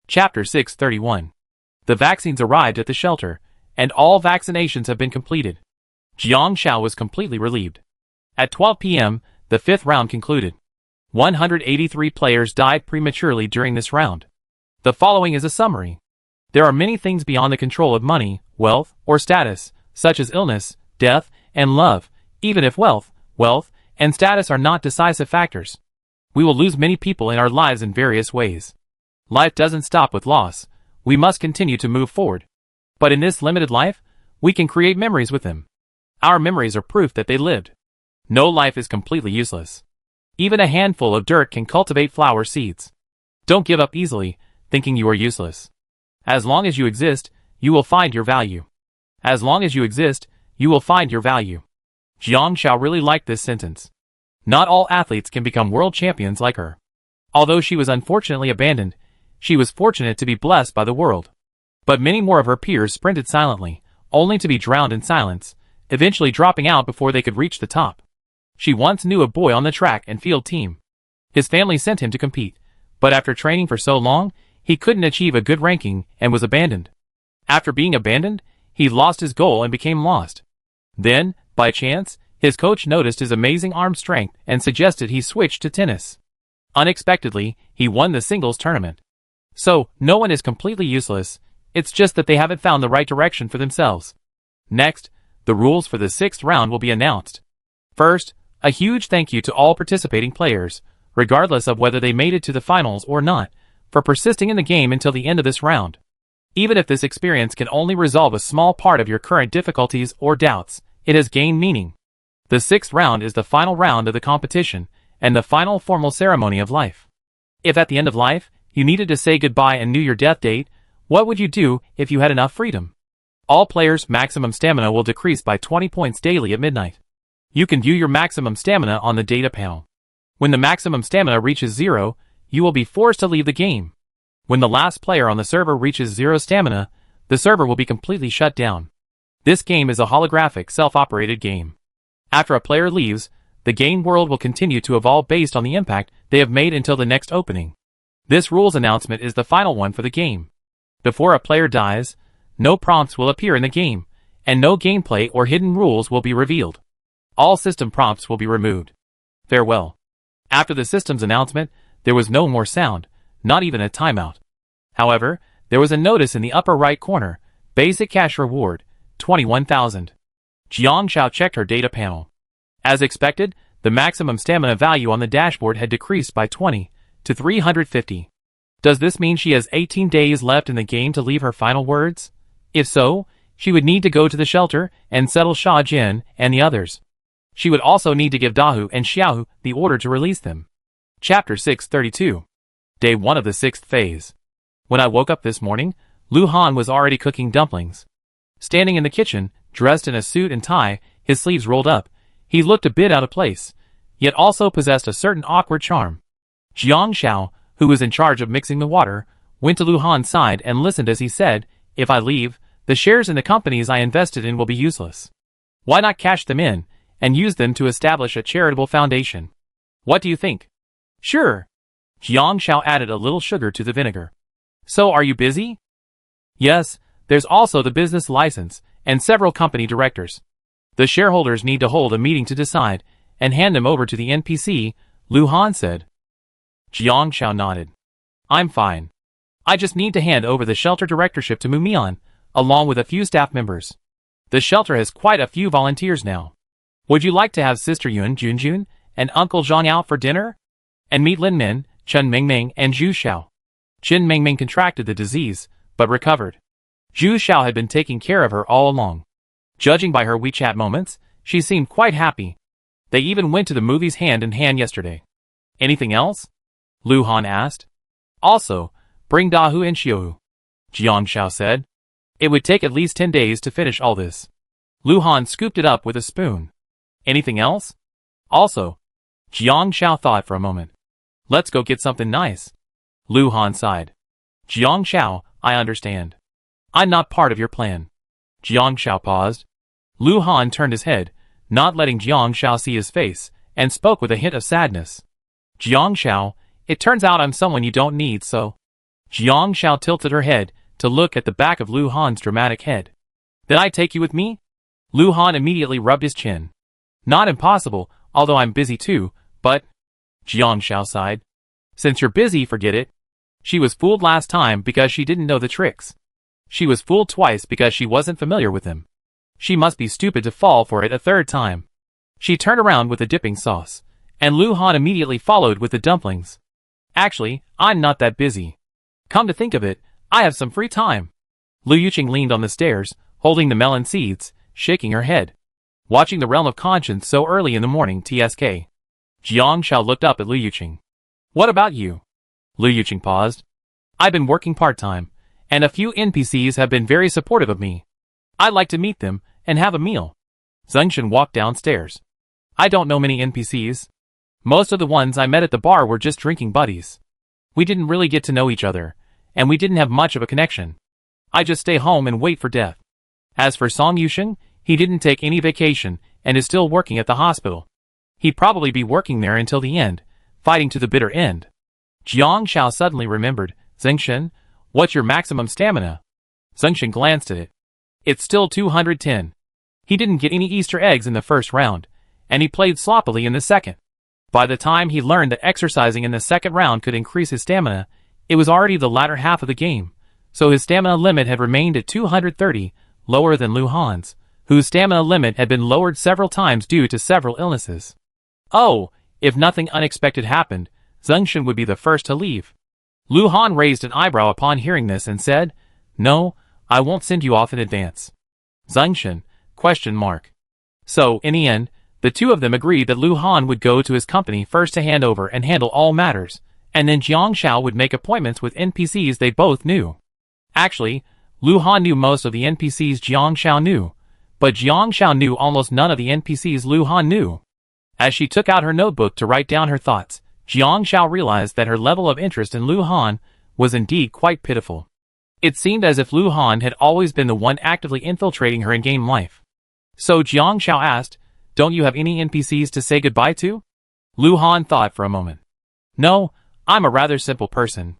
Chapter 631. The vaccines arrived at the shelter, and all vaccinations have been completed. Jiang Xiao was completely relieved. At 12 p.m., the fifth round concluded. 183 players died prematurely during this round. The following is a summary. There are many things beyond the control of money, wealth, or status, such as illness, death, and love, even if wealth, and status are not decisive factors. We will lose many people in our lives in various ways. Life doesn't stop with loss. We must continue to move forward. But in this limited life, we can create memories with them. Our memories are proof that they lived. No life is completely useless. Even a handful of dirt can cultivate flower seeds. Don't give up easily, thinking you are useless. As long as you exist, you will find your value. As long as you exist, you will find your value. Jiang Xiao really liked this sentence. Not all athletes can become world champions like her. Although she was unfortunately abandoned, she was fortunate to be blessed by the world. But many more of her peers sprinted silently, only to be drowned in silence, eventually dropping out before they could reach the top. She once knew a boy on the track and field team. His family sent him to compete, but after training for so long, he couldn't achieve a good ranking and was abandoned. After being abandoned, he lost his goal and became lost. Then, by chance, his coach noticed his amazing arm strength and suggested he switch to tennis. Unexpectedly, he won the singles tournament. So, no one is completely useless, it's just that they haven't found the right direction for themselves. Next, the rules for the sixth round will be announced. First, a huge thank you to all participating players, regardless of whether they made it to the finals or not, for persisting in the game until the end of this round. Even if this experience can only resolve a small part of your current difficulties or doubts, it has gained meaning. The sixth round is the final round of the competition, and the final formal ceremony of life. If at the end of life, you needed to say goodbye and knew your death date, what would you do if you had enough freedom? All players' maximum stamina will decrease by 20 points daily at midnight. You can view your maximum stamina on the data panel. When the maximum stamina reaches 0, you will be forced to leave the game. When the last player on the server reaches 0 stamina, the server will be completely shut down. This game is a holographic, self-operated game. After a player leaves, the game world will continue to evolve based on the impact they have made until the next opening. This rules announcement is the final one for the game. Before a player dies, no prompts will appear in the game, and no gameplay or hidden rules will be revealed. All system prompts will be removed. Farewell. After the system's announcement, there was no more sound, not even a timeout. However, there was a notice in the upper right corner, Basic Cash Reward, 21,000. Jiang Xiao checked her data panel. As expected, the maximum stamina value on the dashboard had decreased by 20 to 350. Does this mean she has 18 days left in the game to leave her final words? If so, she would need to go to the shelter and settle Sha Jin and the others. She would also need to give Dahu and Xiaohu the order to release them. Chapter 632. Day 1 of the 6th phase. When I woke up this morning, Lu Han was already cooking dumplings. Standing in the kitchen, dressed in a suit and tie, his sleeves rolled up, he looked a bit out of place, yet also possessed a certain awkward charm. Jiang Xiao, who was in charge of mixing the water, went to Lu Han's side and listened as he said, "If I leave, the shares in the companies I invested in will be useless. Why not cash them in, and use them to establish a charitable foundation? What do you think?" "Sure." Jiang Xiao added a little sugar to the vinegar. "So are you busy?" "Yes, there's also the business license, and several company directors. The shareholders need to hold a meeting to decide, and hand them over to the NPC, Lu Han said. Jiang Xiao nodded. "I'm fine. I just need to hand over the shelter directorship to Mu Mian, along with a few staff members. The shelter has quite a few volunteers now. Would you like to have Sister Yun Junjun and Uncle Zhang out for dinner? And meet Lin Min, Chen Mingming and Zhu Xiao." Chen Mingming contracted the disease, but recovered. Zhu Xiao had been taking care of her all along. Judging by her WeChat moments, she seemed quite happy. They even went to the movies hand in hand yesterday. "Anything else?" Lu Han asked. "Also, bring Dahu and Xiaohu," Jiang Xiao said. "It would take at least 10 days to finish all this." Lu Han scooped it up with a spoon. "Anything else?" "Also." Jiang Xiao thought for a moment. "Let's go get something nice." Lu Han sighed. "Jiang Xiao, I understand. I'm not part of your plan." Jiang Xiao paused. Lu Han turned his head, not letting Jiang Xiao see his face, and spoke with a hint of sadness. "Jiang Xiao, it turns out I'm someone you don't need, so..." Jiang Shao tilted her head to look at the back of Lu Han's dramatic head. Then I take you with me? Lu Han immediately rubbed his chin. Not impossible, although I'm busy too, but... Jiang Shao sighed. Since you're busy, forget it. She was fooled last time because she didn't know the tricks. She was fooled twice because she wasn't familiar with him. She must be stupid to fall for it a third time. She turned around with the dipping sauce, and Lu Han immediately followed with the dumplings. Actually, I'm not that busy. Come to think of it, I have some free time. Lu Yuqing leaned on the stairs, holding the melon seeds, shaking her head. Watching the realm of conscience so early in the morning, TSK. Jiang Shao looked up at Lu Yuqing. What about you? Lu Yuqing paused. I've been working part-time, and a few NPCs have been very supportive of me. I'd like to meet them and have a meal. Zengshan walked downstairs. I don't know many NPCs. Most of the ones I met at the bar were just drinking buddies. We didn't really get to know each other, and we didn't have much of a connection. I just stay home and wait for death. As for Song Yusheng, he didn't take any vacation and is still working at the hospital. He'd probably be working there until the end, fighting to the bitter end. Jiang Shao suddenly remembered. Zengshan, what's your maximum stamina? Zengshan glanced at it. It's still 210. He didn't get any Easter eggs in the first round, and he played sloppily in the second. By the time he learned that exercising in the second round could increase his stamina, it was already the latter half of the game, so his stamina limit had remained at 230, lower than Lu Han's, whose stamina limit had been lowered several times due to several illnesses. Oh, if nothing unexpected happened, Zengshan would be the first to leave. Lu Han raised an eyebrow upon hearing this and said, No, I won't send you off in advance. Zengshan? ? So, in the end, the two of them agreed that Lu Han would go to his company first to hand over and handle all matters, and then Jiang Shao would make appointments with NPCs they both knew. Actually, Lu Han knew most of the NPCs Jiang Shao knew, but Jiang Shao knew almost none of the NPCs Lu Han knew. As she took out her notebook to write down her thoughts, Jiang Shao realized that her level of interest in Lu Han was indeed quite pitiful. It seemed as if Lu Han had always been the one actively infiltrating her in-game life. So Jiang Shao asked, Don't you have any NPCs to say goodbye to? Lu Han thought for a moment. No, I'm a rather simple person.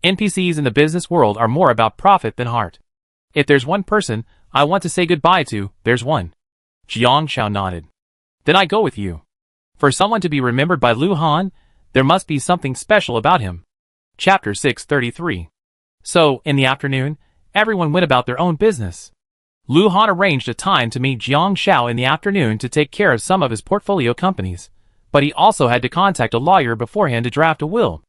NPCs in the business world are more about profit than heart. If there's one person I want to say goodbye to, there's one. Jiang Shao nodded. Then I go with you. For someone to be remembered by Lu Han, there must be something special about him. Chapter 633. So, in the afternoon, everyone went about their own business. Lu Han arranged a time to meet Jiang Shao in the afternoon to take care of some of his portfolio companies, but he also had to contact a lawyer beforehand to draft a will.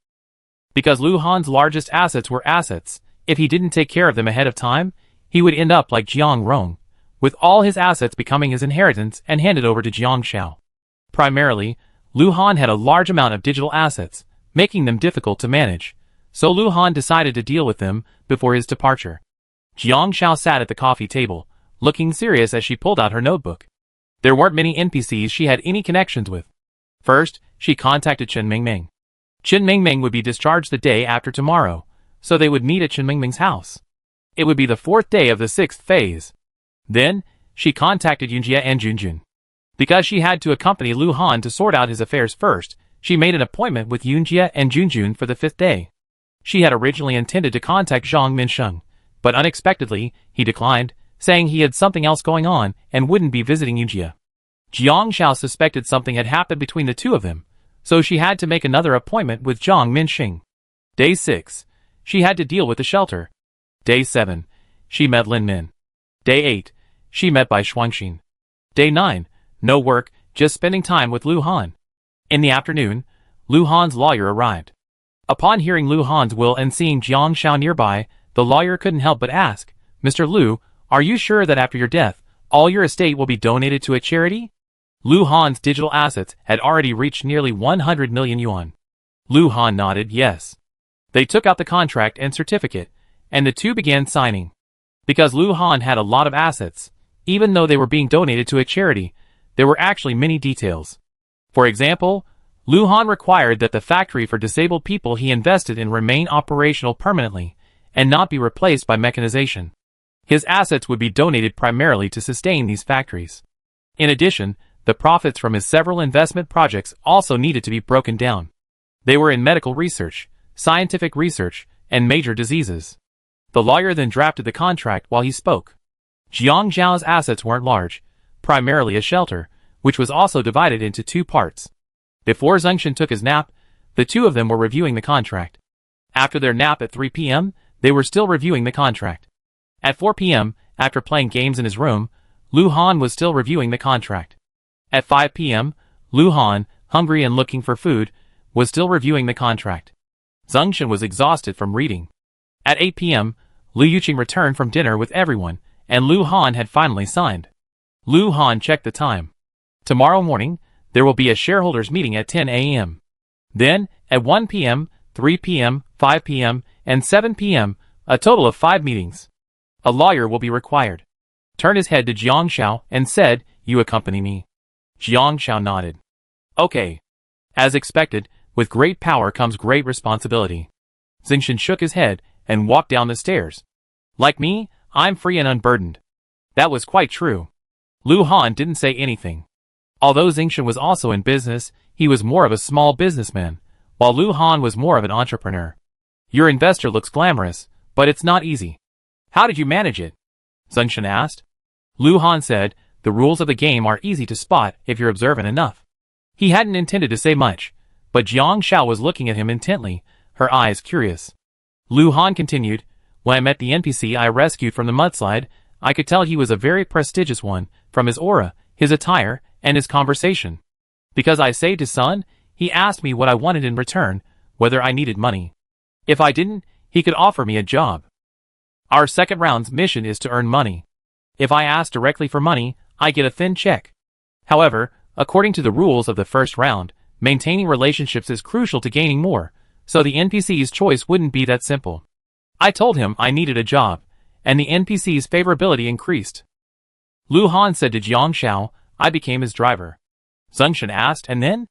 Because Lu Han's largest assets were assets, if he didn't take care of them ahead of time, he would end up like Jiang Rong, with all his assets becoming his inheritance and handed over to Jiang Shao. Primarily, Lu Han had a large amount of digital assets, making them difficult to manage, so Lu Han decided to deal with them before his departure. Jiang Shao sat at the coffee table, looking serious as she pulled out her notebook. There weren't many NPCs she had any connections with. First, she contacted Chen Mingming. Chen Mingming would be discharged the day after tomorrow, so they would meet at Chen Mingming's house. It would be the 4th day of the 6th phase. Then, she contacted Yunjie and Junjun. Because she had to accompany Lu Han to sort out his affairs first, she made an appointment with Yunjie and Junjun for the 5th day. She had originally intended to contact Zhang Minsheng, but unexpectedly, he declined, saying he had something else going on and wouldn't be visiting Yunjie. Jiang Shao suspected something had happened between the two of them, so she had to make another appointment with Zhang Minsheng. Day 6. She had to deal with the shelter. Day 7. She met Lin Min. Day 8. She met Bai Shuangxin. Day 9. No work, just spending time with Lu Han. In the afternoon, Lu Han's lawyer arrived. Upon hearing Lu Han's will and seeing Jiang Shao nearby, the lawyer couldn't help but ask, Mr. Lu, are you sure that after your death, all your estate will be donated to a charity? Lu Han's digital assets had already reached nearly 100 million yuan. Lu Han nodded yes. They took out the contract and certificate, and the two began signing. Because Lu Han had a lot of assets, even though they were being donated to a charity, there were actually many details. For example, Lu Han required that the factory for disabled people he invested in remain operational permanently, and not be replaced by mechanization. His assets would be donated primarily to sustain these factories. In addition, the profits from his several investment projects also needed to be broken down. They were in medical research, scientific research, and major diseases. The lawyer then drafted the contract while he spoke. Jiang Zhao's assets weren't large, primarily a shelter, which was also divided into two parts. Before Zhengshan took his nap, the two of them were reviewing the contract. After their nap at 3 p.m., they were still reviewing the contract. At 4 p.m., after playing games in his room, Lu Han was still reviewing the contract. At 5 p.m., Lu Han, hungry and looking for food, was still reviewing the contract. Zhengshan was exhausted from reading. At 8 p.m., Lu Yuqing returned from dinner with everyone, and Lu Han had finally signed. Lu Han checked the time. Tomorrow morning, there will be a shareholders meeting at 10 a.m. Then, at 1 p.m., 3 p.m., 5 p.m., and 7 p.m., a total of 5 meetings. A lawyer will be required. Turned his head to Jiang Zhao and said, "You accompany me." Jiang Zhao nodded. Okay. As expected, with great power comes great responsibility. Zhengshan shook his head and walked down the stairs. Like me, I'm free and unburdened. That was quite true. Lu Han didn't say anything. Although Zhengshan was also in business, he was more of a small businessman, while Lu Han was more of an entrepreneur. Your investor looks glamorous, but it's not easy. How did you manage it? Zhengshan asked. Lu Han said, the rules of the game are easy to spot if you're observant enough. He hadn't intended to say much, but Jiang Zhao was looking at him intently, her eyes curious. Lu Han continued, when I met the NPC I rescued from the mudslide, I could tell he was a very prestigious one, from his aura, his attire, and his conversation. Because I saved his son, he asked me what I wanted in return, whether I needed money. If I didn't, he could offer me a job. Our second round's mission is to earn money. If I ask directly for money, I get a thin check. However, according to the rules of the first round, maintaining relationships is crucial to gaining more, so the NPC's choice wouldn't be that simple. I told him I needed a job, and the NPC's favorability increased. Lu Han said to Jiang Zhao, I became his driver. Zhengshan asked, and then?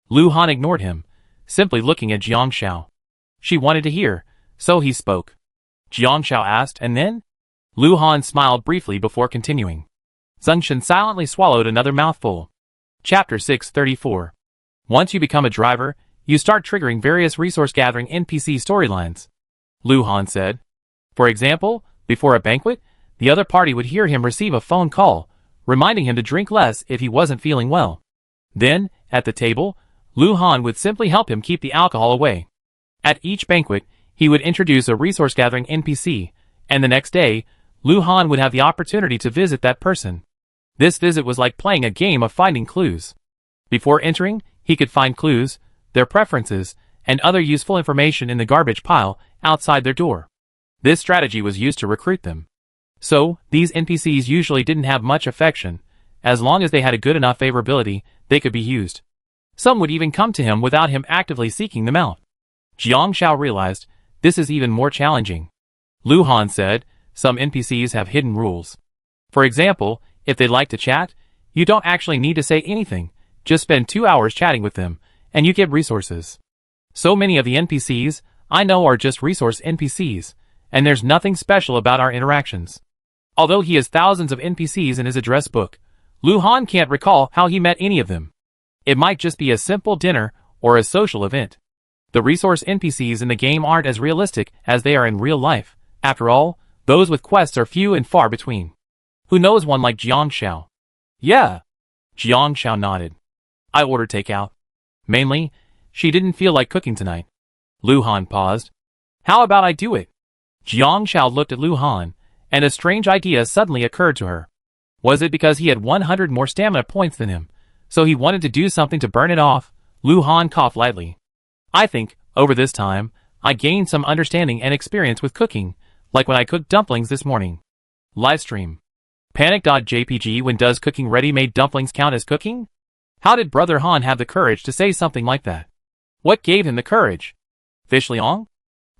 Lu Han ignored him, simply looking at Jiang Zhao. She wanted to hear, so he spoke. Jiang Zhao asked, and then? Lu Han smiled briefly before continuing. Zhengshan silently swallowed another mouthful. Chapter 634. Once you become a driver, you start triggering various resource-gathering NPC storylines. Lu Han said. For example, before a banquet, the other party would hear him receive a phone call, reminding him to drink less if he wasn't feeling well. Then, at the table, Lu Han would simply help him keep the alcohol away. At each banquet, he would introduce a resource-gathering NPC, and the next day, Lu Han would have the opportunity to visit that person. This visit was like playing a game of finding clues. Before entering, he could find clues, their preferences, and other useful information in the garbage pile outside their door. This strategy was used to recruit them. So, these NPCs usually didn't have much affection. As long as they had a good enough favorability, they could be used. Some would even come to him without him actively seeking them out. Jiang Zhao realized, this is even more challenging. Lu Han said, some NPCs have hidden rules. For example, if they'd like to chat, you don't actually need to say anything, just spend 2 hours chatting with them, and you get resources. So many of the NPCs I know are just resource NPCs, and there's nothing special about our interactions. Although he has thousands of NPCs in his address book, Lu Han can't recall how he met any of them. It might just be a simple dinner or a social event. The resource NPCs in the game aren't as realistic as they are in real life. After all, those with quests are few and far between. Who knows one like Jiang Zhao? Yeah. Jiang Zhao nodded. I ordered takeout. Mainly, she didn't feel like cooking tonight. Lu Han paused. How about I do it? Jiang Zhao looked at Lu Han, and a strange idea suddenly occurred to her. Was it because he had 100 more stamina points than him, so he wanted to do something to burn it off? Lu Han coughed lightly. I think, over this time, I gained some understanding and experience with cooking, like when I cooked dumplings this morning. Livestream. Panic.jpg. When does cooking ready-made dumplings count as cooking? How did Brother Han have the courage to say something like that? What gave him the courage? Fish Liang?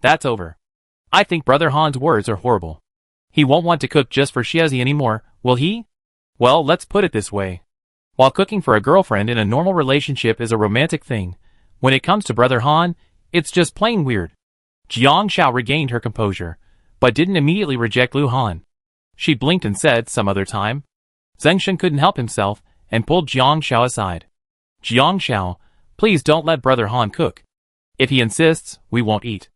That's over. I think Brother Han's words are horrible. He won't want to cook just for Xiezi anymore, will he? Well, let's put it this way. While cooking for a girlfriend in a normal relationship is a romantic thing, when it comes to Brother Han, it's just plain weird. Jiang Zhao regained her composure, but didn't immediately reject Lu Han. She blinked and said some other time. Zhengshan couldn't help himself and pulled Jiang Zhao aside. Jiang Zhao, please don't let Brother Han cook. If he insists, we won't eat.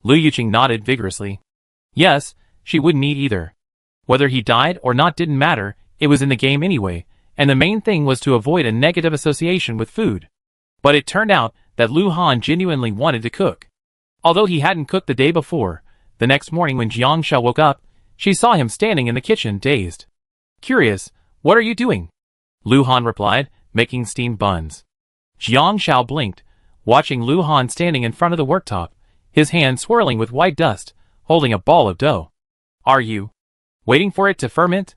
Lu Yuqing nodded vigorously. Yes, she wouldn't eat either. Whether he died or not didn't matter, it was in the game anyway, and the main thing was to avoid a negative association with food. But it turned out that Lu Han genuinely wanted to cook. Although he hadn't cooked the day before, the next morning when Jiang Shao woke up, she saw him standing in the kitchen, dazed. Curious, what are you doing? Lu Han replied, making steamed buns. Jiang Shao blinked, watching Lu Han standing in front of the worktop, his hand swirling with white dust, holding a ball of dough. Are you waiting for it to ferment?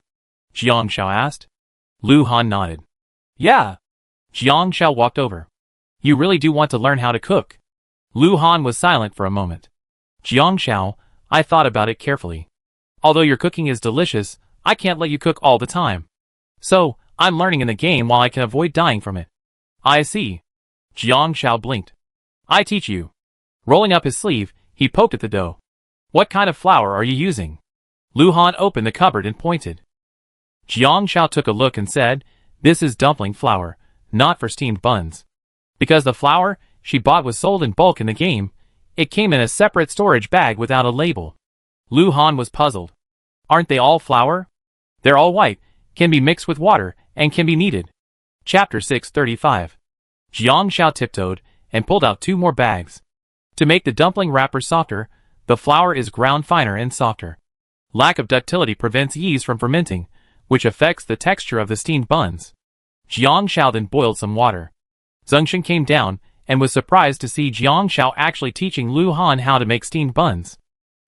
Jiang Shao asked. Lu Han nodded. Yeah. Jiang Shao walked over. You really do want to learn how to cook? Lu Han was silent for a moment. Jiang Shao, I thought about it carefully. Although your cooking is delicious, I can't let you cook all the time. So, I'm learning in the game while I can avoid dying from it. I see. Jiang Shao blinked. I teach you. Rolling up his sleeve, he poked at the dough. What kind of flour are you using? Lu Han opened the cupboard and pointed. Jiang Shao took a look and said, This is dumpling flour, not for steamed buns. Because the flour she bought was sold in bulk in the game, it came in a separate storage bag without a label. Lu Han was puzzled. Aren't they all flour? They're all white, can be mixed with water, and can be kneaded. Chapter 635. Jiang Shao tiptoed and pulled out 2 more bags. To make the dumpling wrapper softer, the flour is ground finer and softer. Lack of ductility prevents yeast from fermenting, which affects the texture of the steamed buns. Jiang Shao then boiled some water. Zhengshan came down and was surprised to see Jiang Shao actually teaching Lu Han how to make steamed buns.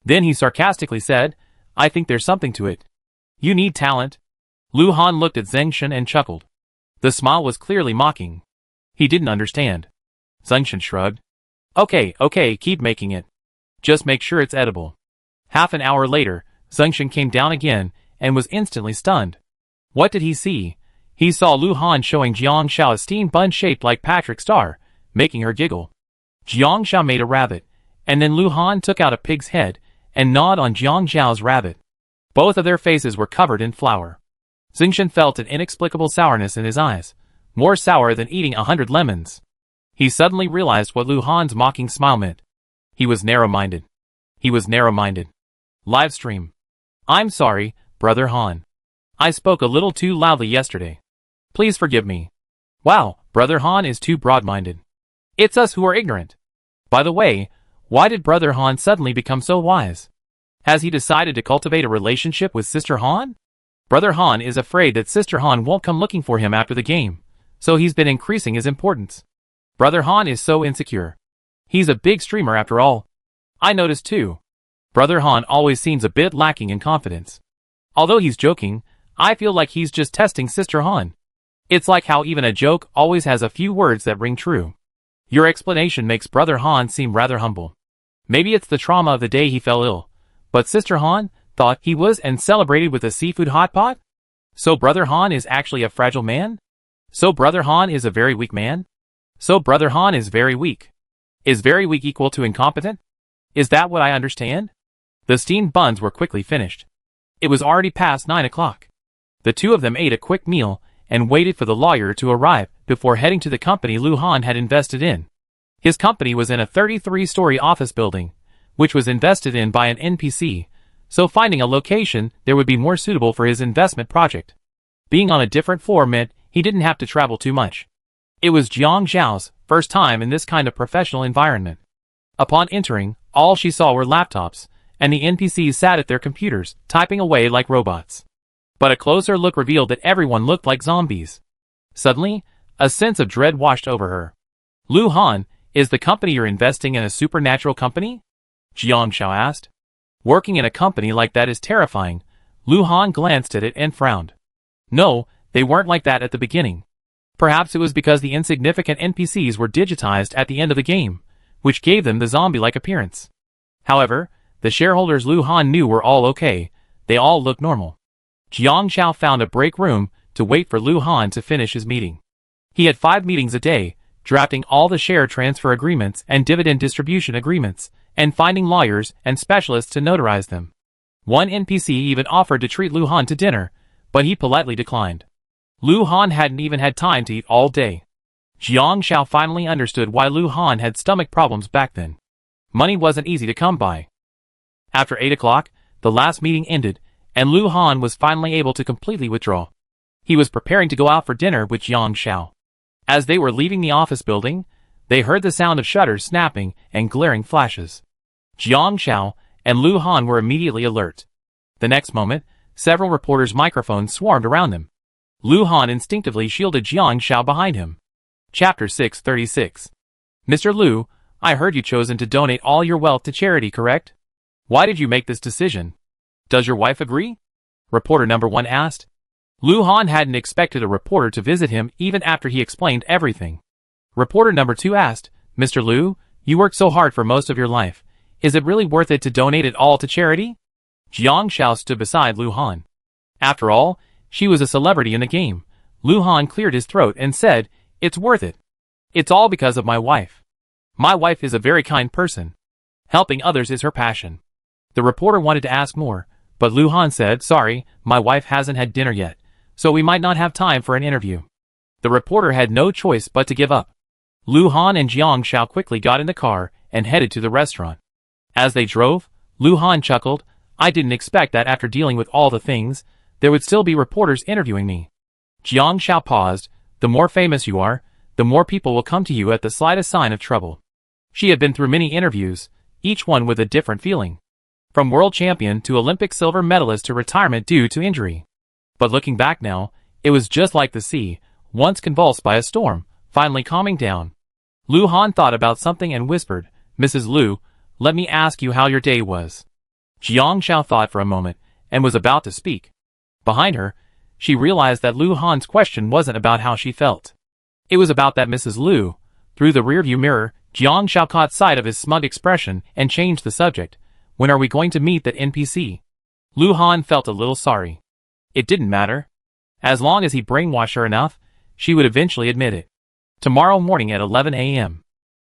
Then he sarcastically said, I think there's something to it. You need talent. Lu Han looked at Zhengshan and chuckled. The smile was clearly mocking. He didn't understand. Zhengshan shrugged. Okay, keep making it. Just make sure it's edible. Half an hour later, Zhengshan came down again and was instantly stunned. What did he see? He saw Lu Han showing Jiang Shao a steamed bun shaped like Patrick Star, making her giggle. Jiang Shao made a rabbit, and then Lu Han took out a pig's head and gnawed on Jiang Shao's rabbit. Both of their faces were covered in flour. Zhengshan felt an inexplicable sourness in his eyes, more sour than eating 100 lemons. He suddenly realized what Lu Han's mocking smile meant. He was narrow-minded. Livestream. I'm sorry, Brother Han. I spoke a little too loudly yesterday. Please forgive me. Wow, Brother Han is too broad-minded. It's us who are ignorant. By the way, why did Brother Han suddenly become so wise? Has he decided to cultivate a relationship with Sister Han? Brother Han is afraid that Sister Han won't come looking for him after the game, so he's been increasing his importance. Brother Han is so insecure. He's a big streamer after all. I noticed too. Brother Han always seems a bit lacking in confidence. Although he's joking, I feel like he's just testing Sister Han. It's like how even a joke always has a few words that ring true. Your explanation makes Brother Han seem rather humble. Maybe it's the trauma of the day he fell ill, but Sister Han thought he was and celebrated with a seafood hot pot? So Brother Han is actually a fragile man? So Brother Han is a very weak man? So Brother Han is very weak. Is very weak equal to incompetent? Is that what I understand? The steamed buns were quickly finished. It was already past 9 o'clock. The two of them ate a quick meal and waited for the lawyer to arrive before heading to the company Lu Han had invested in. His company was in a 33-story office building, which was invested in by an NPC, so finding a location there would be more suitable for his investment project. Being on a different floor meant he didn't have to travel too much. It was Jiang Zhao's first time in this kind of professional environment. Upon entering, all she saw were laptops, and the NPCs sat at their computers, typing away like robots. But a closer look revealed that everyone looked like zombies. Suddenly, a sense of dread washed over her. Lu Han, is the company you're investing in a supernatural company? Jiang Shao asked. Working in a company like that is terrifying. Lu Han glanced at it and frowned. No, they weren't like that at the beginning. Perhaps it was because the insignificant NPCs were digitized at the end of the game, which gave them the zombie-like appearance. However, the shareholders Lu Han knew were all okay. They all looked normal. Jiang Shao found a break room to wait for Lu Han to finish his meeting. He had 5 meetings a day, drafting all the share transfer agreements and dividend distribution agreements, and finding lawyers and specialists to notarize them. One NPC even offered to treat Lu Han to dinner, but he politely declined. Lu Han hadn't even had time to eat all day. Jiang Shao finally understood why Lu Han had stomach problems back then. Money wasn't easy to come by. After 8 o'clock, the last meeting ended, and Lu Han was finally able to completely withdraw. He was preparing to go out for dinner with Jiang Xiao. As they were leaving the office building, they heard the sound of shutters snapping and glaring flashes. Jiang Xiao and Lu Han were immediately alert. The next moment, several reporters' microphones swarmed around them. Lu Han instinctively shielded Jiang Xiao behind him. Chapter 636. Mr. Lu, I heard you chosen to donate all your wealth to charity, correct? Why did you make this decision? Does your wife agree? Reporter number 1 asked. Lu Han hadn't expected a reporter to visit him even after he explained everything. Reporter number 2 asked, Mr. Lu, you worked so hard for most of your life. Is it really worth it to donate it all to charity? Jiang Xiao stood beside Lu Han. After all, she was a celebrity in the game. Lu Han cleared his throat and said, It's worth it. It's all because of my wife. My wife is a very kind person. Helping others is her passion. The reporter wanted to ask more, but Lu Han said, Sorry, my wife hasn't had dinner yet, so we might not have time for an interview. The reporter had no choice but to give up. Lu Han and Jiang Xiao quickly got in the car and headed to the restaurant. As they drove, Lu Han chuckled, I didn't expect that after dealing with all the things, there would still be reporters interviewing me. Jiang Xiao paused, The more famous you are, the more people will come to you at the slightest sign of trouble. She had been through many interviews, each one with a different feeling. From world champion to Olympic silver medalist to retirement due to injury. But looking back now, it was just like the sea, once convulsed by a storm, finally calming down. Lu Han thought about something and whispered, Mrs. Lu, let me ask you how your day was. Jiang Xiao thought for a moment, and was about to speak. Behind her, she realized that Lu Han's question wasn't about how she felt. It was about that Mrs. Lu. Through the rearview mirror, Jiang Xiao caught sight of his smug expression and changed the subject. When are we going to meet that NPC? Lu Han felt a little sorry. It didn't matter. As long as he brainwashed her enough, she would eventually admit it. Tomorrow morning at 11 a.m.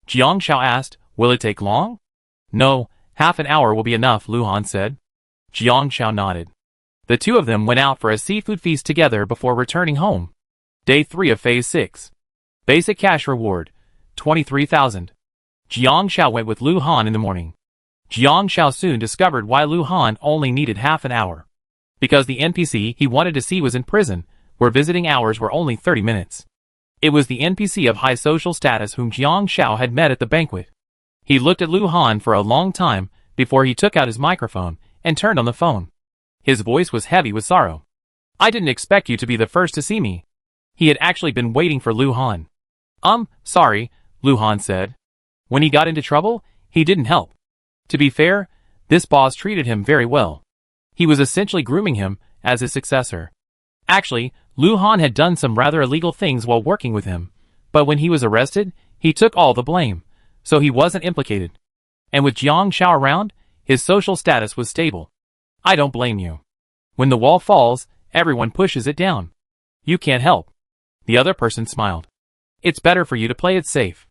Jiang Xiao asked, Will it take long? No, half an hour will be enough, Lu Han said. Jiang Xiao nodded. The two of them went out for a seafood feast together before returning home. Day 3 of Phase 6. Basic cash reward, 23,000. Jiang Xiao went with Lu Han in the morning. Jiang Xiao soon discovered why Lu Han only needed half an hour. Because the NPC he wanted to see was in prison, where visiting hours were only 30 minutes. It was the NPC of high social status whom Jiang Xiao had met at the banquet. He looked at Lu Han for a long time before he took out his microphone and turned on the phone. His voice was heavy with sorrow. I didn't expect you to be the first to see me. He had actually been waiting for Lu Han. Sorry, Lu Han said. When he got into trouble, he didn't help. To be fair, this boss treated him very well. He was essentially grooming him as his successor. Actually, Lu Han had done some rather illegal things while working with him, but when he was arrested, he took all the blame, so he wasn't implicated. And with Jiang Xiao around, his social status was stable. I don't blame you. When the wall falls, everyone pushes it down. You can't help. The other person smiled. It's better for you to play it safe.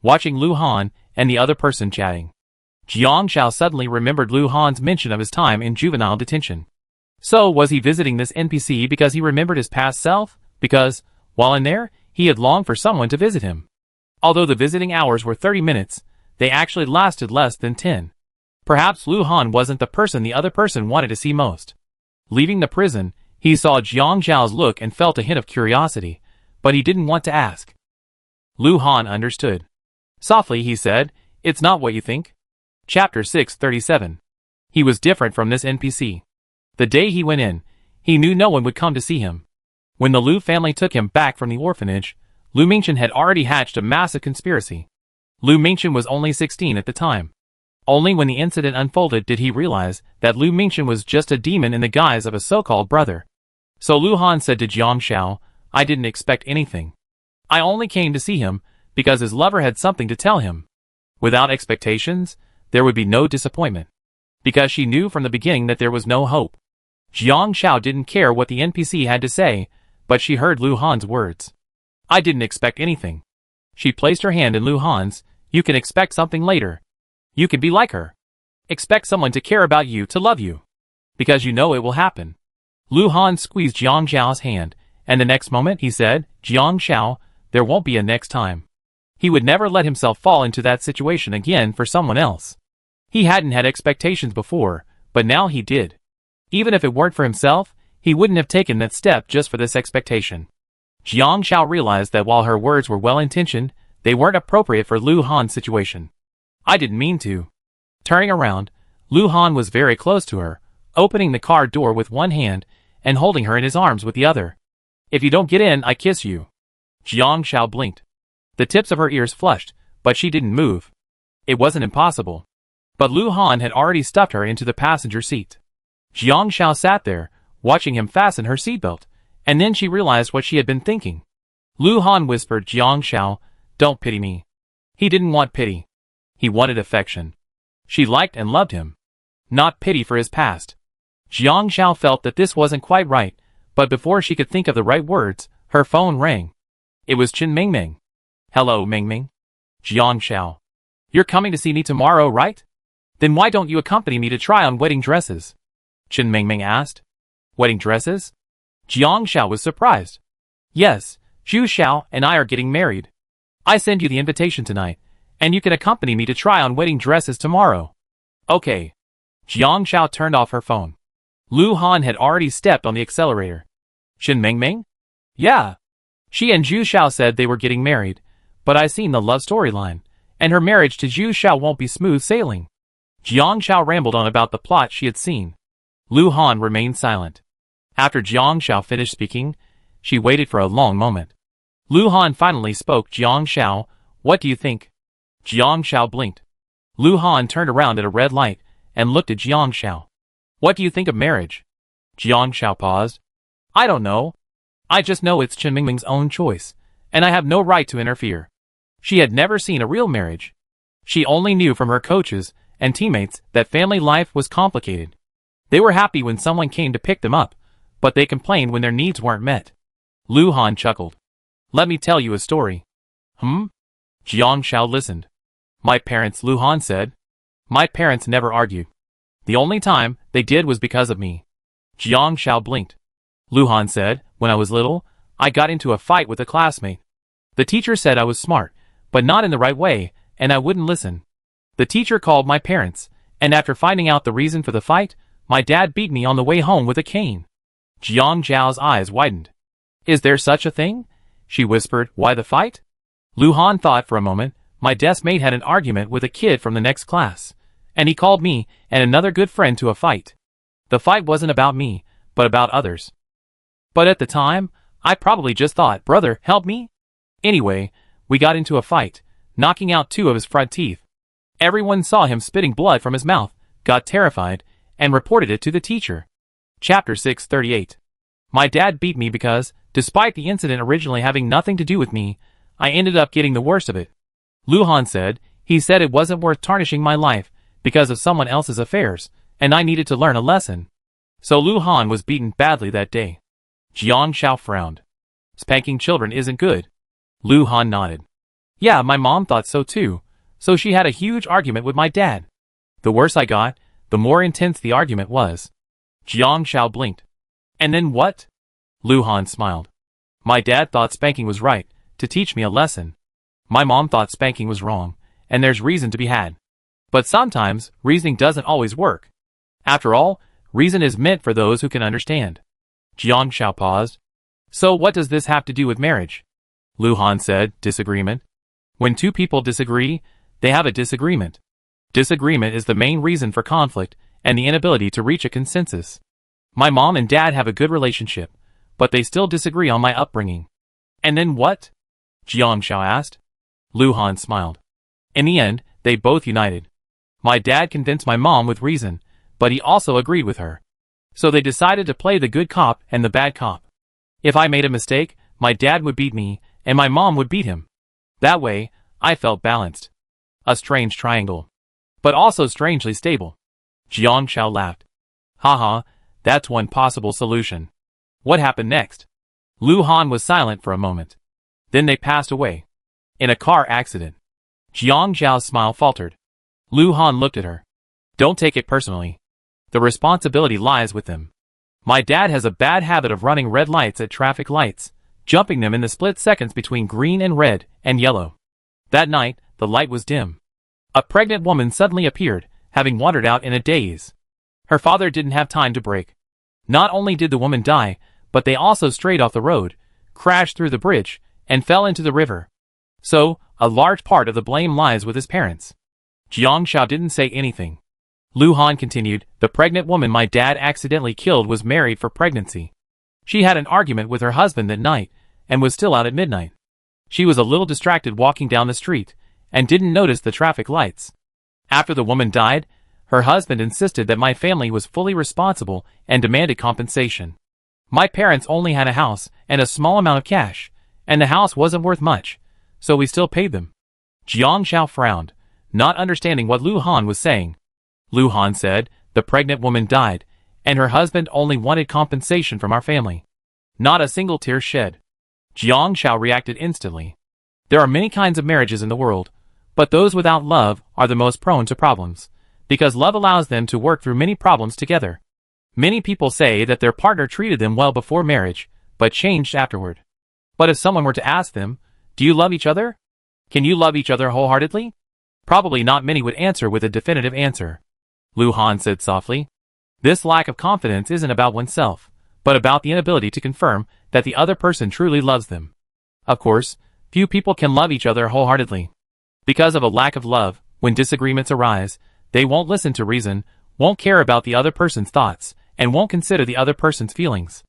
Watching Lu Han and the other person chatting, Jiang Xiao suddenly remembered Lu Han's mention of his time in juvenile detention. So was he visiting this NPC because he remembered his past self? Because, while in there, he had longed for someone to visit him. Although the visiting hours were 30 minutes, they actually lasted less than 10. Perhaps Lu Han wasn't the person the other person wanted to see most. Leaving the prison, he saw Jiang Xiao's look and felt a hint of curiosity, but he didn't want to ask. Lu Han understood. Softly he said, It's not what you think. Chapter 637. He was different from this NPC. The day he went in, he knew no one would come to see him. When the Lu family took him back from the orphanage, Lu Mingchen had already hatched a massive conspiracy. Lu Mingchen was only 16 at the time. Only when the incident unfolded did he realize that Lu Mingchen was just a demon in the guise of a so-called brother. So Lu Han said to Jiang Xiao, I didn't expect anything. I only came to see him because his lover had something to tell him. Without expectations, there would be no disappointment. Because she knew from the beginning that there was no hope. Jiang Xiao didn't care what the NPC had to say, but she heard Lu Han's words. I didn't expect anything. She placed her hand in Lu Han's. You can expect something later. You can be like her. Expect someone to care about you, to love you. Because you know it will happen. Lu Han squeezed Jiang Xiao's hand, and the next moment he said, Jiang Xiao, there won't be a next time. He would never let himself fall into that situation again for someone else. He hadn't had expectations before, but now he did. Even if it weren't for himself, he wouldn't have taken that step just for this expectation. Jiang Xiao realized that while her words were well-intentioned, they weren't appropriate for Lu Han's situation. I didn't mean to. Turning around, Lu Han was very close to her, opening the car door with one hand and holding her in his arms with the other. If you don't get in, I kiss you. Jiang Xiao blinked. The tips of her ears flushed, but she didn't move. It wasn't impossible. But Lu Han had already stuffed her into the passenger seat. Jiang Xiao sat there, watching him fasten her seatbelt, and then she realized what she had been thinking. Lu Han whispered, Jiang Xiao, don't pity me. He didn't want pity. He wanted affection. She liked and loved him. Not pity for his past. Jiang Xiao felt that this wasn't quite right, but before she could think of the right words, her phone rang. It was Chen Mingming. Hello, Mingming. Jiang Xiao. You're coming to see me tomorrow, right? Then why don't you accompany me to try on wedding dresses? Chen Mingming asked. Wedding dresses? Jiang Xiao was surprised. Yes, Zhu Xiao and I are getting married. I send you the invitation tonight, and you can accompany me to try on wedding dresses tomorrow. Okay. Jiang Xiao turned off her phone. Lu Han had already stepped on the accelerator. Chen Mingming? Yeah. She and Zhu Xiao said they were getting married, but I seen the love storyline, and her marriage to Zhu Xiao won't be smooth sailing. Jiang Xiao rambled on about the plot she had seen. Lu Han remained silent. After Jiang Xiao finished speaking, she waited for a long moment. Lu Han finally spoke. Jiang Xiao, what do you think? Jiang Xiao blinked. Lu Han turned around at a red light and looked at Jiang Xiao. What do you think of marriage? Jiang Xiao paused. I don't know. I just know it's Chen Mingming's own choice, and I have no right to interfere. She had never seen a real marriage. She only knew from her coaches and teammates that family life was complicated. They were happy when someone came to pick them up, but they complained when their needs weren't met. Lu Han chuckled. Let me tell you a story. Jiang Xiao listened. My parents, Lu Han said. My parents never argued. The only time they did was because of me. Jiang Xiao blinked. Lu Han said, when I was little, I got into a fight with a classmate. The teacher said I was smart, but not in the right way, and I wouldn't listen. The teacher called my parents, and after finding out the reason for the fight, my dad beat me on the way home with a cane. Jiang Xiao's eyes widened. Is there such a thing? She whispered, why the fight? Lu Han thought for a moment. My desk mate had an argument with a kid from the next class, and he called me and another good friend to a fight. The fight wasn't about me, but about others. But at the time, I probably just thought, brother, help me? Anyway, we got into a fight, knocking out 2 of his front teeth. Everyone saw him spitting blood from his mouth, got terrified, and reported it to the teacher. Chapter 638. My dad beat me because, despite the incident originally having nothing to do with me, I ended up getting the worst of it. Lu Han said, he said it wasn't worth tarnishing my life because of someone else's affairs, and I needed to learn a lesson. So Lu Han was beaten badly that day. Jiang Xiao frowned. Spanking children isn't good. Lu Han nodded. Yeah, my mom thought so too, so she had a huge argument with my dad. The worse I got, the more intense the argument was. Jiang Xiao blinked. And then what? Lu Han smiled. My dad thought spanking was right, to teach me a lesson. My mom thought spanking was wrong, and there's reason to be had. But sometimes, reasoning doesn't always work. After all, reason is meant for those who can understand. Jiang Xiao paused. So what does this have to do with marriage? Lu Han said, disagreement. When 2 people disagree, they have a disagreement. Disagreement is the main reason for conflict and the inability to reach a consensus. My mom and dad have a good relationship, but they still disagree on my upbringing. And then what? Jiang Xiao asked. Lu Han smiled. In the end, they both united. My dad convinced my mom with reason, but he also agreed with her. So they decided to play the good cop and the bad cop. If I made a mistake, my dad would beat me, and my mom would beat him. That way, I felt balanced. A strange triangle. But also strangely stable. Jiang Xiao laughed. Haha, that's one possible solution. What happened next? Lu Han was silent for a moment. Then they passed away. In a car accident. Jiang Xiao's smile faltered. Lu Han looked at her. Don't take it personally. The responsibility lies with them. My dad has a bad habit of running red lights at traffic lights, jumping them in the split seconds between green and red and yellow. That night, the light was dim. A pregnant woman suddenly appeared, having wandered out in a daze. Her father didn't have time to break. Not only did the woman die, but they also strayed off the road, crashed through the bridge, and fell into the river. So, a large part of the blame lies with his parents. Jiang Shao didn't say anything. Lu Han continued, the pregnant woman my dad accidentally killed was married for pregnancy. She had an argument with her husband that night, and was still out at midnight. She was a little distracted walking down the street, and didn't notice the traffic lights. After the woman died, her husband insisted that my family was fully responsible and demanded compensation. My parents only had a house and a small amount of cash, and the house wasn't worth much, so we still paid them. Jiang Shao frowned, not understanding what Lu Han was saying. Lu Han said, the pregnant woman died, and her husband only wanted compensation from our family. Not a single tear shed. Jiang Shao reacted instantly. There are many kinds of marriages in the world, but those without love are the most prone to problems, because love allows them to work through many problems together. Many people say that their partner treated them well before marriage, but changed afterward. But if someone were to ask them, do you love each other? Can you love each other wholeheartedly? Probably not many would answer with a definitive answer. Lu Han said softly. This lack of confidence isn't about oneself, but about the inability to confirm that the other person truly loves them. Of course, few people can love each other wholeheartedly. Because of a lack of love, when disagreements arise, they won't listen to reason, won't care about the other person's thoughts, and won't consider the other person's feelings.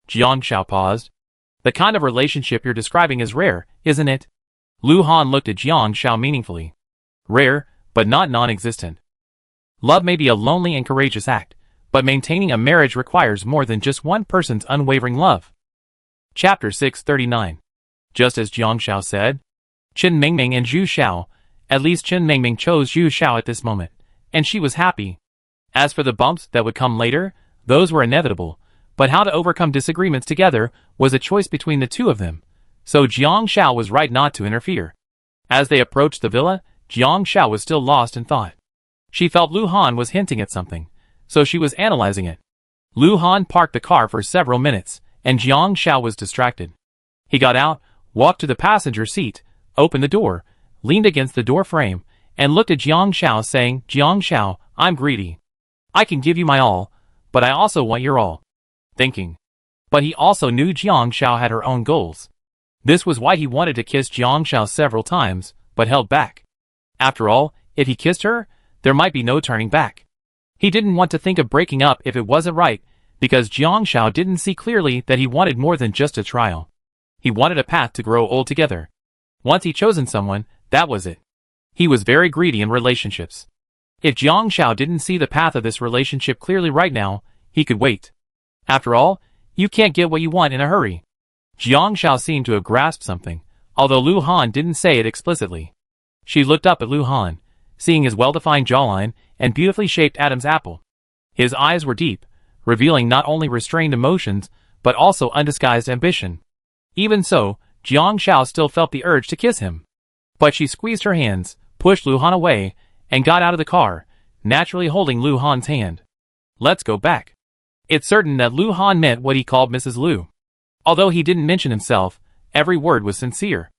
Jiang Shao paused. The kind of relationship you're describing is rare, isn't it? Lu Han looked at Jiang Shao meaningfully. Rare, but not non-existent. Love may be a lonely and courageous act, but maintaining a marriage requires more than just one person's unwavering love. Chapter 639. Just as Jiang Shao said, Chen Mingming and Zhu Xiao, at least Chen Mingming chose Zhu Xiao at this moment, and she was happy. As for the bumps that would come later, those were inevitable, but how to overcome disagreements together was a choice between the two of them, so Jiang Shao was right not to interfere. As they approached the villa, Jiang Shao was still lost in thought. She felt Lu Han was hinting at something, so she was analyzing it. Lu Han parked the car for several minutes, and Jiang Shao was distracted. He got out, walked to the passenger seat, opened the door, leaned against the door frame, and looked at Jiang Shao saying, Jiang Shao, I'm greedy. I can give you my all, but I also want your all. Thinking. But he also knew Jiang Shao had her own goals. This was why he wanted to kiss Jiang Shao several times, but held back. After all, if he kissed her, there might be no turning back. He didn't want to think of breaking up if it wasn't right, because Jiang Shao didn't see clearly that he wanted more than just a trial. He wanted a path to grow old together. Once he'd chosen someone, that was it. He was very greedy in relationships. If Jiang Shao didn't see the path of this relationship clearly right now, he could wait. After all, you can't get what you want in a hurry. Jiang Shao seemed to have grasped something, although Lu Han didn't say it explicitly. She looked up at Lu Han, seeing his well-defined jawline and beautifully shaped Adam's apple. His eyes were deep, revealing not only restrained emotions, but also undisguised ambition. Even so, Jiang Shao still felt the urge to kiss him. But she squeezed her hands, pushed Lu Han away, and got out of the car, naturally holding Lu Han's hand. Let's go back. It's certain that Lu Han meant what he called Mrs. Lu. Although he didn't mention himself, every word was sincere.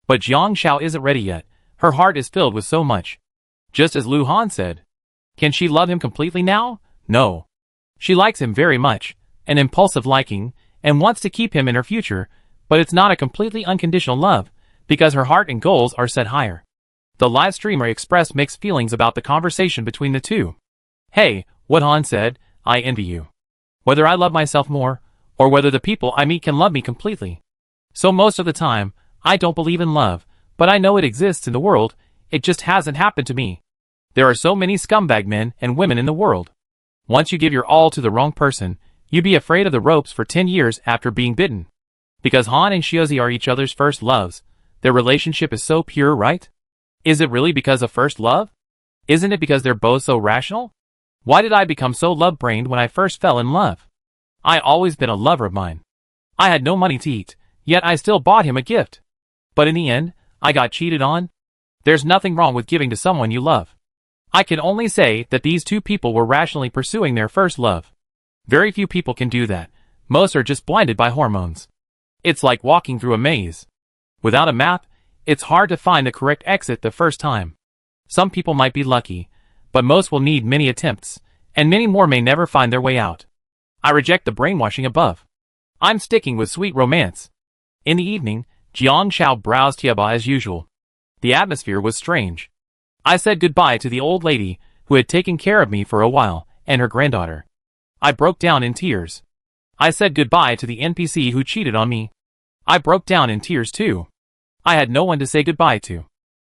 But Jiang Shao isn't ready yet. Her heart is filled with so much. Just as Lu Han said. Can she love him completely now? No. She likes him very much, an impulsive liking, and wants to keep him in her future, but it's not a completely unconditional love, because her heart and goals are set higher. The live streamer expressed mixed feelings about the conversation between the two. Hey, what Han said, I envy you. Whether I love myself more, or whether the people I meet can love me completely. So most of the time, I don't believe in love, but I know it exists in the world, it just hasn't happened to me. There are so many scumbag men and women in the world. Once you give your all to the wrong person, you'd be afraid of the ropes for 10 years after being bitten. Because Han and Xiaozi are each other's first loves, their relationship is so pure, right? Is it really because of first love? Isn't it because they're both so rational? Why did I become so love-brained when I first fell in love? I always been a lover of mine. I had no money to eat, yet I still bought him a gift. But in the end, I got cheated on. There's nothing wrong with giving to someone you love. I can only say that these two people were rationally pursuing their first love. Very few people can do that. Most are just blinded by hormones. It's like walking through a maze. Without a map, It's hard to find the correct exit the first time. Some people might be lucky, but most will need many attempts, and many more may never find their way out. I reject the brainwashing above. I'm sticking with sweet romance. In the evening, Jiang Shao browsed Tieba as usual. The atmosphere was strange. I said goodbye to the old lady who had taken care of me for a while, and her granddaughter. I broke down in tears. I said goodbye to the NPC who cheated on me. I broke down in tears too. I had no one to say goodbye to.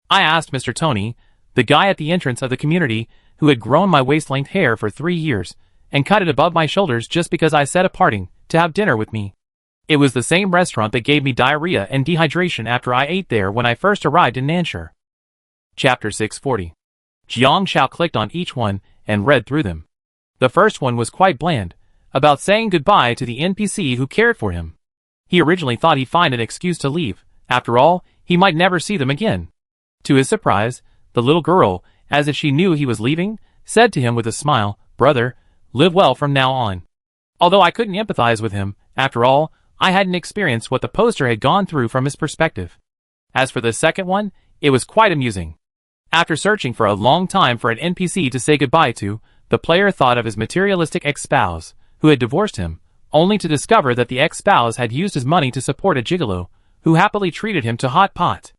I asked Mr. Tony, the guy at the entrance of the community who had grown my waist-length hair for 3 years and cut it above my shoulders just because I said a parting, to have dinner with me. It was the same restaurant that gave me diarrhea and dehydration after I ate there when I first arrived in Nanshire. Chapter 640. Jiang Shao clicked on each one and read through them. The first one was quite bland, about saying goodbye to the NPC who cared for him. He originally thought he'd find an excuse to leave. After all, he might never see them again. To his surprise, the little girl, as if she knew he was leaving, said to him with a smile, "Brother, live well from now on." Although I couldn't empathize with him, after all, I hadn't experienced what the poster had gone through from his perspective. As for the second one, it was quite amusing. After searching for a long time for an NPC to say goodbye to, the player thought of his materialistic ex-spouse, who had divorced him, only to discover that the ex-spouse had used his money to support a gigolo, who happily treated him to hot pot.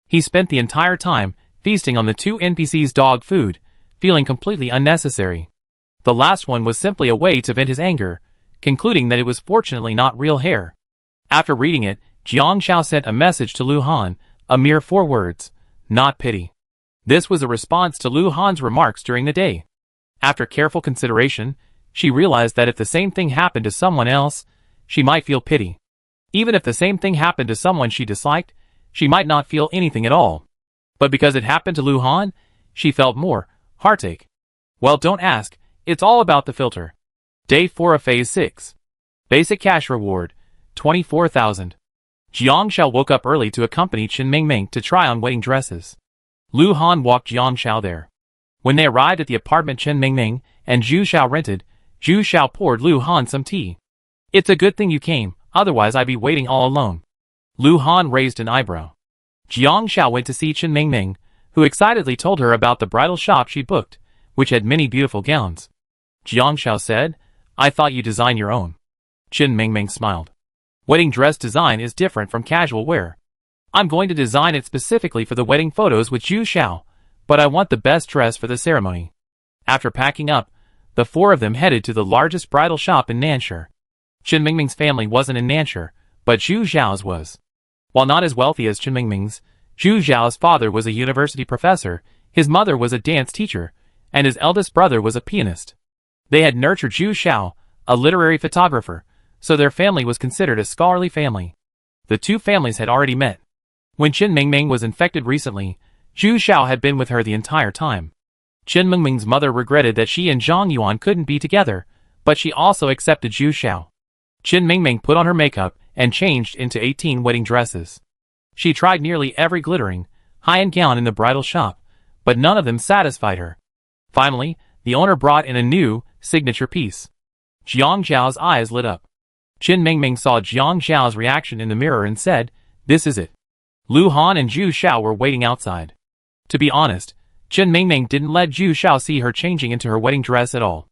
He spent the entire time feasting on the two NPCs' dog food, feeling completely unnecessary. The last one was simply a way to vent his anger, concluding that it was fortunately not real hair. After reading it, Jiang Shao sent a message to Lu Han, a mere 4 words, "Not pity." This was a response to Lu Han's remarks during the day. After careful consideration, she realized that if the same thing happened to someone else, she might feel pity. Even if the same thing happened to someone she disliked, she might not feel anything at all. But because it happened to Lu Han, she felt more heartache. Well, don't ask, it's all about the filter. Day 4 of Phase 6. Basic cash reward, 24,000. Jiang Shao woke up early to accompany Chen Mingming to try on wedding dresses. Lu Han walked Jiang Shao there. When they arrived at the apartment Chen Mingming and Zhu Shao rented, Zhu Shao poured Lu Han some tea. "It's a good thing you came, otherwise I'd be waiting all alone." Lu Han raised an eyebrow. Jiang Shao went to see Chen Mingming, who excitedly told her about the bridal shop she booked, which had many beautiful gowns. Jiang Shao said, "I thought you design your own." Chen Mingming smiled. "Wedding dress design is different from casual wear. I'm going to design it specifically for the wedding photos with Zhu Shao, but I want the best dress for the ceremony." After packing up, the 4 of them headed to the largest bridal shop in Nanshire. Chen Mingming's family wasn't in Nanshire, but Zhu Zhao's was. While not as wealthy as Chen Mingming's, Zhu Zhao's father was a university professor, his mother was a dance teacher, and his eldest brother was a pianist. They had nurtured Zhu Shao, a literary photographer, so their family was considered a scholarly family. The two families had already met. When Chen Mingming was infected recently, Zhu Shao had been with her the entire time. Chen Mingming's mother regretted that she and Zhang Yuan couldn't be together, but she also accepted Zhu Shao. Chen Mingming put on her makeup and changed into 18 wedding dresses. She tried nearly every glittering, high-end gown in the bridal shop, but none of them satisfied her. Finally, the owner brought in a new, signature piece. Jiang Zhao's eyes lit up. Chen Mingming saw Jiang Zhao's reaction in the mirror and said, "This is it." Lu Han and Zhu Shao were waiting outside. To be honest, Chen Mingming didn't let Zhu Shao see her changing into her wedding dress at all.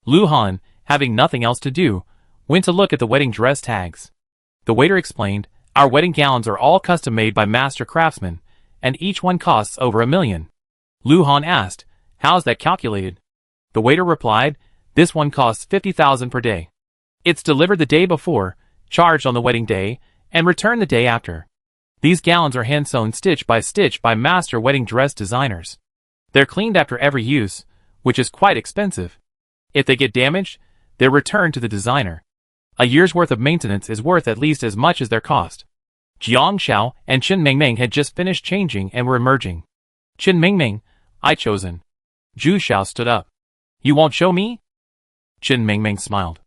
Lu Han, having nothing else to do, went to look at the wedding dress tags. The waiter explained, "Our wedding gowns are all custom made by master craftsmen, and each one costs over $1 million. Lu Han asked, "How's that calculated?" The waiter replied, "This one costs 50,000 per day. It's delivered the day before, charged on the wedding day, and returned the day after. These gowns are hand-sewn stitch by master wedding dress designers. They're cleaned after every use, which is quite expensive. If they get damaged, they're returned to the designer. A year's worth of maintenance is worth at least as much as their cost." Jiang Shao and Chen Mingming had just finished changing and were emerging. "Chen Mingming, I chosen." Zhu Shao stood up. "You won't show me?" Chen Mingming smiled.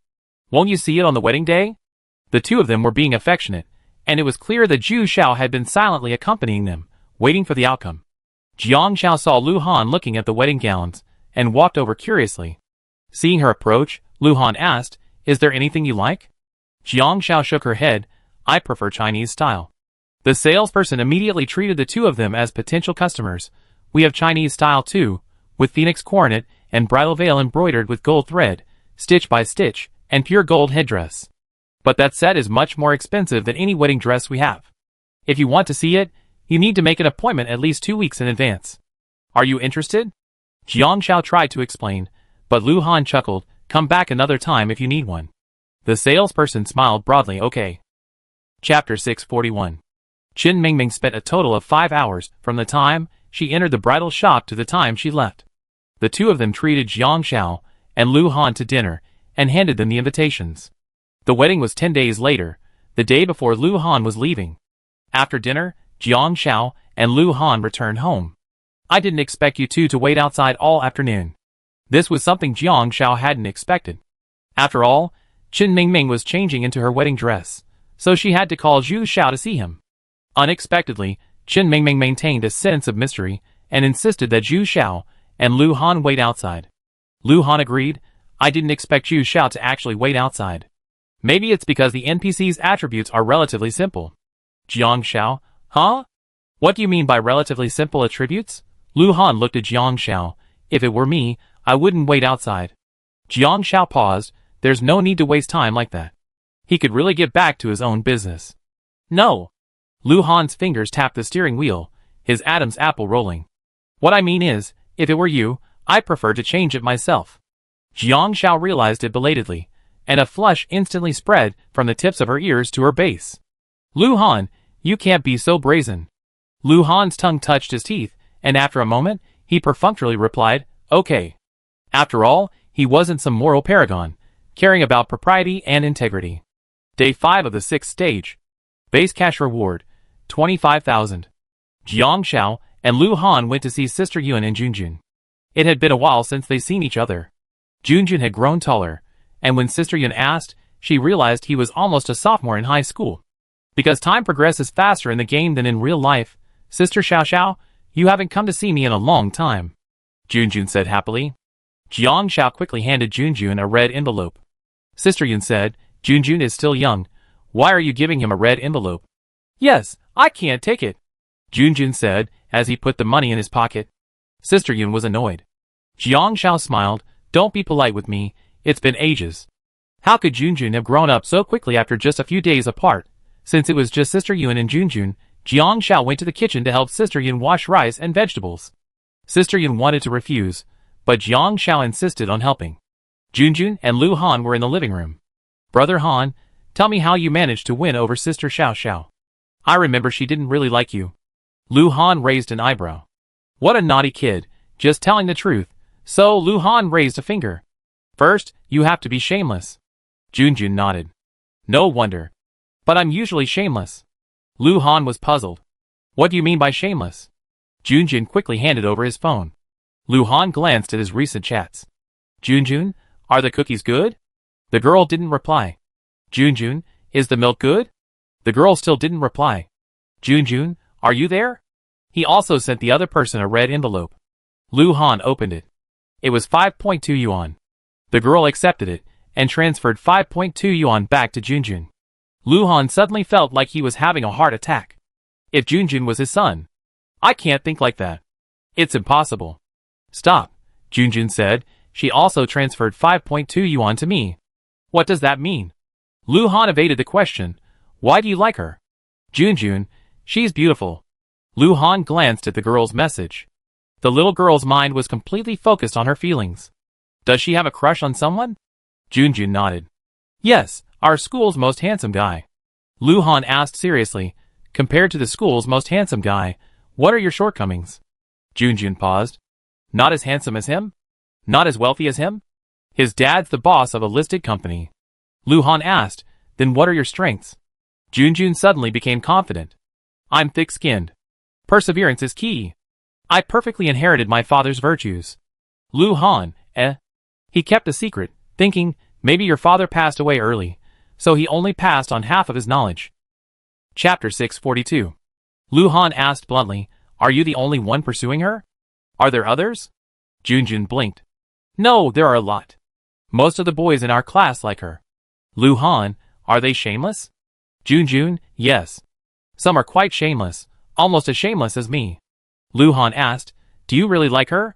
"Won't you see it on the wedding day?" The two of them were being affectionate, and it was clear that Zhu Shao had been silently accompanying them, waiting for the outcome. Jiang Shao saw Lu Han looking at the wedding gowns, and walked over curiously. Seeing her approach, Lu Han asked, "Is there anything you like?" Jiang Shao shook her head, "I prefer Chinese style." The salesperson immediately treated the two of them as potential customers. We have Chinese style too, with phoenix coronet and bridal veil embroidered with gold thread, stitch by stitch, and pure gold headdress. But that set is much more expensive than any wedding dress we have. If you want to see it, you need to make an appointment at least 2 weeks in advance. Are you interested? Jiang Shao tried to explain, but Lu Han chuckled, come back another time if you need one. The salesperson smiled broadly. Okay. Chapter 641. Qin Mingming spent a total of 5 hours from the time she entered the bridal shop to the time she left. The two of them treated Jiang Shao and Lu Han to dinner and handed them the invitations. The wedding was 10 days later, the day before Lu Han was leaving. After dinner, Jiang Shao and Lu Han returned home. I didn't expect you two to wait outside all afternoon. This was something Jiang Shao hadn't expected. After all, Qin Mingming was changing into her wedding dress, so she had to call Zhu Xiao to see him. Unexpectedly, Qin Mingming maintained a sense of mystery and insisted that Zhu Xiao and Lu Han wait outside. Lu Han agreed. I didn't expect Zhu Xiao to actually wait outside. Maybe it's because the NPC's attributes are relatively simple. Jiang Shao, huh? What do you mean by relatively simple attributes? Lu Han looked at Jiang Shao. If it were me, I wouldn't wait outside. Jiang Shao paused. There's no need to waste time like that. He could really get back to his own business. No. Lu Han's fingers tapped the steering wheel, his Adam's apple rolling. What I mean is, if it were you, I'd prefer to change it myself. Jiang Shao realized it belatedly, and a flush instantly spread from the tips of her ears to her base. Lu Han, you can't be so brazen. Lu Han's tongue touched his teeth, and after a moment, he perfunctorily replied, okay. After all, he wasn't some moral paragon, caring about propriety and integrity. Day 5 of the 6th stage. Base cash reward, 25,000. Jiang Shao and Lu Han went to see Sister Yun and Junjun. It had been a while since they'd seen each other. Junjun had grown taller, and when Sister Yun asked, she realized he was almost a sophomore in high school. Because time progresses faster in the game than in real life, Sister Xiao Xiao, you haven't come to see me in a long time, Junjun said happily. Jiang Shao quickly handed Junjun a red envelope. Sister Yun said, Junjun is still young. Why are you giving him a red envelope? Yes, I can't take it, Junjun said, as he put the money in his pocket. Sister Yun was annoyed. Jiang Shao smiled, don't be polite with me, it's been ages. How could Junjun have grown up so quickly after just a few days apart? Since it was just Sister Yun and Junjun, Jiang Shao went to the kitchen to help Sister Yun wash rice and vegetables. Sister Yun wanted to refuse, but Jiang Shao insisted on helping. Junjun and Lu Han were in the living room. Brother Han, tell me how you managed to win over Sister Xiao Xiao. I remember she didn't really like you. Lu Han raised an eyebrow. What a naughty kid, just telling the truth. So Lu Han raised a finger. First, you have to be shameless. Junjun nodded. No wonder. But I'm usually shameless. Lu Han was puzzled. What do you mean by shameless? Junjun quickly handed over his phone. Lu Han glanced at his recent chats. Junjun, are the cookies good? The girl didn't reply. Junjun, is the milk good? The girl still didn't reply. Junjun, are you there? He also sent the other person a red envelope. Lu Han opened it. It was 5.2 yuan. The girl accepted it and transferred 5.2 yuan back to Junjun. Lu Han suddenly felt like he was having a heart attack. If Junjun was his son. I can't think like that. It's impossible. Stop, Junjun said. She also transferred 5.2 yuan to me. What does that mean? Lu Han evaded the question. Why do you like her? Junjun, she's beautiful. Lu Han glanced at the girl's message. The little girl's mind was completely focused on her feelings. Does she have a crush on someone? Junjun nodded. Yes, our school's most handsome guy. Lu Han asked seriously, compared to the school's most handsome guy, what are your shortcomings? Junjun paused. Not as handsome as him? Not as wealthy as him? His dad's the boss of a listed company. Lu Han asked, then what are your strengths? Junjun suddenly became confident. I'm thick-skinned. Perseverance is key. I perfectly inherited my father's virtues. Lu Han, He kept a secret, thinking, maybe your father passed away early, so he only passed on half of his knowledge. Chapter 642. Lu Han asked bluntly, are you the only one pursuing her? Are there others? Junjun blinked. No, there are a lot. Most of the boys in our class like her. Lu Han, are they shameless? Junjun, yes. Some are quite shameless, almost as shameless as me. Lu Han asked, do you really like her?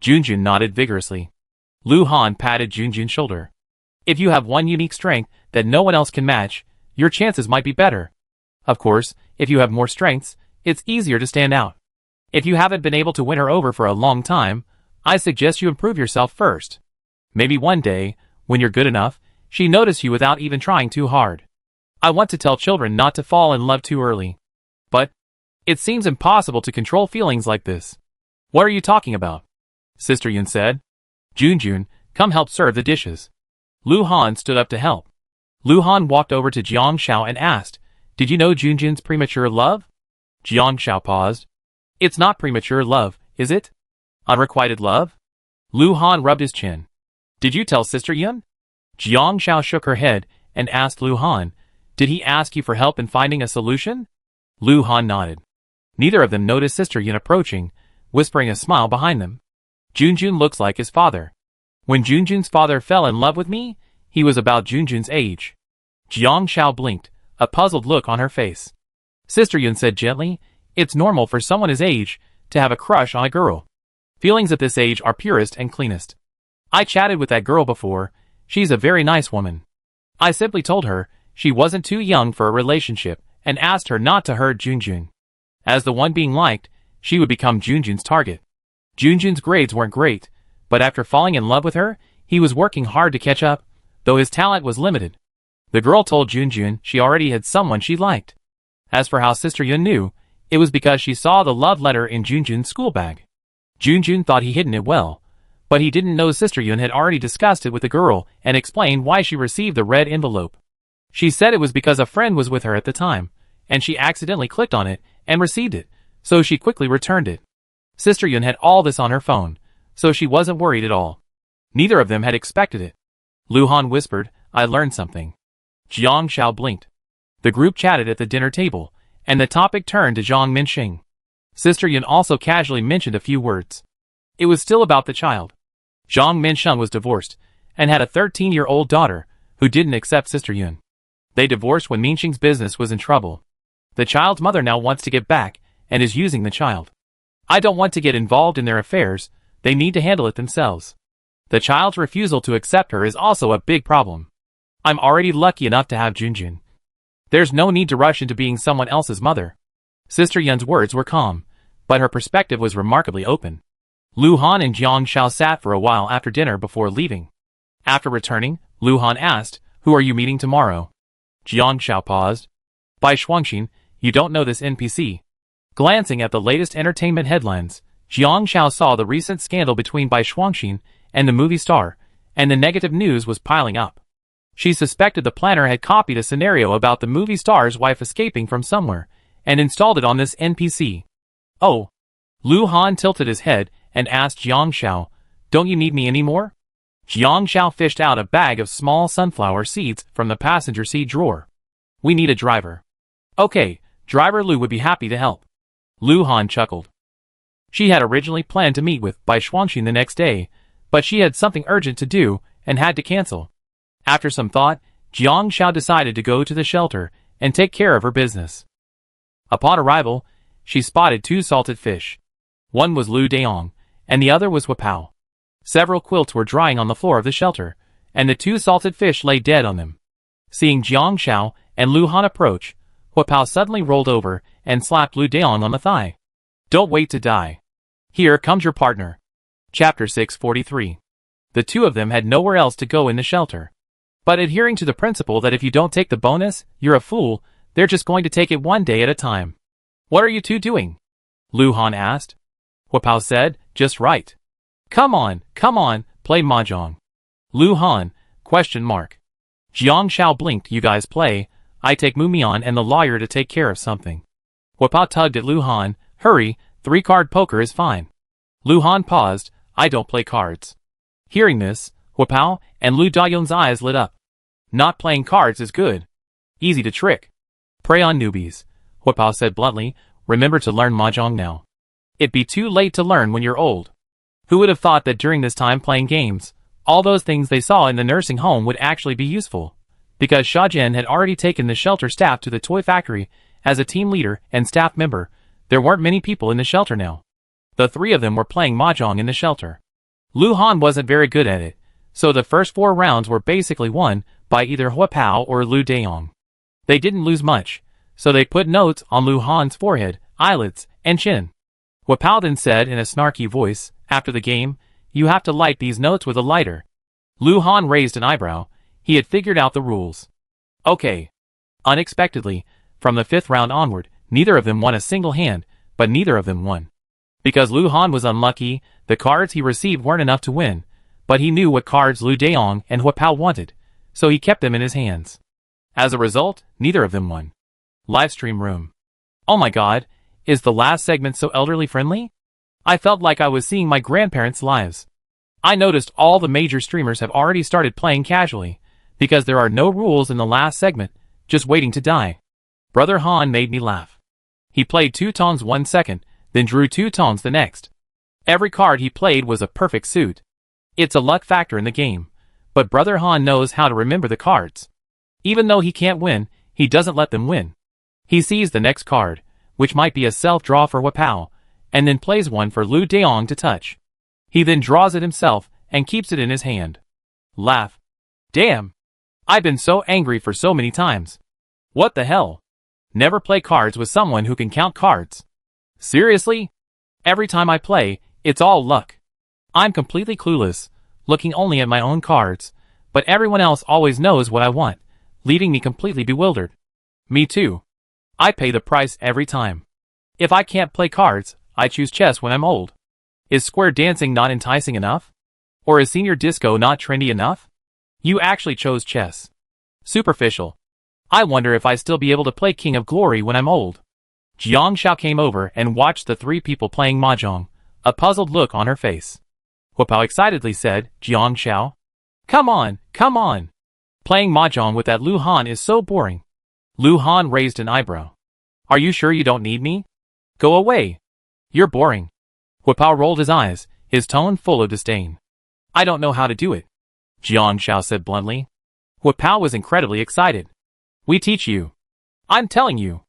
Junjun nodded vigorously. Lu Han patted Junjun's shoulder. If you have one unique strength that no one else can match, your chances might be better. Of course, if you have more strengths, it's easier to stand out. If you haven't been able to win her over for a long time, I suggest you improve yourself first. Maybe one day, when you're good enough, she notices you without even trying too hard. I want to tell children not to fall in love too early. But it seems impossible to control feelings like this. What are you talking about? Sister Yun said. Junjun, come help serve the dishes. Lu Han stood up to help. Lu Han walked over to Jiang Shao and asked, did you know Junjun's premature love? Jiang Shao paused. It's not premature love, is it? Unrequited love? Lu Han rubbed his chin. Did you tell Sister Yun? Jiang Shao shook her head and asked Lu Han, did he ask you for help in finding a solution? Lu Han nodded. Neither of them noticed Sister Yun approaching, whispering a smile behind them. Junjun looks like his father. When Junjun's father fell in love with me, he was about Junjun's age. Jiang Shao blinked, a puzzled look on her face. Sister Yun said gently, it's normal for someone his age to have a crush on a girl. Feelings at this age are purest and cleanest. I chatted with that girl before, she's a very nice woman. I simply told her she wasn't too young for a relationship and asked her not to hurt Junjun. As the one being liked, she would become Junjun's target. Junjun's grades weren't great, but after falling in love with her, he was working hard to catch up, though his talent was limited. The girl told Junjun she already had someone she liked. As for how Sister Yun knew, it was because she saw the love letter in Junjun's school bag. Junjun thought he hidden it well, but he didn't know Sister Yun had already discussed it with the girl and explained why she received the red envelope. She said it was because a friend was with her at the time, and she accidentally clicked on it and received it, so she quickly returned it. Sister Yun had all this on her phone, so she wasn't worried at all. Neither of them had expected it. Lu Han whispered, I learned something. Jiang Shao blinked. The group chatted at the dinner table, and the topic turned to Zhang Minxing. Sister Yun also casually mentioned a few words. It was still about the child. Zhang Minxing was divorced, and had a 13-year-old daughter, who didn't accept Sister Yun. They divorced when Minxing's business was in trouble. The child's mother now wants to get back, and is using the child. I don't want to get involved in their affairs, they need to handle it themselves. The child's refusal to accept her is also a big problem. I'm already lucky enough to have Junjun. There's no need to rush into being someone else's mother. Sister Yun's words were calm, but her perspective was remarkably open. Lu Han and Jiang Shao sat for a while after dinner before leaving. After returning, Lu Han asked, who are you meeting tomorrow? Jiang Shao paused. By Shuangxin, you don't know this NPC. Glancing at the latest entertainment headlines, Jiang Shao saw the recent scandal between Bai Shuangxin and the movie star, and the negative news was piling up. She suspected the planner had copied a scenario about the movie star's wife escaping from somewhere, and installed it on this NPC. Oh. Lu Han tilted his head and asked Jiang Shao, don't you need me anymore? Jiang Shao fished out a bag of small sunflower seeds from the passenger seat drawer. We need a driver. Okay, driver Lu would be happy to help. Lu Han chuckled. She had originally planned to meet with Bai Shuangxin the next day, but she had something urgent to do and had to cancel. After some thought, Jiang Shao decided to go to the shelter and take care of her business. Upon arrival, she spotted two salted fish. One was Lu Daong, and the other was Huapao. Several quilts were drying on the floor of the shelter, and the two salted fish lay dead on them. Seeing Jiang Shao and Lu Han approach, Huapao suddenly rolled over and slapped Lu Daong on the thigh. Don't wait to die. Here comes your partner. Chapter 643. The two of them had nowhere else to go in the shelter. But adhering to the principle that if you don't take the bonus, you're a fool, they're just going to take it one day at a time. What are you two doing? Lu Han asked. Huapao said, just right. Come on, play mahjong. Lu Han, ? Jiang Shao blinked, you guys play, I take Mumian and the lawyer to take care of something. Huapao tugged at Lu Han, hurry, 3-card poker is fine. Lu Han paused, I don't play cards. Hearing this, Huapao and Lu Dayong's eyes lit up. Not playing cards is good. Easy to trick. Prey on newbies, Huapao said bluntly, remember to learn mahjong now. It'd be too late to learn when you're old. Who would have thought that during this time playing games, all those things they saw in the nursing home would actually be useful? Because Xiaojian had already taken the shelter staff to the toy factory as a team leader and staff member, there weren't many people in the shelter now. The three of them were playing mahjong in the shelter. Lu Han wasn't very good at it, so the first 4 rounds were basically won by either Hua Pao or Lu Daong. They didn't lose much, so they put notes on Lu Han's forehead, eyelids, and chin. Hua Pao then said in a snarky voice, after the game, "You have to light these notes with a lighter." Lu Han raised an eyebrow. He had figured out the rules. Okay. Unexpectedly, from the 5th round onward, neither of them won a single hand, but neither of them won. Because Lu Han was unlucky, the cards he received weren't enough to win, but he knew what cards Lu Daong and Hua Pao wanted, so he kept them in his hands. As a result, neither of them won. Livestream room. Oh my god, is the last segment so elderly friendly? I felt like I was seeing my grandparents' lives. I noticed all the major streamers have already started playing casually, because there are no rules in the last segment, just waiting to die. Brother Han made me laugh. He played 2 tongs 1 second, then drew 2 tongs the next. Every card he played was a perfect suit. It's a luck factor in the game, but Brother Han knows how to remember the cards. Even though he can't win, he doesn't let them win. He sees the next card, which might be a self-draw for Hua Pao, and then plays one for Lu Daong to touch. He then draws it himself and keeps it in his hand. Laugh. Damn. I've been so angry for so many times. What the hell? Never play cards with someone who can count cards. Seriously? Every time I play, it's all luck. I'm completely clueless, looking only at my own cards, but everyone else always knows what I want, leaving me completely bewildered. Me too. I pay the price every time. If I can't play cards, I choose chess when I'm old. Is square dancing not enticing enough? Or is senior disco not trendy enough? You actually chose chess. Superficial. I wonder if I still be able to play King of Glory when I'm old. Jiang Xiao came over and watched the 3 people playing mahjong, a puzzled look on her face. Hua Pao excitedly said, "Jiang Xiao? Come on, come on. Playing mahjong with that Lu Han is so boring." Lu Han raised an eyebrow. "Are you sure you don't need me? Go away. You're boring." Hua Pao rolled his eyes, his tone full of disdain. "I don't know how to do it," Jiang Xiao said bluntly. Hua Pao was incredibly excited. "We teach you. I'm telling you.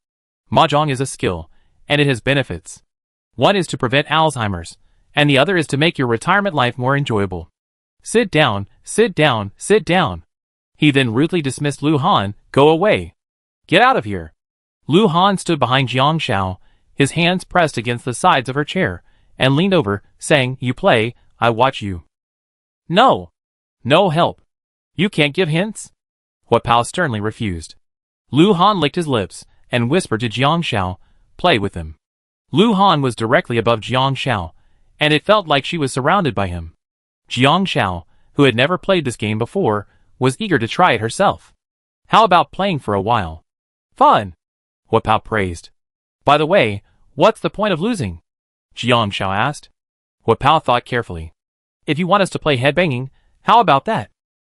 Mahjong is a skill, and it has benefits. One is to prevent Alzheimer's, and the other is to make your retirement life more enjoyable. Sit down, sit down, sit down." He then rudely dismissed Lu Han. "Go away. Get out of here." Lu Han stood behind Jiang Xiao, his hands pressed against the sides of her chair, and leaned over, saying, "You play, I watch you." "No. No help. You can't give hints?" Hua Pao sternly refused. Lu Han licked his lips, and whispered to Jiang Xiao, "Play with him." Lu Han was directly above Jiang Xiao, and it felt like she was surrounded by him. Jiang Xiao, who had never played this game before, was eager to try it herself. "How about playing for a while?" "Fun," Hua Pao praised. "By the way, what's the point of losing?" Jiang Xiao asked. Hua Pao thought carefully. "If you want us to play headbanging, how about that?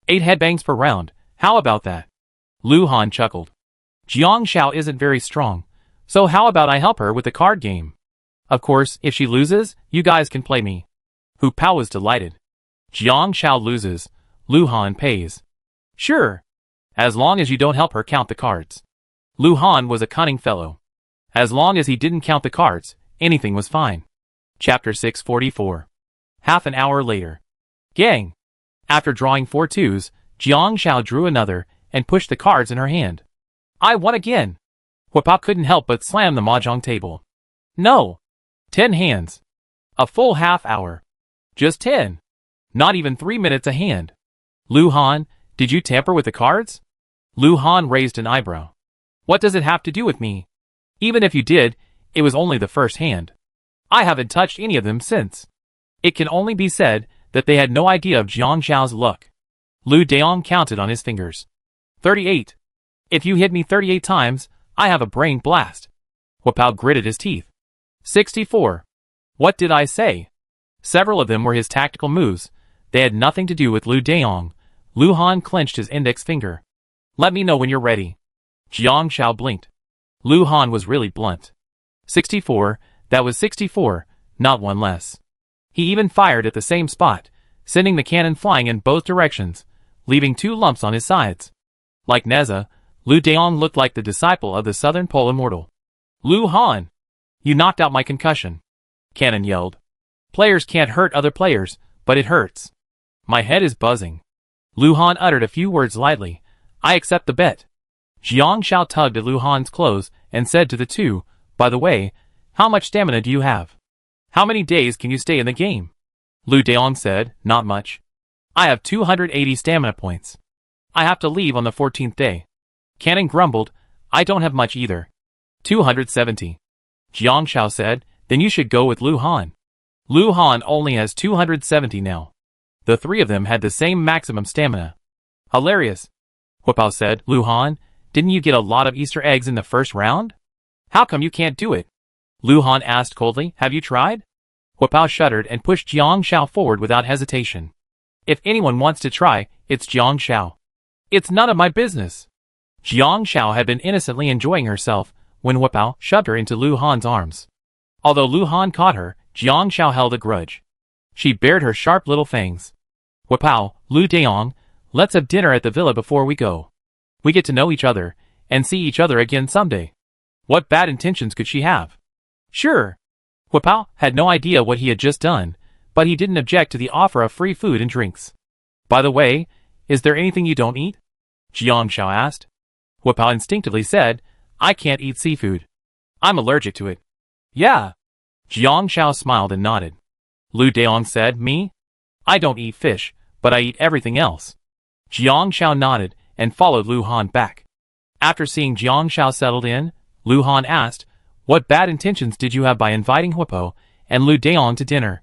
8 headbangs per round, how about that?" Lu Han chuckled. "Jiang Xiao isn't very strong, so how about I help her with the card game? Of course, if she loses, you guys can play me." Hua Pao was delighted. Jiang Xiao loses, Lu Han pays. "Sure. As long as you don't help her count the cards." Lu Han was a cunning fellow. As long as he didn't count the cards, anything was fine. Chapter 644. Half an hour later. Gang. After drawing 4 twos, Jiang Xiao drew another, and pushed the cards in her hand. "I won again." Hua Pao couldn't help but slam the mahjong table. "No. 10 hands. A full half hour. Just 10. Not even 3 minutes a hand. Lu Han, did you tamper with the cards?" Lu Han raised an eyebrow. "What does it have to do with me? Even if you did, it was only the first hand. I haven't touched any of them since." It can only be said that they had no idea of Jiang Xiao's luck. Lu Daong counted on his fingers. 38. "If you hit me 38 times, I have a brain blast." Hua Pao gritted his teeth. 64. "What did I say?" Several of them were his tactical moves. They had nothing to do with Lu Daong. Lu Han clenched his index finger. "Let me know when you're ready." Jiang Xiao blinked. Lu Han was really blunt. 64, that was 64, not one less. He even fired at the same spot, sending the cannon flying in both directions, leaving 2 lumps on his sides. Like Neza, Lu Daong looked like the disciple of the Southern Pole immortal. Lu Han! You knocked out my concussion. Cannon yelled. Players can't hurt other players, but it hurts. My head is buzzing. Lu Han uttered a few words lightly. I accept the bet. Jiang Shao tugged at Lu Han's clothes and said to the two, by the way, how much stamina do you have? How many days can you stay in the game? Lu Daong said, not much. I have 280 stamina points. I have to leave on the 14th day. Cannon grumbled, I don't have much either. 270. Jiang Shao said, then you should go with Lu Han. Lu Han only has 270 now. The three of them had the same maximum stamina. Hilarious. Huapao said, Lu Han, didn't you get a lot of Easter eggs in the first round? How come you can't do it? Lu Han asked coldly, have you tried? Huapao shuddered and pushed Jiang Shao forward without hesitation. If anyone wants to try, it's Jiang Shao. It's none of my business. Jiang Shao had been innocently enjoying herself when Huapao shoved her into Lu Han's arms. Although Lu Han caught her, Jiang Shao held a grudge. She bared her sharp little fangs. Huapao, Lu Daong, let's have dinner at the villa before we go. We get to know each other, and see each other again someday. What bad intentions could she have? Sure. Huapao had no idea what he had just done, but he didn't object to the offer of free food and drinks. By the way, is there anything you don't eat? Jiang Shao asked. Huapao instinctively said, I can't eat seafood. I'm allergic to it. Yeah. Jiang Shao smiled and nodded. Lu Daong said, me? I don't eat fish, but I eat everything else. Jiang Shao nodded and followed Lu Han back. After seeing Jiang Shao settled in, Lu Han asked, what bad intentions did you have by inviting Huapao and Lu Daong to dinner?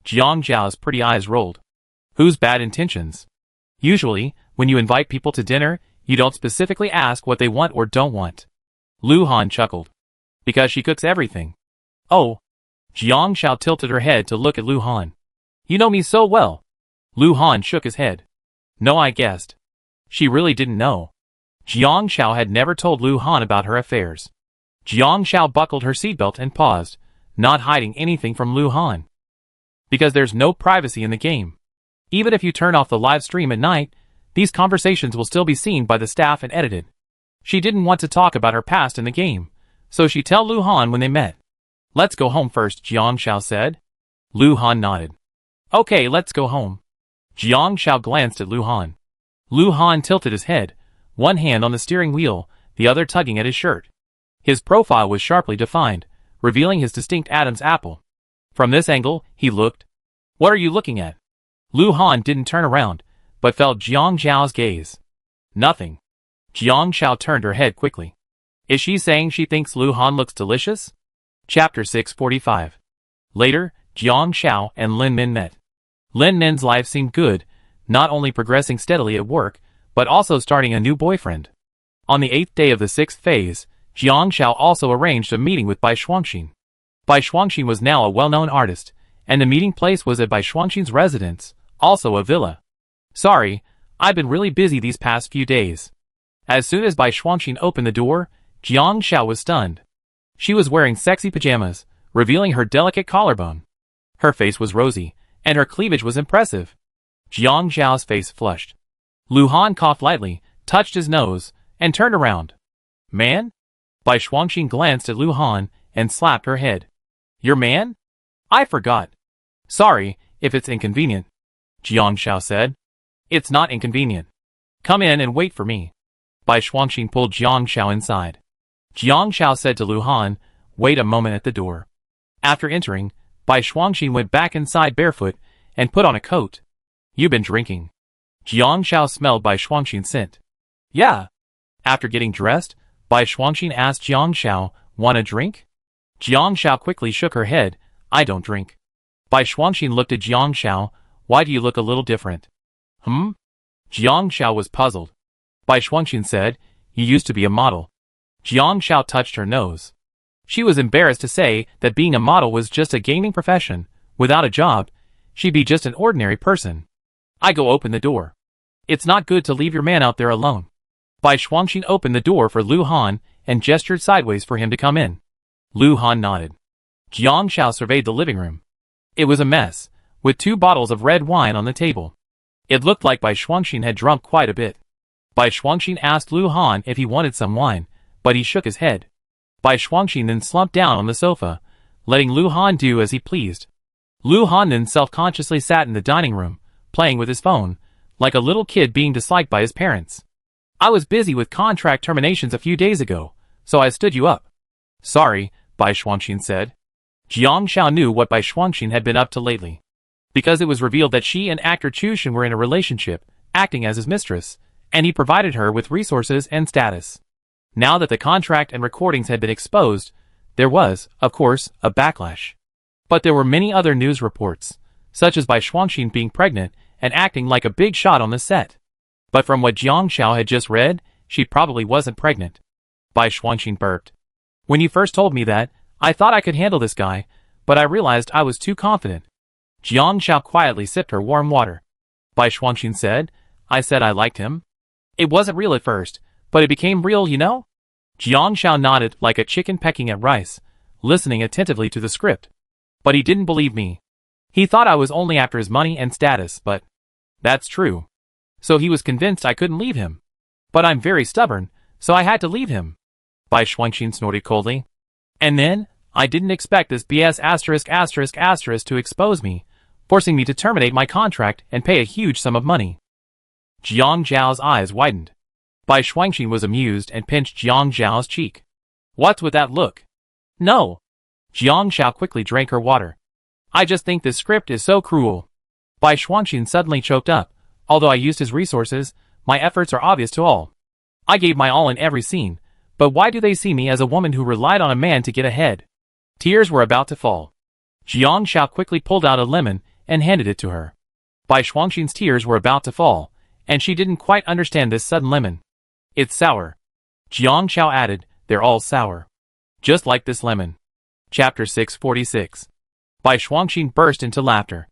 Jiang Shao's pretty eyes rolled. Whose bad intentions? Usually, when you invite people to dinner, you don't specifically ask what they want or don't want. Lu Han chuckled. Because she cooks everything. Oh. Jiang Shao tilted her head to look at Lu Han. You know me so well. Lu Han shook his head. No, I guessed. She really didn't know. Jiang Shao had never told Lu Han about her affairs. Jiang Shao buckled her seatbelt and paused, not hiding anything from Lu Han. Because there's no privacy in the game. Even if you turn off the live stream at night, these conversations will still be seen by the staff and edited. She didn't want to talk about her past in the game, so she told Lu Han when they met. Let's go home first, Jiang Shao said. Lu Han nodded. Okay, let's go home. Jiang Shao glanced at Lu Han. Lu Han tilted his head, one hand on the steering wheel, the other tugging at his shirt. His profile was sharply defined, revealing his distinct Adam's apple. From this angle, he looked. What are you looking at? Lu Han didn't turn around, but felt Jiang Shao's gaze. Nothing. Jiang Shao turned her head quickly. Is she saying she thinks Lu Han looks delicious? Chapter 645. Later, Jiang Shao and Lin Min met. Lin Min's life seemed good, not only progressing steadily at work, but also starting a new boyfriend. On the 8th day of the 6th phase, Jiang Shao also arranged a meeting with Bai Shuangxin. Bai Shuangxin was now a well-known artist, and the meeting place was at Bai Shuangxin's residence, also a villa. Sorry, I've been really busy these past few days. As soon as Bai Shuangxin opened the door, Jiang Shao was stunned. She was wearing sexy pajamas, revealing her delicate collarbone. Her face was rosy, and her cleavage was impressive. Jiang Shao's face flushed. Lu Han coughed lightly, touched his nose, and turned around. Man? Bai Shuangxin glanced at Lu Han and slapped her head. Your man? I forgot. Sorry, if it's inconvenient. Jiang Shao said. It's not inconvenient. Come in and wait for me. Bai Shuangxin pulled Jiang Shao inside. Jiang Shao said to Lu Han, wait a moment at the door. After entering, Bai Shuangxin went back inside barefoot and put on a coat. You've been drinking. Jiang Shao smelled Bai Shuangxin's scent. Yeah. After getting dressed, Bai Shuangxin asked Jiang Shao, want a drink? Jiang Shao quickly shook her head, I don't drink. Bai Shuangxin looked at Jiang Shao, why do you look a little different? Jiang Shao was puzzled. Bai Shuangxin said, you used to be a model. Jiang Shao touched her nose. She was embarrassed to say that being a model was just a gaming profession. Without a job, she'd be just an ordinary person. I go open the door. It's not good to leave your man out there alone. Bai Shuangxin opened the door for Lu Han and gestured sideways for him to come in. Lu Han nodded. Jiang Shao surveyed the living room. It was a mess, with 2 bottles of red wine on the table. It looked like Bai Shuangxin had drunk quite a bit. Bai Shuangxin asked Lu Han if he wanted some wine, but he shook his head. Bai Shuangxin then slumped down on the sofa, letting Lu Han do as he pleased. Lu Han then self-consciously sat in the dining room, playing with his phone, like a little kid being disliked by his parents. I was busy with contract terminations a few days ago, so I stood you up. Sorry, Bai Shuangxin said. Jiang Xiao knew what Bai Shuangxin had been up to lately. Because it was revealed that she and actor Chushin were in a relationship, acting as his mistress, and he provided her with resources and status. Now that the contract and recordings had been exposed, there was, of course, a backlash. But there were many other news reports, such as Bai Shuangxin being pregnant and acting like a big shot on the set. But from what Jiang Xiao had just read, she probably wasn't pregnant. Bai Shuangxin burped. When you first told me that, I thought I could handle this guy, but I realized I was too confident. Jiang Xiao quietly sipped her warm water. Bai Shuangxin said, I said I liked him. It wasn't real at first, but it became real, you know? Jiang Xiao nodded like a chicken pecking at rice, listening attentively to the script. But he didn't believe me. He thought I was only after his money and status, but that's true. So he was convinced I couldn't leave him. But I'm very stubborn, so I had to leave him. Bai Shuangxin snorted coldly. And then, I didn't expect this BS **** to expose me, forcing me to terminate my contract and pay a huge sum of money. Jiang Zhao's eyes widened. Bai Shuangxin was amused and pinched Jiang Zhao's cheek. What's with that look? No. Jiang Xiao quickly drank her water. I just think this script is so cruel. Bai Shuangxin suddenly choked up. Although I used his resources, my efforts are obvious to all. I gave my all in every scene, but why do they see me as a woman who relied on a man to get ahead? Tears were about to fall. Jiang Xiao quickly pulled out a lemon and handed it to her. Bai Shuangxin's tears were about to fall, and she didn't quite understand this sudden lemon. It's sour. Jiang Xiao added, they're all sour. Just like this lemon. Chapter 646. Bai Shuangxin burst into laughter.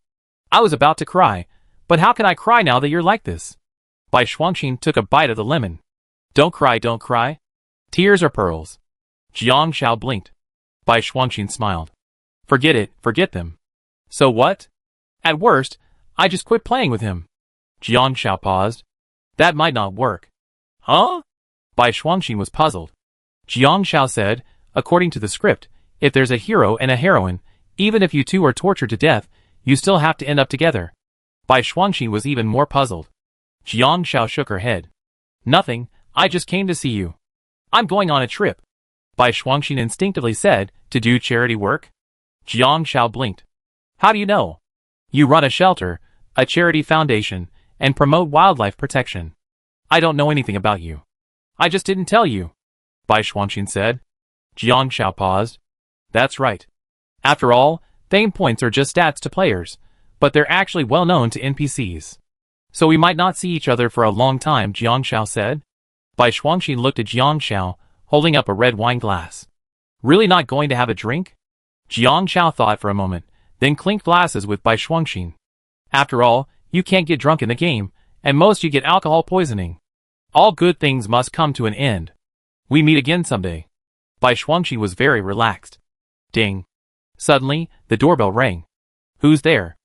I was about to cry, but how can I cry now that you're like this? Bai Shuangxin took a bite of the lemon. Don't cry, don't cry. Tears are pearls. Jiang Xiao blinked. Bai Shuangxin smiled. Forget it, forget them. So what? At worst, I just quit playing with him. Jiang Xiao paused. That might not work. Huh? Bai Shuangxin was puzzled. Jiang Xiao said, according to the script, if there's a hero and a heroine, even if you two are tortured to death, you still have to end up together. Bai Shuangxin was even more puzzled. Jiang Xiao shook her head. Nothing, I just came to see you. I'm going on a trip. Bai Shuangxin instinctively said, to do charity work? Jiang Xiao blinked. How do you know? You run a shelter, a charity foundation, and promote wildlife protection. I don't know anything about you. I just didn't tell you. Bai Shuangxin said. Jiang Xiao paused. That's right. After all, fame points are just stats to players, but they're actually well known to NPCs. So we might not see each other for a long time, Jiang Xiao said. Bai Shuangxin looked at Jiang Xiao, holding up a red wine glass. Really not going to have a drink? Jiang Xiao thought for a moment, then clinked glasses with Bai Shuangxin. After all, you can't get drunk in the game, and most you get alcohol poisoning. All good things must come to an end. We meet again someday. Bai Shuangxin was very relaxed. Ding. Suddenly, the doorbell rang. Who's there?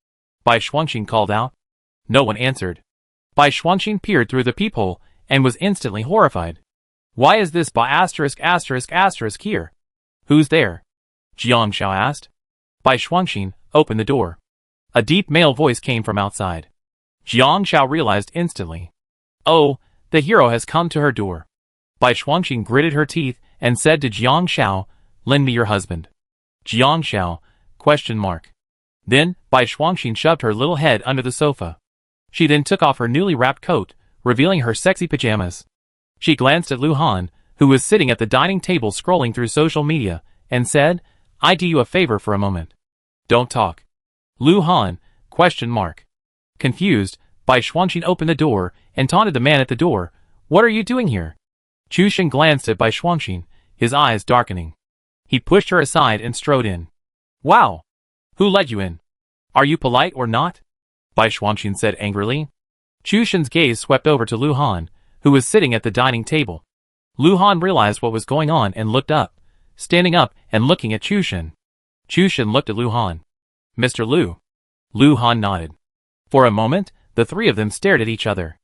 Bai Shuangxin called out. No one answered. Bai Shuangxin peered through the peephole and was instantly horrified. Why is this **** here? Who's there? Jiang Xiao asked. Bai Shuangxin, open the door. A deep male voice came from outside. Jiang Xiao realized instantly. Oh, the hero has come to her door. Bai Shuangxin gritted her teeth and said to Jiang Xiao, lend me your husband. Jiang Xiao, ? Then, Bai Shuangxin shoved her little head under the sofa. She then took off her newly wrapped coat, revealing her sexy pajamas. She glanced at Lu Han, who was sitting at the dining table scrolling through social media, and said, I do you a favor for a moment. Don't talk. Lu Han, ? Confused, Bai Shuangxin opened the door and taunted the man at the door. What are you doing here? Chushin glanced at Bai Shuangxin, his eyes darkening. He pushed her aside and strode in. Wow! Who let you in? Are you polite or not? Bai Shuangxin said angrily. Chushin's gaze swept over to Lu Han, who was sitting at the dining table. Lu Han realized what was going on and looked up, standing up and looking at Chushin. Chushin looked at Lu Han. Mr. Lu. Lu Han nodded. For a moment, the three of them stared at each other.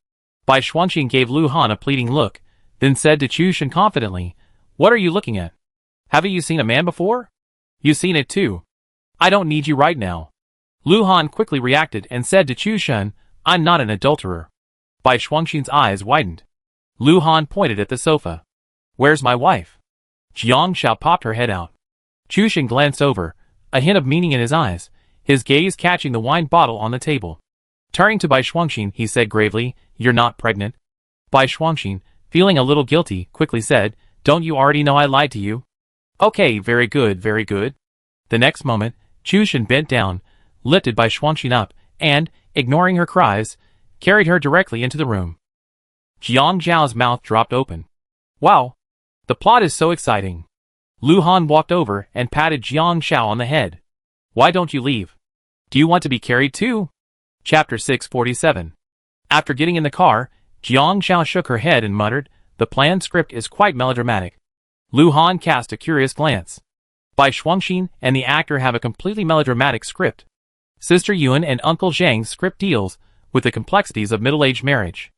Bai Shuangxin gave Lu Han a pleading look, then said to Chu Shen confidently, "What are you looking at? Haven't you seen a man before? You've seen it too. I don't need you right now." Lu Han quickly reacted and said to Chu Shen, "I'm not an adulterer." Bai Shuangxin's eyes widened. Lu Han pointed at the sofa. "Where's my wife?" Jiang Shao popped her head out. Chu Shen glanced over, a hint of meaning in his eyes, his gaze catching the wine bottle on the table. Turning to Bai Shuangxin, he said gravely, "You're not pregnant?" Bai Shuangxin, feeling a little guilty, quickly said, "Don't you already know I lied to you?" "Okay, very good, very good." The next moment, Chu Shen bent down, lifted Bai Shuangxin up, and, ignoring her cries, carried her directly into the room. Jiang Zhao's mouth dropped open. "Wow! The plot is so exciting." Lu Han walked over and patted Jiang Zhao on the head. "Why don't you leave? Do you want to be carried too?" Chapter 647. After getting in the car, Jiang Zhao shook her head and muttered, "The planned script is quite melodramatic." Lu Han cast a curious glance. Bai Shuangxin and the actor have a completely melodramatic script. Sister Yuan and Uncle Zhang's script deals with the complexities of middle-aged marriage.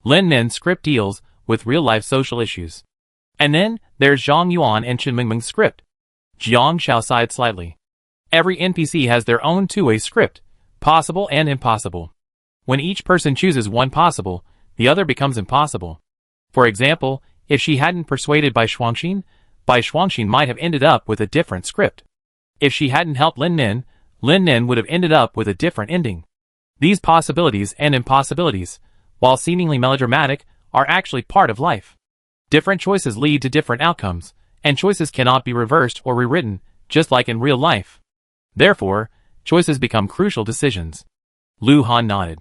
Lin Nin's script deals with real-life social issues. And then, there's Zhang Yuan and Chen Mingming's script. Jiang Zhao sighed slightly. Every NPC has their own two-way script, possible and impossible. When each person chooses one possible, the other becomes impossible. For example, if she hadn't persuaded Bai Shuangxin might have ended up with a different script. If she hadn't helped Lin Nin would have ended up with a different ending. These possibilities and impossibilities, while seemingly melodramatic, are actually part of life. Different choices lead to different outcomes, and choices cannot be reversed or rewritten, just like in real life. Therefore, choices become crucial decisions. Lu Han nodded.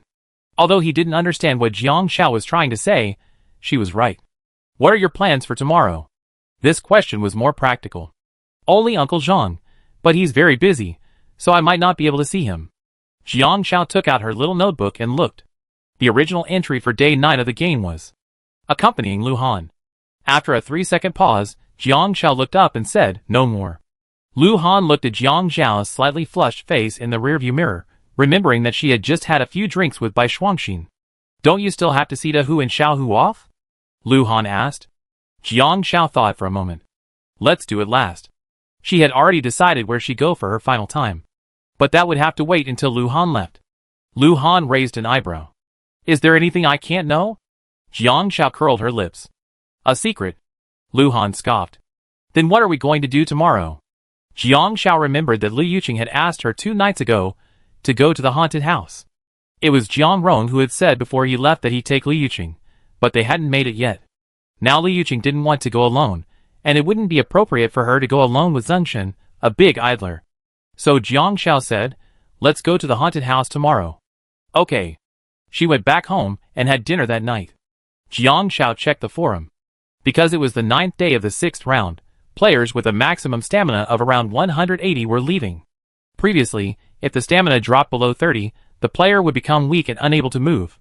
Although he didn't understand what Jiang Zhao was trying to say, she was right. "What are your plans for tomorrow?" This question was more practical. "Only Uncle Zhang, but he's very busy, so I might not be able to see him." Jiang Zhao took out her little notebook and looked. The original entry for day 9 of the game was accompanying Lu Han. After a 3-second pause, Jiang Zhao looked up and said, "No more." Lu Han looked at Jiang Zhao's slightly flushed face in the rearview mirror, remembering that she had just had a few drinks with Bai Shuangxin. "Don't you still have to see Da Hu and Xiao Hu off?" Lu Han asked. Jiang Zhao thought for a moment. "Let's do it last." She had already decided where she'd go for her final time. But that would have to wait until Lu Han left. Lu Han raised an eyebrow. "Is there anything I can't know?" Jiang Zhao curled her lips. "A secret?" Lu Han scoffed. "Then what are we going to do tomorrow?" Jiang Zhao remembered that Li Yuqing had asked her 2 nights ago to go to the haunted house. It was Jiang Rong who had said before he left that he'd take Li Yuqing, but they hadn't made it yet. Now Li Yuqing didn't want to go alone, and it wouldn't be appropriate for her to go alone with Zhengshen, a big idler. So Jiang Zhao said, "Let's go to the haunted house tomorrow." Okay. She went back home and had dinner that night. Jiang Zhao checked the forum. Because it was the 9th day of the 6th round, players with a maximum stamina of around 180 were leaving. Previously, if the stamina dropped below 30, the player would become weak and unable to move.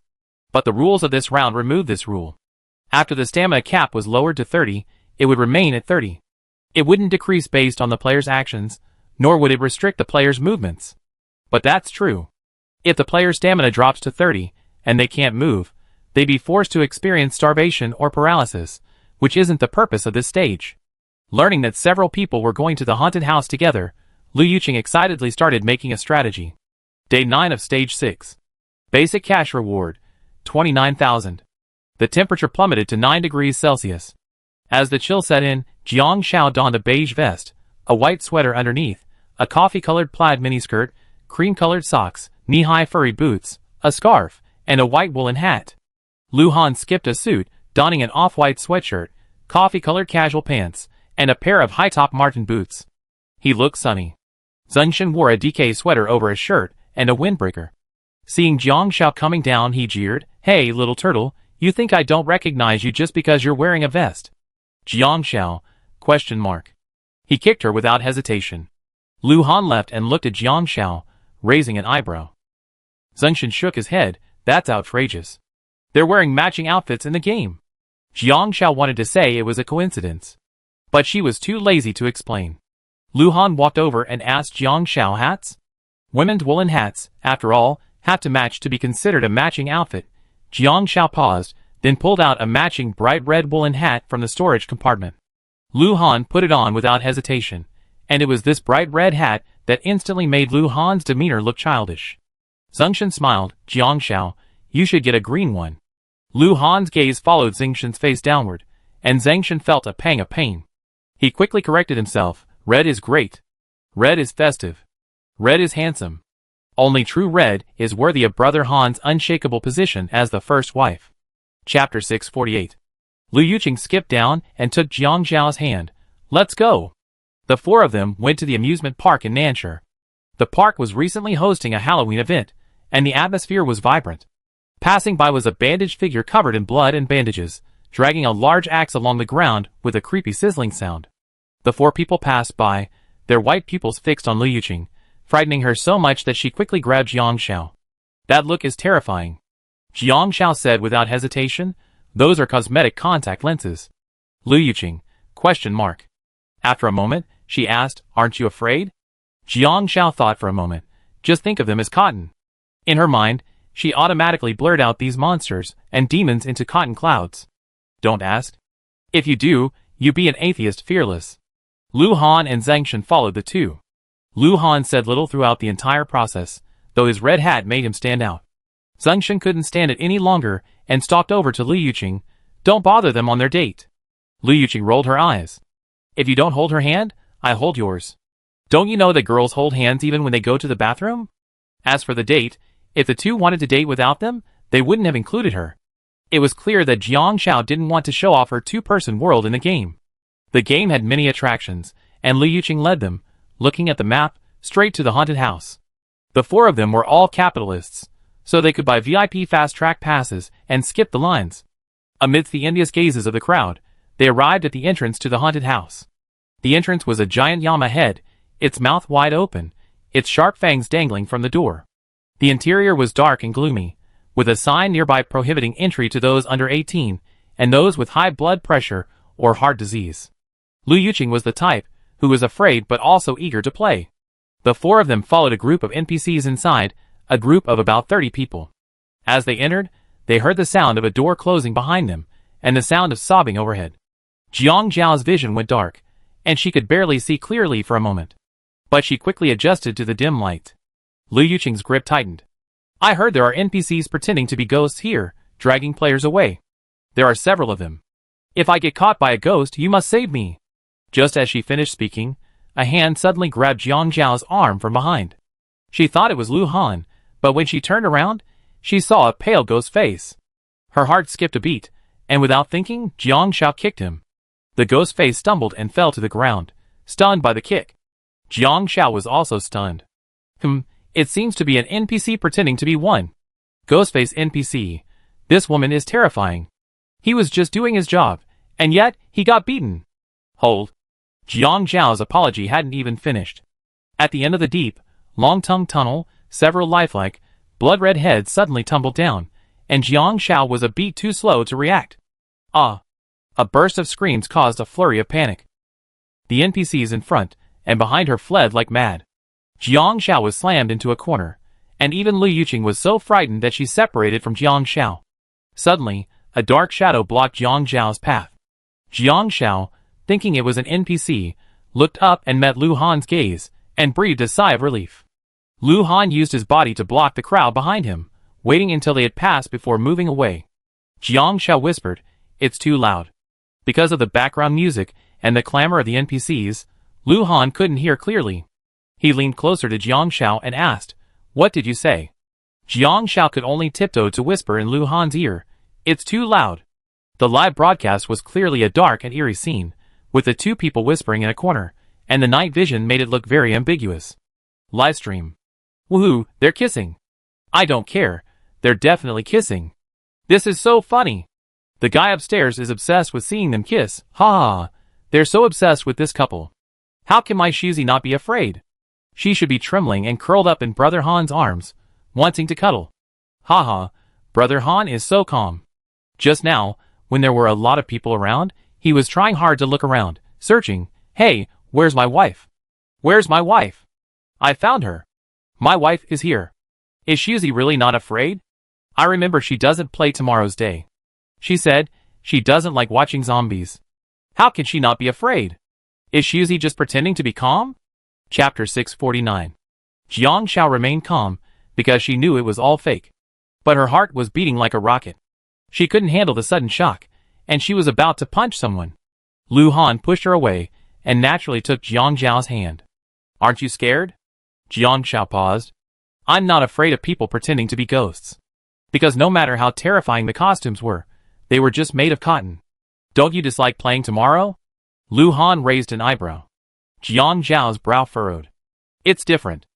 But the rules of this round removed this rule. After the stamina cap was lowered to 30, it would remain at 30. It wouldn't decrease based on the player's actions, nor would it restrict the player's movements. But that's true. If the player's stamina drops to 30, and they can't move, they'd be forced to experience starvation or paralysis, which isn't the purpose of this stage. Learning that several people were going to the haunted house together, Li Yuqing excitedly started making a strategy. Day 9 of Stage 6. Basic cash reward, 29,000. The temperature plummeted to 9 degrees Celsius. As the chill set in, Jiang Zhao donned a beige vest, a white sweater underneath, a coffee-colored plaid miniskirt, cream-colored socks, knee-high furry boots, a scarf, and a white woolen hat. Lu Han skipped a suit, donning an off-white sweatshirt, coffee-colored casual pants, and a pair of high-top Martin boots. He looked sunny. Zhengshen wore a DK sweater over his shirt and a windbreaker. Seeing Jiang Zhao coming down, he jeered, "Hey, little turtle, you think I don't recognize you just because you're wearing a vest?" Jiang Zhao? Question mark. He kicked her without hesitation. Lu Han left and looked at Jiang Zhao, raising an eyebrow. Zhengshen shook his head. "That's outrageous. They're wearing matching outfits in the game." Jiang Zhao wanted to say it was a coincidence, but she was too lazy to explain. Lu Han walked over and asked Jiang Zhao, "Hats?" "Women's woolen hats, after all, have to match to be considered a matching outfit," Jiang Xiao paused, then pulled out a matching bright red woolen hat from the storage compartment. Lu Han put it on without hesitation, and it was this bright red hat that instantly made Lu Han's demeanor look childish. Zhengshan smiled. Jiang Xiao, you should get a green one. Lu Han's gaze followed Zhengshan's face downward, and Zhengshan felt a pang of pain. He quickly corrected himself. Red is great. Red is festive. Red is handsome. Only true red is worthy of Brother Han's unshakable position as the first wife. Chapter 648. Lu Yuqing skipped down and took Jiang Xiao's hand. Let's go. The four of them went to the amusement park in Nanshi. The park was recently hosting a Halloween event, and the atmosphere was vibrant. Passing by was a bandaged figure covered in blood and bandages, dragging a large axe along the ground with a creepy sizzling sound. The four people passed by, their white pupils fixed on Lu Yuqing, frightening her so much that she quickly grabbed Jiang Xiao. That look is terrifying. Jiang Xiao said without hesitation. Those are cosmetic contact lenses. Lu Yuqing, ? After a moment, she asked, aren't you afraid? Jiang Xiao thought for a moment. Just think of them as cotton. In her mind, she automatically blurred out these monsters and demons into cotton clouds. Don't ask. If you do, you be an atheist fearless. Lu Han and Zhengshan followed the two. Lu Han said little throughout the entire process, though his red hat made him stand out. Zhengshan couldn't stand it any longer and stalked over to Lu Yuqing. Don't bother them on their date. Lu Yuqing rolled her eyes. If you don't hold her hand, I hold yours. Don't you know that girls hold hands even when they go to the bathroom? As for the date, if the two wanted to date without them, they wouldn't have included her. It was clear that Jiang Xiao didn't want to show off her two-person world in the game. The game had many attractions, and Lu Yuqing led them, looking at the map, straight to the haunted house. The four of them were all capitalists, so they could buy VIP fast-track passes and skip the lines. Amidst the envious gazes of the crowd, they arrived at the entrance to the haunted house. The entrance was a giant llama head, its mouth wide open, its sharp fangs dangling from the door. The interior was dark and gloomy, with a sign nearby prohibiting entry to those under 18, and those with high blood pressure or heart disease. Lu Yuqing was the type who was afraid but also eager to play. The four of them followed a group of NPCs inside, a group of about 30 people. As they entered, they heard the sound of a door closing behind them, and the sound of sobbing overhead. Jiang Xiao's vision went dark, and she could barely see clearly for a moment. But she quickly adjusted to the dim light. Lu Yuqing's grip tightened. I heard there are NPCs pretending to be ghosts here, dragging players away. There are several of them. If I get caught by a ghost, you must save me. Just as she finished speaking, a hand suddenly grabbed Jiang Xiao's arm from behind. She thought it was Lu Han, but when she turned around, she saw a pale ghost face. Her heart skipped a beat, and without thinking, Jiang Xiao kicked him. The ghost face stumbled and fell to the ground, stunned by the kick. Jiang Xiao was also stunned. It seems to be an NPC pretending to be one. Ghostface NPC. This woman is terrifying. He was just doing his job, and yet, he got beaten. Hold. Jiang Xiao's apology hadn't even finished. At the end of the deep, long-tongued tunnel, several lifelike, blood-red heads suddenly tumbled down, and Jiang Xiao was a beat too slow to react. Ah! A burst of screams caused a flurry of panic. The NPCs in front and behind her fled like mad. Jiang Xiao was slammed into a corner, and even Lu Yuqing was so frightened that she separated from Jiang Xiao. Suddenly, a dark shadow blocked Jiang Xiao's path. Jiang Xiao, thinking it was an NPC, looked up and met Lu Han's gaze, and breathed a sigh of relief. Lu Han used his body to block the crowd behind him, waiting until they had passed before moving away. Jiang Xiao whispered, "It's too loud." Because of the background music and the clamor of the NPCs, Lu Han couldn't hear clearly. He leaned closer to Jiang Xiao and asked, "What did you say?" Jiang Xiao could only tiptoe to whisper in Lu Han's ear, "It's too loud." The live broadcast was clearly a dark and eerie scene, with the two people whispering in a corner, and the night vision made it look very ambiguous. Livestream. Woohoo, they're kissing. I don't care, they're definitely kissing. This is so funny. The guy upstairs is obsessed with seeing them kiss, ha ha. They're so obsessed with this couple. How can my Shuzi not be afraid? She should be trembling and curled up in Brother Han's arms, wanting to cuddle. Ha ha, Brother Han is so calm. Just now, when there were a lot of people around, he was trying hard to look around, searching, "Hey, where's my wife? Where's my wife? I found her. My wife is here. Is Shuzi really not afraid?" I remember she doesn't play tomorrow's day. She said she doesn't like watching zombies. How can she not be afraid? Is Shuzi just pretending to be calm? Chapter 649. Jiang Xiao remained calm because she knew it was all fake. But her heart was beating like a rocket. She couldn't handle the sudden shock, and she was about to punch someone. Lu Han pushed her away and naturally took Jiang Xiao's hand. Aren't you scared? Jiang Xiao paused. I'm not afraid of people pretending to be ghosts. Because no matter how terrifying the costumes were, they were just made of cotton. Don't you dislike playing tomorrow? Lu Han raised an eyebrow. Jiang Xiao's brow furrowed. It's different.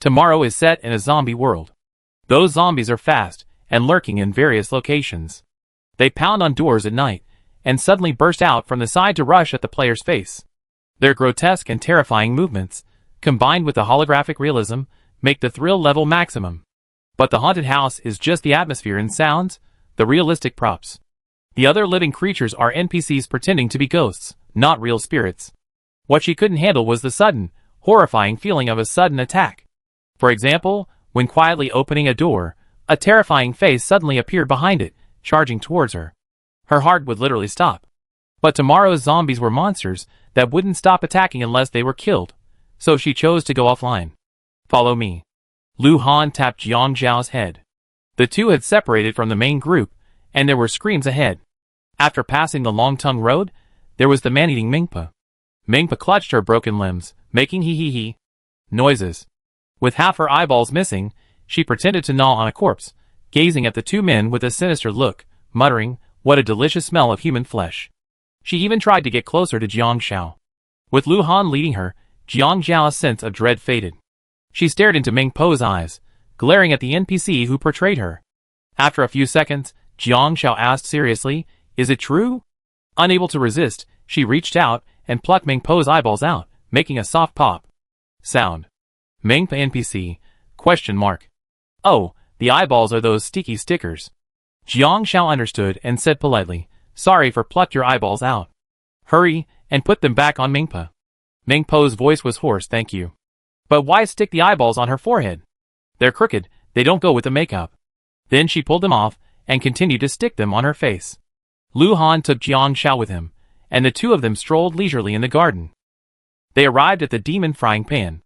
Tomorrow is set in a zombie world. Those zombies are fast and lurking in various locations. They pound on doors at night and suddenly burst out from the side to rush at the player's face. Their grotesque and terrifying movements, combined with the holographic realism, make the thrill level maximum. But the haunted house is just the atmosphere and sounds, the realistic props. The other living creatures are NPCs pretending to be ghosts, not real spirits. What she couldn't handle was the sudden, horrifying feeling of a sudden attack. For example, when quietly opening a door, a terrifying face suddenly appeared behind it, charging towards her. Her heart would literally stop. But tomorrow's zombies were monsters that wouldn't stop attacking unless they were killed, so she chose to go offline. Follow me. Lu Han tapped Jiang Xiao's head. The two had separated from the main group, and there were screams ahead. After passing the Long Tongue Road, there was the man-eating Mingpa. Mingpa clutched her broken limbs, making hee-hee-hee noises. With half her eyeballs missing, she pretended to gnaw on a corpse, gazing at the two men with a sinister look, muttering, "What a delicious smell of human flesh." She even tried to get closer to Jiang Xiao. With Lu Han leading her, Jiang Xiao's sense of dread faded. She stared into Ming Po's eyes, glaring at the NPC who portrayed her. After a few seconds, Jiang Xiao asked seriously, "Is it true?" Unable to resist, she reached out and plucked Ming Po's eyeballs out, making a soft pop sound. Ming Po NPC? ? Oh, the eyeballs are those sticky stickers. Jiang Xiao understood and said politely, "Sorry for plucked your eyeballs out. Hurry and put them back on Ming Po." Ming Po's voice was hoarse, "Thank you. But why stick the eyeballs on her forehead? They're crooked, they don't go with the makeup." Then she pulled them off and continued to stick them on her face. Lu Han took Jiang Xiao with him, and the two of them strolled leisurely in the garden. They arrived at the demon frying pan.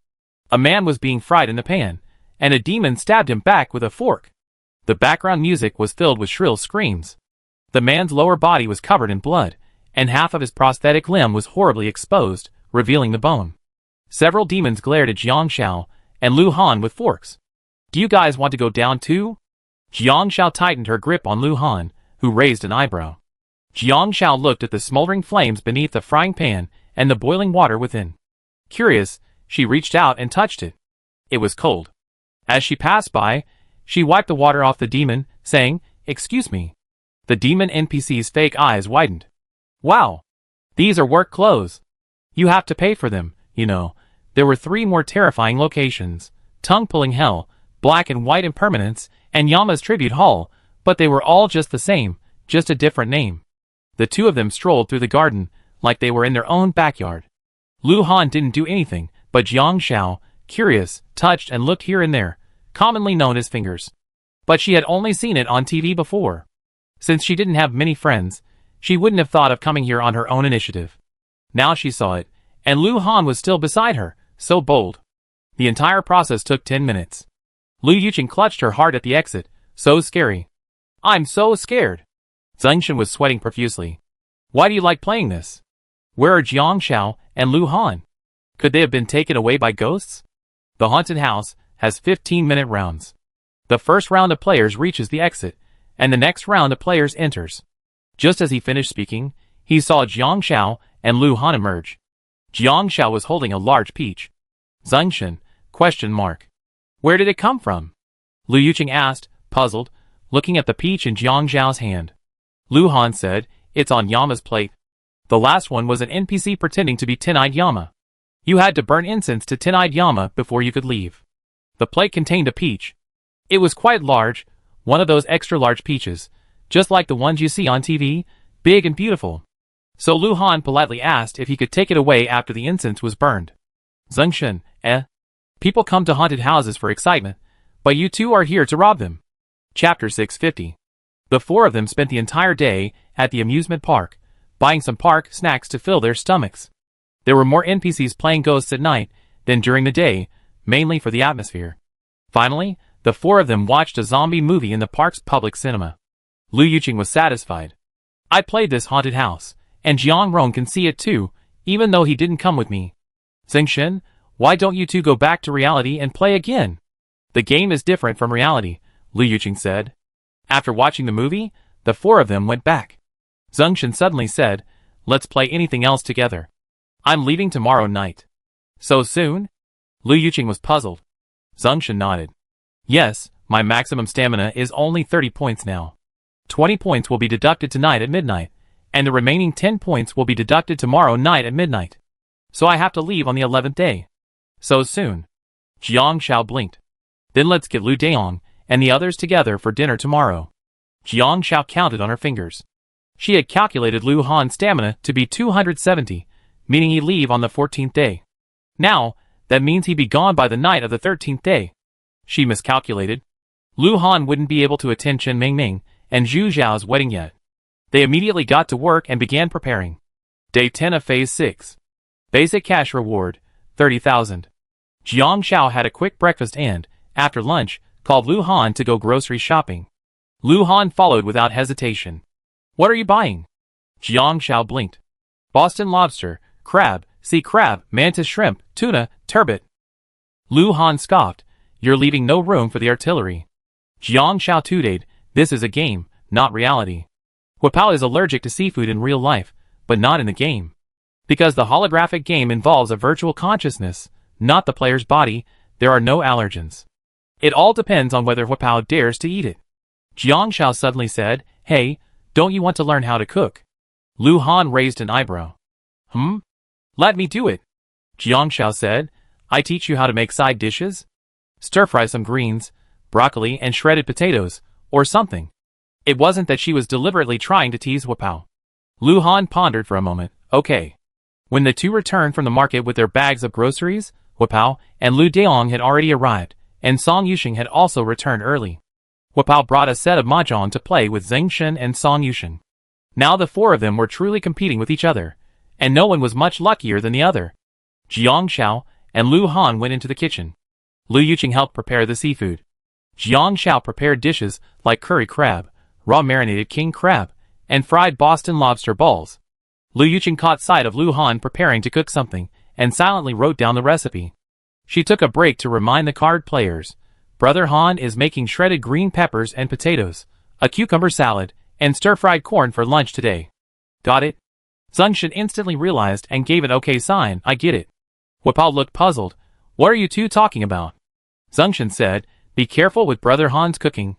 A man was being fried in the pan, and a demon stabbed him back with a fork. The background music was filled with shrill screams. The man's lower body was covered in blood, and half of his prosthetic limb was horribly exposed, revealing the bone. Several demons glared at Jiang Xiao and Lu Han with forks. "Do you guys want to go down too?" Jiang Xiao tightened her grip on Lu Han, who raised an eyebrow. Jiang Xiao looked at the smoldering flames beneath the frying pan and the boiling water within. Curious, she reached out and touched it. It was cold. As she passed by, she wiped the water off the demon, saying, "Excuse me." The demon NPC's fake eyes widened. "Wow! These are work clothes. You have to pay for them, you know." There were 3 more terrifying locations: Tongue-Pulling Hell, Black and White Impermanence, and Yama's Tribute Hall, but they were all just the same, just a different name. The two of them strolled through the garden like they were in their own backyard. Lu Han didn't do anything, but Jiang Xiao, curious, touched and looked here and there, commonly known as fingers. But she had only seen it on TV before. Since she didn't have many friends, she wouldn't have thought of coming here on her own initiative. Now she saw it, and Lu Han was still beside her, so bold. The entire process took 10 minutes. Lu Yuqing clutched her heart at the exit, so scary. "I'm so scared." Zhengshan was sweating profusely. "Why do you like playing this? Where are Jiang Xiao and Lu Han? Could they have been taken away by ghosts?" The haunted house has 15-minute rounds. The first round of players reaches the exit, and the next round of players enters. Just as he finished speaking, he saw Jiang Xiao and Lu Han emerge. Jiang Xiao was holding a large peach. "Zhengshan? ? Where did it come from?" Lu Yuqing asked, puzzled, looking at the peach in Jiang Xiao's hand. Lu Han said, "It's on Yama's plate. The last one was an NPC pretending to be Tin-Eyed Yama. You had to burn incense to Tin-Eyed Yama before you could leave." The plate contained a peach. It was quite large, one of those extra-large peaches, just like the ones you see on TV, big and beautiful. So Lu Han politely asked if he could take it away after the incense was burned. "Zhengshan, People come to haunted houses for excitement, but you two are here to rob them." Chapter 650. The four of them spent the entire day at the amusement park, buying some park snacks to fill their stomachs. There were more NPCs playing ghosts at night than during the day, mainly for the atmosphere. Finally, the four of them watched a zombie movie in the park's public cinema. Liu Yuqing was satisfied. I played this haunted house, and Jiang Rong can see it too, even though he didn't come with me. Zingshen, why don't you two go back to reality and play again? The game is different from reality, Liu Yuqing said. After watching the movie, the four of them went back. Zingshen suddenly said, let's play anything else together. I'm leaving tomorrow night. So soon? Liu Yuqing was puzzled. Zingshen nodded. Yes, my maximum stamina is only 30 points now. 20 points will be deducted tonight at midnight, and the remaining 10 points will be deducted tomorrow night at midnight. So I have to leave on the 11th day. So soon. Jiang Shao blinked. Then let's get Lu Daong and the others together for dinner tomorrow. Jiang Shao counted on her fingers. She had calculated Lu Han's stamina to be 270, meaning he'd leave on the 14th day. Now, that means he'd be gone by the night of the 13th day. She miscalculated. Lu Han wouldn't be able to attend Chen Mingming and Zhu Zhao's wedding yet. They immediately got to work and began preparing. Day 10 of Phase 6. Basic cash reward, 30,000. Jiang Shao had a quick breakfast and, after lunch, called Lu Han to go grocery shopping. Lu Han followed without hesitation. What are you buying? Jiang Shao blinked. Boston lobster, crab, sea crab, mantis shrimp, tuna, turbot. Lu Han scoffed. You're leaving no room for the artillery. Jiang Shao tooted. This is a game, not reality. Huapao is allergic to seafood in real life, but not in the game. Because the holographic game involves a virtual consciousness, not the player's body, there are no allergens. It all depends on whether Huapao dares to eat it. Jiang Shao suddenly said, Hey, don't you want to learn how to cook? Lu Han raised an eyebrow. Let me do it. Jiang Shao said, I teach you how to make side dishes? Stir-fry some greens, broccoli and shredded potatoes, or something. It wasn't that she was deliberately trying to tease Huapao. Lu Han pondered for a moment. Okay. When the two returned from the market with their bags of groceries, Huapao and Lu Daong had already arrived, and Song Yusheng had also returned early. Huapao brought a set of mahjong to play with Zingshen and Song Yusheng. Now the four of them were truly competing with each other, and no one was much luckier than the other. Jiang Shao and Lu Han went into the kitchen. Liu Yuqing helped prepare the seafood. Jiang Shao prepared dishes like curry crab, raw marinated king crab, and fried Boston lobster balls. Liu Yuqing caught sight of Lu Han preparing to cook something, and silently wrote down the recipe. She took a break to remind the card players. Brother Han is making shredded green peppers and potatoes, a cucumber salad, and stir-fried corn for lunch today. Got it? Zingshen instantly realized and gave an okay sign. I get it. Huapao looked puzzled. What are you two talking about? Zingshen said, Be careful with Brother Han's cooking.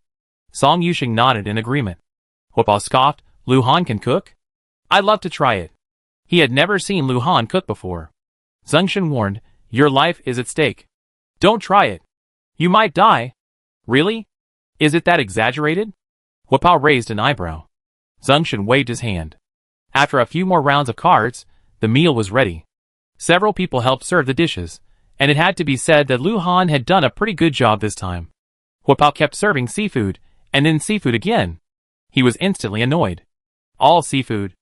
Song Yusheng nodded in agreement. Huapao scoffed. Lu Han can cook? I'd love to try it. He had never seen Lu Han cook before. Zingshen warned, Your life is at stake. Don't try it. You might die. Really? Is it that exaggerated? Huapao raised an eyebrow. Zingshen waved his hand. After a few more rounds of cards, the meal was ready. Several people helped serve the dishes, and it had to be said that Lu Han had done a pretty good job this time. Huapao kept serving seafood, and then seafood again. He was instantly annoyed. All seafood.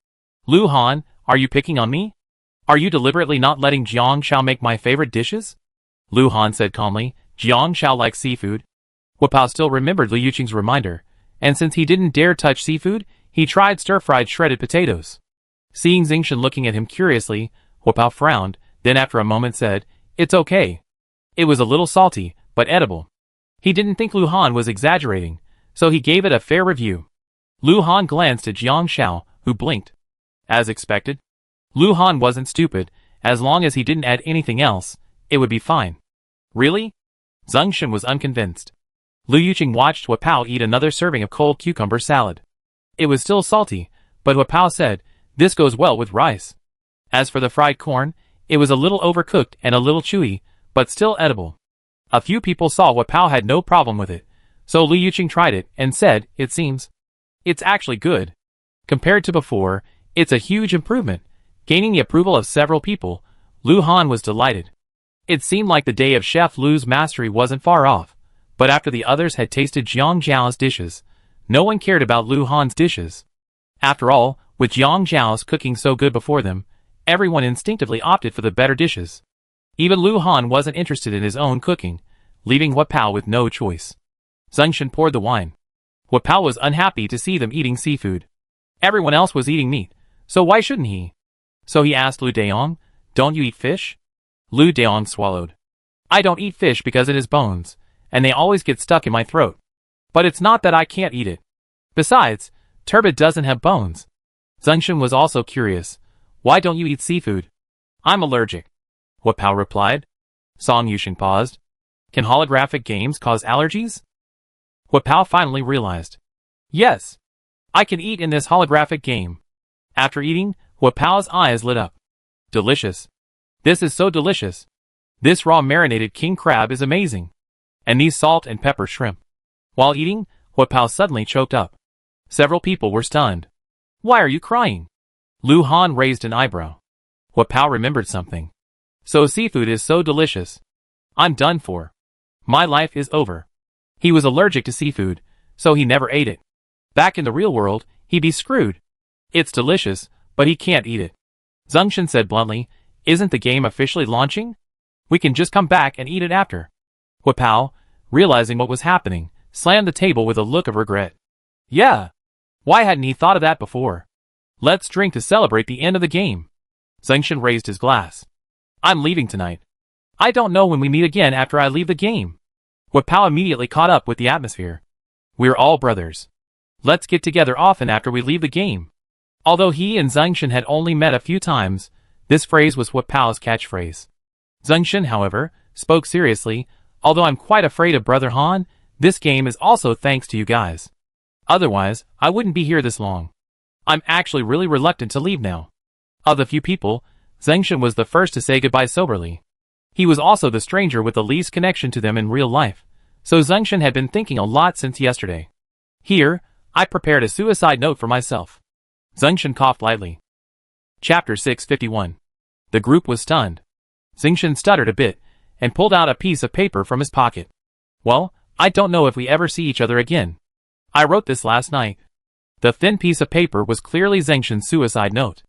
Lu Han, are you picking on me? Are you deliberately not letting Jiang Shao make my favorite dishes? Lu Han said calmly, Jiang Shao likes seafood. Huapao still remembered Liu Yuqing's reminder, and since he didn't dare touch seafood, he tried stir-fried shredded potatoes. Seeing Zingshen looking at him curiously, Huapao frowned, then after a moment said, It's okay. It was a little salty, but edible. He didn't think Lu Han was exaggerating, so he gave it a fair review. Lu Han glanced at Jiang Shao, who blinked. As expected. Lu Han wasn't stupid. As long as he didn't add anything else, it would be fine. Really? Zingshen was unconvinced. Liu Yuqing watched Huapao eat another serving of cold cucumber salad. It was still salty, but Huapao said, This goes well with rice. As for the fried corn, it was a little overcooked and a little chewy, but still edible. A few people saw Huapao had no problem with it, so Liu Yuqing tried it and said, It seems. It's actually good. Compared to before, it's a huge improvement. Gaining the approval of several people, Lu Han was delighted. It seemed like the day of Chef Lu's mastery wasn't far off, But after the others had tasted Jiang Zhao's dishes, no one cared about Lu Han's dishes. After all, with Jiang Zhao's cooking so good before them, everyone instinctively opted for the better dishes. Even Lu Han wasn't interested in his own cooking, leaving Hua Pao with no choice. Zhengshan poured the wine. Hua Pao was unhappy to see them eating seafood. Everyone else was eating meat, so why shouldn't he? So he asked Lu Daong, "Don't you eat fish?" Lu Daong swallowed. "I don't eat fish because it has bones, and they always get stuck in my throat. But it's not that I can't eat it. Besides, turbot doesn't have bones." Zhengshan was also curious. "Why don't you eat seafood?" "I'm allergic," Hua Pao replied. Song Yusheng paused. "Can holographic games cause allergies?" Hua Pao finally realized. "Yes. I can eat in this holographic game." After eating, Hua Pao's eyes lit up. "Delicious. This is so delicious. This raw marinated king crab is amazing. And these salt and pepper shrimp." While eating, Hua Pao suddenly choked up. Several people were stunned. "Why are you crying?" Lu Han raised an eyebrow. Hua Pao remembered something. "So seafood is so delicious. I'm done for. My life is over." He was allergic to seafood, so he never ate it. Back in the real world, he'd be screwed. "It's delicious, but he can't eat it." Zhengshan said bluntly, "Isn't the game officially launching? We can just come back and eat it after." Hua Pao, realizing what was happening, slammed the table with a look of regret. "Yeah. Why hadn't he thought of that before? Let's drink to celebrate the end of the game." Zhengshan raised his glass. "I'm leaving tonight. I don't know when we meet again after I leave the game." Hua Pao immediately caught up with the atmosphere. "We're all brothers. Let's get together often after we leave the game." Although he and Zhengshan had only met a few times, this phrase was Hua Pao's catchphrase. Zhengshan, however, spoke seriously. "Although I'm quite afraid of Brother Han, this game is also thanks to you guys. Otherwise, I wouldn't be here this long. I'm actually really reluctant to leave now." Of the few people, Zhengshan was the first to say goodbye soberly. He was also the stranger with the least connection to them in real life, so Zhengshan had been thinking a lot since yesterday. "Here, I prepared a suicide note for myself." Zhengshan coughed lightly. Chapter 651. The group was stunned. Zhengshan stuttered a bit, and pulled out a piece of paper from his pocket. "Well, I don't know if we ever see each other again. I wrote this last night." The thin piece of paper was clearly Zhengshan's suicide note.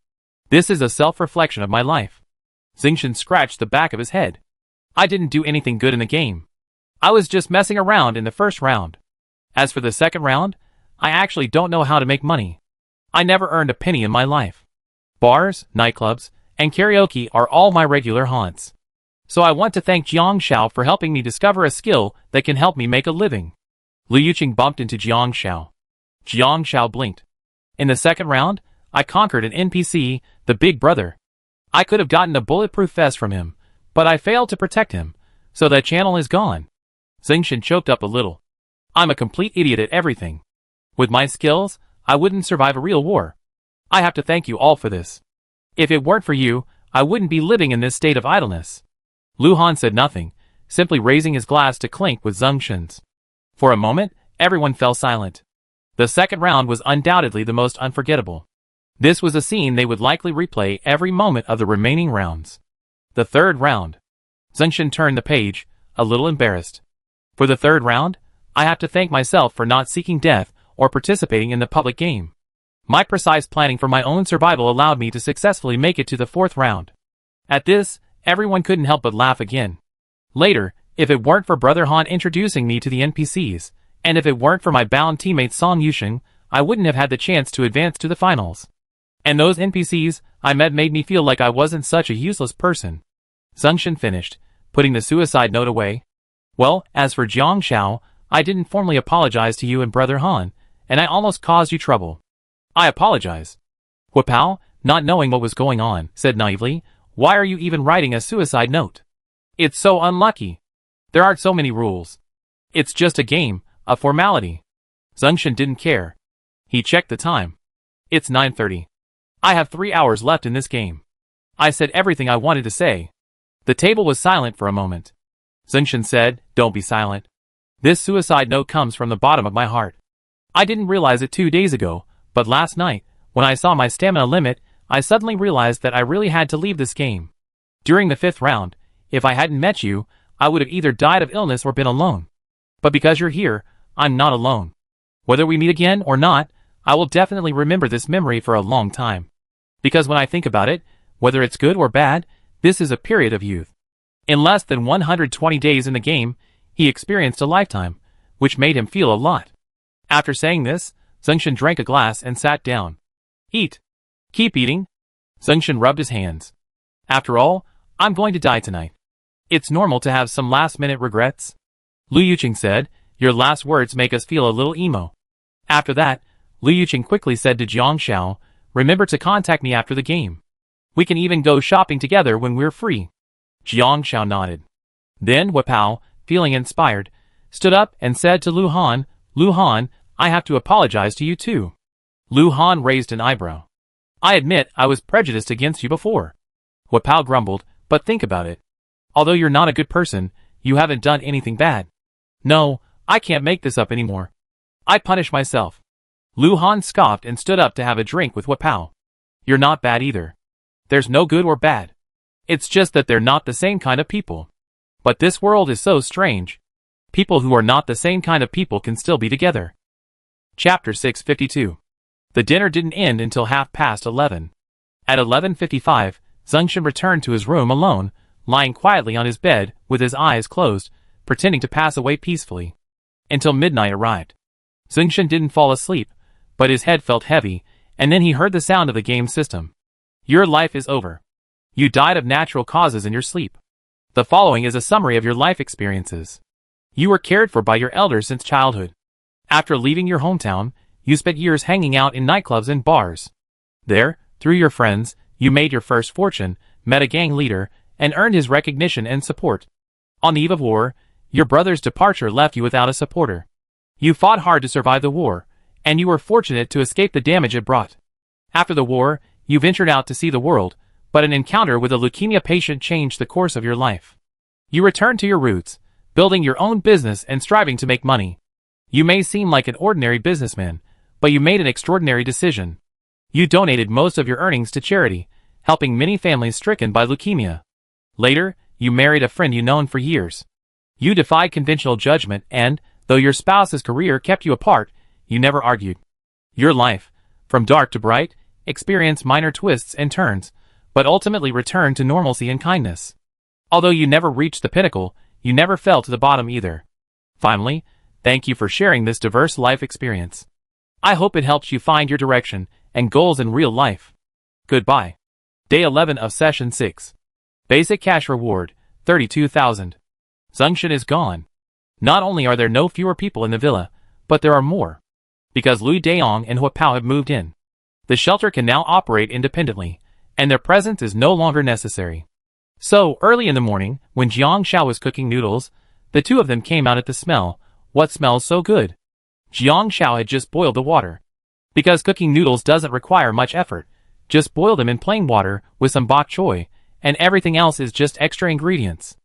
"This is a self-reflection of my life." Zhengshan scratched the back of his head. "I didn't do anything good in the game. I was just messing around in the first round. As for the second round, I actually don't know how to make money. I never earned a penny in my life. Bars, nightclubs, and karaoke are all my regular haunts. So I want to thank Jiang Zhao for helping me discover a skill that can help me make a living." Liu Yuqing bumped into Jiang Zhao. Jiang Zhao blinked. "In the second round, I conquered an NPC, the Big Brother. I could have gotten a bulletproof vest from him, but I failed to protect him, so that channel is gone." Zhengshan choked up a little. "I'm a complete idiot at everything. With my skills, I wouldn't survive a real war. I have to thank you all for this. If it weren't for you, I wouldn't be living in this state of idleness." Lu Han said nothing, simply raising his glass to clink with Zhengshan's. For a moment, everyone fell silent. The second round was undoubtedly the most unforgettable. This was a scene they would likely replay every moment of the remaining rounds. The third round. Zhengshan turned the page, a little embarrassed. "For the third round, I have to thank myself for not seeking death or participating in the public game. My precise planning for my own survival allowed me to successfully make it to the fourth round." At this, everyone couldn't help but laugh again. Later, if it weren't for Brother Han introducing me to the NPCs, and if it weren't for my bound teammate Song Yusheng, I wouldn't have had the chance to advance to the finals. And those NPCs I met made me feel like I wasn't such a useless person. Zhengshan finished, putting the suicide note away. "Well, as for Jiang Zhao, I didn't formally apologize to you and Brother Han, and I almost caused you trouble." "I apologize." Hua Pao, not knowing what was going on, said naively, "Why are you even writing a suicide note? It's so unlucky. There aren't so many rules. It's just a game, a formality." Zhengshan didn't care. He checked the time. "It's 9:30. I have 3 hours left in this game. I said everything I wanted to say." The table was silent for a moment. Zhengshan said, "Don't be silent. This suicide note comes from the bottom of my heart. I didn't realize it 2 days ago, but last night, when I saw my stamina limit, I suddenly realized that I really had to leave this game. During the fifth round, if I hadn't met you, I would have either died of illness or been alone. But because you're here, I'm not alone. Whether we meet again or not, I will definitely remember this memory for a long time. Because when I think about it, whether it's good or bad, this is a period of youth. In less than 120 days in the game, he experienced a lifetime, which made him feel a lot. After saying this, Zhengshan drank a glass and sat down. Eat. Keep eating. Zhengshan rubbed his hands. After all, I'm going to die tonight. It's normal to have some last-minute regrets. Lu Yuqing said, your last words make us feel a little emo. After that, Lu Yuqing quickly said to Jiang Xiao, remember to contact me after the game. We can even go shopping together when we're free. Jiang Xiao nodded. Then Hua Pao, feeling inspired, stood up and said to Lu Han, I have to apologize to you too. Lu Han raised an eyebrow. I admit I was prejudiced against you before. Hua Pao grumbled, but think about it. Although you're not a good person, you haven't done anything bad. No, I can't make this up anymore. I punish myself. Lu Han scoffed and stood up to have a drink with Hua Pao. You're not bad either. There's no good or bad. It's just that they're not the same kind of people. But this world is so strange. People who are not the same kind of people can still be together. Chapter 652. The dinner didn't end until 11:30. At 11:55, Zhengshan returned to his room alone, lying quietly on his bed with his eyes closed, pretending to pass away peacefully. Until midnight arrived. Zhengshan didn't fall asleep, but his head felt heavy, and then he heard the sound of the game system. Your life is over. You died of natural causes in your sleep. The following is a summary of your life experiences. You were cared for by your elders since childhood. After leaving your hometown, you spent years hanging out in nightclubs and bars. There, through your friends, you made your first fortune, met a gang leader, and earned his recognition and support. On the eve of war, your brother's departure left you without a supporter. You fought hard to survive the war, and you were fortunate to escape the damage it brought. After the war, you ventured out to see the world, but an encounter with a leukemia patient changed the course of your life. You returned to your roots, building your own business and striving to make money. You may seem like an ordinary businessman, but you made an extraordinary decision. You donated most of your earnings to charity, helping many families stricken by leukemia. Later, you married a friend you known for years. You defied conventional judgment and, though your spouse's career kept you apart, you never argued. Your life, from dark to bright, experienced minor twists and turns, but ultimately returned to normalcy and kindness. Although you never reached the pinnacle, you never fell to the bottom either. Finally, thank you for sharing this diverse life experience. I hope it helps you find your direction and goals in real life. Goodbye. Day 11 of Session 6. Basic cash reward, 32,000. Zhengshan is gone. Not only are there no fewer people in the villa, but there are more. Because Lu Daong and Hua Pao have moved in. The shelter can now operate independently, and their presence is no longer necessary. So, early in the morning, when Jiang Xiao was cooking noodles, the two of them came out at the smell. What smells so good? Jiang Xiao had just boiled the water. Because cooking noodles doesn't require much effort, just boil them in plain water with some bok choy, and everything else is just extra ingredients.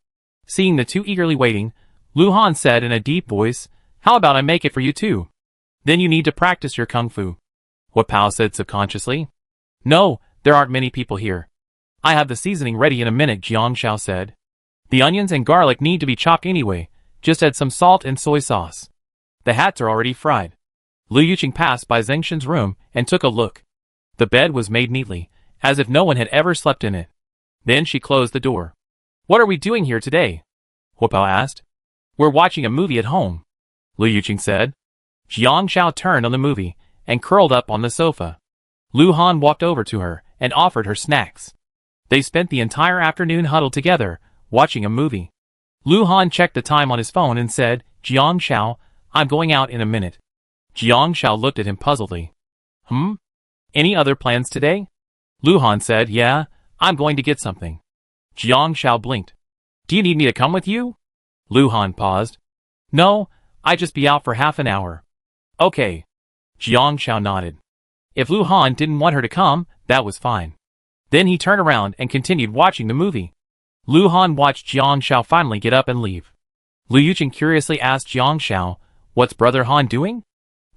Seeing the two eagerly waiting, Lu Han said in a deep voice, how about I make it for you too? Then you need to practice your kung fu. Hua Pao said subconsciously. No, there aren't many people here. I have the seasoning ready in a minute, Jiang Xiao said. The onions and garlic need to be chopped anyway, just add some salt and soy sauce. The hats are already fried. Lu Yuqing passed by Zhengshan's room and took a look. The bed was made neatly, as if no one had ever slept in it. Then she closed the door. What are we doing here today? Hua Pao asked. We're watching a movie at home, Lu Yuqing said. Jiang Xiao turned on the movie and curled up on the sofa. Lu Han walked over to her and offered her snacks. They spent the entire afternoon huddled together, watching a movie. Lu Han checked the time on his phone and said, Jiang Xiao, I'm going out in a minute. Jiang Xiao looked at him puzzledly. Any other plans today? Lu Han said, yeah, I'm going to get something. Jiang Xiao blinked. Do you need me to come with you? Lu Han paused. No, I just be out for half an hour. Okay. Jiang Xiao nodded. If Lu Han didn't want her to come, that was fine. Then he turned around and continued watching the movie. Lu Han watched Jiang Xiao finally get up and leave. Lu Yuqing curiously asked Jiang Xiao, what's Brother Han doing?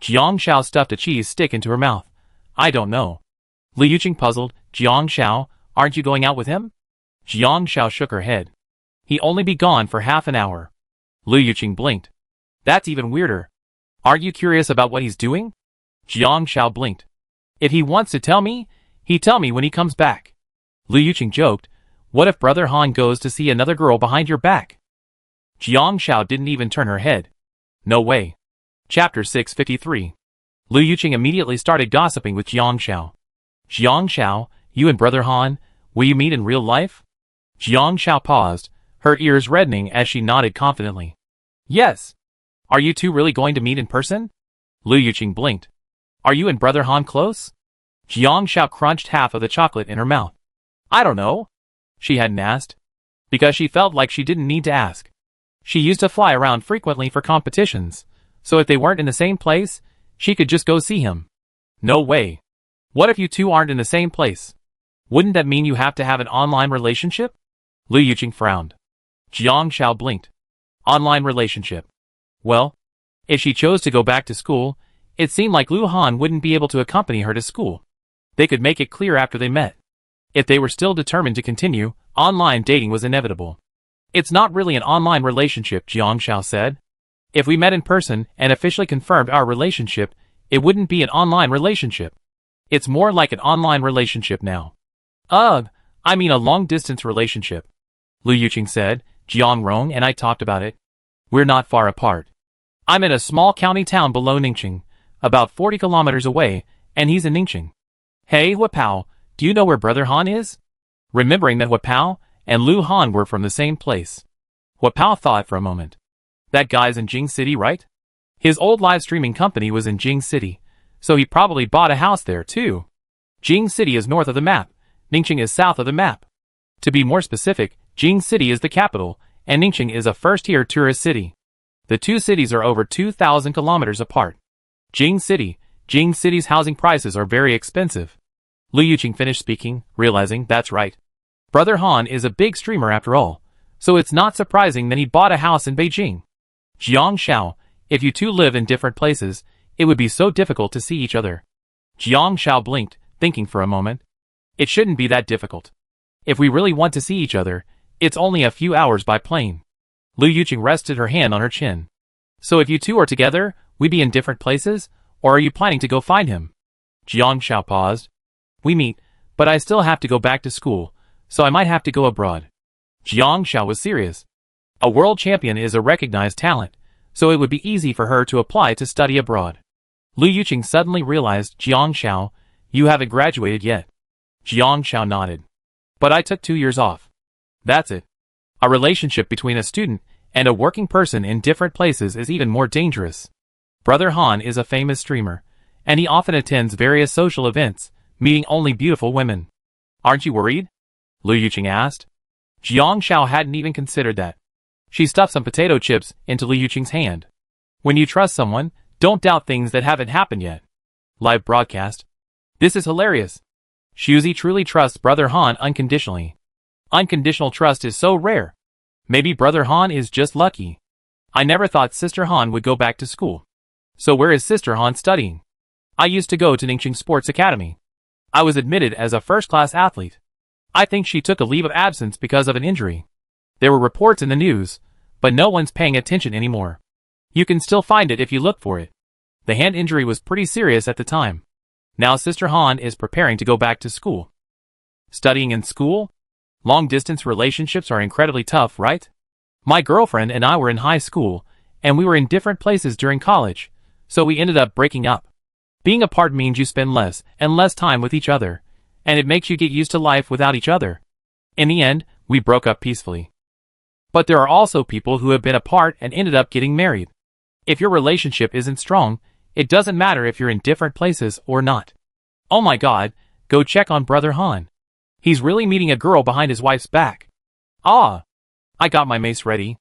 Jiang Xiao stuffed a cheese stick into her mouth. I don't know. Lu Yuqing puzzled, Jiang Xiao, aren't you going out with him? Jiang Xiao shook her head. He only be gone for half an hour. Lu Yuqing blinked. That's even weirder. Aren't you curious about what he's doing? Jiang Xiao blinked. If he wants to tell me, he'll tell me when he comes back. Lu Yuqing joked, what if Brother Han goes to see another girl behind your back? Jiang Xiao didn't even turn her head. No way. Chapter 653. Lu Yuqing immediately started gossiping with Jiang Xiao. Jiang Xiao, you and Brother Han, will you meet in real life? Jiang Xiao paused, her ears reddening as she nodded confidently. Yes. Are you two really going to meet in person? Lu Yuqing blinked. Are you and Brother Han close? Jiang Xiao crunched half of the chocolate in her mouth. I don't know. She hadn't asked. Because she felt like she didn't need to ask. She used to fly around frequently for competitions, so if they weren't in the same place, she could just go see him. No way. What if you two aren't in the same place? Wouldn't that mean you have to have an online relationship? Lu Yuqing frowned. Jiang Xiao blinked. Online relationship. Well, if she chose to go back to school, it seemed like Lu Han wouldn't be able to accompany her to school. They could make it clear after they met. If they were still determined to continue, online dating was inevitable. It's not really an online relationship, Jiang Xiao said. If we met in person and officially confirmed our relationship, it wouldn't be an online relationship. It's more like an online relationship now. I mean a long-distance relationship. Lu Yuqing said, Jiang Rong and I talked about it. We're not far apart. I'm in a small county town below Ningqing, about 40 kilometers away, and he's in Ningqing. Hey, Huapao, do you know where Brother Han is? Remembering that Huapao and Lu Han were from the same place. Huapao thought for a moment. That guy's in Jing City, right? His old live streaming company was in Jing City, so he probably bought a house there too. Jing City is north of the map, Ningqing is south of the map. To be more specific, Jing City is the capital, and Ningqing is a first-tier tourist city. The two cities are over 2,000 kilometers apart. Jing City's housing prices are very expensive. Lu Yuqing finished speaking, realizing that's right. Brother Han is a big streamer after all, so it's not surprising that he bought a house in Beijing. Jiang Xiao, if you two live in different places, it would be so difficult to see each other. Jiang Xiao blinked, thinking for a moment. It shouldn't be that difficult. If we really want to see each other, it's only a few hours by plane. Lu Yuqing rested her hand on her chin. So if you two are together, we be in different places, or are you planning to go find him? Jiang Xiao paused. We meet, but I still have to go back to school, so I might have to go abroad. Jiang Xiao was serious. A world champion is a recognized talent, so it would be easy for her to apply to study abroad. Lu Yuqing suddenly realized, Jiang Xiao, you haven't graduated yet. Jiang Xiao nodded. But I took 2 years off. That's it. A relationship between a student and a working person in different places is even more dangerous. Brother Han is a famous streamer, and he often attends various social events, meeting only beautiful women. Aren't you worried? Lu Yuqing asked. Jiang Xiao hadn't even considered that. She stuffed some potato chips into Lu Yuqing's hand. When you trust someone, don't doubt things that haven't happened yet. Live broadcast. This is hilarious. Shuzi truly trusts Brother Han unconditionally. Unconditional trust is so rare. Maybe Brother Han is just lucky. I never thought Sister Han would go back to school. So where is Sister Han studying? I used to go to Ningqing Sports Academy. I was admitted as a first-class athlete. I think she took a leave of absence because of an injury. There were reports in the news, but no one's paying attention anymore. You can still find it if you look for it. The hand injury was pretty serious at the time. Now Sister Han is preparing to go back to school. Studying in school? Long-distance relationships are incredibly tough, right? My girlfriend and I were in high school, and we were in different places during college, so we ended up breaking up. Being apart means you spend less and less time with each other, and it makes you get used to life without each other. In the end, we broke up peacefully. But there are also people who have been apart and ended up getting married. If your relationship isn't strong, it doesn't matter if you're in different places or not. Oh my god, go check on Brother Han. He's really meeting a girl behind his wife's back. Ah! I got my mace ready.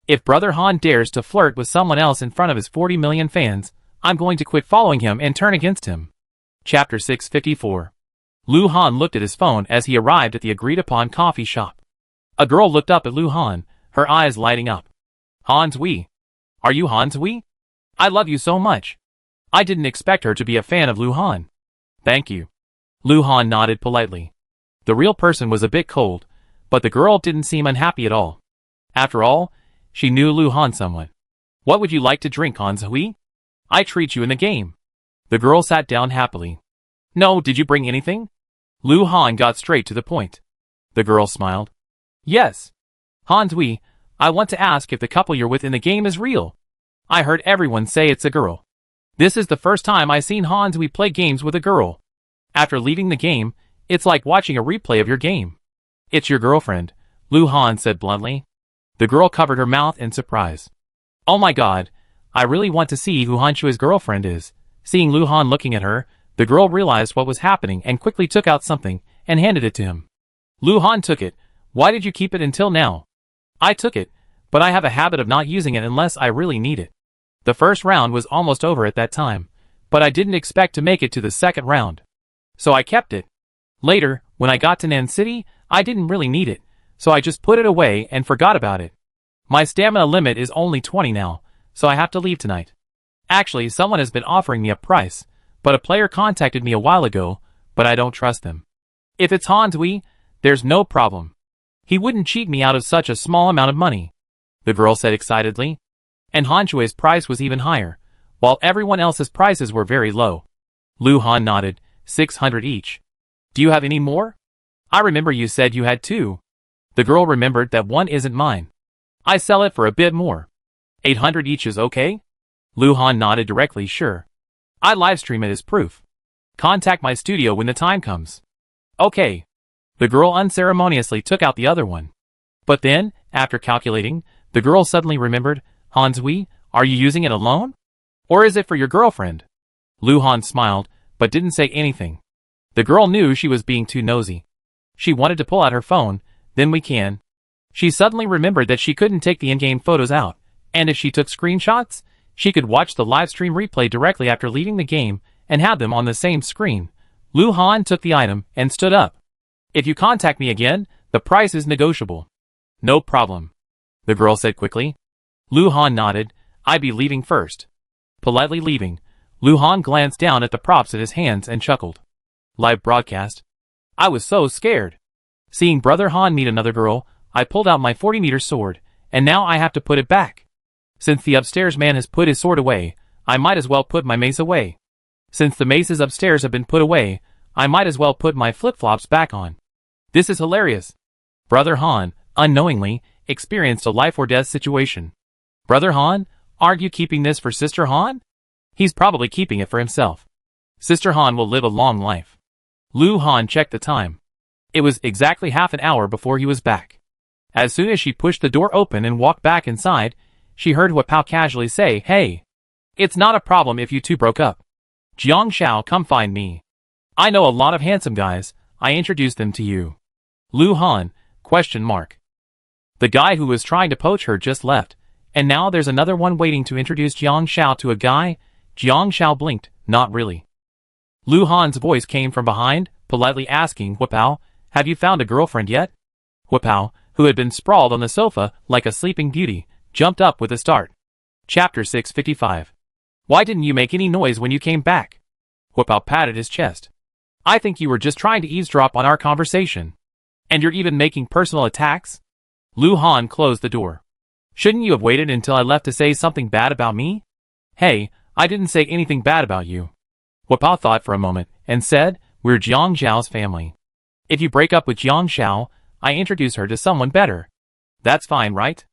If Brother Han dares to flirt with someone else in front of his 40 million fans, I'm going to quit following him and turn against him. Chapter 654. Lu Han looked at his phone as he arrived at the agreed-upon coffee shop. A girl looked up at Lu Han, her eyes lighting up. Hans Wei. Are you Hans Wei? I love you so much. I didn't expect her to be a fan of Lu Han. Thank you. Lu Han nodded politely. The real person was a bit cold, but the girl didn't seem unhappy at all. After all, she knew Lu Han somewhat. What would you like to drink, Hans Hui? I treat you in the game. The girl sat down happily. No, did you bring anything? Lu Han got straight to the point. The girl smiled. Yes. Hans Hui, I want to ask if the couple you're with in the game is real. I heard everyone say it's a girl. This is the first time I've seen Hans Hui play games with a girl. After leaving the game, it's like watching a replay of your game. It's your girlfriend, Lu Han said bluntly. The girl covered her mouth in surprise. Oh my god, I really want to see who Han Shui's girlfriend is. Seeing Lu Han looking at her, the girl realized what was happening and quickly took out something and handed it to him. Lu Han took it. Why did you keep it until now? I took it, but I have a habit of not using it unless I really need it. The first round was almost over at that time, but I didn't expect to make it to the second round. So I kept it. Later, when I got to Nan City, I didn't really need it, so I just put it away and forgot about it. My stamina limit is only 20 now, so I have to leave tonight. Actually, someone has been offering me a price, but a player contacted me a while ago, but I don't trust them. If it's Hans Hui, there's no problem. He wouldn't cheat me out of such a small amount of money, the girl said excitedly. And Han Shui's price was even higher, while everyone else's prices were very low. Lu Han nodded, 600 each. Do you have any more? I remember you said you had 2. The girl remembered that one isn't mine. I sell it for a bit more. 800 each is okay? Lu Han nodded directly, sure. I livestream it as proof. Contact my studio when the time comes. Okay. The girl unceremoniously took out the other one. But then, after calculating, the girl suddenly remembered, Hans Hui, are you using it alone? Or is it for your girlfriend? Lu Han smiled, but didn't say anything. The girl knew she was being too nosy. She wanted to pull out her phone, then we can. She suddenly remembered that she couldn't take the in-game photos out, and if she took screenshots, she could watch the livestream replay directly after leaving the game and have them on the same screen. Lu Han took the item and stood up. If you contact me again, the price is negotiable. No problem, the girl said quickly. Lu Han nodded. I'd be leaving first. Politely leaving, Lu Han glanced down at the props in his hands and chuckled. Live broadcast. I was so scared. Seeing Brother Han meet another girl, I pulled out my 40-meter sword, and now I have to put it back. Since the upstairs man has put his sword away, I might as well put my mace away. Since the maces upstairs have been put away, I might as well put my flip-flops back on. This is hilarious. Brother Han, unknowingly, experienced a life-or-death situation. Brother Han, aren't you keeping this for Sister Han? He's probably keeping it for himself. Sister Han will live a long life. Lu Han checked the time. It was exactly half an hour before he was back. As soon as she pushed the door open and walked back inside, she heard Hua Pao casually say, Hey, it's not a problem if you two broke up. Jiang Xiao, come find me. I know a lot of handsome guys, I introduced them to you. Lu Han, question mark. The guy who was trying to poach her just left, and now there's another one waiting to introduce Jiang Xiao to a guy. Jiang Xiao blinked, not really. Lu Han's voice came from behind, politely asking Hua Pao, have you found a girlfriend yet? Hua Pao, who had been sprawled on the sofa like a sleeping beauty, jumped up with a start. Chapter 655. Why didn't you make any noise when you came back? Hua Pao patted his chest. I think you were just trying to eavesdrop on our conversation. And you're even making personal attacks? Lu Han closed the door. Shouldn't you have waited until I left to say something bad about me? Hey, I didn't say anything bad about you. Hua Pao thought for a moment, and said, we're Jiang Xiao's family. If you break up with Jiang Xiao, I introduce her to someone better. That's fine, right?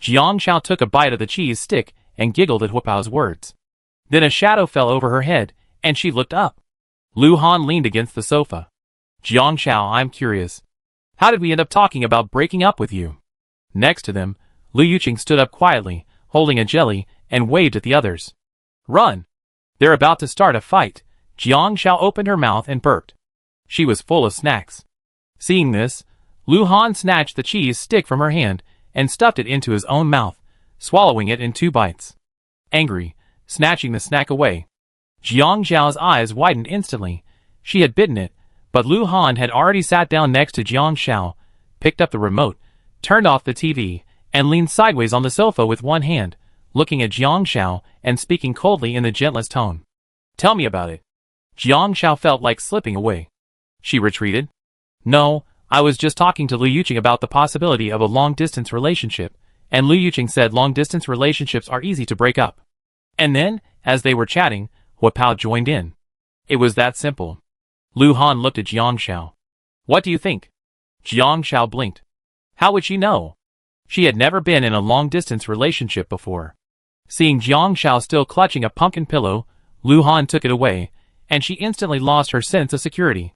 Jiang Xiao took a bite of the cheese stick and giggled at Hua Pao's words. Then a shadow fell over her head, and she looked up. Lu Han leaned against the sofa. Jiang Xiao, I'm curious. How did we end up talking about breaking up with you? Next to them, Lu Yuqing stood up quietly, holding a jelly, and waved at the others. Run! They're about to start a fight. Jiang Xiao opened her mouth and burped. She was full of snacks. Seeing this, Lu Han snatched the cheese stick from her hand and stuffed it into his own mouth, swallowing it in 2 bites. Angry, snatching the snack away. Jiang Xiao's eyes widened instantly. She had bitten it, but Lu Han had already sat down next to Jiang Xiao, picked up the remote, turned off the TV, and leaned sideways on the sofa with one hand, looking at Jiang Xiao and speaking coldly in the gentlest tone. Tell me about it. Jiang Xiao felt like slipping away. She retreated. No, I was just talking to Lu Yuqing about the possibility of a long-distance relationship, and Liu Yuqing said long-distance relationships are easy to break up. And then, as they were chatting, Hua Pao joined in. It was that simple. Lu Han looked at Jiang Shao. What do you think? Jiang Shao blinked. How would she know? She had never been in a long-distance relationship before. Seeing Jiang Shao still clutching a pumpkin pillow, Lu Han took it away, and she instantly lost her sense of security.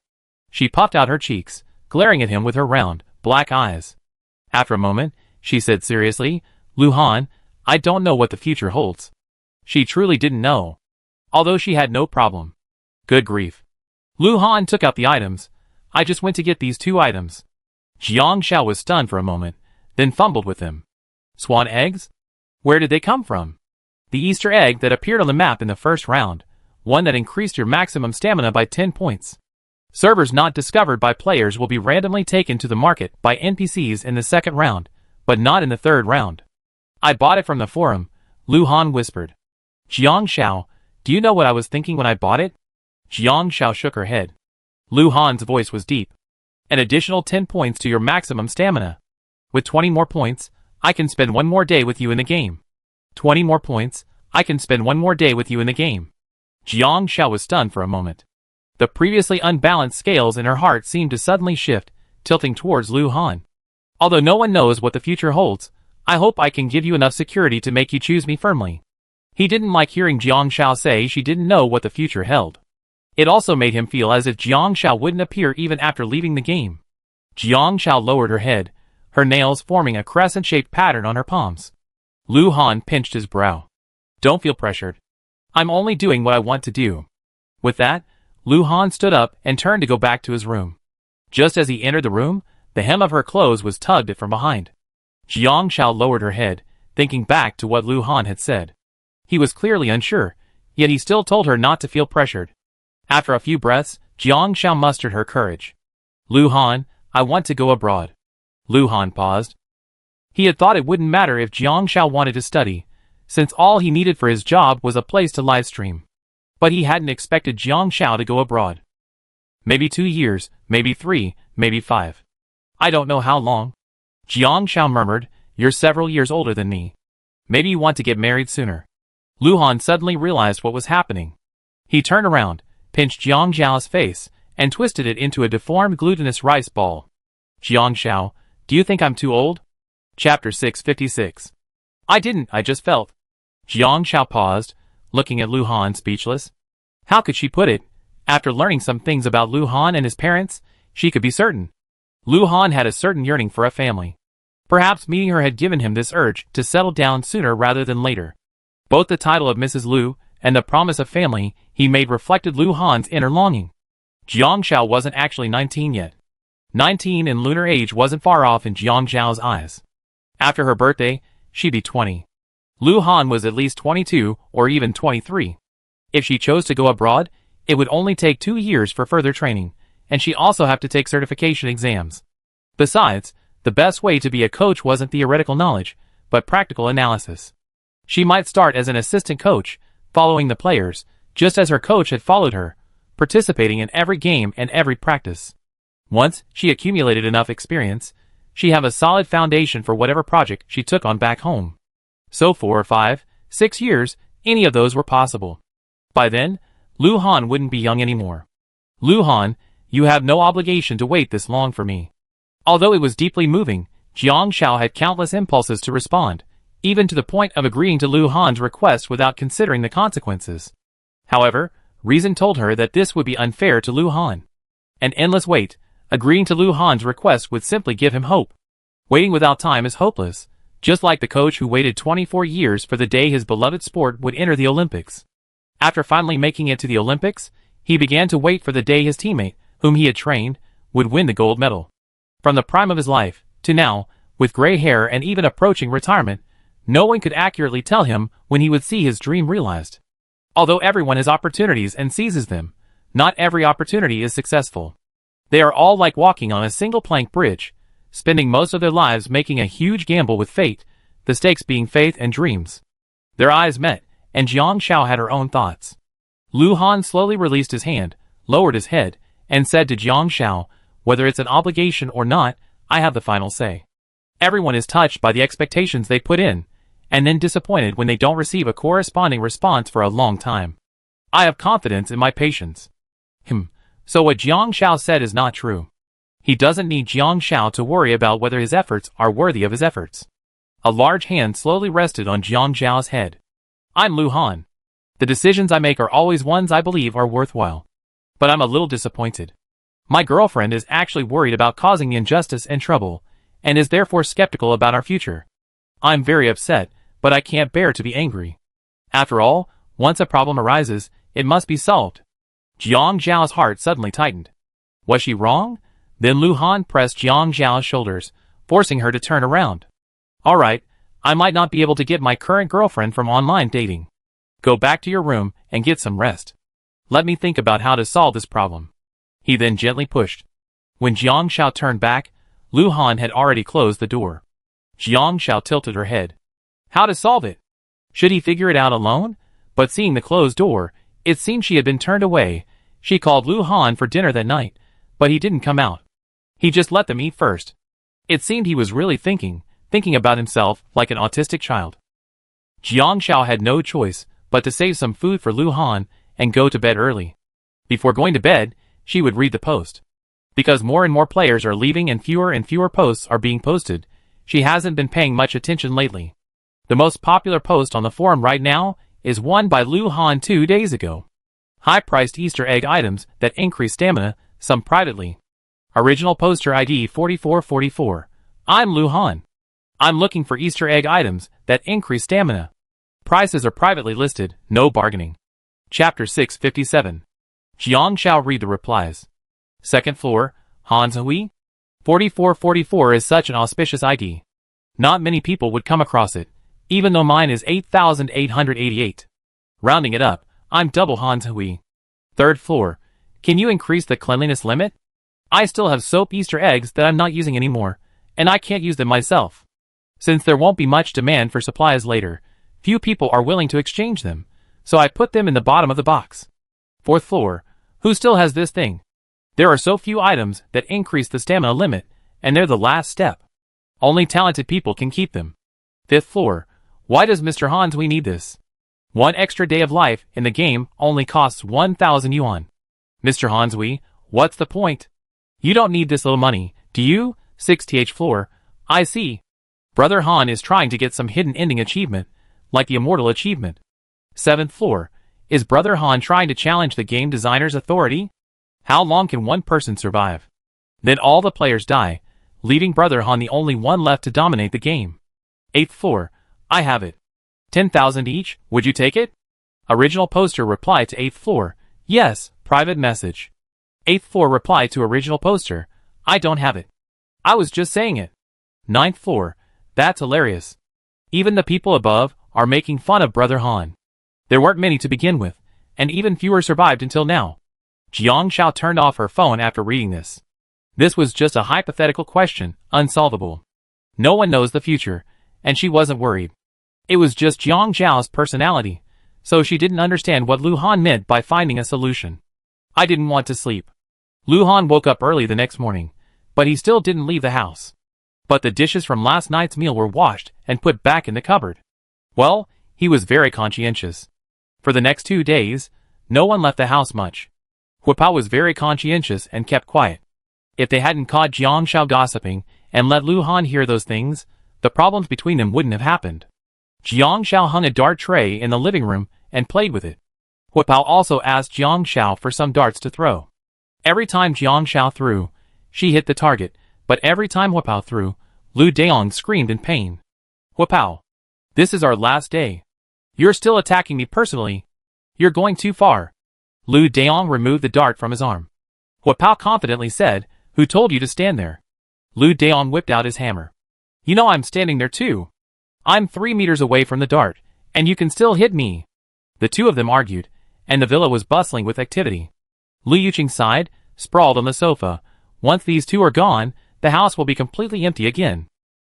She puffed out her cheeks, glaring at him with her round, black eyes. After a moment, she said seriously, Lu Han, I don't know what the future holds. She truly didn't know. Although she had no problem. Good grief. Lu Han took out the items. I just went to get these 2 items. Jiang Shao was stunned for a moment, then fumbled with them. Swan eggs? Where did they come from? The Easter egg that appeared on the map in the first round, one that increased your maximum stamina by 10 points. Servers not discovered by players will be randomly taken to the market by NPCs in the second round, but not in the third round. I bought it from the forum, Lu Han whispered. Jiang Shao, do you know what I was thinking when I bought it? Jiang Shao shook her head. Lu Han's voice was deep. An additional 10 points to your maximum stamina. With 20 more points, I can spend 1 more day with you in the game. 20 more points, I can spend 1 more day with you in the game. Jiang Shao was stunned for a moment. The previously unbalanced scales in her heart seemed to suddenly shift, tilting towards Lu Han. Although no one knows what the future holds, I hope I can give you enough security to make you choose me firmly. He didn't like hearing Jiang Shao say she didn't know what the future held. It also made him feel as if Jiang Shao wouldn't appear even after leaving the game. Jiang Shao lowered her head, her nails forming a crescent-shaped pattern on her palms. Lu Han pinched his brow. Don't feel pressured. I'm only doing what I want to do. With that, Lu Han stood up and turned to go back to his room. Just as he entered the room, the hem of her clothes was tugged at from behind. Jiang Shao lowered her head, thinking back to what Lu Han had said. He was clearly unsure, yet he still told her not to feel pressured. After a few breaths, Jiang Shao mustered her courage. Lu Han, I want to go abroad. Lu Han paused. He had thought it wouldn't matter if Jiang Shao wanted to study, since all he needed for his job was a place to livestream. But he hadn't expected Jiang Shao to go abroad. Maybe 2 years, maybe 3, maybe 5. I don't know how long. Jiang Shao murmured, you're several years older than me. Maybe you want to get married sooner. Lu Han suddenly realized what was happening. He turned around, pinched Jiang Shao's face, and twisted it into a deformed glutinous rice ball. Jiang Shao, do you think I'm too old? Chapter 656. I didn't, I just felt. Jiang Shao paused, looking at Lu Han speechless. How could she put it? After learning some things about Lu Han and his parents, she could be certain. Lu Han had a certain yearning for a family. Perhaps meeting her had given him this urge to settle down sooner rather than later. Both the title of Mrs. Lu and the promise of family he made reflected Lu Han's inner longing. Jiang Shao wasn't actually 19 yet. 19 in lunar age wasn't far off in Jiang Shao's eyes. After her birthday, she'd be 20. Lu Han was at least 22 or even 23. If she chose to go abroad, it would only take 2 years for further training, and she'd also have to take certification exams. Besides, the best way to be a coach wasn't theoretical knowledge, but practical analysis. She might start as an assistant coach, following the players, just as her coach had followed her, participating in every game and every practice. Once she accumulated enough experience, she'd have a solid foundation for whatever project she took on back home. So 4 or 5, 6 years, any of those were possible. By then, Lu Han wouldn't be young anymore. Lu Han, you have no obligation to wait this long for me. Although it was deeply moving, Jiang Shao had countless impulses to respond, even to the point of agreeing to Lu Han's request without considering the consequences. However, reason told her that this would be unfair to Lu Han. An endless wait, agreeing to Lu Han's request would simply give him hope. Waiting without time is hopeless, just like the coach who waited 24 years for the day his beloved sport would enter the Olympics. After finally making it to the Olympics, he began to wait for the day his teammate, whom he had trained, would win the gold medal. From the prime of his life, to now, with gray hair and even approaching retirement, no one could accurately tell him when he would see his dream realized. Although everyone has opportunities and seizes them, not every opportunity is successful. They are all like walking on a single plank bridge, spending most of their lives making a huge gamble with fate, the stakes being faith and dreams. Their eyes met, and Jiang Shao had her own thoughts. Lu Han slowly released his hand, lowered his head, and said to Jiang Shao, whether it's an obligation or not, I have the final say. Everyone is touched by the expectations they put in, and then disappointed when they don't receive a corresponding response for a long time. I have confidence in my patients. So what Jiang Xiao said is not true. He doesn't need Jiang Xiao to worry about whether his efforts are worthy of his efforts. A large hand slowly rested on Jiang Xiao's head. I'm Lu Han. The decisions I make are always ones I believe are worthwhile. But I'm a little disappointed. My girlfriend is actually worried about causing injustice and trouble, and is therefore skeptical about our future. I'm very upset, but I can't bear to be angry. After all, once a problem arises, it must be solved. Jiang Zhao's heart suddenly tightened. Was she wrong? Then Lu Han pressed Jiang Zhao's shoulders, forcing her to turn around. All right, I might not be able to get my current girlfriend from online dating. Go back to your room and get some rest. Let me think about how to solve this problem. He then gently pushed. When Jiang Xiao turned back, Lu Han had already closed the door. Jiang Xiao tilted her head. How to solve it? Should he figure it out alone? But seeing the closed door, it seemed she had been turned away. She called Lu Han for dinner that night, but he didn't come out. He just let them eat first. It seemed he was really thinking about himself like an autistic child. Jiang Xiao had no choice but to save some food for Lu Han and go to bed early. Before going to bed, she would read the post. Because more and more players are leaving and fewer posts are being posted, she hasn't been paying much attention lately. The most popular post on the forum right now is one by Lu Han 2 days ago. High-priced Easter egg items that increase stamina, some privately. Original poster ID 4444. I'm Lu Han. I'm looking for Easter egg items that increase stamina. Prices are privately listed, no bargaining. Chapter 657. Jiang Xiao read the replies. Second floor, Hans Hui. 4444 is such an auspicious ID. Not many people would come across it, even though mine is 8,888. Rounding it up, I'm double Hans Hui. Third floor, can you increase the cleanliness limit? I still have soap Easter eggs that I'm not using anymore, and I can't use them myself. Since there won't be much demand for supplies later, few people are willing to exchange them, so I put them in the bottom of the box. Fourth floor, who still has this thing? There are so few items that increase the stamina limit, and they're the last step. Only talented people can keep them. Fifth floor, why does Mr. Hans we need this? 1 extra day of life in the game only costs 1,000 yuan. Mr. Hansui, what's the point? You don't need this little money, do you? 6th floor, I see. Brother Han is trying to get some hidden ending achievement, like the immortal achievement. 7th floor, is Brother Han trying to challenge the game designer's authority? How long can one person survive? Then all the players die, leaving Brother Han the only one left to dominate the game. 8th floor, I have it. 10,000 each, would you take it? Original poster reply to 8th floor, yes, private message. 8th floor reply to original poster, I don't have it. I was just saying it. 9th floor, that's hilarious. Even the people above are making fun of Brother Han. There weren't many to begin with, and even fewer survived until now. Jiang Xiao turned off her phone after reading this. This was just a hypothetical question, unsolvable. No one knows the future, and she wasn't worried. It was just Jiang Zhao's personality, so she didn't understand what Lu Han meant by finding a solution. I didn't want to sleep. Lu Han woke up early the next morning, but he still didn't leave the house. But the dishes from last night's meal were washed and put back in the cupboard. Well, he was very conscientious. For the next 2 days, no one left the house much. Huapao was very conscientious and kept quiet. If they hadn't caught Jiang Xiao gossiping and let Lu Han hear those things, the problems between them wouldn't have happened. Jiang Xiao hung a dart tray in the living room and played with it. Huapao also asked Jiang Xiao for some darts to throw. Every time Jiang Xiao threw, she hit the target, but every time Huapao threw, Lu Daong screamed in pain. Huapao, this is our last day. You're still attacking me personally. You're going too far. Lu Daong removed the dart from his arm. Huapao confidently said, who told you to stand there? Lu Daong whipped out his hammer. You know I'm standing there too. I'm 3 meters away from the dart, and you can still hit me. The two of them argued, and the villa was bustling with activity. Lu Yuqing sighed, sprawled on the sofa. Once these two are gone, the house will be completely empty again.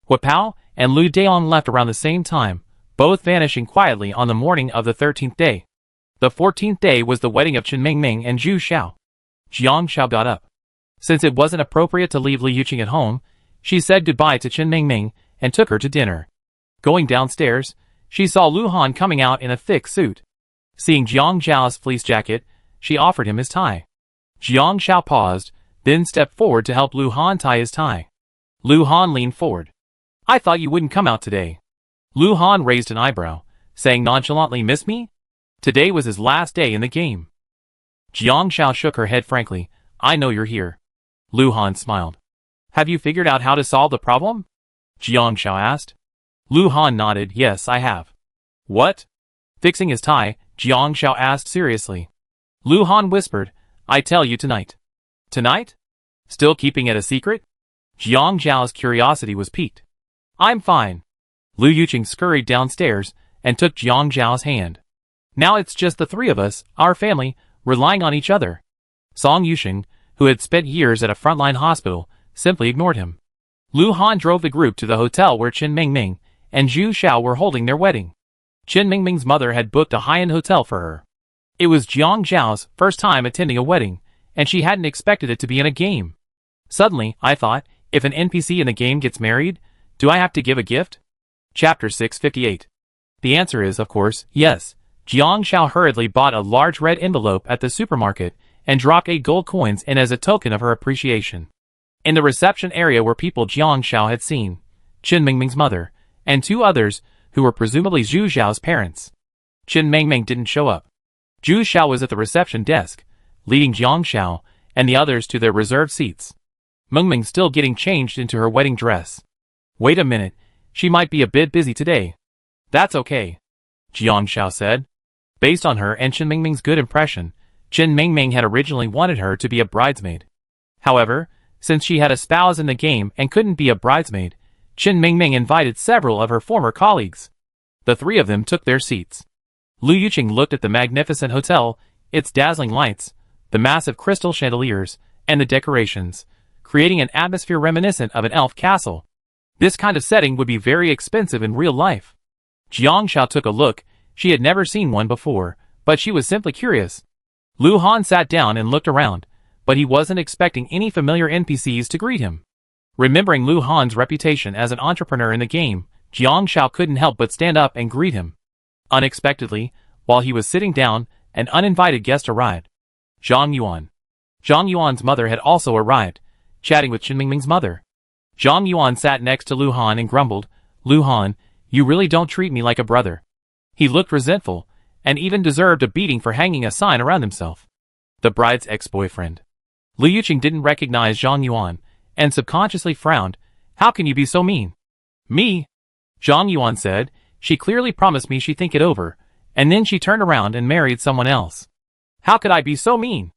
Huapao and Lu Daong left around the same time, both vanishing quietly on the morning of the 13th day. The 14th day was the wedding of Chen Mingming and Zhu Xiao. Jiang Xiao got up. Since it wasn't appropriate to leave Li Yuqing at home, She said goodbye to Chen Mingming and took her to dinner. Going downstairs, she saw Lu Han coming out in a thick suit. Seeing Jiang Zhao's fleece jacket, she offered him his tie. Jiang Zhao paused, then stepped forward to help Lu Han tie his tie. Lu Han leaned forward. I thought you wouldn't come out today. Lu Han raised an eyebrow, saying nonchalantly, miss me? Today was his last day in the game. Jiang Zhao shook her head frankly. I know you're here. Lu Han smiled. Have you figured out how to solve the problem? Jiang Zhao asked. Lu Han nodded. Yes, I have. What? Fixing his tie, Jiang Zhao asked seriously. Lu Han whispered, I tell you tonight. Tonight? Still keeping it a secret? Jiang Zhao's curiosity was piqued. I'm fine. Lu Yuqing scurried downstairs and took Jiang Zhao's hand. Now it's just the three of us, our family, relying on each other. Song Yusheng, who had spent years at a frontline hospital, simply ignored him. Lu Han drove the group to the hotel where Chen Mingming and Zhu Xiao were holding their wedding. Chen Mingming's mother had booked a high-end hotel for her. It was Jiang Zhao's first time attending a wedding, and she hadn't expected it to be in a game. Suddenly, I thought, if an NPC in the game gets married, do I have to give a gift? Chapter 658. The answer is, of course, yes. Jiang Zhao hurriedly bought a large red envelope at the supermarket and dropped 8 gold coins in as a token of her appreciation. In the reception area were people Jiang Zhao had seen, Chen Mingming's mother, and 2 others who were presumably Zhu Xiao's parents. Chen Mingming didn't show up. Zhu Xiao was at the reception desk, leading Jiang Zhao and the others to their reserved seats. Mingming still getting changed into her wedding dress. Wait a minute, she might be a bit busy today. That's okay, Jiang Zhao said. Based on her and Chen Mingming's good impression, Chen Mingming had originally wanted her to be a bridesmaid. However, since she had a spouse in the game and couldn't be a bridesmaid, Chen Mingming invited several of her former colleagues. The 3 of them took their seats. Lu Yuqing looked at the magnificent hotel, its dazzling lights, the massive crystal chandeliers, and the decorations, creating an atmosphere reminiscent of an elf castle. This kind of setting would be very expensive in real life. Jiang Zhao took a look. She had never seen one before, but she was simply curious. Lu Han sat down and looked around, but he wasn't expecting any familiar NPCs to greet him. Remembering Lu Han's reputation as an entrepreneur in the game, Jiang Zhao couldn't help but stand up and greet him. Unexpectedly, while he was sitting down, an uninvited guest arrived. Zhang Yuan. Zhang Yuan's mother had also arrived, chatting with Chen Mingming's mother. Zhang Yuan sat next to Lu Han and grumbled, Lu Han, you really don't treat me like a brother. He looked resentful, and even deserved a beating for hanging a sign around himself. The bride's ex-boyfriend. Lu Yuqing didn't recognize Zhang Yuan, and subconsciously frowned. How can you be so mean? Me? Zhang Yuan said. She clearly promised me she'd think it over, and then she turned around and married someone else. How could I be so mean?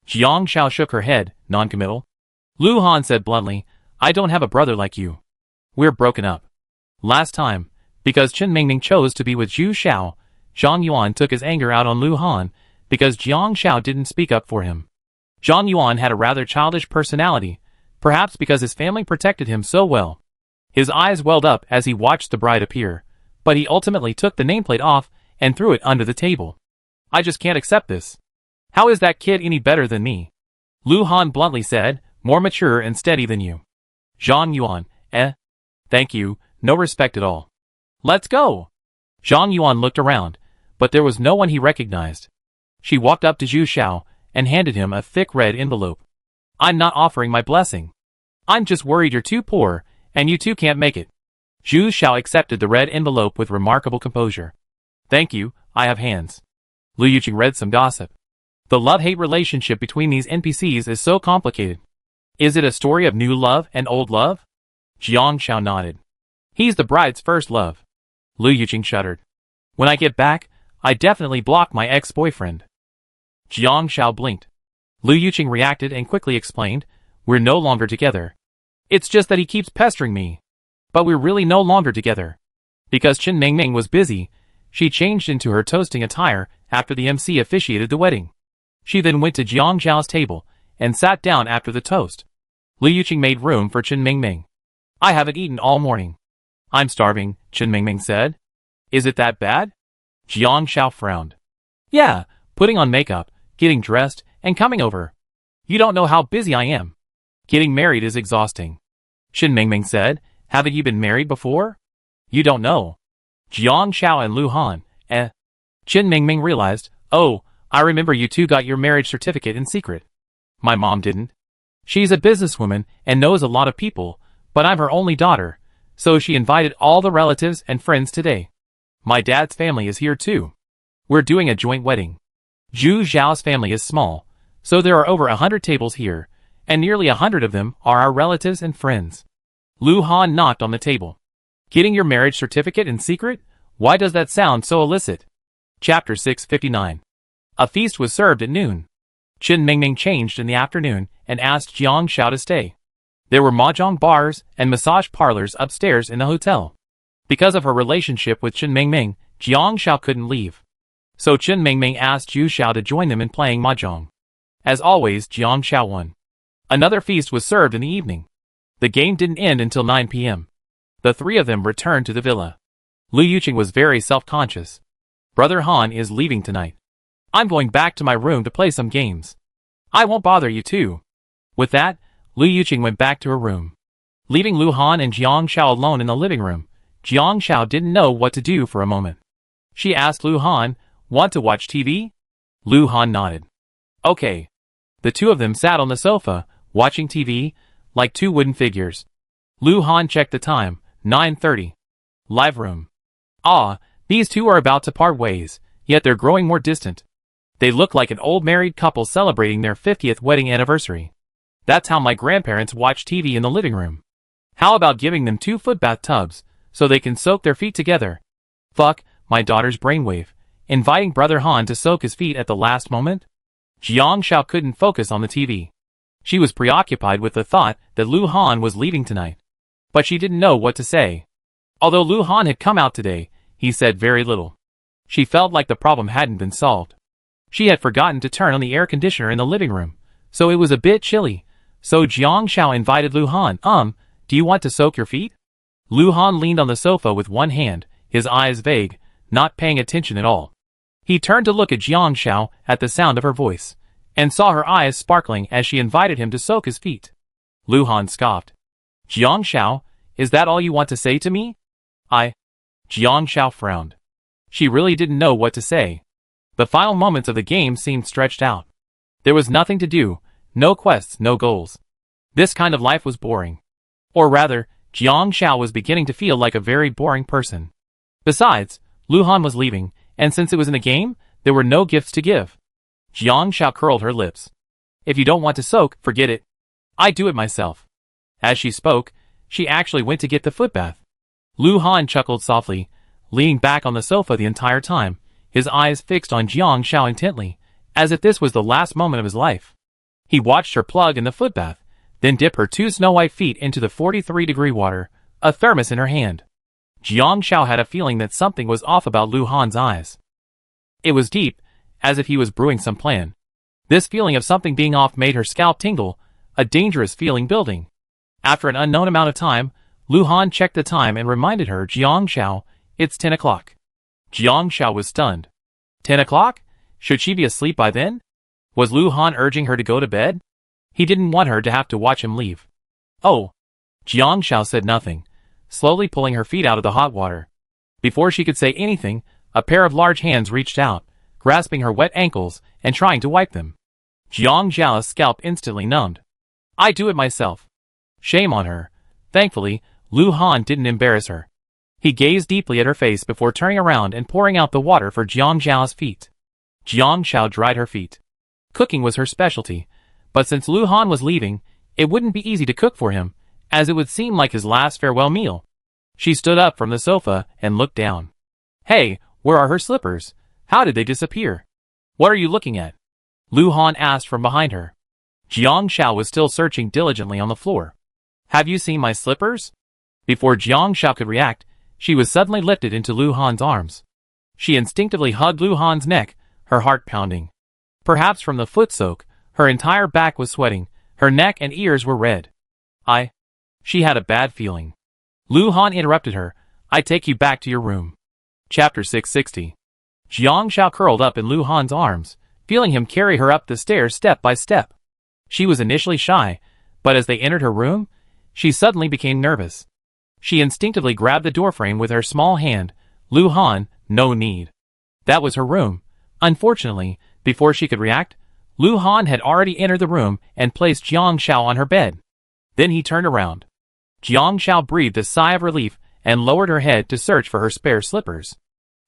Jiang Zhao shook her head, noncommittal. Lu Han said bluntly, I don't have a brother like you. We're broken up. Last time, because Chen Mingming chose to be with Zhu Xiao, Zhang Yuan took his anger out on Lu Han, because Jiang Zhao didn't speak up for him. Zhang Yuan had a rather childish personality, perhaps because his family protected him so well. His eyes welled up as he watched the bride appear, but he ultimately took the nameplate off and threw it under the table. I just can't accept this. How is that kid any better than me? Lu Han bluntly said, more mature and steady than you. Zhang Yuan, thank you, no respect at all. Let's go. Zhang Yuan looked around, but there was no one he recognized. She walked up to Zhu Xiao and handed him a thick red envelope. I'm not offering my blessing. I'm just worried you're too poor, and you two can't make it. Zhu Xiao accepted the red envelope with remarkable composure. Thank you, I have hands. Lu Yuqing read some gossip. The love-hate relationship between these NPCs is so complicated. Is it a story of new love and old love? Jiang Zhao nodded. He's the bride's first love. Lu Yuqing shuddered. When I get back, I definitely block my ex-boyfriend. Jiang Zhao blinked. Lu Yuqing reacted and quickly explained, we're no longer together. It's just that he keeps pestering me. But we're really no longer together. Because Chen Mingming was busy, she changed into her toasting attire after the MC officiated the wedding. She then went to Jiang Zhao's table and sat down after the toast. Lu Yuqing made room for Chen Mingming. I haven't eaten all morning. I'm starving, Chen Mingming said. Is it that bad? Jiang Zhao frowned. Yeah, putting on makeup, getting dressed, and coming over. You don't know how busy I am. Getting married is exhausting. Qin Mingming said. Haven't you been married before? You don't know. Jiang Xiao and Lu Han, Qin Mingming realized, oh, I remember you two got your marriage certificate in secret. My mom didn't. She's a businesswoman and knows a lot of people, but I'm her only daughter, so she invited all the relatives and friends today. My dad's family is here too. We're doing a joint wedding. Zhu Zhao's family is small, so there are over 100 tables here, and nearly 100 of them are our relatives and friends. Lu Han knocked on the table. Getting your marriage certificate in secret? Why does that sound so illicit? Chapter 659. A feast was served at noon. Qin Mingming changed in the afternoon and asked Jiang Xiao to stay. There were mahjong bars and massage parlors upstairs in the hotel. Because of her relationship with Qin Mingming, Jiang Xiao couldn't leave. So Qin Mingming asked Zhu Xiao to join them in playing mahjong. As always, Jiang Xiao won. Another feast was served in the evening. The game didn't end until 9 p.m. The three of them returned to the villa. Lu Yuqing was very self-conscious. Brother Han is leaving tonight. I'm going back to my room to play some games. I won't bother you too. With that, Lu Yuqing went back to her room. Leaving Lu Han and Jiang Xiao alone in the living room, Jiang Xiao didn't know what to do for a moment. She asked Lu Han, want to watch TV? Lu Han nodded. Okay. The two of them sat on the sofa, watching TV, like two wooden figures. Lu Han checked the time, 9:30. Live room. Ah, these two are about to part ways, yet they're growing more distant. They look like an old married couple celebrating their 50th wedding anniversary. That's how my grandparents watch TV in the living room. How about giving them 2 footbath tubs, so they can soak their feet together? Fuck, my daughter's brainwave. Inviting Brother Han to soak his feet at the last moment? Jiang Xiao couldn't focus on the TV. She was preoccupied with the thought that Lu Han was leaving tonight. But she didn't know what to say. Although Lu Han had come out today, he said very little. She felt like the problem hadn't been solved. She had forgotten to turn on the air conditioner in the living room, so it was a bit chilly. So Jiang Xiao invited Lu Han, do you want to soak your feet? Lu Han leaned on the sofa with one hand, his eyes vague, not paying attention at all. He turned to look at Jiang Xiao at the sound of her voice, and saw her eyes sparkling as she invited him to soak his feet. Lu Han scoffed. Jiang Xiao, is that all you want to say to me? Jiang Xiao frowned. She really didn't know what to say. The final moments of the game seemed stretched out. There was nothing to do, no quests, no goals. This kind of life was boring. Or rather, Jiang Xiao was beginning to feel like a very boring person. Besides, Lu Han was leaving, and since it was in a game, there were no gifts to give. Jiang Xiao curled her lips. If you don't want to soak, forget it. I do it myself. As she spoke, she actually went to get the footbath. Lu Han chuckled softly, leaning back on the sofa the entire time, his eyes fixed on Jiang Xiao intently, as if this was the last moment of his life. He watched her plug in the footbath, then dip her 2 snow-white feet into the 43-degree water, a thermos in her hand. Jiang Xiao had a feeling that something was off about Lu Han's eyes. It was deep, as if he was brewing some plan. This feeling of something being off made her scalp tingle, a dangerous feeling building. After an unknown amount of time, Lu Han checked the time and reminded her, Jiang Xiao, it's 10 o'clock. Jiang Xiao was stunned. 10 o'clock? Should she be asleep by then? Was Lu Han urging her to go to bed? He didn't want her to have to watch him leave. Oh. Jiang Xiao said nothing, slowly pulling her feet out of the hot water. Before she could say anything, a pair of large hands reached out, grasping her wet ankles and trying to wipe them. Jiang Xiao's scalp instantly numbed. I do it myself. Shame on her. Thankfully, Lu Han didn't embarrass her. He gazed deeply at her face before turning around and pouring out the water for Jiang Xiao's feet. Jiang Xiao dried her feet. Cooking was her specialty, but since Lu Han was leaving, it wouldn't be easy to cook for him, as it would seem like his last farewell meal. She stood up from the sofa and looked down. Hey, where are her slippers? How did they disappear? What are you looking at? Lu Han asked from behind her. Jiang Xiao was still searching diligently on the floor. Have you seen my slippers? Before Jiang Xiao could react, she was suddenly lifted into Lu Han's arms. She instinctively hugged Lu Han's neck, her heart pounding. Perhaps from the foot soak, her entire back was sweating, her neck and ears were red. She had a bad feeling. Lu Han interrupted her. I take you back to your room. Chapter 660. Jiang Xiao curled up in Lu Han's arms, feeling him carry her up the stairs step by step. She was initially shy, but as they entered her room, she suddenly became nervous. She instinctively grabbed the doorframe with her small hand. Lu Han, no need. That was her room. Unfortunately, before she could react, Lu Han had already entered the room and placed Jiang Xiao on her bed. Then he turned around. Jiang Xiao breathed a sigh of relief and lowered her head to search for her spare slippers.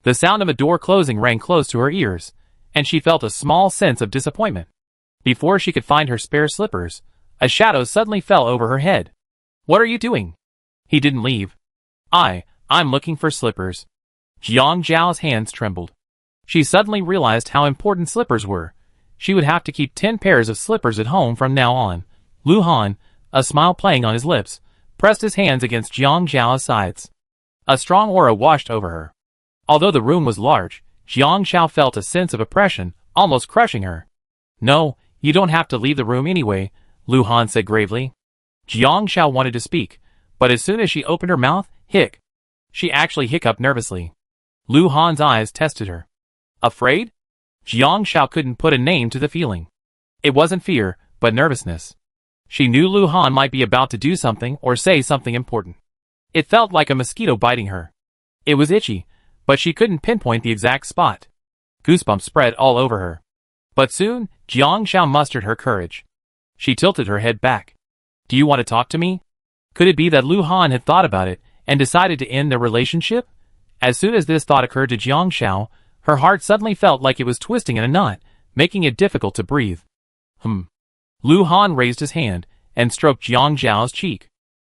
The sound of a door closing rang close to her ears, and she felt a small sense of disappointment. Before she could find her spare slippers, a shadow suddenly fell over her head. What are you doing? He didn't leave. I'm looking for slippers. Jiang Xiao's hands trembled. She suddenly realized how important slippers were. She would have to keep 10 pairs of slippers at home from now on. Lu Han, a smile playing on his lips, pressed his hands against Jiang Xiao's sides. A strong aura washed over her. Although the room was large, Jiang Xiao felt a sense of oppression, almost crushing her. No, you don't have to leave the room anyway, Lu Han said gravely. Jiang Xiao wanted to speak, but as soon as she opened her mouth, she actually hiccuped nervously. Lu Han's eyes tested her. Afraid? Jiang Xiao couldn't put a name to the feeling. It wasn't fear, but nervousness. She knew Lu Han might be about to do something or say something important. It felt like a mosquito biting her. It was itchy, but she couldn't pinpoint the exact spot. Goosebumps spread all over her. But soon, Jiang Xiao mustered her courage. She tilted her head back. Do you want to talk to me? Could it be that Lu Han had thought about it and decided to end their relationship? As soon as this thought occurred to Jiang Xiao, her heart suddenly felt like it was twisting in a knot, making it difficult to breathe. Lu Han raised his hand and stroked Jiang Xiao's cheek.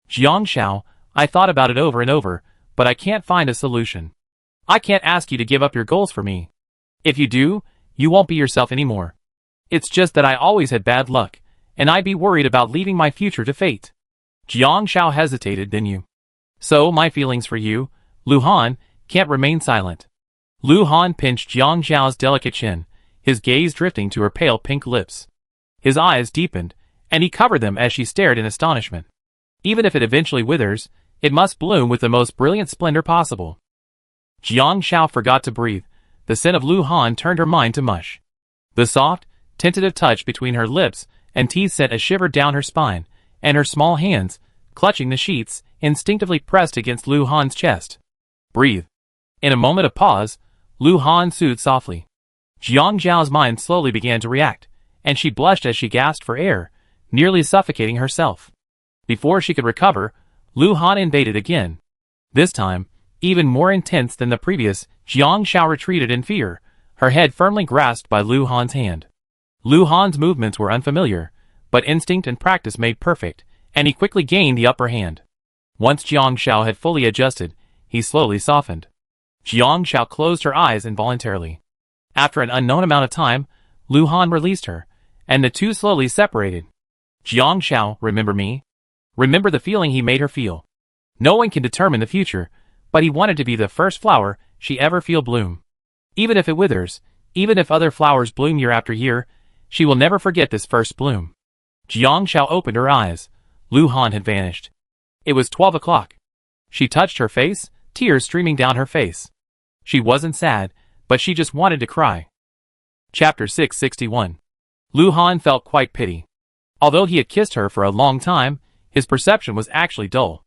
Jiang Xiao, I thought about it over and over, but I can't find a solution. I can't ask you to give up your goals for me. If you do, you won't be yourself anymore. It's just that I always had bad luck, and I'd be worried about leaving my future to fate. Jiang Xiao hesitated, then you. So, my feelings for you, Lu Han, can't remain silent. Lu Han pinched Jiang Xiao's delicate chin, his gaze drifting to her pale pink lips. His eyes deepened, and he covered them as she stared in astonishment. Even if it eventually withers, it must bloom with the most brilliant splendor possible. Jiang Xiao forgot to breathe. The scent of Lu Han turned her mind to mush. The soft, tentative touch between her lips and teeth sent a shiver down her spine, and her small hands, clutching the sheets, instinctively pressed against Lu Han's chest. Breathe. In a moment of pause, Lu Han soothed softly. Jiang Xiao's mind slowly began to react, and she blushed as she gasped for air, nearly suffocating herself. Before she could recover, Lu Han invaded again. This time, even more intense than the previous, Jiang Xiao retreated in fear, her head firmly grasped by Lu Han's hand. Lu Han's movements were unfamiliar, but instinct and practice made perfect, and he quickly gained the upper hand. Once Jiang Xiao had fully adjusted, he slowly softened. Jiang Xiao closed her eyes involuntarily. After an unknown amount of time, Lu Han released her, and the two slowly separated. Jiang Xiao, remember me? Remember the feeling he made her feel. No one can determine the future, but he wanted to be the first flower she ever feel bloom. Even if it withers, even if other flowers bloom year after year, she will never forget this first bloom. Jiang Xiao opened her eyes. Lu Han had vanished. It was 12 o'clock. She touched her face, tears streaming down her face. She wasn't sad, but she just wanted to cry. Chapter 661. Lu Han felt quite pity. Although he had kissed her for a long time, his perception was actually dull.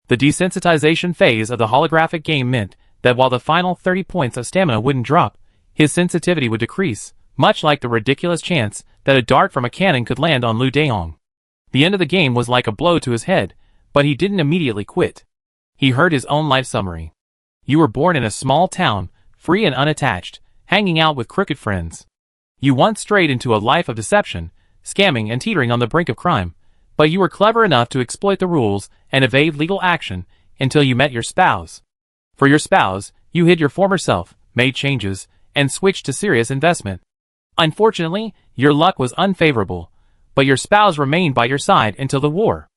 The desensitization phase of the holographic game meant that while the final 30 points of stamina wouldn't drop, his sensitivity would decrease, much like the ridiculous chance that a dart from a cannon could land on Lu Daong. The end of the game was like a blow to his head, but he didn't immediately quit. He heard his own life summary. You were born in a small town, free and unattached, hanging out with crooked friends. You once strayed into a life of deception, scamming and teetering on the brink of crime, but you were clever enough to exploit the rules and evade legal action until you met your spouse. For your spouse, you hid your former self, made changes, and switched to serious investment. Unfortunately, your luck was unfavorable, but your spouse remained by your side until the war.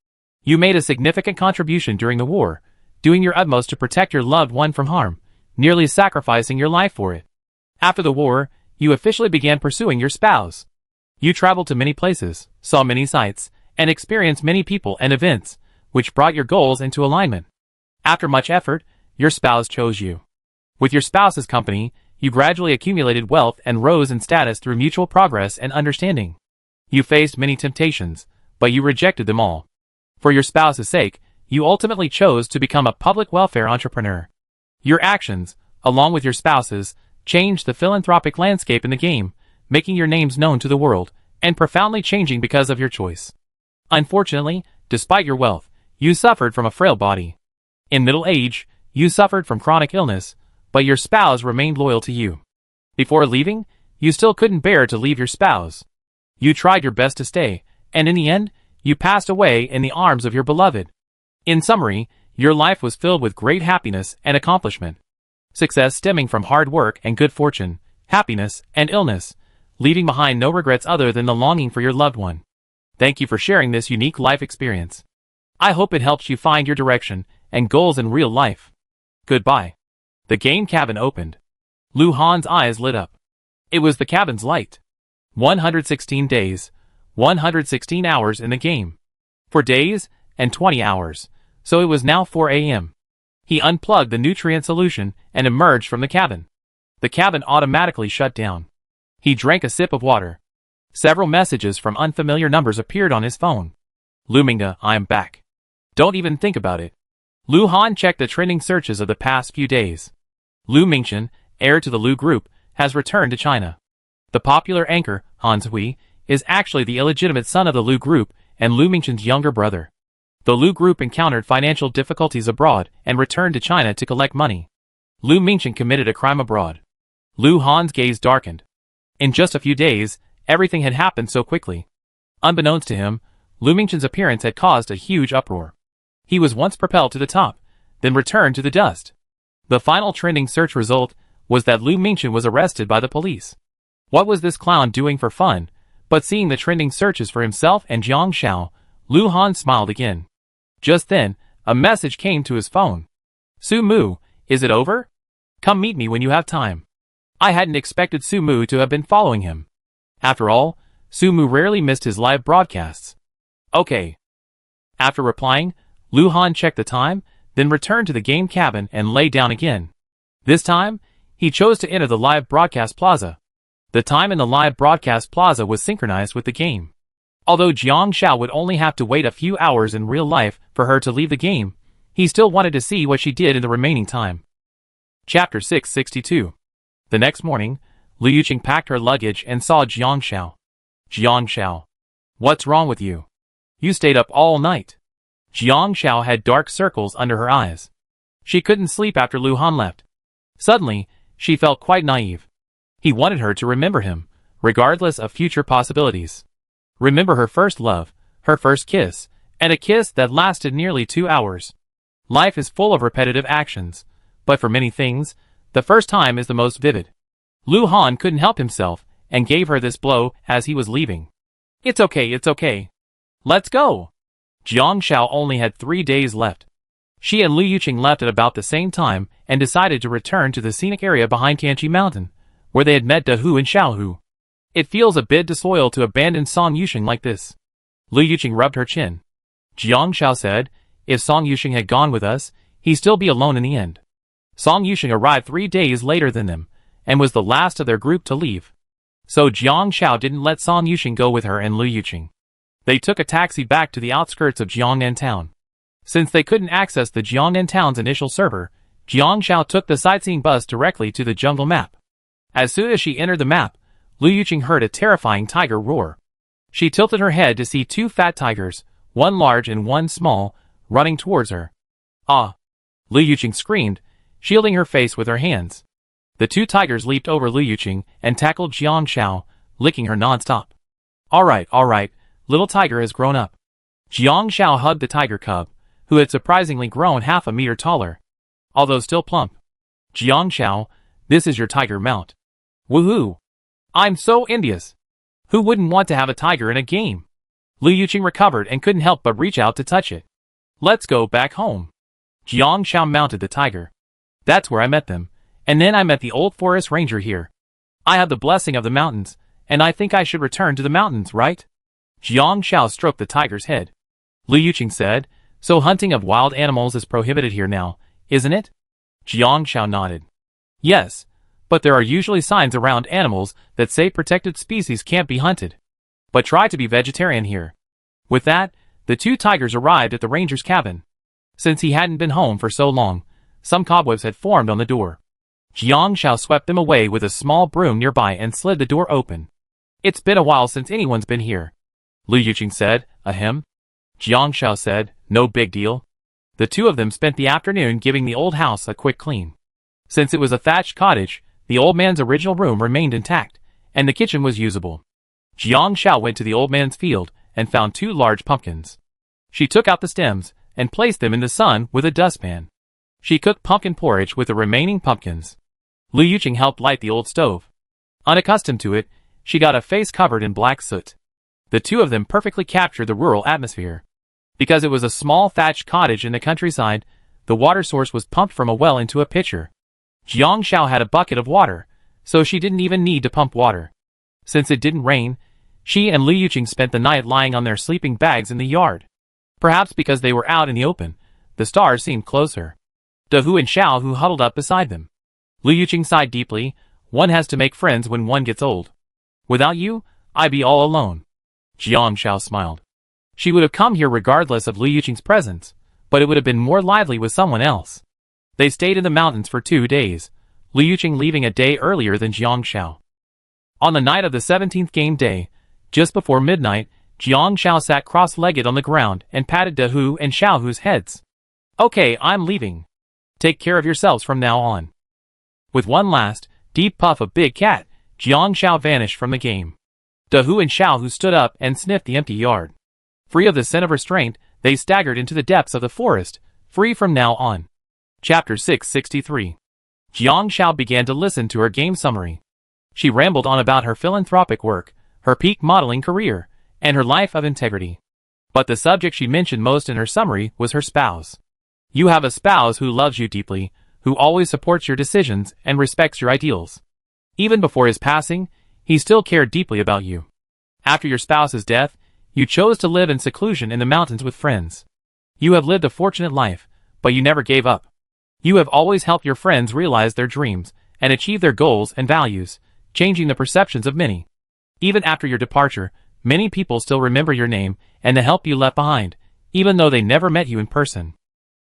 You made a significant contribution during the war, doing your utmost to protect your loved one from harm, nearly sacrificing your life for it. After the war, you officially began pursuing your spouse. You traveled to many places, saw many sights, and experienced many people and events, which brought your goals into alignment. After much effort, your spouse chose you. With your spouse's company, you gradually accumulated wealth and rose in status through mutual progress and understanding. You faced many temptations, but you rejected them all. For your spouse's sake, you ultimately chose to become a public welfare entrepreneur. Your actions, along with your spouse's, changed the philanthropic landscape in the game, making your names known to the world, and profoundly changing because of your choice. Unfortunately, despite your wealth, you suffered from a frail body. In middle age, you suffered from chronic illness, but your spouse remained loyal to you. Before leaving, you still couldn't bear to leave your spouse. You tried your best to stay, and in the end, you passed away in the arms of your beloved. In summary, your life was filled with great happiness and accomplishment. Success stemming from hard work and good fortune, happiness and illness, leaving behind no regrets other than the longing for your loved one. Thank you for sharing this unique life experience. I hope it helps you find your direction and goals in real life. Goodbye. The game cabin opened. Lu Han's eyes lit up. It was the cabin's light. 116 days, 116 hours in the game. 4 days and 20 hours, so it was now 4 a.m. He unplugged the nutrient solution and emerged from the cabin. The cabin automatically shut down. He drank a sip of water. Several messages from unfamiliar numbers appeared on his phone. Lu Mingde, I'm back. Don't even think about it. Lu Han checked the trending searches of the past few days. Lu Mingchen, heir to the Lu Group, has returned to China. The popular anchor, Han Zhui, is actually the illegitimate son of the Lu Group and Lu Mingchen's younger brother. The Lu Group encountered financial difficulties abroad and returned to China to collect money. Lu Mingchen committed a crime abroad. Lu Han's gaze darkened. In just a few days, everything had happened so quickly. Unbeknownst to him, Lu Mingchen's appearance had caused a huge uproar. He was once propelled to the top, then returned to the dust. The final trending search result was that Lu Mingchen was arrested by the police. What was this clown doing for fun? But seeing the trending searches for himself and Jiang Xiao, Lu Han smiled again. Just then, a message came to his phone. Su Mu, is it over? Come meet me when you have time. I hadn't expected Su Mu to have been following him. After all, Su Mu rarely missed his live broadcasts. Okay. After replying, Lu Han checked the time, then returned to the game cabin and lay down again. This time, he chose to enter the live broadcast plaza. The time in the live broadcast plaza was synchronized with the game. Although Jiang Xiao would only have to wait a few hours in real life for her to leave the game, he still wanted to see what she did in the remaining time. Chapter 662. The next morning, Lu Yuqing packed her luggage and saw Jiang Xiao. Jiang Xiao. What's wrong with you? You stayed up all night. Jiang Xiao had dark circles under her eyes. She couldn't sleep after Lu Han left. Suddenly, she felt quite naive. He wanted her to remember him, regardless of future possibilities. Remember her first love, her first kiss, and a kiss that lasted nearly 2 hours. Life is full of repetitive actions, but for many things, the first time is the most vivid. Lu Han couldn't help himself and gave her this blow as he was leaving. It's okay. Let's go. Jiang Xiao only had 3 days left. She and Lu Yuqing left at about the same time and decided to return to the scenic area behind Tianqi Mountain, where they had met De Hu and Xiao Hu. It feels a bit disloyal to abandon Song Yuqing like this. Lu Yuqing rubbed her chin. Jiang Xiao said, if Song Yuqing had gone with us, he'd still be alone in the end. Song Yuqing arrived 3 days later than them, and was the last of their group to leave. So Jiang Xiao didn't let Song Yuqing go with her and Lu Yuqing. They took a taxi back to the outskirts of Jiangnan town. Since they couldn't access the Jiangnan town's initial server, Jiang Xiao took the sightseeing bus directly to the jungle map. As soon as she entered the map, Lu Yuqing heard a terrifying tiger roar. She tilted her head to see 2 fat tigers, one large and one small, running towards her. Ah! Lu Yuqing screamed, shielding her face with her hands. The 2 tigers leaped over Lu Yuqing and tackled Jiang Xiao, licking her non-stop. Alright, little tiger has grown up. Jiang Xiao hugged the tiger cub, who had surprisingly grown half a meter taller. Although still plump. Jiang Xiao, this is your tiger mount. Woohoo! I'm so envious. Who wouldn't want to have a tiger in a game? Lu Yuqing recovered and couldn't help but reach out to touch it. Let's go back home. Jiang Xiao mounted the tiger. That's where I met them, and then I met the old forest ranger here. I have the blessing of the mountains, and I think I should return to the mountains, right? Jiang Xiao stroked the tiger's head. Lu Yuqing said, so hunting of wild animals is prohibited here now, isn't it? Jiang Xiao nodded. Yes, but there are usually signs around animals that say protected species can't be hunted. But try to be vegetarian here. With that, the two tigers arrived at the ranger's cabin. Since he hadn't been home for so long, some cobwebs had formed on the door. Jiang Shao swept them away with a small broom nearby and slid the door open. "It's been a while since anyone's been here," Lu Yuqing said, "Ahem." Jiang Shao said, "No big deal." The two of them spent the afternoon giving the old house a quick clean. Since it was a thatched cottage, the old man's original room remained intact, and the kitchen was usable. Jiang Shao went to the old man's field and found 2 large pumpkins. She took out the stems and placed them in the sun with a dustpan. She cooked pumpkin porridge with the remaining pumpkins. Lu Yuqing helped light the old stove. Unaccustomed to it, she got a face covered in black soot. The two of them perfectly captured the rural atmosphere. Because it was a small thatched cottage in the countryside, the water source was pumped from a well into a pitcher. Jiang Shao had a bucket of water, so she didn't even need to pump water. Since it didn't rain, she and Lu Yuqing spent the night lying on their sleeping bags in the yard. Perhaps because they were out in the open, the stars seemed closer. De Hu and Xiao Hu huddled up beside them. Lu Yuqing sighed deeply. "One has to make friends when one gets old. Without you, I'd be all alone." Jiang Shao smiled. She would have come here regardless of Lu Yuqing's presence, but it would have been more lively with someone else. They stayed in the mountains for 2 days, Lu Yuqing leaving a day earlier than Jiang Shao. On the night of the 17th game day, just before midnight, Jiang Shao sat cross-legged on the ground and patted De Hu and Xiao Hu's heads. "Okay, I'm leaving. Take care of yourselves from now on." With one last, deep puff of Big Cat, Jiang Shao vanished from the game. De Hu and Xiao Hu stood up and sniffed the empty yard. Free of the sin of restraint, they staggered into the depths of the forest, free from now on. Chapter 663. Jiang Shao began to listen to her game summary. She rambled on about her philanthropic work, her peak modeling career, and her life of integrity. But the subject she mentioned most in her summary was her spouse. You have a spouse who loves you deeply, who always supports your decisions and respects your ideals. Even before his passing, he still cared deeply about you. After your spouse's death, you chose to live in seclusion in the mountains with friends. You have lived a fortunate life, but you never gave up. You have always helped your friends realize their dreams and achieve their goals and values, changing the perceptions of many. Even after your departure, many people still remember your name and the help you left behind, even though they never met you in person.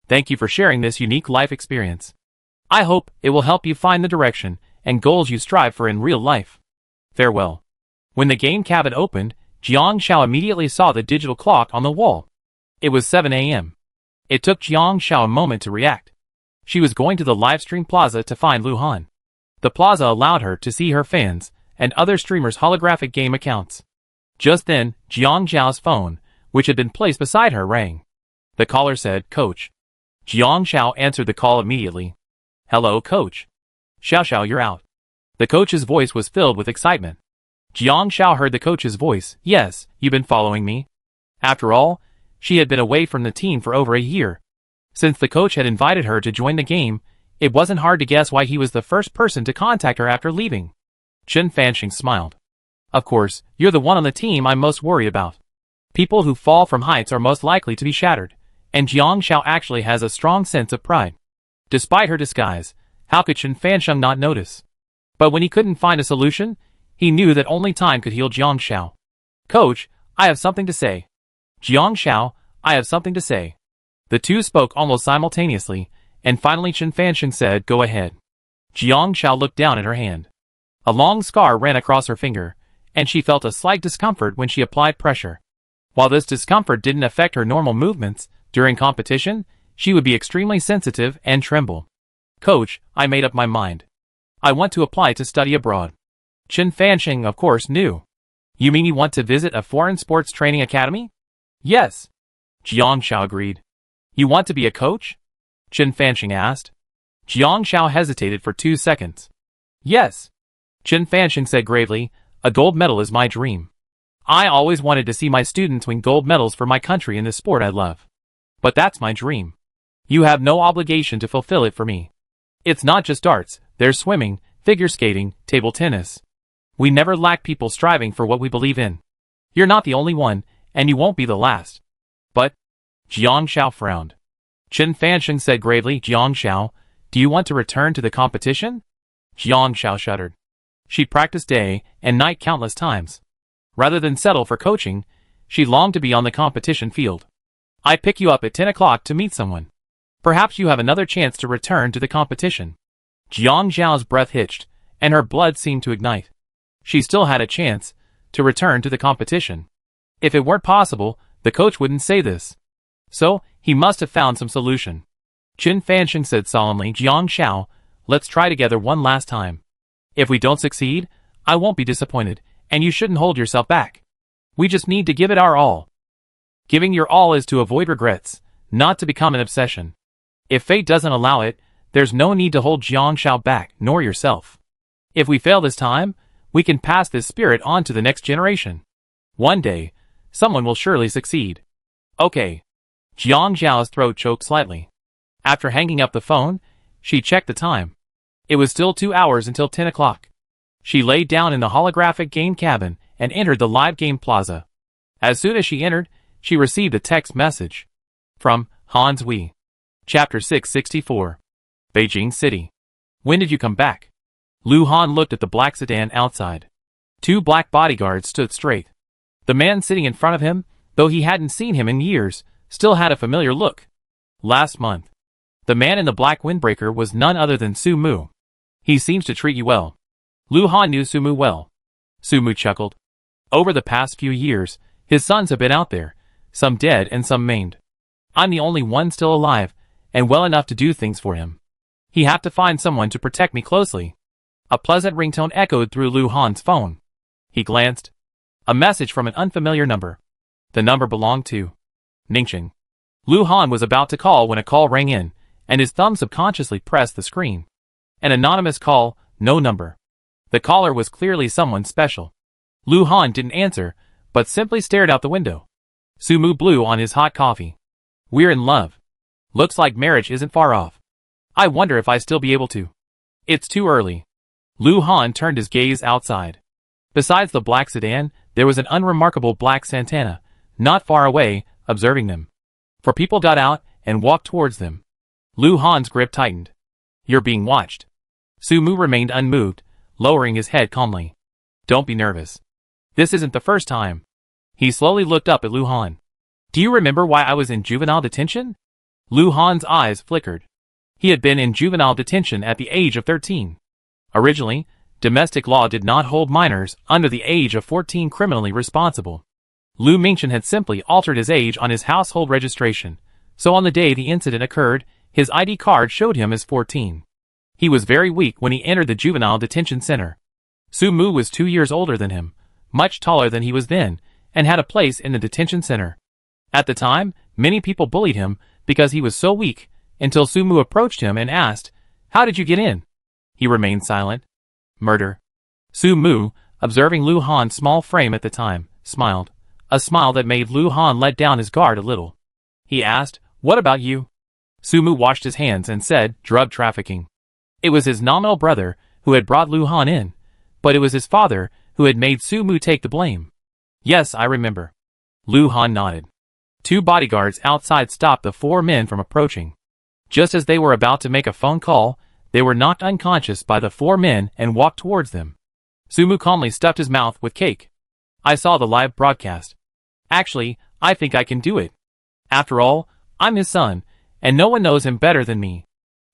Thank you for sharing this unique life experience. I hope it will help you find the direction and goals you strive for in real life. Farewell. When the game cabin opened, Jiang Shao immediately saw the digital clock on the wall. It was 7 a.m. It took Jiang Shao a moment to react. She was going to the livestream plaza to find Lu Han. The plaza allowed her to see her fans and other streamers' holographic game accounts. Just then, Jiang Zhao's phone, which had been placed beside her, rang. The caller said, "Coach." Jiang Shao answered the call immediately. "Hello, Coach." "Xiao, you're out." The coach's voice was filled with excitement. Jiang Shao heard the coach's voice. "Yes, you've been following me." After all, she had been away from the team for over a year. Since the coach had invited her to join the game, it wasn't hard to guess why he was the first person to contact her after leaving. Chen Fanxing smiled. "Of course, you're the one on the team I'm most worried about. People who fall from heights are most likely to be shattered, and Jiang Shao actually has a strong sense of pride." Despite her disguise, how could Chen Fanxing not notice? But when he couldn't find a solution, he knew that only time could heal Jiang Shao. "Coach, I have something to say." "Jiang Shao, I have something to say." The two spoke almost simultaneously, and finally Chen Fanxing said, "Go ahead." Jiang Shao looked down at her hand. A long scar ran across her finger, and she felt a slight discomfort when she applied pressure. While this discomfort didn't affect her normal movements, during competition, she would be extremely sensitive and tremble. "Coach, I made up my mind. I want to apply to study abroad." Chen Fanxing, of course, knew. "You mean you want to visit a foreign sports training academy?" "Yes." Jiang Shao agreed. "You want to be a coach?" Chen Fanxing asked. Jiang Shao hesitated for 2 seconds. "Yes." Chen Fanxing said gravely, "A gold medal is my dream. I always wanted to see my students win gold medals for my country in the sport I love. But that's my dream. You have no obligation to fulfill it for me. It's not just darts, there's swimming, figure skating, table tennis. We never lack people striving for what we believe in. You're not the only one, and you won't be the last." "But..." Jiang Shao frowned. Chen Fanxing said gravely, "Jiang Shao, do you want to return to the competition?" Jiang Shao shuddered. She practiced day and night countless times. Rather than settle for coaching, she longed to be on the competition field. I pick you up at 10 o'clock to meet someone. Perhaps you have another chance to return to the competition. Jiang Zhao's breath hitched, and her blood seemed to ignite. She still had a chance to return to the competition. If it weren't possible, the coach wouldn't say this. So, he must have found some solution. Qin Fansheng said solemnly, Jiang Zhao, let's try together one last time. If we don't succeed, I won't be disappointed, and you shouldn't hold yourself back. We just need to give it our all. Giving your all is to avoid regrets, not to become an obsession. If fate doesn't allow it, there's no need to hold Jiang Zhao back, nor yourself. If we fail this time, we can pass this spirit on to the next generation. One day, someone will surely succeed. Okay. Jiang Zhao's throat choked slightly. After hanging up the phone, she checked the time. It was still 2 hours until 10 o'clock. She laid down in the holographic game cabin and entered the live game plaza. As soon as she entered, she received a text message. From Hans Wei. Chapter 664. Beijing City. When did you come back? Lu Han looked at the black sedan outside. 2 black bodyguards stood straight. The man sitting in front of him, though he hadn't seen him in years, still had a familiar look. Last month. The man in the black windbreaker was none other than Su Mu. He seems to treat you well. Lu Han knew Su Mu well. Su Mu chuckled. Over the past few years, his sons have been out there, some dead and some maimed. I'm the only one still alive, and well enough to do things for him. He had to find someone to protect me closely. A pleasant ringtone echoed through Lu Han's phone. He glanced. A message from an unfamiliar number. The number belonged to Ningxing. Lu Han was about to call when a call rang in, and his thumb subconsciously pressed the screen. An anonymous call, no number. The caller was clearly someone special. Lu Han didn't answer, but simply stared out the window. Su Mu blew on his hot coffee. We're in love. Looks like marriage isn't far off. I wonder if I still be able to. It's too early. Lu Han turned his gaze outside. Besides the black sedan, there was an unremarkable black Santana, not far away, observing them. 4 people got out and walked towards them. Lu Han's grip tightened. You're being watched. Su Mu remained unmoved, lowering his head calmly. Don't be nervous. This isn't the first time. He slowly looked up at Lu Han. Do you remember why I was in juvenile detention? Lu Han's eyes flickered. He had been in juvenile detention at the age of 13. Originally, domestic law did not hold minors under the age of 14 criminally responsible. Lu Mingchen had simply altered his age on his household registration, so on the day the incident occurred, his ID card showed him as 14. He was very weak when he entered the juvenile detention center. Su Mu was 2 years older than him, much taller than he was then, and had a place in the detention center. At the time, many people bullied him because he was so weak, until Su Mu approached him and asked, How did you get in? He remained silent. Murder. Su Mu, observing Lu Han's small frame at the time, smiled. A smile that made Lu Han let down his guard a little. He asked, What about you? Su Mu washed his hands and said, Drug trafficking. It was his nominal brother who had brought Lu Han in, but it was his father who had made Su Mu take the blame. Yes, I remember. Lu Han nodded. 2 bodyguards outside stopped the 4 men from approaching. Just as they were about to make a phone call, they were knocked unconscious by the 4 men and walked towards them. Su Mu calmly stuffed his mouth with cake. I saw the live broadcast. Actually, I think I can do it. After all, I'm his son, and no one knows him better than me.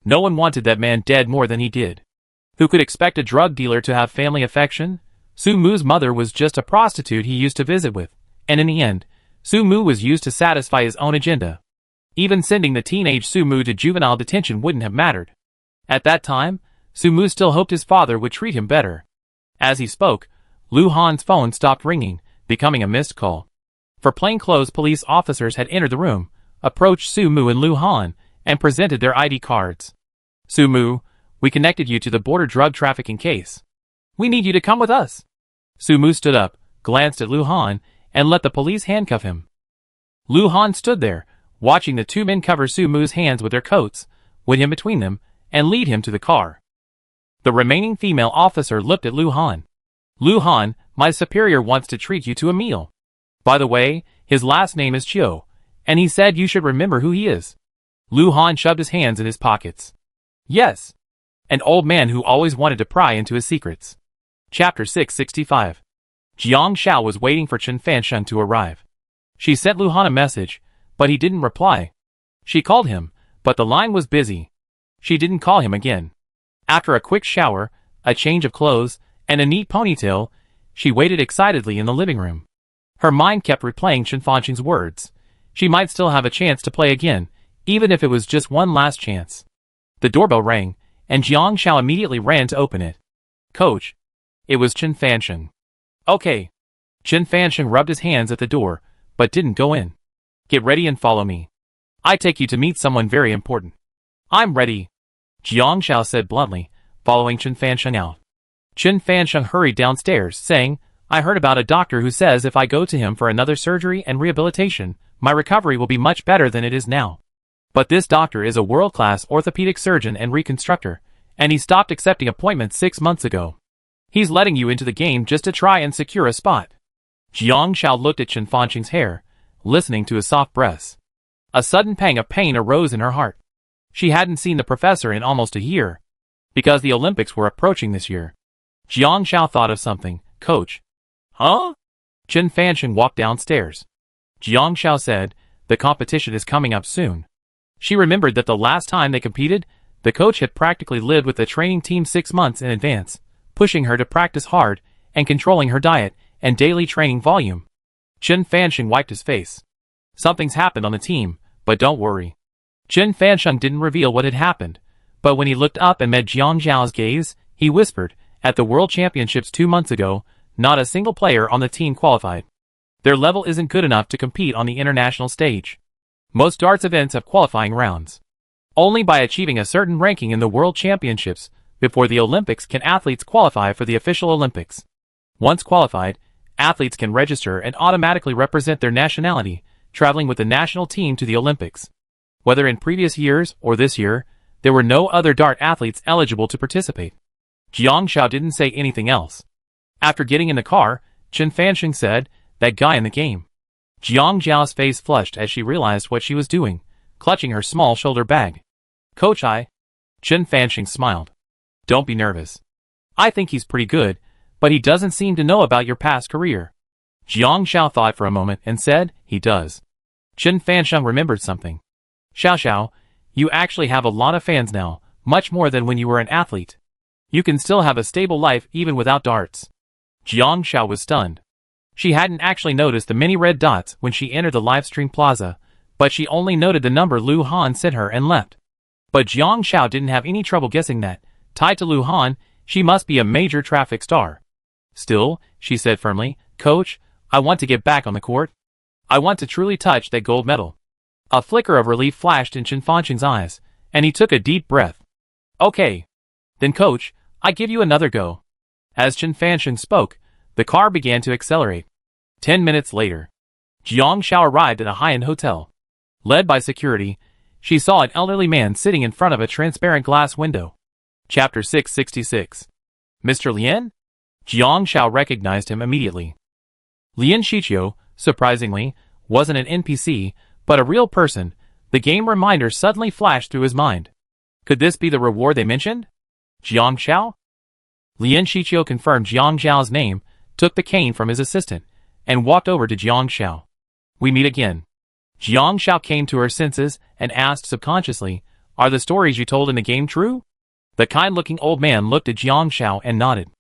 No one wanted that man dead more than he did. Who could expect a drug dealer to have family affection? Su Mu's mother was just a prostitute he used to visit with, and in the end, Su Mu was used to satisfy his own agenda. Even sending the teenage Su Mu to juvenile detention wouldn't have mattered. At that time, Su Mu still hoped his father would treat him better. As he spoke, Lu Han's phone stopped ringing, becoming a missed call. 4 plainclothes police officers had entered the room, approached Su Mu and Lu Han, and presented their ID cards. Su Mu, we connected you to the border drug trafficking case. We need you to come with us. Su Mu stood up, glanced at Lu Han, and let the police handcuff him. Lu Han stood there, watching the 2 men cover Su Mu's hands with their coats, with him between them, and lead him to the car. The remaining female officer looked at Lu Han. Lu Han, my superior wants to treat you to a meal. By the way, his last name is Chiu, and he said you should remember who he is. Lu Han shoved his hands in his pockets. Yes. An old man who always wanted to pry into his secrets. Chapter 665. Jiang Xiao was waiting for Qin Fansheng to arrive. She sent Lu Han a message, but he didn't reply. She called him, but the line was busy. She didn't call him again. After a quick shower, a change of clothes, and a neat ponytail, she waited excitedly in the living room. Her mind kept replaying Chen Fanqing's words. She might still have a chance to play again, even if it was just one last chance. The doorbell rang, and Jiang Xiao immediately ran to open it. "Coach." It was Chen Fanqing. "Okay." Chen Fanqing rubbed his hands at the door, but didn't go in. "Get ready and follow me. I take you to meet someone very important." "I'm ready," Jiang Xiao said bluntly, following Chen Fanqing out. Chen Fanqing hurried downstairs, saying, "I heard about a doctor who says if I go to him for another surgery and rehabilitation, my recovery will be much better than it is now. But this doctor is a world-class orthopedic surgeon and reconstructor, and he stopped accepting appointments 6 months ago. He's letting you into the game just to try and secure a spot." Jiang Xiao looked at Chen Fanqing's hair, listening to his soft breaths. A sudden pang of pain arose in her heart. She hadn't seen the professor in almost a year, because the Olympics were approaching this year. Jiang Xiao thought of something. "Coach." "Huh?" Chen Fanqing walked downstairs. Jiang Xiao said, "The competition is coming up soon." She remembered that the last time they competed, the coach had practically lived with the training team 6 months in advance, pushing her to practice hard and controlling her diet and daily training volume. Chen Fanqing wiped his face. "Something's happened on the team, but don't worry." Chen Fanqing didn't reveal what had happened, but when he looked up and met Jiang Xiao's gaze, he whispered, "At the World Championships 2 months ago, not a single player on the team qualified. Their level isn't good enough to compete on the international stage. Most darts events have qualifying rounds. Only by achieving a certain ranking in the World Championships before the Olympics can athletes qualify for the official Olympics. Once qualified, athletes can register and automatically represent their nationality, traveling with the national team to the Olympics. Whether in previous years or this year, there were no other dart athletes eligible to participate." Jiang Xiao didn't say anything else. After getting in the car, Chen Fanqing said, "That guy in the game." Jiang Xiao's face flushed as she realized what she was doing, clutching her small shoulder bag. "Coach, Chen Fanqing smiled. "Don't be nervous. I think he's pretty good, but he doesn't seem to know about your past career." Jiang Xiao thought for a moment and said, "He does." Chen Fanqing remembered something. "Xiao, you actually have a lot of fans now, much more than when you were an athlete. You can still have a stable life even without darts." Jiang Xiao was stunned. She hadn't actually noticed the many red dots when she entered the livestream plaza, but she only noted the number Lu Han sent her and left. But Jiang Xiao didn't have any trouble guessing that, tied to Lu Han, she must be a major traffic star. "Still," she said firmly, "Coach, I want to get back on the court. I want to truly touch that gold medal." A flicker of relief flashed in Chen Fanqing's eyes, and he took a deep breath. "Okay. Then coach, I give you another go." As Chen Fanqing spoke, the car began to accelerate. 10 minutes later, Jiang Xiao arrived at a high-end hotel. Led by security, she saw an elderly man sitting in front of a transparent glass window. Chapter 666. "Mr. Lian?" Jiang Xiao recognized him immediately. Lian Shiqiu, surprisingly, wasn't an NPC, but a real person. The game reminder suddenly flashed through his mind. Could this be the reward they mentioned? Jiang Xiao? Lian Shiqiu confirmed Jiang Xiao's name, took the cane from his assistant, and walked over to Jiang Xiao. "We meet again." Jiang Xiao came to her senses and asked subconsciously, "Are the stories you told in the game true?" The kind-looking old man looked at Jiang Xiao and nodded.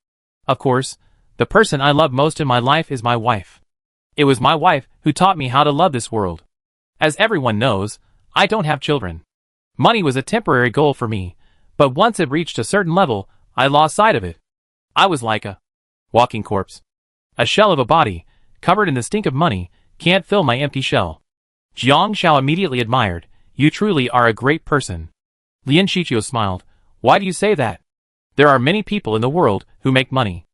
"Of course, the person I love most in my life is my wife. It was my wife who taught me how to love this world. As everyone knows, I don't have children. Money was a temporary goal for me, but once it reached a certain level, I lost sight of it. I was like a walking corpse. A shell of a body, covered in the stink of money, can't fill my empty shell." Jiang Xiao immediately admired, "You truly are a great person." Lian Shiqiu smiled. "Why do you say that? There are many people in the world who make money.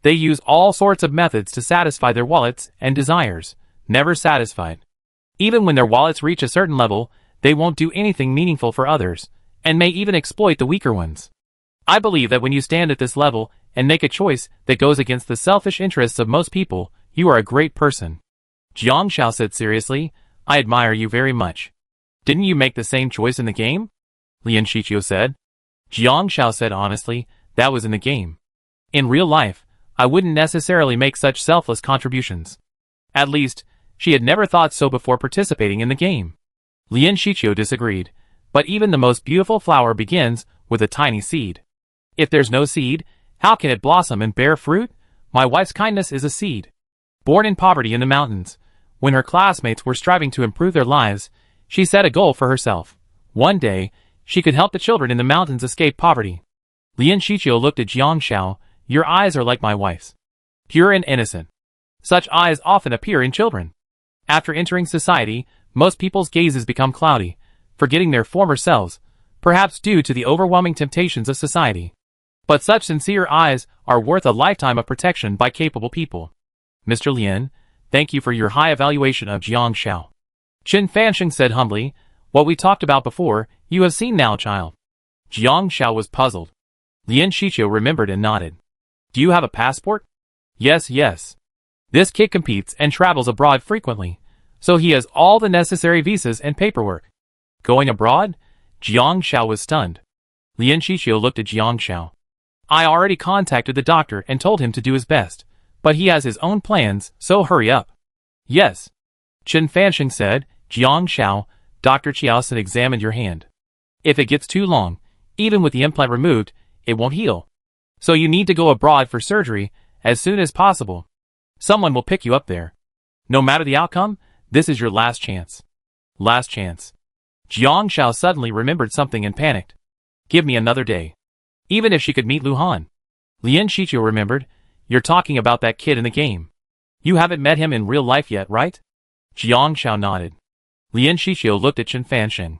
They use all sorts of methods to satisfy their wallets and desires, never satisfied. Even when their wallets reach a certain level, they won't do anything meaningful for others, and may even exploit the weaker ones. I believe that when you stand at this level and make a choice that goes against the selfish interests of most people, you are a great person." Jiang Xiao said seriously, "I admire you very much." "Didn't you make the same choice in the game?" Lian Shiqiu said. Jiang Xiao said honestly, "That was in the game. In real life, I wouldn't necessarily make such selfless contributions. At least, She had never thought so before participating in the game. Lian Shiqiu disagreed, but even the most beautiful flower begins with a tiny seed. If there's no seed, how can it blossom and bear fruit? My wife's kindness is a seed. Born in poverty in the mountains, when her classmates were striving to improve their lives, she set a goal for herself. One day, she could help the children in the mountains escape poverty. Lian Shiqiu looked at Jiang Xiao. Your eyes are like my wife's. Pure and innocent. Such eyes often appear in children. After entering society, most people's gazes become cloudy, forgetting their former selves, perhaps due to the overwhelming temptations of society. But such sincere eyes are worth a lifetime of protection by capable people. Mr. Lian, thank you for your high evaluation of Jiang Xiao. Qin Fansheng said humbly, what we talked about before, you have seen now, child. Jiang Xiao was puzzled. Lian Shiqiu remembered and nodded. Do you have a passport? Yes, yes. This kid competes and travels abroad frequently, so he has all the necessary visas and paperwork. Going abroad? Jiang Xiao was stunned. Lian Shiqiu looked at Jiang Xiao. I already contacted the doctor and told him to do his best, but he has his own plans, so hurry up. Yes. Qin Fansheng said, Jiang Xiao, Dr. Chiaosen examined your hand. If it gets too long, even with the implant removed, it won't heal. So you need to go abroad for surgery as soon as possible. Someone will pick you up there. No matter the outcome, this is your last chance. Last chance. Jiang Xiao suddenly remembered something and panicked. Give me another day. Even if she could meet Lu Han. Lian Shiqiu remembered, you're talking about that kid in the game. You haven't met him in real life yet, right? Jiang Xiao nodded. Lian Shiqiu looked at Qin Fansheng.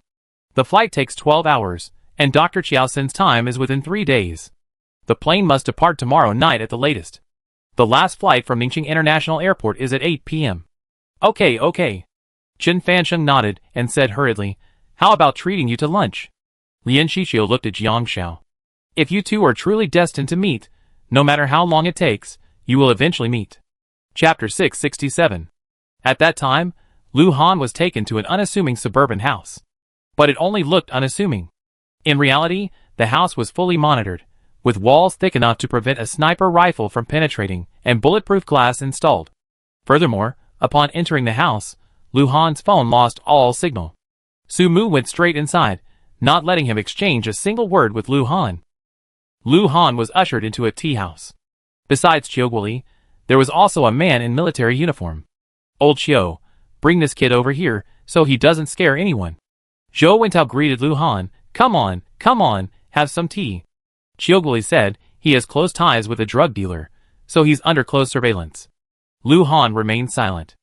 The flight takes 12 hours, and Dr. Chiaosen's time is within 3 days. The plane must depart tomorrow night at the latest. The last flight from Ningqing International Airport is at 8 p.m. Okay. Qin Fansheng nodded and said hurriedly, how about treating you to lunch? Lian Shiqiu looked at Jiang Xiao. If you two are truly destined to meet, no matter how long it takes, you will eventually meet. Chapter 667. At that time, Lu Han was taken to an unassuming suburban house. But it only looked unassuming. In reality, the house was fully monitored, with walls thick enough to prevent a sniper rifle from penetrating and bulletproof glass installed. Furthermore, upon entering the house, Lu Han's phone lost all signal. Su Mu went straight inside, not letting him exchange a single word with Lu Han. Lu Han was ushered into a tea house. Besides Qiu Guoli, there was also a man in military uniform. Old Qiu, bring this kid over here so he doesn't scare anyone. Zhou Wentao greeted Lu Han. Come on, have some tea. Qiu Guoli said he has close ties with a drug dealer, so he's under close surveillance. Lu Han remained silent.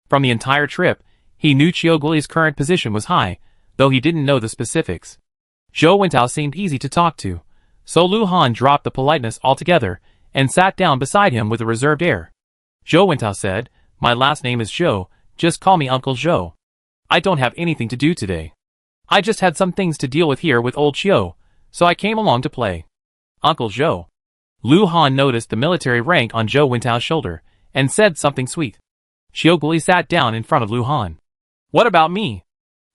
From the entire trip, he knew Qiu Guoli's current position was high, though he didn't know the specifics. Zhou Wentao seemed easy to talk to, so Lu Han dropped the politeness altogether and sat down beside him with a reserved air. Zhou Wentao said, my last name is Zhou, just call me Uncle Zhou. I don't have anything to do today. I just had some things to deal with here with old Qiu, so I came along to play. Uncle Zhou. Lu Han noticed the military rank on Zhou Wentao's shoulder and said something sweet. Qiu Guoli sat down in front of Lu Han. What about me?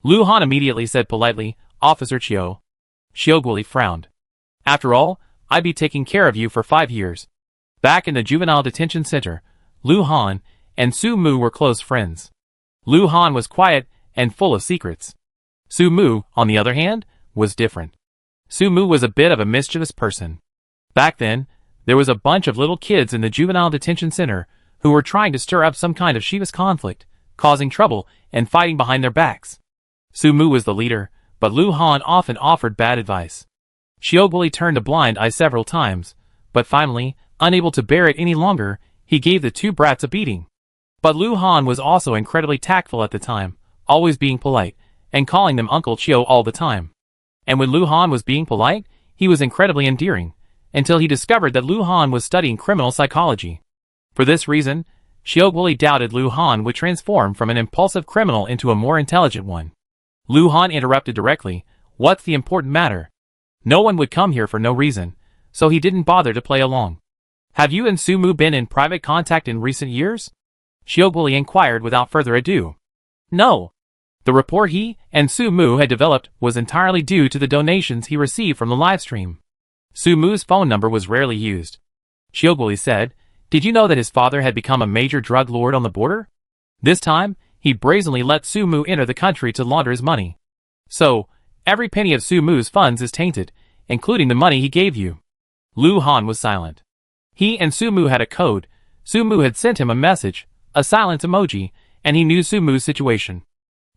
Lu Han immediately said politely, Officer Qiu. Qiu Guoli frowned. After all, I'd be taking care of you for 5 years. Back in the juvenile detention center, Lu Han and Su Mu were close friends. Lu Han was quiet and full of secrets. Su Mu, on the other hand, was different. Su Mu was a bit of a mischievous person. Back then, there was a bunch of little kids in the juvenile detention center who were trying to stir up some kind of Shiva's conflict, causing trouble and fighting behind their backs. Su Mu was the leader, but Lu Han often offered bad advice. Qiu Guoli turned a blind eye several times, but finally, unable to bear it any longer, he gave the two brats a beating. But Lu Han was also incredibly tactful at the time, always being polite, and calling them Uncle Qiu all the time. And when Lu Han was being polite, he was incredibly endearing, until he discovered that Lu Han was studying criminal psychology. For this reason, Qiu Guoli doubted Lu Han would transform from an impulsive criminal into a more intelligent one. Lu Han interrupted directly, what's the important matter? No one would come here for no reason, so he didn't bother to play along. Have you and Su Mu been in private contact in recent years? Qiu Guoli inquired without further ado. No. The rapport he and Su Mu had developed was entirely due to the donations he received from the livestream. Su Mu's phone number was rarely used. Qiu Guoli said, did you know that his father had become a major drug lord on the border? This time, he brazenly let Su Mu enter the country to launder his money. So, every penny of Su Mu's funds is tainted, including the money he gave you. Lu Han was silent. He and Su Mu had a code. Su Mu had sent him a message, a silence emoji, and he knew Su Mu's situation.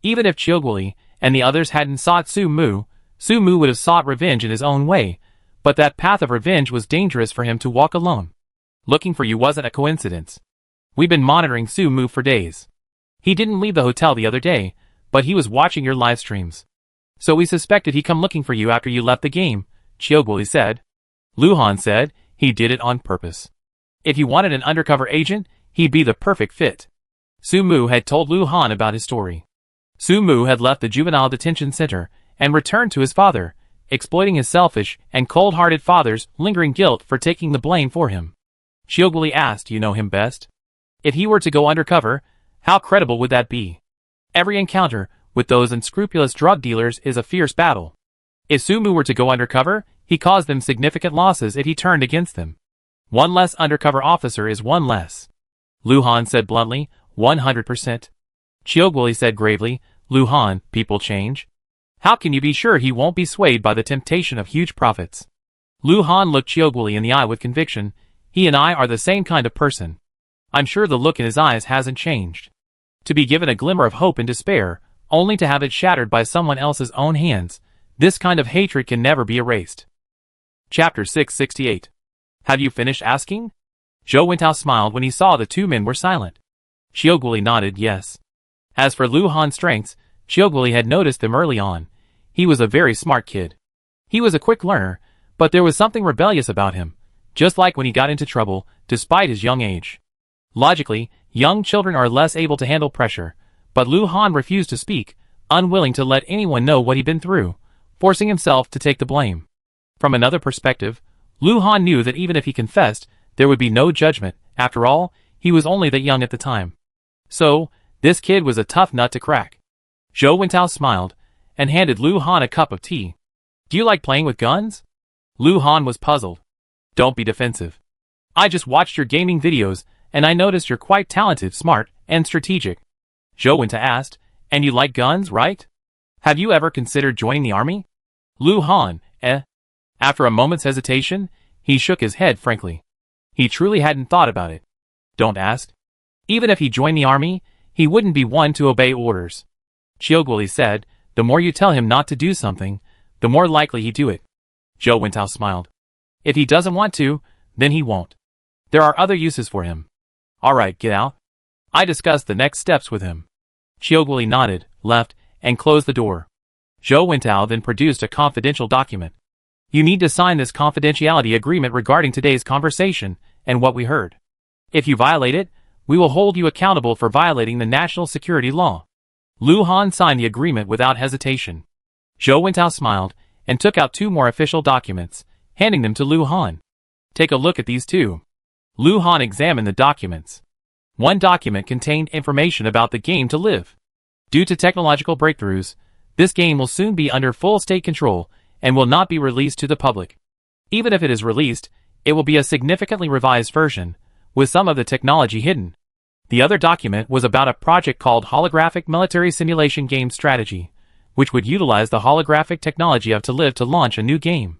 Even if Chioguli and the others hadn't sought Su Mu would have sought revenge in his own way, but that path of revenge was dangerous for him to walk alone. Looking for you wasn't a coincidence. We've been monitoring Su Mu for days. He didn't leave the hotel the other day, but he was watching your live streams. So we suspected he'd come looking for you after you left the game, Chioguli said. Lu Han said he did it on purpose. If you wanted an undercover agent, he'd be the perfect fit. Su Mu had told Lu Han about his story. Su Mu had left the juvenile detention center and returned to his father, exploiting his selfish and cold-hearted father's lingering guilt for taking the blame for him. Chioguli asked, "You know him best? If he were to go undercover, how credible would that be? Every encounter with those unscrupulous drug dealers is a fierce battle. If Su Mu were to go undercover, he caused them significant losses if he turned against them. One less undercover officer is one less." Lu Han said bluntly, 100%. Chioguli said gravely, "Lu Han, people change. How can you be sure he won't be swayed by the temptation of huge profits?" Lu Han looked Chioguli in the eye with conviction. "He and I are the same kind of person. I'm sure the look in his eyes hasn't changed. To be given a glimmer of hope in despair, only to have it shattered by someone else's own hands, this kind of hatred can never be erased." Chapter 668. Have you finished asking? Zhou Wentao smiled when he saw the two men were silent. Chioguli nodded yes. As for Lu Han's strengths, Chioguli had noticed them early on. He was a very smart kid. He was a quick learner, but there was something rebellious about him, just like when he got into trouble, despite his young age. Logically, young children are less able to handle pressure, but Lu Han refused to speak, unwilling to let anyone know what he'd been through, forcing himself to take the blame. From another perspective, Lu Han knew that even if he confessed, there would be no judgment. After all, he was only that young at the time. So, this kid was a tough nut to crack. Zhou Wentao smiled, and handed Lu Han a cup of tea. "Do you like playing with guns?" Lu Han was puzzled. "Don't be defensive. I just watched your gaming videos, and I noticed you're quite talented, smart, and strategic." Zhou Wentao asked, "And you like guns, right? Have you ever considered joining the army?" Lu Han, After a moment's hesitation, he shook his head frankly. He truly hadn't thought about it. Don't ask. Even if he joined the army, he wouldn't be one to obey orders. Chioguli said, "The more you tell him not to do something, the more likely he'd do it." Zhou Wentao smiled. "If he doesn't want to, then he won't. There are other uses for him. Alright, get out." I discussed the next steps with him. Chioguli nodded, left, and closed the door. Zhou Wentao then produced a confidential document. "You need to sign this confidentiality agreement regarding today's conversation and what we heard. If you violate it, we will hold you accountable for violating the national security law." Lu Han signed the agreement without hesitation. Zhou Wentao smiled and took out two more official documents, handing them to Lu Han. "Take a look at these two." Lu Han examined the documents. One document contained information about the game to live. Due to technological breakthroughs, this game will soon be under full state control and will not be released to the public. Even if it is released, it will be a significantly revised version, with some of the technology hidden. The other document was about a project called Holographic Military Simulation Game Strategy, which would utilize the holographic technology of To Live to launch a new game.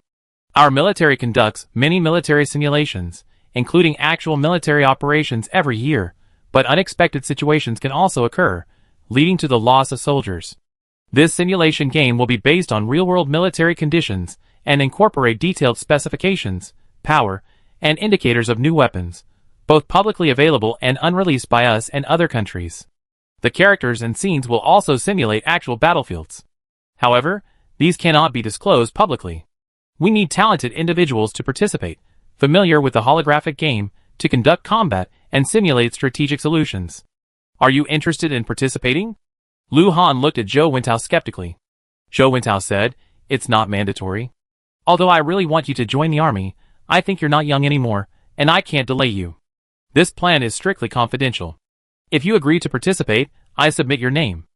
Our military conducts many military simulations, including actual military operations every year, but unexpected situations can also occur, leading to the loss of soldiers. This simulation game will be based on real-world military conditions and incorporate detailed specifications, power, and indicators of new weapons, both publicly available and unreleased by us and other countries. The characters and scenes will also simulate actual battlefields. However, these cannot be disclosed publicly. We need talented individuals to participate, familiar with the holographic game, to conduct combat and simulate strategic solutions. Are you interested in participating? Lu Han looked at Zhou Wentao skeptically. Zhou Wentao said, "It's not mandatory. Although I really want you to join the army, I think you're not young anymore, and I can't delay you. This plan is strictly confidential. If you agree to participate, I submit your name.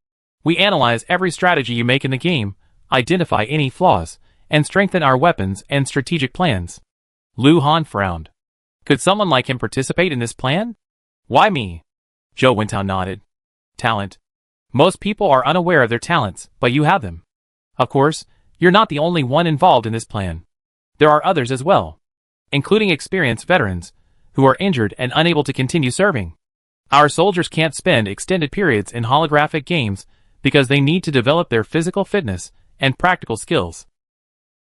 We analyze every strategy you make in the game, identify any flaws, and strengthen our weapons and strategic plans." Lu Han frowned. Could someone like him participate in this plan? Why me? Zhou Wentao nodded. Talent. Most people are unaware of their talents, but you have them. Of course, you're not the only one involved in this plan. There are others as well, including experienced veterans, who are injured and unable to continue serving. Our soldiers can't spend extended periods in holographic games because they need to develop their physical fitness and practical skills.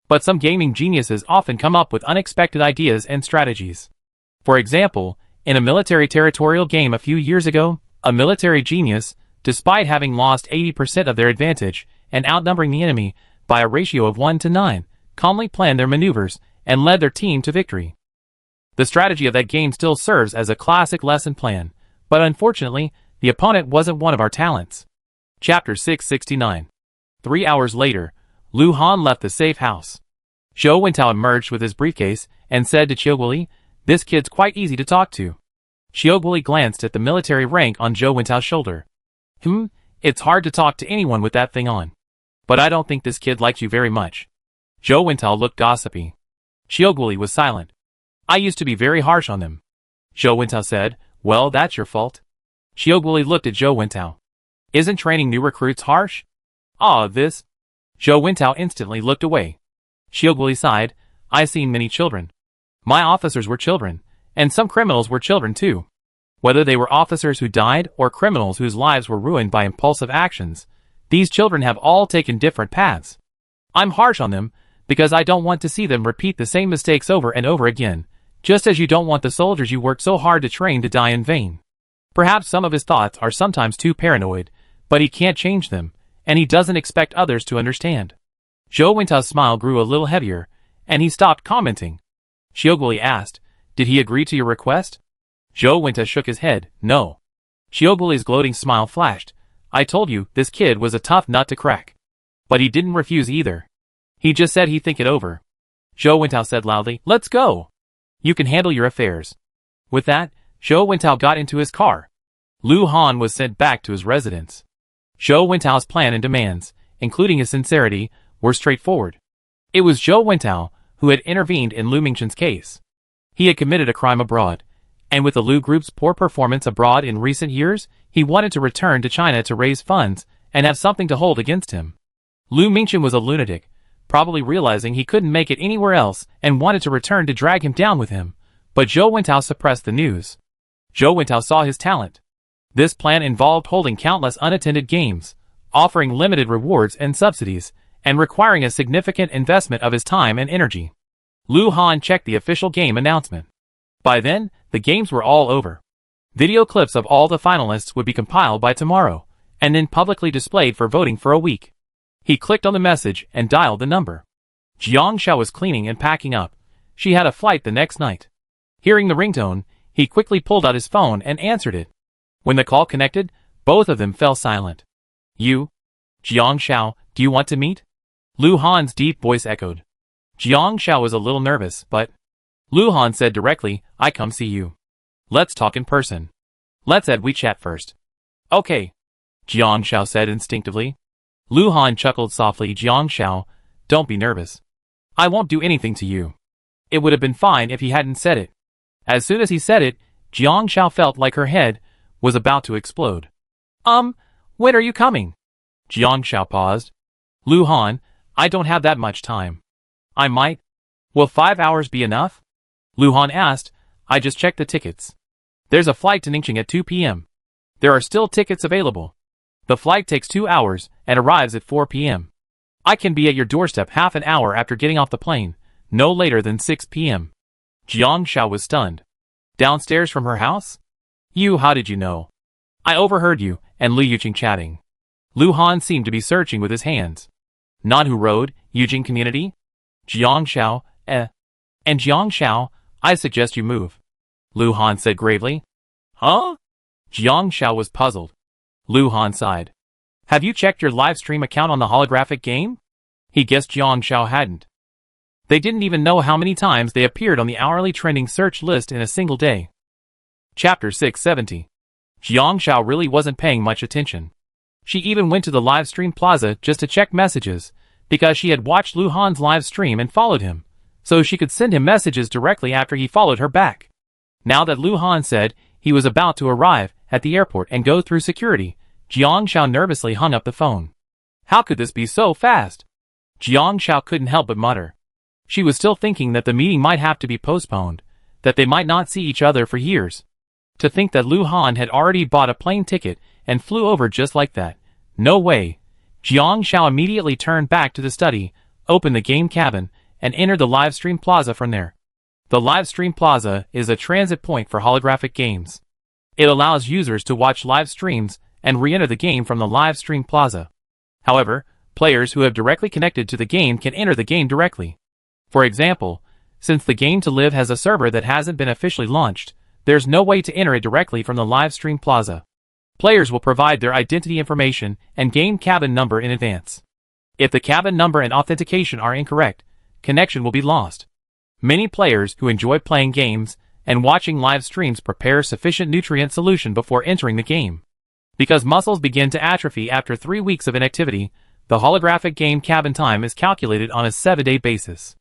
But some gaming geniuses often come up with unexpected ideas and strategies. For example, in a military territorial game a few years ago, a military genius, despite having lost 80% of their advantage and outnumbering the enemy by a ratio of 1 to 9, calmly planned their maneuvers and led their team to victory. The strategy of that game still serves as a classic lesson plan, but unfortunately, the opponent wasn't one of our talents. Chapter 669. 3 hours later, Lu Han left the safe house. Zhou Wentao emerged with his briefcase and said to Qiuguoli, "This kid's quite easy to talk to." Qiuguoli glanced at the military rank on Zhou Wentao's shoulder. It's hard to talk to anyone with that thing on. But I don't think this kid likes you very much. Zhou Wentao looked gossipy. Qiuguoli was silent. I used to be very harsh on them. Zhou Wentao said, "Well, that's your fault." Qiuguoli looked at Zhou Wentao. "Isn't training new recruits harsh?" This. Zhou Wentao instantly looked away. Qiuguoli sighed, "I've seen many children. My officers were children, and some criminals were children too. Whether they were officers who died or criminals whose lives were ruined by impulsive actions, these children have all taken different paths. I'm harsh on them because I don't want to see them repeat the same mistakes over and over again, just as you don't want the soldiers you worked so hard to train to die in vain." Perhaps some of his thoughts are sometimes too paranoid, but he can't change them, and he doesn't expect others to understand. Zhou Wentao's smile grew a little heavier, and he stopped commenting. Qiuguoli asked, "Did he agree to your request?" Zhou Wentao shook his head, "No." Qiuguoli's gloating smile flashed. "I told you, this kid was a tough nut to crack. But he didn't refuse either. He just said he'd think it over." Zhou Wentao said loudly, "Let's go. You can handle your affairs." With that, Zhou Wentao got into his car. Lu Han was sent back to his residence. Zhou Wentao's plan and demands, including his sincerity, were straightforward. It was Zhou Wentao who had intervened in Lu Mingchen's case. He had committed a crime abroad, and with the Lu Group's poor performance abroad in recent years, he wanted to return to China to raise funds and have something to hold against him. Lu Mingchen was a lunatic, probably realizing he couldn't make it anywhere else and wanted to return to drag him down with him, but Zhou Wentao suppressed the news. Zhou Wentao saw his talent. This plan involved holding countless unattended games, offering limited rewards and subsidies, and requiring a significant investment of his time and energy. Lu Han checked the official game announcement. By then, the games were all over. Video clips of all the finalists would be compiled by tomorrow, and then publicly displayed for voting for a week. He clicked on the message and dialed the number. Jiang Xiao was cleaning and packing up. She had a flight the next night. Hearing the ringtone, he quickly pulled out his phone and answered it. When the call connected, both of them fell silent. "You? Jiang Xiao, do you want to meet?" Lu Han's deep voice echoed. Jiang Xiao was a little nervous, but Lu Han said directly, "I come see you. Let's talk in person. Let's add WeChat first." "Okay," Jiang Xiao said instinctively. Lu Han chuckled softly. "Jiang Xiao, don't be nervous. I won't do anything to you." It would have been fine if he hadn't said it. As soon as he said it, Jiang Xiao felt like her head was about to explode. When are you coming?" Jiang Xiao paused. "Lu Han, I don't have that much time. I might. Will 5 hours be enough?" Lu Han asked. "I just checked the tickets. There's a flight to Ningxing at 2 p.m. There are still tickets available. The flight takes 2 hours and arrives at 4 p.m. I can be at your doorstep half an hour after getting off the plane, no later than 6 p.m. Jiang Xiao was stunned. "Downstairs from her house? How did you know?" "I overheard you and Li Yuqing chatting." Lu Han seemed to be searching with his hands. "Nanhu Road, Yujing Community?" Jiang Xiao, And Jiang Xiao, I suggest you move," Lu Han said gravely. "Huh?" Jiang Xiao was puzzled. Lu Han sighed. "Have you checked your live stream account on the holographic game?" He guessed Jiang Xiao hadn't. They didn't even know how many times they appeared on the hourly trending search list in a single day. Chapter 670. Jiang Xiao really wasn't paying much attention. She even went to the live stream plaza just to check messages, because she had watched Lu Han's live stream and followed him, so she could send him messages directly after he followed her back. Now that Lu Han said he was about to arrive at the airport and go through security, Jiang Shao nervously hung up the phone. How could this be so fast? Jiang Shao couldn't help but mutter. She was still thinking that the meeting might have to be postponed, that they might not see each other for years. To think that Lu Han had already bought a plane ticket and flew over just like that. No way. Jiang Shao immediately turned back to the study, opened the game cabin, and entered the live stream plaza from there. The live stream plaza is a transit point for holographic games. It allows users to watch live streams and re-enter the game from the live stream plaza. However, players who have directly connected to the game can enter the game directly. For example, since the game to live has a server that hasn't been officially launched, there's no way to enter it directly from the live stream plaza. Players will provide their identity information and game cabin number in advance. If the cabin number and authentication are incorrect, connection will be lost. Many players who enjoy playing games and watching live streams prepare sufficient nutrient solution before entering the game. Because muscles begin to atrophy after 3 weeks of inactivity, the holographic game cabin time is calculated on a 7-day basis.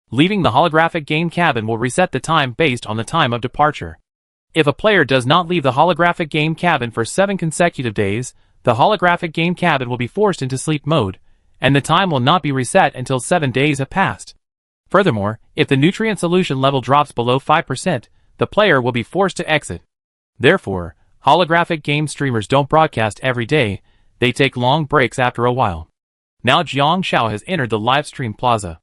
Leaving the holographic game cabin will reset the time based on the time of departure. If a player does not leave the holographic game cabin for 7 consecutive days, the holographic game cabin will be forced into sleep mode, and the time will not be reset until 7 days have passed. Furthermore, if the nutrient solution level drops below 5%, the player will be forced to exit. Therefore, holographic game streamers don't broadcast every day, they take long breaks after a while. Now Jiang Shao has entered the live stream plaza.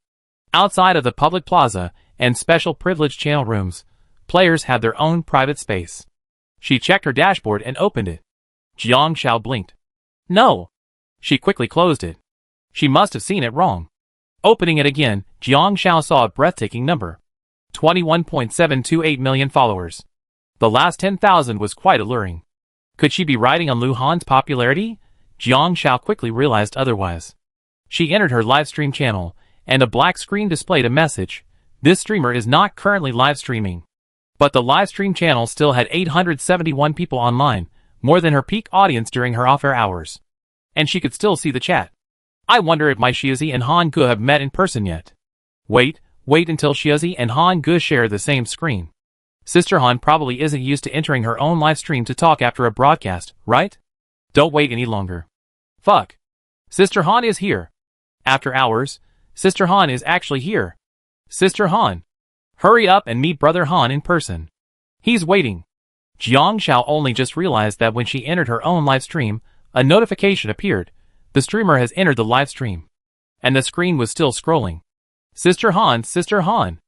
Outside of the public plaza and special privileged channel rooms, players have their own private space. She checked her dashboard and opened it. Jiang Shao blinked. No! She quickly closed it. She must have seen it wrong. Opening it again, Jiang Shao saw a breathtaking number. 21.728 million followers. The last 10,000 was quite alluring. Could she be riding on Lu Han's popularity? Jiang Shao quickly realized otherwise. She entered her live stream channel, and a black screen displayed a message. This streamer is not currently live streaming. But the live stream channel still had 871 people online, more than her peak audience during her off-air hours. And she could still see the chat. I wonder if my Shiazi and Han Ge have met in person yet. Wait until Shiazi and Han Ge share the same screen. Sister Han probably isn't used to entering her own live stream to talk after a broadcast, right? Don't wait any longer. Fuck. Sister Han is here. After hours, Sister Han is actually here. Sister Han. Hurry up and meet Brother Han in person. He's waiting. Jiang Shao only just realized that when she entered her own live stream, a notification appeared. The streamer has entered the live stream. And the screen was still scrolling. Sister Han.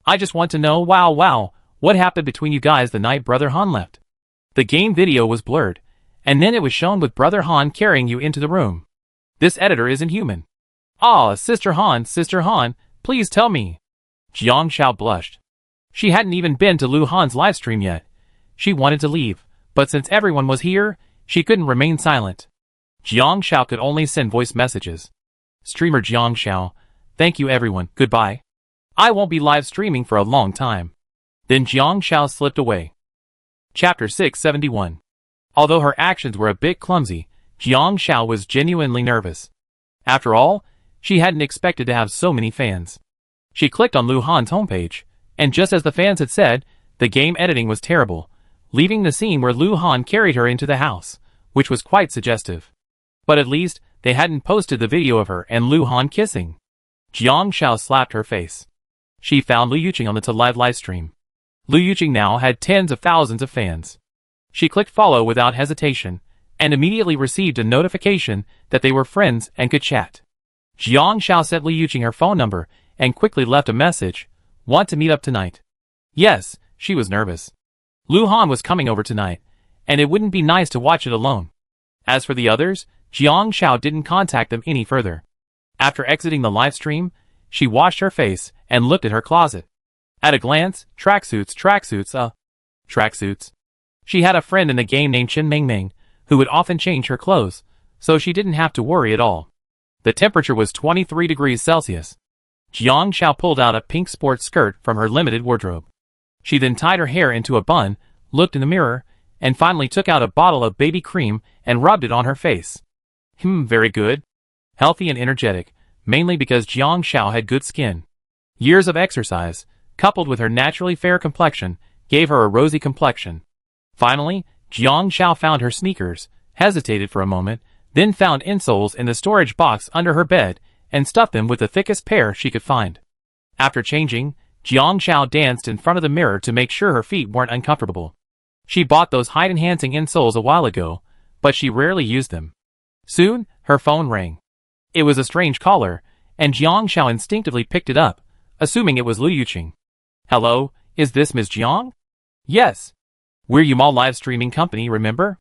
I just want to know, wow, what happened between you guys the night Brother Han left? The game video was blurred, and then it was shown with Brother Han carrying you into the room. This editor isn't human. Ah, Sister Han, please tell me. Jiang Shao blushed. She hadn't even been to Lu Han's livestream yet. She wanted to leave, but since everyone was here, she couldn't remain silent. Jiang Shao could only send voice messages. Streamer Jiang Shao, thank you everyone, goodbye. I won't be live streaming for a long time. Then Jiang Shao slipped away. Chapter 671. Although her actions were a bit clumsy, Jiang Shao was genuinely nervous. After all, she hadn't expected to have so many fans. She clicked on Lu Han's homepage, and just as the fans had said, the game editing was terrible, leaving the scene where Lu Han carried her into the house, which was quite suggestive. But at least, they hadn't posted the video of her and Lu Han kissing. Jiang Shao slapped her face. She found Lu Yuqing on the live livestream. Lu Yuqing now had tens of thousands of fans. She clicked follow without hesitation, and immediately received a notification that they were friends and could chat. Jiang Shao sent Lu Yuqing her phone number and quickly left a message. Want to meet up tonight? Yes, she was nervous. Lu Han was coming over tonight, and it wouldn't be nice to watch it alone. As for the others, Jiang Shao didn't contact them any further. After exiting the live stream, she washed her face and looked at her closet. At a glance, tracksuits. She had a friend in the game named Chen Mingming, who would often change her clothes, so she didn't have to worry at all. The temperature was 23 degrees Celsius. Jiang Shao pulled out a pink sports skirt from her limited wardrobe. She then tied her hair into a bun, looked in the mirror, and finally took out a bottle of baby cream and rubbed it on her face. Very good. Healthy and energetic, mainly because Jiang Shao had good skin. Years of exercise, coupled with her naturally fair complexion, gave her a rosy complexion. Finally, Jiang Shao found her sneakers, hesitated for a moment, then found insoles in the storage box under her bed and stuffed them with the thickest pair she could find. After changing, Jiang Xiao danced in front of the mirror to make sure her feet weren't uncomfortable. She bought those height-enhancing insoles a while ago, but she rarely used them. Soon, her phone rang. It was a strange caller, and Jiang Xiao instinctively picked it up, assuming it was Lu Yuqing. "Hello, is this Ms. Jiang?" "Yes. We're Yumal live streaming company, remember?"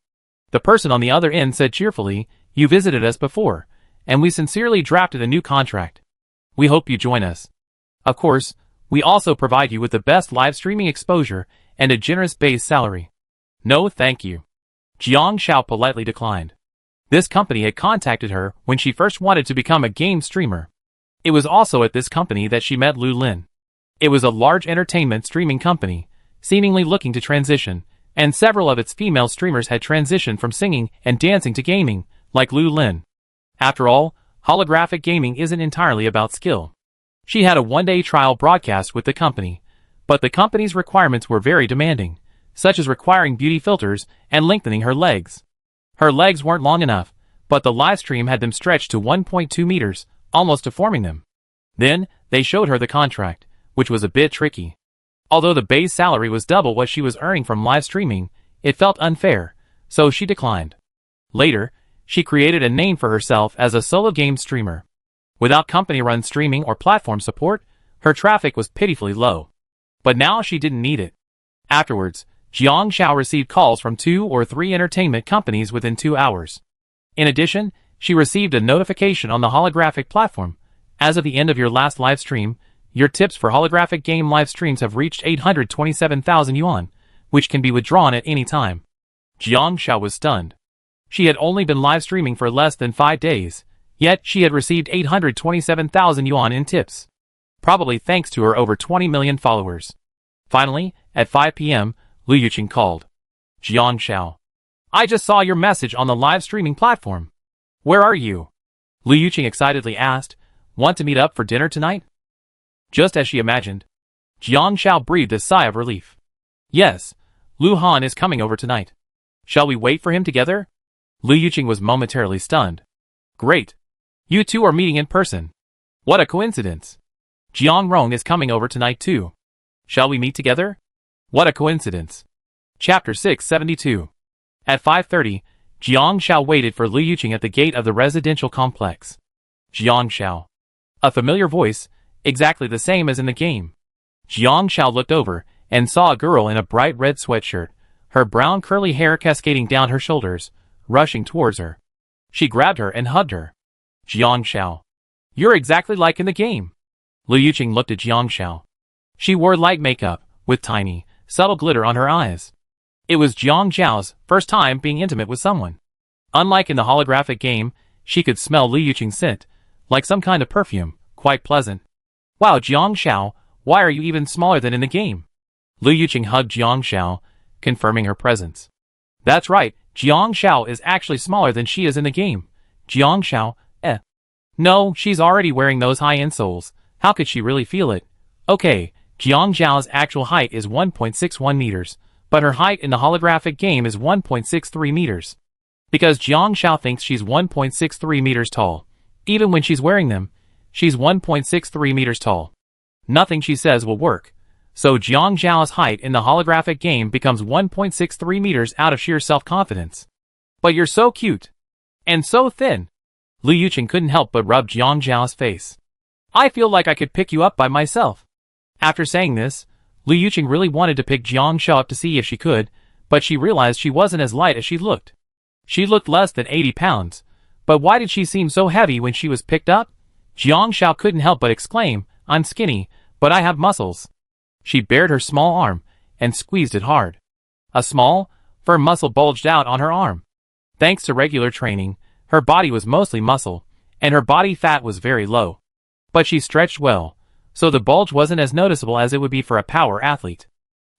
The person on the other end said cheerfully, "You visited us before, and we sincerely drafted a new contract. We hope you join us. Of course, we also provide you with the best live streaming exposure and a generous base salary." "No, thank you." Jiang Xiao politely declined. This company had contacted her when she first wanted to become a game streamer. It was also at this company that she met Lu Lin. It was a large entertainment streaming company, seemingly looking to transition, and several of its female streamers had transitioned from singing and dancing to gaming, like Lu Lin. After all, holographic gaming isn't entirely about skill. She had a one-day trial broadcast with the company, but the company's requirements were very demanding, such as requiring beauty filters and lengthening her legs. Her legs weren't long enough, but the live stream had them stretched to 1.2 meters, almost deforming them. Then, they showed her the contract, which was a bit tricky. Although the base salary was double what she was earning from live streaming, it felt unfair, so she declined. Later, she created a name for herself as a solo game streamer. Without company-run streaming or platform support, her traffic was pitifully low. But now she didn't need it. Afterwards, Jiang Xiao received calls from 2 or 3 entertainment companies within 2 hours. In addition, she received a notification on the holographic platform. "As of the end of your last live stream, your tips for holographic game live streams have reached 827,000 yuan, which can be withdrawn at any time." Jiang Xiao was stunned. She had only been live streaming for less than 5 days, yet she had received 827,000 yuan in tips. Probably thanks to her over 20 million followers. Finally, at 5 p.m., Lu Yuqing called. "Jiang Xiao. I just saw your message on the live streaming platform. Where are you?" Lu Yuqing excitedly asked, "Want to meet up for dinner tonight?" Just as she imagined, Jiang Xiao breathed a sigh of relief. "Yes, Lu Han is coming over tonight. Shall we wait for him together?" Lu Yuqing was momentarily stunned. "Great. You two are meeting in person. What a coincidence. Jiang Rong is coming over tonight too. Shall we meet together? What a coincidence." Chapter 672. At 5:30, Jiang Xiao waited for Lu Yuqing at the gate of the residential complex. "Jiang Xiao." A familiar voice, exactly the same as in the game. Jiang Xiao looked over and saw a girl in a bright red sweatshirt, her brown curly hair cascading down her shoulders, rushing towards her. She grabbed her and hugged her. "Jiang Xiao. You're exactly like in the game." Lu Yuqing looked at Jiang Xiao. She wore light makeup, with tiny, subtle glitter on her eyes. It was Jiang Xiao's first time being intimate with someone. Unlike in the holographic game, she could smell Lu Yuqing's scent, like some kind of perfume, quite pleasant. "Wow, Jiang Xiao, why are you even smaller than in the game?" Lu Yuqing hugged Jiang Xiao, confirming her presence. "That's right, Jiang Xiao is actually smaller than she is in the game. Jiang Xiao, No, she's already wearing those high insoles. How could she really feel it? Okay, Jiang Xiao's actual height is 1.61 meters, but her height in the holographic game is 1.63 meters. Because Jiang Xiao thinks she's 1.63 meters tall. Even when she's wearing them, she's 1.63 meters tall. Nothing she says will work. So Jiang Xiao's height in the holographic game becomes 1.63 meters out of sheer self-confidence. "But you're so cute. And so thin." Lu Yuqing couldn't help but rub Jiang Xiao's face. "I feel like I could pick you up by myself." After saying this, Lu Yuqing really wanted to pick Jiang Xiao up to see if she could, but she realized she wasn't as light as she looked. She looked less than 80 pounds, but why did she seem so heavy when she was picked up? Jiang Xiao couldn't help but exclaim, "I'm skinny, but I have muscles." She bared her small arm and squeezed it hard. A small, firm muscle bulged out on her arm. Thanks to regular training, her body was mostly muscle, and her body fat was very low. But she stretched well, so the bulge wasn't as noticeable as it would be for a power athlete.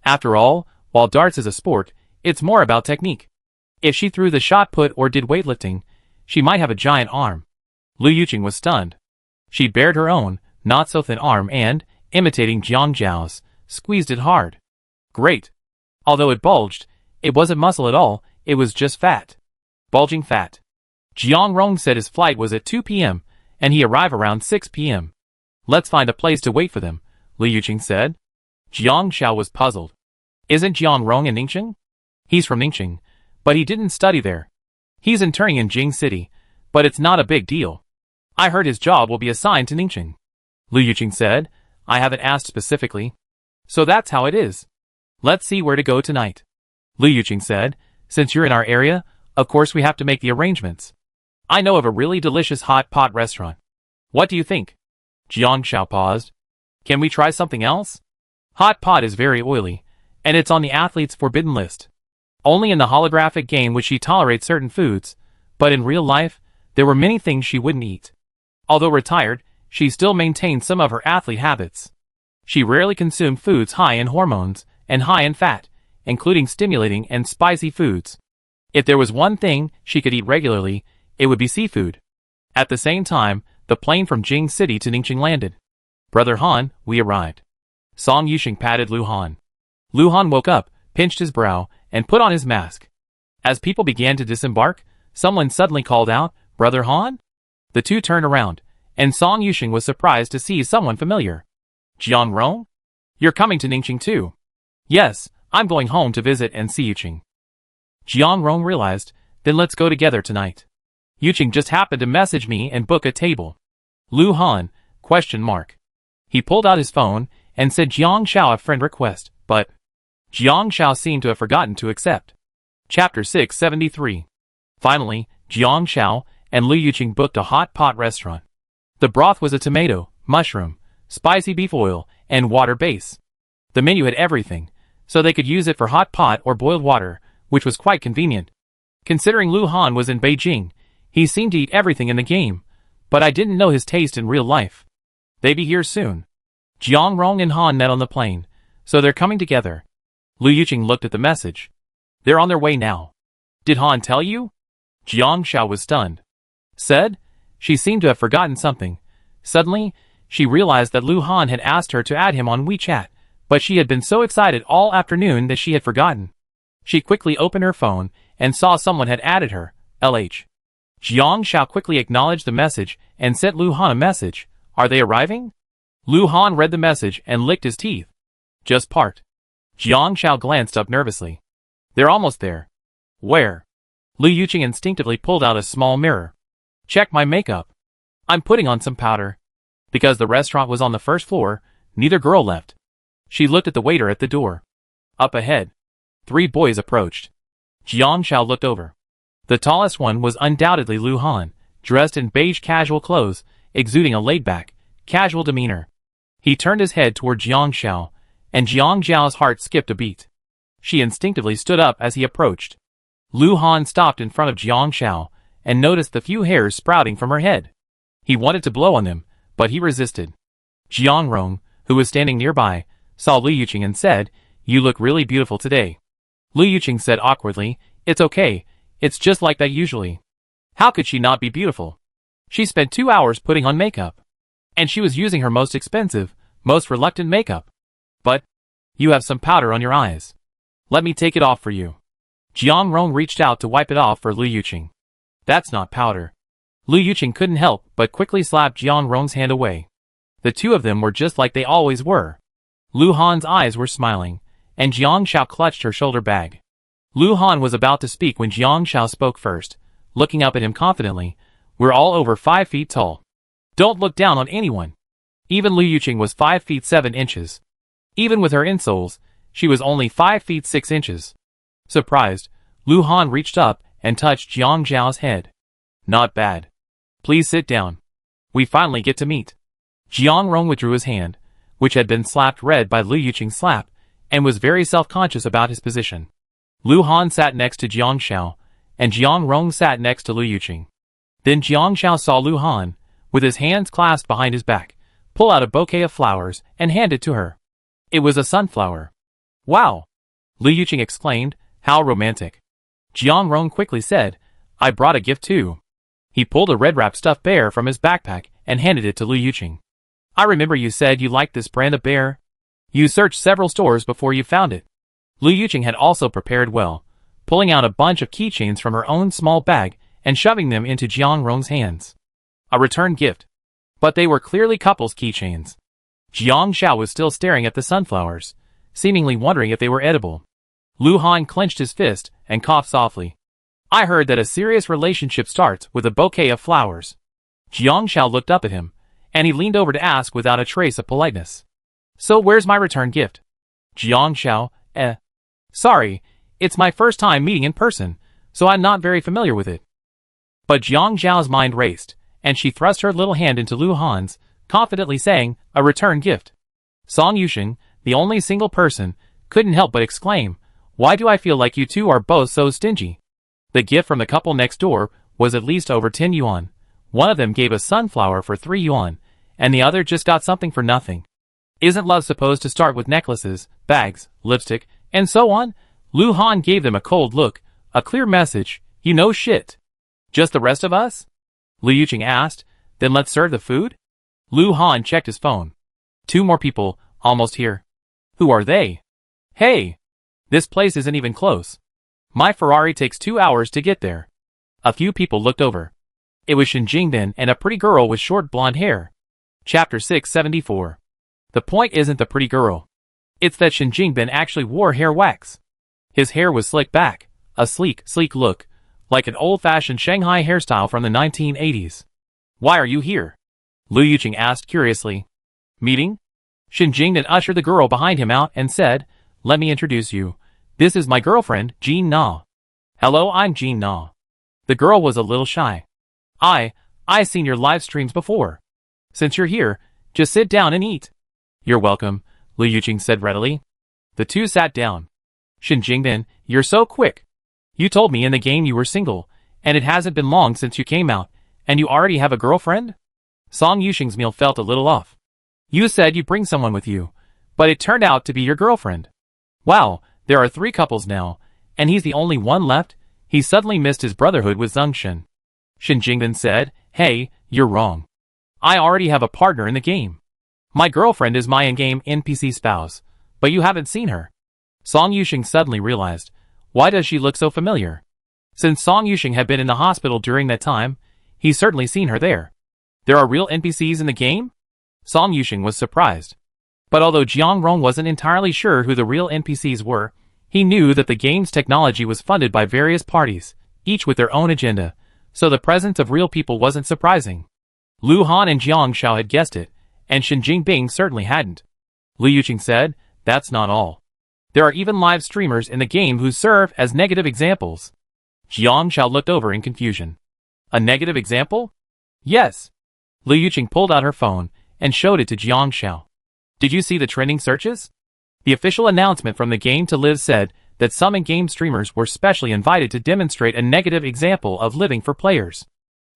After all, while darts is a sport, it's more about technique. If she threw the shot put or did weightlifting, she might have a giant arm. Lu Yuqing was stunned. She bared her own, not-so-thin arm and, imitating Jiang Xiao's, squeezed it hard. Great. Although it bulged, it wasn't muscle at all, it was just fat. bulging fat. Jiang Rong said his flight was at 2 p.m., and he arrived around 6 p.m. Let's find a place to wait for them, Lu Yuqing said. Jiang Xiao was puzzled. Isn't Jiang Rong in Ningxing? He's from Ningxing, but he didn't study there. He's interning in Jing City, but it's not a big deal. I heard his job will be assigned to Ningxing. Lu Yuqing said, I haven't asked specifically. So that's how it is. Let's see where to go tonight. Lu Yuqing said, since you're in our area, of course we have to make the arrangements. I know of a really delicious hot pot restaurant. What do you think? Jiang Xiao paused. Can we try something else? Hot pot is very oily, and it's on the athlete's forbidden list. Only in the holographic game would she tolerate certain foods, but in real life, there were many things she wouldn't eat. Although retired, she still maintained some of her athlete habits. She rarely consumed foods high in hormones and high in fat, including stimulating and spicy foods. If there was one thing she could eat regularly, it would be seafood. At the same time, the plane from Jing City to Ningxing landed. Brother Han, we arrived. Song Yusheng patted Lu Han. Lu Han woke up, pinched his brow, and put on his mask. As people began to disembark, someone suddenly called out, Brother Han? The two turned around, and Song Yusheng was surprised to see someone familiar. Jiang Rong? You're coming to Ningxing too? Yes, I'm going home to visit and see Yuqing. Jiang Rong realized, then let's go together tonight. Yuqing just happened to message me and book a table. Lu Han, ? He pulled out his phone and said Jiang Xiao a friend request, but Jiang Xiao seemed to have forgotten to accept. Chapter 673. Finally, Jiang Xiao and Lu Yuqing booked a hot pot restaurant. The broth was a tomato, mushroom, spicy beef oil, and water base. The menu had everything, so they could use it for hot pot or boiled water, which was quite convenient. Considering Lu Han was in Beijing, he seemed to eat everything in the game, but I didn't know his taste in real life. They be here soon. Jiang Rong and Han met on the plane, so they're coming together. Lu Yuqing looked at the message. They're on their way now. Did Han tell you? Jiang Xiao was stunned. Said? She seemed to have forgotten something. Suddenly, she realized that Lu Han had asked her to add him on WeChat, but she had been so excited all afternoon that she had forgotten. She quickly opened her phone and saw someone had added her, LH. Jiang Xiao quickly acknowledged the message and sent Lu Han a message. Are they arriving? Lu Han read the message and licked his teeth. Just part. Jiang Xiao glanced up nervously. They're almost there. Where? Lu Yuqing instinctively pulled out a small mirror. Check my makeup. I'm putting on some powder. Because the restaurant was on the first floor, neither girl left. She looked at the waiter at the door. Up ahead. 3 boys approached. Jiang Xiao looked over. The tallest one was undoubtedly Lu Han, dressed in beige casual clothes, exuding a laid-back, casual demeanor. He turned his head toward Jiang Xiao, and Jiang Xiao's heart skipped a beat. She instinctively stood up as he approached. Lu Han stopped in front of Jiang Xiao, and noticed the few hairs sprouting from her head. He wanted to blow on them, but he resisted. Jiang Rong, who was standing nearby, saw Lu Yuqing and said, You look really beautiful today. Lu Yuqing said awkwardly, It's okay, it's just like that usually. How could she not be beautiful? She spent 2 hours putting on makeup. And she was using her most expensive, most reluctant makeup. But, you have some powder on your eyes. Let me take it off for you. Jiang Rong reached out to wipe it off for Lu Yuqing. That's not powder. Lu Yuqing couldn't help but quickly slapped Jiang Rong's hand away. The two of them were just like they always were. Lu Han's eyes were smiling, and Jiang Xiao clutched her shoulder bag. Lu Han was about to speak when Jiang Xiao spoke first, looking up at him confidently. We're all over 5 feet tall. Don't look down on anyone. Even Lu Yuqing was 5 feet 7 inches. Even with her insoles, she was only 5 feet 6 inches. Surprised, Lu Han reached up and touched Jiang Xiao's head. Not bad. Please sit down. We finally get to meet. Jiang Rong withdrew his hand, which had been slapped red by Lu Yuqing's slap, and was very self-conscious about his position. Lu Han sat next to Jiang Xiao, and Jiang Rong sat next to Lu Yuqing. Then Jiang Xiao saw Lu Han, with his hands clasped behind his back, pull out a bouquet of flowers and hand it to her. It was a sunflower. Wow! Lu Yuqing exclaimed, How romantic. Jiang Rong quickly said, I brought a gift too. He pulled a red-wrapped stuffed bear from his backpack and handed it to Lu Yuqing. I remember you said you liked this brand of bear. You searched several stores before you found it. Lu Yuqing had also prepared well, pulling out a bunch of keychains from her own small bag and shoving them into Jiang Rong's hands. A return gift. But they were clearly couples' keychains. Jiang Xiao was still staring at the sunflowers, seemingly wondering if they were edible. Lu Han clenched his fist and coughed softly. I heard that a serious relationship starts with a bouquet of flowers. Jiang Xiao looked up at him, and he leaned over to ask without a trace of politeness. So where's my return gift? Jiang Xiao, Sorry, it's my first time meeting in person, so I'm not very familiar with it. But Jiang Xiao's mind raced, and she thrust her little hand into Lu Han's, confidently saying, a return gift. Song Yusheng, the only single person, couldn't help but exclaim, why do I feel like you two are both so stingy? The gift from the couple next door was at least over 10 yuan. One of them gave a sunflower for 3 yuan, and the other just got something for nothing. Isn't love supposed to start with necklaces, bags, lipstick, and so on? Lu Han gave them a cold look, a clear message, you know shit. Just the rest of us? Lu Yuqing asked, then let's serve the food? Lu Han checked his phone. 2 more people, almost here. Who are they? Hey! This place isn't even close. My Ferrari takes 2 hours to get there. A few people looked over. It was Shen Jingbin and a pretty girl with short blonde hair. Chapter 674. The point isn't the pretty girl. It's that Shen Jingbin actually wore hair wax. His hair was slicked back, a sleek look, like an old-fashioned Shanghai hairstyle from the 1980s. Why are you here? Lu Yuqing asked curiously. Meeting? Shen Jingbin ushered the girl behind him out and said, let me introduce you. This is my girlfriend, Jean Na. Hello, I'm Jean Na. The girl was a little shy. I seen your live streams before. Since you're here, just sit down and eat. You're welcome, Lu Yuqing said readily. The two sat down. Shen Jingbin, you're so quick. You told me in the game you were single, and it hasn't been long since you came out, and you already have a girlfriend? Song Yushing's meal felt a little off. You said you'd bring someone with you, but it turned out to be your girlfriend. Wow, there are 3 couples now, and he's the only one left? He suddenly missed his brotherhood with Zheng Shen. Shen Jingbin said, hey, you're wrong. I already have a partner in the game. My girlfriend is my in-game NPC spouse, but you haven't seen her. Song Yushing suddenly realized, why does she look so familiar? Since Song Yushing had been in the hospital during that time, he's certainly seen her there. There are real NPCs in the game? Song Yushing was surprised. But although Jiang Rong wasn't entirely sure who the real NPCs were, he knew that the game's technology was funded by various parties, each with their own agenda, so the presence of real people wasn't surprising. Lu Han and Jiang Xiao had guessed it, and Shen Jingbing certainly hadn't. Lu Yuqing said, that's not all. There are even live streamers in the game who serve as negative examples. Jiang Xiao looked over in confusion. A negative example? Yes. Lu Yuqing pulled out her phone and showed it to Jiang Xiao. Did you see the trending searches? The official announcement from the game to live said that some in-game streamers were specially invited to demonstrate a negative example of living for players.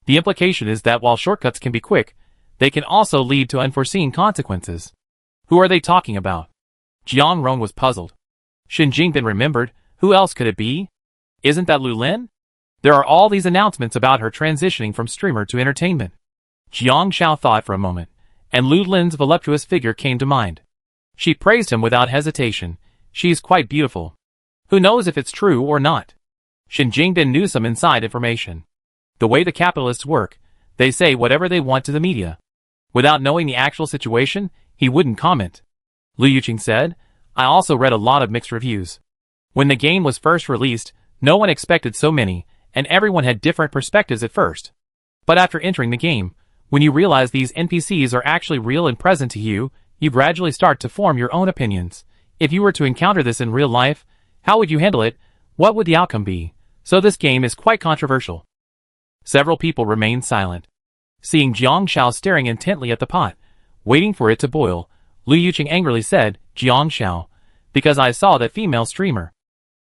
The implication is that while shortcuts can be quick, they can also lead to unforeseen consequences. Who are they talking about? Jiang Rong was puzzled. Shen Jingbin remembered, who else could it be? Isn't that Lu Lin? There are all these announcements about her transitioning from streamer to entertainment. Jiang Xiao thought for a moment, and Lu Lin's voluptuous figure came to mind. She praised him without hesitation. She's quite beautiful. Who knows if it's true or not? Shen Jingbin knew some inside information. The way the capitalists work, they say whatever they want to the media. Without knowing the actual situation, he wouldn't comment. Lu Yuqing said, I also read a lot of mixed reviews. When the game was first released, no one expected so many, and everyone had different perspectives at first. But after entering the game, when you realize these NPCs are actually real and present to you, you gradually start to form your own opinions. If you were to encounter this in real life, how would you handle it? What would the outcome be? So this game is quite controversial. Several people remained silent. Seeing Jiang Xiao staring intently at the pot, waiting for it to boil, Lu Yuqing angrily said, Jiang Xiao, because I saw that female streamer.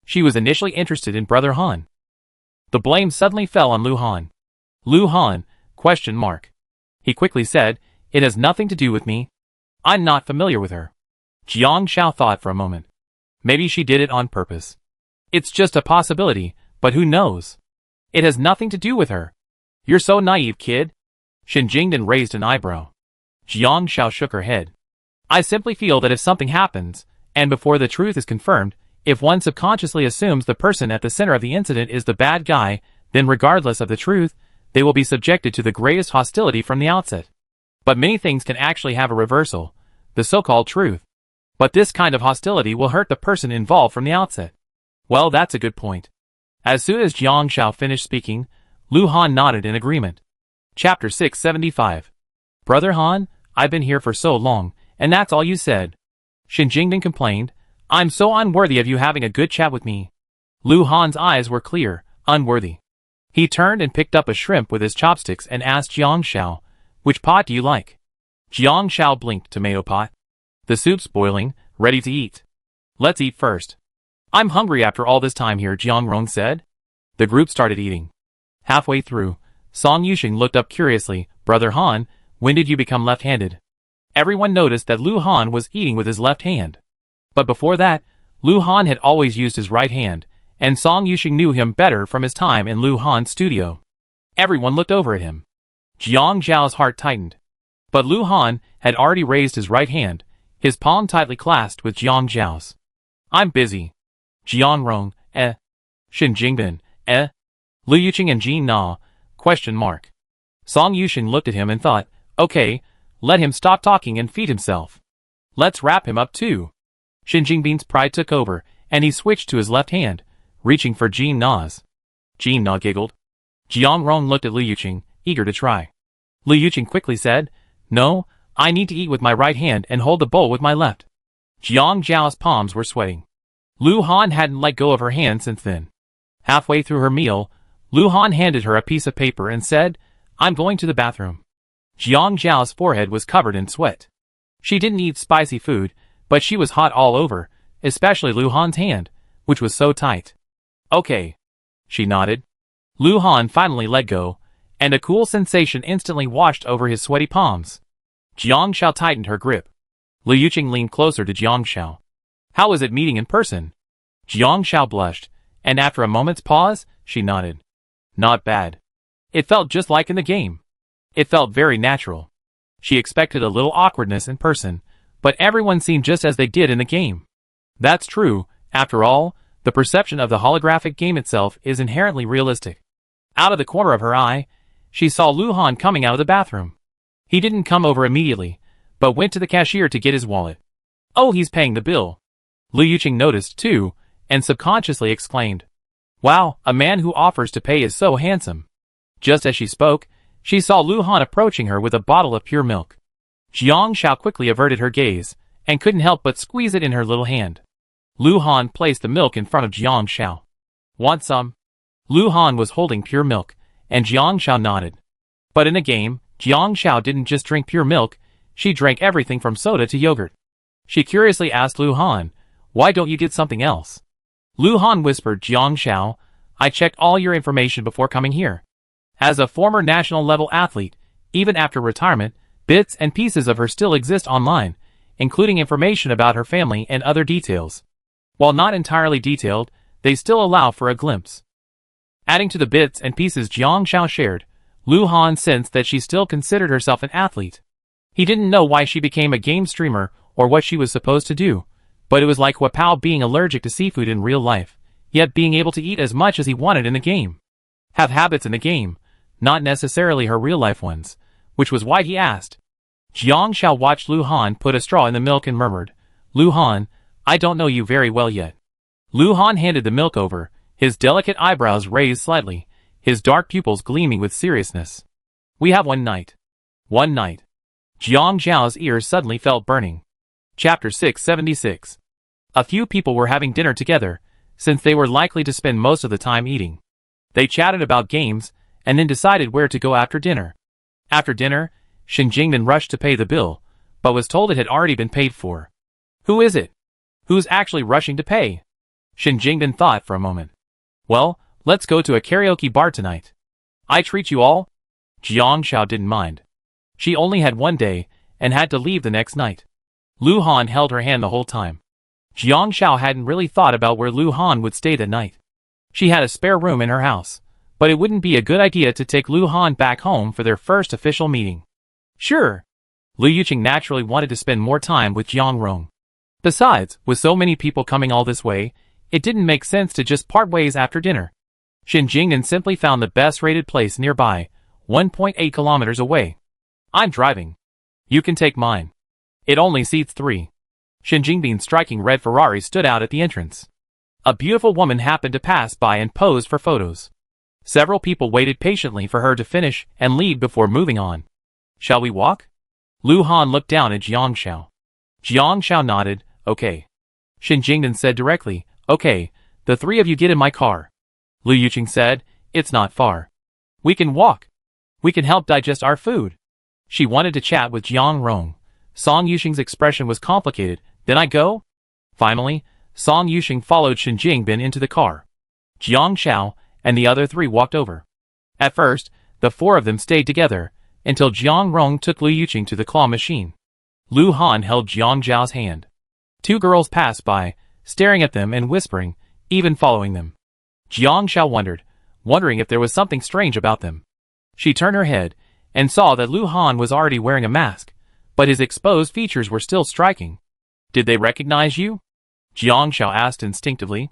She was initially interested in Brother Han. The blame suddenly fell on Lu Han. Lu Han? ? He quickly said, it has nothing to do with me. I'm not familiar with her. Jiang Xiao thought for a moment. Maybe she did it on purpose. It's just a possibility, but who knows? It has nothing to do with her. You're so naive, kid. Shen Jingbin raised an eyebrow. Jiang Xiao shook her head. I simply feel that if something happens, and before the truth is confirmed, If one subconsciously assumes the person at the center of the incident is the bad guy, then regardless of the truth, they will be subjected to the greatest hostility from the outset. But many things can actually have a reversal, the so-called truth. But this kind of hostility will hurt the person involved from the outset. Well, that's a good point. As soon as Jiang Shao finished speaking, Lu Han nodded in agreement. Chapter 675. Brother Han, I've been here for so long, and that's all you said. Shen Jingdong complained. I'm so unworthy of you having a good chat with me. Lu Han's eyes were clear, unworthy. He turned and picked up a shrimp with his chopsticks and asked Jiang Shao, which pot do you like? Jiang Shao blinked. Tomato pot. The soup's boiling, ready to eat. Let's eat first. I'm hungry after all this time here, Jiang Rong said. The group started eating. Halfway through, Song Yuxing looked up curiously. Brother Han, when did you become left-handed? Everyone noticed that Lu Han was eating with his left hand. But before that, Lu Han had always used his right hand, and Song Yuxing knew him better from his time in Lu Han's studio. Everyone looked over at him. Jiang Zhao's heart tightened. But Lu Han had already raised his right hand, his palm tightly clasped with Jiang Zhao's. I'm busy. Jiang Rong, Shen Jingdong, Lu Yuqing and Jin Na, ? Song Yuxing looked at him and thought, okay, let him stop talking and feed himself. Let's wrap him up too. Shen Jingbing's pride took over, and he switched to his left hand, reaching for Jin Na's. Jin Na giggled. Jiang Rong looked at Lu Yuqing, eager to try. Lu Yuqing quickly said, no, I need to eat with my right hand and hold the bowl with my left. Jiang Zhao's palms were sweating. Lu Han hadn't let go of her hand since then. Halfway through her meal, Lu Han handed her a piece of paper and said, I'm going to the bathroom. Jiang Zhao's forehead was covered in sweat. She didn't eat spicy food, but she was hot all over, especially Lu Han's hand, which was so tight. Okay. She nodded. Lu Han finally let go, and a cool sensation instantly washed over his sweaty palms. Jiang Shao tightened her grip. Lu Yuqing leaned closer to Jiang Shao. How was it meeting in person? Jiang Shao blushed, and after a moment's pause, she nodded. Not bad. It felt just like in the game. It felt very natural. She expected a little awkwardness in person, but everyone seemed just as they did in the game. That's true, after all, the perception of the holographic game itself is inherently realistic. Out of the corner of her eye, she saw Lu Han coming out of the bathroom. He didn't come over immediately, but went to the cashier to get his wallet. Oh, he's paying the bill. Lu Yuqing noticed too, and subconsciously exclaimed, wow, a man who offers to pay is so handsome. Just as she spoke, she saw Lu Han approaching her with a bottle of pure milk. Jiang Shao quickly averted her gaze, and couldn't help but squeeze it in her little hand. Lu Han placed the milk in front of Jiang Shao. Want some? Lu Han was holding pure milk, and Jiang Shao nodded. But in a game, Jiang Shao didn't just drink pure milk, she drank everything from soda to yogurt. She curiously asked Lu Han, why don't you get something else? Lu Han whispered, Jiang Shao, I checked all your information before coming here. As a former national-level athlete, even after retirement, bits and pieces of her still exist online, including information about her family and other details. While not entirely detailed, they still allow for a glimpse. Adding to the bits and pieces Jiang Shao shared, Lu Han sensed that she still considered herself an athlete. He didn't know why she became a game streamer or what she was supposed to do, but it was like Wapao being allergic to seafood in real life, yet being able to eat as much as he wanted in the game. Have habits in the game, not necessarily her real-life ones, which was why he asked. Jiang Shao watched Lu Han put a straw in the milk and murmured, Lu Han, I don't know you very well yet. Lu Han handed the milk over, his delicate eyebrows raised slightly, his dark pupils gleaming with seriousness. We have one night. One night. Jiang Zhao's ears suddenly felt burning. Chapter 676. A few people were having dinner together, since they were likely to spend most of the time eating. They chatted about games, and then decided where to go after dinner. After dinner, Shen Jingdong rushed to pay the bill, but was told it had already been paid for. Who is it? Who's actually rushing to pay? Shen Jingdong thought for a moment. Well, let's go to a karaoke bar tonight. I treat you all? Jiang Shao didn't mind. She only had one day, and had to leave the next night. Lu Han held her hand the whole time. Jiang Shao hadn't really thought about where Lu Han would stay that night. She had a spare room in her house, but it wouldn't be a good idea to take Lu Han back home for their first official meeting. Sure. Lu Yuqing naturally wanted to spend more time with Jiang Rong. Besides, with so many people coming all this way, It didn't make sense to just part ways after dinner. Shin Jingnan simply found the best-rated place nearby, 1.8 kilometers away. I'm driving. You can take mine. It only seats 3. Shin Jingbin's striking red Ferrari stood out at the entrance. A beautiful woman happened to pass by and posed for photos. Several people waited patiently for her to finish and leave before moving on. Shall we walk? Lu Han looked down at Jiang Xiao. Jiang Xiao nodded, okay. Shin Jingnan said directly, okay, the 3 of you get in my car. Lu Yuqing said, it's not far. We can walk. We can help digest our food. She wanted to chat with Jiang Rong. Song Yuxing's expression was complicated. Then I go? Finally, Song Yuxing followed Shin Jingbin into the car. Jiang Xiao and the other 3 walked over. At first, the 4 of them stayed together, until Jiang Rong took Lu Yuqing to the claw machine. Lu Han held Jiang Zhao's hand. 2 girls passed by, staring at them and whispering, even following them. Jiang Xiao wondering if there was something strange about them. She turned her head, and saw that Lu Han was already wearing a mask, but his exposed features were still striking. Did they recognize you? Jiang Xiao asked instinctively.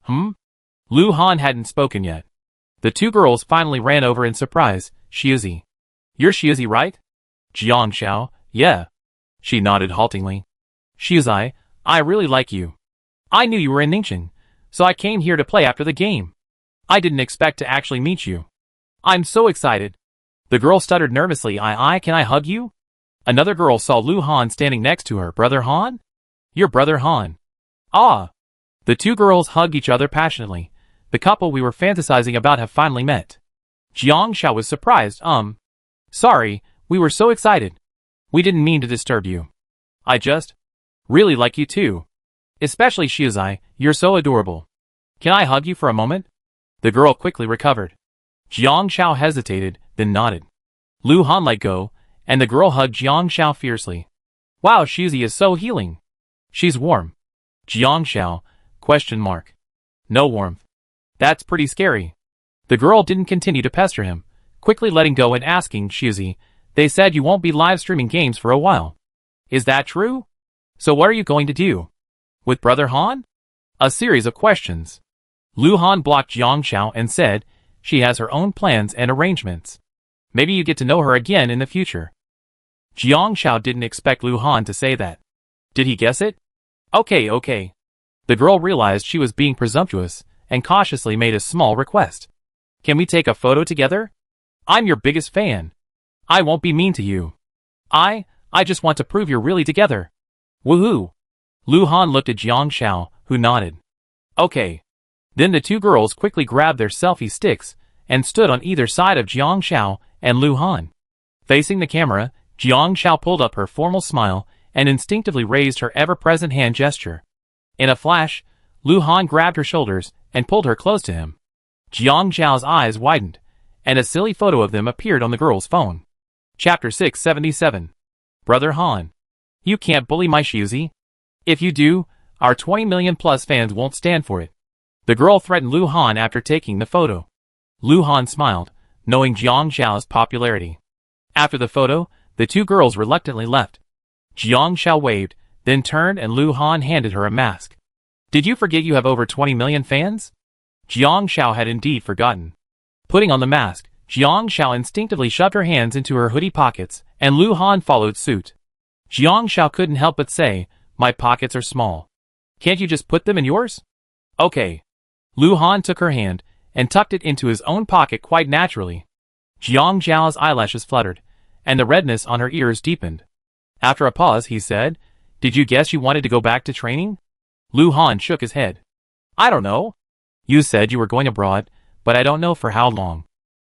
Lu Han hadn't spoken yet. The 2 girls finally ran over in surprise. Xiuzi. You're Xiuzi, right? Jiang Xiao, yeah. She nodded haltingly. Xiuzi, I really like you. I knew you were in Ningxing, so I came here to play after the game. I didn't expect to actually meet you. I'm so excited. The girl stuttered nervously. Can I hug you? Another girl saw Lu Han standing next to her. Brother Han? Your brother Han. Ah. The 2 girls hugged each other passionately. The couple we were fantasizing about have finally met. Jiang Xiao was surprised. Sorry, we were so excited. We didn't mean to disturb you. I just really like you too. Especially Xiuzi, you're so adorable. Can I hug you for a moment? The girl quickly recovered. Jiang Xiao hesitated, then nodded. Lu Han let go, and the girl hugged Jiang Xiao fiercely. Wow, Xiuzi is so healing. She's warm. Jiang Xiao, ? No warmth. That's pretty scary. The girl didn't continue to pester him, quickly letting go and asking, Xiuzi, they said you won't be live streaming games for a while. Is that true? So what are you going to do? With Brother Han? A series of questions. Lu Han blocked Jiang Xiao and said, she has her own plans and arrangements. Maybe you get to know her again in the future. Jiang Xiao didn't expect Lu Han to say that. Did he guess it? Okay. The girl realized she was being presumptuous and cautiously made a small request. Can we take a photo together? I'm your biggest fan. I won't be mean to you. I just want to prove you're really together. Woohoo! Lu Han looked at Jiang Xiao, who nodded. Okay. Then the 2 girls quickly grabbed their selfie sticks and stood on either side of Jiang Xiao and Lu Han. Facing the camera, Jiang Xiao pulled up her formal smile and instinctively raised her ever-present hand gesture. In a flash, Lu Han grabbed her shoulders and pulled her close to him. Jiang Zhao's eyes widened, and a silly photo of them appeared on the girl's phone. Chapter 677. Brother Han. You can't bully my Xiuzi. If you do, our 20 million plus fans won't stand for it. The girl threatened Lu Han after taking the photo. Lu Han smiled, knowing Jiang Zhao's popularity. After the photo, the 2 girls reluctantly left. Jiang Xiao waved, then turned and Lu Han handed her a mask. Did you forget you have over 20 million fans? Jiang Xiao had indeed forgotten. Putting on the mask, Jiang Xiao instinctively shoved her hands into her hoodie pockets, and Lu Han followed suit. Jiang Xiao couldn't help but say, my pockets are small. Can't you just put them in yours? Okay. Lu Han took her hand, and tucked it into his own pocket quite naturally. Jiang Zhao's eyelashes fluttered, and the redness on her ears deepened. After a pause, he said, did you guess you wanted to go back to training? Lu Han shook his head. I don't know. You said you were going abroad, but I don't know for how long.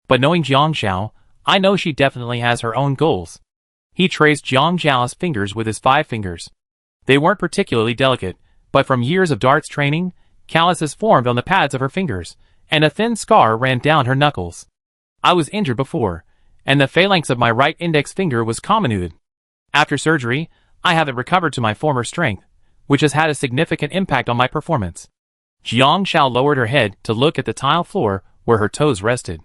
But knowing Jiang Xiao, I know she definitely has her own goals. He traced Jiang Zhao's fingers with his 5 fingers. They weren't particularly delicate, but from years of darts training, calluses formed on the pads of her fingers, and a thin scar ran down her knuckles. I was injured before, and the phalanx of my right index finger was comminuted. After surgery, I haven't recovered to my former strength, which has had a significant impact on my performance. Jiang Xiao lowered her head to look at the tile floor where her toes rested.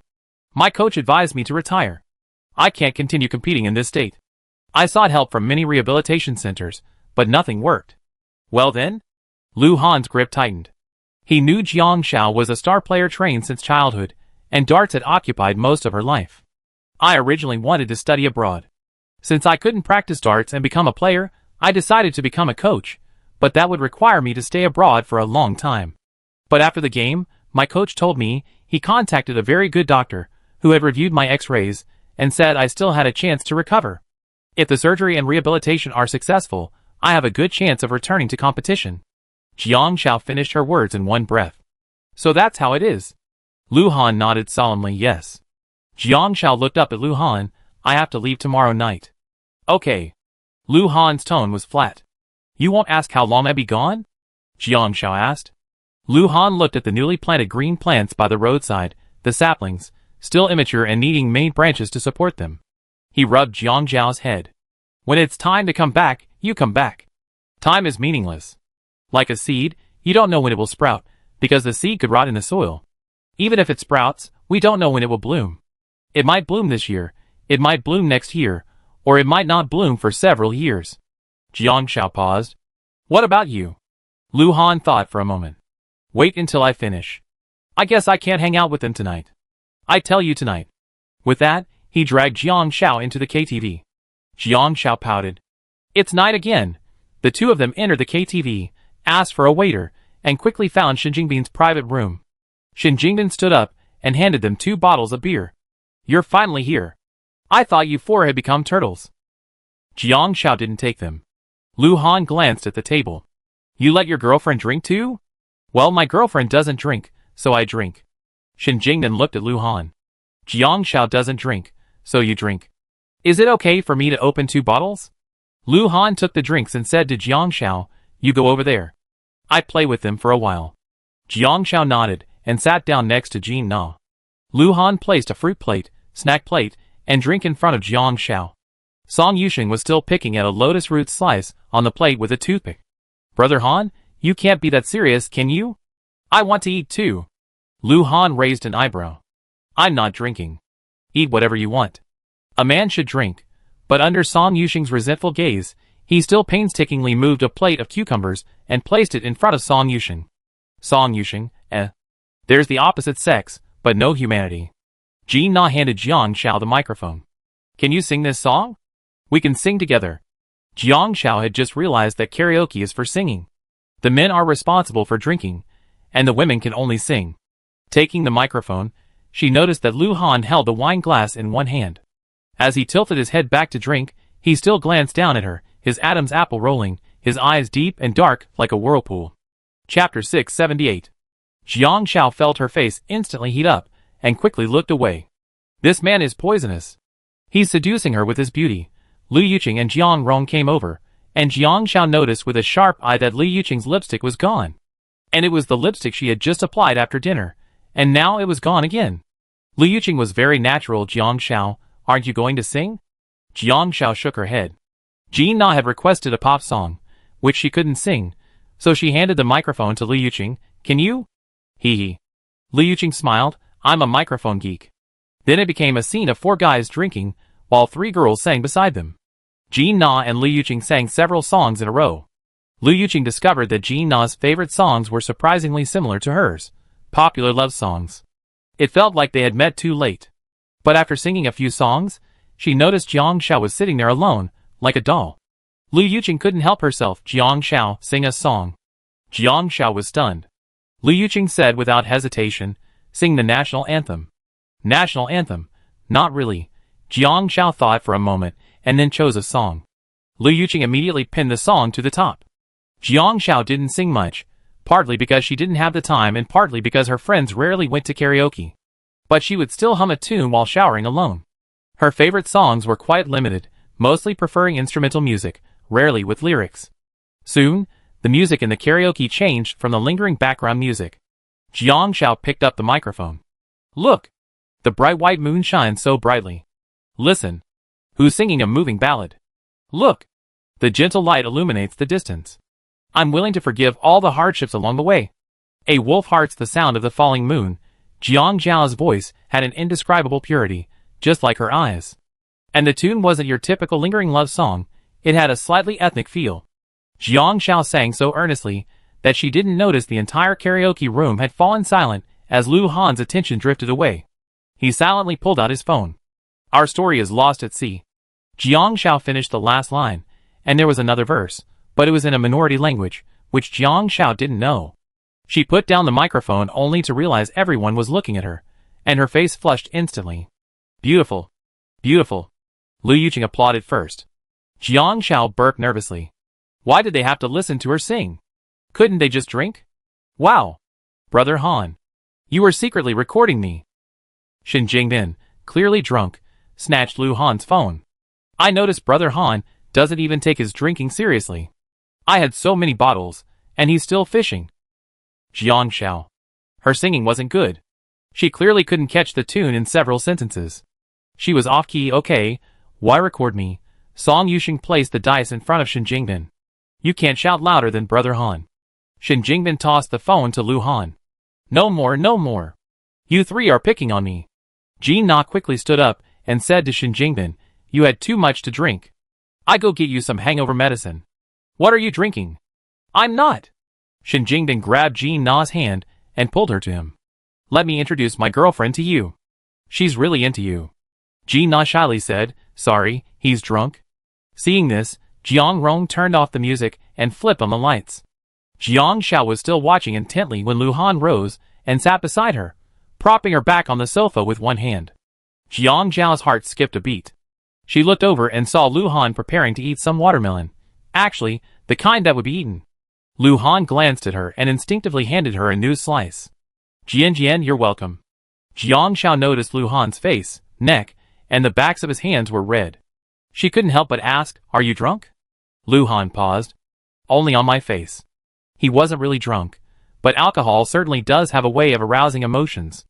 My coach advised me to retire. I can't continue competing in this state. I sought help from many rehabilitation centers, but nothing worked. Well then? Lu Han's grip tightened. He knew Jiang Xiao was a star player trained since childhood, and darts had occupied most of her life. I originally wanted to study abroad. Since I couldn't practice darts and become a player, I decided to become a coach, but that would require me to stay abroad for a long time. But after the game, my coach told me he contacted a very good doctor who had reviewed my x-rays and said I still had a chance to recover. If the surgery and rehabilitation are successful, I have a good chance of returning to competition. Jiang Xiao finished her words in one breath. So that's how it is. Lu Han nodded solemnly yes. Jiang Xiao looked up at Lu Han. I have to leave tomorrow night. Okay. Lu Han's tone was flat. You won't ask how long I'll be gone? Jiang Xiao asked. Lu Han looked at the newly planted green plants by the roadside, the saplings, still immature and needing main branches to support them. He rubbed Jiang Xiao's head. When it's time to come back, you come back. Time is meaningless. Like a seed, you don't know when it will sprout, because the seed could rot in the soil. Even if it sprouts, we don't know when it will bloom. It might bloom this year, it might bloom next year, or it might not bloom for several years. Jiang Xiao paused. What about you? Lu Han thought for a moment. Wait until I finish. I guess I can't hang out with them tonight. I tell you tonight. With that, he dragged Jiang Xiao into the KTV. Jiang Xiao pouted. It's night again. The two of them entered the KTV, asked for a waiter, and quickly found Shin Jingbin's private room. Shin Jingbin stood up and handed them 2 bottles of beer. You're finally here. I thought you 4 had become turtles. Jiang Xiao didn't take them. Lu Han glanced at the table. You let your girlfriend drink too? Well, my girlfriend doesn't drink, so I drink. Shin Jingbin looked at Lu Han. Jiang Xiao doesn't drink, so you drink. Is it okay for me to open 2 bottles? Lu Han took the drinks and said to Jiang Xiao, you go over there. I play with them for a while. Jiang Xiao nodded and sat down next to Jin Na. Lu Han placed a fruit plate, snack plate, and drink in front of Jiang Xiao. Song Yusheng was still picking at a lotus root slice on the plate with a toothpick. Brother Han, you can't be that serious, can you? I want to eat too. Lu Han raised an eyebrow. I'm not drinking. Eat whatever you want. A man should drink, but under Song Yusheng's resentful gaze, he still painstakingly moved a plate of cucumbers and placed it in front of Song Yusheng. Song Yusheng, There's the opposite sex, but no humanity. Jin Na handed Jiang Xiao the microphone. Can you sing this song? We can sing together. Jiang Xiao had just realized that karaoke is for singing. The men are responsible for drinking, and the women can only sing. Taking the microphone, she noticed that Lu Han held the wine glass in one hand. As he tilted his head back to drink, he still glanced down at her, his Adam's apple rolling, his eyes deep and dark like a whirlpool. Chapter 678. Jiang Xiao felt her face instantly heat up, and quickly looked away. This man is poisonous. He's seducing her with his beauty. Lu Yuqing and Jiang Rong came over, and Jiang Xiao noticed with a sharp eye that Lu Yuqing's lipstick was gone. And it was the lipstick she had just applied after dinner, and now it was gone again. Lu Yuqing was very natural. Jiang Xiao, aren't you going to sing? Jiang Xiao shook her head. Jin Na had requested a pop song, which she couldn't sing, so she handed the microphone to Lu Yuqing. Can you? Hee. Lu Yuqing smiled. I'm a microphone geek. Then it became a scene of 4 guys drinking, while 3 girls sang beside them. Jin Na and Lu Yuqing sang several songs in a row. Lu Yuqing discovered that Jin Na's favorite songs were surprisingly similar to hers, popular love songs. It felt like they had met too late. But after singing a few songs, she noticed Jiang Xiao was sitting there alone, like a doll. Lu Yuqing couldn't help herself. Jiang Xiao, sing a song. Jiang Xiao was stunned. Lu Yuqing said without hesitation, sing the national anthem. National anthem? Not really. Jiang Xiao thought for a moment, and then chose a song. Lu Yuqing immediately pinned the song to the top. Jiang Xiao didn't sing much, partly because she didn't have the time and partly because her friends rarely went to karaoke. But she would still hum a tune while showering alone. Her favorite songs were quite limited, mostly preferring instrumental music, rarely with lyrics. Soon, the music in the karaoke changed from the lingering background music. Jiang Xiao picked up the microphone. Look! The bright white moon shines so brightly. Listen! Who's singing a moving ballad? Look! The gentle light illuminates the distance. I'm willing to forgive all the hardships along the way. A wolf hearts the sound of the falling moon. Jiang Xiao's voice had an indescribable purity, just like her eyes. And the tune wasn't your typical lingering love song, it had a slightly ethnic feel. Jiang Xiao sang so earnestly that she didn't notice the entire karaoke room had fallen silent as Lu Han's attention drifted away. He silently pulled out his phone. Our story is lost at sea. Jiang Shao finished the last line, and there was another verse, but it was in a minority language, which Jiang Shao didn't know. She put down the microphone only to realize everyone was looking at her, and her face flushed instantly. Beautiful. Beautiful. Lu Yuqing applauded first. Jiang Shao burped nervously. Why did they have to listen to her sing? Couldn't they just drink? Wow. Brother Han. You were secretly recording me. Shen Jingbin, clearly drunk, snatched Lu Han's phone. I noticed Brother Han doesn't even take his drinking seriously. I had so many bottles, and he's still fishing. Jiang Shao. Her singing wasn't good. She clearly couldn't catch the tune in several sentences. She was off-key. Okay, why record me? Song Yusheng placed the dice in front of Shen Jingbin. You can't shout louder than Brother Han. Shen Jingbin tossed the phone to Lu Han. No more, no more. You three are picking on me. Jin Na quickly stood up and said to Shen Jingbin, you had too much to drink. I go get you some hangover medicine. What are you drinking? I'm not. Shen Jingbin grabbed Jin Na's hand and pulled her to him. Let me introduce my girlfriend to you. She's really into you. Jin Na shyly said, sorry, he's drunk. Seeing this, Jiang Rong turned off the music and flipped on the lights. Jiang Shao was still watching intently when Lu Han rose and sat beside her, propping her back on the sofa with one hand. Jiang Zhao's heart skipped a beat. She looked over and saw Lu Han preparing to eat some watermelon. Actually, the kind that would be eaten. Lu Han glanced at her and instinctively handed her a new slice. Jian, you're welcome. Jiang Shao noticed Lu Han's face, neck, and the backs of his hands were red. She couldn't help but ask, are you drunk? Lu Han paused. Only on my face. He wasn't really drunk, but alcohol certainly does have a way of arousing emotions.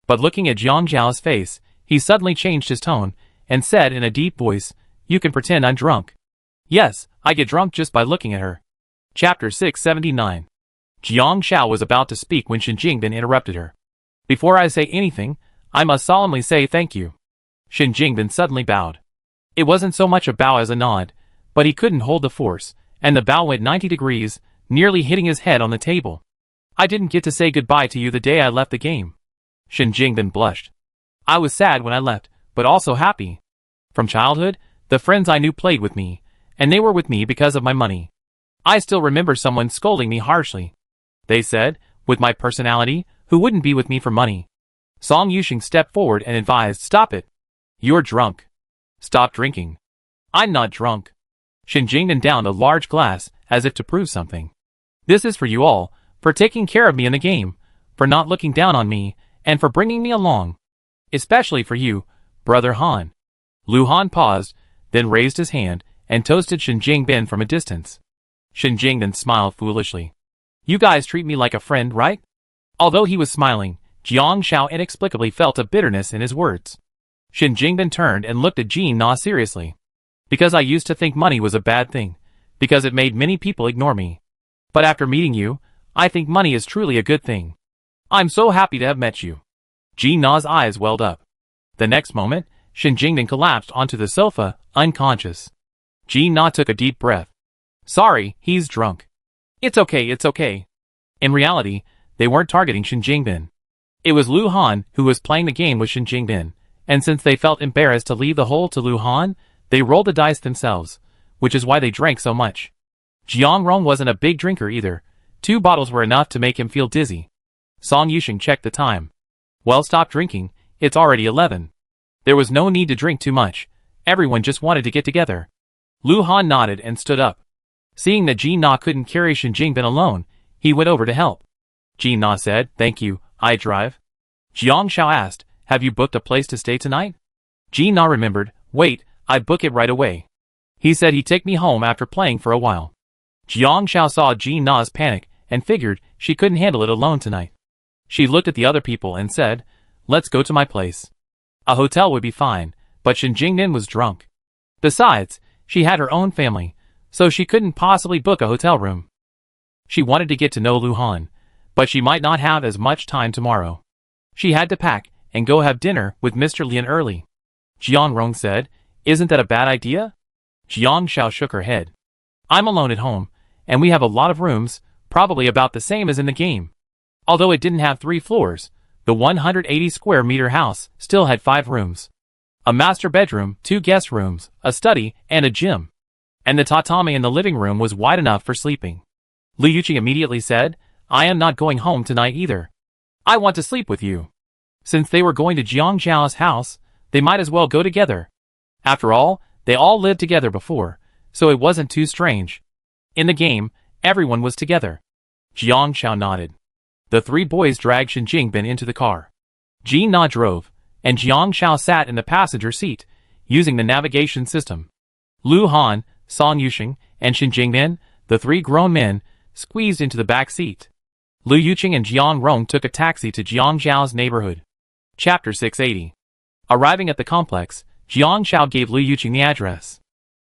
But looking at Jiang Zhao's face, he suddenly changed his tone and said in a deep voice, you can pretend I'm drunk. Yes, I get drunk just by looking at her. Chapter 679. Jiang Shao was about to speak when Shen Jingbin interrupted her. Before I say anything, I must solemnly say thank you. Shen Jingbin suddenly bowed. It wasn't so much a bow as a nod, but he couldn't hold the force, and the bow went 90 degrees, nearly hitting his head on the table. I didn't get to say goodbye to you the day I left the game. Shen Jingbin blushed. I was sad when I left, but also happy. From childhood, the friends I knew played with me, and they were with me because of my money. I still remember someone scolding me harshly. They said, with my personality, who wouldn't be with me for money? Song Yusheng stepped forward and advised, stop it. You're drunk. Stop drinking. I'm not drunk. Shen Jingbin downed a large glass, as if to prove something. This is for you all, for taking care of me in the game, for not looking down on me, and for bringing me along. Especially for you, Brother Han. Lu Han paused, then raised his hand, and toasted Shen Jingbin from a distance. Shen Jingbin smiled foolishly. You guys treat me like a friend, right? Although he was smiling, Jiang Shao inexplicably felt a bitterness in his words. Shen Jingbin turned and looked at Jin Na seriously. Because I used to think money was a bad thing, because it made many people ignore me. But after meeting you, I think money is truly a good thing. I'm so happy to have met you. Jin Na's eyes welled up. The next moment, Shen Jingbin collapsed onto the sofa, unconscious. Jin Na took a deep breath. Sorry, he's drunk. It's okay, it's okay. In reality, they weren't targeting Shen Jingbin. It was Lu Han who was playing the game with Shen Jingbin, and since they felt embarrassed to leave the hole to Lu Han, they rolled the dice themselves, which is why they drank so much. Jiang Rong wasn't a big drinker either. 2 bottles were enough to make him feel dizzy. Song Yusheng checked the time. Well, stop drinking, it's already 11. There was no need to drink too much. Everyone just wanted to get together. Lu Han nodded and stood up. Seeing that Jin Na couldn't carry Shen Jingbin alone, he went over to help. Jin Na said, thank you, I drive. Jiang Shao asked, have you booked a place to stay tonight? Jin Na remembered, wait, I'd book it right away. He said he'd take me home after playing for a while. Jiang Shao saw Jin Na's panic and figured she couldn't handle it alone tonight. She looked at the other people and said, let's go to my place. A hotel would be fine, but Shen Jingbin was drunk. Besides, she had her own family, so she couldn't possibly book a hotel room. She wanted to get to know Lu Han, but she might not have as much time tomorrow. She had to pack and go have dinner with Mr. Lian early. Jiang Rong said, isn't that a bad idea? Jiang Shao shook her head. I'm alone at home, and we have a lot of rooms, probably about the same as in the game. Although it didn't have 3 floors, the 180 square meter house still had 5 rooms. A master bedroom, 2 guest rooms, a study, and a gym. And the tatami in the living room was wide enough for sleeping. Liu Yuqing immediately said, "I am not going home tonight either. I want to sleep with you." Since they were going to Jiang Zhao's house, they might as well go together. After all, they all lived together before, so it wasn't too strange. In the game, everyone was together. Jiang Zhao nodded. The 3 boys dragged Shen Jingbin into the car. Ji Na drove, and Jiang Zhao sat in the passenger seat, using the navigation system. Lu Han, Song Yuxing, and Shen Jingbin, the 3 grown men, squeezed into the back seat. Liu Yuqing and Jiang Rong took a taxi to Jiang Zhao's neighborhood. Chapter 680. Arriving at the complex, Jiang Zhao gave Liu Yuqing the address.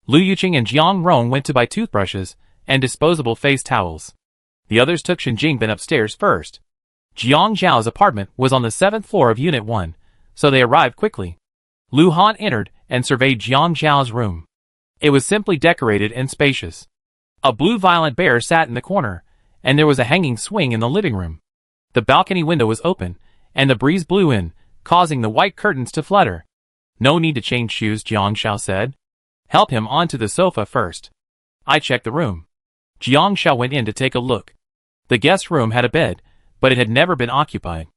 Liu Yuqing and Jiang Rong went to buy toothbrushes and disposable face towels. The others took Shen Jingbin upstairs first. Jiang Zhao's apartment was on the 7th floor of Unit 1, so they arrived quickly. Lu Han entered and surveyed Jiang Zhao's room. It was simply decorated and spacious. A blue violent bear sat in the corner, and there was a hanging swing in the living room. The balcony window was open, and the breeze blew in, causing the white curtains to flutter. "No need to change shoes," Jiang Zhao said. "Help him onto the sofa first." I checked the room. Jiang Zhao went in to take a look. The guest room had a bed, but it had never been occupied.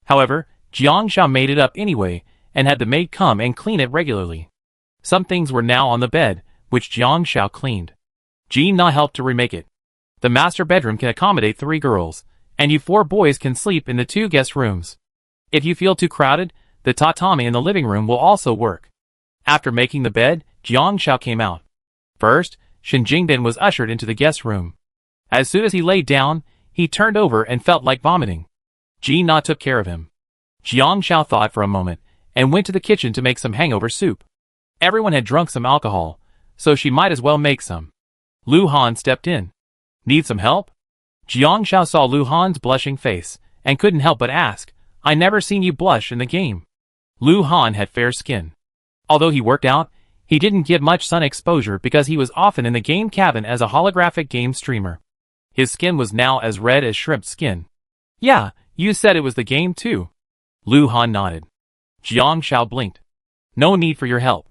However, Jiang Zhao made it up anyway, and had the maid come and clean it regularly. Some things were now on the bed, which Jiang Zhao cleaned. Ji Na helped to remake it. The master bedroom can accommodate 3 girls, and you 4 boys can sleep in the 2 guest rooms. If you feel too crowded, the tatami in the living room will also work. After making the bed, Jiang Zhao came out. First, Shen Jingbin was ushered into the guest room. As soon as he laid down, he turned over and felt like vomiting. Ji Na took care of him. Jiang Zhao thought for a moment, and went to the kitchen to make some hangover soup. Everyone had drunk some alcohol, so she might as well make some. Lu Han stepped in. "Need some help?" Jiang Zhao saw Lu Han's blushing face, and couldn't help but ask, "I never seen you blush in the game." Lu Han had fair skin. Although he worked out, he didn't get much sun exposure because he was often in the game cabin as a holographic game streamer. His skin was now as red as shrimp skin. "Yeah, you said it was the game too." Lu Han nodded. Jiang Zhao blinked. "No need for your help.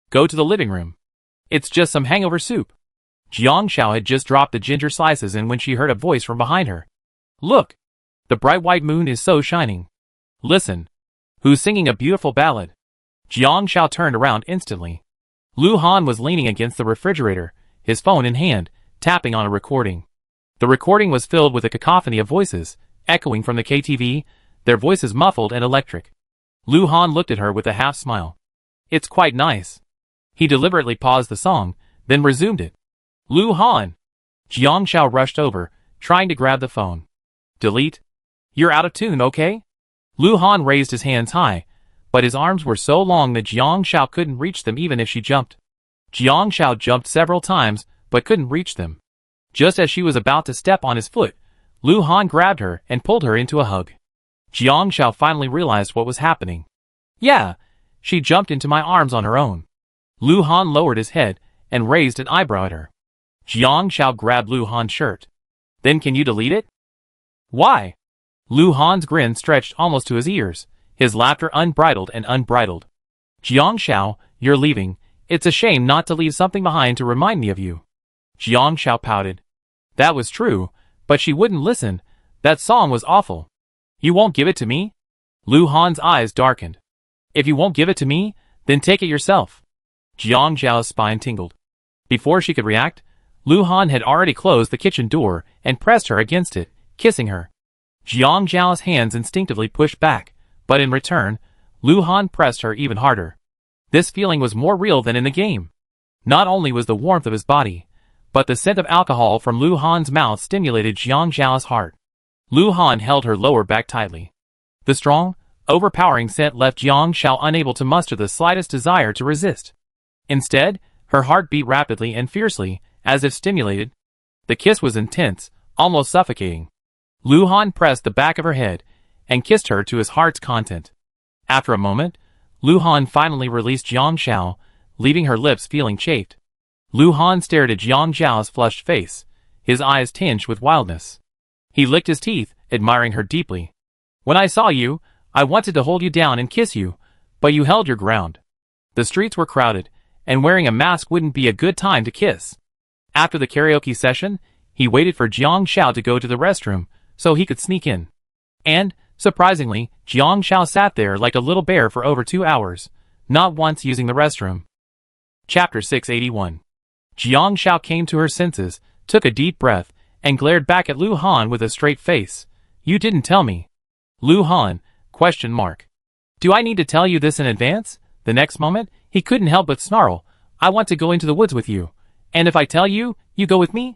Go to the living room. It's just some hangover soup." Jiang Zhao had just dropped the ginger slices in when she heard a voice from behind her. "Look! The bright white moon is so shining. Listen. Who's singing a beautiful ballad?" Jiang Zhao turned around instantly. Lu Han was leaning against the refrigerator, his phone in hand, tapping on a recording. The recording was filled with a cacophony of voices, echoing from the KTV, their voices muffled and electric. Lu Han looked at her with a half-smile. "It's quite nice." He deliberately paused the song, then resumed it. "Lu Han!" Jiang Zhao rushed over, trying to grab the phone. "Delete? You're out of tune, okay?" Lu Han raised his hands high, but his arms were so long that Jiang Zhao couldn't reach them even if she jumped. Jiang Zhao jumped several times, but couldn't reach them. Just as she was about to step on his foot, Lu Han grabbed her and pulled her into a hug. Jiang Zhao finally realized what was happening. "Yeah, she jumped into my arms on her own." Lu Han lowered his head and raised an eyebrow at her. Jiang Zhao grabbed Lu Han's shirt. "Then can you delete it?" "Why?" Lu Han's grin stretched almost to his ears, his laughter unbridled and unbridled. "Jiang Zhao, you're leaving. It's a shame not to leave something behind to remind me of you." Jiang Zhao pouted. That was true, but she wouldn't listen. That song was awful. "You won't give it to me?" Lu Han's eyes darkened. "If you won't give it to me, then take it yourself." Jiang Zhao's spine tingled. Before she could react, Lu Han had already closed the kitchen door and pressed her against it, kissing her. Jiang Zhao's hands instinctively pushed back, but in return, Lu Han pressed her even harder. This feeling was more real than in the game. Not only was the warmth of his body, but the scent of alcohol from Lu Han's mouth stimulated Jiang Zhao's heart. Lu Han held her lower back tightly. The strong, overpowering scent left Jiang Zhao unable to muster the slightest desire to resist. Instead, her heart beat rapidly and fiercely, as if stimulated. The kiss was intense, almost suffocating. Lu Han pressed the back of her head and kissed her to his heart's content. After a moment, Lu Han finally released Jiang Zhao, leaving her lips feeling chafed. Lu Han stared at Jiang Zhao's flushed face, his eyes tinged with wildness. He licked his teeth, admiring her deeply. When I saw you, I wanted to hold you down and kiss you, but you held your ground. The streets were crowded, and wearing a mask wouldn't be a good time to kiss. After the karaoke session, he waited for Jiang Xiao to go to the restroom, so he could sneak in. And, surprisingly, Jiang Xiao sat there like a little bear for over 2 hours, not once using the restroom. Chapter 681. Jiang Xiao came to her senses, took a deep breath, and glared back at Lu Han with a straight face. You didn't tell me. Lu Han, ? Do I need to tell you this in advance? The next moment, he couldn't help but snarl. I want to go into the woods with you. And if I tell you, you go with me?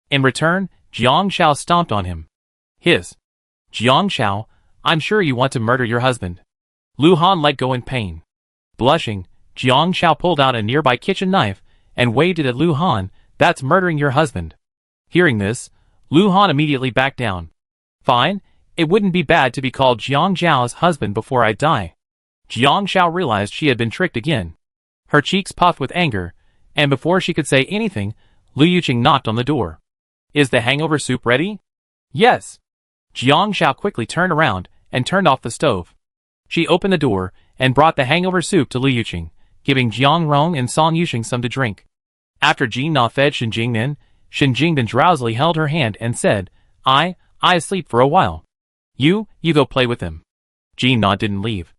In return, Jiang Xiao stomped on him. Jiang Xiao, I'm sure you want to murder your husband. Lu Han let go in pain. Blushing, Jiang Xiao pulled out a nearby kitchen knife and waved it at Lu Han. That's murdering your husband. Hearing this, Lu Han immediately backed down. Fine, it wouldn't be bad to be called Jiang Zhao's husband before I die. Jiang Xiao realized she had been tricked again. Her cheeks puffed with anger, and before she could say anything, Lu Yuqing knocked on the door. Is the hangover soup ready? Yes. Jiang Xiao quickly turned around and turned off the stove. She opened the door and brought the hangover soup to Lu Yuqing, giving Jiang Rong and Song Yuqing some to drink. After Jin Na fed Shen Jingben drowsily held her hand and said, I asleep for a while. You go play with him. Jin Na didn't leave.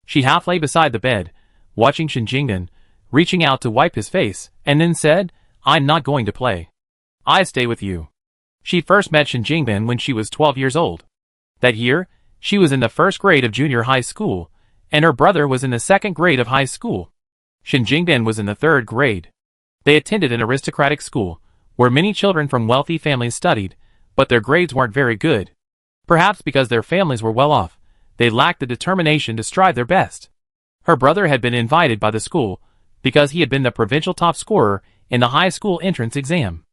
She half lay beside the bed, watching Shen Jingben, reaching out to wipe his face, and then said, I'm not going to play. I stay with you. She first met Shen Jingben when she was 12 years old. That year, she was in the first grade of junior high school, and her brother was in the second grade of high school. Shen Jingben was in the third grade. They attended an aristocratic school, where many children from wealthy families studied, but their grades weren't very good. Perhaps because their families were well off, they lacked the determination to strive their best. Her brother had been invited by the school, because he had been the provincial top scorer in the high school entrance exam.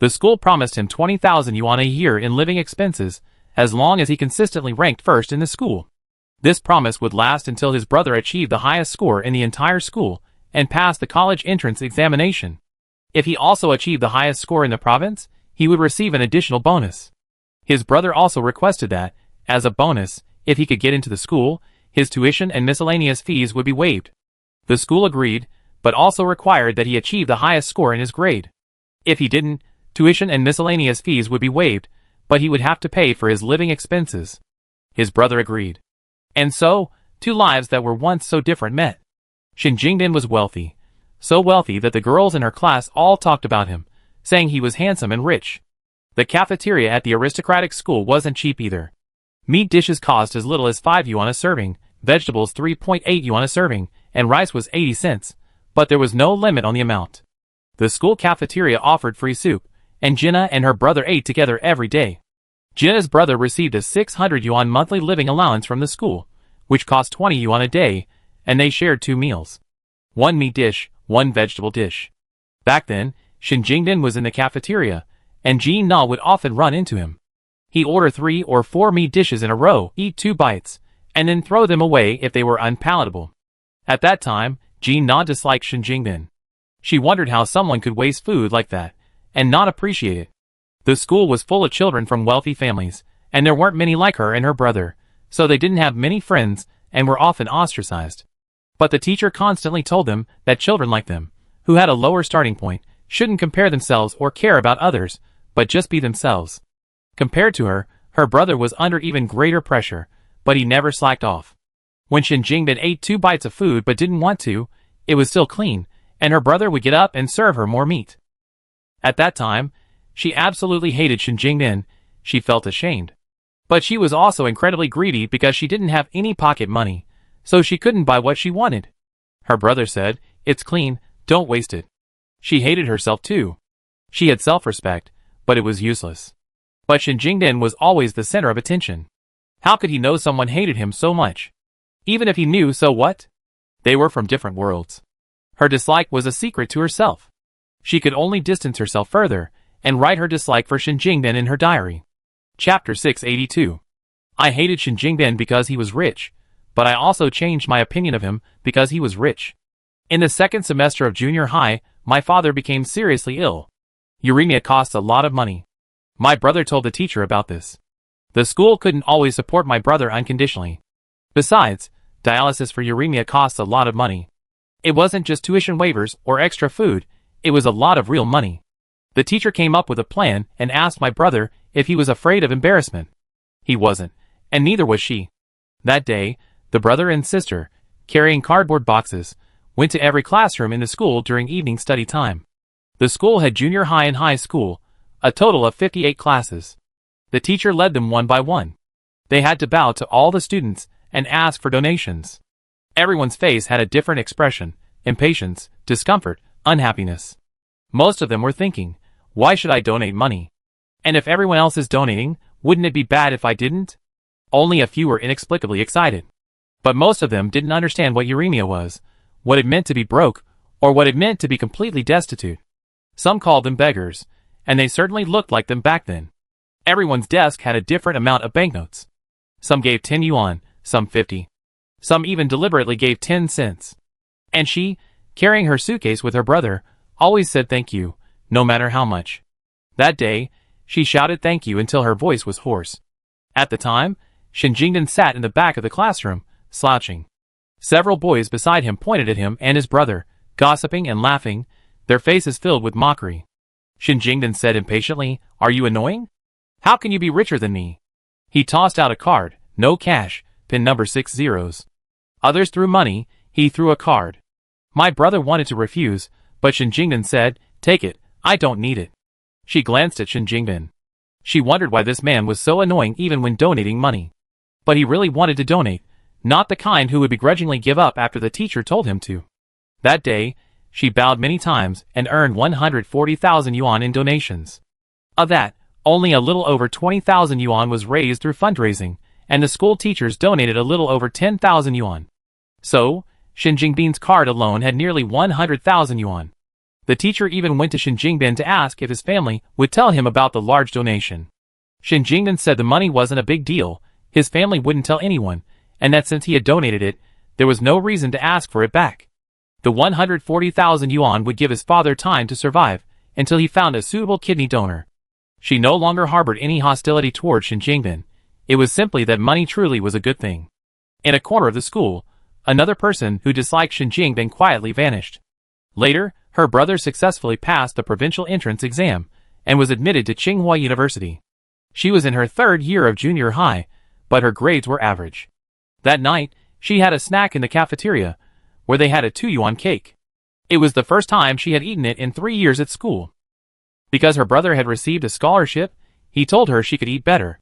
The school promised him 20,000 yuan a year in living expenses, as long as he consistently ranked first in the school. This promise would last until his brother achieved the highest score in the entire school, and passed the college entrance examination. If he also achieved the highest score in the province, he would receive an additional bonus. His brother also requested that, as a bonus, if he could get into the school, his tuition and miscellaneous fees would be waived. The school agreed, but also required that he achieve the highest score in his grade. If he didn't, tuition and miscellaneous fees would be waived, but he would have to pay for his living expenses. His brother agreed. And so, two lives that were once so different met. Shen Jingben was wealthy. So wealthy that the girls in her class all talked about him, saying he was handsome and rich. The cafeteria at the aristocratic school wasn't cheap either. Meat dishes cost as little as 5 yuan a serving, vegetables 3.8 yuan a serving, and rice was 80 cents, but there was no limit on the amount. The school cafeteria offered free soup, and Jinna and her brother ate together every day. Jinna's brother received a 600 yuan monthly living allowance from the school, which cost 20 yuan a day, and they shared 2 meals. 1 meat dish, 1 vegetable dish. Back then, Shen Jingben was in the cafeteria, and Jin Na would often run into him. He'd order 3 or 4 meat dishes in a row, eat 2 bites, and then throw them away if they were unpalatable. At that time, Jin Na disliked Shen Jingben. She wondered how someone could waste food like that, and not appreciate it. The school was full of children from wealthy families, and there weren't many like her and her brother, so they didn't have many friends and were often ostracized. But the teacher constantly told them that children like them, who had a lower starting point, shouldn't compare themselves or care about others, but just be themselves. Compared to her, her brother was under even greater pressure, but he never slacked off. When Shen Jingben ate 2 bites of food but didn't want to, it was still clean, and her brother would get up and serve her more meat. At that time, she absolutely hated Shen Jingben. She felt ashamed. But she was also incredibly greedy because she didn't have any pocket money, so she couldn't buy what she wanted. Her brother said, "It's clean, don't waste it." She hated herself too. She had self-respect, but it was useless. But Shen Jingben was always the center of attention. How could he know someone hated him so much? Even if he knew, so what? They were from different worlds. Her dislike was a secret to herself. She could only distance herself further, and write her dislike for Shen Jingben in her diary. Chapter 682. I hated Shen Jingben because he was rich, but I also changed my opinion of him because he was rich. In the second semester of junior high, my father became seriously ill. Uremia costs a lot of money. My brother told the teacher about this. The school couldn't always support my brother unconditionally. Besides, dialysis for uremia costs a lot of money. It wasn't just tuition waivers or extra food, it was a lot of real money. The teacher came up with a plan and asked my brother if he was afraid of embarrassment. He wasn't, and neither was she. That day, the brother and sister, carrying cardboard boxes, went to every classroom in the school during evening study time. The school had junior high and high school, a total of 58 classes. The teacher led them one by one. They had to bow to all the students and ask for donations. Everyone's face had a different expression: impatience, discomfort, unhappiness. Most of them were thinking, why should I donate money? And if everyone else is donating, wouldn't it be bad if I didn't? Only a few were inexplicably excited. But most of them didn't understand what uremia was, what it meant to be broke, or what it meant to be completely destitute. Some called them beggars, and they certainly looked like them back then. Everyone's desk had a different amount of banknotes. Some gave 10 yuan, some 50. Some even deliberately gave 10 cents. And she, carrying her suitcase with her brother, always said thank you, no matter how much. That day, she shouted thank you until her voice was hoarse. At the time, Shin Jingdan sat in the back of the classroom, slouching. Several boys beside him pointed at him and his brother, gossiping and laughing, their faces filled with mockery. Shin Jingdan said impatiently, "Are you annoying? How can you be richer than me?" He tossed out a card, no cash, pin number 6 zeros. Others threw money, he threw a card. My brother wanted to refuse, but Shin Jingdan said, "Take it, I don't need it." She glanced at Shin Jingdan. She wondered why this man was so annoying even when donating money. But he really wanted to donate, not the kind who would begrudgingly give up after the teacher told him to. That day, she bowed many times and earned 140,000 yuan in donations. Of that, only a little over 20,000 yuan was raised through fundraising, and the school teachers donated a little over 10,000 yuan. So, Shin Jingbin's card alone had nearly 100,000 yuan. The teacher even went to Shin Jingbin to ask if his family would tell him about the large donation. Shin Jingbin said the money wasn't a big deal, his family wouldn't tell anyone, and that since he had donated it, there was no reason to ask for it back. The 140,000 yuan would give his father time to survive, until he found a suitable kidney donor. She no longer harbored any hostility toward Shin Jingbin. It was simply that money truly was a good thing. In a corner of the school, another person who disliked Shin Jingbin quietly vanished. Later, her brother successfully passed the provincial entrance exam, and was admitted to Tsinghua University. She was in her 3rd year of junior high, but her grades were average. That night, she had a snack in the cafeteria, where they had a 2 yuan cake. It was the first time she had eaten it in 3 years at school. Because her brother had received a scholarship, he told her she could eat better.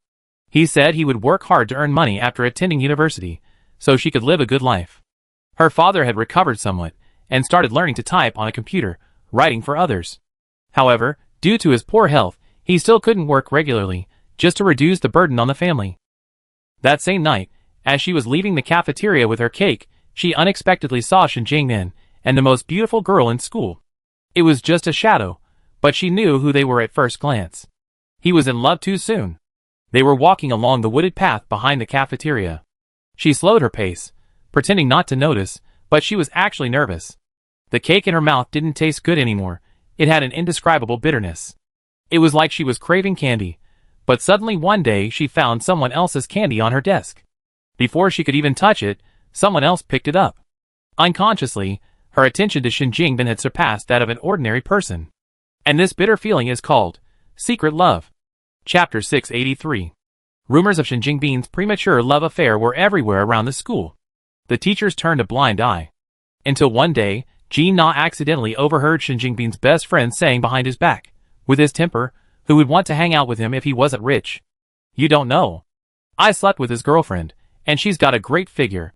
He said he would work hard to earn money after attending university, so she could live a good life. Her father had recovered somewhat, and started learning to type on a computer, writing for others. However, due to his poor health, he still couldn't work regularly, just to reduce the burden on the family. That same night, as she was leaving the cafeteria with her cake, she unexpectedly saw Shin Jingbin, and the most beautiful girl in school. It was just a shadow, but she knew who they were at first glance. He was in love too soon. They were walking along the wooded path behind the cafeteria. She slowed her pace, pretending not to notice, but she was actually nervous. The cake in her mouth didn't taste good anymore, it had an indescribable bitterness. It was like she was craving candy, but suddenly one day she found someone else's candy on her desk. Before she could even touch it, someone else picked it up. Unconsciously, her attention to Shin Jingbin had surpassed that of an ordinary person. And this bitter feeling is called secret love. Chapter 683. Rumors of Shin Jingbin's premature love affair were everywhere around the school. The teachers turned a blind eye. Until one day, Ji Na accidentally overheard Shin Jingbin's best friend saying behind his back, with his temper, who would want to hang out with him if he wasn't rich. "You don't know. I slept with his girlfriend, and she's got a great figure."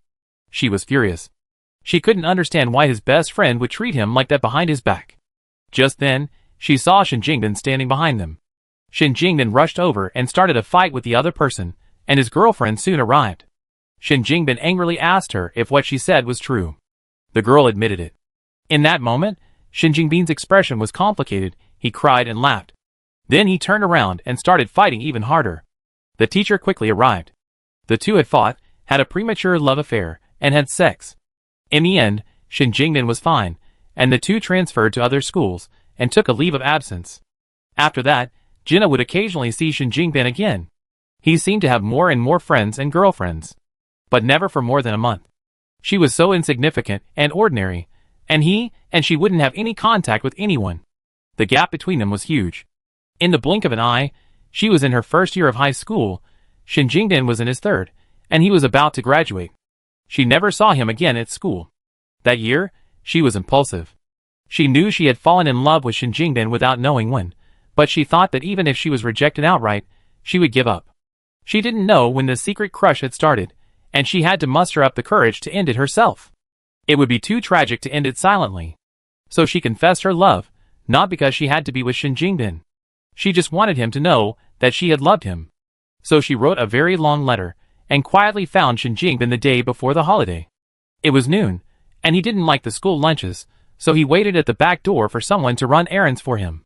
She was furious. She couldn't understand why his best friend would treat him like that behind his back. Just then, she saw Shin Jingbin standing behind them. Shin Jingbin rushed over and started a fight with the other person, and his girlfriend soon arrived. Shin Jingbin angrily asked her if what she said was true. The girl admitted it. In that moment, Shin Jingbin's expression was complicated, he cried and laughed. Then he turned around and started fighting even harder. The teacher quickly arrived. The two had fought, had a premature love affair, and had sex. In the end, Shin Jingbin was fine, and the two transferred to other schools, and took a leave of absence. After that, Jinna would occasionally see Shin Jingbin again. He seemed to have more and more friends and girlfriends, but never for more than a month. She was so insignificant and ordinary, and he and she wouldn't have any contact with anyone. The gap between them was huge. In the blink of an eye, she was in her first year of high school, Shin Jingden was in his third, and he was about to graduate. She never saw him again at school. That year, she was impulsive. She knew she had fallen in love with Shin Jingden without knowing when, but she thought that even if she was rejected outright, she would give up. She didn't know when the secret crush had started, and she had to muster up the courage to end it herself. It would be too tragic to end it silently. So she confessed her love, not because she had to be with Shin Jingden. She just wanted him to know that she had loved him. So she wrote a very long letter, and quietly found Shin Jingden the day before the holiday. It was noon, and he didn't like the school lunches, so he waited at the back door for someone to run errands for him.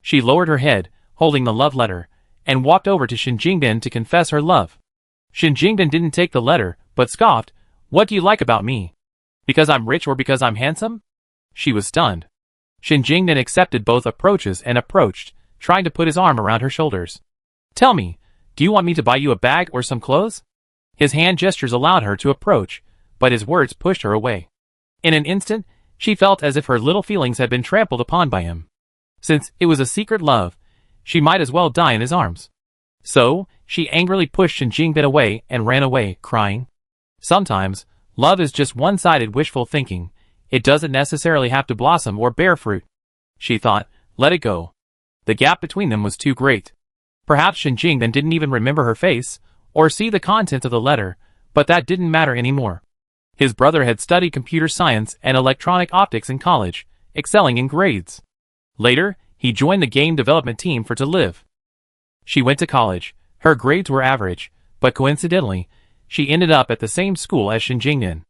She lowered her head, holding the love letter, and walked over to Shin Jingden to confess her love. Shin Jingden didn't take the letter, but scoffed, "What do you like about me? Because I'm rich or because I'm handsome?" She was stunned. Shin Jingden accepted both approaches and approached, trying to put his arm around her shoulders. "Tell me, do you want me to buy you a bag or some clothes?" His hand gestures allowed her to approach, but his words pushed her away. In an instant, she felt as if her little feelings had been trampled upon by him. Since it was a secret love, she might as well die in his arms. So, she angrily pushed Shin Jingden away and ran away, crying. Sometimes, love is just one-sided wishful thinking. It doesn't necessarily have to blossom or bear fruit. She thought, let it go. The gap between them was too great. Perhaps Shin Jingden didn't even remember her face, or see the contents of the letter, but that didn't matter anymore. His brother had studied computer science and electronic optics in college, excelling in grades. Later, he joined the game development team for To Live. She went to college. Her grades were average, but coincidentally, she ended up at the same school as Shin Jingden.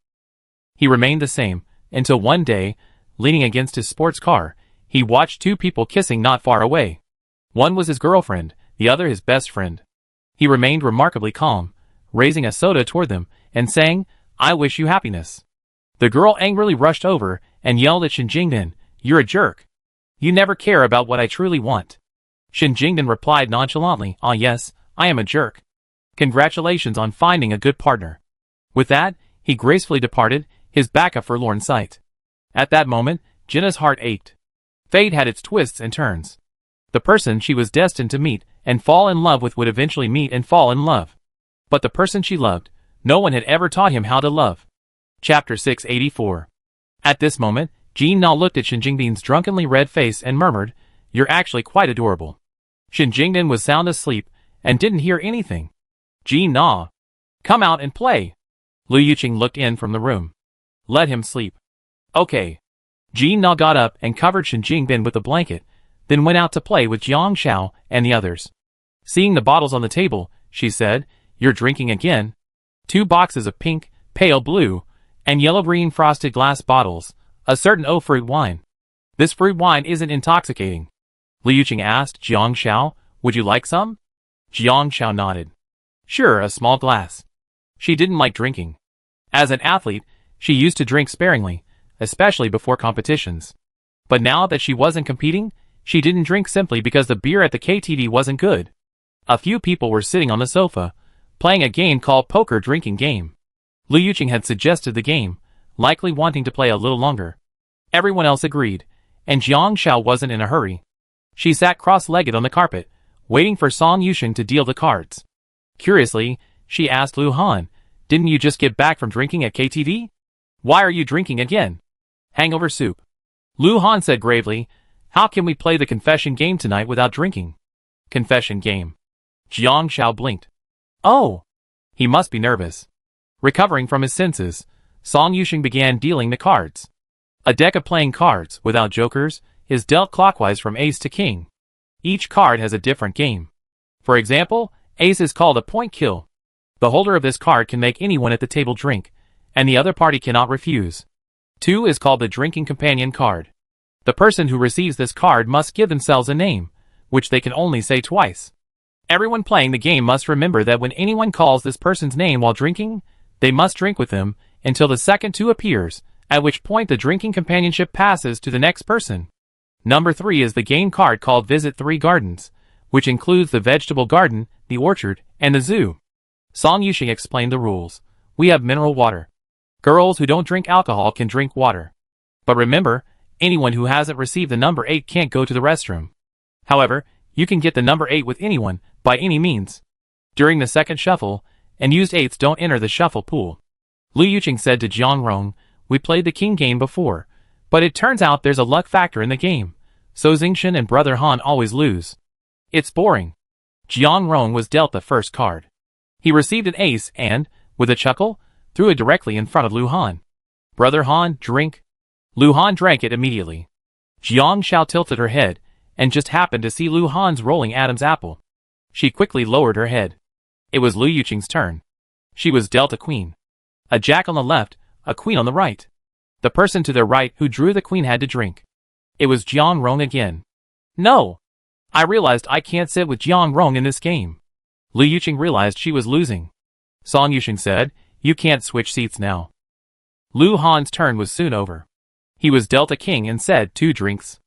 He remained the same, until one day, leaning against his sports car, he watched two people kissing not far away. One was his girlfriend, the other his best friend. He remained remarkably calm, raising a soda toward them, and saying, "I wish you happiness." The girl angrily rushed over, and yelled at Shin Jingden, "You're a jerk. You never care about what I truly want." Shin Jingden replied nonchalantly, "Ah yes, I am a jerk. Congratulations on finding a good partner." With that, he gracefully departed, his back a forlorn sight. At that moment, Jinna's heart ached. Fate had its twists and turns. The person she was destined to meet and fall in love with would eventually meet and fall in love. But the person she loved, no one had ever taught him how to love. Chapter 684. At this moment, Jin Na looked at Shin Jingden's drunkenly red face and murmured, "You're actually quite adorable." Shin Jingden was sound asleep and didn't hear anything. "Jin Na, come out and play." Liu Yuqing looked in from the room. "Let him sleep." "Okay." Jin Na got up and covered Shin Jingden with a blanket, then went out to play with Jiang Xiao and the others. Seeing the bottles on the table, she said, "You're drinking again?" 2 boxes of pink, pale blue, and yellow-green frosted glass bottles, a certain fruit wine. "This fruit wine isn't intoxicating." Liu Yuqing asked Jiang Xiao, "Would you like some?" Jiang Xiao nodded. "Sure, a small glass." She didn't like drinking. As an athlete, she used to drink sparingly, especially before competitions. But now that she wasn't competing, she didn't drink simply because the beer at the KTV wasn't good. A few people were sitting on the sofa, playing a game called Poker Drinking Game. Liu Yuqing had suggested the game, likely wanting to play a little longer. Everyone else agreed, and Jiang Xiao wasn't in a hurry. She sat cross-legged on the carpet, waiting for Song Yusheng to deal the cards. Curiously, she asked Lu Han, "Didn't you just get back from drinking at KTV? Why are you drinking again?" "Hangover soup." Lu Han said gravely, "How can we play the confession game tonight without drinking?" "Confession game." Jiang Xiao blinked. "Oh!" He must be nervous. Recovering from his senses, Song Yusheng began dealing the cards. A deck of playing cards, without jokers, is dealt clockwise from ace to king. Each card has a different game. For example, ace is called a point kill. The holder of this card can make anyone at the table drink, and the other party cannot refuse. 2 is called the drinking companion card. The person who receives this card must give themselves a name, which they can only say twice. Everyone playing the game must remember that when anyone calls this person's name while drinking, they must drink with them until the second 2 appears, at which point the drinking companionship passes to the next person. Number 3 is the game card called Visit 3 Gardens, which includes the vegetable garden, the orchard, and the zoo. Song Yuxing explained the rules. We have mineral water. Girls who don't drink alcohol can drink water. But remember, anyone who hasn't received the number 8 can't go to the restroom. However, you can get the number 8 with anyone, by any means. During the second shuffle, and used 8s don't enter the shuffle pool. Lu Yuqing said to Jiang Rong, we played the king game before, but it turns out there's a luck factor in the game, so Xingchen and Brother Han always lose. It's boring. Jiang Rong was dealt the first card. He received an ace and, with a chuckle, threw it directly in front of Lu Han. Brother Han, drink. Lu Han drank it immediately. Jiang Xiao tilted her head, and just happened to see Lu Han's rolling Adam's apple. She quickly lowered her head. It was Lu Yuqing's turn. She was dealt a queen. A jack on the left, a queen on the right. The person to their right who drew the queen had to drink. It was Jiang Rong again. No! I realized I can't sit with Jiang Rong in this game. Lu Yuqing realized she was losing. Song Yuxing said, you can't switch seats now. Lu Han's turn was soon over. He was dealt a king and said 2 drinks.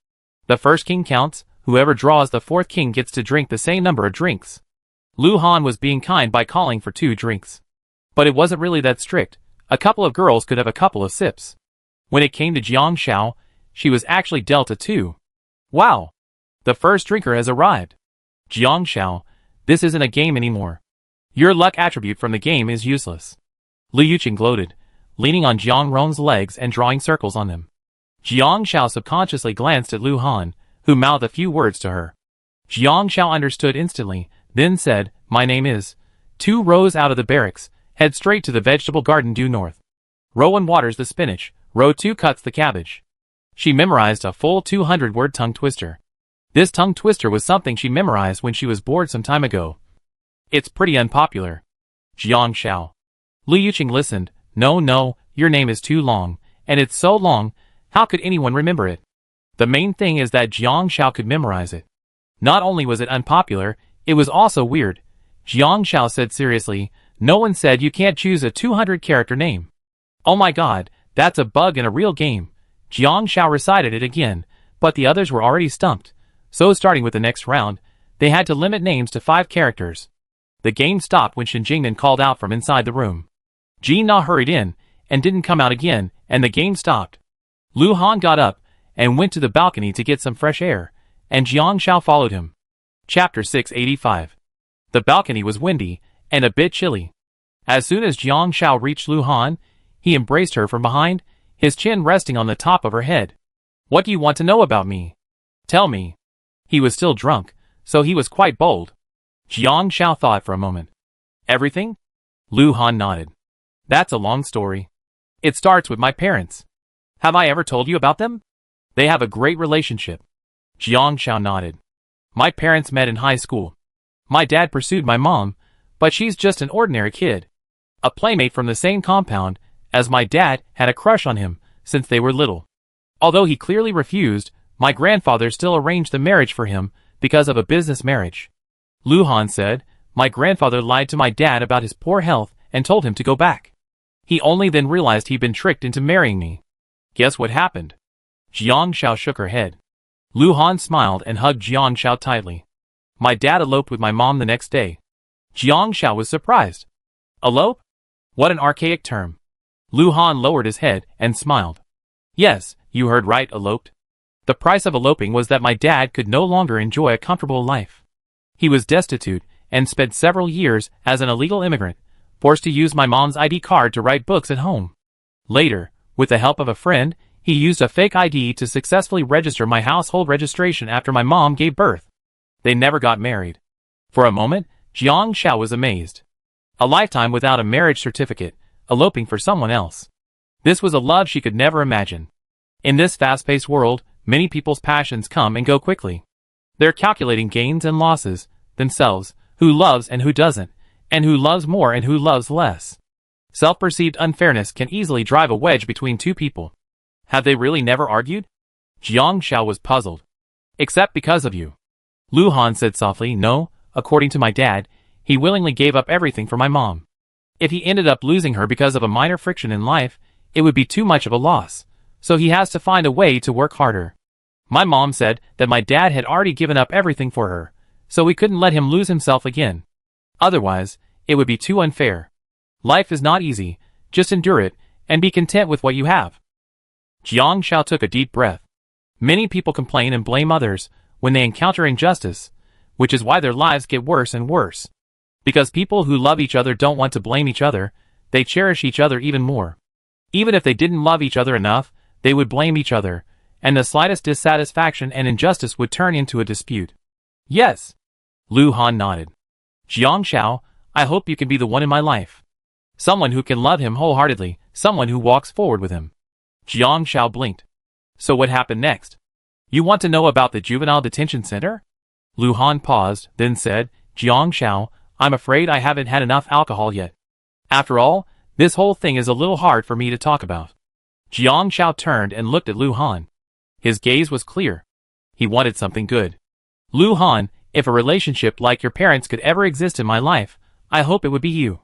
The first king counts, whoever draws the fourth king gets to drink the same number of drinks. Lu Han was being kind by calling for 2 drinks. But it wasn't really that strict. A couple of girls could have a couple of sips. When it came to Jiang Xiao, she was actually dealt a 2. Wow! The first drinker has arrived. Jiang Xiao, this isn't a game anymore. Your luck attribute from the game is useless. Lu Yuqing gloated, leaning on Jiang Rong's legs and drawing circles on them. Jiang Xiao subconsciously glanced at Lu Han, who mouthed a few words to her. Jiang Xiao understood instantly, then said, my name is. 2 rows out of the barracks, head straight to the vegetable garden due north. Row 1 waters the spinach, row 2 cuts the cabbage. She memorized a full 200-word tongue twister. This tongue twister was something she memorized when she was bored some time ago. It's pretty unpopular. Jiang Xiao. Lu Yuqing listened, no, your name is too long, and it's so long, how could anyone remember it? The main thing is that Jiang Xiao could memorize it. Not only was it unpopular, it was also weird. Jiang Xiao said seriously, no one said you can't choose a 200-character name. Oh my god, that's a bug in a real game. Jiang Xiao recited it again, but the others were already stumped. So starting with the next round, they had to limit names to 5 characters. The game stopped when Shen Jingnan called out from inside the room. Jin Na hurried in, and didn't come out again, and the game stopped. Lu Han got up, and went to the balcony to get some fresh air, and Jiang Xiao followed him. Chapter 685. The balcony was windy, and a bit chilly. As soon as Jiang Xiao reached Lu Han, he embraced her from behind, his chin resting on the top of her head. What do you want to know about me? Tell me. He was still drunk, so he was quite bold. Jiang Xiao thought for a moment. Everything? Lu Han nodded. That's a long story. It starts with my parents. Have I ever told you about them? They have a great relationship. Jiang Xiao nodded. My parents met in high school. My dad pursued my mom, but she's just an ordinary kid. A playmate from the same compound, as my dad had a crush on him since they were little. Although he clearly refused, my grandfather still arranged the marriage for him because of a business marriage. Lu Han said, my grandfather lied to my dad about his poor health and told him to go back. He only then realized he'd been tricked into marrying me. Guess what happened? Jiang Xiao shook her head. Lu Han smiled and hugged Jiang Xiao tightly. My dad eloped with my mom the next day. Jiang Xiao was surprised. Elope? What an archaic term. Lu Han lowered his head and smiled. Yes, you heard right, eloped. The price of eloping was that my dad could no longer enjoy a comfortable life. He was destitute and spent several years as an illegal immigrant, forced to use my mom's ID card to write books at home. Later, with the help of a friend, he used a fake ID to successfully register my household registration after my mom gave birth. They never got married. For a moment, Jiang Xiao was amazed. A lifetime without a marriage certificate, eloping for someone else. This was a love she could never imagine. In this fast-paced world, many people's passions come and go quickly. They're calculating gains and losses, themselves, who loves and who doesn't, and who loves more and who loves less. Self-perceived unfairness can easily drive a wedge between two people. Have they really never argued? Jiang Xiao was puzzled. Except because of you. Lu Han said softly, no, according to my dad, he willingly gave up everything for my mom. If he ended up losing her because of a minor friction in life, it would be too much of a loss, so he has to find a way to work harder. My mom said that my dad had already given up everything for her, so we couldn't let him lose himself again. Otherwise, it would be too unfair. Life is not easy, just endure it, and be content with what you have. Jiang Shao took a deep breath. Many people complain and blame others when they encounter injustice, which is why their lives get worse and worse. Because people who love each other don't want to blame each other, they cherish each other even more. Even if they didn't love each other enough, they would blame each other, and the slightest dissatisfaction and injustice would turn into a dispute. Yes. Lu Han nodded. Jiang Shao, I hope you can be the one in my life. Someone who can love him wholeheartedly, someone who walks forward with him. Jiang Shao blinked. So what happened next? You want to know about the juvenile detention center? Lu Han paused, then said, Jiang Shao, I'm afraid I haven't had enough alcohol yet. After all, this whole thing is a little hard for me to talk about. Jiang Shao turned and looked at Lu Han. His gaze was clear. He wanted something good. Lu Han, if a relationship like your parents could ever exist in my life, I hope it would be you.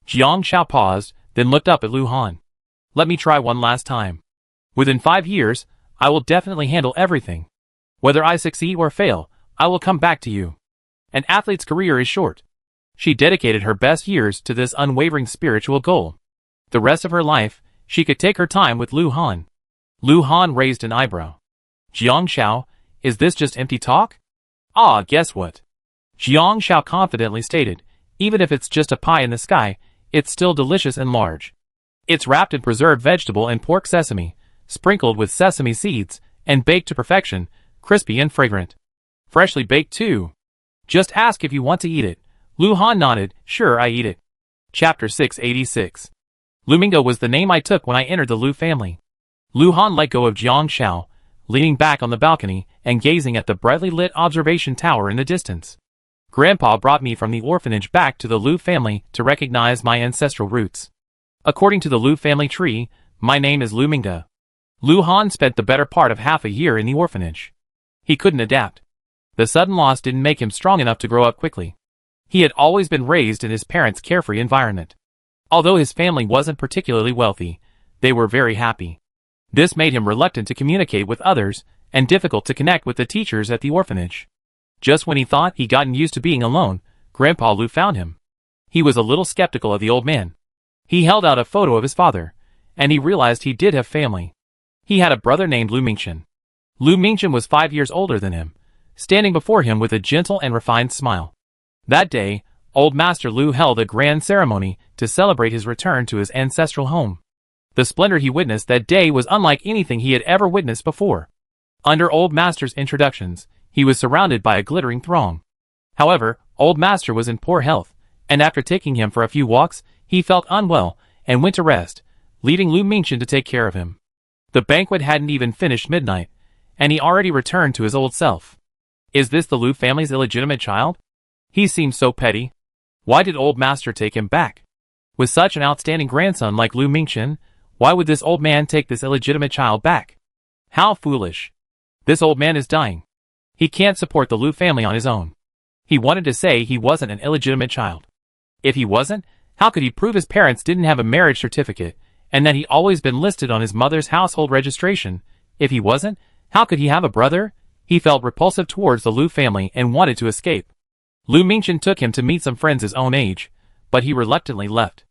Jiang Shao paused, then looked up at Lu Han. Let me try one last time. Within 5 years, I will definitely handle everything. Whether I succeed or fail, I will come back to you. An athlete's career is short. She dedicated her best years to this unwavering spiritual goal. The rest of her life, she could take her time with Lu Han. Lu Han raised an eyebrow. Jiang Shao, is this just empty talk? Ah, guess what? Jiang Shao confidently stated, even if it's just a pie in the sky, it's still delicious and large. It's wrapped in preserved vegetable and pork sesame, sprinkled with sesame seeds, and baked to perfection, crispy and fragrant. Freshly baked too. Just ask if you want to eat it. Lu Han nodded, sure I eat it. Chapter 686. Lumingo was the name I took when I entered the Lu family. Lu Han let go of Jiang Shao, leaning back on the balcony and gazing at the brightly lit observation tower in the distance. Grandpa brought me from the orphanage back to the Lu family to recognize my ancestral roots. According to the Lu family tree, my name is Lumingo. Lu Han spent the better part of half a year in the orphanage. He couldn't adapt. The sudden loss didn't make him strong enough to grow up quickly. He had always been raised in his parents' carefree environment. Although his family wasn't particularly wealthy, they were very happy. This made him reluctant to communicate with others and difficult to connect with the teachers at the orphanage. Just when he thought he'd gotten used to being alone, Grandpa Lu found him. He was a little skeptical of the old man. He held out a photo of his father, and he realized he did have family. He had a brother named Lu Mingchen. Lu Mingchen was 5 years older than him, standing before him with a gentle and refined smile. That day, Old Master Lu held a grand ceremony to celebrate his return to his ancestral home. The splendor he witnessed that day was unlike anything he had ever witnessed before. Under Old Master's introductions, he was surrounded by a glittering throng. However, Old Master was in poor health, and after taking him for a few walks, he felt unwell and went to rest, leaving Lu Mingchen to take care of him. The banquet hadn't even finished midnight, and he already returned to his old self. Is this the Lu family's illegitimate child? He seemed so petty. Why did Old Master take him back? With such an outstanding grandson like Lu Mingchen, why would this old man take this illegitimate child back? How foolish. This old man is dying. He can't support the Lu family on his own. He wanted to say he wasn't an illegitimate child. If he wasn't, how could he prove his parents didn't have a marriage certificate, and that he always been listed on his mother's household registration? If he wasn't, how could he have a brother? He felt repulsive towards the Lu family and wanted to escape. Lu Mingchen took him to meet some friends his own age, but he reluctantly left.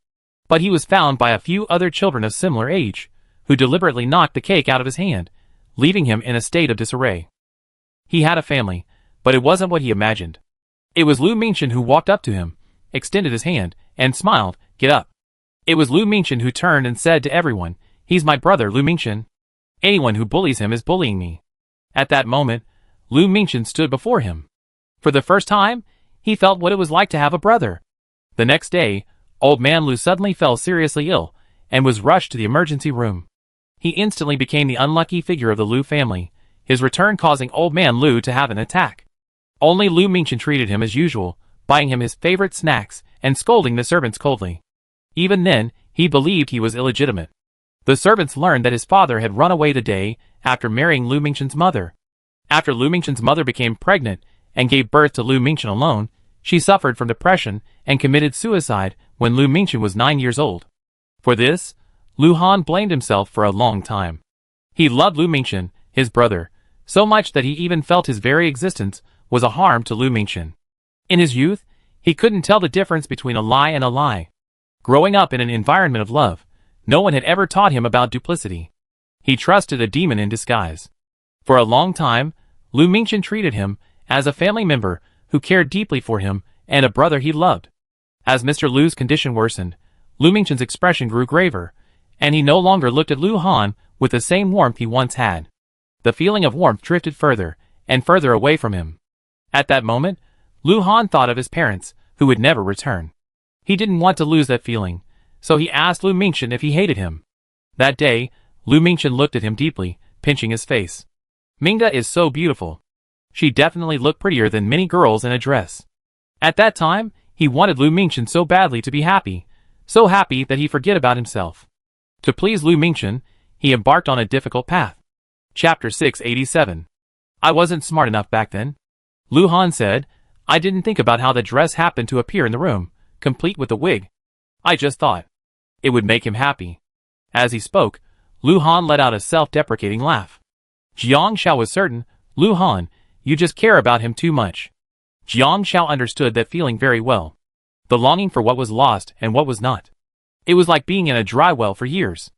But he was found by a few other children of similar age, who deliberately knocked the cake out of his hand, leaving him in a state of disarray. He had a family, but it wasn't what he imagined. It was Lu Mingchen who walked up to him, extended his hand, and smiled, "Get up." It was Lu Mingchen who turned and said to everyone, "He's my brother, Lu Mingchen. Anyone who bullies him is bullying me." At that moment, Lu Mingchen stood before him. For the first time, he felt what it was like to have a brother. The next day, Old Man Lu suddenly fell seriously ill, and was rushed to the emergency room. He instantly became the unlucky figure of the Lu family, his return causing Old Man Lu to have an attack. Only Lu Mingchen treated him as usual, buying him his favorite snacks, and scolding the servants coldly. Even then, he believed he was illegitimate. The servants learned that his father had run away the day after marrying Lu Mingchen's mother. After Lu Mingchen's mother became pregnant and gave birth to Lu Mingchen alone, she suffered from depression and committed suicide when Lu Mingchen was 9 years old. For this, Lu Han blamed himself for a long time. He loved Lu Mingchen, his brother, so much that he even felt his very existence was a harm to Lu Mingchen. In his youth, He couldn't tell the difference between a lie and a lie. Growing up in an environment of love, no one had ever taught him about duplicity. He trusted a demon in disguise. For a long time, Lu Mingchen treated him as a family member who cared deeply for him and a brother he loved. As Mr. Lu's condition worsened, Lu Mingchen's expression grew graver, and he no longer looked at Lu Han with the same warmth he once had. The feeling of warmth drifted further and further away from him. At that moment, Lu Han thought of his parents, who would never return. He didn't want to lose that feeling, so he asked Lu Mingchen if he hated him. That day, Lu Mingchen looked at him deeply, pinching his face. Mingda is so beautiful. She definitely looked prettier than many girls in a dress. At that time, he wanted Lu Mingchen so badly to be happy, so happy that he forget about himself. To please Lu Mingchen, he embarked on a difficult path. Chapter 687. I wasn't smart enough back then. Lu Han said, I didn't think about how the dress happened to appear in the room, complete with the wig. I just thought it would make him happy. As he spoke, Lu Han let out a self-deprecating laugh. Jiang Xiao was certain, Lu Han, you just care about him too much. Jiang Xiao understood that feeling very well. The longing for what was lost and what was not. It was like being in a dry well for years.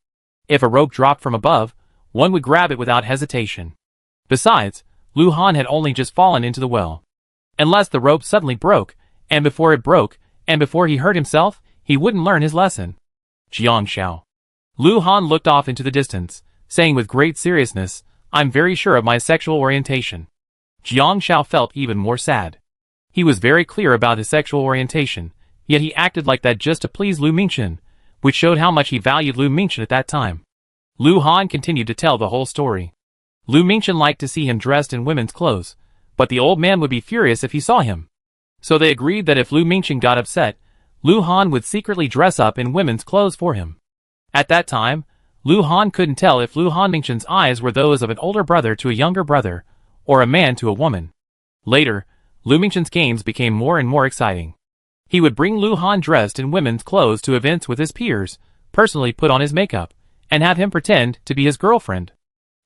If a rope dropped from above, one would grab it without hesitation. Besides, Lu Han had only just fallen into the well. Unless the rope suddenly broke, and before it broke, and before he hurt himself, he wouldn't learn his lesson. Jiang Xiao. Lu Han looked off into the distance, saying with great seriousness, I'm very sure of my sexual orientation. Jiang Xiao felt even more sad. He was very clear about his sexual orientation, yet he acted like that just to please Lu Mingchen, which showed how much he valued Lu Mingchen at that time. Lu Han continued to tell the whole story. Lu Mingchen liked to see him dressed in women's clothes, but the old man would be furious if he saw him. So they agreed that if Lu Mingchen got upset, Lu Han would secretly dress up in women's clothes for him. At that time, Lu Han couldn't tell if Lu Han Mingchen's eyes were those of an older brother to a younger brother, or a man to a woman. Later, Lu Mingchen's games became more and more exciting. He would bring Lu Han dressed in women's clothes to events with his peers, personally put on his makeup, and have him pretend to be his girlfriend.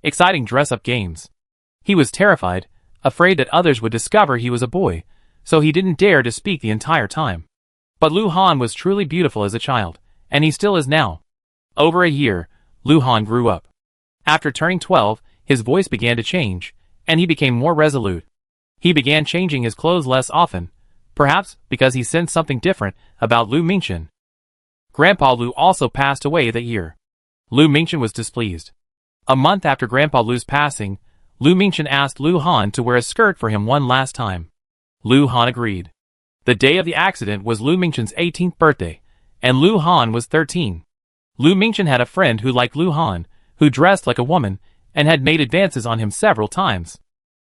Exciting dress-up games. He was terrified, afraid that others would discover he was a boy, so he didn't dare to speak the entire time. But Lu Han was truly beautiful as a child, and he still is now. Over a year, Lu Han grew up. After turning 12, his voice began to change, and he became more resolute. He began changing his clothes less often, perhaps because he sensed something different about Lu Mingchen. Grandpa Lu also passed away that year. Lu Mingchen was displeased. A month after Grandpa Lu's passing, Lu Mingchen asked Lu Han to wear a skirt for him one last time. Lu Han agreed. The day of the accident was Lu Mingchen's 18th birthday, and Lu Han was 13. Lu Mingchen had a friend who liked Lu Han, who dressed like a woman, and had made advances on him several times.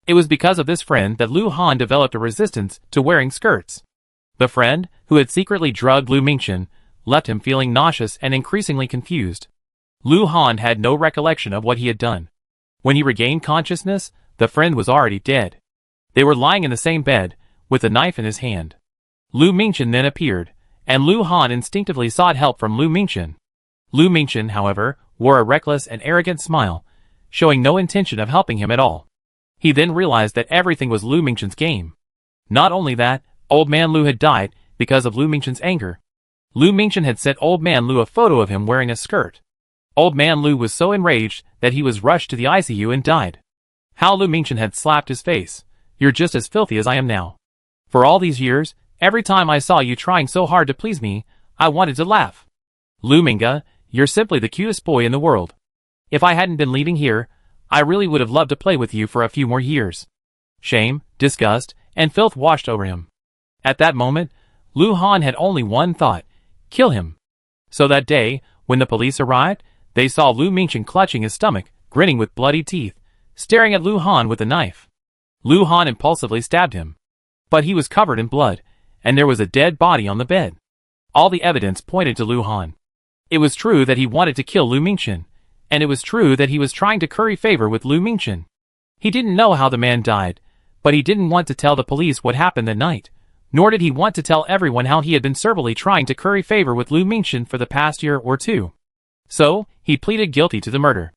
It was because of this friend that Lu Han developed a resistance to wearing skirts. The friend, who had secretly drugged Lu Mingchen, left him feeling nauseous and increasingly confused. Lu Han had no recollection of what he had done. When he regained consciousness, the friend was already dead. They were lying in the same bed, with a knife in his hand. Lu Mingchen then appeared, and Lu Han instinctively sought help from Lu Mingchen. Lu Mingchen, however, wore a reckless and arrogant smile, showing no intention of helping him at all. He then realized that everything was Lu Mingchen's game. Not only that, Old Man Lu had died because of Lu Mingchen's anger. Lu Mingchen had sent Old Man Lu a photo of him wearing a skirt. Old Man Lu was so enraged that he was rushed to the ICU and died. How Lu Mingchen had slapped his face. You're just as filthy as I am now. For all these years, every time I saw you trying so hard to please me, I wanted to laugh. Lu Minga, you're simply the cutest boy in the world. If I hadn't been leaving here, I really would have loved to play with you for a few more years. Shame, disgust, and filth washed over him. At that moment, Lu Han had only one thought: kill him. So that day, when the police arrived, they saw Lu Mingchen clutching his stomach, grinning with bloody teeth, staring at Lu Han with a knife. Lu Han impulsively stabbed him. But he was covered in blood, and there was a dead body on the bed. All the evidence pointed to Lu Han. It was true that he wanted to kill Lu Mingchen, and it was true that he was trying to curry favor with Lu Mingchen. He didn't know how the man died, but he didn't want to tell the police what happened that night, nor did he want to tell everyone how he had been servilely trying to curry favor with Lu Mingchen for the past year or two. So, he pleaded guilty to the murder.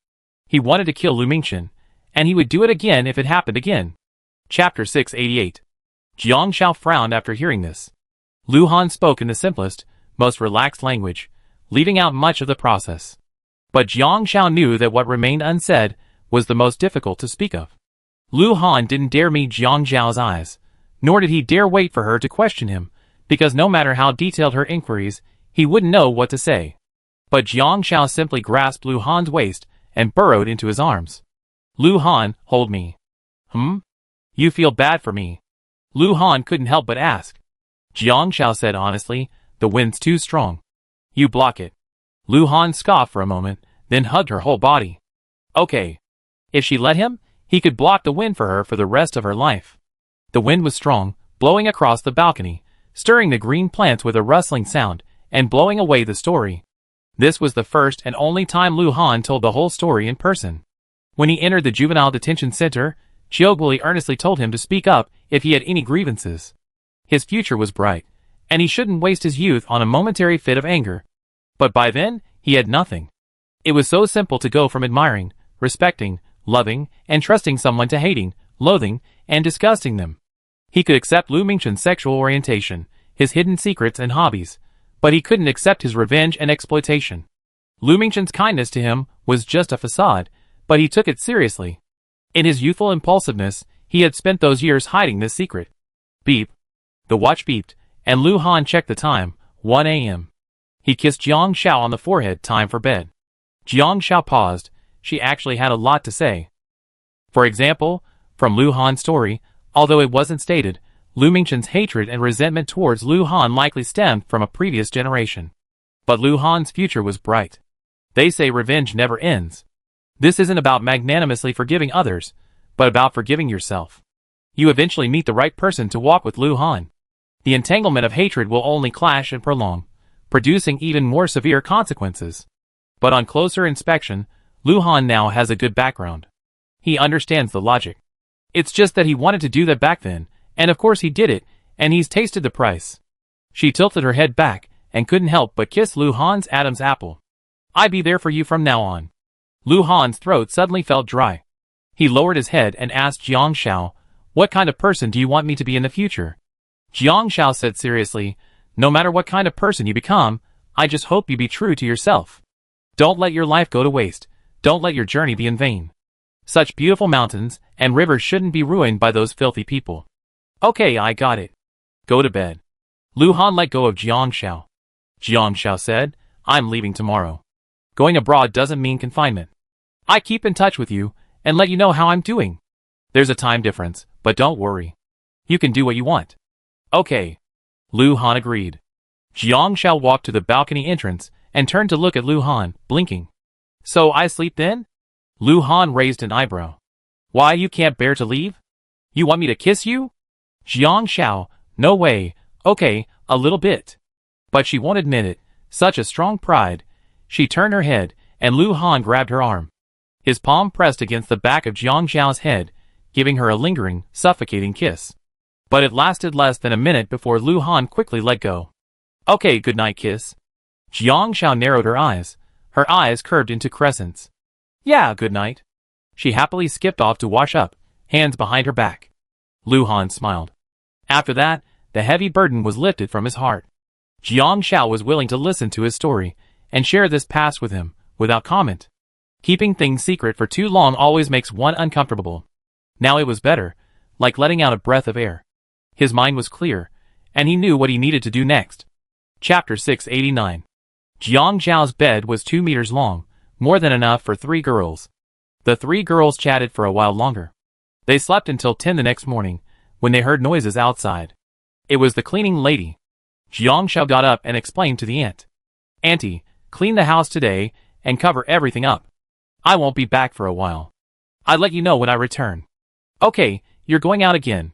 He wanted to kill Lu Mingchen, and he would do it again if it happened again. Chapter 688. Jiang Xiao frowned after hearing this. Lu Han spoke in the simplest, most relaxed language, leaving out much of the process. But Jiang Xiao knew that what remained unsaid was the most difficult to speak of. Lu Han didn't dare meet Jiang Xiao's eyes, nor did he dare wait for her to question him, because no matter how detailed her inquiries, he wouldn't know what to say. But Jiang Xiao simply grasped Lu Han's waist and burrowed into his arms. Lu Han, hold me. You feel bad for me? Lu Han couldn't help but ask. Jiang Xiao said honestly, the wind's too strong. You block it. Lu Han scoffed for a moment, then hugged her whole body. Okay. If she let him, he could block the wind for her for the rest of her life. The wind was strong, blowing across the balcony, stirring the green plants with a rustling sound, and blowing away the story. This was the first and only time Lu Han told the whole story in person. When he entered the juvenile detention center, Jioguli earnestly told him to speak up if he had any grievances. His future was bright, and he shouldn't waste his youth on a momentary fit of anger. But by then, he had nothing. It was so simple to go from admiring, respecting, loving, and trusting someone to hating, loathing, and disgusting them. He could accept Lu Mingchen's sexual orientation, his hidden secrets and hobbies, but he couldn't accept his revenge and exploitation. Lu Mingchen's kindness to him was just a facade, but he took it seriously. In his youthful impulsiveness, he had spent those years hiding this secret. Beep. The watch beeped, and Lu Han checked the time, 1 a.m. He kissed Jiang Xiao on the forehead, time for bed. Jiang Xiao paused. She actually had a lot to say. For example, from Lu Han's story, although it wasn't stated, Lu Mingchen's hatred and resentment towards Lu Han likely stemmed from a previous generation. But Lu Han's future was bright. They say revenge never ends. This isn't about magnanimously forgiving others, but about forgiving yourself. You eventually meet the right person to walk with Lu Han. The entanglement of hatred will only clash and prolong, producing even more severe consequences. But on closer inspection, Lu Han now has a good background. He understands the logic. It's just that he wanted to do that back then, and of course he did it, and he's tasted the price. She tilted her head back, and couldn't help but kiss Lu Han's Adam's apple. I'll be there for you from now on. Lu Han's throat suddenly felt dry. He lowered his head and asked Jiang Xiao, what kind of person do you want me to be in the future? Jiang Xiao said seriously, no matter what kind of person you become, I just hope you be true to yourself. Don't let your life go to waste. Don't let your journey be in vain. Such beautiful mountains and rivers shouldn't be ruined by those filthy people. Okay, I got it. Go to bed. Lu Han let go of Jiang Xiao. Jiang Xiao said, I'm leaving tomorrow. Going abroad doesn't mean confinement. I keep in touch with you and let you know how I'm doing. There's a time difference, but don't worry. You can do what you want. Okay. Lu Han agreed. Jiang Xiao walked to the balcony entrance and turned to look at Lu Han, blinking. So I sleep then? Lu Han raised an eyebrow. Why, you can't bear to leave? You want me to kiss you? Jiang Xiao, no way. Okay, a little bit. But she won't admit it. Such a strong pride. She turned her head, and Lu Han grabbed her arm. His palm pressed against the back of Jiang Xiao's head, giving her a lingering, suffocating kiss. But it lasted less than a minute before Lu Han quickly let go. Okay, good night kiss. Jiang Xiao narrowed her eyes curved into crescents. Yeah, good night. She happily skipped off to wash up, hands behind her back. Lu Han smiled. After that, the heavy burden was lifted from his heart. Jiang Xiao was willing to listen to his story and share this past with him, without comment. Keeping things secret for too long always makes one uncomfortable. Now it was better, like letting out a breath of air. His mind was clear, and he knew what he needed to do next. Chapter 689. Jiang Xiao's bed was 2 meters long, more than enough for 3 girls. The 3 girls chatted for a while longer. They slept until 10 the next morning, when they heard noises outside. It was the cleaning lady. Jiang Xiao got up and explained to the aunt. Auntie, clean the house today, and cover everything up. I won't be back for a while. I'll let you know when I return. Okay, you're going out again.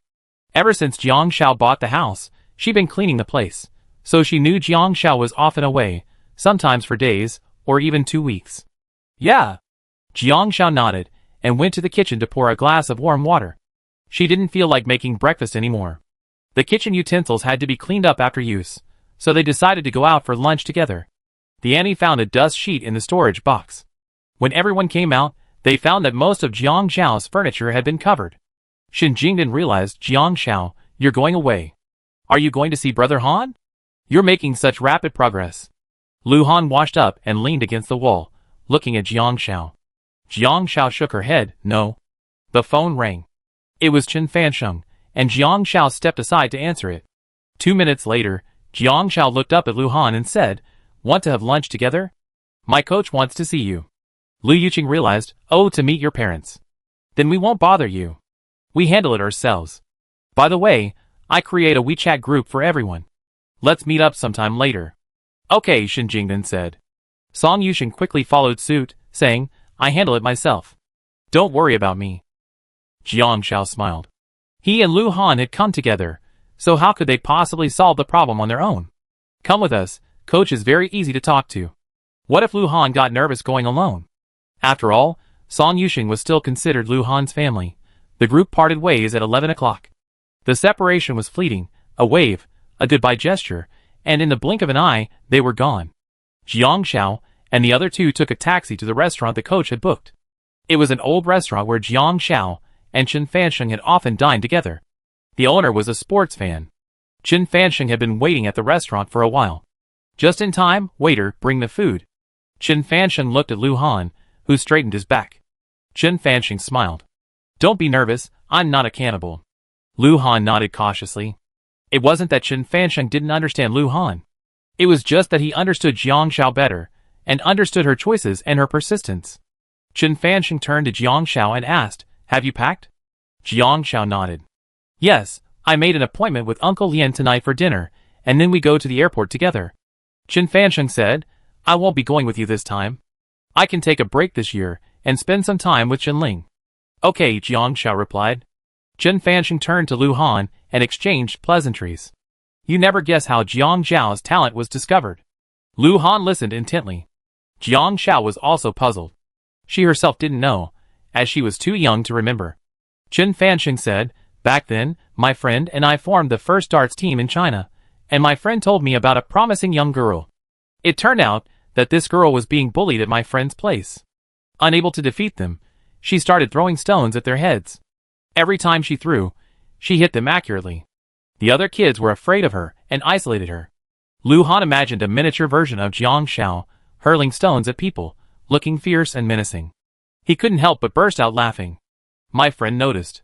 Ever since Jiang Xiao bought the house, she'd been cleaning the place, so she knew Jiang Xiao was often away, sometimes for days, or even 2 weeks. Yeah. Jiang Xiao nodded, and went to the kitchen to pour a glass of warm water. She didn't feel like making breakfast anymore. The kitchen utensils had to be cleaned up after use, so they decided to go out for lunch together. The auntie found a dust sheet in the storage box. When everyone came out, they found that most of Jiang Xiao's furniture had been covered. Shin Jingdan realized, Jiang Xiao, you're going away. Are you going to see Brother Han? You're making such rapid progress. Lu Han washed up and leaned against the wall, looking at Jiang Xiao. Jiang Xiao shook her head, no. The phone rang. It was Chen Fansheng, and Jiang Xiao stepped aside to answer it. 2 minutes later, Jiang Xiao looked up at Lu Han and said, "Want to have lunch together? My coach wants to see you." Lu Yuqing realized, "Oh, to meet your parents. Then we won't bother you. We handle it ourselves. By the way, I create a WeChat group for everyone. Let's meet up sometime later." "Okay," Shen Jingdan said. Song Yusheng quickly followed suit, saying, "I handle it myself. Don't worry about me." Jiang Xiao smiled. He and Lu Han had come together, so how could they possibly solve the problem on their own? "Come with us, coach is very easy to talk to." What if Lu Han got nervous going alone? After all, Song Yusheng was still considered Lu Han's family. The group parted ways at 11 o'clock. The separation was fleeting, a wave, a goodbye gesture, and in the blink of an eye, they were gone. Jiang Xiao and the other two took a taxi to the restaurant the coach had booked. It was an old restaurant where Jiang Xiao and Chen Fansheng had often dined together. The owner was a sports fan. Chen Fansheng had been waiting at the restaurant for a while. "Just in time, waiter, bring the food." Chen Fansheng looked at Lu Han, who straightened his back. Chen Fansheng smiled. "Don't be nervous, I'm not a cannibal." Lu Han nodded cautiously. It wasn't that Chen Fansheng didn't understand Lu Han. It was just that he understood Jiang Xiao better, and understood her choices and her persistence. Chen Fansheng turned to Jiang Xiao and asked, "Have you packed?" Jiang Xiao nodded. "Yes, I made an appointment with Uncle Lian tonight for dinner, and then we go to the airport together." Chen Fansheng said, "I won't be going with you this time. I can take a break this year, and spend some time with Chen Ling." "Okay," Jiang Xiao replied. Chen Fansheng turned to Lu Han and exchanged pleasantries. You never guess how Jiang Xiao's talent was discovered. Lu Han listened intently. Jiang Xiao was also puzzled. She herself didn't know, as she was too young to remember. Chen Fansheng said, "Back then, my friend and I formed the first darts team in China, and my friend told me about a promising young girl. It turned out that this girl was being bullied at my friend's place. Unable to defeat them, she started throwing stones at their heads. Every time she threw, she hit them accurately. The other kids were afraid of her and isolated her." Lu Han imagined a miniature version of Jiang Xiao, hurling stones at people, looking fierce and menacing. He couldn't help but burst out laughing. My friend noticed.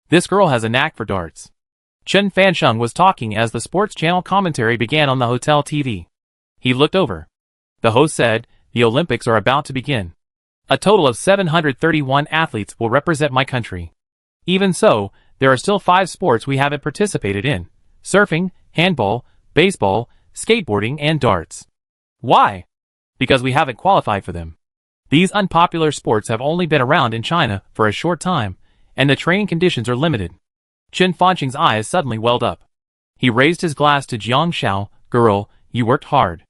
This girl has a knack for darts. Chen Fansheng was talking as the sports channel commentary began on the hotel TV. He looked over. The host said, "The Olympics are about to begin. A total of 731 athletes will represent my country. Even so, there are still 5 sports we haven't participated in: surfing, handball, baseball, skateboarding, and darts. Why? Because we haven't qualified for them. These unpopular sports have only been around in China for a short time, and the training conditions are limited." Chen Fansheng's eyes suddenly welled up. He raised his glass to Jiang Xiao. "Girl, you worked hard."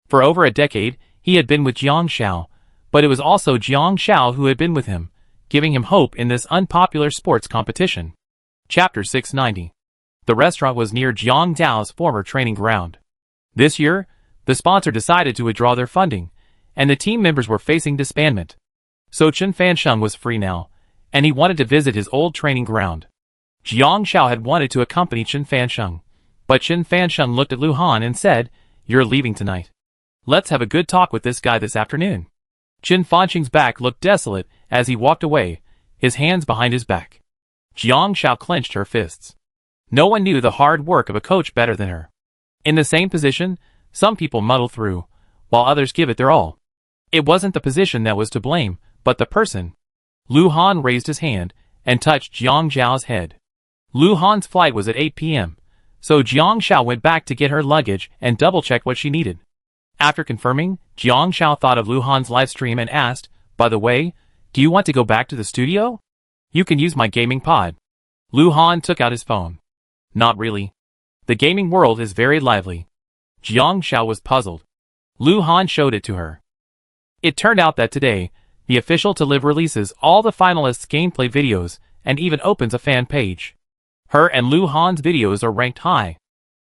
For over a decade, he had been with Jiang Xiao, but it was also Jiang Xiao who had been with him, giving him hope in this unpopular sports competition. Chapter 690. The restaurant was near Jiang Dao's former training ground. This year, the sponsor decided to withdraw their funding, and the team members were facing disbandment. So Chen Fansheng was free now, and he wanted to visit his old training ground. Jiang Xiao had wanted to accompany Chen Fansheng, but Chen Fansheng looked at Lu Han and said, "You're leaving tonight. Let's have a good talk with this guy this afternoon." Chen Fansheng's back looked desolate as he walked away, his hands behind his back. Jiang Xiao clenched her fists. No one knew the hard work of a coach better than her. In the same position, some people muddle through, while others give it their all. It wasn't the position that was to blame, but the person. Lu Han raised his hand and touched Jiang Xiao's head. Lu Han's flight was at 8 p.m., so Jiang Xiao went back to get her luggage and double-checked what she needed. After confirming, Jiang Xiao thought of Lu Han's live stream and asked, "By the way, do you want to go back to the studio? You can use my gaming pod." Lu Han took out his phone. "Not really. The gaming world is very lively." Jiang Xiao was puzzled. Lu Han showed it to her. It turned out that today, the official to live releases all the finalists' gameplay videos and even opens a fan page. Her and Lu Han's videos are ranked high.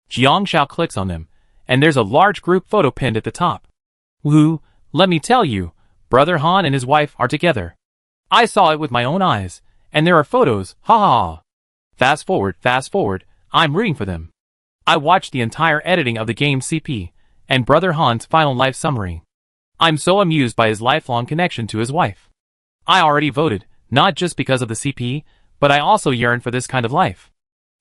Jiang Xiao clicks on them, and there's a large group photo pinned at the top. Woo, let me tell you, Brother Han and his wife are together. I saw it with my own eyes, and there are photos, ha ha ha. Fast forward, I'm rooting for them. I watched the entire editing of the game's CP, and Brother Han's final life summary. I'm so amused by his lifelong connection to his wife. I already voted, not just because of the CP, but I also yearn for this kind of life.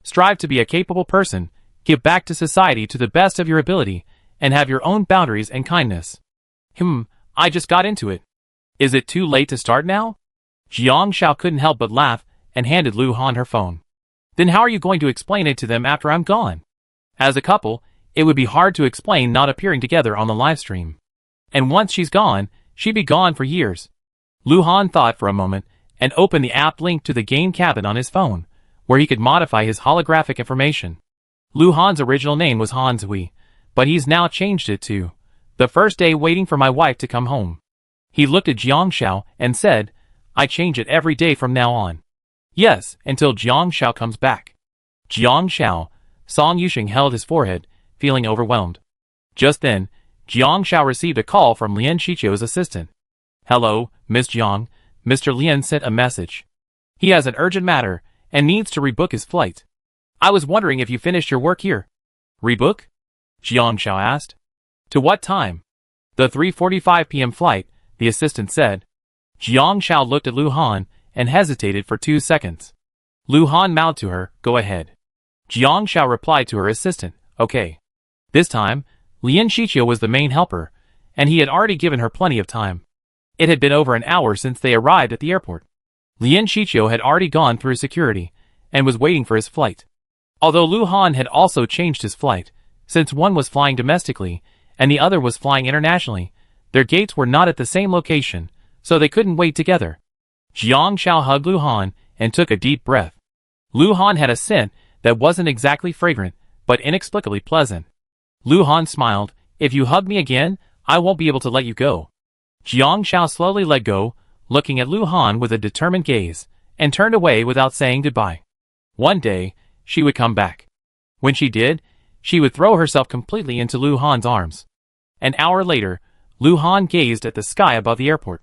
Strive to be a capable person, give back to society to the best of your ability, and have your own boundaries and kindness. I just got into it. Is it too late to start now? Jiang Shao couldn't help but laugh and handed Lu Han her phone. Then how are you going to explain it to them after I'm gone? As a couple, it would be hard to explain not appearing together on the live stream. And once she's gone, she'd be gone for years. Lu Han thought for a moment and opened the app linked to the game cabin on his phone, where he could modify his holographic information. Lu Han's original name was Han Zhui, but he's now changed it to the first day waiting for my wife to come home. He looked at Jiang Shao and said, I change it every day from now on. Yes, until Jiang Shao comes back. Jiang Shao, Song Yusheng held his forehead, feeling overwhelmed. Just then, Jiang Shao received a call from Lian Shichio's assistant. Hello, Miss Jiang, Mr. Lian sent a message. He has an urgent matter and needs to rebook his flight. I was wondering if you finished your work here. Rebook? Jiang Shao asked. To what time? The 3:45 p.m. flight, the assistant said. Jiang Shao looked at Lu Han and hesitated for 2 seconds. Lu Han mouthed to her, go ahead. Jiang Shao replied to her assistant, okay. This time, Lian Shichio was the main helper, and he had already given her plenty of time. It had been over an hour since they arrived at the airport. Lian Shichio had already gone through security and was waiting for his flight. Although Lu Han had also changed his flight, since one was flying domestically and the other was flying internationally, their gates were not at the same location, so they couldn't wait together. Jiang Shao hugged Lu Han and took a deep breath. Lu Han had a scent that wasn't exactly fragrant, but inexplicably pleasant. Lu Han smiled, if you hug me again, I won't be able to let you go. Jiang Shao slowly let go, looking at Lu Han with a determined gaze, and turned away without saying goodbye. One day, she would come back. When she did, she would throw herself completely into Lu Han's arms. An hour later, Lu Han gazed at the sky above the airport.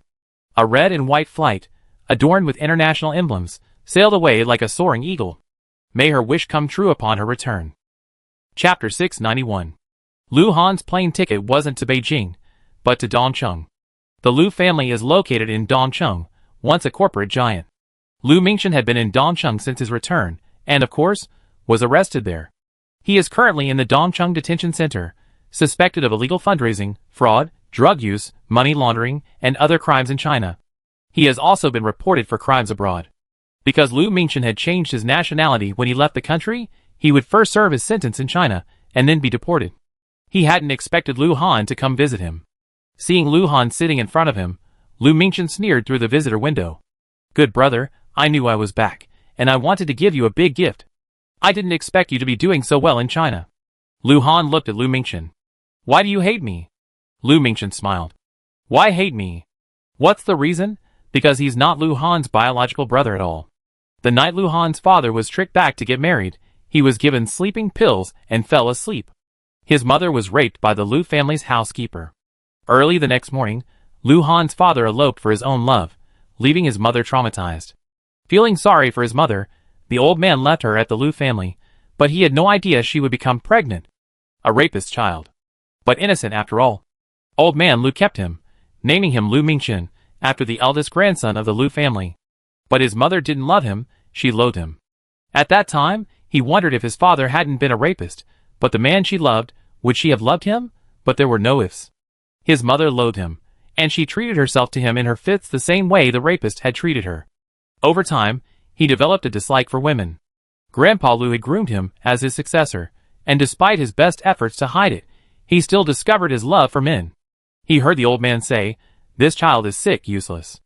A red and white flight, adorned with international emblems, sailed away like a soaring eagle. May her wish come true upon her return. Chapter 691. Lu Han's plane ticket wasn't to Beijing, but to Dongcheng. The Lu family is located in Dongcheng, once a corporate giant. Lu Mingchen had been in Dongcheng since his return, and of course, was arrested there. He is currently in the Dongcheng Detention Center, suspected of illegal fundraising, fraud, drug use, money laundering, and other crimes in China. He has also been reported for crimes abroad. Because Lu Mingchen had changed his nationality when he left the country, he would first serve his sentence in China, and then be deported. He hadn't expected Lu Han to come visit him. Seeing Lu Han sitting in front of him, Lu Mingchen sneered through the visitor window. Good brother, I knew I was back, and I wanted to give you a big gift. I didn't expect you to be doing so well in China. Lu Han looked at Lu Mingchen. Why do you hate me? Lu Mingchen smiled. Why hate me? What's the reason? Because he's not Lu Han's biological brother at all. The night Lu Han's father was tricked back to get married, he was given sleeping pills and fell asleep. His mother was raped by the Lu family's housekeeper. Early the next morning, Lu Han's father eloped for his own love, leaving his mother traumatized. Feeling sorry for his mother, the old man left her at the Lu family, but he had no idea she would become pregnant. A rapist's child. But innocent after all. Old man Lu kept him, naming him Lu Mingchen, after the eldest grandson of the Lu family. But his mother didn't love him, she loathed him. At that time, he wondered if his father hadn't been a rapist, but the man she loved, would she have loved him? But there were no ifs. His mother loathed him, and she treated herself to him in her fits the same way the rapist had treated her. Over time, he developed a dislike for women. Grandpa Lu had groomed him as his successor, and despite his best efforts to hide it, he still discovered his love for men. He heard the old man say, this child is sick, useless.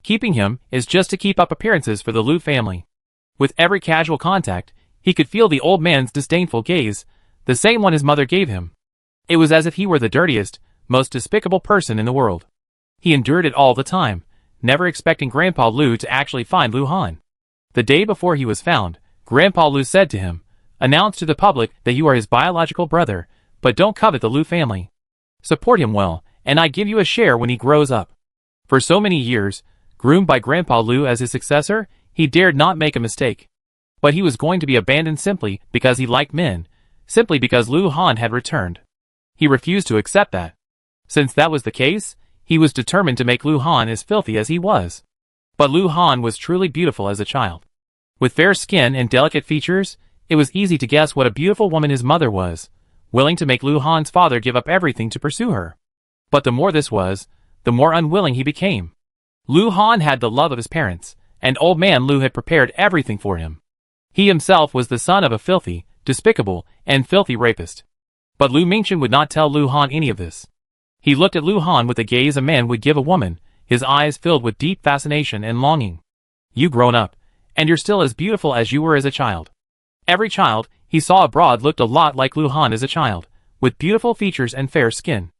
Keeping him is just to keep up appearances for the Lu family. With every casual contact, he could feel the old man's disdainful gaze, the same one his mother gave him. It was as if he were the dirtiest, most despicable person in the world. He endured it all the time, never expecting Grandpa Lu to actually find Lu Han. The day before he was found, Grandpa Lu said to him, announce to the public that you are his biological brother, but don't covet the Lu family. Support him well, and I give you a share when he grows up. For so many years, groomed by Grandpa Lu as his successor, he dared not make a mistake. But he was going to be abandoned simply because he liked men, simply because Lu Han had returned. He refused to accept that. Since that was the case, he was determined to make Lu Han as filthy as he was. But Lu Han was truly beautiful as a child. With fair skin and delicate features, it was easy to guess what a beautiful woman his mother was, willing to make Lu Han's father give up everything to pursue her. But the more this was, the more unwilling he became. Lu Han had the love of his parents, and old man Lu had prepared everything for him. He himself was the son of a filthy, despicable, and filthy rapist. But Lu Mingchen would not tell Lu Han any of this. He looked at Lu Han with the gaze a man would give a woman, his eyes filled with deep fascination and longing. "You grown up, and you're still as beautiful as you were as a child." Every child he saw abroad looked a lot like Lu Han as a child, with beautiful features and fair skin.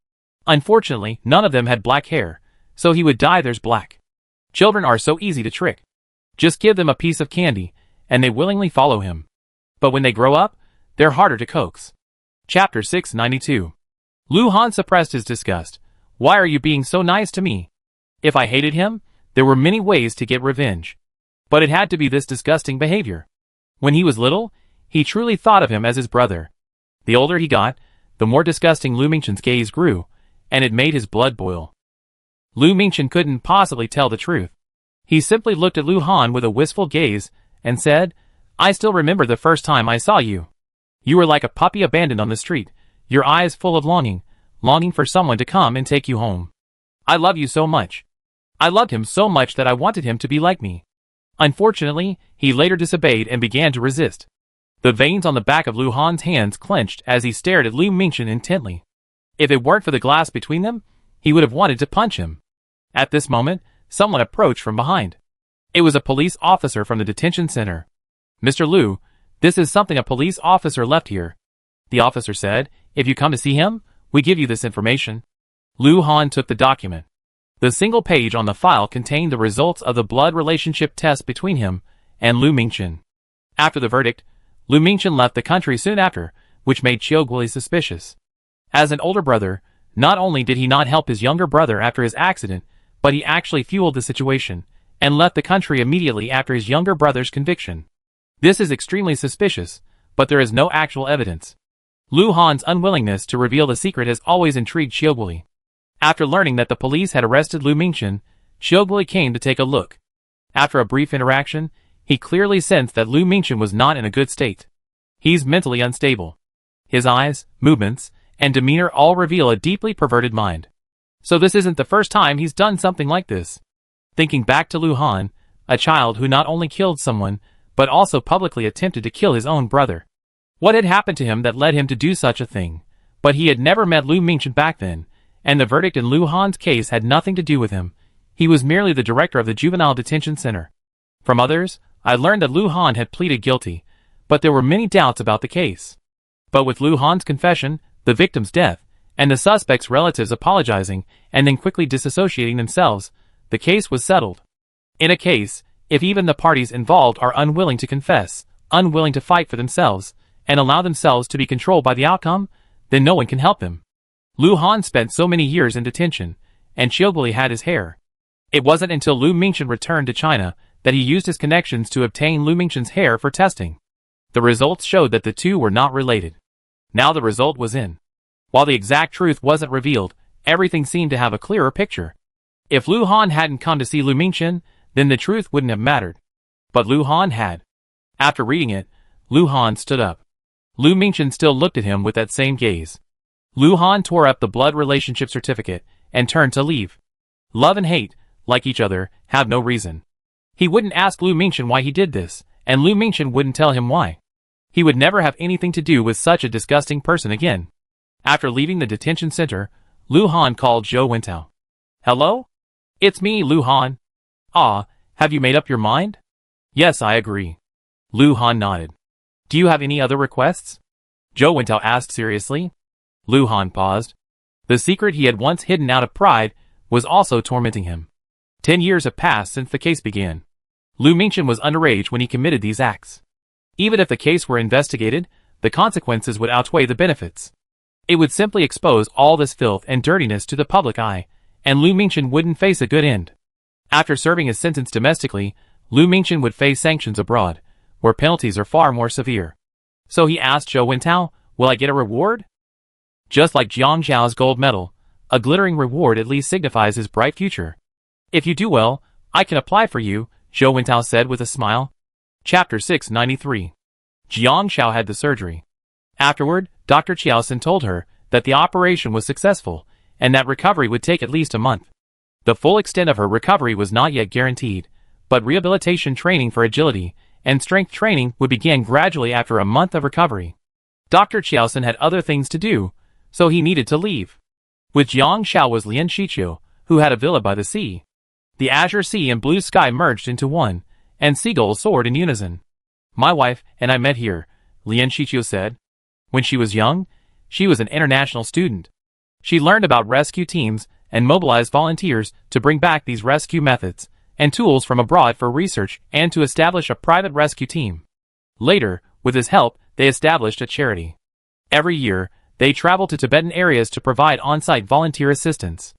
Unfortunately, none of them had black hair, so he would dye theirs black. Children are so easy to trick. Just give them a piece of candy, and they willingly follow him. But when they grow up, they're harder to coax. Chapter 692. Lu Han suppressed his disgust. "Why are you being so nice to me?" If I hated him, there were many ways to get revenge. But it had to be this disgusting behavior. When he was little, he truly thought of him as his brother. The older he got, the more disgusting Lu Mingchen's gaze grew, and it made his blood boil. Lu Mingchen couldn't possibly tell the truth. He simply looked at Lu Han with a wistful gaze, and said, "I still remember the first time I saw you. You were like a puppy abandoned on the street, your eyes full of longing for someone to come and take you home. I love you so much. I loved him so much that I wanted him to be like me." Unfortunately, he later disobeyed and began to resist. The veins on the back of Lu Han's hands clenched as he stared at Lu Mingchen intently. If it weren't for the glass between them, he would have wanted to punch him. At this moment, someone approached from behind. It was a police officer from the detention center. "Mr. Lu, this is something a police officer left here," the officer said. "If you come to see him, we give you this information." Lu Han took the document. The single page on the file contained the results of the blood relationship test between him and Lu Mingchen. After the verdict, Lu Mingchen left the country soon after, which made Qiuguoli suspicious. As an older brother, not only did he not help his younger brother after his accident, but he actually fueled the situation, and left the country immediately after his younger brother's conviction. This is extremely suspicious, but there is no actual evidence. Lu Han's unwillingness to reveal the secret has always intrigued Qiuguoli. After learning that the police had arrested Lu Mingchen, Qiuguoli came to take a look. After a brief interaction, he clearly sensed that Lu Mingchen was not in a good state. He's mentally unstable. His eyes, movements, and demeanor all reveal a deeply perverted mind. So this isn't the first time he's done something like this. Thinking back to Lu Han, a child who not only killed someone, but also publicly attempted to kill his own brother. What had happened to him that led him to do such a thing? But he had never met Lu Mingchen back then, and the verdict in Lu Han's case had nothing to do with him. He was merely the director of the juvenile detention center. From others, I learned that Lu Han had pleaded guilty, but there were many doubts about the case. But with Lu Han's confession, the victim's death, and the suspect's relatives apologizing and then quickly disassociating themselves, the case was settled. In a case, if even the parties involved are unwilling to confess, unwilling to fight for themselves, and allow themselves to be controlled by the outcome, then no one can help him. Lu Han spent so many years in detention, and Qiuguoli had his hair. It wasn't until Lu Mingchen returned to China that he used his connections to obtain Lu Mingchen's hair for testing. The results showed that the two were not related. Now the result was in. While the exact truth wasn't revealed, everything seemed to have a clearer picture. If Lu Han hadn't come to see Lu Mingchen, then the truth wouldn't have mattered. But Lu Han had. After reading it, Lu Han stood up. Lu Mingchen still looked at him with that same gaze. Lu Han tore up the blood relationship certificate and turned to leave. Love and hate, like each other, have no reason. He wouldn't ask Lu Mingchen why he did this, and Lu Mingchen wouldn't tell him why. He would never have anything to do with such a disgusting person again. After leaving the detention center, Lu Han called Zhou Wentao. "Hello? It's me, Lu Han. Ah, have you made up your mind?" "Yes, I agree." Lu Han nodded. "Do you have any other requests?" Zhou Wentao asked seriously. Lu Han paused. The secret he had once hidden out of pride was also tormenting him. 10 years have passed since the case began. Lu Mingchen was underage when he committed these acts. Even if the case were investigated, the consequences would outweigh the benefits. It would simply expose all this filth and dirtiness to the public eye, and Lu Mingchen wouldn't face a good end. After serving his sentence domestically, Lu Mingchen would face sanctions abroad, where penalties are far more severe. So he asked Zhou Wentao, Will I get a reward? Just like Jiang Zhao's gold medal, a glittering reward at least signifies his bright future. If you do well, I can apply for you, Zhou Wentao said with a smile. Chapter 693. Jiang Zhao had the surgery. Afterward, Dr. Qiaosin told her that the operation was successful and that recovery would take at least a month. The full extent of her recovery was not yet guaranteed, but rehabilitation training for agility and strength training would begin gradually after a month of recovery. Dr. Qiaosin had other things to do, so he needed to leave. With Jiang Zhao was Lian Shiqiu, who had a villa by the sea. The azure sea and blue sky merged into one, and seagulls soared in unison. My wife and I met here, Lian Shiqiu said. When she was young, she was an international student. She learned about rescue teams and mobilized volunteers to bring back these rescue methods and tools from abroad for research and to establish a private rescue team. Later, with his help, they established a charity. Every year, they traveled to Tibetan areas to provide on-site volunteer assistance.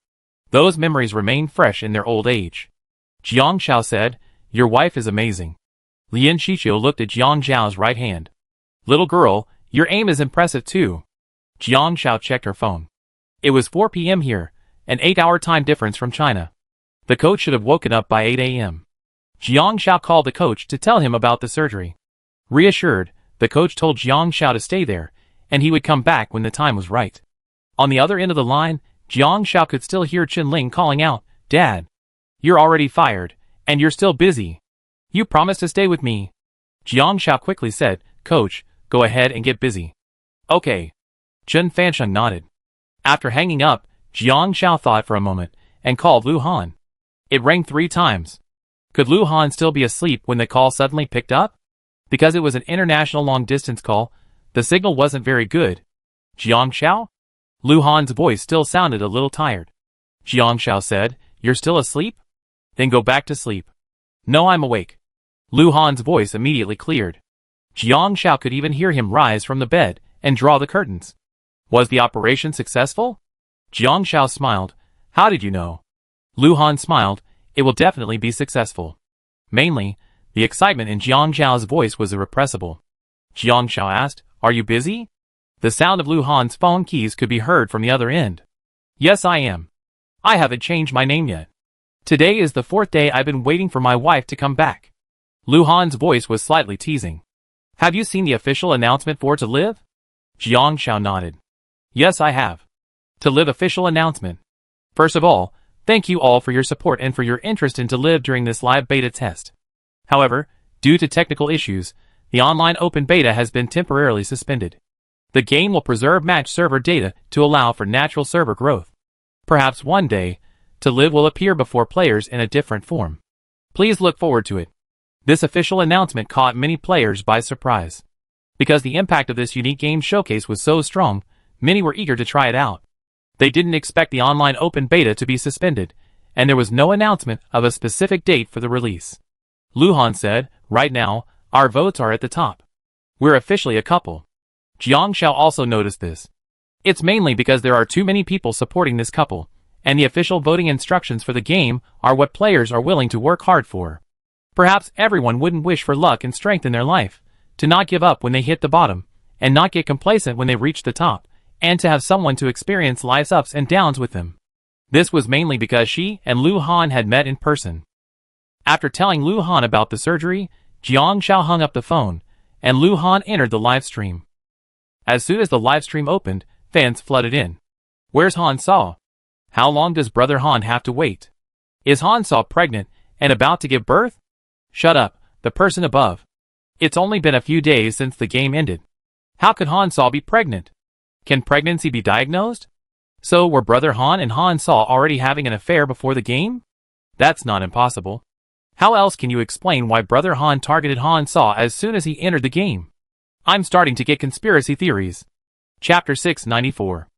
Those memories remain fresh in their old age. Jiang Zhao said, "Your wife is amazing." Lian Shiqiu looked at Jiang Zhao's right hand. "Little girl, your aim is impressive too." Jiang Zhao checked her phone. It was 4 p.m. here, an 8-hour time difference from China. The coach should have woken up by 8 a.m. Jiang Zhao called the coach to tell him about the surgery. Reassured, the coach told Jiang Zhao to stay there, and he would come back when the time was right. On the other end of the line, Jiang Zhao could still hear Chen Ling calling out, "Dad, you're already fired, and you're still busy. You promised to stay with me." Jiang Zhao quickly said, "Coach, go ahead and get busy." "Okay." Chen Fansheng nodded. After hanging up, Jiang Zhao thought for a moment, and called Lu Han. It rang 3 times. Could Lu Han still be asleep when the call suddenly picked up? Because it was an international long-distance call, the signal wasn't very good. "Jiang Zhao?" Lu Han's voice still sounded a little tired. Jiang Zhao said, "You're still asleep? Then go back to sleep." "No, I'm awake." Lu Han's voice immediately cleared. Jiang Zhao could even hear him rise from the bed and draw the curtains. Was the operation successful? Jiang Zhao smiled. "How did you know?" Lu Han smiled. "It will definitely be successful." Mainly, the excitement in Jiang Zhao's voice was irrepressible. Jiang Zhao asked, "Are you busy?" The sound of Lu Han's phone keys could be heard from the other end. "Yes, I am. I haven't changed my name yet. Today is the 4th day I've been waiting for my wife to come back." Lu Han's voice was slightly teasing. "Have you seen the official announcement for To Live?" Jiang Zhao nodded. "Yes, I have. To Live official announcement. First of all, thank you all for your support and for your interest in To Live during this live beta test. However, due to technical issues, the online open beta has been temporarily suspended. The game will preserve match server data to allow for natural server growth. Perhaps one day, To Live will appear before players in a different form. Please look forward to it. This official announcement caught many players by surprise. Because the impact of this unique game showcase was so strong, many were eager to try it out. They didn't expect the online open beta to be suspended, and there was no announcement of a specific date for the release. Lu Han said, "Right now, our votes are at the top. We're officially a couple." Jiang Zhao also noticed this. It's mainly because there are too many people supporting this couple, and the official voting instructions for the game are what players are willing to work hard for. Perhaps everyone wouldn't wish for luck and strength in their life, to not give up when they hit the bottom, and not get complacent when they reach the top, and to have someone to experience life's ups and downs with them. This was mainly because she and Lu Han had met in person. After telling Lu Han about the surgery, Jiang Zhao hung up the phone, and Lu Han entered the live stream. As soon as the live stream opened, fans flooded in. "Where's Han Sa? How long does brother Han have to wait? Is Han Sa pregnant and about to give birth?" "Shut up, the person above. It's only been a few days since the game ended. How could Han Sa be pregnant? Can pregnancy be diagnosed? So were brother Han and Han Sa already having an affair before the game? That's not impossible. How else can you explain why brother Han targeted Han Sa as soon as he entered the game? I'm starting to get conspiracy theories." Chapter 694.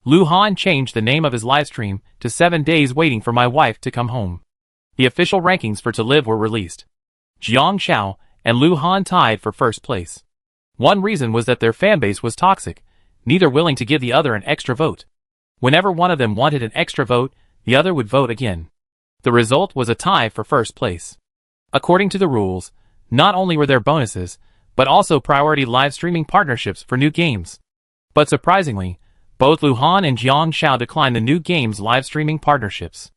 Lu Han changed the name of his livestream to 7 days waiting for my wife to come home. The official rankings for To Live were released. Jiang Zhao and Lu Han tied for first place. One reason was that their fanbase was toxic, neither willing to give the other an extra vote. Whenever one of them wanted an extra vote, the other would vote again. The result was a tie for first place. According to the rules, not only were there bonuses, but also priority live streaming partnerships for new games. But surprisingly, both Lu Han and Jiang Xiao declined the new game's live streaming partnerships.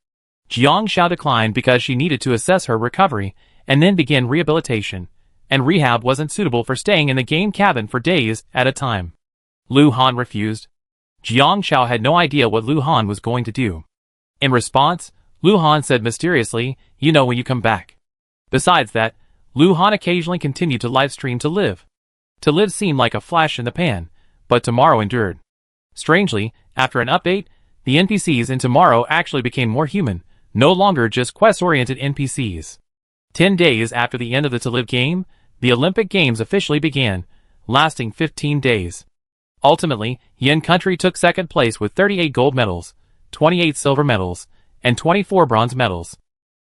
Jiang Xiao declined because she needed to assess her recovery and then begin rehabilitation, and rehab wasn't suitable for staying in the game cabin for days at a time. Lu Han refused. Jiang Xiao had no idea what Lu Han was going to do. In response, Lu Han said mysteriously, "You know when you come back." Besides that, Lu Han occasionally continued to livestream To Live. To Live seemed like a flash in the pan, but Tomorrow endured. Strangely, after an update, the NPCs in Tomorrow actually became more human, no longer just quest-oriented NPCs. 10 days after the end of the To Live game, the Olympic Games officially began, lasting 15 days. Ultimately, Yin Country took second place with 38 gold medals, 28 silver medals, and 24 bronze medals.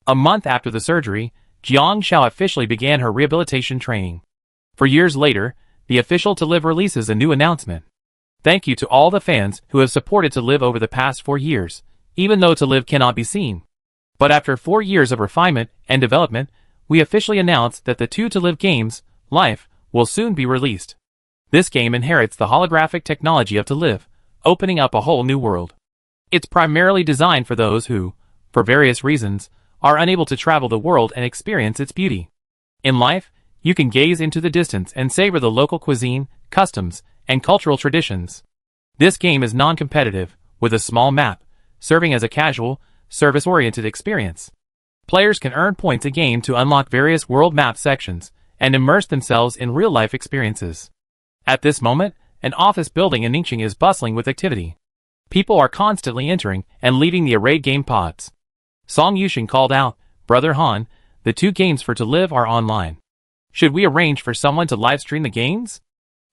A month after the surgery, Jiang Xiao officially began her rehabilitation training. For years later, the official To Live releases a new announcement. Thank you to all the fans who have supported To Live over the past 4 years, even though To Live cannot be seen. But after 4 years of refinement and development, we officially announced that the two To Live games, Life, will soon be released. This game inherits the holographic technology of To Live, opening up a whole new world. It's primarily designed for those who, for various reasons, are unable to travel the world and experience its beauty. In Life, you can gaze into the distance and savor the local cuisine, customs, and cultural traditions. This game is non-competitive, with a small map, serving as a casual, service-oriented experience. Players can earn points a game to unlock various world map sections and immerse themselves in real-life experiences. At this moment, an office building in Ningxing is bustling with activity. People are constantly entering and leaving the arrayed game pods. Song Yuxing called out, "Brother Han, the two games for To Live are online. Should we arrange for someone to livestream the games?"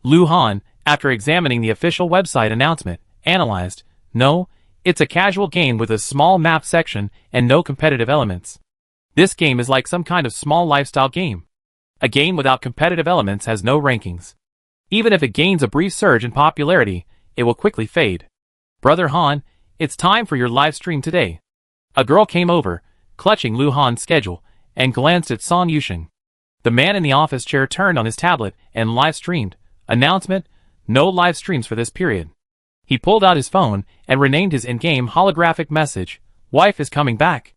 Lu Han, after examining the official website announcement, analyzed, "No, it's a casual game with a small map section and no competitive elements. This game is like some kind of small lifestyle game. A game without competitive elements has no rankings. Even if it gains a brief surge in popularity, it will quickly fade. Brother Han, it's time for your live stream today." A girl came over, clutching Lu Han's schedule, and glanced at Song Yuxing. The man in the office chair turned on his tablet and live-streamed. Announcement: no live streams for this period. He pulled out his phone and renamed his in-game holographic message, "Wife is coming back."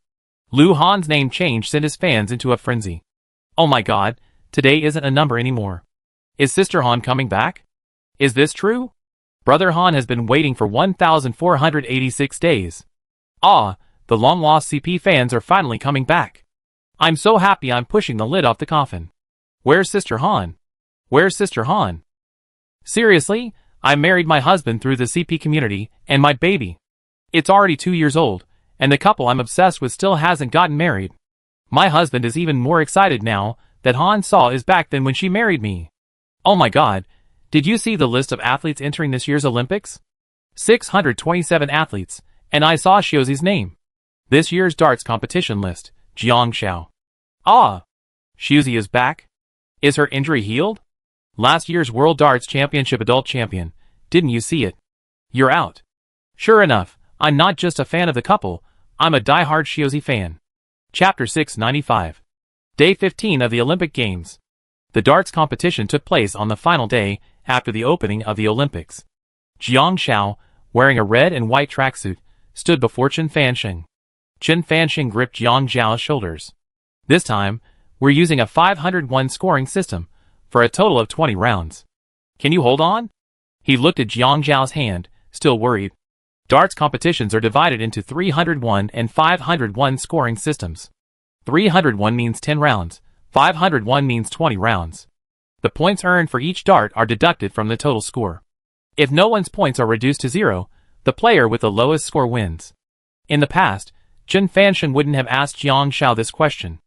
Lu Han's name change sent his fans into a frenzy. Oh my god, today isn't a number anymore. Is Sister Han coming back? Is this true? Brother Han has been waiting for 1,486 days. Ah, the long-lost CP fans are finally coming back. I'm so happy I'm pushing the lid off the coffin. Where's Sister Han? Where's Sister Han? Seriously, I married my husband through the CP community, and my baby. It's already 2 years old, and the couple I'm obsessed with still hasn't gotten married. My husband is even more excited now that Han Saw is back than when she married me. Oh my god, did you see the list of athletes entering this year's Olympics? 627 athletes, and I saw Xiuzi's name. This year's darts competition list, Jiang Xiao. Ah! Xiuzi is back? Is her injury healed? Last year's World Darts Championship Adult Champion, didn't you see it? You're out. Sure enough, I'm not just a fan of the couple, I'm a die-hard Xiuzi fan. Chapter 695. Day 15 of the Olympic Games. The darts competition took place on the final day after the opening of the Olympics. Jiang Xiao, wearing a red and white tracksuit, stood before Chen Fanxing. Chen Fanxing gripped Jiang Xiao's shoulders. This time, we're using a 501 scoring system, for a total of 20 rounds. Can you hold on? He looked at Jiang Xiao's hand, still worried. Darts competitions are divided into 301 and 501 scoring systems. 301 means 10 rounds, 501 means 20 rounds. The points earned for each dart are deducted from the total score. If no one's points are reduced to 0, the player with the lowest score wins. In the past, Chen Fanxing wouldn't have asked Jiang Xiao this question.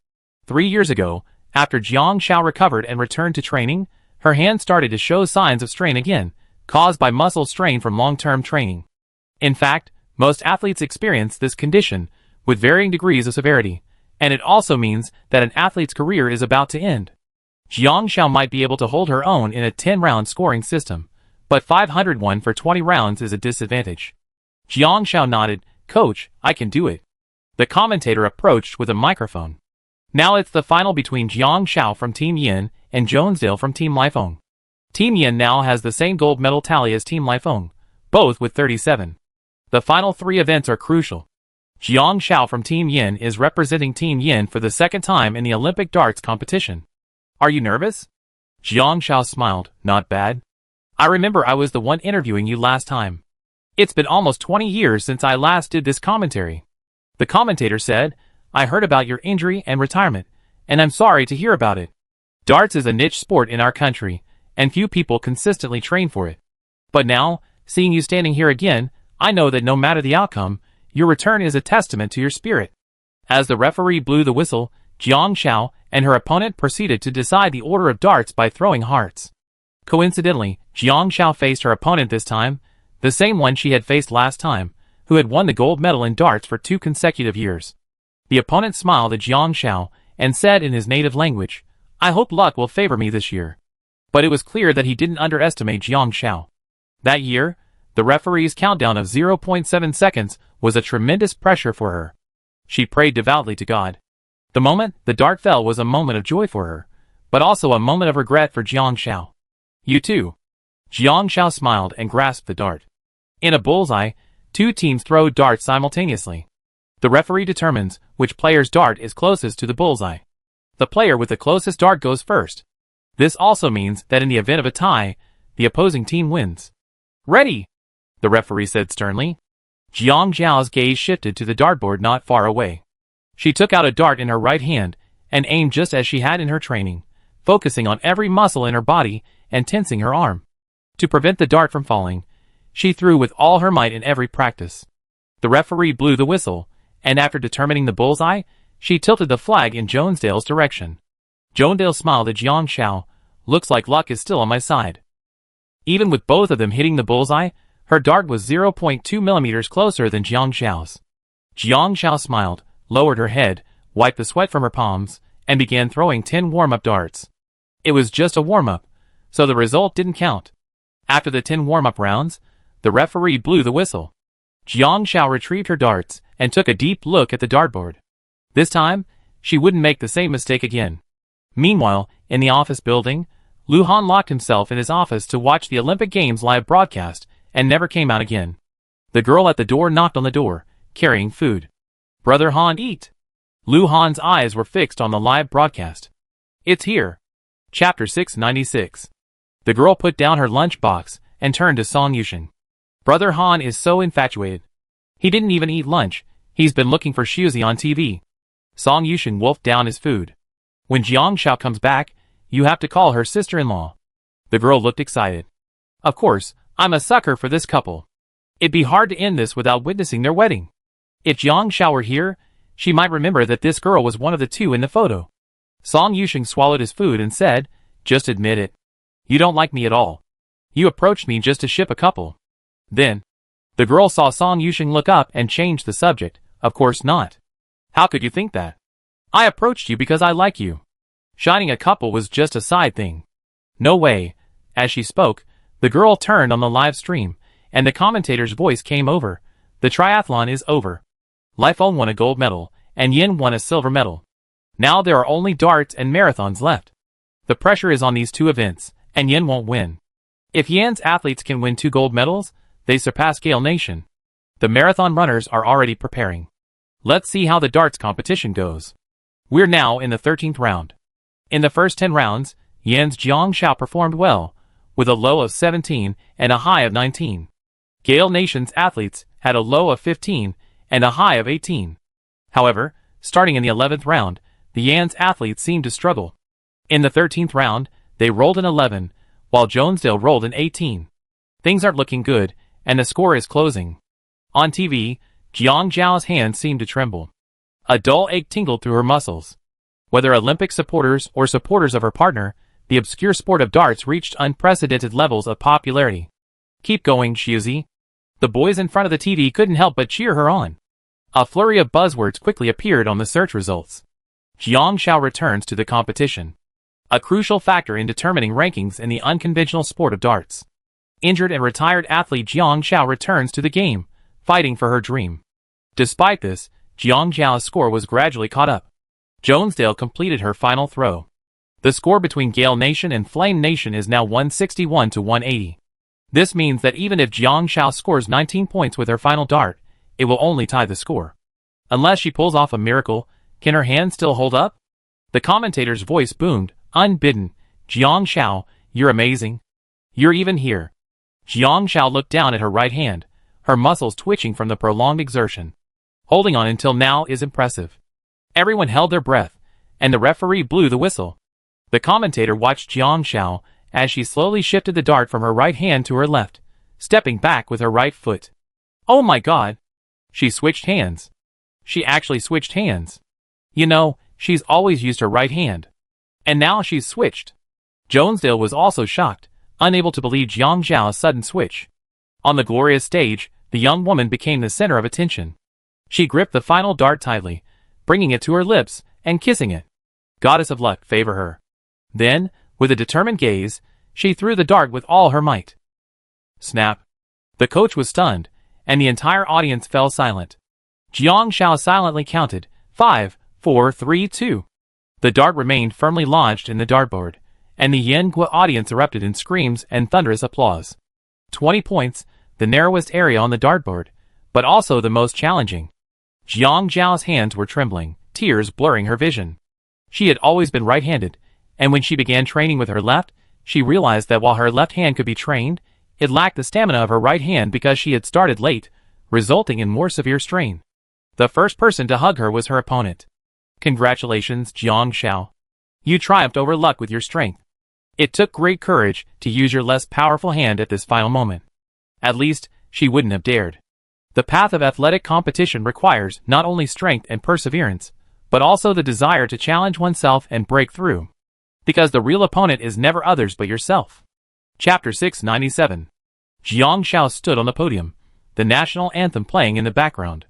3 years ago, after Jiang Xiao recovered and returned to training, her hand started to show signs of strain again, caused by muscle strain from long-term training. In fact, most athletes experience this condition, with varying degrees of severity, and it also means that an athlete's career is about to end. Jiang Xiao might be able to hold her own in a 10-round scoring system, but 501 for 20 rounds is a disadvantage. Jiang Xiao nodded, "Coach, I can do it." The commentator approached with a microphone. Now it's the final between Jiang Xiao from Team Yin and Jonesdale from Team Lifeng. Team Yin now has the same gold medal tally as Team Lifeng, both with 37. The final 3 events are crucial. Jiang Xiao from Team Yin is representing Team Yin for the second time in the Olympic darts competition. Are you nervous? Jiang Xiao smiled. Not bad. I remember I was the one interviewing you last time. It's been almost 20 years since I last did this commentary. The commentator said, I heard about your injury and retirement, and I'm sorry to hear about it. Darts is a niche sport in our country, and few people consistently train for it. But now, seeing you standing here again, I know that no matter the outcome, your return is a testament to your spirit. As the referee blew the whistle, Jiang Xiao and her opponent proceeded to decide the order of darts by throwing hearts. Coincidentally, Jiang Xiao faced her opponent this time, the same one she had faced last time, who had won the gold medal in darts for 2 consecutive years. The opponent smiled at Jiang Xiao and said in his native language, I hope luck will favor me this year. But it was clear that he didn't underestimate Jiang Xiao. That year, the referee's countdown of 0.7 seconds was a tremendous pressure for her. She prayed devoutly to God. The moment the dart fell was a moment of joy for her, but also a moment of regret for Jiang Xiao. You too. Jiang Xiao smiled and grasped the dart. In a bullseye, 2 teams throw darts simultaneously. The referee determines which player's dart is closest to the bullseye. The player with the closest dart goes first. This also means that in the event of a tie, the opposing team wins. Ready! The referee said sternly. Jiang Xiao's gaze shifted to the dartboard not far away. She took out a dart in her right hand and aimed just as she had in her training, focusing on every muscle in her body and tensing her arm. To prevent the dart from falling, she threw with all her might in every practice. The referee blew the whistle, and after determining the bullseye, she tilted the flag in Jonesdale's direction. Jonesdale smiled at Jiang Xiao. Looks like luck is still on my side. Even with both of them hitting the bullseye, her dart was 0.2 millimeters closer than Jiang Xiao's. Jiang Xiao smiled, lowered her head, wiped the sweat from her palms, and began throwing 10 warm-up darts. It was just a warm-up, so the result didn't count. After the 10 warm-up rounds, the referee blew the whistle. Jiang Xiao retrieved her darts and took a deep look at the dartboard. This time, she wouldn't make the same mistake again. Meanwhile, in the office building, Lu Han locked himself in his office to watch the Olympic Games live broadcast and never came out again. The girl at the door knocked on the door, carrying food. Brother Han, eat! Lu Han's eyes were fixed on the live broadcast. It's here. Chapter 696. The girl put down her lunchbox and turned to Song Yusheng. Brother Han is so infatuated. He didn't even eat lunch. He's been looking for Shuzi on TV. Song Yusheng wolfed down his food. When Jiang Xiao comes back, you have to call her sister-in-law. The girl looked excited. Of course, I'm a sucker for this couple. It'd be hard to end this without witnessing their wedding. If Jiang Xiao were here, she might remember that this girl was one of the 2 in the photo. Song Yusheng swallowed his food and said, just admit it. You don't like me at all. You approached me just to ship a couple. Then, the girl saw Song Yusheng look up and change the subject. Of course not. How could you think that? I approached you because I like you. Shining a couple was just a side thing. No way. As she spoke, the girl turned on the live stream, and the commentator's voice came over. The triathlon is over. Lifeng won a gold medal, and Yin won a silver medal. Now there are only darts and marathons left. The pressure is on these 2 events, and Yin won't win. If Yin's athletes can win 2 gold medals, they surpass Gale Nation. The marathon runners are already preparing. Let's see how the darts competition goes. We're now in the 13th round. In the first 10 rounds, Yin's Jiang Xiao performed well, with a low of 17 and a high of 19. Gale Nation's athletes had a low of 15 and a high of 18. However, starting in the 11th round, the Yan's athletes seemed to struggle. In the 13th round, they rolled an 11, while Jonesdale rolled an 18. Things aren't looking good, and the score is closing. On TV, Jiang Zhao's hands seemed to tremble. A dull ache tingled through her muscles. Whether Olympic supporters or supporters of her partner, the obscure sport of darts reached unprecedented levels of popularity. Keep going, Shuzi. The boys in front of the TV couldn't help but cheer her on. A flurry of buzzwords quickly appeared on the search results. Jiang Xiao returns to the competition. A crucial factor in determining rankings in the unconventional sport of darts. Injured and retired athlete Jiang Xiao returns to the game, fighting for her dream. Despite this, Jiang Zhao's score was gradually caught up. Jonesdale completed her final throw. The score between Gale Nation and Flame Nation is now 161 to 180. This means that even if Jiang Xiao scores 19 points with her final dart, it will only tie the score. Unless she pulls off a miracle, can her hand still hold up? The commentator's voice boomed, unbidden. Jiang Xiao, you're amazing. You're even here. Jiang Xiao looked down at her right hand, her muscles twitching from the prolonged exertion. Holding on until now is impressive. Everyone held their breath, and the referee blew the whistle. The commentator watched Jiang Xiao as she slowly shifted the dart from her right hand to her left, stepping back with her right foot. Oh my god! She switched hands. She actually switched hands. You know, she's always used her right hand. And now she's switched. Jonesdale was also shocked, unable to believe Jiang Xiao's sudden switch. On the glorious stage, the young woman became the center of attention. She gripped the final dart tightly, bringing it to her lips and kissing it. Goddess of luck, favor her. Then, with a determined gaze, she threw the dart with all her might. Snap. The coach was stunned, and the entire audience fell silent. Jiang Xiao silently counted, 5, 4, 3, 2. The dart remained firmly lodged in the dartboard, and the Yanhua audience erupted in screams and thunderous applause. 20 points, the narrowest area on the dartboard, but also the most challenging. Jiang Xiao's hands were trembling, tears blurring her vision. She had always been right-handed, and when she began training with her left, she realized that while her left hand could be trained, it lacked the stamina of her right hand because she had started late, resulting in more severe strain. The first person to hug her was her opponent. Congratulations, Jiang Xiao. You triumphed over luck with your strength. It took great courage to use your less powerful hand at this final moment. At least, she wouldn't have dared. The path of athletic competition requires not only strength and perseverance, but also the desire to challenge oneself and break through. Because the real opponent is never others but yourself. Chapter 697. Jiang Xiao stood on the podium, the national anthem playing in the background.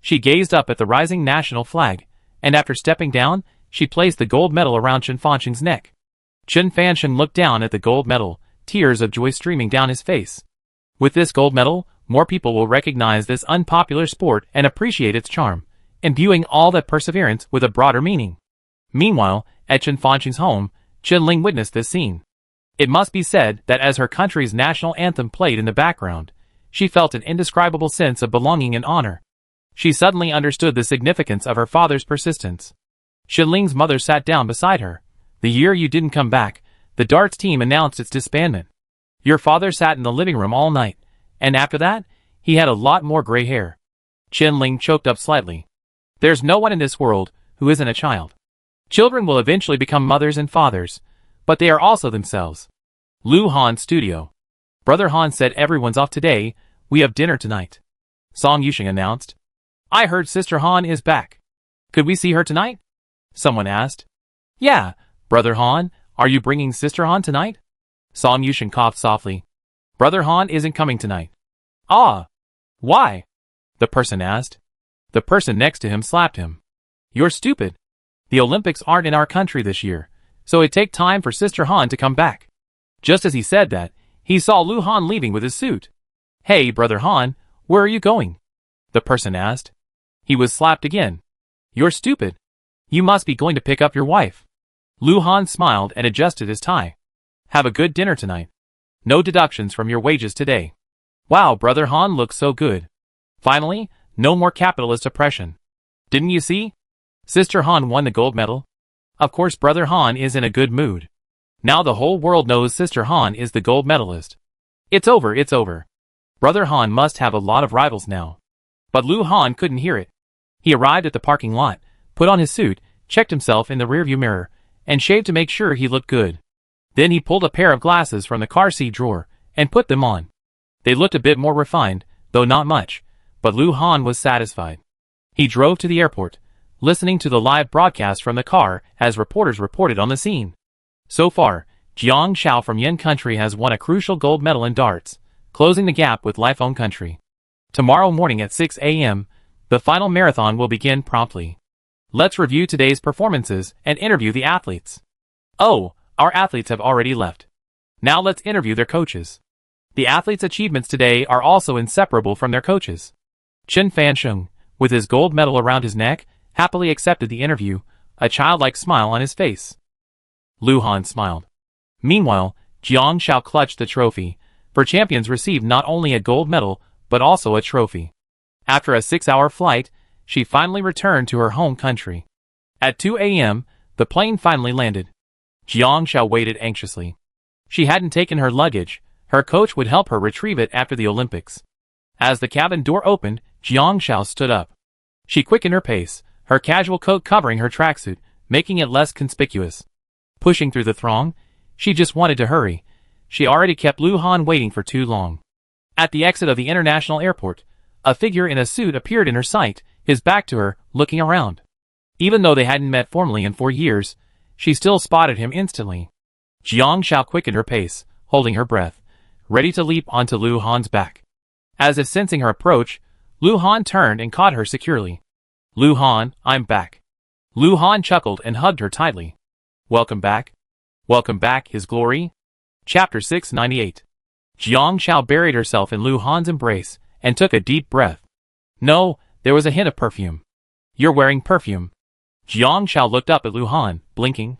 She gazed up at the rising national flag, and after stepping down, she placed the gold medal around Chen Fansheng's neck. Chen Fansheng looked down at the gold medal, tears of joy streaming down his face. With this gold medal, more people will recognize this unpopular sport and appreciate its charm, imbuing all that perseverance with a broader meaning. Meanwhile, at Chen Fansheng's home, Chen Ling witnessed this scene. It must be said that as her country's national anthem played in the background, she felt an indescribable sense of belonging and honor. She suddenly understood the significance of her father's persistence. Chen Ling's mother sat down beside her. The year you didn't come back, the darts team announced its disbandment. Your father sat in the living room all night, and after that, he had a lot more gray hair. Chen Ling choked up slightly. There's no one in this world who isn't a child. Children will eventually become mothers and fathers, but they are also themselves. Lu Han's studio. Brother Han said everyone's off today, we have dinner tonight. Song Yusheng announced. I heard Sister Han is back. Could we see her tonight? Someone asked. Yeah, Brother Han, are you bringing Sister Han tonight? Song Yusheng coughed softly. Brother Han isn't coming tonight. Ah. Why? The person asked. The person next to him slapped him. You're stupid. The Olympics aren't in our country this year, so it take time for Sister Han to come back. Just as he said that, he saw Lu Han leaving with his suit. Hey, Brother Han, where are you going? The person asked. He was slapped again. You're stupid. You must be going to pick up your wife. Lu Han smiled and adjusted his tie. Have a good dinner tonight. No deductions from your wages today. Wow, Brother Han looks so good. Finally, no more capitalist oppression. Didn't you see? Sister Han won the gold medal. Of course Brother Han is in a good mood. Now the whole world knows Sister Han is the gold medalist. It's over, it's over. Brother Han must have a lot of rivals now. But Lu Han couldn't hear it. He arrived at the parking lot, put on his suit, checked himself in the rearview mirror, and shaved to make sure he looked good. Then he pulled a pair of glasses from the car seat drawer and put them on. They looked a bit more refined, though not much, but Lu Han was satisfied. He drove to the airport, listening to the live broadcast from the car as reporters reported on the scene. So far, Jiang Xiao from Yen Country has won a crucial gold medal in darts, closing the gap with Life Own Country. Tomorrow morning at 6 a.m., the final marathon will begin promptly. Let's review today's performances and interview the athletes. Oh, our athletes have already left. Now let's interview their coaches. The athletes' achievements today are also inseparable from their coaches. Chen Fansheng, with his gold medal around his neck, happily accepted the interview, a childlike smile on his face. Lu Han smiled. Meanwhile, Jiang Shao clutched the trophy, for champions received not only a gold medal, but also a trophy. After a 6-hour flight, she finally returned to her home country. At 2 a.m., the plane finally landed. Jiang Shao waited anxiously. She hadn't taken her luggage. Her coach would help her retrieve it after the Olympics. As the cabin door opened, Jiang Shao stood up. She quickened her pace, her casual coat covering her tracksuit, making it less conspicuous. Pushing through the throng, she just wanted to hurry. She already kept Lu Han waiting for too long. At the exit of the international airport, a figure in a suit appeared in her sight, his back to her, looking around. Even though they hadn't met formally in 4 years, she still spotted him instantly. Jiang Shao quickened her pace, holding her breath, ready to leap onto Lu Han's back. As if sensing her approach, Lu Han turned and caught her securely. Lu Han, I'm back. Lu Han chuckled and hugged her tightly. Welcome back. Welcome back, His Glory. Chapter 698. Jiang Shao buried herself in Lu Han's embrace and took a deep breath. No, there was a hint of perfume. You're wearing perfume. Jiang Shao looked up at Lu Han, blinking.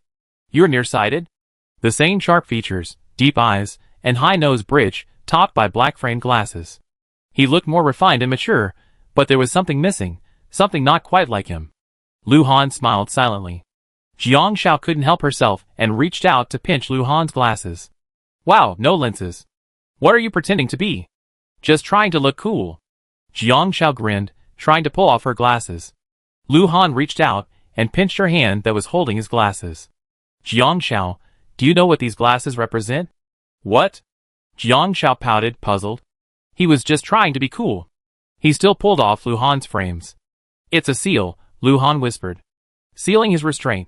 You're nearsighted? The same sharp features, deep eyes, and high nose bridge, topped by black framed glasses. He looked more refined and mature, but there was something missing, something not quite like him. Lu Han smiled silently. Jiang Shao couldn't help herself and reached out to pinch Lu Han's glasses. Wow, no lenses. What are you pretending to be? Just trying to look cool. Jiang Shao grinned, trying to pull off her glasses. Lu Han reached out and pinched her hand that was holding his glasses. Jiang Shao, do you know what these glasses represent? What? Jiang Shao pouted, puzzled. He was just trying to be cool. He still pulled off Lu Han's frames. It's a seal, Lu Han whispered, sealing his restraint.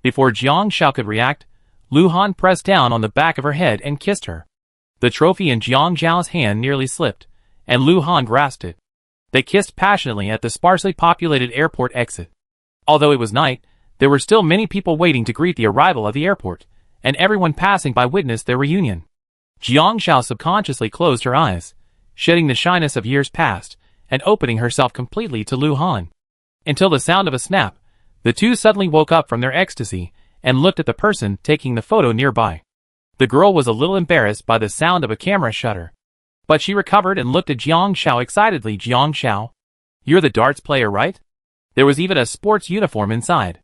Before Jiang Shao could react, Lu Han pressed down on the back of her head and kissed her. The trophy in Jiang Zhao's hand nearly slipped, and Lu Han grasped it. They kissed passionately at the sparsely populated airport exit. Although it was night, there were still many people waiting to greet the arrival of the airport, and everyone passing by witnessed their reunion. Jiang Shao subconsciously closed her eyes, shedding the shyness of years past, and opening herself completely to Lu Han. Until the sound of a snap, the two suddenly woke up from their ecstasy and looked at the person taking the photo nearby. The girl was a little embarrassed by the sound of a camera shutter, but she recovered and looked at Jiang Shao excitedly. Jiang Shao, you're the darts player, right? There was even a sports uniform inside.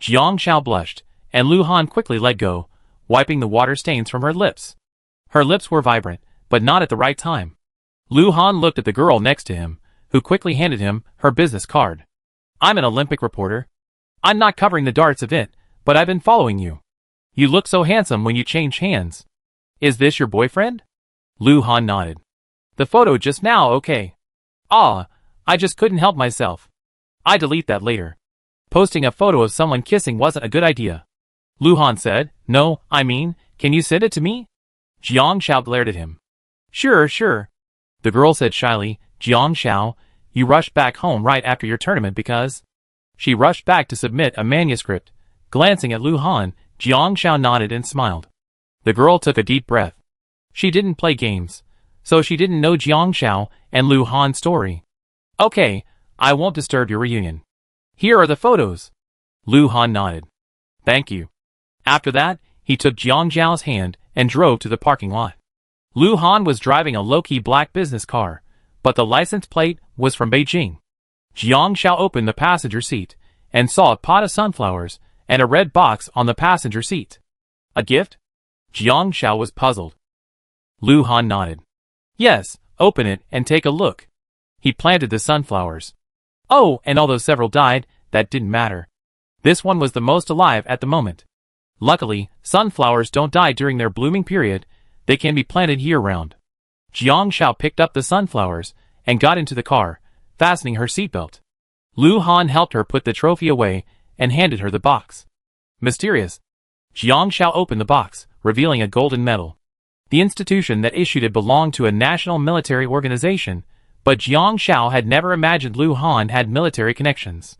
Jiang Shao blushed, and Lu Han quickly let go, wiping the water stains from her lips. Her lips were vibrant, but not at the right time. Lu Han looked at the girl next to him, who quickly handed him her business card. I'm an Olympic reporter. I'm not covering the darts event, but I've been following you. You look so handsome when you change hands. Is this your boyfriend? Lu Han nodded. The photo just now, okay. Ah, I just couldn't help myself. I delete that later. Posting a photo of someone kissing wasn't a good idea. Lu Han said, no, I mean, can you send it to me? Jiang Shao glared at him. Sure, sure. The girl said shyly, Jiang Shao, you rushed back home right after your tournament because... She rushed back to submit a manuscript. Glancing at Lu Han, Jiang Shao nodded and smiled. The girl took a deep breath. She didn't play games, so she didn't know Jiang Shao and Lu Han's story. Okay, I won't disturb your reunion. Here are the photos. Lu Han nodded. Thank you. After that, he took Jiang Zhao's hand and drove to the parking lot. Lu Han was driving a low-key black business car, but the license plate was from Beijing. Jiang Shao opened the passenger seat and saw a pot of sunflowers and a red box on the passenger seat. A gift? Jiang Shao was puzzled. Lu Han nodded. Yes, open it and take a look. He planted the sunflowers. Oh, and although several died, that didn't matter. This one was the most alive at the moment. Luckily, sunflowers don't die during their blooming period. They can be planted year-round. Jiang Shao picked up the sunflowers and got into the car, fastening her seatbelt. Lu Han helped her put the trophy away and handed her the box. Mysterious. Jiang Shao opened the box, revealing a golden medal. The institution that issued it belonged to a national military organization, but Jiang Shao had never imagined Lu Han had military connections.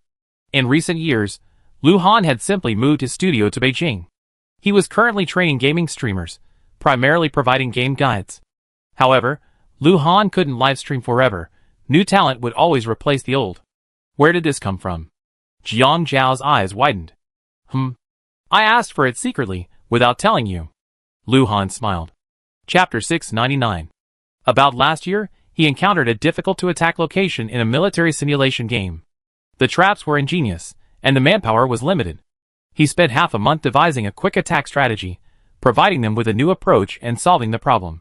In recent years, Lu Han had simply moved his studio to Beijing. He was currently training gaming streamers, primarily providing game guides. However, Lu Han couldn't livestream forever. New talent would always replace the old. Where did this come from? Jiang Zhao's eyes widened. I asked for it secretly, Without telling you. Lu Han smiled. Chapter 699. About last year, he encountered a difficult-to-attack location in a military simulation game. The traps were ingenious, and the manpower was limited. He spent half a month devising a quick attack strategy, providing them with a new approach and solving the problem.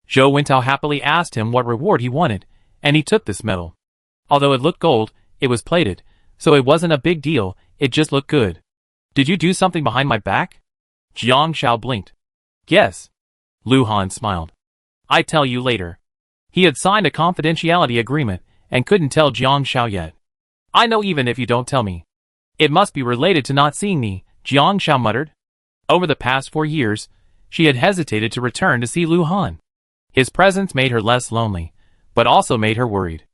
Zhou Wintao happily asked him what reward he wanted, and he took this medal. Although it looked gold, it was plated, so it wasn't a big deal, it just looked good. Did you do something behind my back? Jiang Shao blinked. Yes. Lu Han smiled. I tell you later. He had signed a confidentiality agreement and couldn't tell Jiang Shao yet. I know even if you don't tell me. It must be related to not seeing me, Jiang Shao muttered. Over the past 4 years, she had hesitated to return to see Lu Han. His presence made her less lonely, but also made her worried.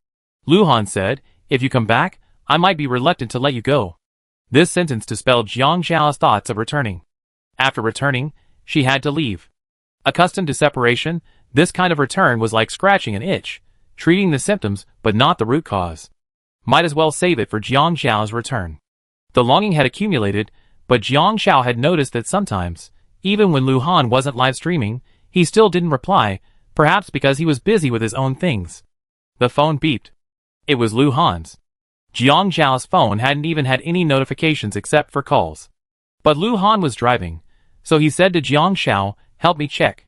Lu Han said, if you come back, I might be reluctant to let you go. This sentence dispelled Jiang Shao's thoughts of returning. After returning, she had to leave. Accustomed to separation, this kind of return was like scratching an itch, treating the symptoms but not the root cause. Might as well save it for Jiang Shao's return. The longing had accumulated, but Jiang Shao had noticed that sometimes, even when Lu Han wasn't live streaming, he still didn't reply, perhaps because he was busy with his own things. The phone beeped. It was Lu Han's. Jiang Shao's phone hadn't even had any notifications except for calls. But Lu Han was driving, so he said to Jiang Shao, help me check.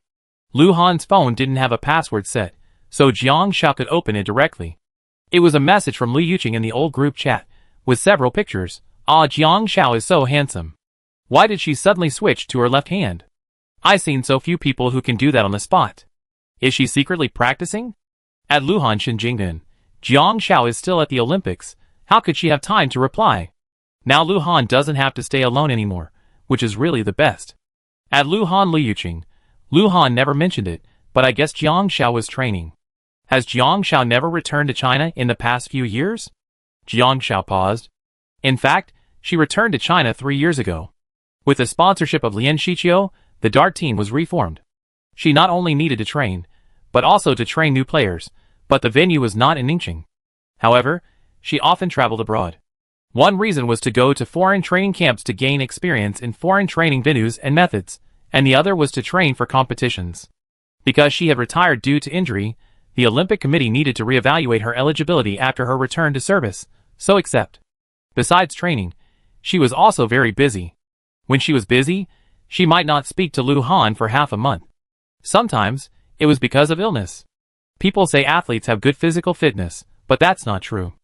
Lu Han's phone didn't have a password set, so Jiang Shao could open it directly. It was a message from Li Yuqing in the old group chat, with several pictures. Ah, Jiang Shao is so handsome. Why did she suddenly switch to her left hand? I've seen so few people who can do that on the spot. Is she secretly practicing? At Luhan Xinjingden, Jiang Shao is still at the Olympics. How could she have time to reply? Now Luhan doesn't have to stay alone anymore, which is really the best. At Luhan Li Yuqing, Luhan never mentioned it, but I guess Jiang Shao was training. Has Jiang Shao never returned to China in the past few years? Jiang Shao paused. In fact, she returned to China 3 years ago. With the sponsorship of Lian Shiqiu, the dart team was reformed. She not only needed to train, but also to train new players, but the venue was not in Ningxing. However, she often traveled abroad. One reason was to go to foreign training camps to gain experience in foreign training venues and methods, and the other was to train for competitions. Because she had retired due to injury, the Olympic Committee needed to reevaluate her eligibility after her return to service, so accept. Besides training, she was also very busy. When she was busy, she might not speak to Lu Han for half a month. Sometimes, it was because of illness. People say athletes have good physical fitness, but that's not true.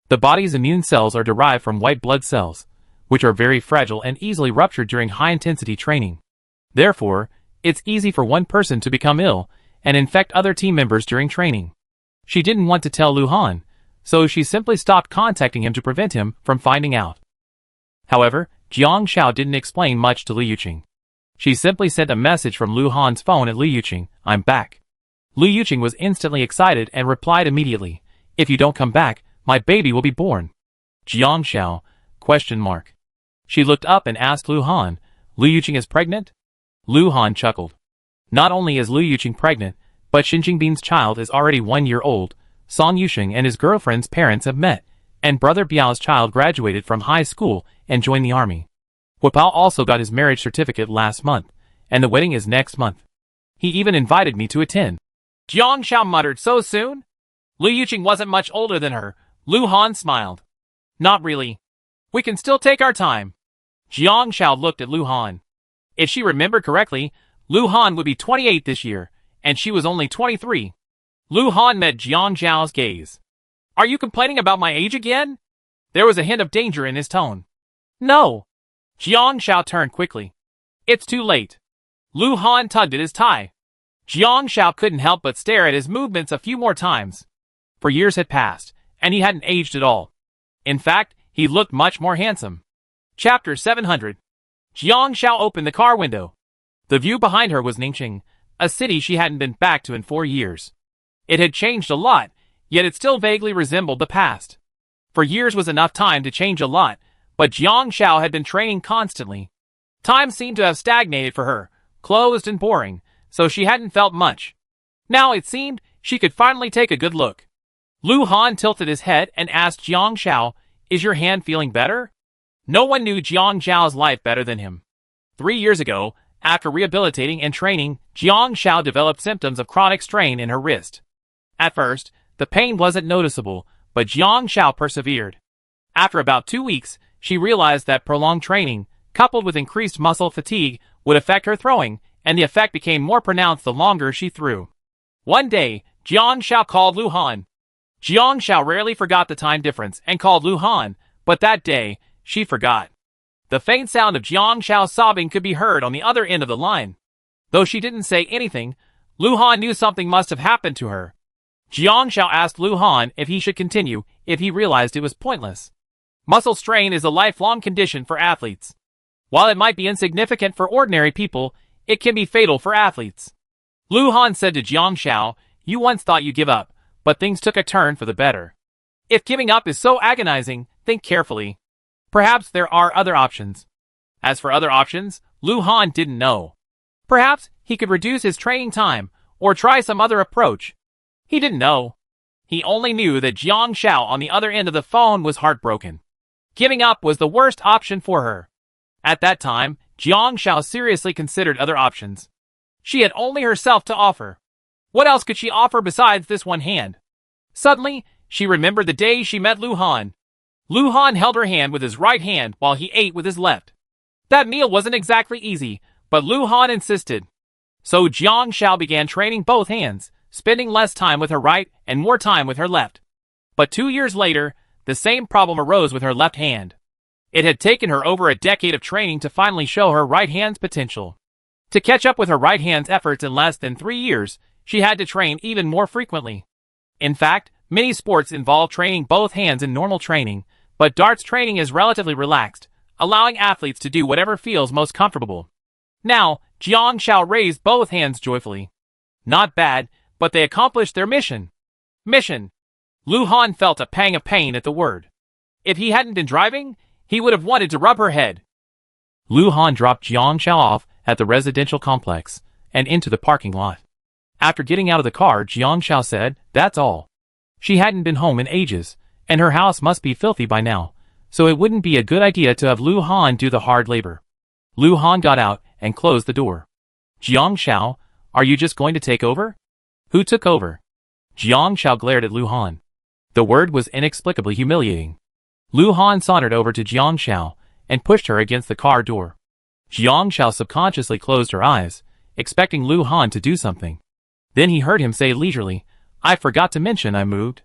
The body's immune cells are derived from white blood cells, which are very fragile and easily ruptured during high-intensity training. Therefore, it's easy for one person to become ill and infect other team members during training. She didn't want to tell Lu Han, so she simply stopped contacting him to prevent him from finding out. However, Jiang Shao didn't explain much to Li Yuqing. She simply sent a message from Lu Han's phone at Li Yuqing, I'm back. Li Yuqing was instantly excited and replied immediately, if you don't come back, my baby will be born. Jiang Shao, ? She looked up and asked Lu Han, Lu Yuqing is pregnant? Lu Han chuckled. Not only is Lu Yuqing pregnant, but Xinjingbin's child is already 1 year old. Song Yusheng and his girlfriend's parents have met, and brother Biao's child graduated from high school and joined the army. Huapao also got his marriage certificate last month, and the wedding is next month. He even invited me to attend. Jiang Shao muttered, so soon? Lu Yuqing wasn't much older than her. Lu Han smiled. Not really. We can still take our time. Jiang Shao looked at Lu Han. If she remembered correctly, Lu Han would be 28 this year, and she was only 23. Lu Han met Jiang Shao's gaze. Are you complaining about my age again? There was a hint of danger in his tone. No. Jiang Shao turned quickly. It's too late. Lu Han tugged at his tie. Jiang Shao couldn't help but stare at his movements a few more times. For years had passed, and he hadn't aged at all. In fact, he looked much more handsome. Chapter 700. Jiang Shao opened the car window. The view behind her was Ningxing, a city she hadn't been back to in 4 years. It had changed a lot, yet it still vaguely resembled the past. For years was enough time to change a lot, but Jiang Shao had been training constantly. Time seemed to have stagnated for her, closed and boring, so she hadn't felt much. Now it seemed she could finally take a good look. Lu Han tilted his head and asked Jiang Shao, is your hand feeling better? No one knew Jiang Zhao's life better than him. 3 years ago, After rehabilitating and training, Jiang Xiao developed symptoms of chronic strain in her wrist. At first, the pain wasn't noticeable, but Jiang Xiao persevered. After about 2 weeks, she realized that prolonged training, coupled with increased muscle fatigue, would affect her throwing, and the effect became more pronounced the longer she threw. One day, Jiang Xiao called Lu Han. Jiang Xiao rarely forgot the time difference and called Lu Han, but that day, she forgot. The faint sound of Jiang Xiao's sobbing could be heard on the other end of the line. Though she didn't say anything, Lu Han knew something must have happened to her. Jiang Xiao asked Lu Han if he should continue if he realized it was pointless. Muscle strain is a lifelong condition for athletes. While it might be insignificant for ordinary people, it can be fatal for athletes. Lu Han said to Jiang Xiao, "You once thought you'd give up, but things took a turn for the better. If giving up is so agonizing, think carefully. Perhaps there are other options." As for other options, Lu Han didn't know. Perhaps he could reduce his training time, or try some other approach. He didn't know. He only knew that Jiang Xiao on the other end of the phone was heartbroken. Giving up was the worst option for her. At that time, Jiang Xiao seriously considered other options. She had only herself to offer. What else could she offer besides this one hand? Suddenly, she remembered the day she met Lu Han. Lu Han held her hand with his right hand while he ate with his left. That meal wasn't exactly easy, but Lu Han insisted. So Jiang Xiao began training both hands, spending less time with her right and more time with her left. But 2 years later, the same problem arose with her left hand. It had taken her over a decade of training to finally show her right hand's potential. To catch up with her right hand's efforts in less than 3 years, she had to train even more frequently. In fact, many sports involve training both hands in normal training, but darts training is relatively relaxed, allowing athletes to do whatever feels most comfortable. Now, Jiang Xiao raised both hands joyfully. Not bad, but they accomplished their mission. Mission. Lu Han felt a pang of pain at the word. If he hadn't been driving, he would have wanted to rub her head. Lu Han dropped Jiang Xiao off at the residential complex and into the parking lot. After getting out of the car, Jiang Xiao said, "That's all." She hadn't been home in ages, and her house must be filthy by now, so it wouldn't be a good idea to have Lu Han do the hard labor. Lu Han got out and closed the door. "Jiang Xiao, are you just going to take over?" "Who took over?" Jiang Xiao glared at Lu Han. The word was inexplicably humiliating. Lu Han sauntered over to Jiang Xiao and pushed her against the car door. Jiang Xiao subconsciously closed her eyes, expecting Lu Han to do something. Then he heard him say leisurely, "I forgot to mention I moved."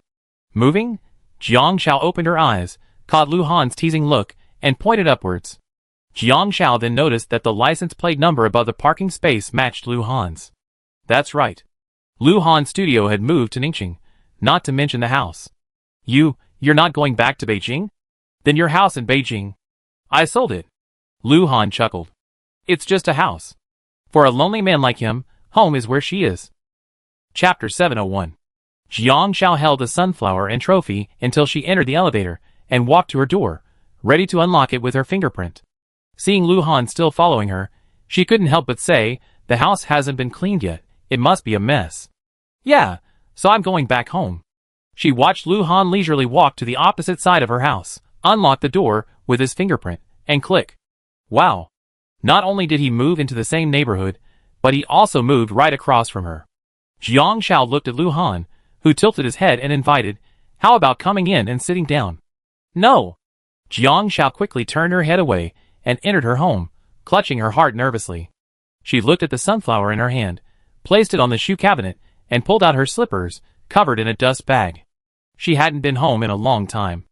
"Moving?" Jiang Xiao opened her eyes, caught Lu Han's teasing look, and pointed upwards. Jiang Xiao then noticed that the license plate number above the parking space matched Lu Han's. That's right. Lu Han's studio had moved to Ningxing, not to mention the house. You're not going back to Beijing? Then your house in Beijing. I sold it. Lu Han chuckled. It's just a house. For a lonely man like him, home is where she is. Chapter 701. Jiang Xiao held the sunflower and trophy until she entered the elevator and walked to her door, ready to unlock it with her fingerprint. Seeing Lu Han still following her, she couldn't help but say, "The house hasn't been cleaned yet. It must be a mess." "Yeah, so I'm going back home." She watched Lu Han leisurely walk to the opposite side of her house, unlock the door with his fingerprint, and click. Wow. Not only did he move into the same neighborhood, but he also moved right across from her. Jiang Xiao looked at Lu Han, who tilted his head and invited, "How about coming in and sitting down?" "No." Jiang Xiao quickly turned her head away and entered her home, clutching her heart nervously. She looked at the sunflower in her hand, placed it on the shoe cabinet, and pulled out her slippers, covered in a dust bag. She hadn't been home in a long time.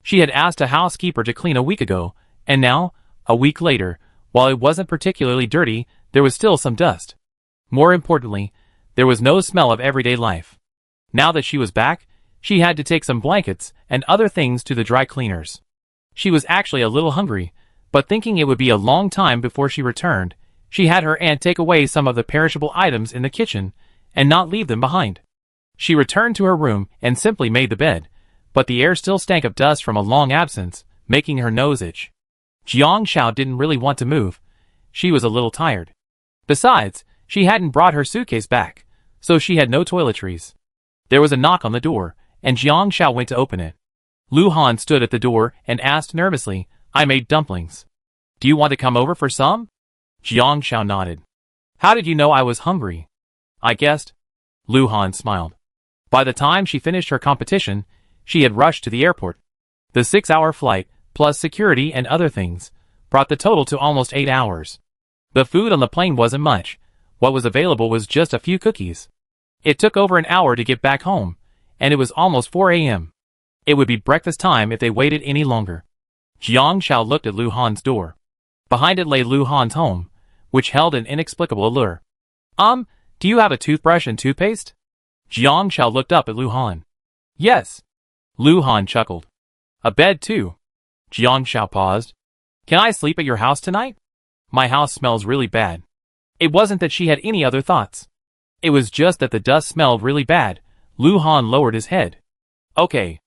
She had asked a housekeeper to clean a week ago, and now, a week later, while it wasn't particularly dirty, there was still some dust. More importantly, there was no smell of everyday life. Now that she was back, she had to take some blankets and other things to the dry cleaners. She was actually a little hungry, but thinking it would be a long time before she returned, she had her aunt take away some of the perishable items in the kitchen and not leave them behind. She returned to her room and simply made the bed, but the air still stank of dust from a long absence, making her nose itch. Jiang Xiao didn't really want to move. She was a little tired. Besides, she hadn't brought her suitcase back, so she had no toiletries. There was a knock on the door, and Jiang Xiao went to open it. Lu Han stood at the door and asked nervously, "I made dumplings. Do you want to come over for some?" Jiang Xiao nodded. How did you know I was hungry? I guessed. Lu Han smiled. By the time she finished her competition, she had rushed to the airport. The 6-hour flight, plus security and other things, brought the total to almost 8 hours. The food on the plane wasn't much. What was available was just a few cookies. It took over an hour to get back home, and it was almost 4 a.m. It would be breakfast time if they waited any longer. Jiang Xiao looked at Lu Han's door. Behind it lay Lu Han's home, which held an inexplicable allure. Do you have a toothbrush and toothpaste? Jiang Xiao looked up at Lu Han. Yes. Lu Han chuckled. A bed too. Jiang Xiao paused. Can I sleep at your house tonight? My house smells really bad. It wasn't that she had any other thoughts. It was just that the dust smelled really bad. Lu Han lowered his head. Okay.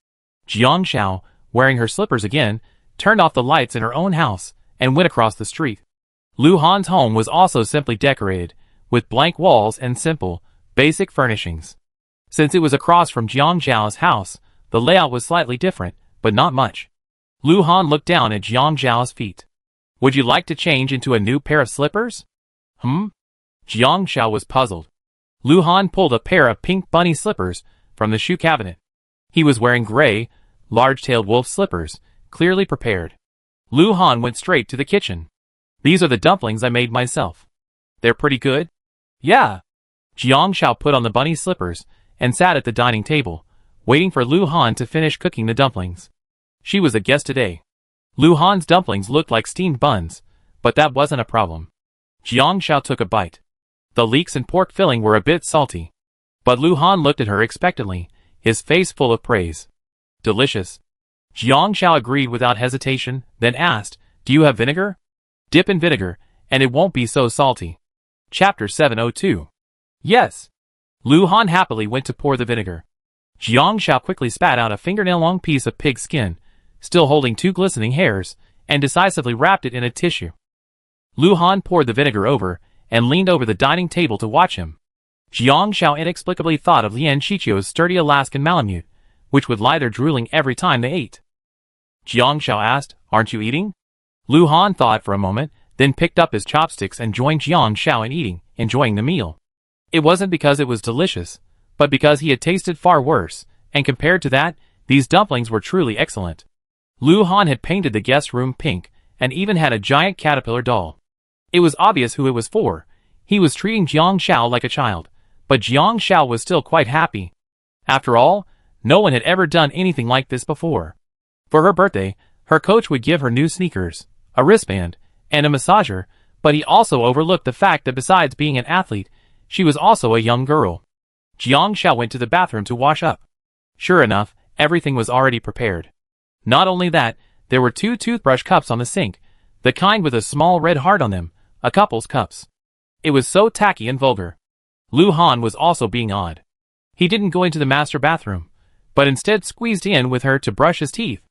Jiang Xiao, wearing her slippers again, turned off the lights in her own house and went across the street. Lu Han's home was also simply decorated, with blank walls and simple, basic furnishings. Since it was across from Jiang Xiao's house, the layout was slightly different, but not much. Lu Han looked down at Jiang Xiao's feet. Would you like to change into a new pair of slippers? Jiang Xiao was puzzled. Lu Han pulled a pair of pink bunny slippers from the shoe cabinet. He was wearing gray, large-tailed wolf slippers, clearly prepared. Lu Han went straight to the kitchen. These are the dumplings I made myself. They're pretty good? Yeah. Jiang Xiao put on the bunny slippers and sat at the dining table, waiting for Lu Han to finish cooking the dumplings. She was a guest today. Lu Han's dumplings looked like steamed buns, but that wasn't a problem. Jiang Xiao took a bite. The leeks and pork filling were a bit salty. But Lu Han looked at her expectantly, his face full of praise. Delicious. Jiang Xiao agreed without hesitation, then asked, Do you have vinegar? Dip in vinegar, and it won't be so salty. Chapter 702. Yes. Lu Han happily went to pour the vinegar. Jiang Xiao quickly spat out a fingernail-long piece of pig skin, still holding 2 glistening hairs, and decisively wrapped it in a tissue. Lu Han poured the vinegar over, and leaned over the dining table to watch him. Jiang Xiao inexplicably thought of Lian Shichio's sturdy Alaskan Malamute, which would lie there drooling every time they ate. Jiang Xiao asked, Aren't you eating? Lu Han thought for a moment, then picked up his chopsticks and joined Jiang Xiao in eating, enjoying the meal. It wasn't because it was delicious, but because he had tasted far worse, and compared to that, these dumplings were truly excellent. Lu Han had painted the guest room pink, and even had a giant caterpillar doll. It was obvious who it was for. He was treating Jiang Xiao like a child, but Jiang Xiao was still quite happy. After all, no one had ever done anything like this before. For her birthday, her coach would give her new sneakers, a wristband, and a massager, but he also overlooked the fact that besides being an athlete, she was also a young girl. Jiang Xiao went to the bathroom to wash up. Sure enough, everything was already prepared. Not only that, there were 2 toothbrush cups on the sink, the kind with a small red heart on them, a couple's cups. It was so tacky and vulgar. Lu Han was also being odd. He didn't go into the master bathroom, but instead squeezed in with her to brush his teeth.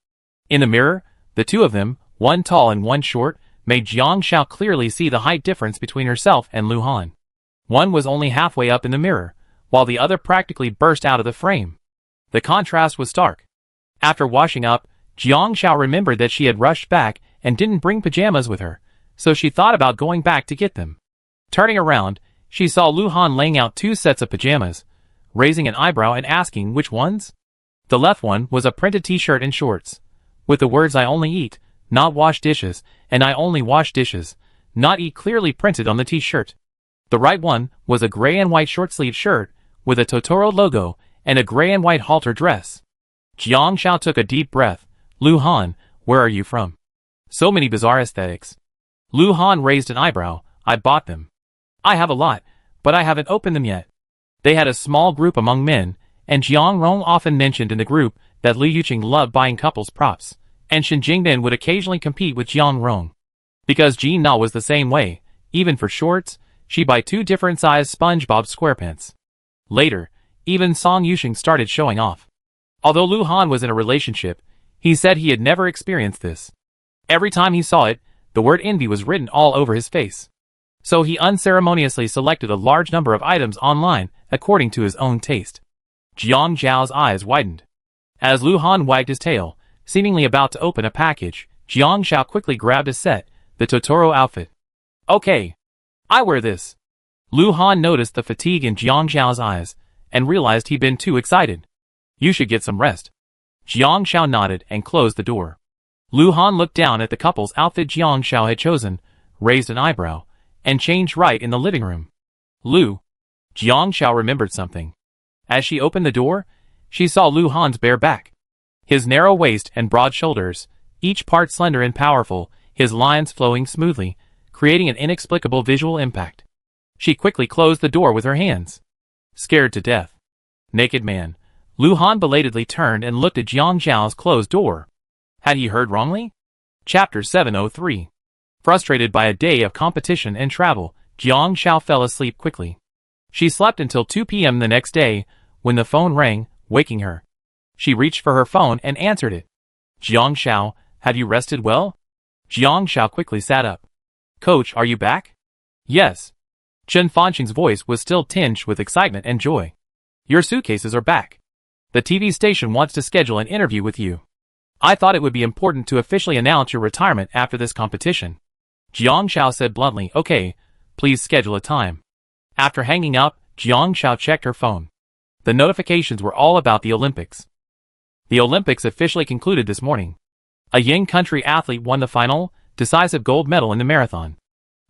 In the mirror, the 2 of them, one tall and one short, made Jiang Xiao clearly see the height difference between herself and Lu Han. One was only halfway up in the mirror, while the other practically burst out of the frame. The contrast was stark. After washing up, Jiang Xiao remembered that she had rushed back and didn't bring pajamas with her, so she thought about going back to get them. Turning around, she saw Lu Han laying out 2 sets of pajamas, raising an eyebrow and asking which ones. The left one was a printed t-shirt and shorts, with the words I only eat, not wash dishes, and I only wash dishes, not eat clearly printed on the t-shirt. The right one was a gray and white short-sleeved shirt, with a Totoro logo, and a gray and white halter dress. Jiang Xiao took a deep breath. Lu Han, where are you from? So many bizarre aesthetics. Lu Han raised an eyebrow. I bought them. I have a lot, but I haven't opened them yet. They had a small group among men, and Jiang Rong often mentioned in the group that Liu Yuqing loved buying couples props, and Shen Jingden would occasionally compete with Jiang Rong. Because Jin Na was the same way, even for shorts, she'd buy 2 different sized SpongeBob SquarePants. Later, even Song Yuxing started showing off. Although Lu Han was in a relationship, he said he had never experienced this. Every time he saw it, the word envy was written all over his face. So he unceremoniously selected a large number of items online according to his own taste. Jiang Zhao's eyes widened. As Lu Han wagged his tail, seemingly about to open a package, Jiang Xiao quickly grabbed a set, the Totoro outfit. Okay. I wear this. Lu Han noticed the fatigue in Jiang Xiao's eyes, and realized he'd been too excited. You should get some rest. Jiang Xiao nodded and closed the door. Lu Han looked down at the couple's outfit Jiang Xiao had chosen, raised an eyebrow, and changed right in the living room. Lu. Jiang Xiao remembered something. As she opened the door, she saw Lu Han's bare back. His narrow waist and broad shoulders, each part slender and powerful, his lines flowing smoothly, creating an inexplicable visual impact. She quickly closed the door with her hands. Scared to death. Naked man. Lu Han belatedly turned and looked at Jiang Xiao's closed door. Had he heard wrongly? Chapter 703. Frustrated by a day of competition and travel, Jiang Xiao fell asleep quickly. She slept until 2 p.m. the next day, when the phone rang, waking her. She reached for her phone and answered it. Jiang Xiao, have you rested well? Jiang Xiao quickly sat up. Coach, are you back? Yes. Chen Fanxing's voice was still tinged with excitement and joy. Your suitcases are back. The TV station wants to schedule an interview with you. I thought it would be important to officially announce your retirement after this competition. Jiang Xiao said bluntly, okay, please schedule a time. After hanging up, Jiang Xiao checked her phone. The notifications were all about the Olympics. The Olympics officially concluded this morning. A Yin country athlete won the final, decisive gold medal in the marathon.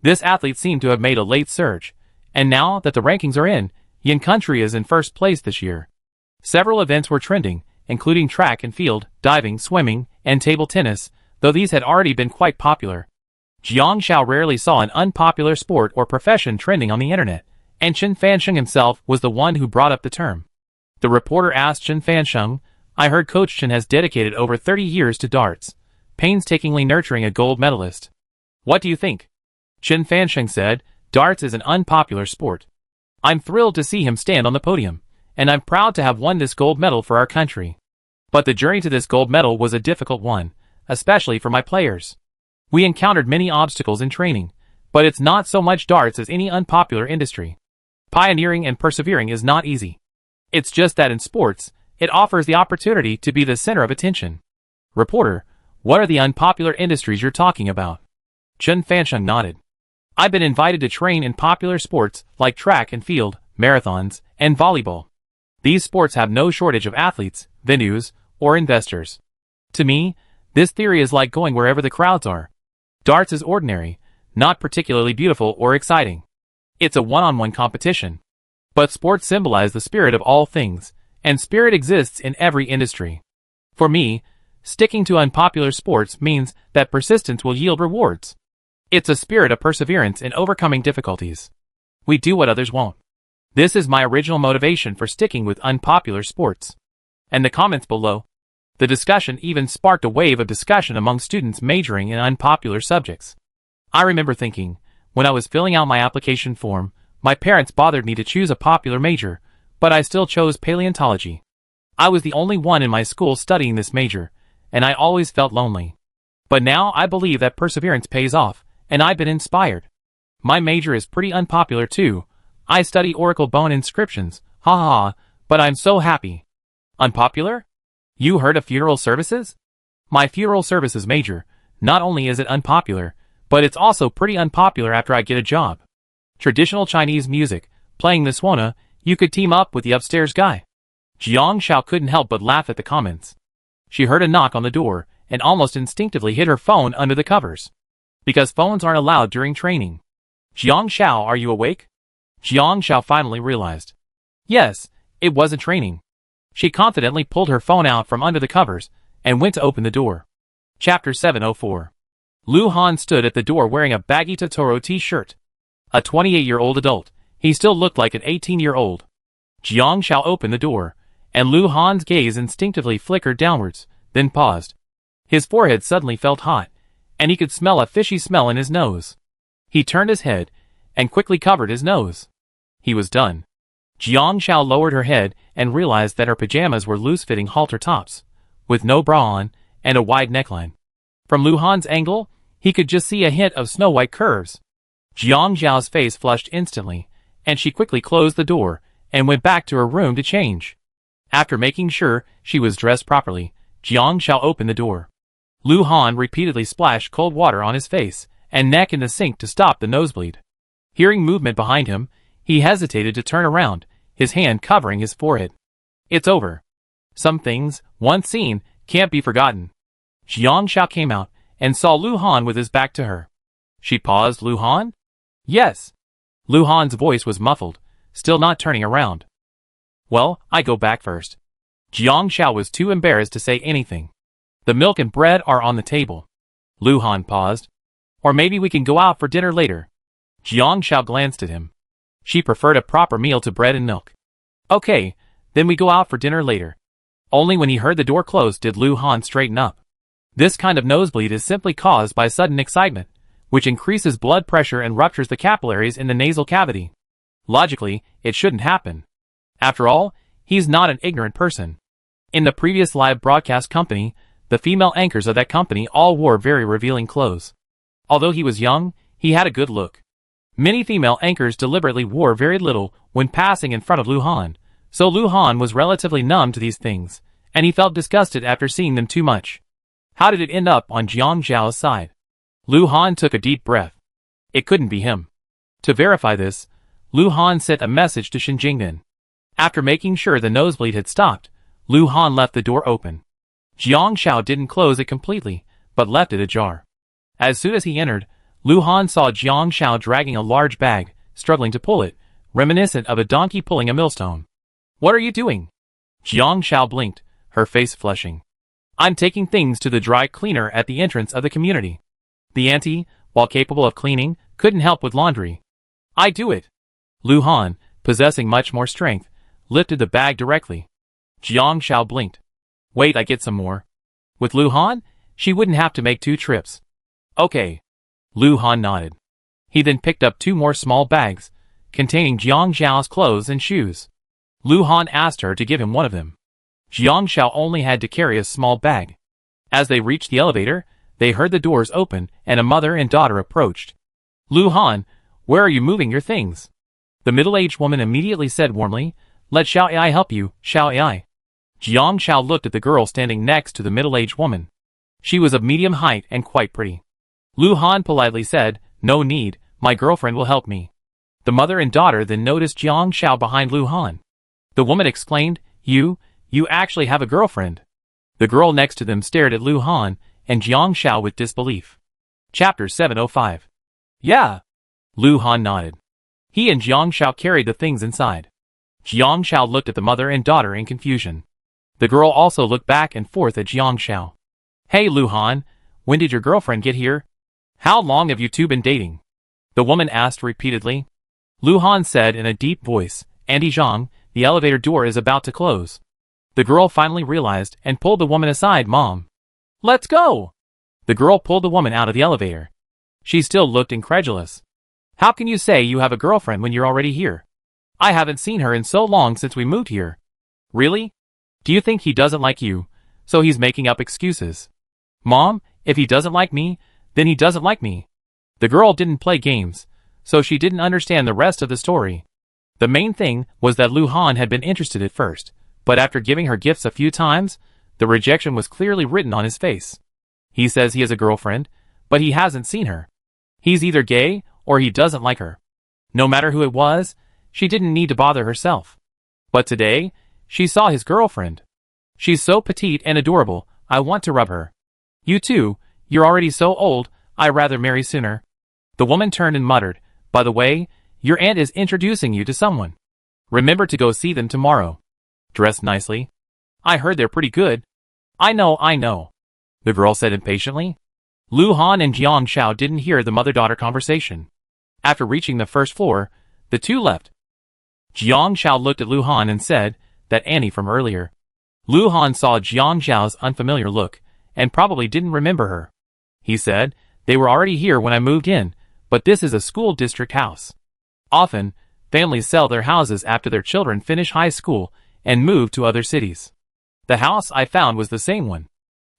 This athlete seemed to have made a late surge, and now that the rankings are in, Yin country is in first place this year. Several events were trending, including track and field, diving, swimming, and table tennis, though these had already been quite popular. Jiang Xiao rarely saw an unpopular sport or profession trending on the internet, and Chen Fanxing himself was the one who brought up the term. The reporter asked Chen Fanxing, I heard Coach Chen has dedicated over 30 years to darts, painstakingly nurturing a gold medalist. What do you think? Chen Fanxing said, darts is an unpopular sport. I'm thrilled to see him stand on the podium, and I'm proud to have won this gold medal for our country. But the journey to this gold medal was a difficult one, especially for my players. We encountered many obstacles in training, but it's not so much darts as any unpopular industry. Pioneering and persevering is not easy. It's just that in sports, it offers the opportunity to be the center of attention. Reporter, what are the unpopular industries you're talking about? Chen Fanxing nodded. I've been invited to train in popular sports like track and field, marathons, and volleyball. These sports have no shortage of athletes, venues, or investors. To me, this theory is like going wherever the crowds are. Darts is ordinary, not particularly beautiful or exciting. It's a one-on-one competition. But sports symbolize the spirit of all things, and spirit exists in every industry. For me, sticking to unpopular sports means that persistence will yield rewards. It's a spirit of perseverance in overcoming difficulties. We do what others won't. This is my original motivation for sticking with unpopular sports. And the comments below. The discussion even sparked a wave of discussion among students majoring in unpopular subjects. I remember thinking, when I was filling out my application form, my parents bothered me to choose a popular major, but I still chose paleontology. I was the only one in my school studying this major, and I always felt lonely. But now I believe that perseverance pays off, and I've been inspired. My major is pretty unpopular too. I study oracle bone inscriptions, ha ha ha, but I'm so happy. Unpopular? You heard of funeral services? My funeral services major, not only is it unpopular, but it's also pretty unpopular after I get a job. Traditional Chinese music, playing the suona, you could team up with the upstairs guy. Jiang Xiao couldn't help but laugh at the comments. She heard a knock on the door, and almost instinctively hid her phone under the covers. Because phones aren't allowed during training. Jiang Xiao, are you awake? Jiang Xiao finally realized. Yes, it wasn't training. She confidently pulled her phone out from under the covers, and went to open the door. Chapter 704. Lu Han stood at the door wearing a baggy Totoro t-shirt. A 28-year-old adult, he still looked like an 18-year-old. Jiang Xiao opened the door, and Lu Han's gaze instinctively flickered downwards, then paused. His forehead suddenly felt hot, and he could smell a fishy smell in his nose. He turned his head, and quickly covered his nose. He was done. Jiang Xiao lowered her head and realized that her pajamas were loose-fitting halter tops, with no bra on, and a wide neckline. From Lu Han's angle, he could just see a hint of snow-white curves. Jiang Xiao's face flushed instantly, and she quickly closed the door, and went back to her room to change. After making sure she was dressed properly, Jiang Xiao opened the door. Lu Han repeatedly splashed cold water on his face, and neck in the sink to stop the nosebleed. Hearing movement behind him, he hesitated to turn around, his hand covering his forehead. It's over. Some things, once seen, can't be forgotten. Jiang Xiao came out and saw Lu Han with his back to her. She paused. Lu Han? Yes. Lu Han's voice was muffled, still not turning around. Well, I go back first. Jiang Xiao was too embarrassed to say anything. The milk and bread are on the table. Lu Han paused. Or maybe we can go out for dinner later. Jiang Xiao glanced at him. She preferred a proper meal to bread and milk. Okay, then we go out for dinner later. Only when he heard the door close did Lu Han straighten up. This kind of nosebleed is simply caused by sudden excitement, which increases blood pressure and ruptures the capillaries in the nasal cavity. Logically, it shouldn't happen. After all, he's not an ignorant person. In the previous live broadcast company, the female anchors of that company all wore very revealing clothes. Although he was young, he had a good look. Many female anchors deliberately wore very little when passing in front of Lu Han, so Lu Han was relatively numb to these things, and he felt disgusted after seeing them too much. How did it end up on Jiang Xiao's side? Lu Han took a deep breath. It couldn't be him. To verify this, Lu Han sent a message to Shen Jingden. After making sure the nosebleed had stopped, Lu Han left the door open. Jiang Xiao didn't close it completely, but left it ajar. As soon as he entered, Lu Han saw Jiang Xiao dragging a large bag, struggling to pull it, reminiscent of a donkey pulling a millstone. What are you doing? Jiang Xiao blinked, her face flushing. I'm taking things to the dry cleaner at the entrance of the community. The auntie, while capable of cleaning, couldn't help with laundry. I do it. Lu Han, possessing much more strength, lifted the bag directly. Jiang Xiao blinked. Wait, I get some more. With Lu Han, she wouldn't have to make 2 trips. Okay. Lu Han nodded. He then picked up 2 more small bags, containing Jiang Xiao's clothes and shoes. Lu Han asked her to give him one of them. Jiang Xiao only had to carry a small bag. As they reached the elevator, they heard the doors open and a mother and daughter approached. Lu Han, where are you moving your things? The middle-aged woman immediately said warmly, Let Xiao Ai help you, Xiao Ai. Jiang Xiao looked at the girl standing next to the middle-aged woman. She was of medium height and quite pretty. Lu Han politely said, No need, my girlfriend will help me. The mother and daughter then noticed Jiang Xiao behind Lu Han. The woman exclaimed, You actually have a girlfriend. The girl next to them stared at Lu Han and Jiang Xiao with disbelief. Chapter 705. Yeah. Lu Han nodded. He and Jiang Xiao carried the things inside. Jiang Xiao looked at the mother and daughter in confusion. The girl also looked back and forth at Jiang Xiao. Hey Lu Han, when did your girlfriend get here? How long have you two been dating? The woman asked repeatedly. Lu Han said in a deep voice, Auntie Zhang, the elevator door is about to close. The girl finally realized and pulled the woman aside. Mom. Let's go. The girl pulled the woman out of the elevator. She still looked incredulous. How can you say you have a girlfriend when you're already here? I haven't seen her in so long since we moved here. Really? Do you think he doesn't like you, so he's making up excuses? Mom, if he doesn't like me, then he doesn't like me. The girl didn't play games, so she didn't understand the rest of the story. The main thing was that Lu Han had been interested at first, but after giving her gifts a few times, the rejection was clearly written on his face. He says he has a girlfriend, but he hasn't seen her. He's either gay or he doesn't like her. No matter who it was, she didn't need to bother herself. But today, she saw his girlfriend. She's so petite and adorable, I want to rub her. You too, you're already so old, I'd rather marry sooner. The woman turned and muttered, By the way, your aunt is introducing you to someone. Remember to go see them tomorrow. Dressed nicely. I heard they're pretty good. I know. The girl said impatiently. Lu Han and Jiang Xiao didn't hear the mother-daughter conversation. After reaching the first floor, the two left. Jiang Xiao looked at Lu Han and said, That Annie from earlier. Lu Han saw Jiang Xiao's unfamiliar look, and probably didn't remember her. He said, They were already here when I moved in, but this is a school district house. Often, families sell their houses after their children finish high school and move to other cities. The house I found was the same one.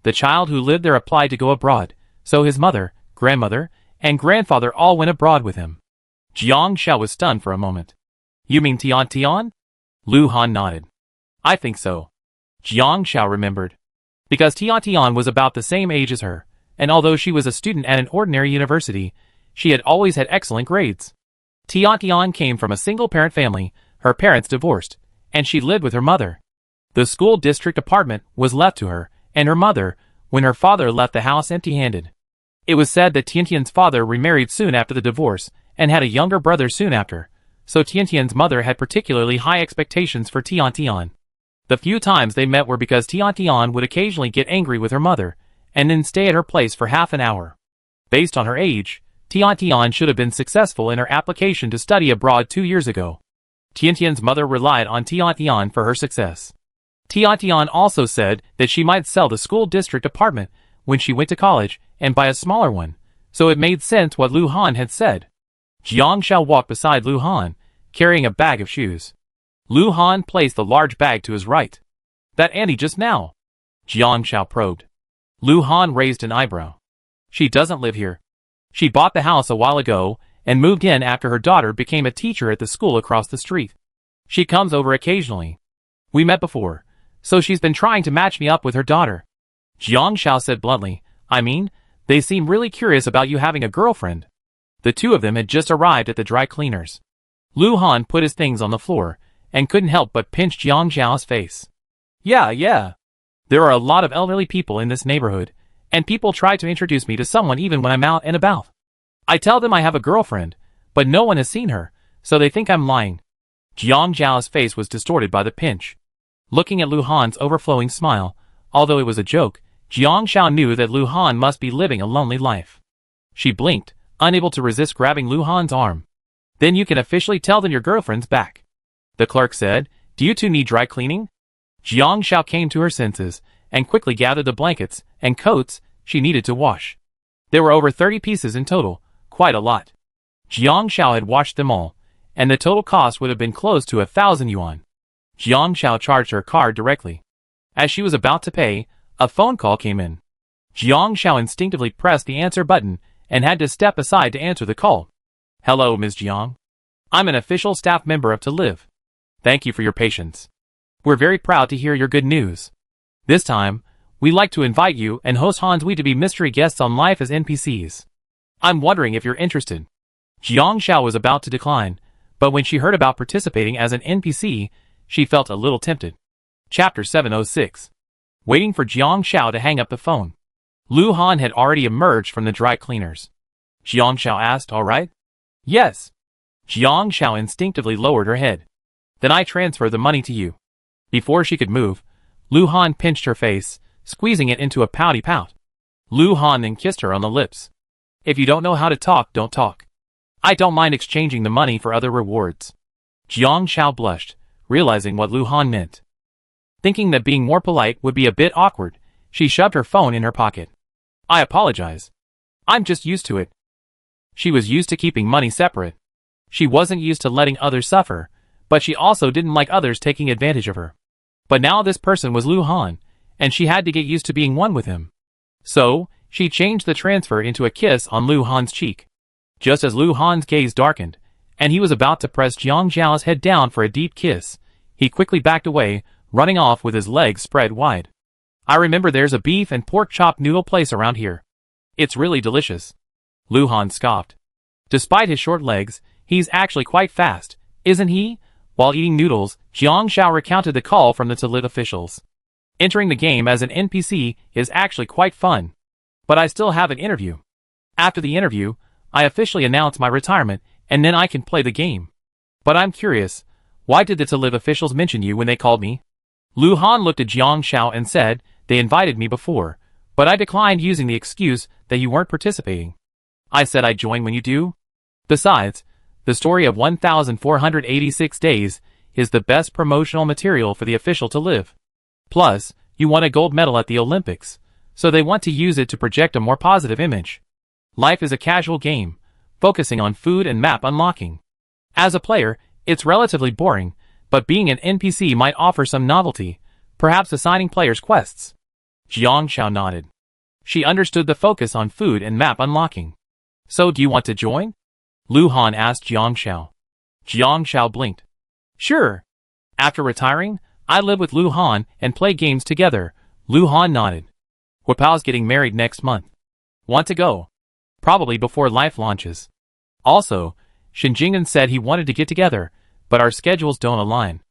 The child who lived there applied to go abroad, so his mother, grandmother, and grandfather all went abroad with him. Jiang Xiao was stunned for a moment. You mean Tian Tian? Lu Han nodded. I think so. Jiang Xiao remembered. Because Tian Tian was about the same age as her, and although she was a student at an ordinary university, she had always had excellent grades. Tian came from a single-parent family, her parents divorced, and she lived with her mother. The school district apartment was left to her and her mother when her father left the house empty-handed. It was said that Tian's father remarried soon after the divorce and had a younger brother soon after, so Tian's mother had particularly high expectations for Tian. The few times they met were because Tian would occasionally get angry with her mother and then stay at her place for half an hour. Based on her age, Tian should have been successful in her application to study abroad 2 years ago. Tian's mother relied on Tian for her success. Tian also said that she might sell the school district apartment when she went to college and buy a smaller one, so it made sense what Lu Han had said. Jiang Xiao walked beside Lu Han, carrying a bag of shoes. Lu Han placed the large bag to his right. "That Annie just now?" Jiang Xiao probed. Lu Han raised an eyebrow. "She doesn't live here. She bought the house a while ago and moved in after her daughter became a teacher at the school across the street. She comes over occasionally. We met before, so she's been trying to match me up with her daughter." Jiang Xiao said bluntly, "I mean, they seem really curious about you having a girlfriend." The two of them had just arrived at the dry cleaners. Lu Han put his things on the floor and couldn't help but pinch Jiang Xiao's face. Yeah. There are a lot of elderly people in this neighborhood, and people try to introduce me to someone even when I'm out and about. I tell them I have a girlfriend, but no one has seen her, so they think I'm lying." Jiang Xiao's face was distorted by the pinch. Looking at Lu Han's overflowing smile, although it was a joke, Jiang Xiao knew that Lu Han must be living a lonely life. She blinked, unable to resist grabbing Lu Han's arm. "Then you can officially tell them your girlfriend's back," the clerk said. "Do you two need dry cleaning?" Jiang Xiao came to her senses and quickly gathered the blankets and coats she needed to wash. There were over 30 pieces in total, quite a lot. Jiang Xiao had washed them all, and the total cost would have been close to 1,000 yuan. Jiang Xiao charged her card directly. As she was about to pay, a phone call came in. Jiang Xiao instinctively pressed the answer button and had to step aside to answer the call. "Hello, Ms. Jiang. I'm an official staff member of To Live. Thank you for your patience. We're very proud to hear your good news. This time, we'd like to invite you and host Hans Wei to be mystery guests on Life as NPCs. I'm wondering if you're interested." Jiang Xiao was about to decline, but when she heard about participating as an NPC, she felt a little tempted. Chapter 706. Waiting for Jiang Xiao to hang up the phone. Lu Han had already emerged from the dry cleaners. Jiang Xiao asked, "All right?" "Yes." Jiang Xiao instinctively lowered her head. "Then I transfer the money to you." Before she could move, Lu Han pinched her face, squeezing it into a pouty pout. Lu Han then kissed her on the lips. "If you don't know how to talk, don't talk. I don't mind exchanging the money for other rewards." Jiang Xiao blushed, realizing what Lu Han meant. Thinking that being more polite would be a bit awkward, she shoved her phone in her pocket. "I apologize. I'm just used to it." She was used to keeping money separate. She wasn't used to letting others suffer, but she also didn't like others taking advantage of her. But now this person was Lu Han, and she had to get used to being one with him. So, she changed the transfer into a kiss on Lu Han's cheek. Just as Lu Han's gaze darkened, and he was about to press Jiang Xiao's head down for a deep kiss, he quickly backed away, running off with his legs spread wide. "I remember there's a beef and pork chop noodle place around here. It's really delicious." Lu Han scoffed. Despite his short legs, he's actually quite fast, isn't he? While eating noodles, Jiang Xiao recounted the call from the To Live officials. "Entering the game as an NPC is actually quite fun. But I still have an interview. After the interview, I officially announce my retirement, and then I can play the game. But I'm curious, why did the To Live officials mention you when they called me?" Lu Han looked at Jiang Xiao and said, "They invited me before, but I declined using the excuse that you weren't participating. I said I'd join when you do. Besides, the story of 1,486 days is the best promotional material for the official To Live. Plus, you won a gold medal at the Olympics, so they want to use it to project a more positive image. Life is a casual game, focusing on food and map unlocking. As a player, it's relatively boring, but being an NPC might offer some novelty, perhaps assigning players quests." Jiang Xiao nodded. She understood the focus on food and map unlocking. "So do you want to join?" Lu Han asked Jiang Xiao. Jiang Xiao blinked. "Sure. After retiring, I live with Lu Han and play games together." Lu Han nodded. "Huapao's getting married next month. Want to go?" Probably before life launches. Also, Shinjingan said he wanted to get together, but our schedules don't align.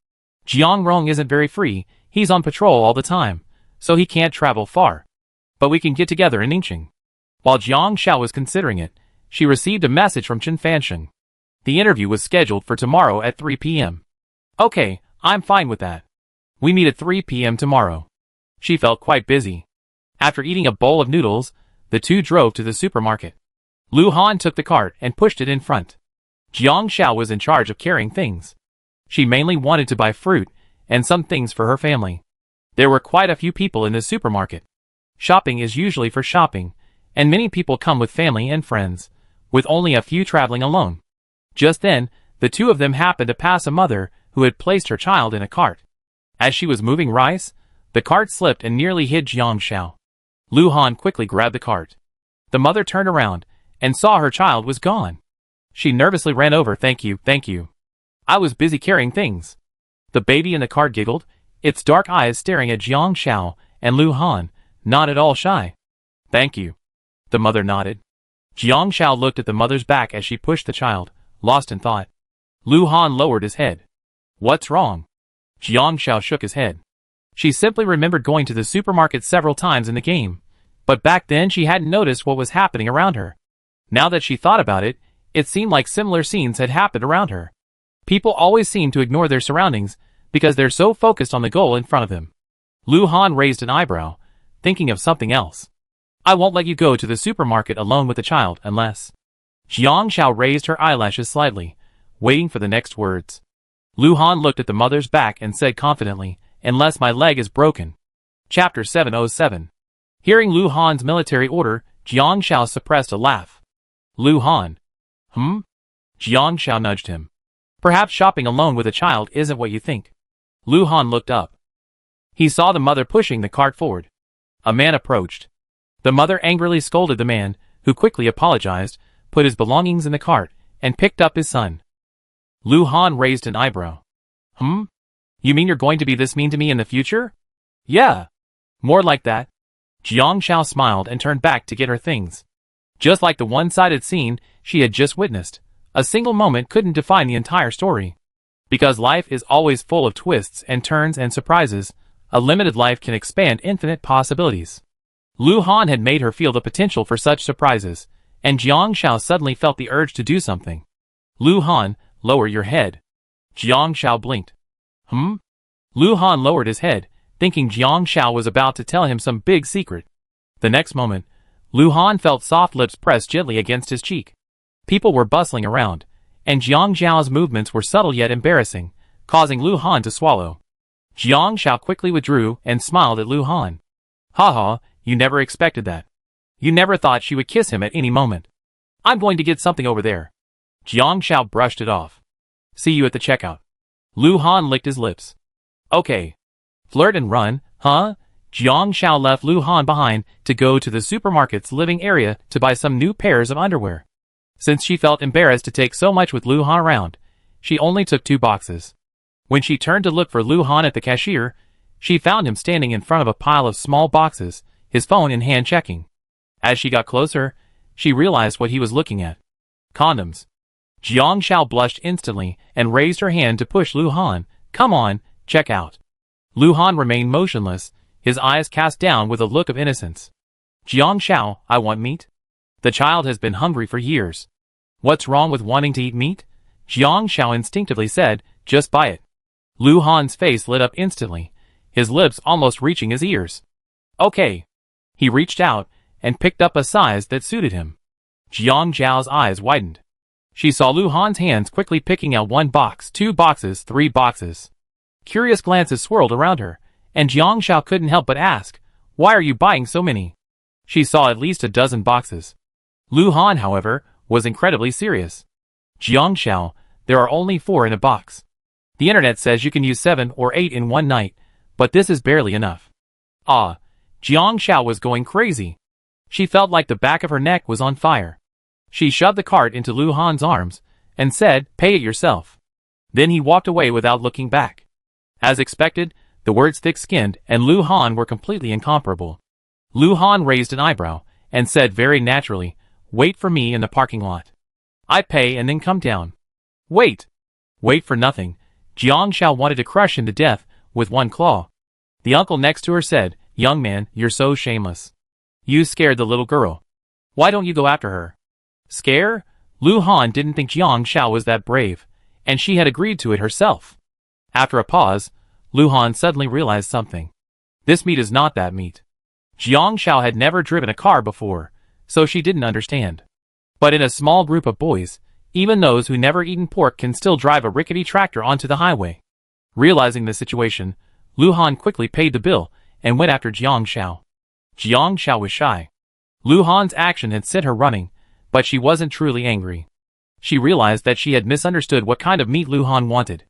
Jiang Rong isn't very free, he's on patrol all the time, so he can't travel far. But we can get together in Ningxing. While Jiang Xiao was considering it, she received a message from Chen Fansheng. The interview was scheduled for tomorrow at 3 p.m. Okay, I'm fine with that. We meet at 3 p.m. tomorrow. She felt quite busy. After eating a bowl of noodles, the two drove to the supermarket. Lu Han took the cart and pushed it in front. Jiang Xiao was in charge of carrying things. She mainly wanted to buy fruit and some things for her family. There were quite a few people in the supermarket. Shopping is usually for shopping, and many people come with family and friends, with only a few traveling alone. Just then, the two of them happened to pass a mother who had placed her child in a cart. As she was moving rice, the cart slipped and nearly hit Jiang Xiao. Lu Han quickly grabbed the cart. The mother turned around and saw her child was gone. She nervously ran over. Thank you. I was busy carrying things. The baby in the cart giggled, its dark eyes staring at Jiang Xiao and Lu Han, not at all shy. Thank you. The mother nodded. Jiang Xiao looked at the mother's back as she pushed the child, lost in thought. Lu Han lowered his head. What's wrong? Jiang Xiao shook his head. She simply remembered going to the supermarket several times in the game, but back then she hadn't noticed what was happening around her. Now that she thought about it, it seemed like similar scenes had happened around her. People always seem to ignore their surroundings because they're so focused on the goal in front of them. Lu Han raised an eyebrow, thinking of something else. I won't let you go to the supermarket alone with the child unless... Jiang Xiao raised her eyelashes slightly, waiting for the next words. Lu Han looked at the mother's back and said confidently, unless my leg is broken. Chapter 707. Hearing Lu Han's military order, Jiang Xiao suppressed a laugh. Lu Han. Jiang Xiao nudged him. Perhaps shopping alone with a child isn't what you think. Lu Han looked up. He saw the mother pushing the cart forward. A man approached. The mother angrily scolded the man, who quickly apologized, put his belongings in the cart, and picked up his son. Lu Han raised an eyebrow. You mean you're going to be this mean to me in the future? Yeah. More like that. Jiang Xiao smiled and turned back to get her things. Just like the one-sided scene she had just witnessed, a single moment couldn't define the entire story. Because life is always full of twists and turns and surprises, a limited life can expand infinite possibilities. Lu Han had made her feel the potential for such surprises, and Jiang Xiao suddenly felt the urge to do something. Lu Han, lower your head. Jiang Xiao blinked. Lu Han lowered his head, thinking Jiang Xiao was about to tell him some big secret. The next moment, Lu Han felt soft lips pressed gently against his cheek. People were bustling around, and Jiang Xiao's movements were subtle yet embarrassing, causing Lu Han to swallow. Jiang Xiao quickly withdrew and smiled at Lu Han. Haha, you never expected that. You never thought she would kiss him at any moment. I'm going to get something over there. Jiang Xiao brushed it off. See you at the checkout. Lu Han licked his lips. Okay. Flirt and run, huh? Jiang Xiao left Lu Han behind to go to the supermarket's living area to buy some new pairs of underwear. Since she felt embarrassed to take so much with Lu Han around, she only took 2 boxes. When she turned to look for Lu Han at the cashier, she found him standing in front of a pile of small boxes, his phone in hand checking. As she got closer, she realized what he was looking at. Condoms. Jiang Xiao blushed instantly and raised her hand to push Lu Han. Come on, check out. Lu Han remained motionless, his eyes cast down with a look of innocence. Jiang Xiao, I want meat. The child has been hungry for years. What's wrong with wanting to eat meat? Jiang Xiao instinctively said, just buy it. Lu Han's face lit up instantly, his lips almost reaching his ears. Okay. He reached out and picked up a size that suited him. Jiang Xiao's eyes widened. She saw Lu Han's hands quickly picking out 1 box, 2 boxes, 3 boxes. Curious glances swirled around her, and Jiang Xiao couldn't help but ask, why are you buying so many? She saw at least a dozen boxes. Lu Han, however, was incredibly serious. Jiang Xiao, there are only 4 in a box. The internet says you can use 7 or 8 in one night, but this is barely enough. Ah, Jiang Xiao was going crazy. She felt like the back of her neck was on fire. She shoved the cart into Lu Han's arms and said, pay it yourself. Then he walked away without looking back. As expected, the words thick-skinned and Lu Han were completely incomparable. Lu Han raised an eyebrow and said very naturally, Wait for me in the parking lot. I pay and then come down. Wait. Wait for nothing. Jiang Shao wanted to crush him to death with one claw. The uncle next to her said, "Young man, you're so shameless. You scared the little girl. Why don't you go after her?" Scare? Lu Han didn't think Jiang Shao was that brave, and she had agreed to it herself. After a pause, Lu Han suddenly realized something. This meat is not that meat. Jiang Shao had never driven a car before, so she didn't understand. But in a small group of boys, even those who never eaten pork can still drive a rickety tractor onto the highway. Realizing the situation, Lu Han quickly paid the bill and went after Jiang Shao. Jiang Shao was shy. Lu Han's action had set her running, but she wasn't truly angry. She realized that she had misunderstood what kind of meat Lu Han wanted.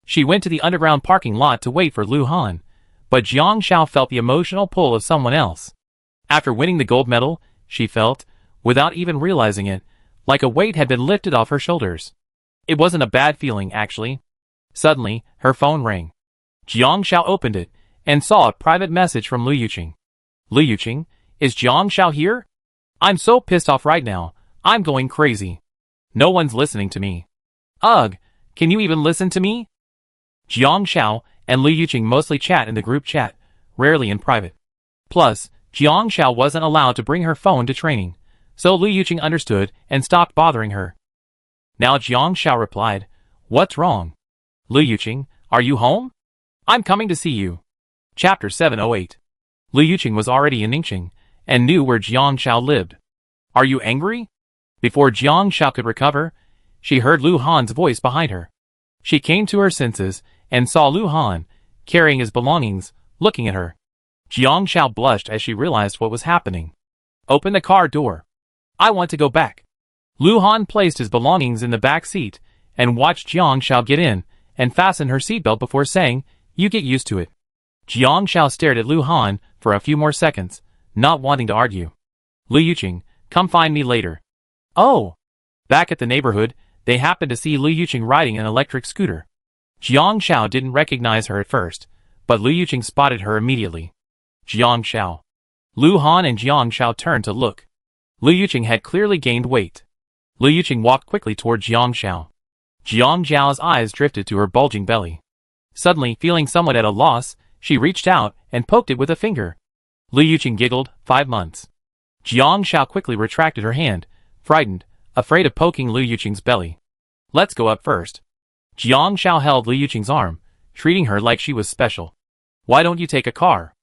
She went to the underground parking lot to wait for Lu Han, but Jiang Shao felt the emotional pull of someone else. After winning the gold medal, she felt, without even realizing it, like a weight had been lifted off her shoulders. It wasn't a bad feeling, actually. Suddenly, her phone rang. Jiang Shao opened it, and saw a private message from Liu Yuqing. Liu Yuqing, is Jiang Shao here? I'm so pissed off right now, I'm going crazy. No one's listening to me. Ugh, can you even listen to me? Jiang Shao and Liu Yuqing mostly chat in the group chat, rarely in private. Plus, Jiang Shao wasn't allowed to bring her phone to training, so Liu Yuqing understood and stopped bothering her. Now Jiang Shao replied, "What's wrong? Liu Yuqing, are you home? I'm coming to see you." Chapter 708. Liu Yuqing was already in Ningxing, and knew where Jiang Shao lived. "Are you angry?" Before Jiang Shao could recover, she heard Lu Han's voice behind her. She came to her senses, and saw Lu Han, carrying his belongings, looking at her. Jiang Shao blushed as she realized what was happening. "Open the car door. I want to go back." Lu Han placed his belongings in the back seat, and watched Jiang Shao get in, and fasten her seatbelt before saying, "You get used to it." Jiang Shao stared at Lu Han for a few more seconds, not wanting to argue. "Liu Yuqing, come find me later." Oh! Back at the neighborhood, they happened to see Liu Yuqing riding an electric scooter. Jiang Shao didn't recognize her at first, but Liu Yuqing spotted her immediately. Jiang Shao. Lu Han and Jiang Shao turned to look. Liu Yuqing had clearly gained weight. Liu Yuqing walked quickly toward Jiang Shao. Jiang Shao's eyes drifted to her bulging belly. Suddenly, feeling somewhat at a loss, she reached out and poked it with a finger. Liu Yuqing giggled, 5 months. Jiang Shao quickly retracted her hand, frightened, afraid of poking Liu Yuqing's belly. "Let's go up first." Jiang Shao held Liu Yuqing's arm, treating her like she was special. "Why don't you take a car?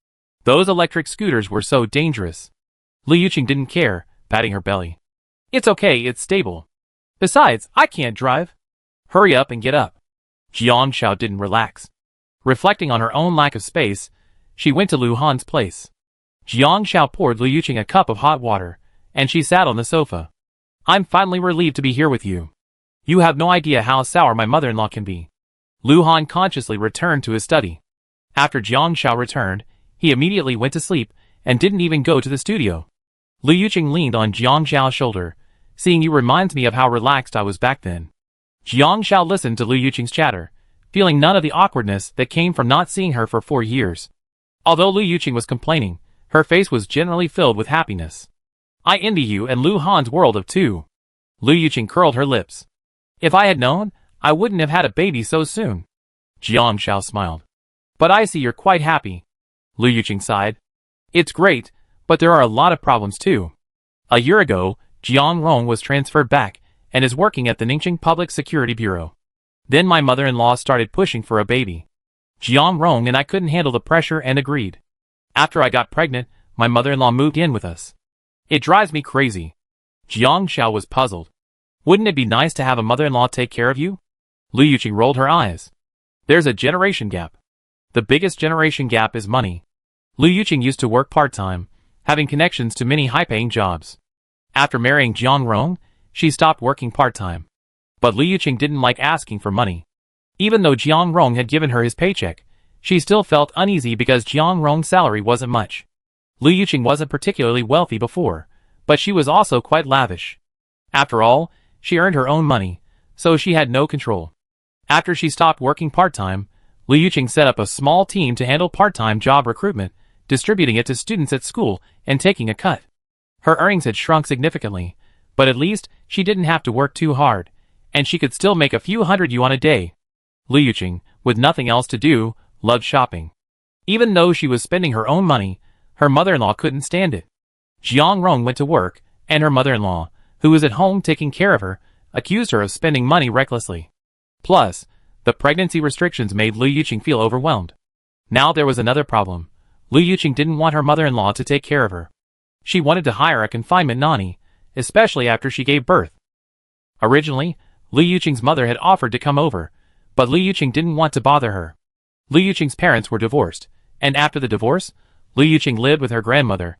Those electric scooters were so dangerous." Liu Yuqing didn't care, patting her belly. "It's okay, it's stable. Besides, I can't drive." "Hurry up and get up." Jiang Shao didn't relax. Reflecting on her own lack of space, she went to Lu Han's place. Jiang Shao poured Liu Yuqing a cup of hot water, and she sat on the sofa. "I'm finally relieved to be here with you. You have no idea how sour my mother-in-law can be." Lu Han consciously returned to his study. After Jiang Shao returned, he immediately went to sleep, and didn't even go to the studio. Liu Yuqing leaned on Jiang Shao's shoulder. "Seeing you reminds me of how relaxed I was back then." Jiang Shao listened to Liu Yuqing's chatter, feeling none of the awkwardness that came from not seeing her for 4 years. Although Liu Yuqing was complaining, her face was generally filled with happiness. "I envy you and Lu Han's world of two." Liu Yuqing curled her lips. "If I had known, I wouldn't have had a baby so soon." Jiang Shao smiled. "But I see you're quite happy." Liu Yuqing sighed. "It's great, but there are a lot of problems too. A year ago, Jiang Rong was transferred back, and is working at the Ningxing Public Security Bureau. Then my mother-in-law started pushing for a baby. Jiang Rong and I couldn't handle the pressure and agreed. After I got pregnant, my mother-in-law moved in with us. It drives me crazy." Jiang Shao was puzzled. "Wouldn't it be nice to have a mother-in-law take care of you?" Liu Yuqing rolled her eyes. "There's a generation gap. The biggest generation gap is money." Liu Yuqing used to work part-time, having connections to many high-paying jobs. After marrying Jiang Rong, she stopped working part-time. But Liu Yuqing didn't like asking for money. Even though Jiang Rong had given her his paycheck, she still felt uneasy because Jiang Rong's salary wasn't much. Liu Yuqing wasn't particularly wealthy before, but she was also quite lavish. After all, she earned her own money, so she had no control. After she stopped working part-time, Liu Yuqing set up a small team to handle part-time job recruitment, distributing it to students at school and taking a cut. Her earnings had shrunk significantly, But at least, she didn't have to work too hard, and she could still make a few hundred yuan a day. Liu Yuqing, with nothing else to do, loved shopping. Even though she was spending her own money, her mother-in-law couldn't stand it. Jiang Rong went to work, and her mother-in-law, who was at home taking care of her, accused her of spending money recklessly. Plus, the pregnancy restrictions made Liu Yuqing feel overwhelmed. Now there was another problem. Liu Yuqing didn't want her mother-in-law to take care of her. She wanted to hire a confinement nanny, especially after she gave birth. Originally, Liu Yuqing's mother had offered to come over, but Liu Yuqing didn't want to bother her. Liu Yuqing's parents were divorced, and after the divorce, Liu Yuqing lived with her grandmother.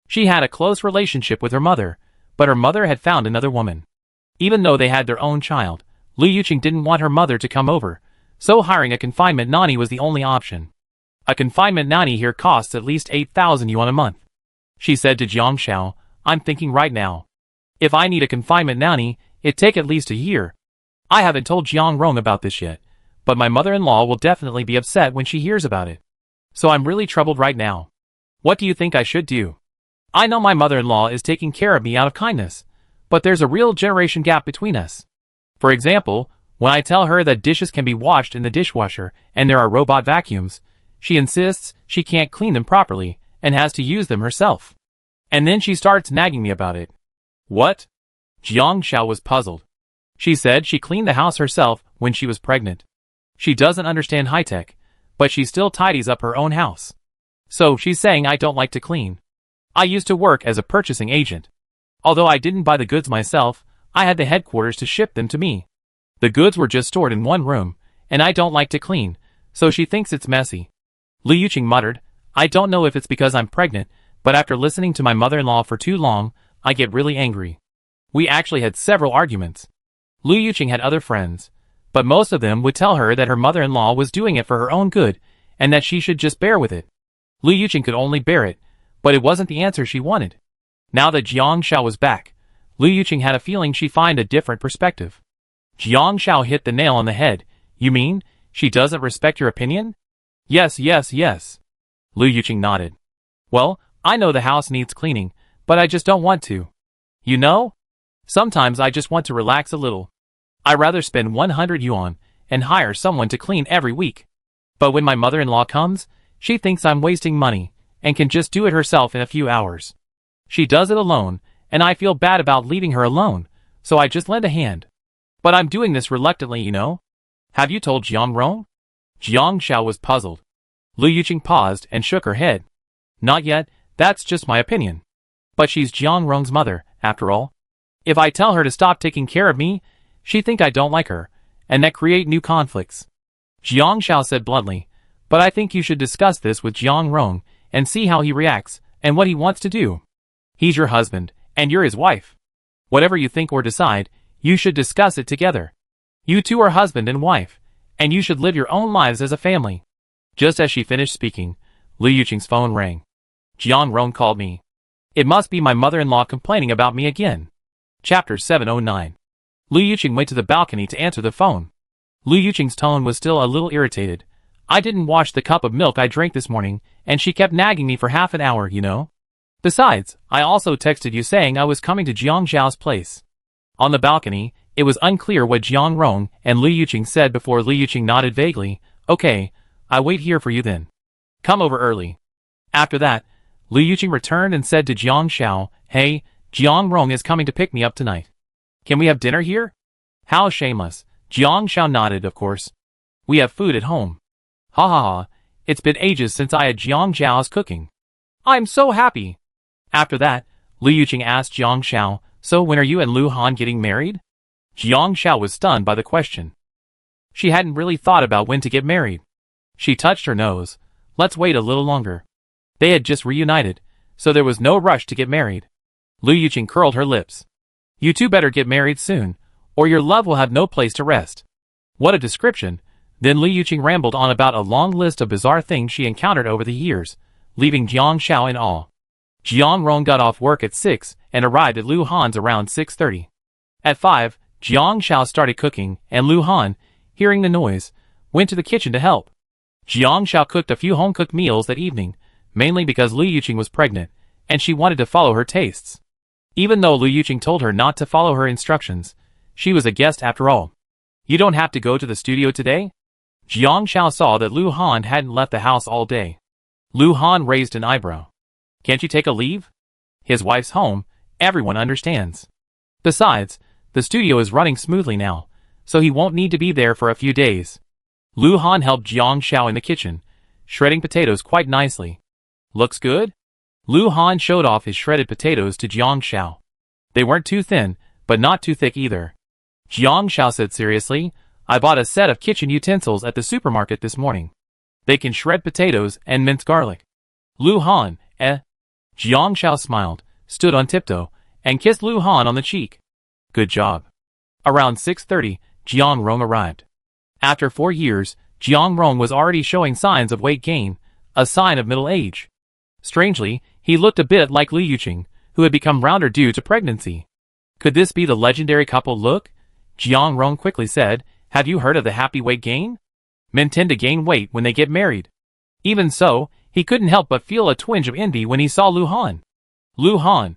She had a close relationship with her mother, but her mother had found another woman. Even though they had their own child, Liu Yuqing didn't want her mother to come over, so hiring a confinement nanny was the only option. A confinement nanny here costs at least 8,000 yuan a month. She said to Jiang Xiao, "I'm thinking right now. If I need a confinement nanny, it'd take at least a year. I haven't told Jiang Rong about this yet, but my mother-in-law will definitely be upset when she hears about it. So I'm really troubled right now. What do you think I should do? I know my mother-in-law is taking care of me out of kindness, but there's a real generation gap between us. For example, when I tell her that dishes can be washed in the dishwasher and there are robot vacuums, she insists she can't clean them properly and has to use them herself. And then she starts nagging me about it." "What?" Jiang Xiao was puzzled. She said she cleaned the house herself when she was pregnant. She doesn't understand high-tech, but she still tidies up her own house. So she's saying I don't like to clean. I used to work as a purchasing agent. Although I didn't buy the goods myself, I had the headquarters to ship them to me. The goods were just stored in one room, and I don't like to clean, so she thinks it's messy. Liu Yuqing muttered, "I don't know if it's because I'm pregnant, but after listening to my mother-in-law for too long, I get really angry." We actually had several arguments. Liu Yuqing had other friends, but most of them would tell her that her mother-in-law was doing it for her own good, and that she should just bear with it. Liu Yuqing could only bear it, but it wasn't the answer she wanted. Now that Jiang Xiao was back, Liu Yuqing had a feeling she'd find a different perspective. Jiang Xiao hit the nail on the head. "You mean, she doesn't respect your opinion?" Yes. Liu Yuqing nodded. "Well, I know the house needs cleaning, but I just don't want to. You know? Sometimes I just want to relax a little. I'd rather spend 100 yuan and hire someone to clean every week. But when my mother-in-law comes, she thinks I'm wasting money and can just do it herself in a few hours. She does it alone, and I feel bad about leaving her alone, so I just lend a hand. But I'm doing this reluctantly, you know. Have you told Jiang Rong?" Jiang Xiao was puzzled. Liu Yuqing paused and shook her head. "Not yet, that's just my opinion. But she's Jiang Rong's mother, after all. If I tell her to stop taking care of me, she'd think I don't like her, and that create new conflicts." Jiang Xiao said bluntly, "But I think you should discuss this with Jiang Rong and see how he reacts and what he wants to do. He's your husband, and you're his wife. Whatever you think or decide, you should discuss it together. You two are husband and wife, and you should live your own lives as a family." Just as she finished speaking, Liu Yuqing's phone rang. "Jiang Rong called me. It must be my mother-in-law complaining about me again." Chapter 709. Liu Yuqing went to the balcony to answer the phone. Liu Yuqing's tone was still a little irritated. "I didn't wash the cup of milk I drank this morning, and she kept nagging me for half an hour, you know. Besides, I also texted you saying I was coming to Jiang Xiao's place." On the balcony, it was unclear what Jiang Rong and Liu Yuqing said before Liu Yuqing nodded vaguely. "Okay, I'll wait here for you then. Come over early." After that, Liu Yuqing returned and said to Jiang Xiao, "Hey, Jiang Rong is coming to pick me up tonight. Can we have dinner here?" "How shameless." Jiang Xiao nodded, "Of course. We have food at home." "Ha ha ha, it's been ages since I had Jiang Xiao's cooking. I'm so happy." After that, Liu Yuqing asked Jiang Xiao, "So when are you and Lu Han getting married?" Jiang Xiao was stunned by the question. She hadn't really thought about when to get married. She touched her nose. Let's wait a little longer. They had just reunited, so there was no rush to get married. Liu Yuqing curled her lips. "You two better get married soon, or your love will have no place to rest." What a description. Then Liu Yuqing rambled on about a long list of bizarre things she encountered over the years, leaving Jiang Xiao in awe. Jiang Rong got off work at 6 and arrived at Lu Han's around 6:30. At 5, Jiang Xiao started cooking, and Lu Han, hearing the noise, went to the kitchen to help. Jiang Xiao cooked a few home-cooked meals that evening, mainly because Liu Yuqing was pregnant, and she wanted to follow her tastes. Even though Lu Yuqing told her not to follow her instructions, she was a guest after all. You don't have to go to the studio today? Jiang Shao saw that Lu Han hadn't left the house all day. Lu Han raised an eyebrow. Can't you take a leave? His wife's home, everyone understands. Besides, the studio is running smoothly now, so he won't need to be there for a few days. Lu Han helped Jiang Shao in the kitchen, shredding potatoes quite nicely. Looks good? Lu Han showed off his shredded potatoes to Jiang Shao. They weren't too thin, but not too thick either. Jiang Shao said seriously, I bought a set of kitchen utensils at the supermarket this morning. They can shred potatoes and mince garlic. Lu Han, Jiang Shao smiled, stood on tiptoe, and kissed Lu Han on the cheek. Good job. Around 6:30, Jiang Rong arrived. After 4 years, Jiang Rong was already showing signs of weight gain, a sign of middle age. Strangely, he looked a bit like Lu Yuqing, who had become rounder due to pregnancy. Could this be the legendary couple look? Jiang Rong quickly said, have you heard of the happy weight gain? Men tend to gain weight when they get married. Even so, he couldn't help but feel a twinge of envy when he saw Lu Han. Lu Han,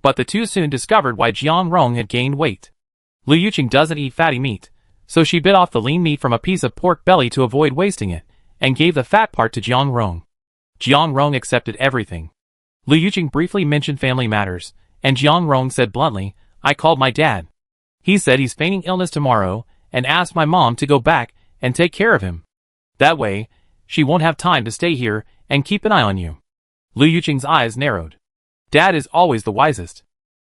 But the two soon discovered why Jiang Rong had gained weight. Lu Yuqing doesn't eat fatty meat, so she bit off the lean meat from a piece of pork belly to avoid wasting it, and gave the fat part to Jiang Rong. Jiang Rong accepted everything. Lu Yuqing briefly mentioned family matters, and Jiang Rong said bluntly, I called my dad. He said he's feigning illness tomorrow, and asked my mom to go back and take care of him. That way, she won't have time to stay here and keep an eye on you. Lu Yuqing's eyes narrowed. Dad is always the wisest.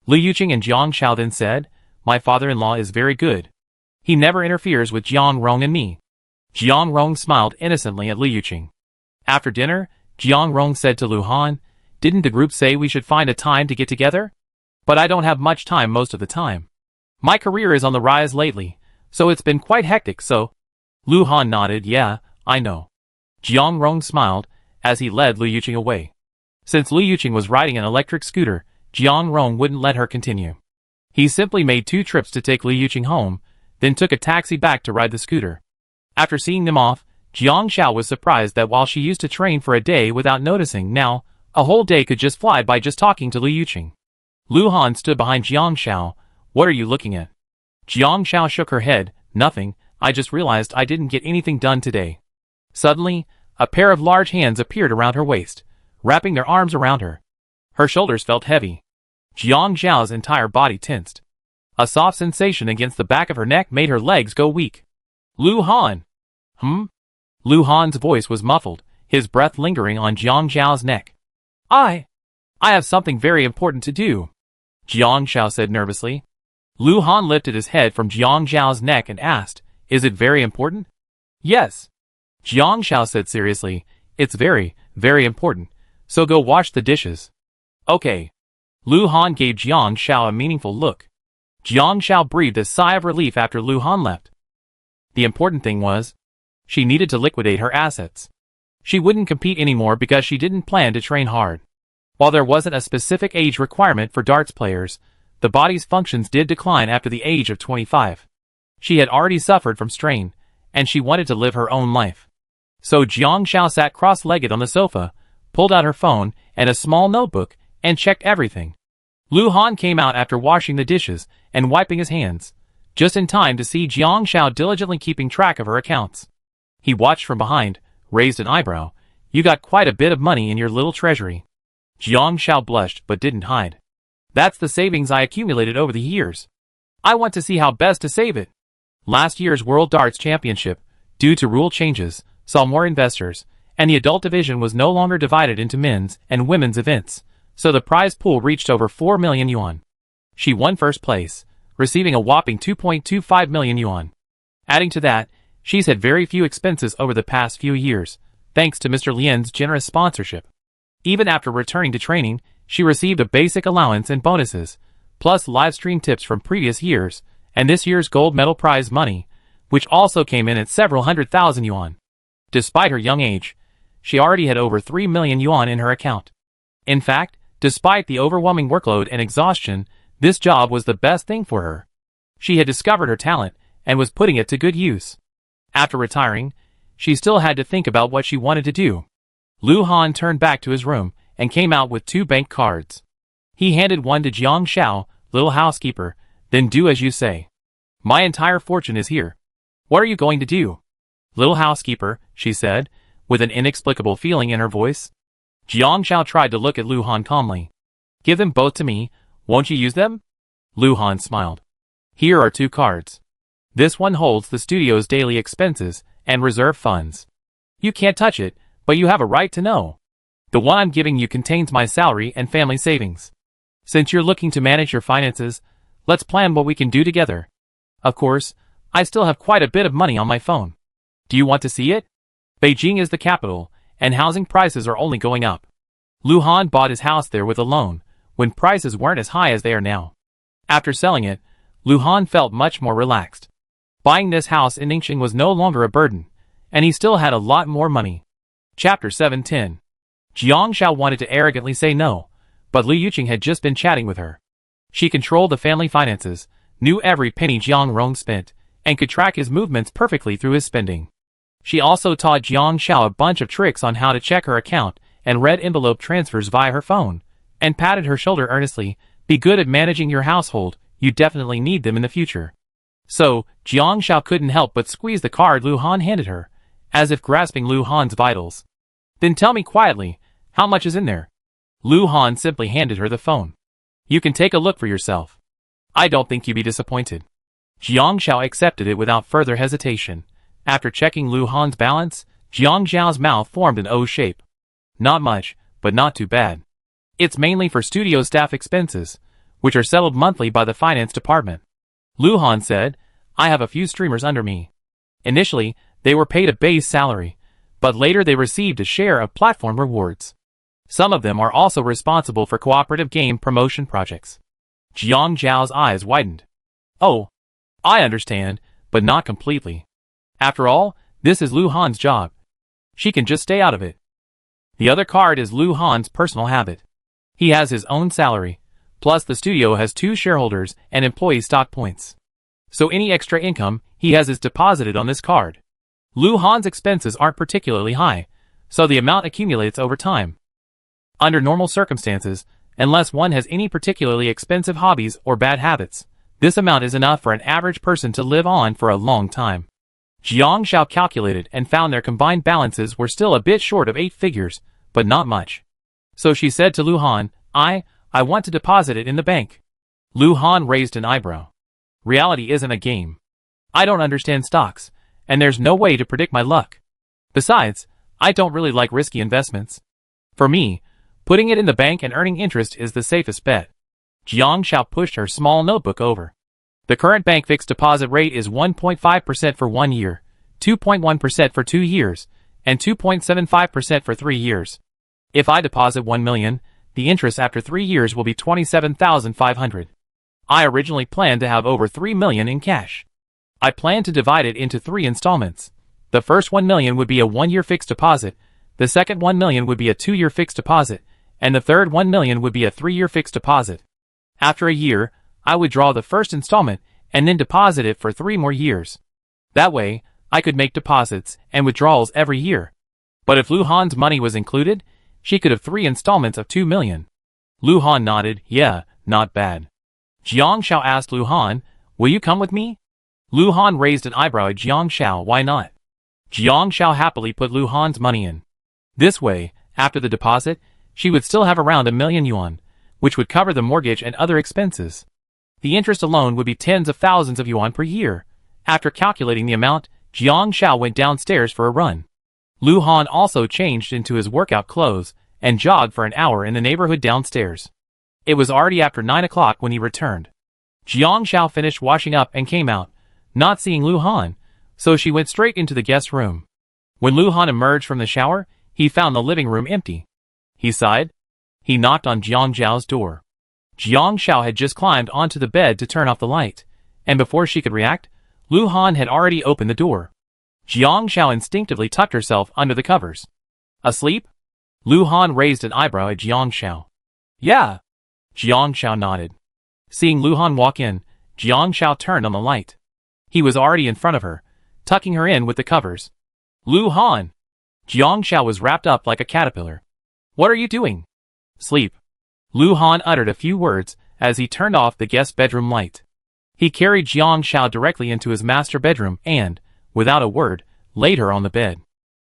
Lu Yuqing and Jiang Shao then said, my father-in-law is very good. He never interferes with Jiang Rong and me. Jiang Rong smiled innocently at Lu Yuqing. After dinner, Jiang Rong said to Lu Han, didn't the group say we should find a time to get together? But I don't have much time most of the time. My career is on the rise lately, so it's been quite hectic so. Lu Han nodded, yeah, I know. Jiang Rong smiled, as he led Lu Yuqing away. Since Lu Yuqing was riding an electric scooter, Jiang Rong wouldn't let her continue. He simply made 2 trips to take Lu Yuqing home, then took a taxi back to ride the scooter. After seeing them off, Jiang Shao was surprised that while she used to train for a day without noticing, now, a whole day could just fly by just talking to Lu Yuqing. Lu Han stood behind Jiang Shao. What are you looking at? Jiang Shao shook her head. Nothing, I just realized I didn't get anything done today. Suddenly, a pair of large hands appeared around her waist, wrapping their arms around her. Her shoulders felt heavy. Jiang Zhao's entire body tensed. A soft sensation against the back of her neck made her legs go weak. Lu Han! Lu Han's voice was muffled, his breath lingering on Jiang Zhao's neck. I have something very important to do, Jiang Shao said nervously. Lu Han lifted his head from Jiang Zhao's neck and asked, is it very important? Yes. Jiang Shao said seriously, it's very, very important, so go wash the dishes. Okay. Lu Han gave Jiang Shao a meaningful look. Jiang Shao breathed a sigh of relief after Lu Han left. The important thing was, she needed to liquidate her assets. She wouldn't compete anymore because she didn't plan to train hard. While there wasn't a specific age requirement for darts players, the body's functions did decline after the age of 25. She had already suffered from strain, and she wanted to live her own life. So Jiang Shao sat cross-legged on the sofa, pulled out her phone and a small notebook, and checked everything. Lu Han came out after washing the dishes and wiping his hands, just in time to see Jiang Shao diligently keeping track of her accounts. He watched from behind, raised an eyebrow. You got quite a bit of money in your little treasury. Jiang Shao blushed but didn't hide. That's the savings I accumulated over the years. I want to see how best to save it. Last year's World Darts Championship, due to rule changes, saw more investors, and the adult division was no longer divided into men's and women's events, so the prize pool reached over 4 million yuan. She won first place, receiving a whopping 2.25 million yuan. Adding to that, she's had very few expenses over the past few years, thanks to Mr. Lian's generous sponsorship. Even after returning to training, she received a basic allowance and bonuses, plus live stream tips from previous years, and this year's gold medal prize money, which also came in at several 100,000 yuan. Despite her young age, she already had over 3 million yuan in her account. In fact, despite the overwhelming workload and exhaustion, this job was the best thing for her. She had discovered her talent and was putting it to good use. After retiring, she still had to think about what she wanted to do. Lu Han turned back to his room and came out with 2 bank cards. He handed one to Jiang Xiao, little housekeeper, then do as you say. My entire fortune is here. What are you going to do? Little housekeeper, she said, with an inexplicable feeling in her voice. Jiang Xiao tried to look at Lu Han calmly. Give them both to me, won't you use them? Lu Han smiled. Here are 2 cards. This one holds the studio's daily expenses and reserve funds. You can't touch it, but you have a right to know. The one I'm giving you contains my salary and family savings. Since you're looking to manage your finances, let's plan what we can do together. Of course, I still have quite a bit of money on my phone. Do you want to see it? Beijing is the capital, and housing prices are only going up. Lu Han bought his house there with a loan, when prices weren't as high as they are now. After selling it, Lu Han felt much more relaxed. Buying this house in Ningxing was no longer a burden, and he still had a lot more money. Chapter 710. Jiang Xiao wanted to arrogantly say no, but Liu Yuqing had just been chatting with her. She controlled the family finances, knew every penny Jiang Rong spent, and could track his movements perfectly through his spending. She also taught Jiang Xiao a bunch of tricks on how to check her account and read envelope transfers via her phone, and patted her shoulder earnestly. Be good at managing your household, you definitely need them in the future. So, Jiang Xiao couldn't help but squeeze the card Lu Han handed her, as if grasping Lu Han's vitals. Then tell me quietly, how much is in there? Lu Han simply handed her the phone. You can take a look for yourself. I don't think you'd be disappointed. Jiang Xiao accepted it without further hesitation. After checking Lu Han's balance, Jiang Xiao's mouth formed an O shape. Not much, but not too bad. It's mainly for studio staff expenses, which are settled monthly by the finance department. Lu Han said, I have a few streamers under me. Initially, they were paid a base salary, but later they received a share of platform rewards. Some of them are also responsible for cooperative game promotion projects. Jiang Zhao's eyes widened. Oh, I understand, but not completely. After all, this is Lu Han's job. She can just stay out of it. The other card is Lu Han's personal habit. He has his own salary, plus the studio has 2 shareholders and employee stock points. So any extra income he has is deposited on this card. Lu Han's expenses aren't particularly high, so the amount accumulates over time. Under normal circumstances, unless one has any particularly expensive hobbies or bad habits, this amount is enough for an average person to live on for a long time. Jiang Xiao calculated and found their combined balances were still a bit short of 8 figures, but not much. So she said to Lu Han, I want to deposit it in the bank. Lu Han raised an eyebrow. Reality isn't a game. I don't understand stocks, and there's no way to predict my luck. Besides, I don't really like risky investments. For me, putting it in the bank and earning interest is the safest bet. Jiang Xiao pushed her small notebook over. The current bank fixed deposit rate is 1.5% for 1 year, 2.1% for 2 years, and 2.75% for 3 years. If I deposit 1 million, the interest after 3 years will be 27,500. I originally planned to have over 3 million in cash. I plan to divide it into 3 installments. The first 1 million would be a 1-year fixed deposit, the second 1 million would be a 2-year fixed deposit, and the third 1 million would be a 3-year fixed deposit. After a year, I would draw the first installment and then deposit it for 3 more years. That way, I could make deposits and withdrawals every year. But if Lu Han's money was included, she could have 3 installments of 2 million. Lu Han nodded, yeah, not bad. Jiang Xiao asked Lu Han, will you come with me? Lu Han raised an eyebrow at Jiang Xiao, why not? Jiang Xiao happily put Lu Han's money in. This way, after the deposit, she would still have around 1 million yuan, which would cover the mortgage and other expenses. The interest alone would be tens of thousands of yuan per year. After calculating the amount, Jiang Xiao went downstairs for a run. Lu Han also changed into his workout clothes and jogged for an hour in the neighborhood downstairs. It was already after 9 o'clock when he returned. Jiang Xiao finished washing up and came out, not seeing Lu Han, so she went straight into the guest room. When Lu Han emerged from the shower, he found the living room empty. He sighed. He knocked on Jiang Zhao's door. Jiang Xiao had just climbed onto the bed to turn off the light, and before she could react, Lu Han had already opened the door. Jiang Xiao instinctively tucked herself under the covers. Asleep? Lu Han raised an eyebrow at Jiang Xiao. Yeah. Jiang Xiao nodded. Seeing Lu Han walk in, Jiang Xiao turned on the light. He was already in front of her, tucking her in with the covers. Lu Han! Jiang Xiao was wrapped up like a caterpillar. What are you doing? Sleep. Lu Han uttered a few words as he turned off the guest bedroom light. He carried Jiang Xiao directly into his master bedroom and, without a word, laid her on the bed.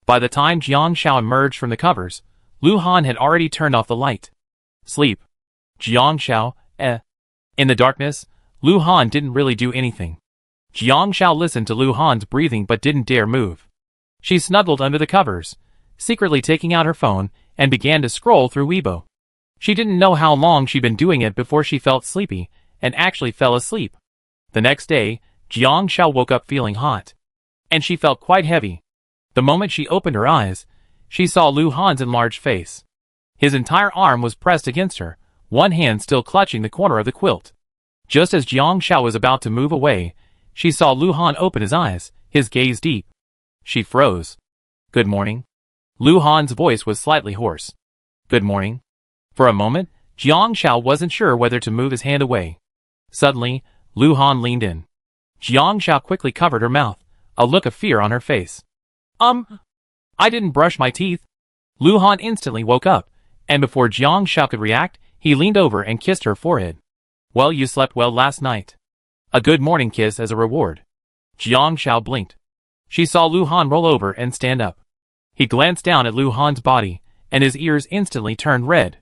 By the time Jiang Xiao emerged from the covers, Lu Han had already turned off the light. Sleep. Jiang Xiao, In the darkness, Lu Han didn't really do anything. Jiang Xiao listened to Lu Han's breathing but didn't dare move. She snuggled under the covers, secretly taking out her phone, and began to scroll through Weibo. She didn't know how long she'd been doing it before she felt sleepy, and actually fell asleep. The next day, Jiang Xiao woke up feeling hot. And she felt quite heavy. The moment she opened her eyes, she saw Lu Han's enlarged face. His entire arm was pressed against her, one hand still clutching the corner of the quilt. Just as Jiang Xiao was about to move away, she saw Lu Han open his eyes, his gaze deep. She froze. Good morning. Lu Han's voice was slightly hoarse. Good morning. For a moment, Jiang Xiao wasn't sure whether to move his hand away. Suddenly, Lu Han leaned in. Jiang Xiao quickly covered her mouth, a look of fear on her face. I didn't brush my teeth. Lu Han instantly woke up, and before Jiang Xiao could react, he leaned over and kissed her forehead. Well, you slept well last night. A good morning kiss as a reward. Jiang Xiao blinked. She saw Lu Han roll over and stand up. He glanced down at Lu Han's body, and his ears instantly turned red.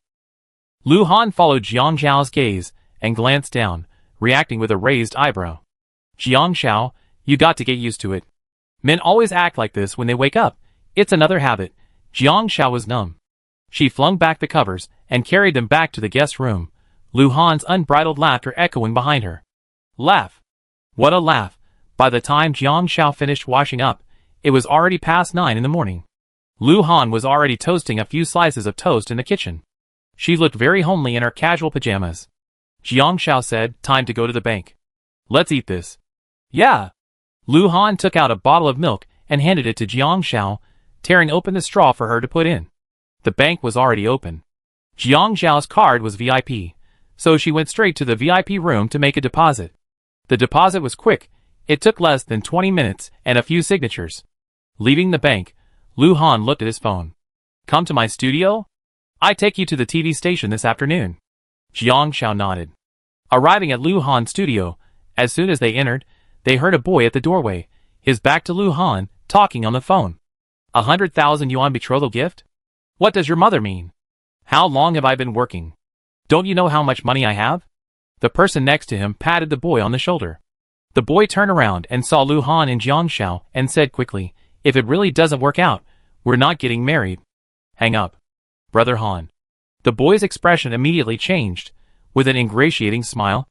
Lu Han followed Jiang Xiao's gaze and glanced down, reacting with a raised eyebrow. Jiang Xiao, you got to get used to it. Men always act like this when they wake up. It's another habit. Jiang Xiao was numb. She flung back the covers and carried them back to the guest room, Lu Han's unbridled laughter echoing behind her. Laugh. What a laugh. By the time Jiang Xiao finished washing up, it was already past 9 in the morning. Lu Han was already toasting a few slices of toast in the kitchen. She looked very homely in her casual pajamas. Jiang Xiao said, time to go to the bank. Let's eat this. Yeah. Lu Han took out a bottle of milk and handed it to Jiang Xiao, tearing open the straw for her to put in. The bank was already open. Jiang Xiao's card was VIP, so she went straight to the VIP room to make a deposit. The deposit was quick. It took less than 20 minutes and a few signatures. Leaving the bank, Lu Han looked at his phone. Come to my studio? I take you to the TV station this afternoon. Jiang Xiao nodded. Arriving at Lu Han's studio, as soon as they entered, they heard a boy at the doorway, his back to Lu Han, talking on the phone. 100,000 yuan betrothal gift? What does your mother mean? How long have I been working? Don't you know how much money I have? The person next to him patted the boy on the shoulder. The boy turned around and saw Lu Han and Jiang Xiao and said quickly, if it really doesn't work out, we're not getting married. Hang up. Brother Han. The boy's expression immediately changed. With an ingratiating smile,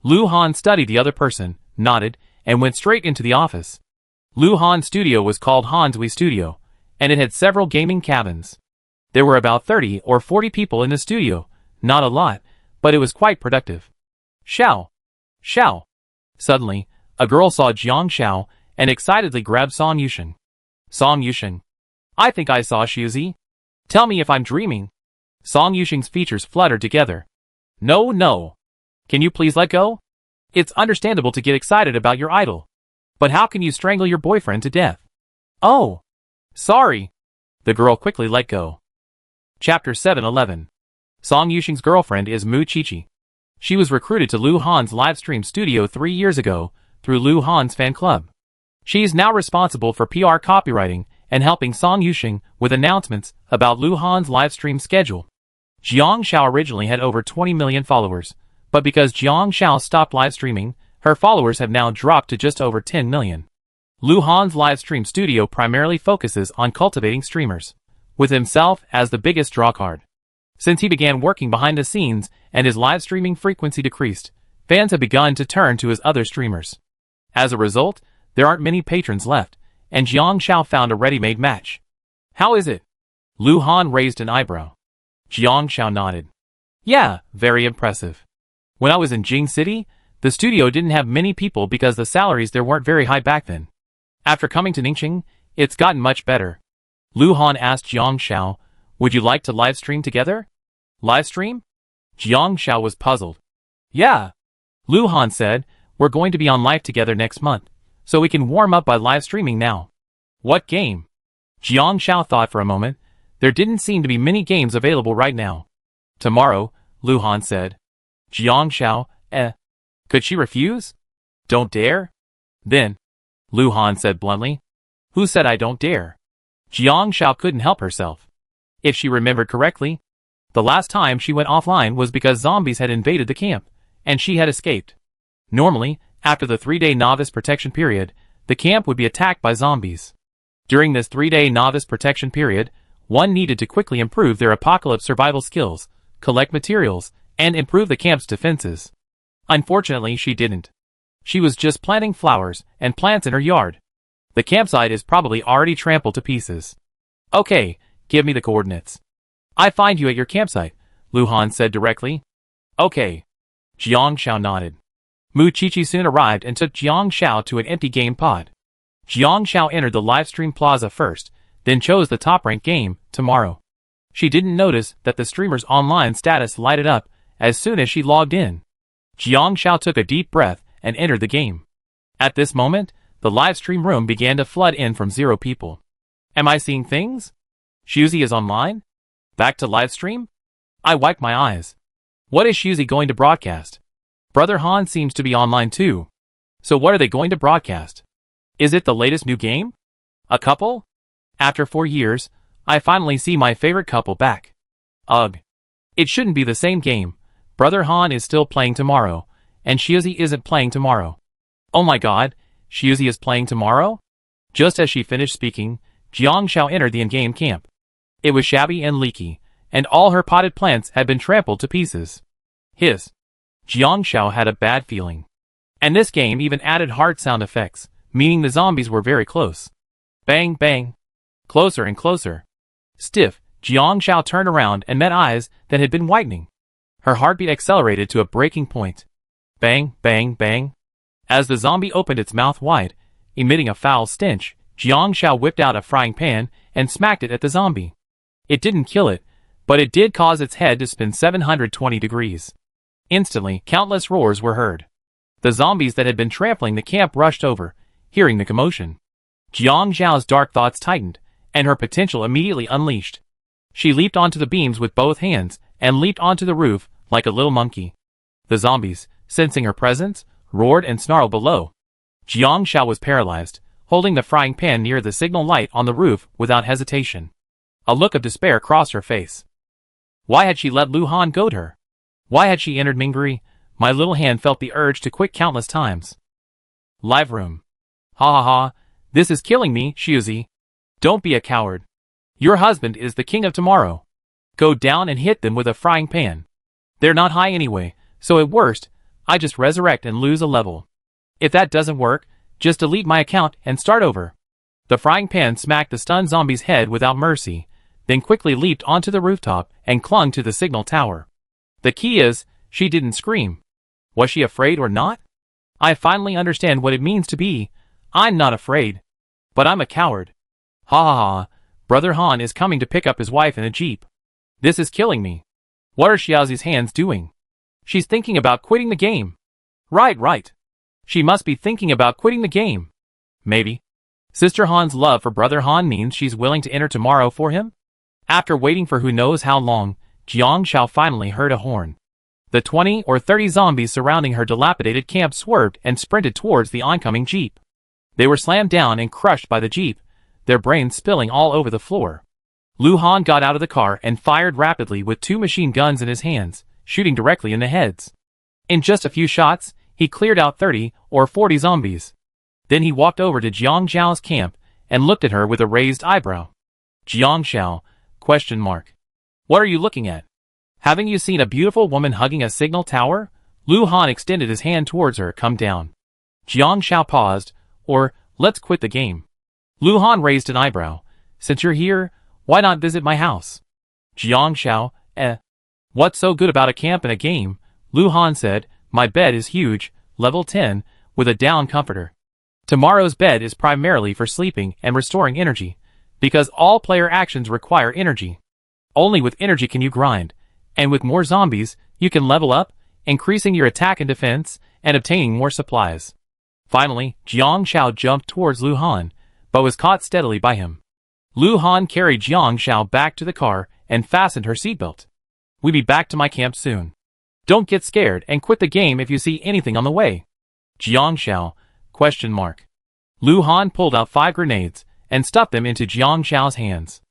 Lu Han studied the other person, nodded, and went straight into the office. Lu Han's studio was called Han's Wii Studio, and it had several gaming cabins. There were about 30 or 40 people in the studio, not a lot, but it was quite productive. Xiao! Xiao! Suddenly, a girl saw Jiang Xiao and excitedly grabbed Song Yusheng. Song Yusheng. I think I saw Shuzi. Tell me if I'm dreaming. Song Yusheng's features fluttered together. No. Can you please let go? It's understandable to get excited about your idol. But how can you strangle your boyfriend to death? Oh. Sorry. The girl quickly let go. Chapter 711. Song Yusheng's girlfriend is Mu Qiqi. She was recruited to Lu Han's livestream studio 3 years ago through Lu Han's fan club. She is now responsible for PR copywriting and helping Song Yusheng with announcements about Lu Han's livestream schedule. Jiang Xiao originally had over 20 million followers, but because Jiang Xiao stopped live streaming, her followers have now dropped to just over 10 million. Lu Han's livestream studio primarily focuses on cultivating streamers, with himself as the biggest drawcard. Since he began working behind the scenes and his live streaming frequency decreased, fans have begun to turn to his other streamers. As a result, there aren't many patrons left, and Jiang Xiao found a ready-made match. How is it? Lu Han raised an eyebrow. Jiang Xiao nodded. Yeah, very impressive. When I was in Jing City, the studio didn't have many people because the salaries there weren't very high back then. After coming to Ningxing, it's gotten much better. Lu Han asked Jiang Xiao, would you like to live stream together? Live stream? Jiang Xiao was puzzled. Yeah. Lu Han said, we're going to be on live together next month, so we can warm up by live streaming now. What game? Jiang Xiao thought for a moment. There didn't seem to be many games available right now. Tomorrow, Lu Han said. Jiang Xiao, Could she refuse? Don't dare? Then, Lu Han said bluntly. Who said I don't dare? Jiang Xiao couldn't help herself. If she remembered correctly, the last time she went offline was because zombies had invaded the camp, and she had escaped. Normally, after the 3-day novice protection period, the camp would be attacked by zombies. During this 3-day novice protection period, one needed to quickly improve their apocalypse survival skills, collect materials, and improve the camp's defenses. Unfortunately, she didn't. She was just planting flowers and plants in her yard. The campsite is probably already trampled to pieces. Okay, give me the coordinates. I find you at your campsite, Lu Han said directly. Okay. Jiang Xiao nodded. Mu Chichi soon arrived and took Jiang Xiao to an empty game pod. Jiang Xiao entered the livestream plaza first, then chose the top-ranked game, Tomorrow. She didn't notice that the streamer's online status lighted up as soon as she logged in. Jiang Xiao took a deep breath and entered the game. At this moment, the livestream room began to flood in from 0 people. Am I seeing things? Shuzi is online? Back to livestream? I wiped my eyes. What is Shuzi going to broadcast? Brother Han seems to be online too. So what are they going to broadcast? Is it the latest new game? A couple? After 4 years, I finally see my favorite couple back. Ugh. It shouldn't be the same game. Brother Han is still playing Tomorrow, and Shuzi isn't playing Tomorrow. Oh my god, Shuzi is playing Tomorrow? Just as she finished speaking, Jiang Xiao entered the in-game camp. It was shabby and leaky, and all her potted plants had been trampled to pieces. Jiang Xiao had a bad feeling. And this game even added hard sound effects, meaning the zombies were very close. Bang, bang. Closer and closer. Stiff, Jiang Xiao turned around and met eyes that had been whitening. Her heartbeat accelerated to a breaking point. Bang, bang, bang. As the zombie opened its mouth wide, emitting a foul stench, Jiang Xiao whipped out a frying pan and smacked it at the zombie. It didn't kill it, but it did cause its head to spin 720 degrees. Instantly, countless roars were heard. The zombies that had been trampling the camp rushed over, hearing the commotion. Jiang Xiao's dark thoughts tightened, and her potential immediately unleashed. She leaped onto the beams with both hands and leaped onto the roof like a little monkey. The zombies, sensing her presence, roared and snarled below. Jiang Xiao was paralyzed, holding the frying pan near the signal light on the roof without hesitation. A look of despair crossed her face. Why had she let Lu Han goad her? Why had she entered Mingri? My little hand felt the urge to quit countless times. Live room. Ha ha ha, this is killing me, Shuzi. Don't be a coward. Your husband is the king of Tomorrow. Go down and hit them with a frying pan. They're not high anyway, so at worst, I just resurrect and lose a level. If that doesn't work, just delete my account and start over. The frying pan smacked the stunned zombie's head without mercy, then quickly leaped onto the rooftop and clung to the signal tower. The key is, she didn't scream. Was she afraid or not? I finally understand what it means to be. I'm not afraid. But I'm a coward. Ha ha ha, Brother Han is coming to pick up his wife in a jeep. This is killing me. What are Xiaozi's hands doing? She's thinking about quitting the game. Right. She must be thinking about quitting the game. Maybe. Sister Han's love for Brother Han means she's willing to enter Tomorrow for him? After waiting for who knows how long, Jiang Xiao finally heard a horn. The 20 or 30 zombies surrounding her dilapidated camp swerved and sprinted towards the oncoming jeep. They were slammed down and crushed by the jeep, their brains spilling all over the floor. Lu Han got out of the car and fired rapidly with 2 machine guns in his hands, shooting directly in the heads. In just a few shots, he cleared out 30 or 40 zombies. Then he walked over to Jiang Xiao's camp and looked at her with a raised eyebrow. Jiang Xiao, ? What are you looking at? Haven't you seen a beautiful woman hugging a signal tower? Lu Han extended his hand towards her. Come down. Jiang Xiao paused, or, let's quit the game. Lu Han raised an eyebrow. Since you're here, why not visit my house? Jiang Xiao, What's so good about a camp and a game? Lu Han said, my bed is huge, level 10, with a down comforter. Tomorrow's bed is primarily for sleeping and restoring energy, because all player actions require energy. Only with energy can you grind, and with more zombies, you can level up, increasing your attack and defense, and obtaining more supplies. Finally, Jiang Xiao jumped towards Lu Han, but was caught steadily by him. Lu Han carried Jiang Xiao back to the car and fastened her seatbelt. We'll be back to my camp soon. Don't get scared and quit the game if you see anything on the way. Jiang Xiao? Question mark. Lu Han pulled out 5 grenades and stuffed them into Jiang Xiao's hands.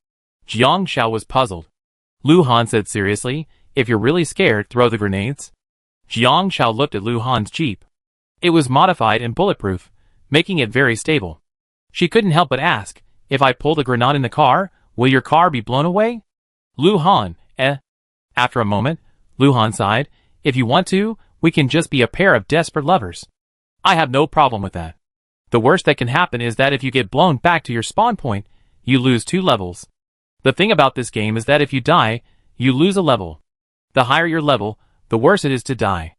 Jiang Xiao was puzzled. Lu Han said seriously, if you're really scared, throw the grenades? Jiang Xiao looked at Lu Han's jeep. It was modified and bulletproof, making it very stable. She couldn't help but ask, if I pull the grenade in the car, will your car be blown away? Lu Han, After a moment, Lu Han sighed, if you want to, we can just be a pair of desperate lovers. I have no problem with that. The worst that can happen is that if you get blown back to your spawn point, you lose 2 levels. The thing about this game is that if you die, you lose a level. The higher your level, the worse it is to die.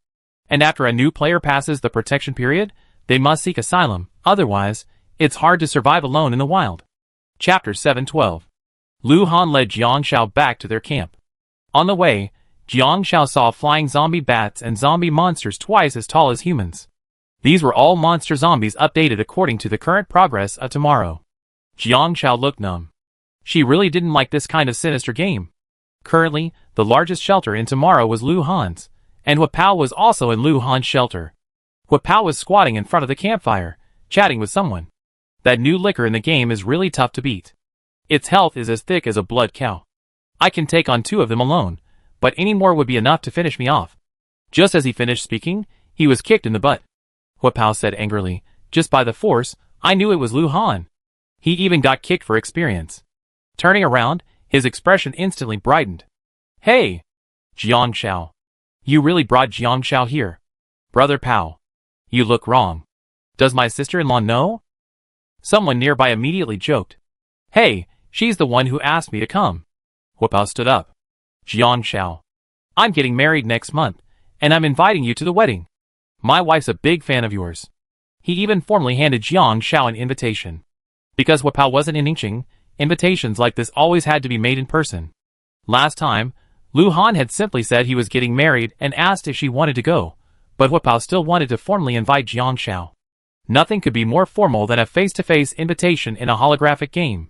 And after a new player passes the protection period, they must seek asylum, otherwise, it's hard to survive alone in the wild. Chapter 712. Lu Han led Jiang Xiao back to their camp. On the way, Jiang Xiao saw flying zombie bats and zombie monsters twice as tall as humans. These were all monster zombies updated according to the current progress of tomorrow. Jiang Xiao looked numb. She really didn't like this kind of sinister game. Currently, the largest shelter in tomorrow was Lu Han's, and Hua Pao was also in Lu Han's shelter. Hua Pao was squatting in front of the campfire, chatting with someone. That new liquor in the game is really tough to beat. Its health is as thick as a blood cow. I can take on 2 of them alone, but any more would be enough to finish me off. Just as he finished speaking, he was kicked in the butt. Hua Pao said angrily, just by the force, I knew it was Lu Han. He even got kicked for experience. Turning around, his expression instantly brightened. Hey! Jiang Xiao. You really brought Jiang Xiao here. Brother Pao. You look wrong. Does my sister-in-law know? Someone nearby immediately joked. Hey, she's the one who asked me to come. Hua Pao stood up. Jiang Xiao. I'm getting married next month, and I'm inviting you to the wedding. My wife's a big fan of yours. He even formally handed Jiang Xiao an invitation. Because Hua Pao wasn't in Yingqing, invitations like this always had to be made in person. Last time, Lu Han had simply said he was getting married and asked if she wanted to go, but Hua Pao still wanted to formally invite Jiang Xiao. Nothing could be more formal than a face-to-face invitation in a holographic game.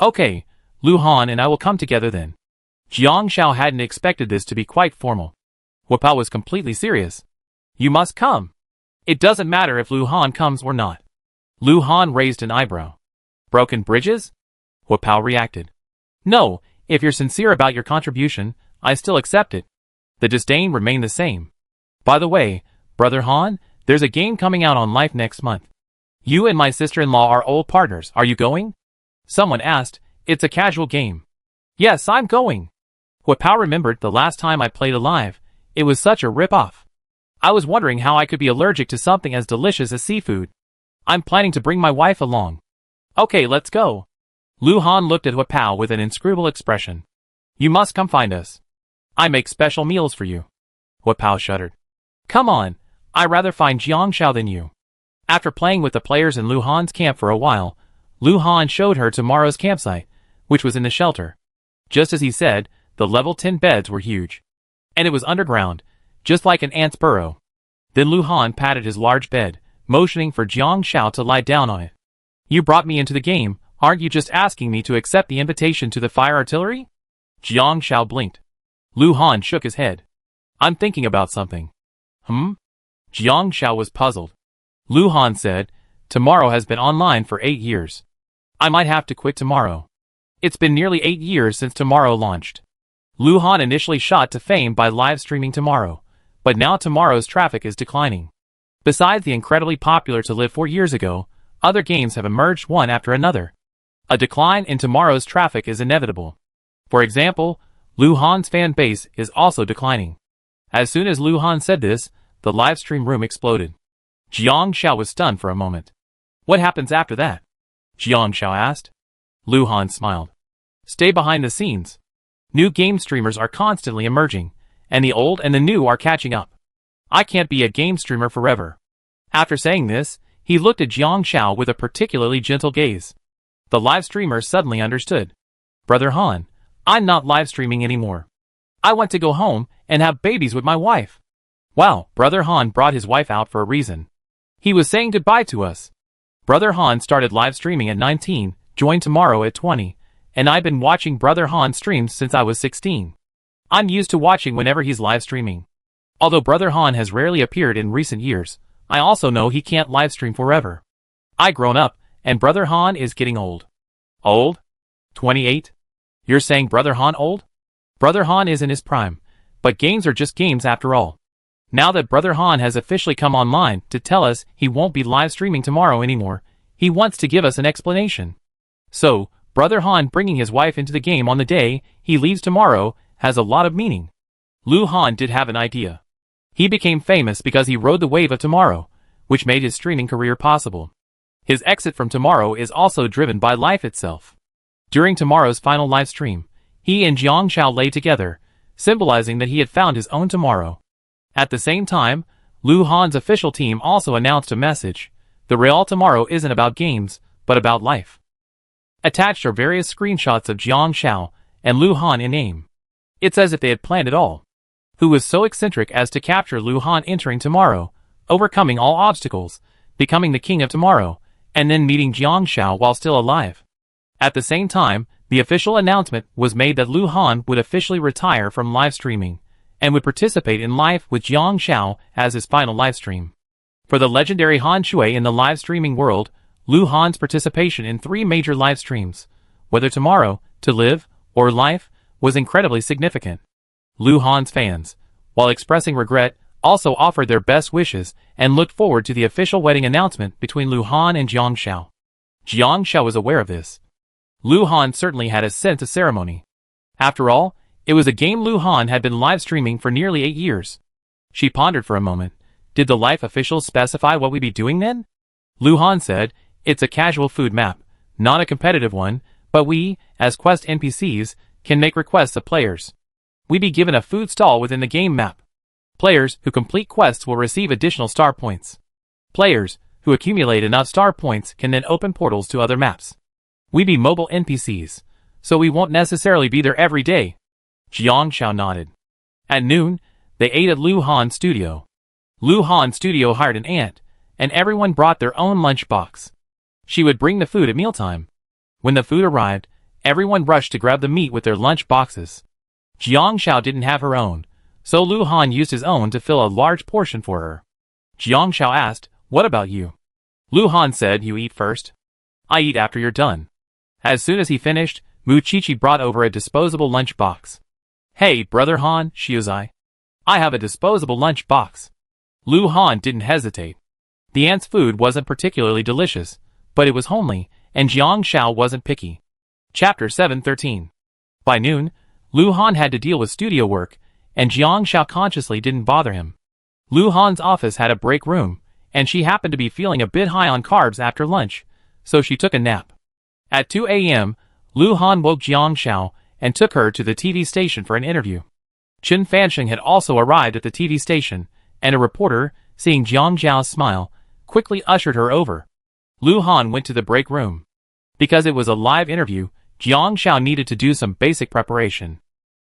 Okay, Lu Han and I will come together then. Jiang Xiao hadn't expected this to be quite formal. Hua Pao was completely serious. You must come. It doesn't matter if Lu Han comes or not. Lu Han raised an eyebrow. Broken bridges? Hua Pao reacted. No, if you're sincere about your contribution, I still accept it. The disdain remained the same. By the way, Brother Han, there's a game coming out on Life next month. You and my sister-in-law are old partners, are you going? Someone asked. It's a casual game. Yes, I'm going. Hua Pao remembered the last time I played Alive. It was such a rip-off. I was wondering how I could be allergic to something as delicious as seafood. I'm planning to bring my wife along. Okay, let's go. Lu Han looked at Hua Pao with an inscrutable expression. You must come find us. I make special meals for you. Hua Pao shuddered. Come on, I'd rather find Jiang Xiao than you. After playing with the players in Lu Han's camp for a while, Lu Han showed her tomorrow's campsite, which was in the shelter. Just as he said, the level 10 beds were huge. And it was underground, just like an ant's burrow. Then Lu Han patted his large bed, motioning for Jiang Xiao to lie down on it. You brought me into the game, aren't you just asking me to accept the invitation to the fire artillery? Jiang Xiao blinked. Lu Han shook his head. I'm thinking about something. Jiang Xiao was puzzled. Lu Han said, tomorrow has been online for 8 years. I might have to quit tomorrow. It's been nearly 8 years since tomorrow launched. Lu Han initially shot to fame by live streaming tomorrow, but now tomorrow's traffic is declining. Besides the incredibly popular To Live 4 years ago, other games have emerged one after another. A decline in tomorrow's traffic is inevitable. For example, Lu Han's fan base is also declining. As soon as Lu Han said this, the livestream room exploded. Jiang Xiao was stunned for a moment. What happens after that? Jiang Xiao asked. Lu Han smiled. Stay behind the scenes. New game streamers are constantly emerging, and the old and the new are catching up. I can't be a game streamer forever. After saying this, he looked at Jiang Xiao with a particularly gentle gaze. The live streamer suddenly understood. Brother Han, I'm not live streaming anymore. I want to go home and have babies with my wife. Wow, Brother Han brought his wife out for a reason. He was saying goodbye to us. Brother Han started live streaming at 19, joined tomorrow at 20, and I've been watching Brother Han streams since I was 16. I'm used to watching whenever he's live streaming. Although Brother Han has rarely appeared in recent years, I also know he can't live stream forever. I grown up, and Brother Han is getting old. Old? 28? You're saying Brother Han old? Brother Han is in his prime, but games are just games after all. Now that Brother Han has officially come online to tell us he won't be live streaming tomorrow anymore, he wants to give us an explanation. So, Brother Han bringing his wife into the game on the day he leaves tomorrow has a lot of meaning. Lu Han did have an idea. He became famous because he rode the wave of tomorrow, which made his streaming career possible. His exit from tomorrow is also driven by life itself. During tomorrow's final live stream, he and Jiang Xiao lay together, symbolizing that he had found his own tomorrow. At the same time, Lu Han's official team also announced a message. The real tomorrow isn't about games, but about life. Attached are various screenshots of Jiang Xiao and Lu Han in aim. It's as if they had planned it all. Who was so eccentric as to capture Lu Han entering tomorrow, overcoming all obstacles, becoming the king of tomorrow, and then meeting Jiang Xiao while still alive. At the same time, the official announcement was made that Lu Han would officially retire from live streaming, and would participate in life with Jiang Xiao as his final livestream. For the legendary Han Shui in the live streaming world, Lu Han's participation in 3 major live streams, whether tomorrow, to live, or life, was incredibly significant. Lu Han's fans, while expressing regret, also offered their best wishes and looked forward to the official wedding announcement between Lu Han and Jiang Xiao. Jiang Xiao was aware of this. Lu Han certainly had a sense of ceremony. After all, it was a game Lu Han had been live streaming for nearly 8 years. She pondered for a moment. Did the life officials specify what we'd be doing then? Lu Han said, it's a casual food map, not a competitive one, but we, as quest NPCs, can make requests of players. We'd be given a food stall within the game map. Players who complete quests will receive additional star points. Players who accumulate enough star points can then open portals to other maps. We'd be mobile NPCs, so we won't necessarily be there every day. Jiang Xiao nodded. At noon, they ate at Lu Han's studio. Lu Han's studio hired an aunt, and everyone brought their own lunchbox. She would bring the food at mealtime. When the food arrived, everyone rushed to grab the meat with their lunch boxes. Jiang Xiao didn't have her own, so Lu Han used his own to fill a large portion for her. Jiang Xiao asked, what about you? Lu Han said, you eat first. I eat after you're done. As soon as he finished, Mu Chichi brought over a disposable lunch box. Hey, Brother Han, Shiozai. I have a disposable lunch box. Lu Han didn't hesitate. The aunt's food wasn't particularly delicious, but it was homely, and Jiang Xiao wasn't picky. Chapter 713. By noon, Lu Han had to deal with studio work, and Jiang Xiao consciously didn't bother him. Lu Han's office had a break room, and she happened to be feeling a bit high on carbs after lunch, so she took a nap. At 2 a.m., Lu Han woke Jiang Xiao and took her to the TV station for an interview. Chen Fansheng had also arrived at the TV station, and a reporter, seeing Jiang Xiao's smile, quickly ushered her over. Lu Han went to the break room. Because it was a live interview, Jiang Xiao needed to do some basic preparation.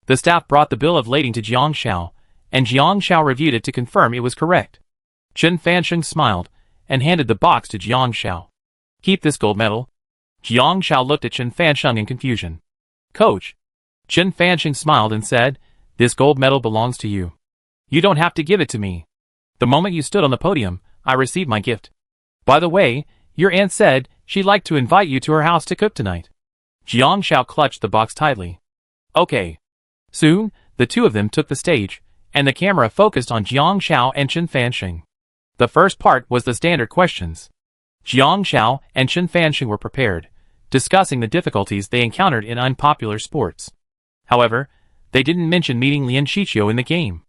The staff brought the bill of lading to Jiang Xiao, and Jiang Xiao reviewed it to confirm it was correct. Chen Fansheng smiled, and handed the box to Jiang Xiao. Keep this gold medal. Jiang Xiao looked at Chen Fansheng in confusion. Coach. Chen Fansheng smiled and said, this gold medal belongs to you. You don't have to give it to me. The moment you stood on the podium, I received my gift. By the way, your aunt said she'd like to invite you to her house to cook tonight. Jiang Xiao clutched the box tightly. Okay. Soon, the two of them took the stage, and the camera focused on Jiang Xiao and Chen Fansheng. The first part was the standard questions. Jiang Xiao and Chen Fansheng were prepared, discussing the difficulties they encountered in unpopular sports. However, they didn't mention meeting Lian Shiqiu in the game.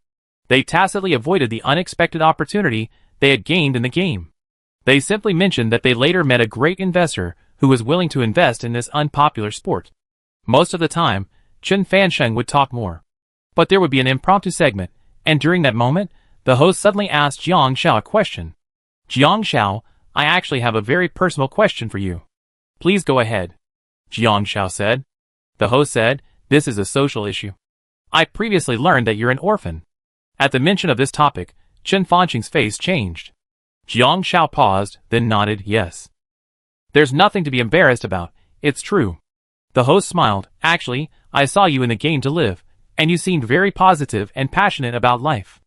They tacitly avoided the unexpected opportunity they had gained in the game. They simply mentioned that they later met a great investor who was willing to invest in this unpopular sport. Most of the time, Chen Fansheng would talk more. But there would be an impromptu segment, and during that moment, the host suddenly asked Jiang Xiao a question. Jiang Xiao, I actually have a very personal question for you. Please go ahead. Jiang Xiao said. The host said, this is a social issue. I previously learned that you're an orphan. At the mention of this topic, Chen Fansheng's face changed. Jiang Xiao paused, then nodded, yes. There's nothing to be embarrassed about, it's true. The host smiled, actually, I saw you in the game to live, And you seemed very positive and passionate about life.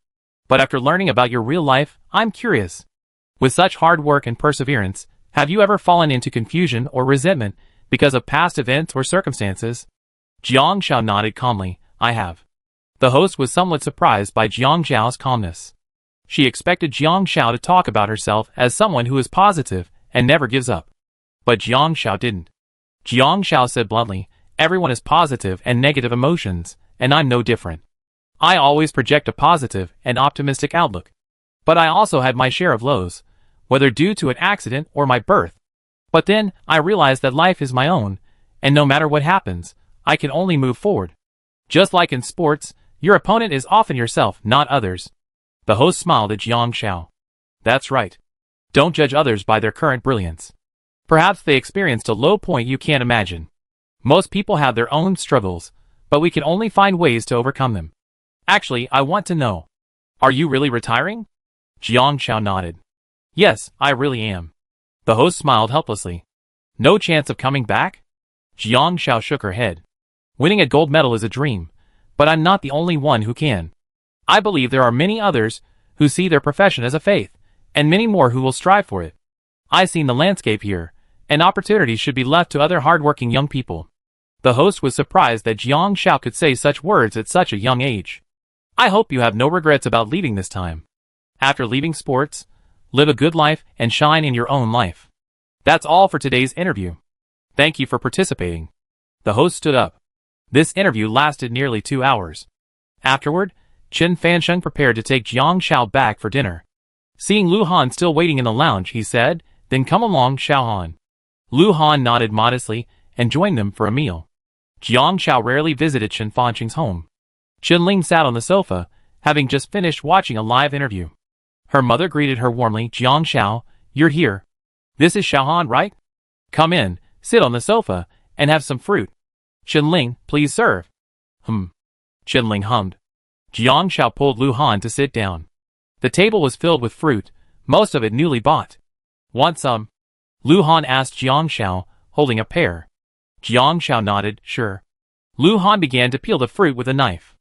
But after learning about your real life, I'm curious. With such hard work and perseverance, have you ever fallen into confusion or resentment because of past events or circumstances? Jiang Xiao nodded calmly. I have. The host was somewhat surprised by Jiang Xiao's calmness. She expected Jiang Xiao to talk about herself as someone who is positive and never gives up. But Jiang Xiao didn't. Jiang Xiao said bluntly, everyone has positive and negative emotions, and I'm no different. I always project a positive and optimistic outlook. But I also had my share of lows, whether due to an accident or my birth. But then, I realized that life is my own, and no matter what happens, I can only move forward. Just like in sports, your opponent is often yourself, not others. The host smiled at Jiang Xiao. That's right. Don't judge others by their current brilliance. Perhaps they experienced a low point you can't imagine. Most people have their own struggles, but we can only find ways to overcome them. Actually, I want to know. Are you really retiring? Jiang Xiao nodded. Yes, I really am. The host smiled helplessly. No chance of coming back? Jiang Xiao shook her head. Winning a gold medal is a dream, but I'm not the only one who can. I believe there are many others who see their profession as a faith, and many more who will strive for it. I've seen the landscape here, and opportunities should be left to other hardworking young people. The host was surprised that Jiang Xiao could say such words at such a young age. I hope you have no regrets about leaving this time. After leaving sports, live a good life and shine in your own life. That's all for today's interview. Thank you for participating. The host stood up. This interview lasted nearly 2 hours. Afterward, Chen Fansheng prepared to take Jiang Xiao back for dinner. Seeing Lu Han still waiting in the lounge, he said, Then come along, Xiao Han. Lu Han nodded modestly and joined them for a meal. Jiang Xiao rarely visited Chen Fansheng's home. Chen Ling sat on the sofa, having just finished watching a live interview. Her mother greeted her warmly. Jiang Xiao, you're here. This is Xiao Han, right? Come in, sit on the sofa, and have some fruit. Chen Ling, please serve. Chen Ling hummed. Jiang Xiao pulled Lu Han to sit down. The table was filled with fruit, most of it newly bought. Want some? Lu Han asked Jiang Xiao, holding a pear. Jiang Xiao nodded, sure. Lu Han began to peel the fruit with a knife.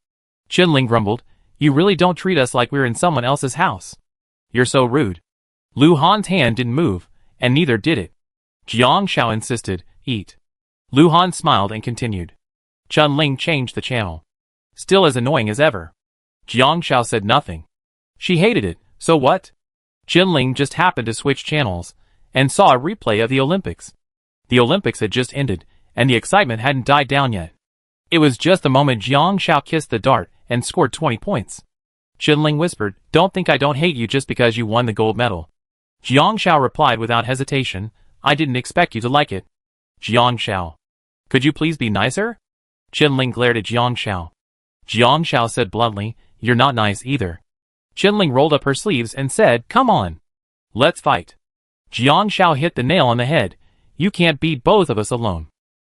Chen Ling grumbled, You really don't treat us like we're in someone else's house. You're so rude. Lu Han's hand didn't move, and neither did it. Jiang Xiao insisted, Eat. Lu Han smiled and continued. Chen Ling changed the channel. Still as annoying as ever. Jiang Xiao said nothing. She hated it, so what? Chen Ling just happened to switch channels, and saw a replay of the Olympics. The Olympics had just ended, and the excitement hadn't died down yet. It was just the moment Jiang Xiao kissed the dart and scored 20 points. Chen Ling whispered, Don't think I don't hate you just because you won the gold medal. Jiang Xiao replied without hesitation, I didn't expect you to like it. Jiang Xiao. Could you please be nicer? Chen Ling glared at Jiang Xiao. Jiang Xiao said bluntly, You're not nice either. Chen Ling rolled up her sleeves and said, Come on. Let's fight. Jiang Xiao hit the nail on the head. You can't beat both of us alone.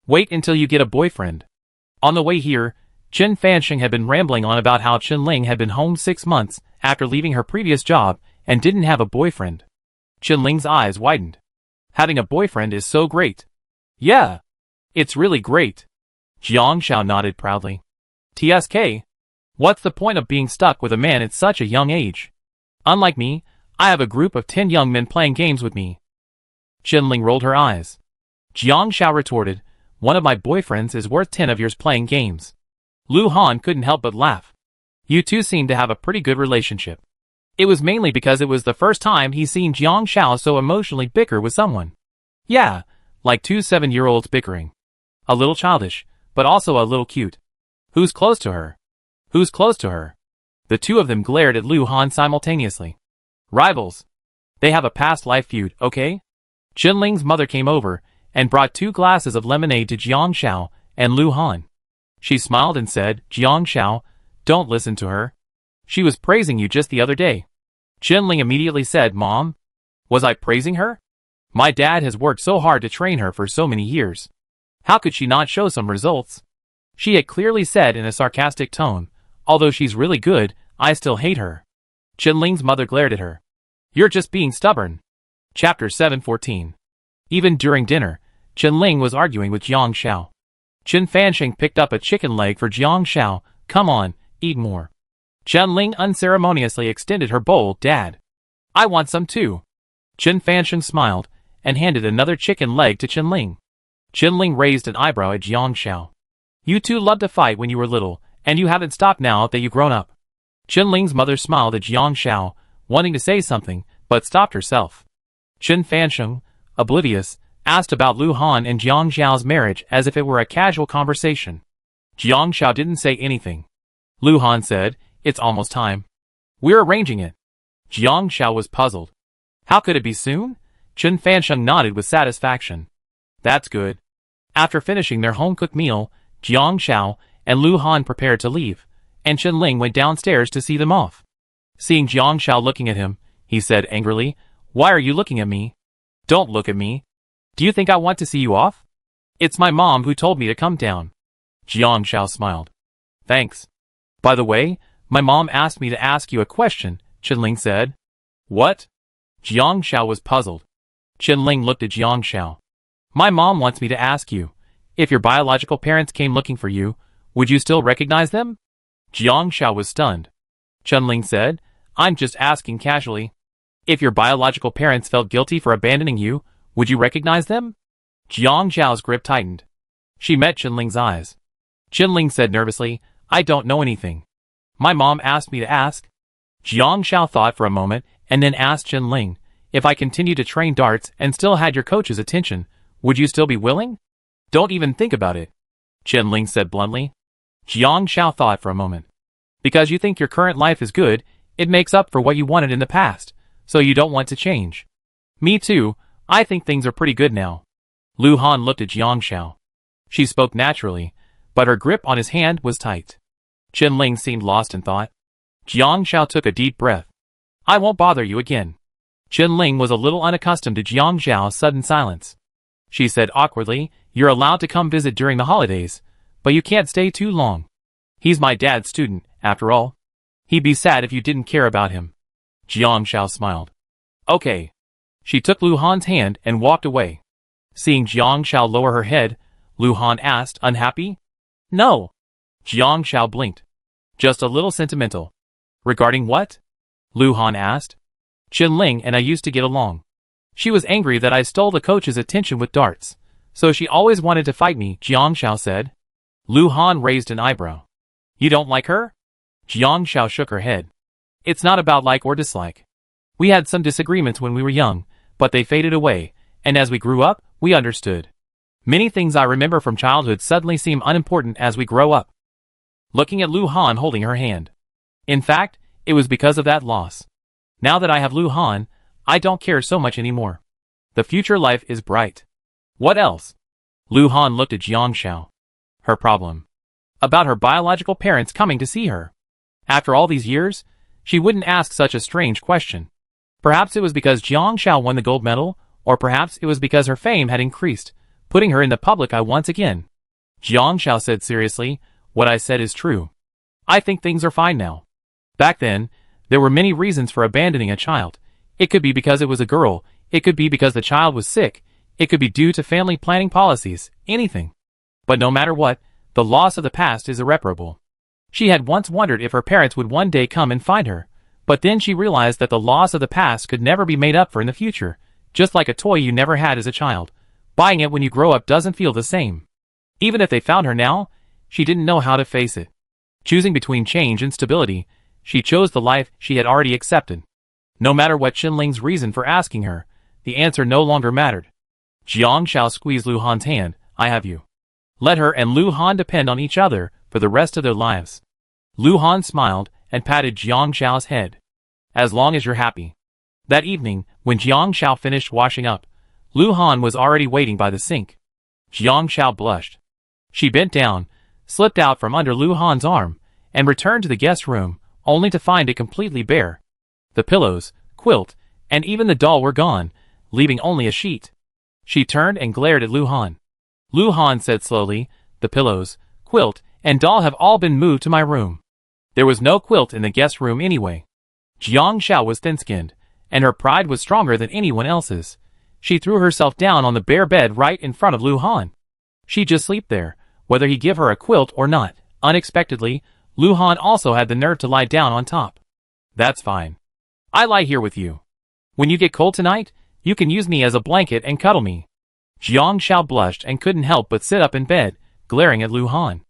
Wait until you get a boyfriend. On the way here, Chen Fansheng had been rambling on about how Chen Ling had been home 6 months after leaving her previous job and didn't have a boyfriend. Chen Ling's eyes widened. Having a boyfriend is so great. Yeah. It's really great. Jiang Xiao nodded proudly. TSK. What's the point of being stuck with a man at such a young age? Unlike me, I have a group of 10 young men playing games with me. Chen Ling rolled her eyes. Jiang Xiao retorted, One of my boyfriends is worth 10 of yours playing games. Lu Han couldn't help but laugh. You two seem to have a pretty good relationship. It was mainly because it was the first time he's seen Jiang Xiao so emotionally bicker with someone. Yeah, like 2 7-year-olds bickering. A little childish, but also a little cute. Who's close to her? Who's close to her? The two of them glared at Lu Han simultaneously. Rivals. They have a past life feud, okay? Chen Ling's mother came over and brought 2 glasses of lemonade to Jiang Xiao and Lu Han. She smiled and said, Jiang Xiao, don't listen to her. She was praising you just the other day. Chen Ling immediately said, Mom? Was I praising her? My dad has worked so hard to train her for so many years. How could she not show some results? She had clearly said in a sarcastic tone, Although she's really good, I still hate her. Chen Ling's mother glared at her. You're just being stubborn. Chapter 714. Even during dinner, Chen Ling was arguing with Jiang Xiao. Chen Fansheng picked up a chicken leg for Jiang Xiao, Come on, eat more. Chen-Ling unceremoniously extended her bowl. Dad, I want some too. Chen Fansheng smiled and handed another chicken leg to Chen-Ling. Chen-Ling raised an eyebrow at Jiang Xiao. You two loved to fight when you were little, and you haven't stopped now that you've grown up. Chen-Ling's mother smiled at Jiang Xiao, wanting to say something, but stopped herself. Chen Fansheng, oblivious, asked about Lu Han and Jiang Xiao's marriage as if it were a casual conversation. Jiang Xiao didn't say anything. Lu Han said, It's almost time. We're arranging it. Jiang Xiao was puzzled. How could it be soon? Chen Fansheng nodded with satisfaction. That's good. After finishing their home-cooked meal, Jiang Xiao and Lu Han prepared to leave, and Chen-Ling went downstairs to see them off. Seeing Jiang Xiao looking at him, he said angrily, Why are you looking at me? Don't look at me. Do you think I want to see you off? It's my mom who told me to come down. Jiang Xiao smiled. Thanks. By the way, my mom asked me to ask you a question, Chen-Ling said. What? Jiang Xiao was puzzled. Chen-Ling looked at Jiang Xiao. My mom wants me to ask you, if your biological parents came looking for you, would you still recognize them? Jiang Xiao was stunned. Chen-Ling said, I'm just asking casually. If your biological parents felt guilty for abandoning you, would you recognize them? Jiang Xiao's grip tightened. She met Chen-Ling's eyes. Chen-Ling said nervously, I don't know anything. My mom asked me to ask. Jiang Xiao thought for a moment and then asked Chen-Ling, if I continued to train darts and still had your coach's attention, would you still be willing? Don't even think about it. Chen-Ling said bluntly. Jiang Xiao thought for a moment. Because you think your current life is good, it makes up for what you wanted in the past, so you don't want to change. Me too, I think things are pretty good now. Lu Han looked at Jiang Xiao. She spoke naturally, but her grip on his hand was tight. Chen-Ling seemed lost in thought. Jiang Xiao took a deep breath. I won't bother you again. Chen-Ling was a little unaccustomed to Jiang Xiao's sudden silence. She said awkwardly, You're allowed to come visit during the holidays, but you can't stay too long. He's my dad's student, after all. He'd be sad if you didn't care about him. Jiang Xiao smiled. Okay. She took Lu Han's hand and walked away. Seeing Jiang Xiao lower her head, Lu Han asked, Unhappy? No. Jiang Xiao blinked. Just a little sentimental. Regarding what? Lu Han asked. Chen-Ling and I used to get along. She was angry that I stole the coach's attention with darts, so she always wanted to fight me, Jiang Xiao said. Lu Han raised an eyebrow. You don't like her? Jiang Xiao shook her head. It's not about like or dislike. We had some disagreements when we were young, but they faded away, and as we grew up, we understood. Many things I remember from childhood suddenly seem unimportant as we grow up. Looking at Lu Han holding her hand. In fact, it was because of that loss. Now that I have Lu Han, I don't care so much anymore. The future life is bright. What else? Lu Han looked at Jiang Xiao. Her problem. About her biological parents coming to see her. After all these years, she wouldn't ask such a strange question. Perhaps it was because Jiang Xiao won the gold medal, or perhaps it was because her fame had increased, putting her in the public eye once again. Jiang Xiao said seriously, What I said is true. I think things are fine now. Back then, there were many reasons for abandoning a child. It could be because it was a girl, it could be because the child was sick, it could be due to family planning policies, anything. But no matter what, the loss of the past is irreparable. She had once wondered if her parents would one day come and find her, but then she realized that the loss of the past could never be made up for in the future, just like a toy you never had as a child. Buying it when you grow up doesn't feel the same. Even if they found her now, she didn't know how to face it. Choosing between change and stability, she chose the life she had already accepted. No matter what Chen-Ling's reason for asking her, the answer no longer mattered. Jiang Xiao squeezed Lu Han's hand. I have you. Let her and Lu Han depend on each other for the rest of their lives. Lu Han smiled and patted Jiang Xiao's head. As long as you're happy. That evening, when Jiang Xiao finished washing up, Lu Han was already waiting by the sink. Jiang Xiao blushed. She bent down, slipped out from under Lu Han's arm, and returned to the guest room, only to find it completely bare. The pillows, quilt, and even the doll were gone, leaving only a sheet. She turned and glared at Lu Han. Lu Han said slowly, The pillows, quilt, and doll have all been moved to my room. There was no quilt in the guest room anyway. Jiang Xiao was thin-skinned, and her pride was stronger than anyone else's. She threw herself down on the bare bed right in front of Lu Han. She'd just sleep there, whether he give her a quilt or not. Unexpectedly, Lu Han also had the nerve to lie down on top. That's fine. I lie here with you. When you get cold tonight, you can use me as a blanket and cuddle me. Jiang Shao blushed and couldn't help but sit up in bed, glaring at Lu Han.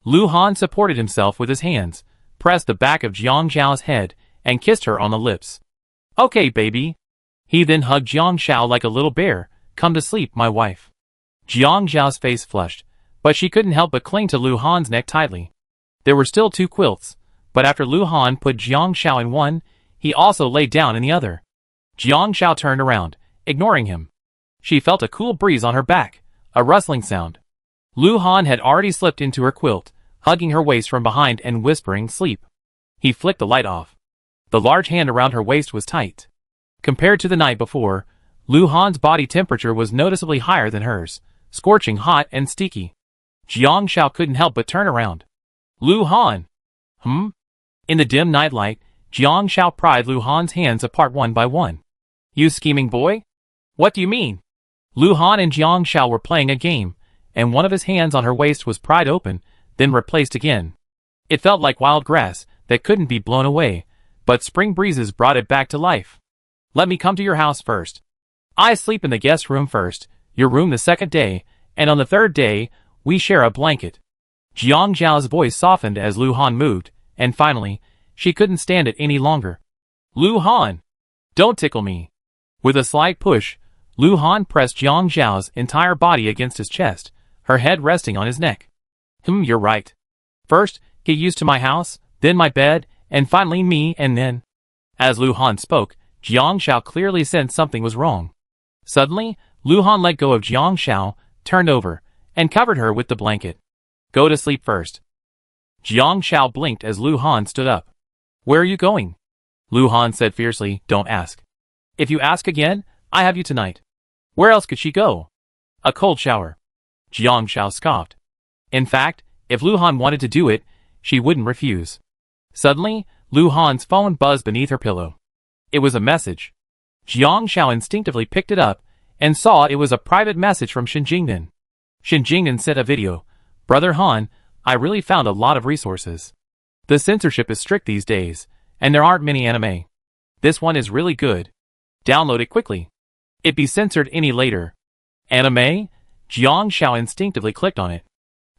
Lu Han supported himself with his hands, pressed the back of Jiang Shao's head, and kissed her on the lips. Okay, baby. He then hugged Jiang Shao like a little bear. Come to sleep, my wife. Jiang Shao's face flushed, but she couldn't help but cling to Lu Han's neck tightly. There were still 2 quilts, but after Lu Han put Jiang Shao in one, he also lay down in the other. Jiang Shao turned around, ignoring him. She felt a cool breeze on her back, a rustling sound. Lu Han had already slipped into her quilt, hugging her waist from behind and whispering sleep. He flicked the light off. The large hand around her waist was tight. Compared to the night before, Lu Han's body temperature was noticeably higher than hers, scorching hot and sticky. Jiang Shao couldn't help but turn around. Lu Han! In the dim nightlight, Jiang Shao pried Lu Han's hands apart one by one. You scheming boy? What do you mean? Lu Han and Jiang Shao were playing a game, and one of his hands on her waist was pried open, then replaced again. It felt like wild grass that couldn't be blown away, but spring breezes brought it back to life. Let me come to your house first. I sleep in the guest room first, your room the second day, and on the third day, we share a blanket. Jiang Zhao's voice softened as Lu Han moved, and finally, she couldn't stand it any longer. Lu Han! Don't tickle me. With a slight push, Lu Han pressed Jiang Zhao's entire body against his chest, her head resting on his neck. You're right. First, get used to my house, then my bed, and finally me, and then... As Lu Han spoke, Jiang Shao clearly sensed something was wrong. Suddenly, Lu Han let go of Jiang Shao, turned over, and covered her with the blanket. Go to sleep first. Jiang Shao blinked as Lu Han stood up. Where are you going? Lu Han said fiercely, don't ask. If you ask again, I have you tonight. Where else could she go? A cold shower. Jiang Shao scoffed. In fact, if Lu Han wanted to do it, she wouldn't refuse. Suddenly, Lu Han's phone buzzed beneath her pillow. It was a message. Jiang Shao instinctively picked it up, and saw it was a private message from Shen Jingnan. Shen Jingnan sent a video. Brother Han, I really found a lot of resources. The censorship is strict these days, and there aren't many anime. This one is really good. Download it quickly. It'd be censored any later. Anime? Jiang Shao instinctively clicked on it.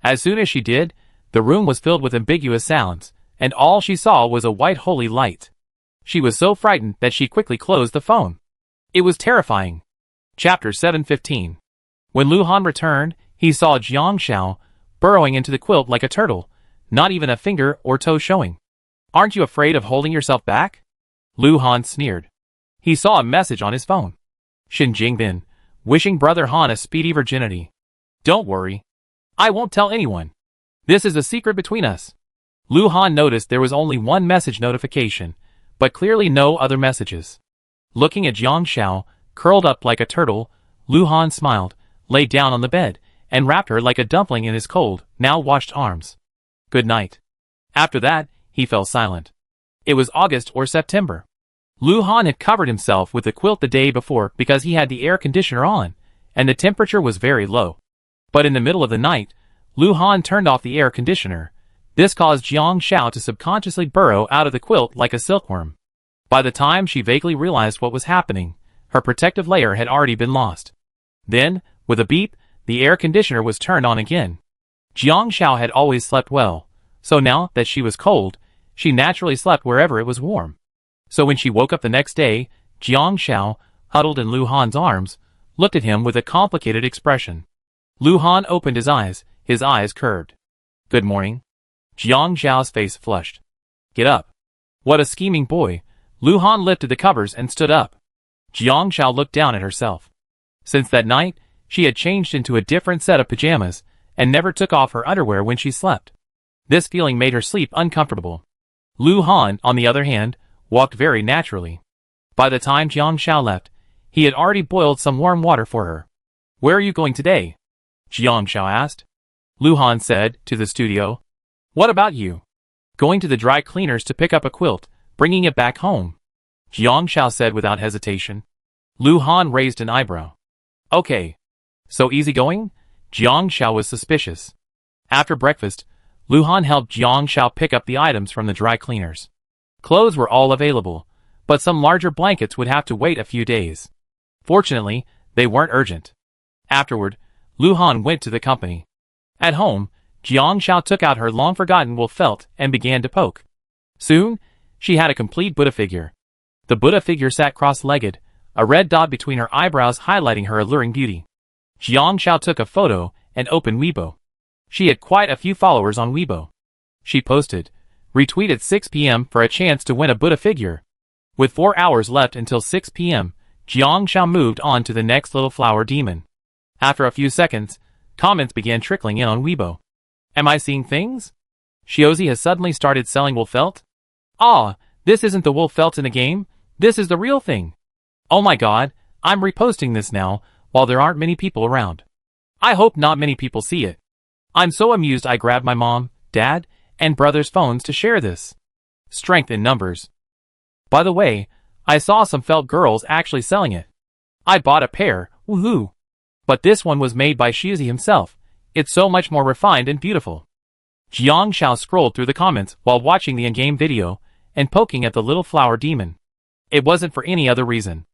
As soon as she did, the room was filled with ambiguous sounds, and all she saw was a white holy light. She was so frightened that she quickly closed the phone. It was terrifying. Chapter 715. When Lu Han returned, he saw Jiang Shao burrowing into the quilt like a turtle, not even a finger or toe showing. Aren't you afraid of holding yourself back? Lu Han sneered. He saw a message on his phone. Shen Jingbin, wishing Brother Han a speedy virginity. Don't worry. I won't tell anyone. This is a secret between us. Lu Han noticed there was only one message notification, but clearly no other messages. Looking at Jiang Shao, curled up like a turtle, Lu Han smiled, lay down on the bed, and wrapped her like a dumpling in his cold, now washed arms. Good night. After that, he fell silent. It was August or September. Lu Han had covered himself with the quilt the day before because he had the air conditioner on, and the temperature was very low. But in the middle of the night, Lu Han turned off the air conditioner. This caused Jiang Shao to subconsciously burrow out of the quilt like a silkworm. By the time she vaguely realized what was happening, her protective layer had already been lost. Then, with a beep, the air conditioner was turned on again. Jiang Shao had always slept well, so now that she was cold, she naturally slept wherever it was warm. So when she woke up the next day, Jiang Shao, huddled in Lu Han's arms, looked at him with a complicated expression. Lu Han opened his eyes curved. Good morning. Jiang Zhao's face flushed. Get up. What a scheming boy. Lu Han lifted the covers and stood up. Jiang Shao looked down at herself. Since that night, she had changed into a different set of pajamas, and never took off her underwear when she slept. This feeling made her sleep uncomfortable. Lu Han, on the other hand, walked very naturally. By the time Jiang Shao left, he had already boiled some warm water for her. Where are you going today? Jiang Shao asked. Lu Han said, to the studio. What about you? Going to the dry cleaners to pick up a quilt, bringing it back home. Jiang Shao said without hesitation. Lu Han raised an eyebrow. Okay. So easygoing? Jiang Shao was suspicious. After breakfast, Lu Han helped Jiang Shao pick up the items from the dry cleaners. Clothes were all available, but some larger blankets would have to wait a few days. Fortunately, they weren't urgent. Afterward, Lu Han went to the company. At home, Jiang Shao took out her long-forgotten wool felt and began to poke. Soon, she had a complete Buddha figure. The Buddha figure sat cross-legged, a red dot between her eyebrows highlighting her alluring beauty. Jiang Shao took a photo and opened Weibo. She had quite a few followers on Weibo. She posted, "Retweet at 6 p.m. for a chance to win a Buddha figure." With 4 hours left until 6 p.m., Jiang Shao moved on to the next little flower demon. After a few seconds, comments began trickling in on Weibo. "Am I seeing things? Shiozi has suddenly started selling wool felt? Ah, this isn't the wool felt in the game, this is the real thing. Oh my god, I'm reposting this now, while there aren't many people around. I hope not many people see it. I'm so amused I grabbed my mom, dad, and brother's phones to share this." Strength in numbers. By the way, I saw some felt girls actually selling it. I bought a pair, woohoo! But this one was made by Shiozi himself. It's so much more refined and beautiful. Jiang Shao scrolled through the comments while watching the in-game video and poking at the little flower demon. It wasn't for any other reason.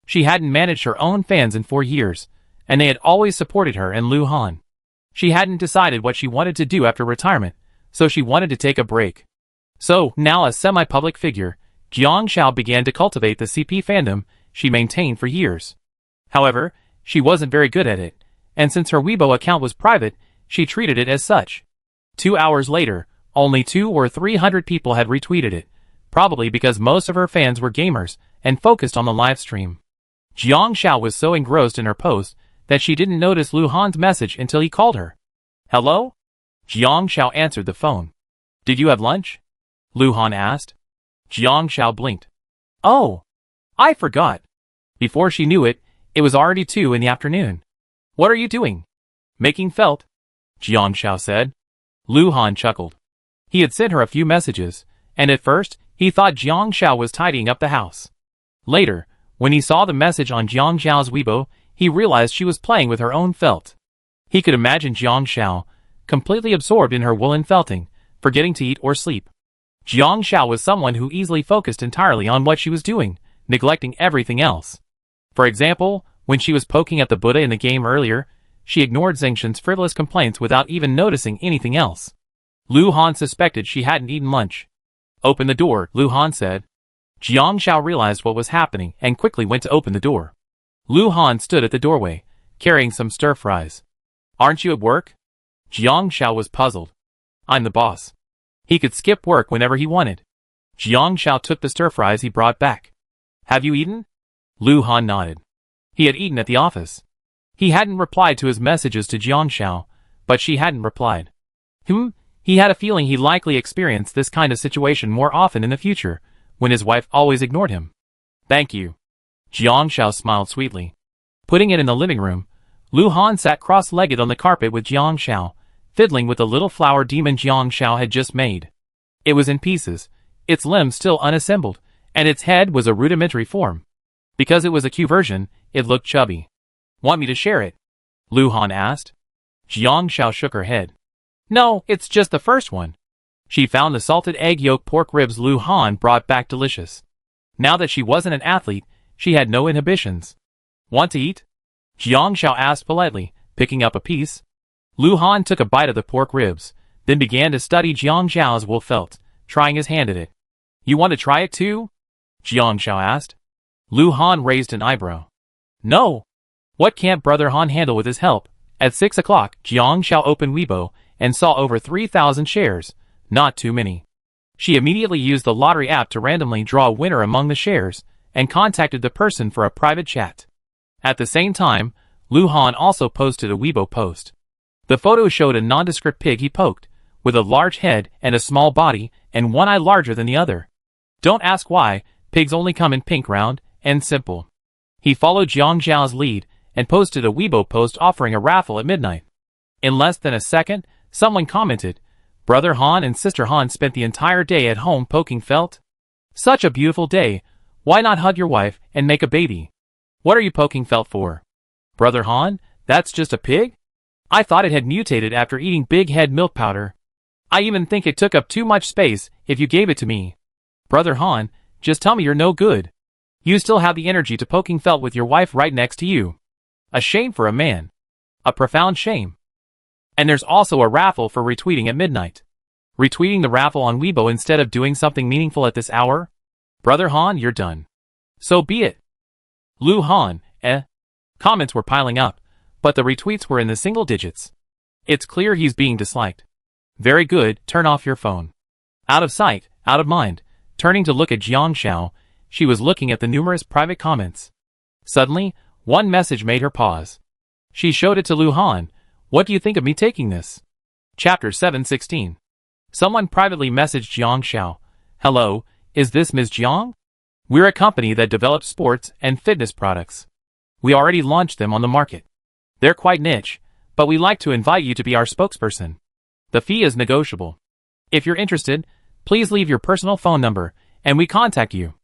She hadn't managed her own fans in 4 years, and they had always supported her and Lu Han. She hadn't decided what she wanted to do after retirement, so she wanted to take a break. So, now a semi-public figure, Jiang Shao began to cultivate the CP fandom she maintained for years. However, she wasn't very good at it, and since her Weibo account was private, she treated it as such. 2 hours later, only 200 or 300 people had retweeted it, probably because most of her fans were gamers and focused on the live stream. Jiang Shao was so engrossed in her post that she didn't notice Lu Han's message until he called her. "Hello?" Jiang Shao answered the phone. "Did you have lunch?" Lu Han asked. Jiang Shao blinked. "Oh, I forgot." Before she knew it, it was already 2 in the afternoon. "What are you doing?" "Making felt," Jiang Shao said. Lu Han chuckled. He had sent her a few messages, and at first, he thought Jiang Shao was tidying up the house. Later, when he saw the message on Jiang Shao's Weibo, he realized she was playing with her own felt. He could imagine Jiang Shao, completely absorbed in her woolen felting, forgetting to eat or sleep. Jiang Shao was someone who easily focused entirely on what she was doing, neglecting everything else. For example, when she was poking at the Buddha in the game earlier, she ignored Zhengshan's frivolous complaints without even noticing anything else. Lu Han suspected she hadn't eaten lunch. "Open the door," Lu Han said. Jiang Shao realized what was happening and quickly went to open the door. Lu Han stood at the doorway, carrying some stir-fries. "Aren't you at work?" Jiang Shao was puzzled. "I'm the boss." He could skip work whenever he wanted. Jiang Shao took the stir-fries he brought back. "Have you eaten?" Lu Han nodded. He had eaten at the office. He hadn't replied to his messages to Jiang Shao, but she hadn't replied. He had a feeling he'd likely experience this kind of situation more often in the future, when his wife always ignored him. "Thank you." Jiang Shao smiled sweetly. Putting it in the living room, Lu Han sat cross-legged on the carpet with Jiang Shao, fiddling with the little flower demon Jiang Shao had just made. It was in pieces, its limbs still unassembled, and its head was a rudimentary form. Because it was a Q version, it looked chubby. "Want me to share it?" Lu Han asked. Jiang Shao shook her head. "No, it's just the first one." She found the salted egg yolk pork ribs Lu Han brought back delicious. Now that she wasn't an athlete, she had no inhibitions. "Want to eat?" Jiang Shao asked politely, picking up a piece. Lu Han took a bite of the pork ribs, then began to study Jiang Shao's wool felt, trying his hand at it. "You want to try it too?" Jiang Shao asked. Lu Han raised an eyebrow. "No. What can't Brother Han handle with his help?" At 6 o'clock, Jiang Shao opened Weibo and saw over 3,000 shares, not too many. She immediately used the lottery app to randomly draw a winner among the shares, and contacted the person for a private chat. At the same time, Lu Han also posted a Weibo post. The photo showed a nondescript pig he poked, with a large head and a small body, and one eye larger than the other. Don't ask why, pigs only come in pink, round, and simple. He followed Jiang Shao's lead, and posted a Weibo post offering a raffle at midnight. In less than a second, someone commented, "Brother Han and Sister Han spent the entire day at home poking felt? Such a beautiful day, why not hug your wife and make a baby? What are you poking felt for?" "Brother Han, that's just a pig? I thought it had mutated after eating big head milk powder." I even think it took up too much space if you gave it to me. Brother Han, just tell me you're no good. You still have the energy to poking felt with your wife right next to you. A shame for a man. A profound shame. And there's also a raffle for retweeting at midnight. Retweeting the raffle on Weibo instead of doing something meaningful at this hour? Brother Han, you're done. So be it. Lu Han, Comments were piling up, but the retweets were in the single digits. It's clear he's being disliked. Very good, turn off your phone. Out of sight, out of mind. Turning to look at Jiang Xiao, she was looking at the numerous private comments. Suddenly, one message made her pause. She showed it to Lu Han. What do you think of me taking this? Chapter 716. Someone privately messaged Jiang Xiao. Hello, is this Ms. Jiang? We're a company that develops sports and fitness products. We already launched them on the market. They're quite niche, but we like to invite you to be our spokesperson. The fee is negotiable. If you're interested, please leave your personal phone number, and we contact you.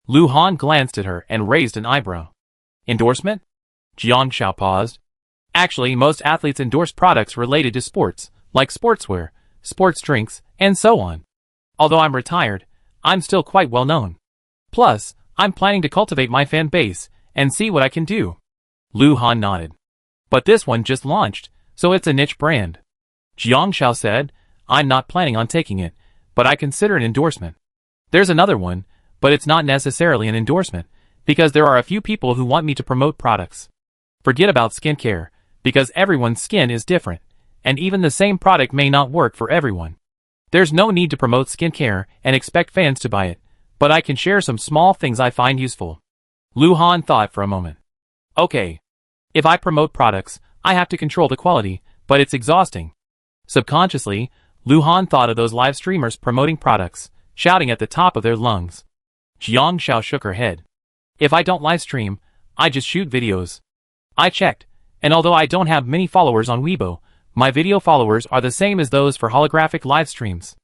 Lu Han glanced at her and raised an eyebrow. Endorsement? Jiang Xiao paused. Actually, most athletes endorse products related to sports, like sportswear, sports drinks, and so on. Although I'm retired, I'm still quite well known. Plus, I'm planning to cultivate my fan base and see what I can do. Lu Han nodded. But this one just launched, so it's a niche brand. Jiang Xiao said, I'm not planning on taking it, but I consider an endorsement. There's another one, but it's not necessarily an endorsement, because there are a few people who want me to promote products. Forget about skincare, because everyone's skin is different, and even the same product may not work for everyone. There's no need to promote skincare and expect fans to buy it, but I can share some small things I find useful. Lu Han thought for a moment. Okay. If I promote products, I have to control the quality, but it's exhausting. Subconsciously, Lu Han thought of those live streamers promoting products, shouting at the top of their lungs. Jiang Xiao shook her head. If I don't live stream, I just shoot videos. I checked, and although I don't have many followers on Weibo, my video followers are the same as those for holographic live streams.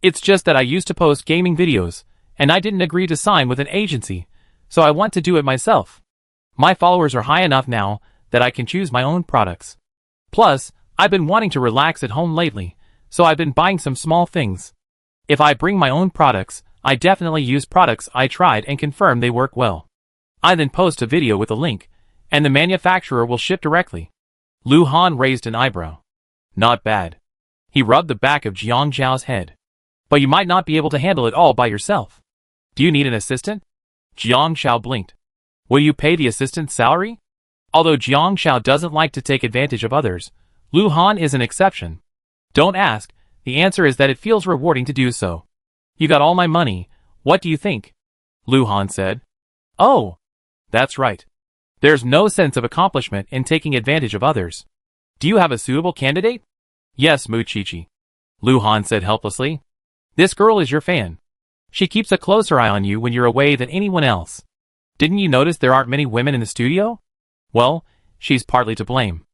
It's just that I used to post gaming videos, and I didn't agree to sign with an agency, so I want to do it myself. My followers are high enough now that I can choose my own products. Plus, I've been wanting to relax at home lately, so I've been buying some small things. If I bring my own products, I definitely use products I tried and confirm they work well. I then post a video with a link, and the manufacturer will ship directly. Lu Han raised an eyebrow. Not bad. He rubbed the back of Jiang Xiao's head. But you might not be able to handle it all by yourself. Do you need an assistant? Jiang Xiao blinked. Will you pay the assistant's salary? Although Jiang Xiao doesn't like to take advantage of others, Lu Han is an exception. Don't ask, the answer is that it feels rewarding to do so. You got all my money, what do you think? Lu Han said. Oh, that's right. There's no sense of accomplishment in taking advantage of others. Do you have a suitable candidate? Yes, Mu Chichi. Lu Han said helplessly. This girl is your fan. She keeps a closer eye on you when you're away than anyone else. Didn't you notice there aren't many women in the studio? Well, she's partly to blame.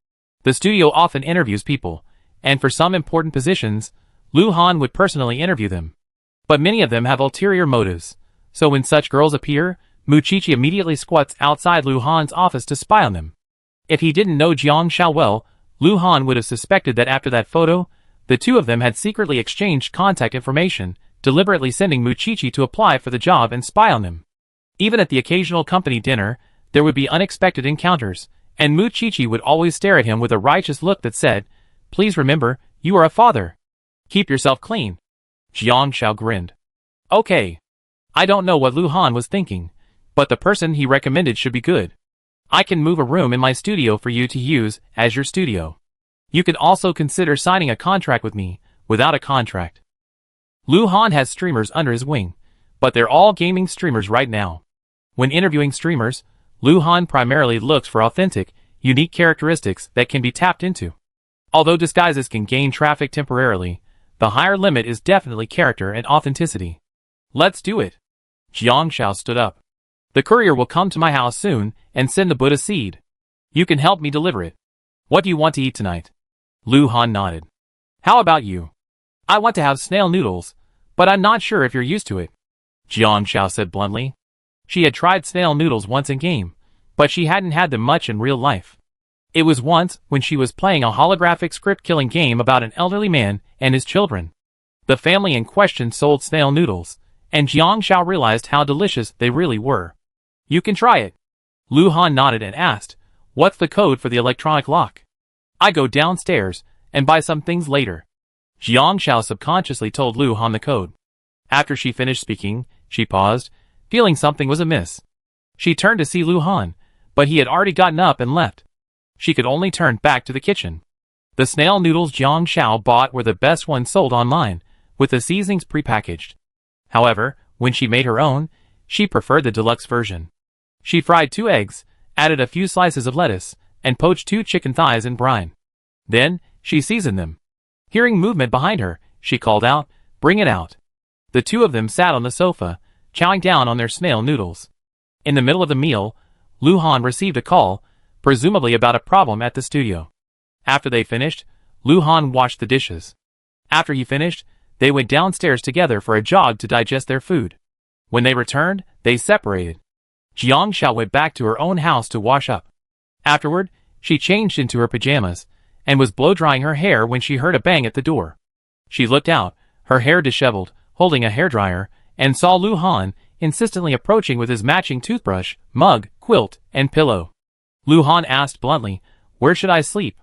The studio often interviews people, and for some important positions, Lu Han would personally interview them. But many of them have ulterior motives, so when such girls appear, Mu Chichi immediately squats outside Lu Han's office to spy on them. If he didn't know Jiang Xiao well, Lu Han would have suspected that after that photo, the two of them had secretly exchanged contact information, deliberately sending Mu Chichi to apply for the job and spy on them. Even at the occasional company dinner, there would be unexpected encounters, and Mu Chichi would always stare at him with a righteous look that said, "Please remember, you are a father. Keep yourself clean." Jiang Xiao grinned. Okay. I don't know what Lu Han was thinking, but the person he recommended should be good. I can move a room in my studio for you to use as your studio. You could also consider signing a contract with me, without a contract. Lu Han has streamers under his wing, but they're all gaming streamers right now. When interviewing streamers, Lu Han primarily looks for authentic, unique characteristics that can be tapped into. Although disguises can gain traffic temporarily, the higher limit is definitely character and authenticity. Let's do it. Jiang Xiao stood up. The courier will come to my house soon and send the Buddha seed. You can help me deliver it. What do you want to eat tonight? Lu Han nodded. How about you? I want to have snail noodles, but I'm not sure if you're used to it. Jiang Xiao said bluntly. She had tried snail noodles once in game, but she hadn't had them much in real life. It was once when she was playing a holographic script-killing game about an elderly man and his children. The family in question sold snail noodles, and Jiang Shao realized how delicious they really were. You can try it. Lu Han nodded and asked, what's the code for the electronic lock? I go downstairs and buy some things later. Jiang Shao subconsciously told Lu Han the code. After she finished speaking, she paused, feeling something was amiss. She turned to see Lu Han, but he had already gotten up and left. She could only turn back to the kitchen. The snail noodles Jiang Shao bought were the best ones sold online, with the seasonings prepackaged. However, when she made her own, she preferred the deluxe version. She fried 2 eggs, added a few slices of lettuce, and poached 2 chicken thighs in brine. Then, she seasoned them. Hearing movement behind her, she called out, bring it out. The 2 of them sat on the sofa, chowing down on their snail noodles. In the middle of the meal, Lu Han received a call, presumably about a problem at the studio. After they finished, Lu Han washed the dishes. After he finished, they went downstairs together for a jog to digest their food. When they returned, they separated. Jiang Shao went back to her own house to wash up. Afterward, she changed into her pajamas, and was blow-drying her hair when she heard a bang at the door. She looked out, her hair disheveled, holding a hairdryer, and saw Lu Han insistently approaching with his matching toothbrush, mug, quilt, and pillow. Lu Han asked bluntly, where should I sleep?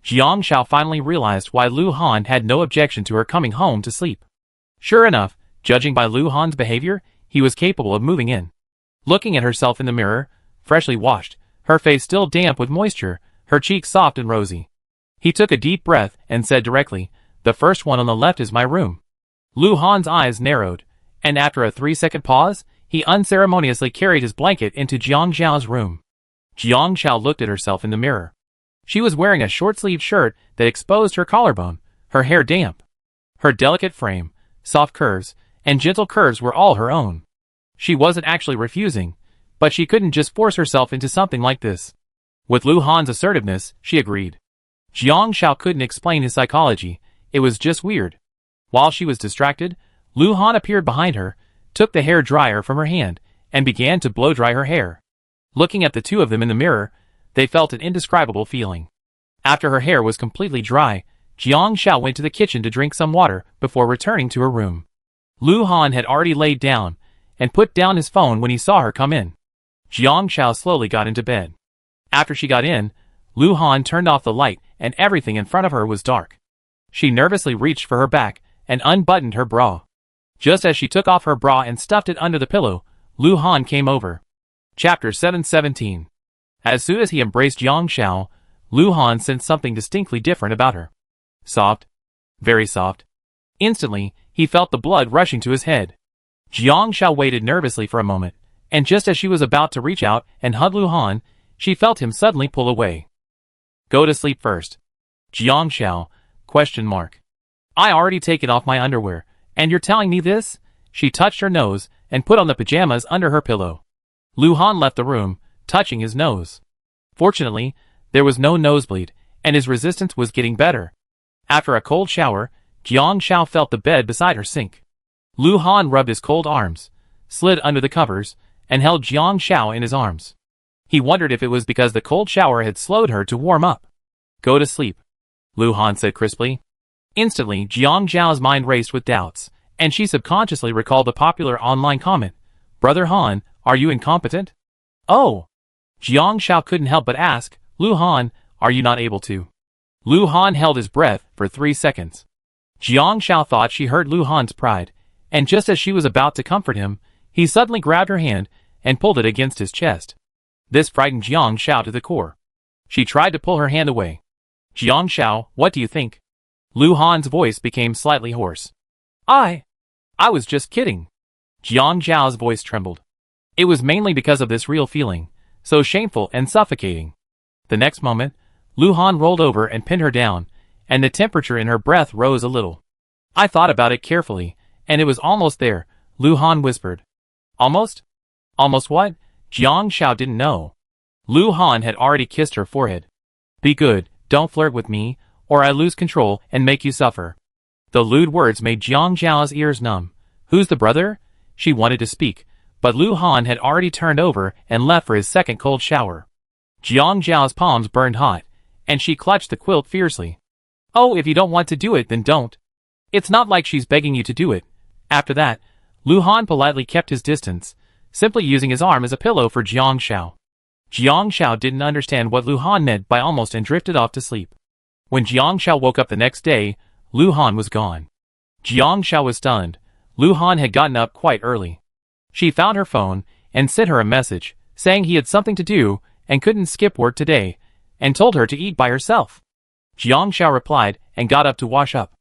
Jiang Shao finally realized why Lu Han had no objection to her coming home to sleep. Sure enough, judging by Lu Han's behavior, he was capable of moving in. Looking at herself in the mirror, freshly washed, her face still damp with moisture, her cheeks soft and rosy. He took a deep breath and said directly, the first one on the left is my room. Lu Han's eyes narrowed, and after a 3-second pause, he unceremoniously carried his blanket into Jiang Shao's room. Jiang Shao looked at herself in the mirror. She was wearing a short-sleeved shirt that exposed her collarbone, her hair damp. Her delicate frame, soft curves, and gentle curves were all her own. She wasn't actually refusing, but she couldn't just force herself into something like this. With Lu Han's assertiveness, she agreed. Jiang Shao couldn't explain his psychology, it was just weird. While she was distracted, Lu Han appeared behind her, took the hair dryer from her hand, and began to blow-dry her hair. Looking at the 2 of them in the mirror, they felt an indescribable feeling. After her hair was completely dry, Jiang Shao went to the kitchen to drink some water before returning to her room. Lu Han had already laid down, and put down his phone when he saw her come in. Jiang Shao slowly got into bed. After she got in, Lu Han turned off the light and everything in front of her was dark. She nervously reached for her back and unbuttoned her bra. Just as she took off her bra and stuffed it under the pillow, Lu Han came over. Chapter 717. As soon as he embraced Jiang Shao, Lu Han sensed something distinctly different about her. Soft. Very soft. Instantly, he felt the blood rushing to his head. Jiang Shao waited nervously for a moment, and just as she was about to reach out and hug Lu Han, she felt him suddenly pull away. Go to sleep first. Jiang Shao, ? I already taken off my underwear, and you're telling me this? She touched her nose and put on the pajamas under her pillow. Lu Han left the room, touching his nose. Fortunately, there was no nosebleed, and his resistance was getting better. After a cold shower, Jiang Shao felt the bed beside her sink. Lu Han rubbed his cold arms, slid under the covers, and held Jiang Shao in his arms. He wondered if it was because the cold shower had slowed her to warm up. Go to sleep, Lu Han said crisply. Instantly, Jiang Shao's mind raced with doubts, and she subconsciously recalled the popular online comment, Brother Han, are you incompetent? Oh! Jiang Shao couldn't help but ask, Lu Han, are you not able to? Lu Han held his breath for 3 seconds. Jiang Shao thought she hurt Lu Han's pride, and just as she was about to comfort him, he suddenly grabbed her hand and pulled it against his chest. This frightened Jiang Shao to the core. She tried to pull her hand away. Jiang Shao, what do you think? Lu Han's voice became slightly hoarse. I was just kidding. Jiang Shao's voice trembled. It was mainly because of this real feeling, so shameful and suffocating. The next moment, Lu Han rolled over and pinned her down, and the temperature in her breath rose a little. I thought about it carefully, and it was almost there, Lu Han whispered. Almost? Almost what? Jiang Shao didn't know. Lu Han had already kissed her forehead. Be good, don't flirt with me, or I lose control and make you suffer. The lewd words made Jiang Shao's ears numb. Who's the brother? She wanted to speak, but Lu Han had already turned over and left for his second cold shower. Jiang Shao's palms burned hot, and she clutched the quilt fiercely. Oh, if you don't want to do it, then don't. It's not like she's begging you to do it. After that, Lu Han politely kept his distance, simply using his arm as a pillow for Jiang Xiao. Jiang Xiao didn't understand what Lu Han meant by almost and drifted off to sleep. When Jiang Xiao woke up the next day, Lu Han was gone. Jiang Xiao was stunned. Lu Han had gotten up quite early. She found her phone and sent her a message, saying he had something to do and couldn't skip work today, and told her to eat by herself. Jiang Xiao replied and got up to wash up.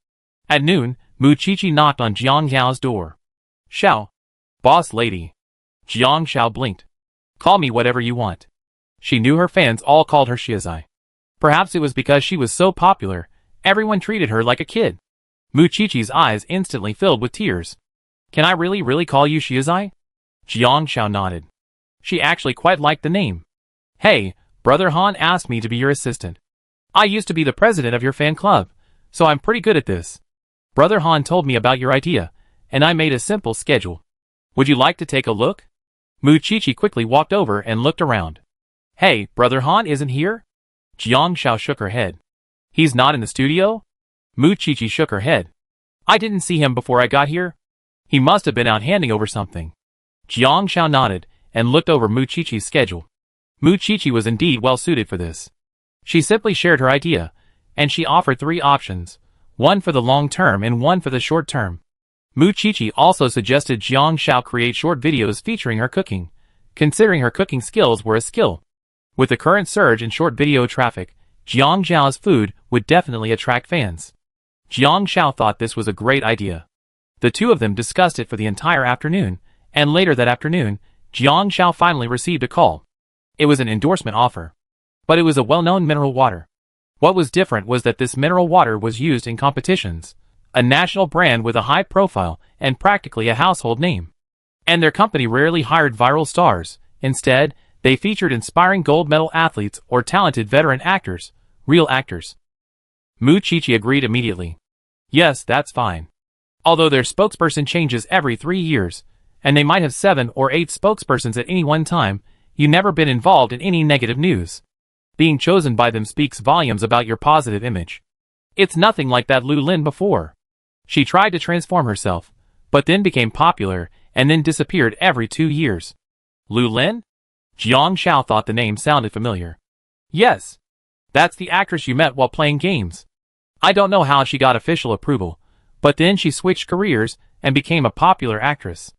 At noon, Mu Qiqi knocked on Jiang Xiao's door. Xiao. Boss lady. Jiang Xiao blinked. Call me whatever you want. She knew her fans all called her Shiazai. Perhaps it was because she was so popular, everyone treated her like a kid. Mu Qiqi's eyes instantly filled with tears. Can I really call you Shiazai? Jiang Xiao nodded. She actually quite liked the name. Hey, Brother Han asked me to be your assistant. I used to be the president of your fan club, so I'm pretty good at this. Brother Han told me about your idea, and I made a simple schedule. Would you like to take a look? Mu Qiqi quickly walked over and looked around. Hey, Brother Han isn't here? Jiang Xiao shook her head. He's not in the studio? Mu Qiqi shook her head. I didn't see him before I got here. He must have been out handing over something. Jiang Xiao nodded and looked over Mu Qiqi's schedule. Mu Qiqi was indeed well suited for this. She simply shared her idea, and she offered 3 options, one for the long term and one for the short term. Mu Qiqi also suggested Jiang Xiao create short videos featuring her cooking, considering her cooking skills were a skill. With the current surge in short video traffic, Jiang Xiao's food would definitely attract fans. Jiang Xiao thought this was a great idea. The two of them discussed it for the entire afternoon, and later that afternoon, Jiang Xiao finally received a call. It was an endorsement offer. But it was a well-known mineral water. What was different was that this mineral water was used in competitions, a national brand with a high profile and practically a household name. And their company rarely hired viral stars. Instead, they featured inspiring gold medal athletes or talented veteran actors, real actors. Mu Qiqi agreed immediately. Yes, that's fine. Although their spokesperson changes every 3 years, and they might have 7 or 8 spokespersons at any one time, you've never been involved in any negative news. Being chosen by them speaks volumes about your positive image. It's nothing like that Lu Lin before. She tried to transform herself, but then became popular and then disappeared every 2 years. Lu Lin? Jiang Xiao thought the name sounded familiar. Yes. That's the actress you met while playing games. I don't know how she got official approval, but then she switched careers and became a popular actress.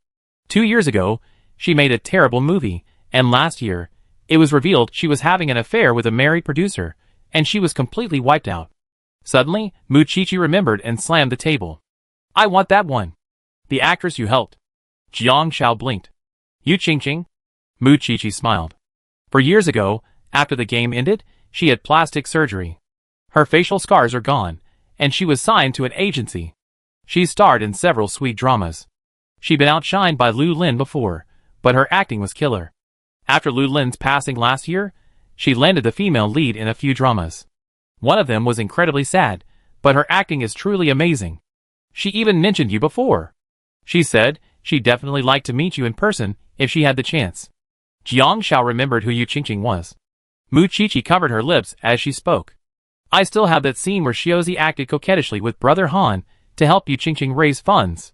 2 years ago, she made a terrible movie, and last year, it was revealed she was having an affair with a married producer, and she was completely wiped out. Suddenly, Mu Qiqi remembered and slammed the table. I want that one. The actress you helped. Jiang Xiao blinked. You Qingqing? Mu Qiqi smiled. For years ago, after the game ended, she had plastic surgery. Her facial scars are gone, and she was signed to an agency. She starred in several sweet dramas. She'd been outshined by Lu Lin before, but her acting was killer. After Lu Lin's passing last year, she landed the female lead in a few dramas. One of them was incredibly sad, but her acting is truly amazing. She even mentioned you before. She said she'd definitely like to meet you in person if she had the chance. Jiang Xiao remembered who Yu Qingqing was. Mu Qiqi covered her lips as she spoke. I still have that scene where Xiaozi acted coquettishly with Brother Han to help Yu Qingqing raise funds.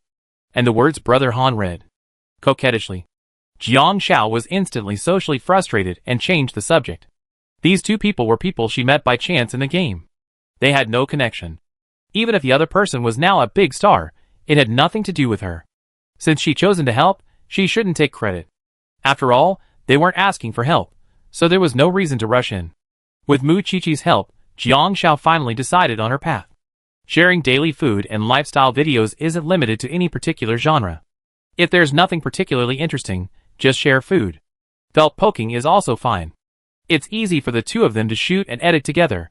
And the words Brother Han read. Coquettishly. Jiang Xiao was instantly socially frustrated and changed the subject. These two people were people she met by chance in the game. They had no connection. Even if the other person was now a big star, it had nothing to do with her. Since she'd chosen to help, she shouldn't take credit. After all, they weren't asking for help, so there was no reason to rush in. With Mu Qiqi's help, Jiang Xiao finally decided on her path. Sharing daily food and lifestyle videos isn't limited to any particular genre. If there's nothing particularly interesting, just share food. Felt poking is also fine. It's easy for the two of them to shoot and edit together.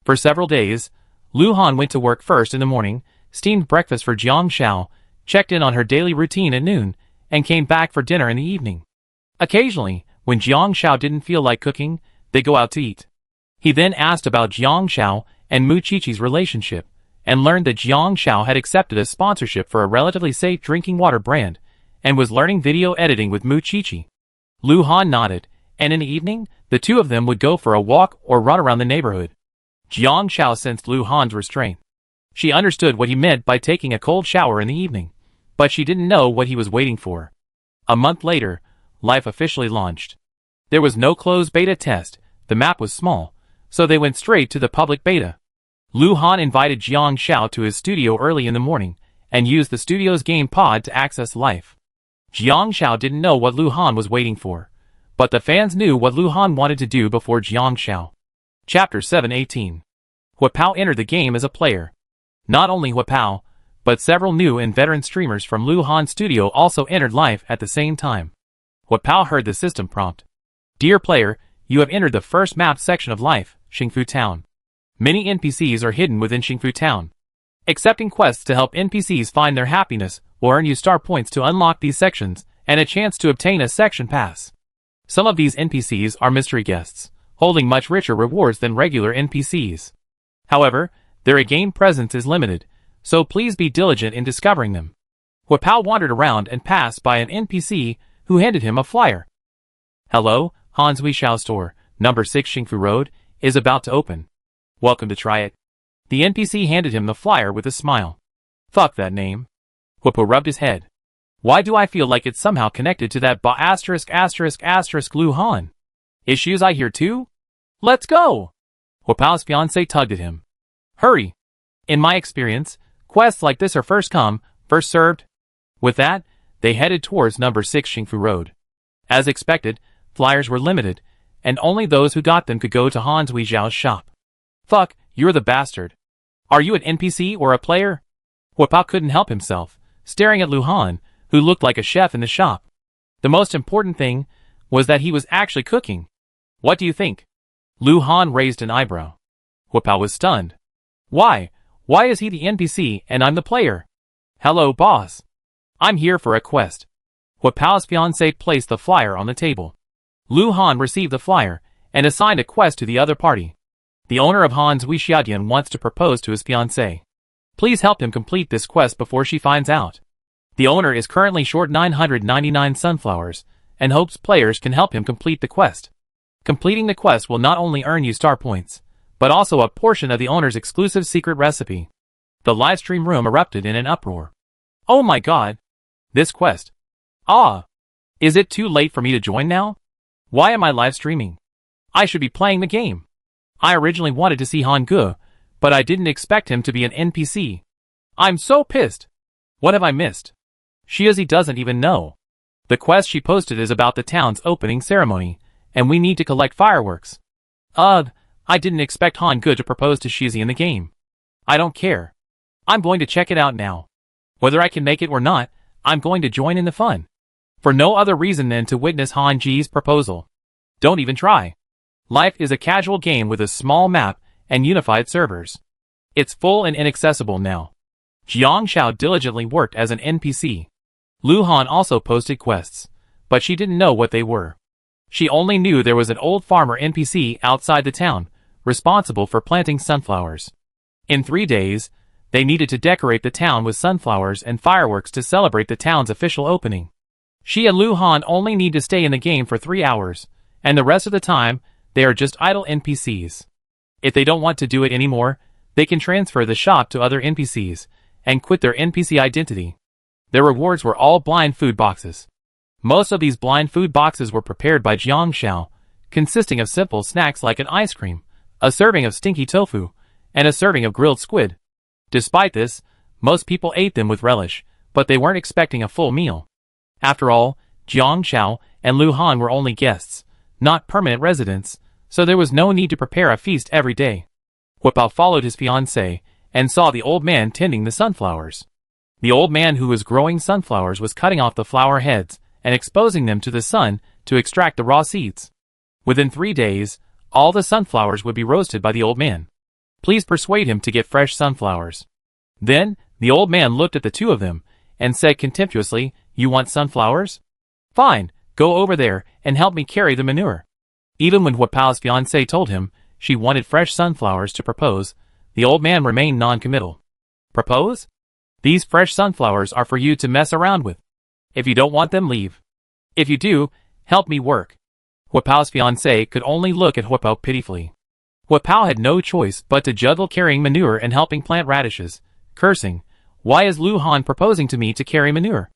For several days, Lu Han went to work first in the morning, steamed breakfast for Jiang Xiao, checked in on her daily routine at noon, and came back for dinner in the evening. Occasionally, when Jiang Xiao didn't feel like cooking, they go out to eat. He then asked about Jiang Xiao and Mu Qiqi's relationship, and learned that Jiang Xiao had accepted a sponsorship for a relatively safe drinking water brand, and was learning video editing with Mu Qiqi. Lu Han nodded, and in the evening, the two of them would go for a walk or run around the neighborhood. Jiang Xiao sensed Lu Han's restraint. She understood what he meant by taking a cold shower in the evening, but she didn't know what he was waiting for. A month later, life officially launched. There was no closed beta test, the map was small, so they went straight to the public beta. Lu Han invited Jiang Xiao to his studio early in the morning, and used the studio's game pod to access life. Jiang Xiao didn't know what Lu Han was waiting for, but the fans knew what Lu Han wanted to do before Jiang Xiao. Chapter 718. Hua Pao entered the game as a player. Not only Hua Pao, but several new and veteran streamers from Lu Han's studio also entered life at the same time. Hua Pao heard the system prompt. Dear player, you have entered the first map section of life, Xingfu Town. Many NPCs are hidden within Xingfu Town. Accepting quests to help NPCs find their happiness will earn you star points to unlock these sections and a chance to obtain a section pass. Some of these NPCs are mystery guests, holding much richer rewards than regular NPCs. However, their in-game presence is limited, so please be diligent in discovering them. Hua Pao wandered around and passed by an NPC who handed him a flyer. Hello, Hans Wishao's store, number 6 Xingfu Road, is about to open. Welcome to try it. The NPC handed him the flyer with a smile. Fuck that name. Hua Pao rubbed his head. Why do I feel like it's somehow connected to that Lu Han? Issues I hear too? Let's go! Hua Pao's fiancé tugged at him. Hurry! In my experience, quests like this are first come, first served. With that, they headed towards number 6 Xingfu Road. As expected, flyers were limited, and only those who got them could go to Hans Wishao's shop. Fuck, you're the bastard. Are you an NPC or a player? Hua Pao couldn't help himself, staring at Lu Han, who looked like a chef in the shop. The most important thing was that he was actually cooking. What do you think? Lu Han raised an eyebrow. Hua Pao was stunned. Why? Why is he the NPC and I'm the player? Hello, boss. I'm here for a quest. Hua Pao's fiancé placed the flyer on the table. Lu Han received the flyer and assigned a quest to the other party. The owner of Hans Wishiadian wants to propose to his fiancée. Please help him complete this quest before she finds out. The owner is currently short 999 sunflowers, and hopes players can help him complete the quest. Completing the quest will not only earn you star points, but also a portion of the owner's exclusive secret recipe. The livestream room erupted in an uproar. Oh my god! This quest. Ah! Is it too late for me to join now? Why am I live streaming? I should be playing the game. I originally wanted to see Han Ge, but I didn't expect him to be an NPC. I'm so pissed. What have I missed? Shiazi doesn't even know. The quest she posted is about the town's opening ceremony, and we need to collect fireworks. I didn't expect Han Ge to propose to Shiazi in the game. I don't care. I'm going to check it out now. Whether I can make it or not, I'm going to join in the fun. For no other reason than to witness Han Ge's proposal. Don't even try. Life is a casual game with a small map and unified servers. It's full and inaccessible now. Jiang Xiao diligently worked as an NPC. Lu Han also posted quests, but she didn't know what they were. She only knew there was an old farmer NPC outside the town, responsible for planting sunflowers. In 3 days, they needed to decorate the town with sunflowers and fireworks to celebrate the town's official opening. She and Lu Han only need to stay in the game for 3 hours, and the rest of the time, they are just idle NPCs. If they don't want to do it anymore, they can transfer the shop to other NPCs, and quit their NPC identity. Their rewards were all blind food boxes. Most of these blind food boxes were prepared by Jiang Xiao, consisting of simple snacks like an ice cream, a serving of stinky tofu, and a serving of grilled squid. Despite this, most people ate them with relish, but they weren't expecting a full meal. After all, Jiang Xiao and Lu Han were only guests, not permanent residents, so there was no need to prepare a feast every day. Hua Pao followed his fiancée and saw the old man tending the sunflowers. The old man who was growing sunflowers was cutting off the flower heads and exposing them to the sun to extract the raw seeds. Within 3 days, all the sunflowers would be roasted by the old man. Please persuade him to get fresh sunflowers. Then, the old man looked at the two of them and said contemptuously, "You want sunflowers? Fine, go over there and help me carry the manure." Even when Hua Pao's fiancée told him she wanted fresh sunflowers to propose, the old man remained non-committal. Propose? These fresh sunflowers are for you to mess around with. If you don't want them, leave. If you do, help me work. Hua Pao's fiancée could only look at Hua Pao pitifully. Hua Pao had no choice but to juggle carrying manure and helping plant radishes, cursing. Why is Lu Han proposing to me to carry manure?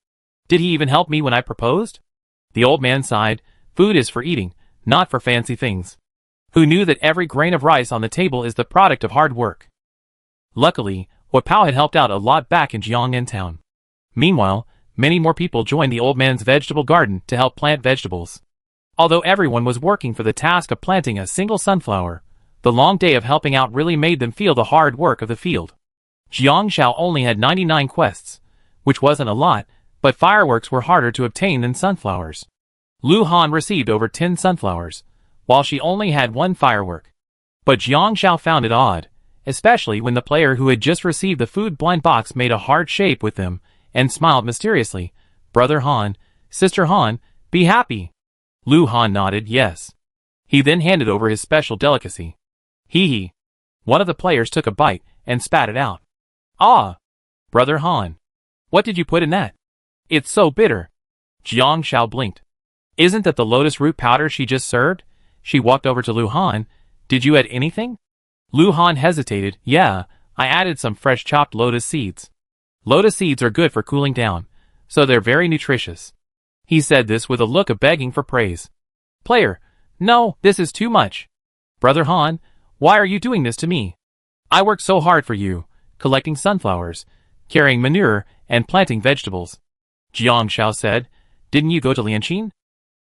Did he even help me when I proposed? The old man sighed. Food is for eating, not for fancy things. Who knew that every grain of rice on the table is the product of hard work? Luckily, Wapao had helped out a lot back in Jiangnan town. Meanwhile, many more people joined the old man's vegetable garden to help plant vegetables. Although everyone was working for the task of planting a single sunflower, the long day of helping out really made them feel the hard work of the field. Jiang Shao only had 99 quests, which wasn't a lot, but fireworks were harder to obtain than sunflowers. Lu Han received over 10 sunflowers, while she only had 1 firework. But Jiang Shao found it odd, especially when the player who had just received the food blind box made a heart shape with them and smiled mysteriously. Brother Han, Sister Han, be happy. Lu Han nodded yes. He then handed over his special delicacy. Hee hee. One of the players took a bite and spat it out. Ah! Brother Han. What did you put in that? It's so bitter. Jiang Shao blinked. Isn't that the lotus root powder she just served? She walked over to Lu Han. Did you add anything? Lu Han hesitated. Yeah, I added some fresh chopped lotus seeds. Lotus seeds are good for cooling down, so they're very nutritious. He said this with a look of begging for praise. Player, no, this is too much. Brother Han, why are you doing this to me? I worked so hard for you, collecting sunflowers, carrying manure, and planting vegetables. Jiang Shao said, didn't you go to Lianqing?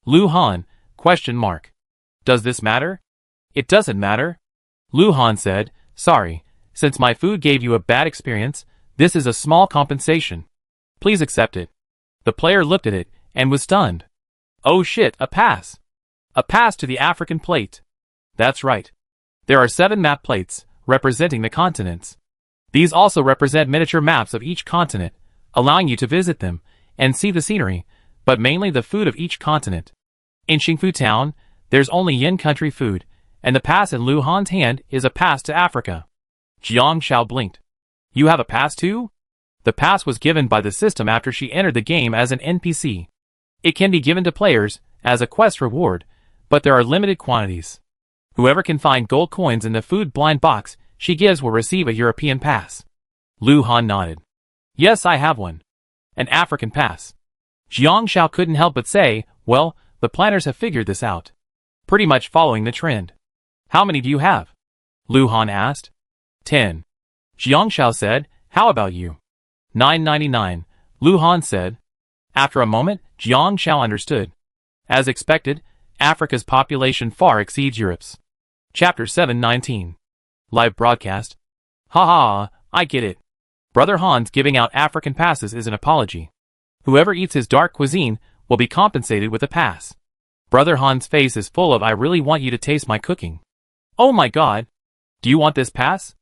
Lu Han, question mark. Does this matter? It doesn't matter. Lu Han said, sorry, since my food gave you a bad experience, this is a small compensation. Please accept it. The player looked at it and was stunned. Oh shit, a pass. A pass to the African plate. That's right. There are 7 map plates, representing the continents. These also represent miniature maps of each continent, allowing you to visit them and see the scenery, but mainly the food of each continent. In Xingfu town, there's only Yin country food, and the pass in Lu Han's hand is a pass to Africa. Jiang Shao blinked. You have a pass too? The pass was given by the system after she entered the game as an NPC. It can be given to players as a quest reward, but there are limited quantities. Whoever can find gold coins in the food blind box she gives will receive a European pass. Lu Han nodded. Yes, I have one. An African pass. Jiang Shao couldn't help but say, well, the planners have figured this out. Pretty much following the trend. How many do you have? Lu Han asked. 10. Jiang Shao said, how about you? 999, Lu Han said. After a moment, Jiang Shao understood. As expected, Africa's population far exceeds Europe's. Chapter 719. Live broadcast. Ha ha, I get it. Brother Han's giving out African passes is an apology. Whoever eats his dark cuisine will be compensated with a pass. Brother Han's face is full of I really want you to taste my cooking. Oh my god. Do you want this pass?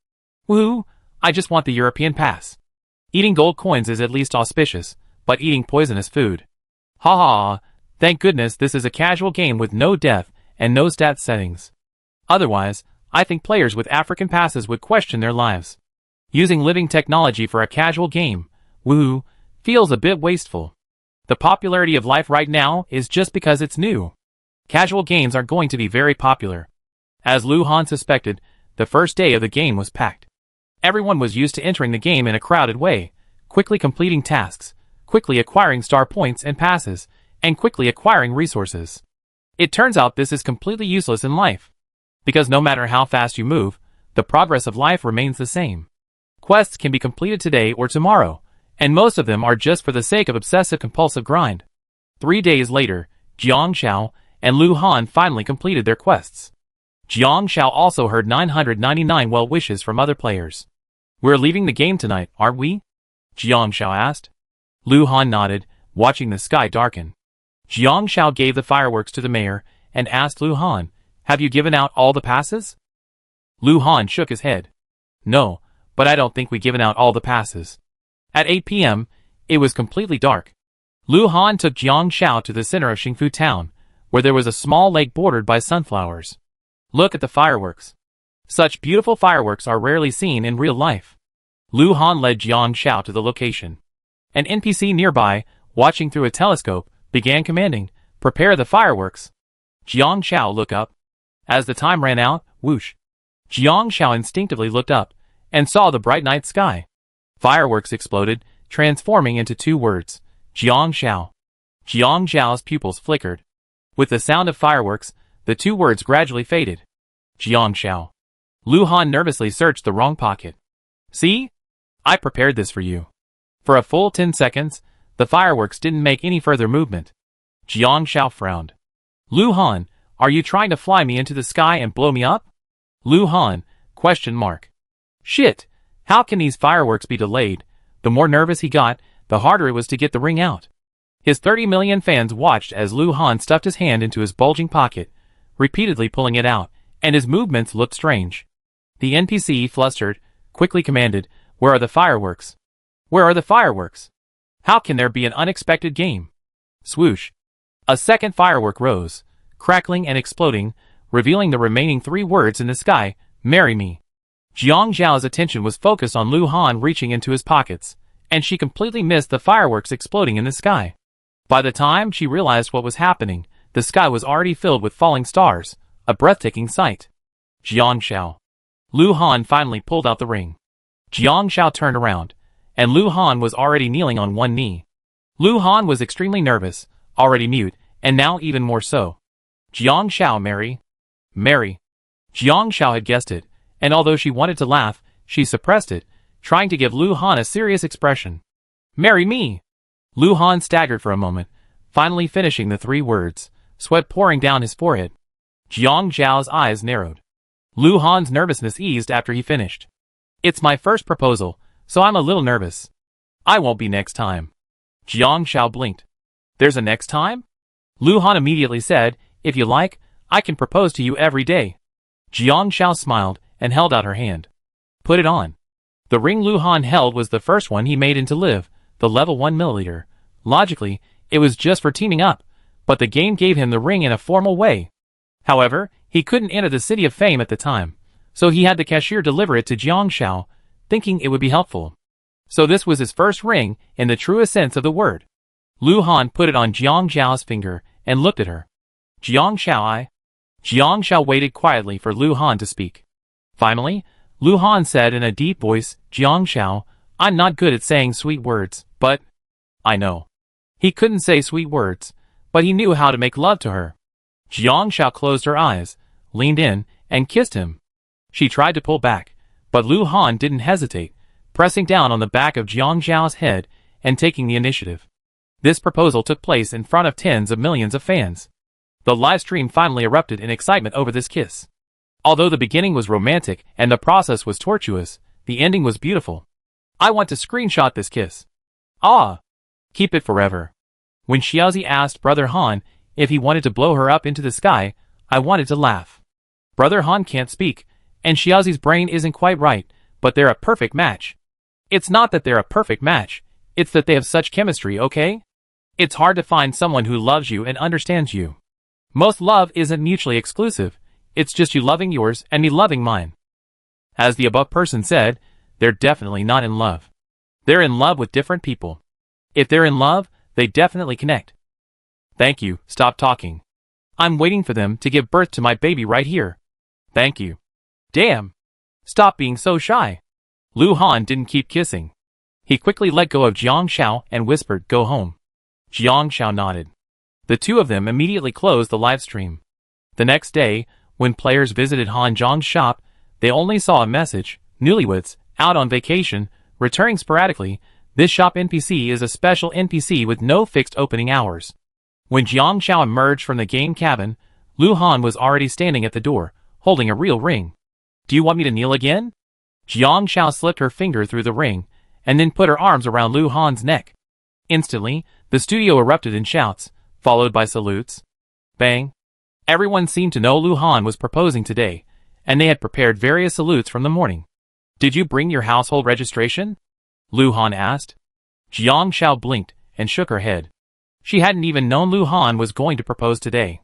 Woohoo, I just want the European pass. Eating gold coins is at least auspicious, but eating poisonous food. Ha ha, thank goodness this is a casual game with no death and no stat settings. Otherwise, I think players with African passes would question their lives. Using living technology for a casual game, woohoo, feels a bit wasteful. The popularity of life right now is just because it's new. Casual games are going to be very popular. As Lu Han suspected, the first day of the game was packed. Everyone was used to entering the game in a crowded way, quickly completing tasks, quickly acquiring star points and passes, and quickly acquiring resources. It turns out this is completely useless in life. Because no matter how fast you move, the progress of life remains the same. Quests can be completed today or tomorrow, and most of them are just for the sake of obsessive-compulsive grind. 3 days later, Jiang Shao and Lu Han finally completed their quests. Jiang Shao also heard 999 well wishes from other players. We're leaving the game tonight, aren't we? Jiang Shao asked. Lu Han nodded, watching the sky darken. Jiang Shao gave the fireworks to the mayor and asked Lu Han, have you given out all the passes? Lu Han shook his head. No, but I don't think we've given out all the passes. At 8 p.m., it was completely dark. Lu Han took Jiang Shao to the center of Xingfu town, where there was a small lake bordered by sunflowers. Look at the fireworks. Such beautiful fireworks are rarely seen in real life. Lu Han led Jiang Shao to the location. An NPC nearby, watching through a telescope, began commanding, prepare the fireworks. Jiang Shao looked up. As the time ran out, whoosh. Jiang Shao instinctively looked up, and saw the bright night sky. Fireworks exploded, transforming into two words, Jiang Xiao. Jiang Xiao's pupils flickered. With the sound of fireworks, the two words gradually faded. Jiang Xiao. Lu Han nervously searched the wrong pocket. See? I prepared this for you. For a full 10 seconds, the fireworks didn't make any further movement. Jiang Xiao frowned. Lu Han, are you trying to fly me into the sky and blow me up? Lu Han, ? Shit, how can these fireworks be delayed? The more nervous he got, the harder it was to get the ring out. His 30 million fans watched as Lu Han stuffed his hand into his bulging pocket, repeatedly pulling it out, and his movements looked strange. The NPC, flustered, quickly commanded, Where are the fireworks? Where are the fireworks? How can there be an unexpected game? Swoosh. A second firework rose, crackling and exploding, revealing the remaining three words in the sky, Marry me. Jiang Xiao's attention was focused on Lu Han reaching into his pockets, and she completely missed the fireworks exploding in the sky. By the time she realized what was happening, the sky was already filled with falling stars, a breathtaking sight. Jiang Xiao. Lu Han finally pulled out the ring. Jiang Xiao turned around, and Lu Han was already kneeling on one knee. Lu Han was extremely nervous, already mute, and now even more so. Jiang Xiao, marry. Marry. Jiang Xiao had guessed it, and although she wanted to laugh, she suppressed it, trying to give Lu Han a serious expression. Marry me! Lu Han staggered for a moment, finally finishing the three words, sweat pouring down his forehead. Jiang Xiao's eyes narrowed. Lu Han's nervousness eased after he finished. It's my first proposal, so I'm a little nervous. I won't be next time. Jiang Xiao blinked. There's a next time? Lu Han immediately said, If you like, I can propose to you every day. Jiang Xiao smiled and held out her hand. Put it on. The ring Lu Han held was the first one he made into Live, the level 1 milliliter. Logically, it was just for teaming up, but the game gave him the ring in a formal way. However, he couldn't enter the City of Fame at the time, so he had the cashier deliver it to Jiang Xiao, thinking it would be helpful. So this was his first ring, in the truest sense of the word. Lu Han put it on Jiang Xiao's finger, and looked at her. Jiang Xiao. Jiang Xiao waited quietly for Lu Han to speak. Finally, Lu Han said in a deep voice, Jiang Xiao, I'm not good at saying sweet words, but... I know. He couldn't say sweet words, but he knew how to make love to her. Jiang Xiao closed her eyes, leaned in, and kissed him. She tried to pull back, but Lu Han didn't hesitate, pressing down on the back of Jiang Xiao's head and taking the initiative. This proposal took place in front of tens of millions of fans. The live stream finally erupted in excitement over this kiss. Although the beginning was romantic and the process was tortuous, the ending was beautiful. I want to screenshot this kiss. Ah! Keep it forever. When Xiaozi asked Brother Han if he wanted to blow her up into the sky, I wanted to laugh. Brother Han can't speak, and Xiaozi's brain isn't quite right, but they're a perfect match. It's not that they're a perfect match, it's that they have such chemistry, okay? It's hard to find someone who loves you and understands you. Most love isn't mutually exclusive, it's just you loving yours and me loving mine. As the above person said, they're definitely not in love. They're in love with different people. If they're in love, they definitely connect. Thank you, stop talking. I'm waiting for them to give birth to my baby right here. Thank you. Damn. Stop being so shy. Lu Han didn't keep kissing. He quickly let go of Jiang Xiao and whispered, Go home. Jiang Xiao nodded. The two of them immediately closed the live stream. The next day, when players visited Han Zhang's shop, they only saw a message, Newlyweds, out on vacation, returning sporadically. This shop NPC is a special NPC with no fixed opening hours. When Jiang Xiao emerged from the game cabin, Lu Han was already standing at the door, holding a real ring. Do you want me to kneel again? Jiang Xiao slipped her finger through the ring, and then put her arms around Lu Han's neck. Instantly, the studio erupted in shouts, followed by salutes. Bang! Everyone seemed to know Lu Han was proposing today, and they had prepared various salutes from the morning. Did you bring your household registration? Lu Han asked. Jiang Xiao blinked and shook her head. She hadn't even known Lu Han was going to propose today.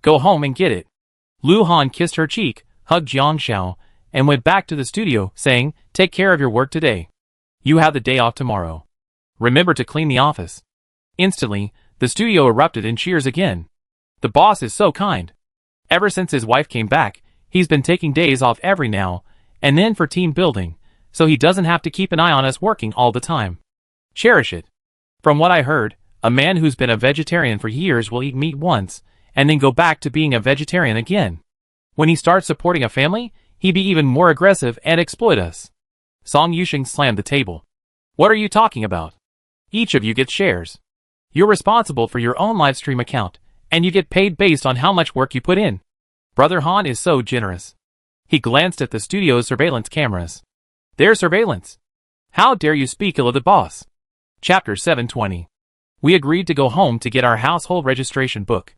Go home and get it. Lu Han kissed her cheek, hugged Jiang Xiao, and went back to the studio, saying, Take care of your work today. You have the day off tomorrow. Remember to clean the office. Instantly, the studio erupted in cheers again. The boss is so kind. Ever since his wife came back, he's been taking days off every now and then for team building, so he doesn't have to keep an eye on us working all the time. Cherish it. From what I heard, a man who's been a vegetarian for years will eat meat once, and then go back to being a vegetarian again. When he starts supporting a family, he'd be even more aggressive and exploit us. Song Yusheng slammed the table. What are you talking about? Each of you gets shares. You're responsible for your own livestream account, and you get paid based on how much work you put in. Brother Han is so generous. He glanced at the studio's surveillance cameras. Their surveillance. How dare you speak ill of the boss? Chapter 720. We agreed to go home to get our household registration book.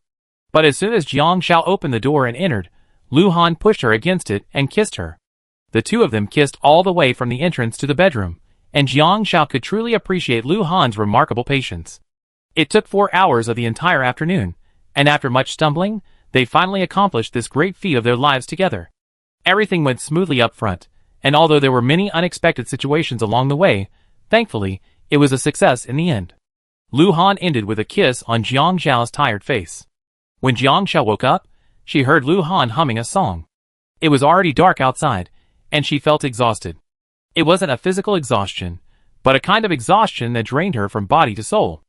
But as soon as Jiang Xiao opened the door and entered, Lu Han pushed her against it and kissed her. The two of them kissed all the way from the entrance to the bedroom, and Jiang Xiao could truly appreciate Lu Han's remarkable patience. It took 4 hours of the entire afternoon, and after much stumbling, they finally accomplished this great feat of their lives together. Everything went smoothly up front, and although there were many unexpected situations along the way, thankfully, it was a success in the end. Lu Han ended with a kiss on Jiang Xiao's tired face. When Jiang Xiao woke up, she heard Lu Han humming a song. It was already dark outside, and she felt exhausted. It wasn't a physical exhaustion, but a kind of exhaustion that drained her from body to soul.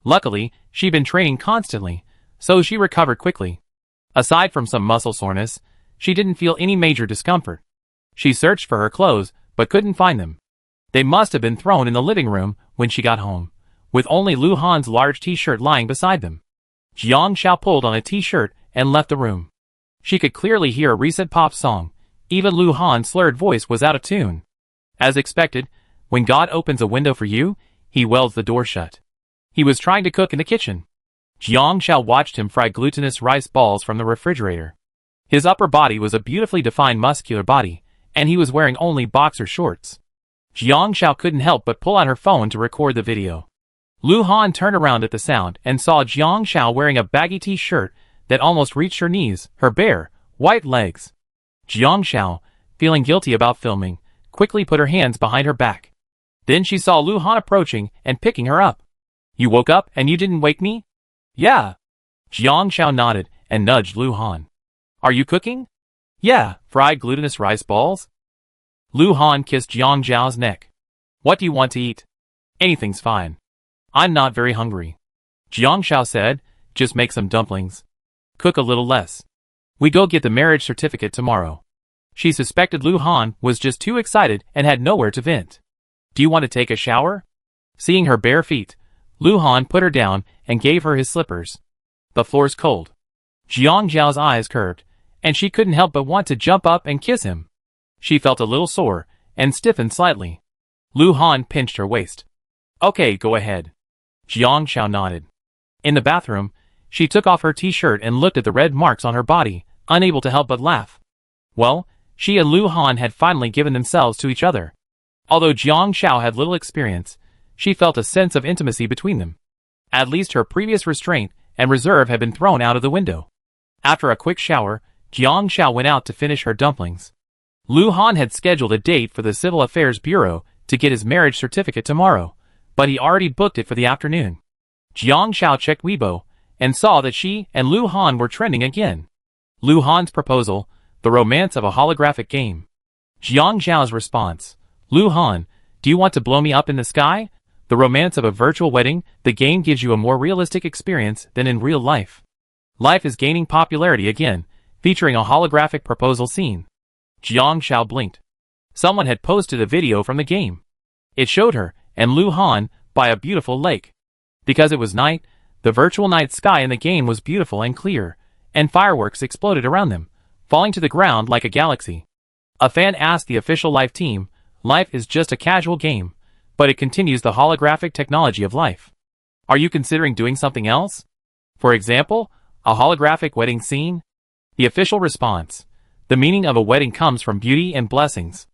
Luckily, she'd been training constantly, so she recovered quickly. Aside from some muscle soreness, she didn't feel any major discomfort. She searched for her clothes, but couldn't find them. They must have been thrown in the living room when she got home, with only Lu Han's large t-shirt lying beside them. Jiang Xiao pulled on a t-shirt and left the room. She could clearly hear a recent pop song. Even Lu Han's slurred voice was out of tune. As expected, when God opens a window for you, he welds the door shut. He was trying to cook in the kitchen. Jiang Xiao watched him fry glutinous rice balls from the refrigerator. His upper body was a beautifully defined muscular body, and he was wearing only boxer shorts. Jiang Xiao couldn't help but pull out her phone to record the video. Lu Han turned around at the sound and saw Jiang Xiao wearing a baggy t-shirt that almost reached her knees, her bare, white legs. Jiang Xiao, feeling guilty about filming, quickly put her hands behind her back. Then she saw Lu Han approaching and picking her up. You woke up and you didn't wake me? Yeah. Jiang Xiao nodded and nudged Lu Han. Are you cooking? Yeah, fried glutinous rice balls. Lu Han kissed Jiang Xiao's neck. What do you want to eat? Anything's fine. I'm not very hungry. Jiang Xiao said, just make some dumplings. Cook a little less. We go get the marriage certificate tomorrow. She suspected Lu Han was just too excited and had nowhere to vent. Do you want to take a shower? Seeing her bare feet, Lu Han put her down and gave her his slippers. The floor's cold. Jiang Xiao's eyes curved, and she couldn't help but want to jump up and kiss him. She felt a little sore and stiffened slightly. Lu Han pinched her waist. Okay, go ahead. Jiang Xiao nodded. In the bathroom, she took off her t-shirt and looked at the red marks on her body, unable to help but laugh. Well, she and Lu Han had finally given themselves to each other. Although Jiang Xiao had little experience, she felt a sense of intimacy between them. At least her previous restraint and reserve had been thrown out of the window. After a quick shower, Jiang Xiao went out to finish her dumplings. Lu Han had scheduled a date for the Civil Affairs Bureau to get his marriage certificate tomorrow, but he already booked it for the afternoon. Jiang Xiao checked Weibo and saw that she and Lu Han were trending again. Lu Han's proposal, the romance of a holographic game. Jiang Xiao's response, Lu Han, do you want to blow me up in the sky? The romance of a virtual wedding, the game gives you a more realistic experience than in real life. Life is gaining popularity again, featuring a holographic proposal scene. Jiang Xiao blinked. Someone had posted a video from the game. It showed her and Lu Han by a beautiful lake. Because it was night, the virtual night sky in the game was beautiful and clear, and fireworks exploded around them, falling to the ground like a galaxy. A fan asked the official Life team, Life is just a casual game, but it continues the holographic technology of life. Are you considering doing something else? For example, a holographic wedding scene? The official response, the meaning of a wedding comes from beauty and blessings.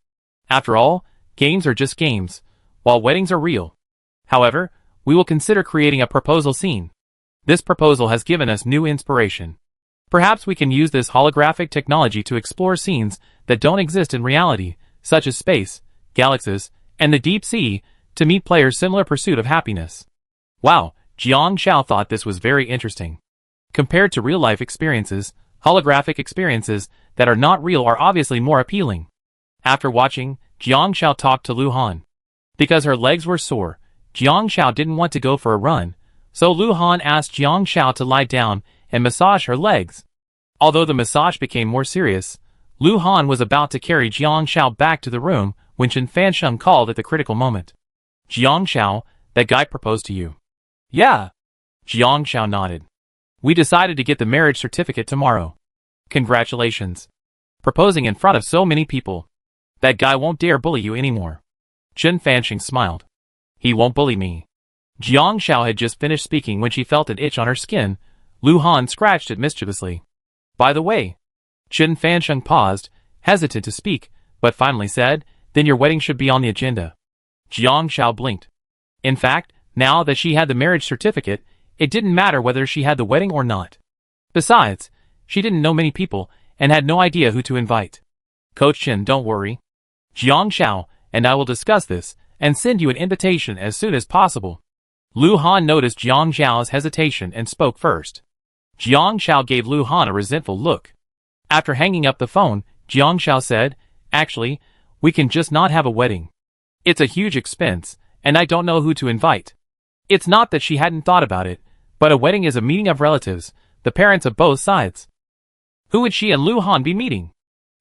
After all, games are just games, while weddings are real. However, we will consider creating a proposal scene. This proposal has given us new inspiration. Perhaps we can use this holographic technology to explore scenes that don't exist in reality, such as space, galaxies, and the deep sea, to meet players' similar pursuit of happiness. Wow, Jiang Xiao thought this was very interesting. Compared to real-life experiences, holographic experiences that are not real are obviously more appealing. After watching, Jiang Shao talked to Lu Han. Because her legs were sore, Jiang Shao didn't want to go for a run, so Lu Han asked Jiang Shao to lie down and massage her legs. Although the massage became more serious, Lu Han was about to carry Jiang Shao back to the room when Chen Fansheng called at the critical moment. Jiang Shao, that guy proposed to you. Yeah. Jiang Shao nodded. We decided to get the marriage certificate tomorrow. Congratulations. Proposing in front of so many people. That guy won't dare bully you anymore. Chen Fansheng smiled. He won't bully me. Jiang Shao had just finished speaking when she felt an itch on her skin. Lu Han scratched it mischievously. By the way, Chen Fansheng paused, hesitant to speak, but finally said, then your wedding should be on the agenda. Jiang Shao blinked. In fact, now that she had the marriage certificate, it didn't matter whether she had the wedding or not. Besides, she didn't know many people and had no idea who to invite. Coach Chen, don't worry. Jiang Shao and I will discuss this and send you an invitation as soon as possible. Lu Han noticed Jiang Shao's hesitation and spoke first. Jiang Shao gave Lu Han a resentful look. After hanging up the phone, Jiang Shao said, actually, we can just not have a wedding. It's a huge expense, and I don't know who to invite. It's not that she hadn't thought about it, but a wedding is a meeting of relatives, the parents of both sides. Who would she and Lu Han be meeting?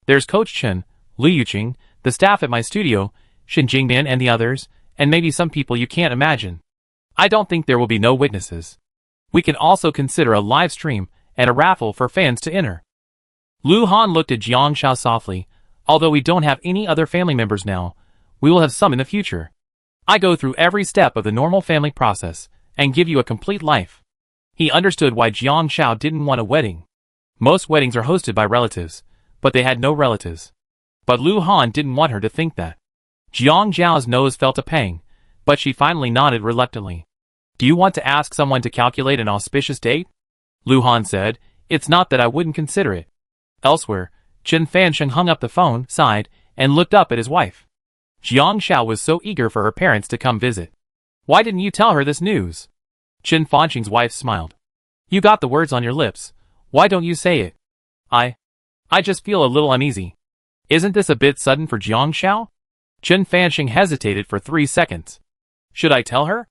There's Coach Chen, Liu Yuqing, the staff at my studio, Shin Jingbian and the others, and maybe some people you can't imagine. I don't think there will be no witnesses. We can also consider a live stream and a raffle for fans to enter. Lu Han looked at Jiang Shao softly. Although we don't have any other family members now, we will have some in the future. I go through every step of the normal family process and give you a complete life. He understood why Jiang Shao didn't want a wedding. Most weddings are hosted by relatives, but they had no relatives. But Lu Han didn't want her to think that. Jiang Zhao's nose felt a pang, but she finally nodded reluctantly. Do you want to ask someone to calculate an auspicious date? Lu Han said, it's not that I wouldn't consider it. Elsewhere, Chen Fansheng hung up the phone, sighed, and looked up at his wife. Jiang Shao was so eager for her parents to come visit. Why didn't you tell her this news? Chen Fansheng's wife smiled. You got the words on your lips. Why don't you say it? I just feel a little uneasy. Isn't this a bit sudden for Jiang Shao? Chen Fansheng hesitated for 3 seconds. Should I tell her?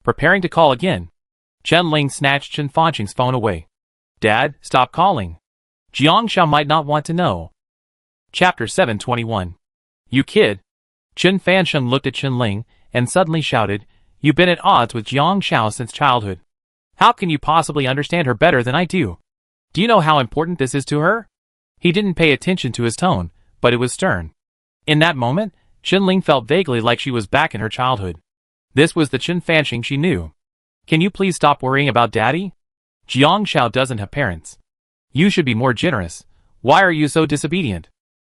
Preparing to call again. Chen Ling snatched Chen Fansheng's phone away. Dad, stop calling. Jiang Shao might not want to know. Chapter 721. You kid. Chen Fansheng looked at Chen Ling and suddenly shouted, You've been at odds with Jiang Shao since childhood. How can you possibly understand her better than I do? Do you know how important this is to her? He didn't pay attention to his tone, but it was stern. In that moment, Chen Ling felt vaguely like she was back in her childhood. This was the Chen Fansheng she knew. Can you please stop worrying about Daddy? Jiang Shao doesn't have parents. You should be more generous. Why are you so disobedient?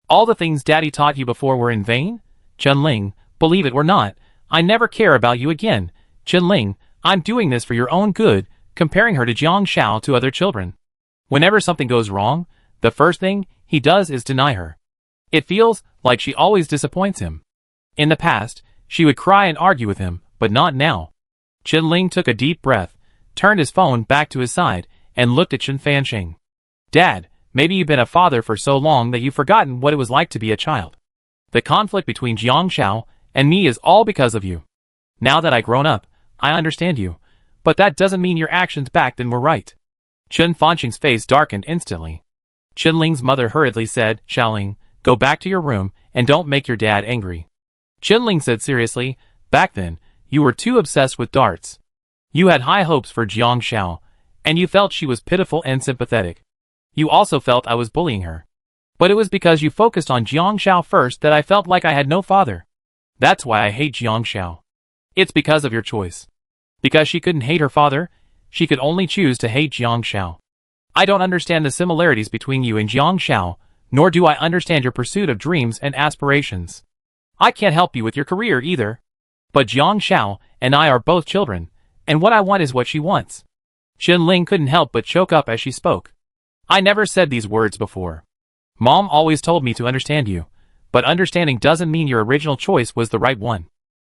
All the things Daddy taught you before were in vain? Chen Ling, believe it or not, I never care about you again. Chen Ling, I'm doing this for your own good, comparing her to Jiang Shao to other children. Whenever something goes wrong, the first thing he does is deny her. It feels like she always disappoints him. In the past, she would cry and argue with him, but not now. Chen Ling took a deep breath, turned his phone back to his side, and looked at Chen Fansheng. Dad, maybe you've been a father for so long that you've forgotten what it was like to be a child. The conflict between Jiang Shao and me is all because of you. Now that I've grown up, I understand you, but that doesn't mean your actions back then were right. Chen Fansheng's face darkened instantly. Chen Ling's mother hurriedly said, Xiaoling, go back to your room and don't make your dad angry. Chen Ling said seriously, back then, you were too obsessed with darts. You had high hopes for Jiang Shao, and you felt she was pitiful and sympathetic. You also felt I was bullying her. But it was because you focused on Jiang Shao first that I felt like I had no father. That's why I hate Jiang Shao. It's because of your choice. Because she couldn't hate her father, she could only choose to hate Jiang Shao. I don't understand the similarities between you and Jiang Shao, nor do I understand your pursuit of dreams and aspirations. I can't help you with your career either. But Jiang Shao and I are both children, and what I want is what she wants. Chen Ling couldn't help but choke up as she spoke. I never said these words before. Mom always told me to understand you, but understanding doesn't mean your original choice was the right one.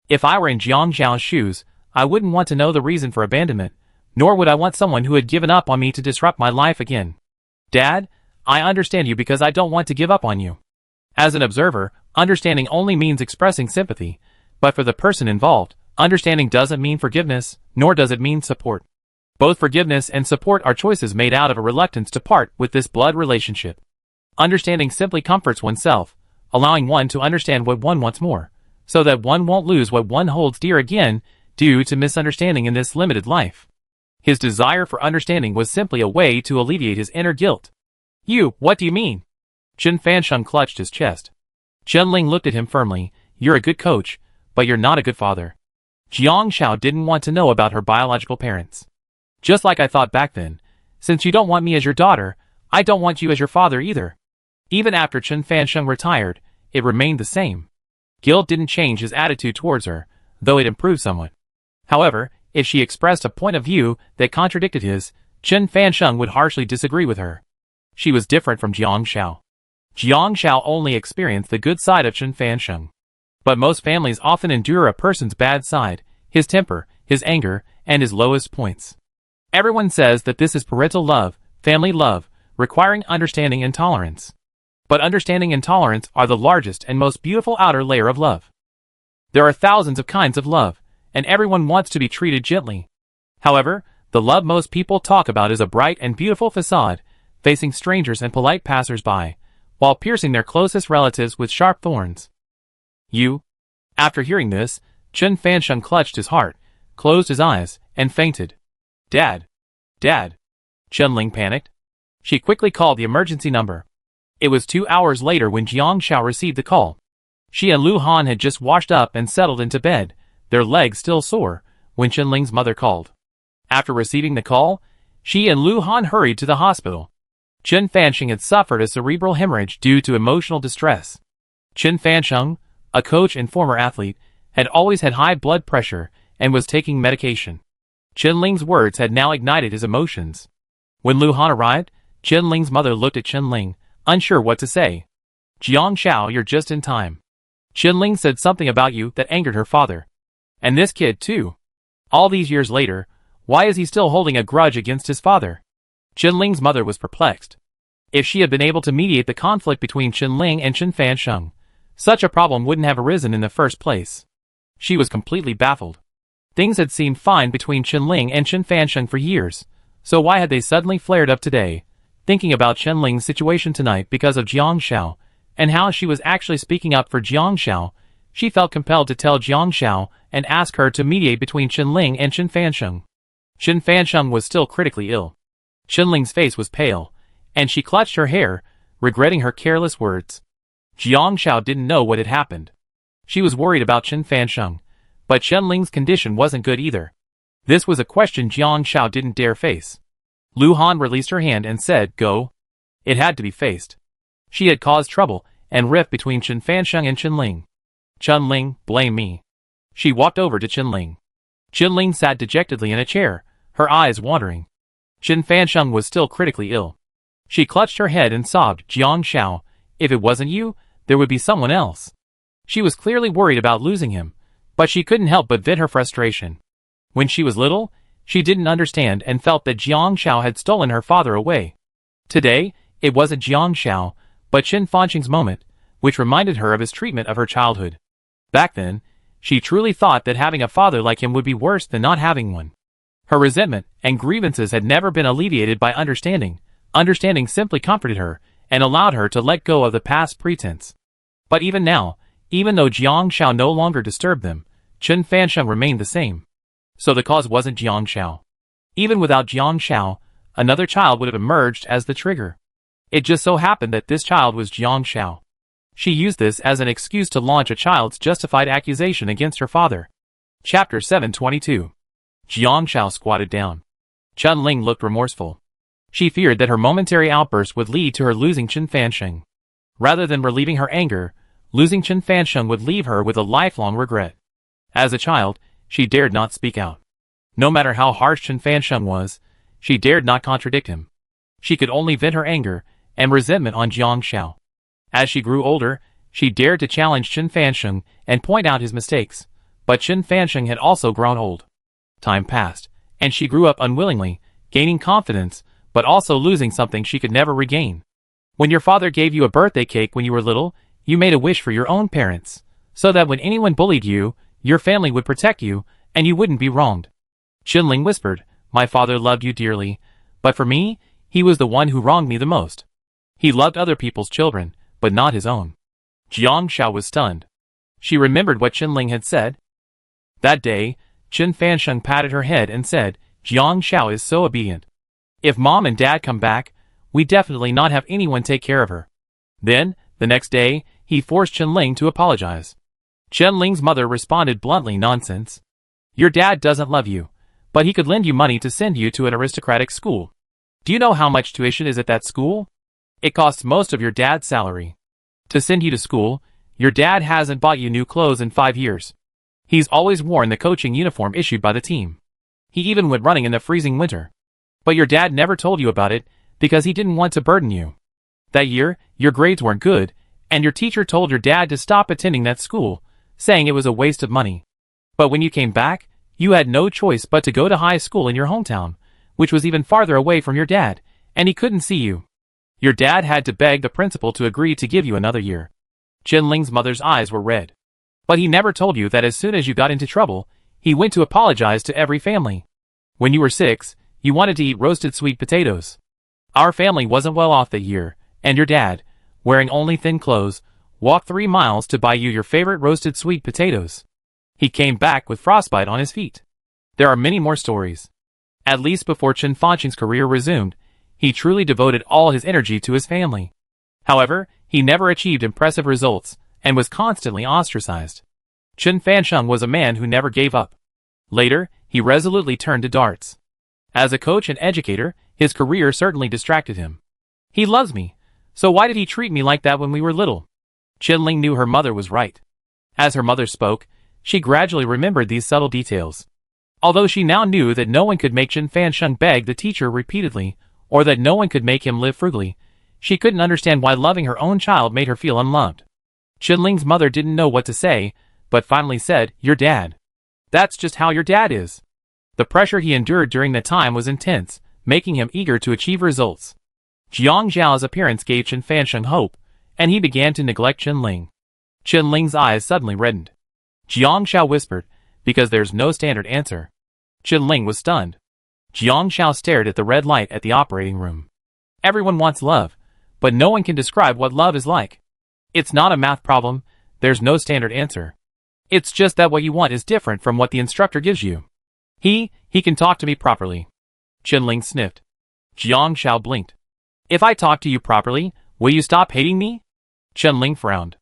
If I were in Jiang Zhao's shoes, I wouldn't want to know the reason for abandonment, nor would I want someone who had given up on me to disrupt my life again. Dad, I understand you because I don't want to give up on you. As an observer, Understanding only means expressing sympathy, but for the person involved, understanding doesn't mean forgiveness, nor does it mean support. Both forgiveness and support are choices made out of a reluctance to part with this blood relationship. Understanding simply comforts oneself, allowing one to understand what one wants more, so that one won't lose what one holds dear again due to misunderstanding in this limited life. His desire for understanding was simply a way to alleviate his inner guilt. What do you mean? Chen Fansheng clutched his chest. Chen-Ling looked at him firmly. You're a good coach, but you're not a good father. Jiang Xiao didn't want to know about her biological parents. Just like I thought back then, since you don't want me as your daughter, I don't want you as your father either. Even after Chen Fansheng retired, it remained the same. Guilt didn't change his attitude towards her, though it improved somewhat. However, if she expressed a point of view that contradicted his, Chen Fansheng would harshly disagree with her. She was different from Jiang Xiao. Jiang Xiao only experienced the good side of Chen Fansheng. But most families often endure a person's bad side, his temper, his anger, and his lowest points. Everyone says that this is parental love, family love, requiring understanding and tolerance. But understanding and tolerance are the largest and most beautiful outer layer of love. There are thousands of kinds of love, and everyone wants to be treated gently. However, the love most people talk about is a bright and beautiful facade, facing strangers and polite passers-by, while piercing their closest relatives with sharp thorns. After hearing this, Chen Fansheng clutched his heart, closed his eyes, and fainted. Dad! Dad! Chen-Ling panicked. She quickly called the emergency number. It was 2 hours later when Jiang Xiao received the call. She and Lu Han had just washed up and settled into bed, their legs still sore, when Chen-Ling's mother called. After receiving the call, she and Lu Han hurried to the hospital. Chen Fansheng had suffered a cerebral hemorrhage due to emotional distress. Chen Fansheng, a coach and former athlete, had always had high blood pressure and was taking medication. Chen-Ling's words had now ignited his emotions. When Lu Han arrived, Chen-Ling's mother looked at Chen-Ling, unsure what to say. Jiang Xiao, you're just in time. Chen-Ling said something about you that angered her father. And this kid too. All these years later, why is he still holding a grudge against his father? Chen-Ling's mother was perplexed. If she had been able to mediate the conflict between Chen-Ling and Chen Fansheng, such a problem wouldn't have arisen in the first place. She was completely baffled. Things had seemed fine between Chen-Ling and Chen Fansheng for years, so why had they suddenly flared up today? Thinking about Chen-Ling's situation tonight because of Jiang Xiao, and how she was actually speaking up for Jiang Xiao, she felt compelled to tell Jiang Xiao and ask her to mediate between Chen-Ling and Chen Fansheng. Chen Fansheng was still critically ill. Chen-Ling's face was pale, and she clutched her hair, regretting her careless words. Jiang Xiao didn't know what had happened. She was worried about Chen Fansheng, but Chen-Ling's condition wasn't good either. This was a question Jiang Xiao didn't dare face. Lu Han released her hand and said, "Go." It had to be faced. She had caused trouble and rift between Chen Fansheng and Chen-Ling. "Chen-Ling, blame me." She walked over to Chen-Ling. Chen-Ling sat dejectedly in a chair, her eyes wandering. Chen Fansheng was still critically ill. She clutched her head and sobbed, "Jiang Xiao, if it wasn't you, there would be someone else." She was clearly worried about losing him, but she couldn't help but vent her frustration. When she was little, she didn't understand and felt that Jiang Xiao had stolen her father away. Today, it wasn't Jiang Xiao, but Chen Fansheng's moment, which reminded her of his treatment of her childhood. Back then, she truly thought that having a father like him would be worse than not having one. Her resentment and grievances had never been alleviated by understanding. Understanding simply comforted her and allowed her to let go of the past pretense. But even now, even though Jiang Xiao no longer disturbed them, Chen Fansheng remained the same. So the cause wasn't Jiang Xiao. Even without Jiang Xiao, another child would have emerged as the trigger. It just so happened that this child was Jiang Xiao. She used this as an excuse to launch a child's justified accusation against her father. Chapter 722. Jiang Xiao squatted down. Chen-Ling looked remorseful. She feared that her momentary outburst would lead to her losing Chen Fansheng. Rather than relieving her anger, losing Chen Fansheng would leave her with a lifelong regret. As a child, she dared not speak out. No matter how harsh Chen Fansheng was, she dared not contradict him. She could only vent her anger and resentment on Jiang Xiao. As she grew older, she dared to challenge Chen Fansheng and point out his mistakes, but Chen Fansheng had also grown old. Time passed, and she grew up unwillingly, gaining confidence, but also losing something she could never regain. When your father gave you a birthday cake when you were little, you made a wish for your own parents, so that when anyone bullied you, your family would protect you, and you wouldn't be wronged. Qinling whispered, my father loved you dearly, but for me, he was the one who wronged me the most. He loved other people's children, but not his own. Jiang Xiao was stunned. She remembered what Qinling had said. That day, Qin Fansheng patted her head and said, Jiang Xiao is so obedient. If mom and dad come back, we definitely not have anyone take care of her. Then, the next day, he forced Qinling to apologize. Qinling's mother responded bluntly, nonsense. Your dad doesn't love you, but he could lend you money to send you to an aristocratic school. Do you know how much tuition is at that school? It costs most of your dad's salary. To send you to school, your dad hasn't bought you new clothes in 5 years. He's always worn the coaching uniform issued by the team. He even went running in the freezing winter. But your dad never told you about it, because he didn't want to burden you. That year, your grades weren't good, and your teacher told your dad to stop attending that school, saying it was a waste of money. But when you came back, you had no choice but to go to high school in your hometown, which was even farther away from your dad, and he couldn't see you. Your dad had to beg the principal to agree to give you another year. Qinling's mother's eyes were red. But he never told you that as soon as you got into trouble, he went to apologize to every family. When you were 6, you wanted to eat roasted sweet potatoes. Our family wasn't well off that year, and your dad, wearing only thin clothes, walked 3 miles to buy you your favorite roasted sweet potatoes. He came back with frostbite on his feet. There are many more stories. At least before Qin Fansheng's career resumed, he truly devoted all his energy to his family. However, he never achieved impressive results, and was constantly ostracized. Qin Fansheng was a man who never gave up. Later, he resolutely turned to darts. As a coach and educator, his career certainly distracted him. He loves me, so why did he treat me like that when we were little? Qinling knew her mother was right. As her mother spoke, she gradually remembered these subtle details. Although she now knew that no one could make Qin Fansheng beg the teacher repeatedly, or that no one could make him live frugally, she couldn't understand why loving her own child made her feel unloved. Qinling's mother didn't know what to say, but finally said, your dad. That's just how your dad is. The pressure he endured during that time was intense, making him eager to achieve results. Jiang Zhao's appearance gave Qin Fansheng hope, and he began to neglect Qinling. Qinling's eyes suddenly reddened. Jiang Zhao whispered, because there's no standard answer. Qinling was stunned. Jiang Zhao stared at the red light at the operating room. Everyone wants love, but no one can describe what love is like. It's not a math problem, there's no standard answer. It's just that what you want is different from what the instructor gives you. He can talk to me properly. Qinling sniffed. Jiang Zhao blinked. If I talk to you properly, will you stop hating me? Qinling frowned.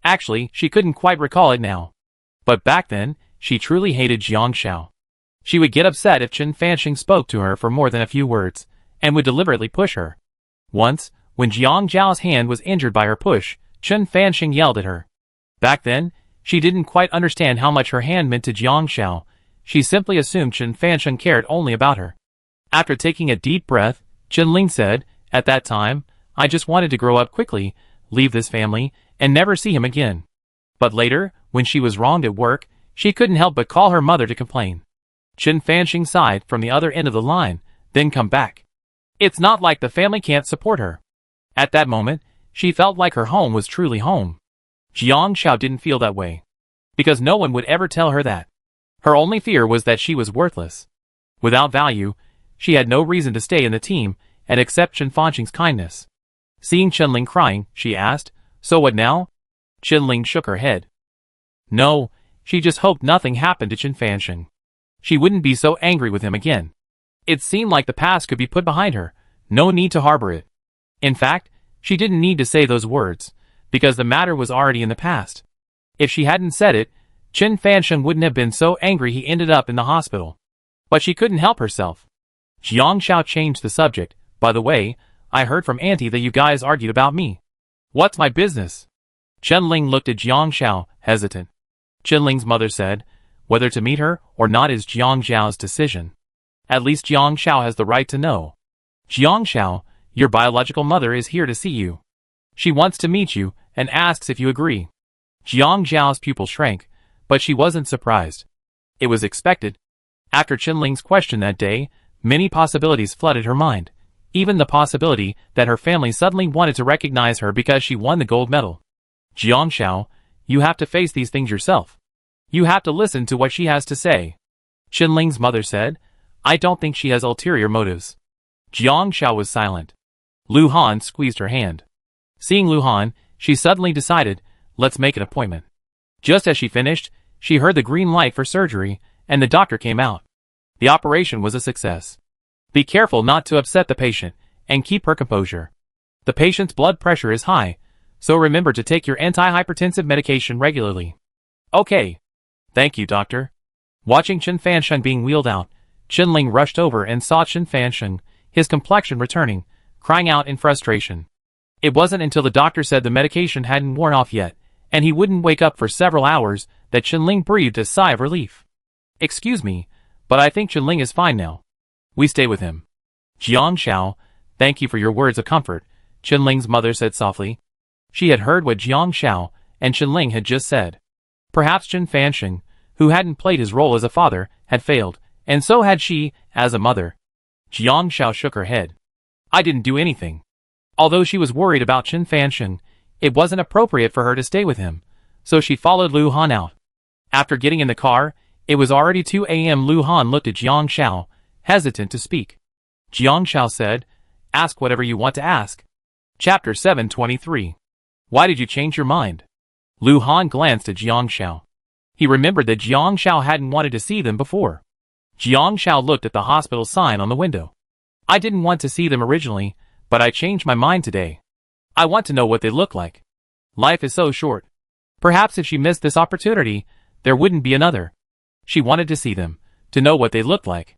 Actually, she couldn't quite recall it now. But back then, she truly hated Jiang Zhao. She would get upset if Qin Fansheng spoke to her for more than a few words, and would deliberately push her. Once, when Jiang Zhao's hand was injured by her push, Qin Fansheng yelled at her. Back then, she didn't quite understand how much her hand meant to Jiang Zhao. She simply assumed Qin Fansheng cared only about her. After taking a deep breath, Qinling said, at that time, I just wanted to grow up quickly, leave this family, and never see him again. But later, when she was wronged at work, she couldn't help but call her mother to complain. Qin Fansheng sighed from the other end of the line, then come back. It's not like the family can't support her. At that moment, she felt like her home was truly home. Jiang Zhao didn't feel that way. Because no one would ever tell her that. Her only fear was that she was worthless. Without value, she had no reason to stay in the team and accept Qin Fansheng's kindness. Seeing Qinling crying, she asked, so what now? Qinling shook her head. No, she just hoped nothing happened to Qin Fansheng. She wouldn't be so angry with him again. It seemed like the past could be put behind her, no need to harbor it. In fact, she didn't need to say those words, because the matter was already in the past. If she hadn't said it, Qin Fansheng wouldn't have been so angry he ended up in the hospital. But she couldn't help herself. Jiang Zhao changed the subject. By the way, I heard from Auntie that you guys argued about me. What's my business? Qinling looked at Jiang Zhao, hesitant. Qinling's mother said, whether to meet her or not is Jiang Zhao's decision. At least Jiang Zhao has the right to know. Jiang Zhao, your biological mother is here to see you. She wants to meet you and asks if you agree. Jiang Zhao's pupil shrank, but she wasn't surprised. It was expected. After Qinling's question that day, many possibilities flooded her mind. Even the possibility that her family suddenly wanted to recognize her because she won the gold medal. Jiang Xiao, you have to face these things yourself. You have to listen to what she has to say. Qinling's mother said, I don't think she has ulterior motives. Jiang Xiao was silent. Lu Han squeezed her hand. Seeing Lu Han, she suddenly decided, let's make an appointment. Just as she finished, she heard the green light for surgery, and the doctor came out. The operation was a success. Be careful not to upset the patient, and keep her composure. The patient's blood pressure is high, so remember to take your antihypertensive medication regularly. Okay. Thank you, doctor. Watching Chen Fansheng being wheeled out, Qinling rushed over and saw Chen Fansheng, his complexion returning, crying out in frustration. It wasn't until the doctor said the medication hadn't worn off yet, and he wouldn't wake up for several hours, that Qinling breathed a sigh of relief. Excuse me, but I think Qinling is fine now. We stay with him. Jiang Xiao, thank you for your words of comfort, Qinling's mother said softly. She had heard what Jiang Xiao and Qinling had just said. Perhaps Chen Fansheng, who hadn't played his role as a father, had failed, and so had she, as a mother. Jiang Xiao shook her head. I didn't do anything. Although she was worried about Chen Fansheng, it wasn't appropriate for her to stay with him, so she followed Lu Han out. After getting in the car, it was already 2 a.m. Lu Han looked at Jiang Xiao, hesitant to speak. Jiang Xiao said, ask whatever you want to ask. Chapter 723. Why did you change your mind? Lu Han glanced at Jiang Xiao. He remembered that Jiang Xiao hadn't wanted to see them before. Jiang Xiao looked at the hospital sign on the window. I didn't want to see them originally, but I changed my mind today. I want to know what they look like. Life is so short. Perhaps if she missed this opportunity, there wouldn't be another. She wanted to see them, to know what they looked like.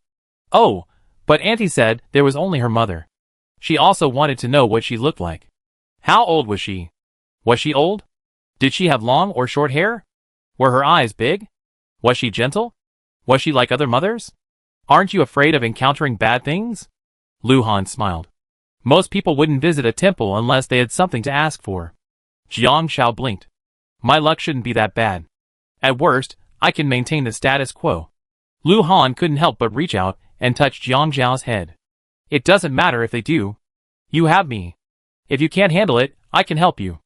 Oh, but Auntie said there was only her mother. She also wanted to know what she looked like. How old was she? Was she old? Did she have long or short hair? Were her eyes big? Was she gentle? Was she like other mothers? Aren't you afraid of encountering bad things? Lu Han smiled. Most people wouldn't visit a temple unless they had something to ask for. Jiang Xiao blinked. My luck shouldn't be that bad. At worst, I can maintain the status quo. Lu Han couldn't help but reach out and touch Jiang Xiao's head. It doesn't matter if they do. You have me. If you can't handle it, I can help you.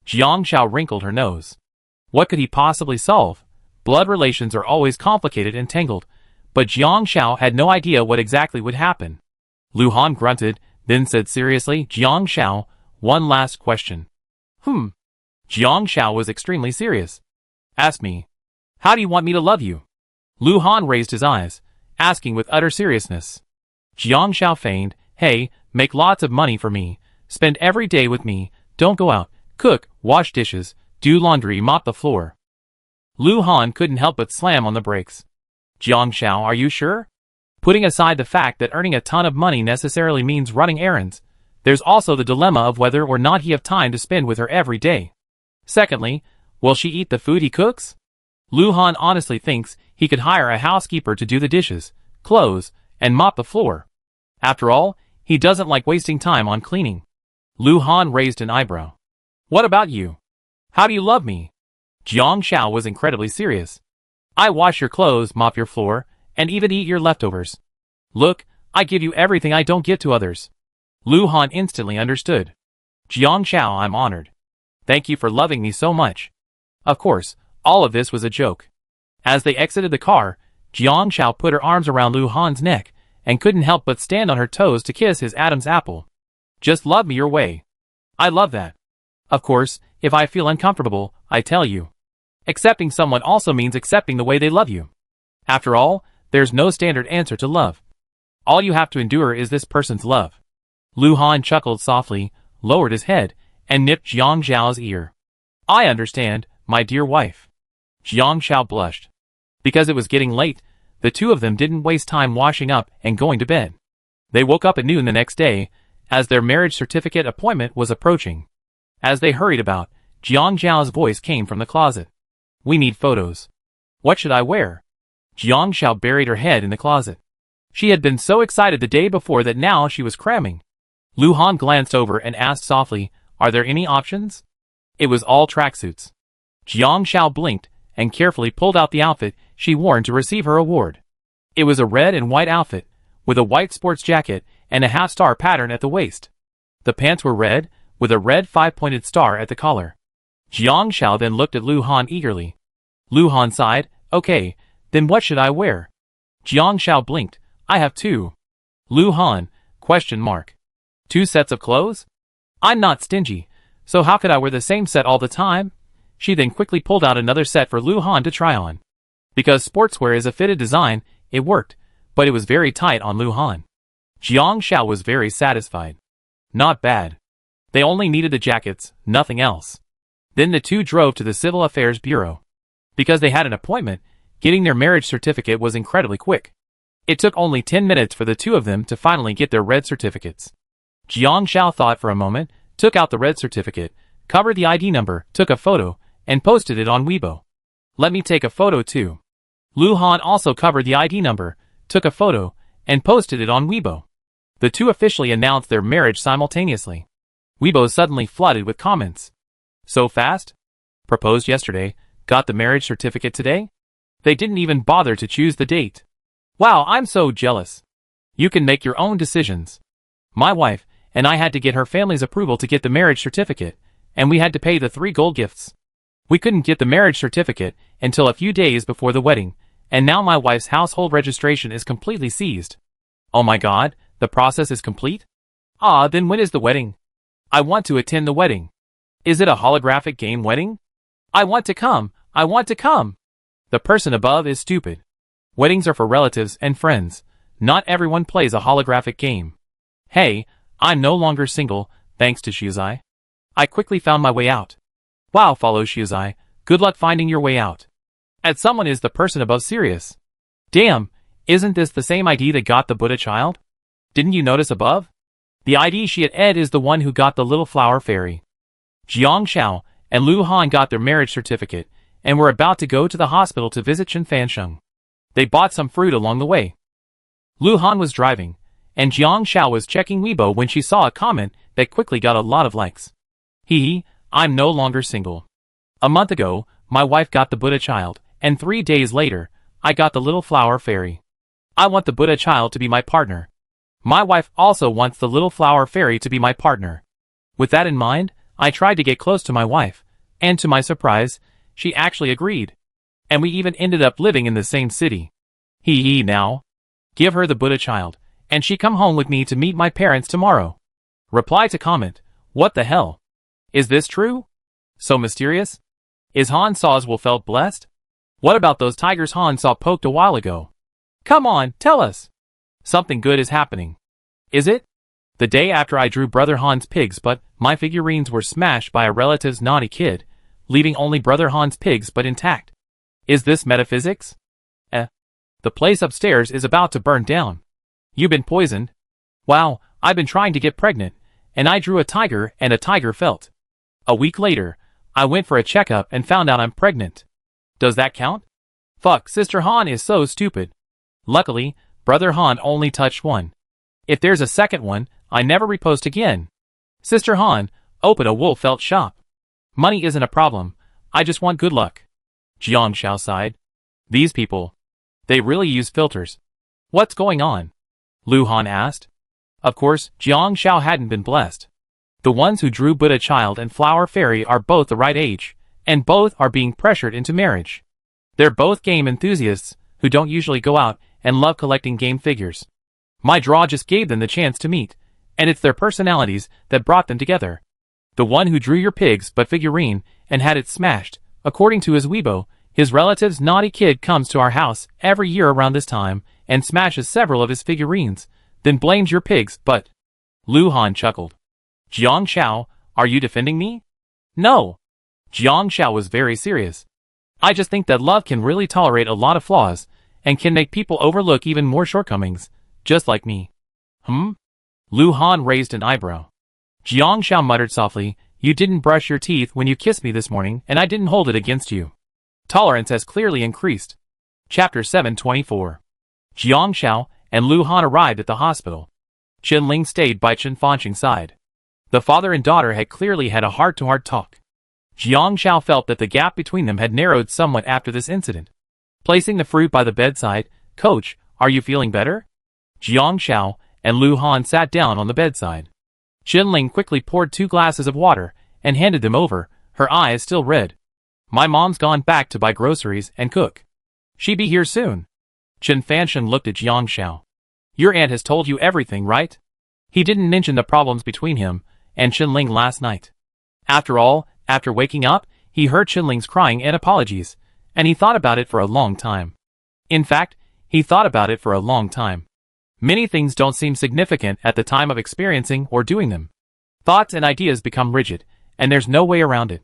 Jiang Xiao wrinkled her nose. What could he possibly solve? Blood relations are always complicated and tangled, but Jiang Xiao had no idea what exactly would happen. Lu Han grunted, then said seriously, Jiang Xiao, one last question. Jiang Xiao was extremely serious. Ask me. How do you want me to love you? Lu Han raised his eyes, asking with utter seriousness. Jiang Xiao feigned, hey, make lots of money for me, spend every day with me, don't go out, cook, wash dishes, do laundry, mop the floor. Lu Han couldn't help but slam on the brakes. Jiang Xiao, are you sure? Putting aside the fact that earning a ton of money necessarily means running errands, there's also the dilemma of whether or not he have time to spend with her every day. Secondly, will she eat the food he cooks? Lu Han honestly thinks he could hire a housekeeper to do the dishes, clothes, and mop the floor. After all, he doesn't like wasting time on cleaning. Lu Han raised an eyebrow. What about you? How do you love me? Jiang Xiao was incredibly serious. I wash your clothes, mop your floor, and even eat your leftovers. Look, I give you everything I don't give to others. Lu Han instantly understood. Jiang Xiao, I'm honored. Thank you for loving me so much. Of course, all of this was a joke. As they exited the car, Jiang Xiao put her arms around Lu Han's neck, and couldn't help but stand on her toes to kiss his Adam's apple. Just love me your way. I love that. Of course, if I feel uncomfortable, I tell you. Accepting someone also means accepting the way they love you. After all, there's no standard answer to love. All you have to endure is this person's love. Lu Han chuckled softly, lowered his head, and nipped Jiang Xiao's ear. I understand, my dear wife. Jiang Xiao blushed. Because it was getting late, the two of them didn't waste time washing up and going to bed. They woke up at noon the next day, as their marriage certificate appointment was approaching. As they hurried about, Jiang Xiao's voice came from the closet. We need photos. What should I wear? Jiang Xiao buried her head in the closet. She had been so excited the day before that now she was cramming. Lu Han glanced over and asked softly, are there any options? It was all tracksuits. Jiang Xiao blinked and carefully pulled out the outfit she worn to receive her award. It was a red and white outfit, with a white sports jacket and a half-star pattern at the waist. The pants were red, with a red 5-pointed star at the collar. Jiang Xiao then looked at Lu Han eagerly. Lu Han sighed. Okay, then what should I wear? Jiang Xiao blinked. I have two. Lu Han, question mark. 2 sets of clothes? I'm not stingy, so how could I wear the same set all the time? She then quickly pulled out another set for Lu Han to try on. Because sportswear is a fitted design, it worked, but it was very tight on Lu Han. Jiang Xiao was very satisfied. Not bad. They only needed the jackets, nothing else. Then the two drove to the Civil Affairs Bureau. Because they had an appointment, getting their marriage certificate was incredibly quick. It took only 10 minutes for the two of them to finally get their red certificates. Jiang Xiao thought for a moment, took out the red certificate, covered the ID number, took a photo, and posted it on Weibo. Let me take a photo too. Lu Han also covered the ID number, took a photo, and posted it on Weibo. The two officially announced their marriage simultaneously. Weibo suddenly flooded with comments. So fast? Proposed yesterday, got the marriage certificate today? They didn't even bother to choose the date. Wow, I'm so jealous. You can make your own decisions. My wife and I had to get her family's approval to get the marriage certificate, and we had to pay the 3 gold gifts. We couldn't get the marriage certificate until a few days before the wedding, and now my wife's household registration is completely seized. Oh my god, the process is complete? Ah, then when is the wedding? I want to attend the wedding. Is it a holographic game wedding? I want to come, I want to come. The person above is stupid. Weddings are for relatives and friends. Not everyone plays a holographic game. Hey, I'm no longer single, thanks to Shuzai. I quickly found my way out. Wow, follow Shuzai. Good luck finding your way out. And someone is the person above serious. Damn, isn't this the same ID that got the Buddha child? Didn't you notice above? The ID she had Ed is the one who got the little flower fairy. Jiang Xiao and Lu Han got their marriage certificate and were about to go to the hospital to visit Chen Fansheng. They bought some fruit along the way. Lu Han was driving, and Jiang Xiao was checking Weibo when she saw a comment that quickly got a lot of likes. Hee, I'm no longer single. A month ago, my wife got the Buddha child, and 3 days later, I got the little flower fairy. I want the Buddha child to be my partner. My wife also wants the little flower fairy to be my partner. With that in mind, I tried to get close to my wife, and to my surprise, she actually agreed. And we even ended up living in the same city. Hee now. Give her the Buddha child, and she come home with me to meet my parents tomorrow. Reply to comment, what the hell? Is this true? So mysterious? Is Han Sawswell felt blessed? What about those tigers Han saw poked a while ago? Come on, tell us. Something good is happening. Is it? The day after I drew Brother Han's pigs but my figurines were smashed by a relative's naughty kid, leaving only Brother Han's pigs but intact. Is this metaphysics? The place upstairs is about to burn down. You been poisoned? Wow, I've been trying to get pregnant, and I drew a tiger and a tiger felt. A week later, I went for a checkup and found out I'm pregnant. Does that count? Fuck, Sister Han is so stupid. Luckily, Brother Han only touched one. If there's a second one, I never repost again. Sister Han, open a wool felt shop. Money isn't a problem, I just want good luck. Jiang Xiao sighed. These people. They really use filters. What's going on? Lu Han asked. Of course, Jiang Xiao hadn't been blessed. The ones who drew Buddha child and flower fairy are both the right age, and both are being pressured into marriage. They're both game enthusiasts, who don't usually go out and love collecting game figures. My draw just gave them the chance to meet, and it's their personalities that brought them together. The one who drew your pigs but figurine and had it smashed, according to his Weibo, his relative's naughty kid comes to our house every year around this time and smashes several of his figurines, then blames your pigs but... Lu Han chuckled. Jiang Xiao, are you defending me? No. Jiang Xiao was very serious. I just think that love can really tolerate a lot of flaws, and can make people overlook even more shortcomings, just like me. Lu Han raised an eyebrow. Jiang Xiao muttered softly, you didn't brush your teeth when you kissed me this morning and I didn't hold it against you. Tolerance has clearly increased. Chapter 724. Jiang Xiao and Lu Han arrived at the hospital. Chen Ling stayed by Chen Fansheng's side. The father and daughter had clearly had a heart-to-heart talk. Jiang Xiao felt that the gap between them had narrowed somewhat after this incident. Placing the fruit by the bedside, Coach, are you feeling better? Jiang Xiao and Lu Han sat down on the bedside. Chen Ling quickly poured 2 glasses of water and handed them over, Her eye is still red. My mom's gone back to buy groceries and cook. She be here soon. Chen Fansheng looked at Jiang Xiao. Your aunt has told you everything, right? He didn't mention the problems between him and Qinling last night. After all, after waking up, he heard Qinling's crying and apologies, and he thought about it for a long time. In fact, he thought about it for a long time. Many things don't seem significant at the time of experiencing or doing them. Thoughts and ideas become rigid, and there's no way around it.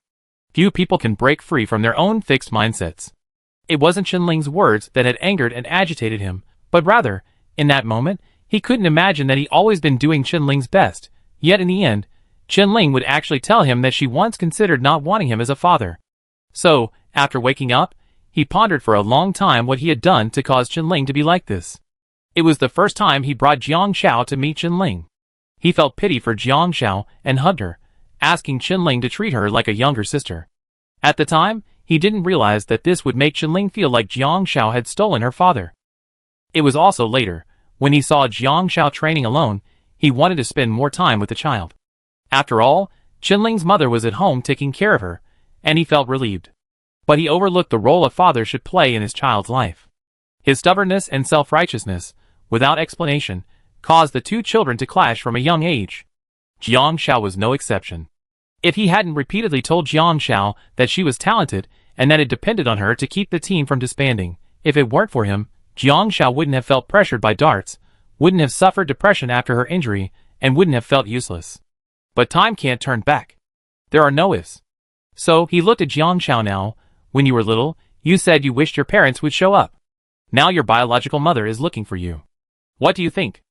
Few people can break free from their own fixed mindsets. It wasn't Qinling's words that had angered and agitated him, but rather, in that moment, he couldn't imagine that he'd always been doing Qinling's best, yet in the end, Qinling would actually tell him that she once considered not wanting him as a father. So, after waking up, he pondered for a long time what he had done to cause Qinling to be like this. It was the first time he brought Jiang Xiao to meet Qinling. He felt pity for Jiang Xiao and hugged her, asking Qinling to treat her like a younger sister. At the time, he didn't realize that this would make Qinling feel like Jiang Xiao had stolen her father. It was also later, when he saw Jiang Xiao training alone, he wanted to spend more time with the child. After all, Qinling's mother was at home taking care of her, and he felt relieved. But he overlooked the role a father should play in his child's life. His stubbornness and self-righteousness, without explanation, caused the two children to clash from a young age. Jiang Xiao was no exception. If he hadn't repeatedly told Jiang Xiao that she was talented and that it depended on her to keep the team from disbanding, if it weren't for him, Jiang Xiao wouldn't have felt pressured by darts, wouldn't have suffered depression after her injury, and wouldn't have felt useless. But time can't turn back. There are no ifs. So, he looked at Jiang Xiao now. When you were little, you said you wished your parents would show up. Now your biological mother is looking for you. What do you think?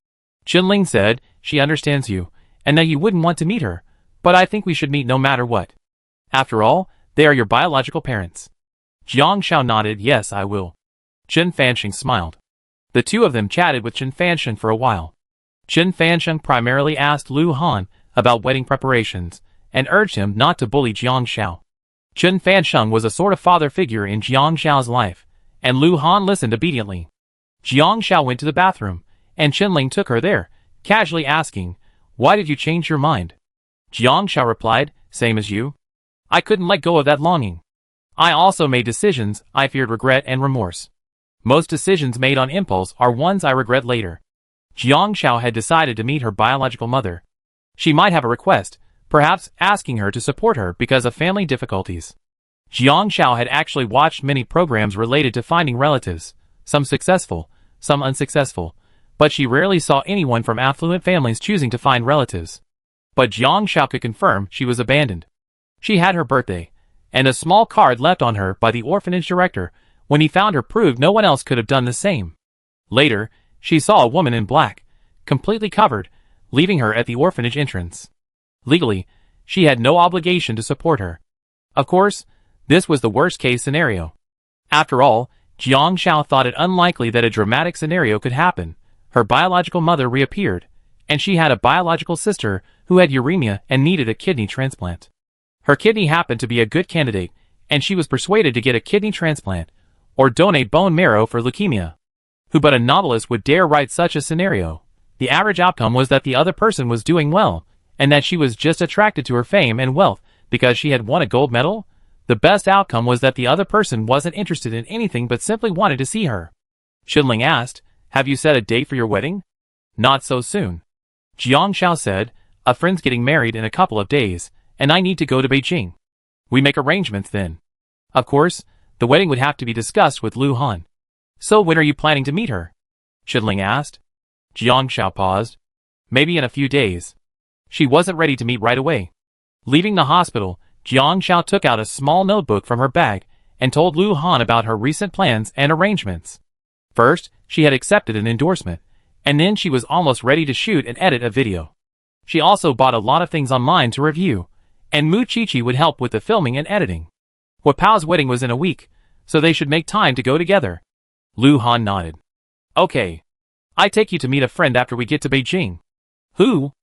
Qinling said, she understands you, and that you wouldn't want to meet her, but I think we should meet no matter what. After all, they are your biological parents. Jiang Xiao nodded, yes, I will. Chen Fansheng smiled. The two of them chatted with Chen Fansheng for a while. Chen Fansheng primarily asked Lu Han about wedding preparations, and urged him not to bully Jiang Xiao. Chen Fansheng was a sort of father figure in Jiang Xiao's life, and Lu Han listened obediently. Jiang Xiao went to the bathroom, and Qinling took her there, casually asking, why did you change your mind? Jiang Xiao replied, same as you. I couldn't let go of that longing. I also made decisions I feared regret and remorse. Most decisions made on impulse are ones I regret later. Jiang Xiao had decided to meet her biological mother. She might have a request, perhaps asking her to support her because of family difficulties. Jiang Xiao had actually watched many programs related to finding relatives, some successful, some unsuccessful, but she rarely saw anyone from affluent families choosing to find relatives. But Jiang Xiao could confirm she was abandoned. She had her birthday, and a small card left on her by the orphanage director when he found her proved no one else could have done the same. Later, she saw a woman in black, completely covered, leaving her at the orphanage entrance. Legally, she had no obligation to support her. Of course, this was the worst-case scenario. After all, Jiang Xiao thought it unlikely that a dramatic scenario could happen. Her biological mother reappeared, and she had a biological sister who had uremia and needed a kidney transplant. Her kidney happened to be a good candidate, and she was persuaded to get a kidney transplant, or donate bone marrow for leukemia. Who but a novelist would dare write such a scenario? The average outcome was that the other person was doing well, and that she was just attracted to her fame and wealth because she had won a gold medal? The best outcome was that the other person wasn't interested in anything but simply wanted to see her. Qinling asked, have you set a date for your wedding? Not so soon. Jiang Xiao said, a friend's getting married in a couple of days, and I need to go to Beijing. We make arrangements then. Of course, the wedding would have to be discussed with Lu Han. So when are you planning to meet her? Qinling asked. Jiang Xiao paused. Maybe in a few days. She wasn't ready to meet right away. Leaving the hospital, Jiang Xiao took out a small notebook from her bag and told Lu Han about her recent plans and arrangements. First, she had accepted an endorsement, and then she was almost ready to shoot and edit a video. She also bought a lot of things online to review, and Mu Qiqi would help with the filming and editing. Wapao's wedding was in a week, so they should make time to go together. Lu Han nodded. Okay. I take you to meet a friend after we get to Beijing. Who?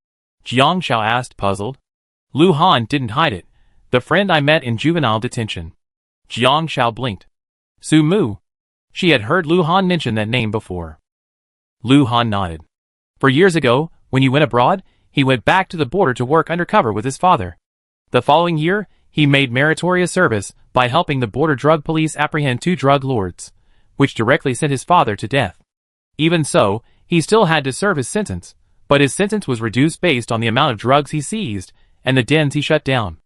Jiang Xiao asked, puzzled. Lu Han didn't hide it. The friend I met in juvenile detention. Jiang Xiao blinked. Su Mu. She had heard Lu Han mention that name before. Lu Han nodded. For years ago, when he went abroad, he went back to the border to work undercover with his father. The following year, He made meritorious service by helping the border drug police apprehend 2 drug lords, which directly sent his father to death. Even so, he still had to serve his sentence, but his sentence was reduced based on the amount of drugs he seized and the dens he shut down.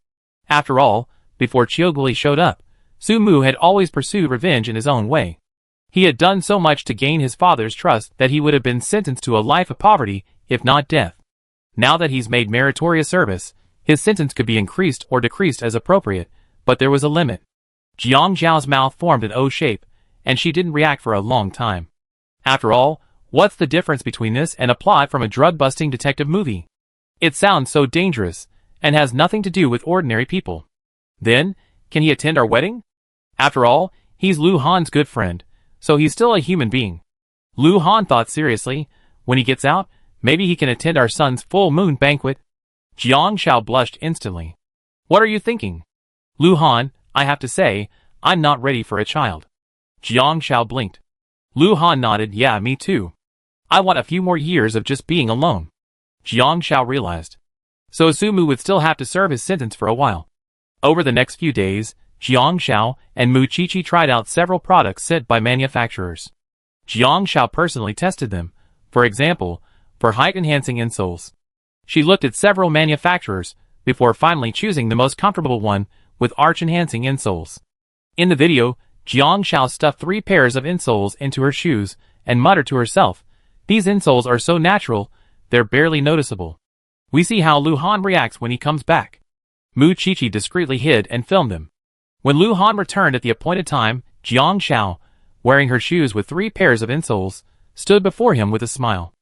After all, before Chioguli showed up, Sumu had always pursued revenge in his own way. He had done so much to gain his father's trust that he would have been sentenced to a life of poverty, if not death. Now that he's made meritorious service, his sentence could be increased or decreased as appropriate, but there was a limit. Jiang Zhao's mouth formed an O shape, and she didn't react for a long time. After all, what's the difference between this and a plot from a drug-busting detective movie? It sounds so dangerous, and has nothing to do with ordinary people. Then, can he attend our wedding? After all, he's Lu Han's good friend, so he's still a human being. Lu Han thought seriously, when he gets out, maybe he can attend our son's full moon banquet. Jiang Zhao blushed instantly. What are you thinking? Lu Han, I have to say, I'm not ready for a child. Jiang Zhao blinked. Lu Han nodded, yeah, me too. I want a few more years of just being alone. Jiang Zhao realized. So Sumu would still have to serve his sentence for a while. Over the next few days, Jiang Zhao and Mu Qiqi tried out several products sent by manufacturers. Jiang Zhao personally tested them, for example, for height-enhancing insoles. She looked at several manufacturers before finally choosing the most comfortable one with arch-enhancing insoles. In the video, Jiang Zhao stuffed 3 pairs of insoles into her shoes and muttered to herself, "These insoles are so natural, they're barely noticeable." We see how Lu Han reacts when he comes back. Mu Qiqi discreetly hid and filmed him. When Lu Han returned at the appointed time, Jiang Zhao, wearing her shoes with 3 pairs of insoles, stood before him with a smile.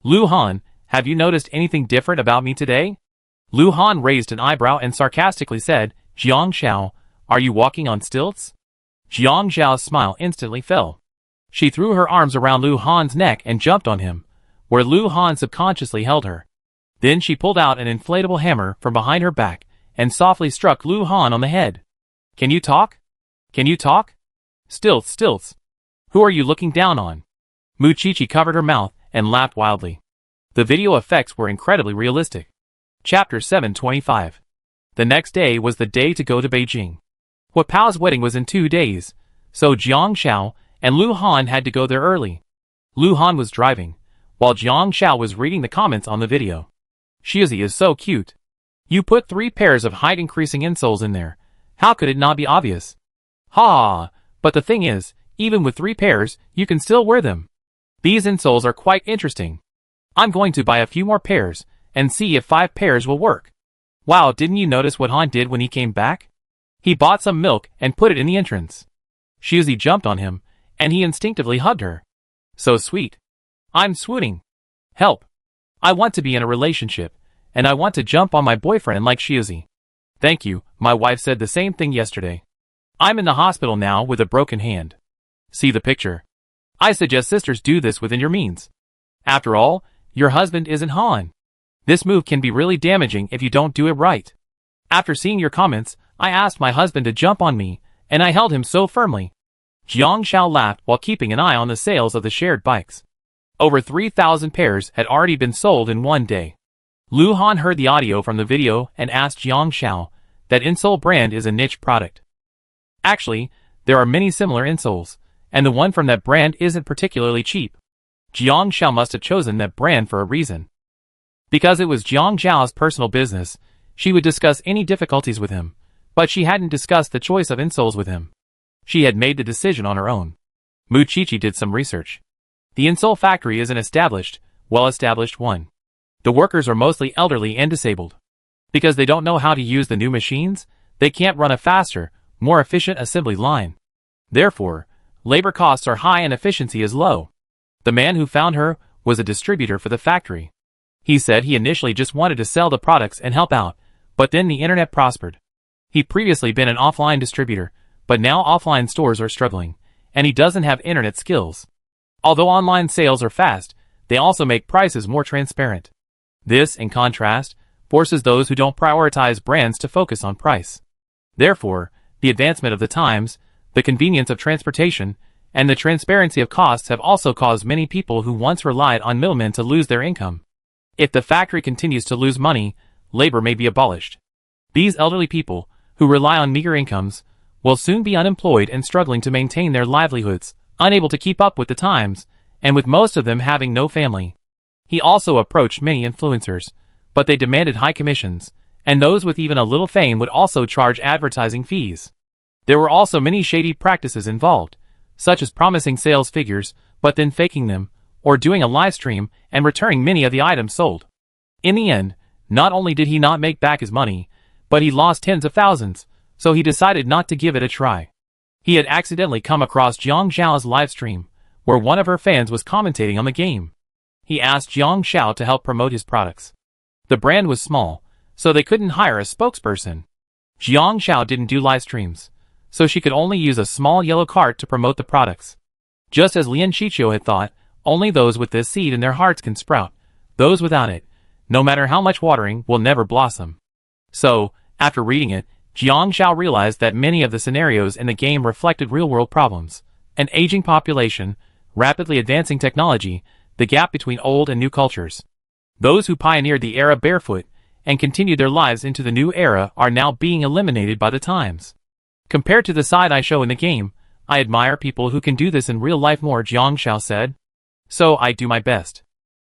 Lu Han, have you noticed anything different about me today? Lu Han raised an eyebrow and sarcastically said, Jiang Zhao, are you walking on stilts? Jiang Zhao's smile instantly fell. She threw her arms around Lu Han's neck and jumped on him, where Lu Han subconsciously held her. Then she pulled out an inflatable hammer from behind her back and softly struck Lu Han on the head. Can you talk? Can you talk? Stilts, stilts. Who are you looking down on? Mu Qiqi covered her mouth and laughed wildly. The video effects were incredibly realistic. Chapter 725. The next day was the day to go to Beijing. Hua Pao's wedding was in 2 days, so Jiang Zhao and Lu Han had to go there early. Lu Han was driving, while Jiang Zhao was reading the comments on the video. Shizi is so cute. You put 3 pairs of height-increasing insoles in there. How could it not be obvious? Ha! But the thing is, even with 3 pairs, you can still wear them. These insoles are quite interesting. I'm going to buy a few more pairs, and see if 5 pairs will work. Wow, didn't you notice what Han did when he came back? He bought some milk and put it in the entrance. Shizi jumped on him, and he instinctively hugged her. So sweet. I'm swooning. Help. I want to be in a relationship, and I want to jump on my boyfriend like Shizi. Thank you, my wife said the same thing yesterday. I'm in the hospital now with a broken hand. See the picture. I suggest sisters do this within your means. After all, your husband isn't Han. This move can be really damaging if you don't do it right. After seeing your comments, I asked my husband to jump on me, and I held him so firmly. Jiang Zhao laughed while keeping an eye on the sales of the shared bikes. Over 3,000 pairs had already been sold in 1 day. Lu Han heard the audio from the video and asked Jiang Zhao that insole brand is a niche product. Actually, there are many similar insoles, and the one from that brand isn't particularly cheap. Jiang Zhao must have chosen that brand for a reason. Because it was Jiang Zhao's personal business, she would discuss any difficulties with him, but she hadn't discussed the choice of insoles with him. She had made the decision on her own. Mu Qiqi did some research. The insole factory is an established, well-established one. The workers are mostly elderly and disabled. Because they don't know how to use the new machines, they can't run a faster, more efficient assembly line. Therefore, labor costs are high and efficiency is low. The man who found her was a distributor for the factory. He said he initially just wanted to sell the products and help out, but then the internet prospered. He'd previously been an offline distributor, but now offline stores are struggling, and he doesn't have internet skills. Although online sales are fast, they also make prices more transparent. This, in contrast, forces those who don't prioritize brands to focus on price. Therefore, the advancement of the times, the convenience of transportation, and the transparency of costs have also caused many people who once relied on middlemen to lose their income. If the factory continues to lose money, labor may be abolished. These elderly people, who rely on meager incomes, will soon be unemployed and struggling to maintain their livelihoods, unable to keep up with the times, and with most of them having no family. He also approached many influencers, but they demanded high commissions, and those with even a little fame would also charge advertising fees. There were also many shady practices involved, such as promising sales figures, but then faking them, or doing a live stream and returning many of the items sold. In the end, not only did he not make back his money, but he lost tens of thousands, so he decided not to give it a try. He had accidentally come across Jiang Xiao's live stream, where one of her fans was commentating on the game. He asked Jiang Xiao to help promote his products. The brand was small, so they couldn't hire a spokesperson. Jiang Xiao didn't do live streams, so she could only use a small yellow cart to promote the products. Just as Lian Shiqiu had thought, only those with this seed in their hearts can sprout. Those without it, no matter how much watering, will never blossom. So, after reading it, Jiang Xiao realized that many of the scenarios in the game reflected real-world problems: an aging population, rapidly advancing technology, the gap between old and new cultures. Those who pioneered the era barefoot and continued their lives into the new era are now being eliminated by the times. Compared to the side I show in the game, I admire people who can do this in real life more, Jiang Xiao said. So I do my best.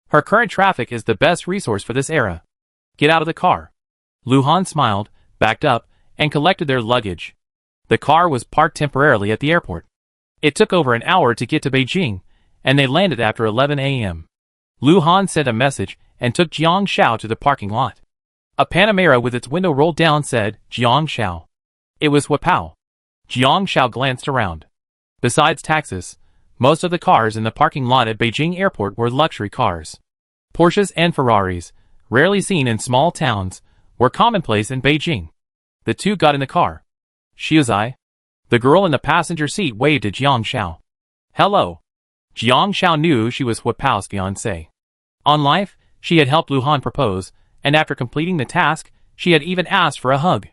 Her current traffic is the best resource for this era. Get out of the car. Lu Han smiled, backed up, and collected their luggage. The car was parked temporarily at the airport. It took over an hour to get to Beijing, and they landed after 11 a.m. Lu Han sent a message and took Jiang Xiao to the parking lot. A Panamera with its window rolled down said, Jiang Xiao. It was Huapao. Jiang Xiao glanced around. Besides taxis, most of the cars in the parking lot at Beijing Airport were luxury cars. Porsches and Ferraris, rarely seen in small towns, were commonplace in Beijing. The two got in the car. Xiuzai. The girl in the passenger seat waved at Jiang Xiao. Hello. Jiang Xiao knew she was Huapao's fiancée. On life, she had helped Lu Han propose, and after completing the task, she had even asked for a hug.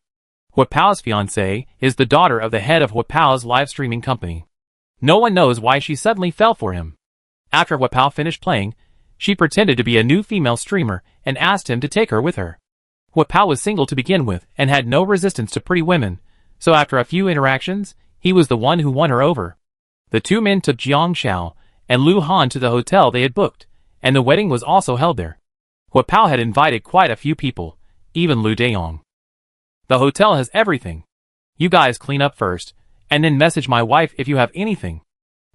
Huapao's fiancée is the daughter of the head of Huapao's live streaming company. No one knows why she suddenly fell for him. After Huapao finished playing, she pretended to be a new female streamer and asked him to take her with her. Huapao was single to begin with and had no resistance to pretty women, so after a few interactions, he was the one who won her over. The two men took Jiang Xiao and Lu Han to the hotel they had booked, and the wedding was also held there. Huapao had invited quite a few people, even Lu Dayong. The hotel has everything. You guys clean up first, and then message my wife if you have anything.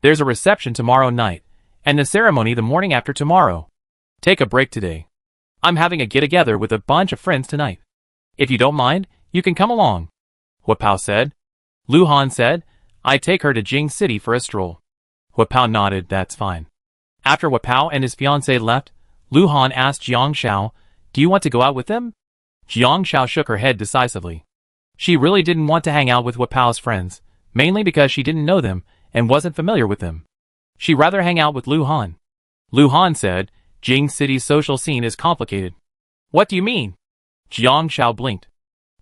There's a reception tomorrow night, and the ceremony the morning after tomorrow. Take a break today. I'm having a get-together with a bunch of friends tonight. If you don't mind, you can come along. Huapao said. Lu Han said, I'd take her to Jing City for a stroll. Huapao nodded, that's fine. After Huapao and his fiancée left, Lu Han asked Jiang Xiao, do you want to go out with them? Jiang Xiao shook her head decisively. She really didn't want to hang out with Huapao's friends, mainly because she didn't know them and wasn't familiar with them. She'd rather hang out with Lu Han. Lu Han said, Jing City's social scene is complicated. What do you mean? Jiang Xiao blinked.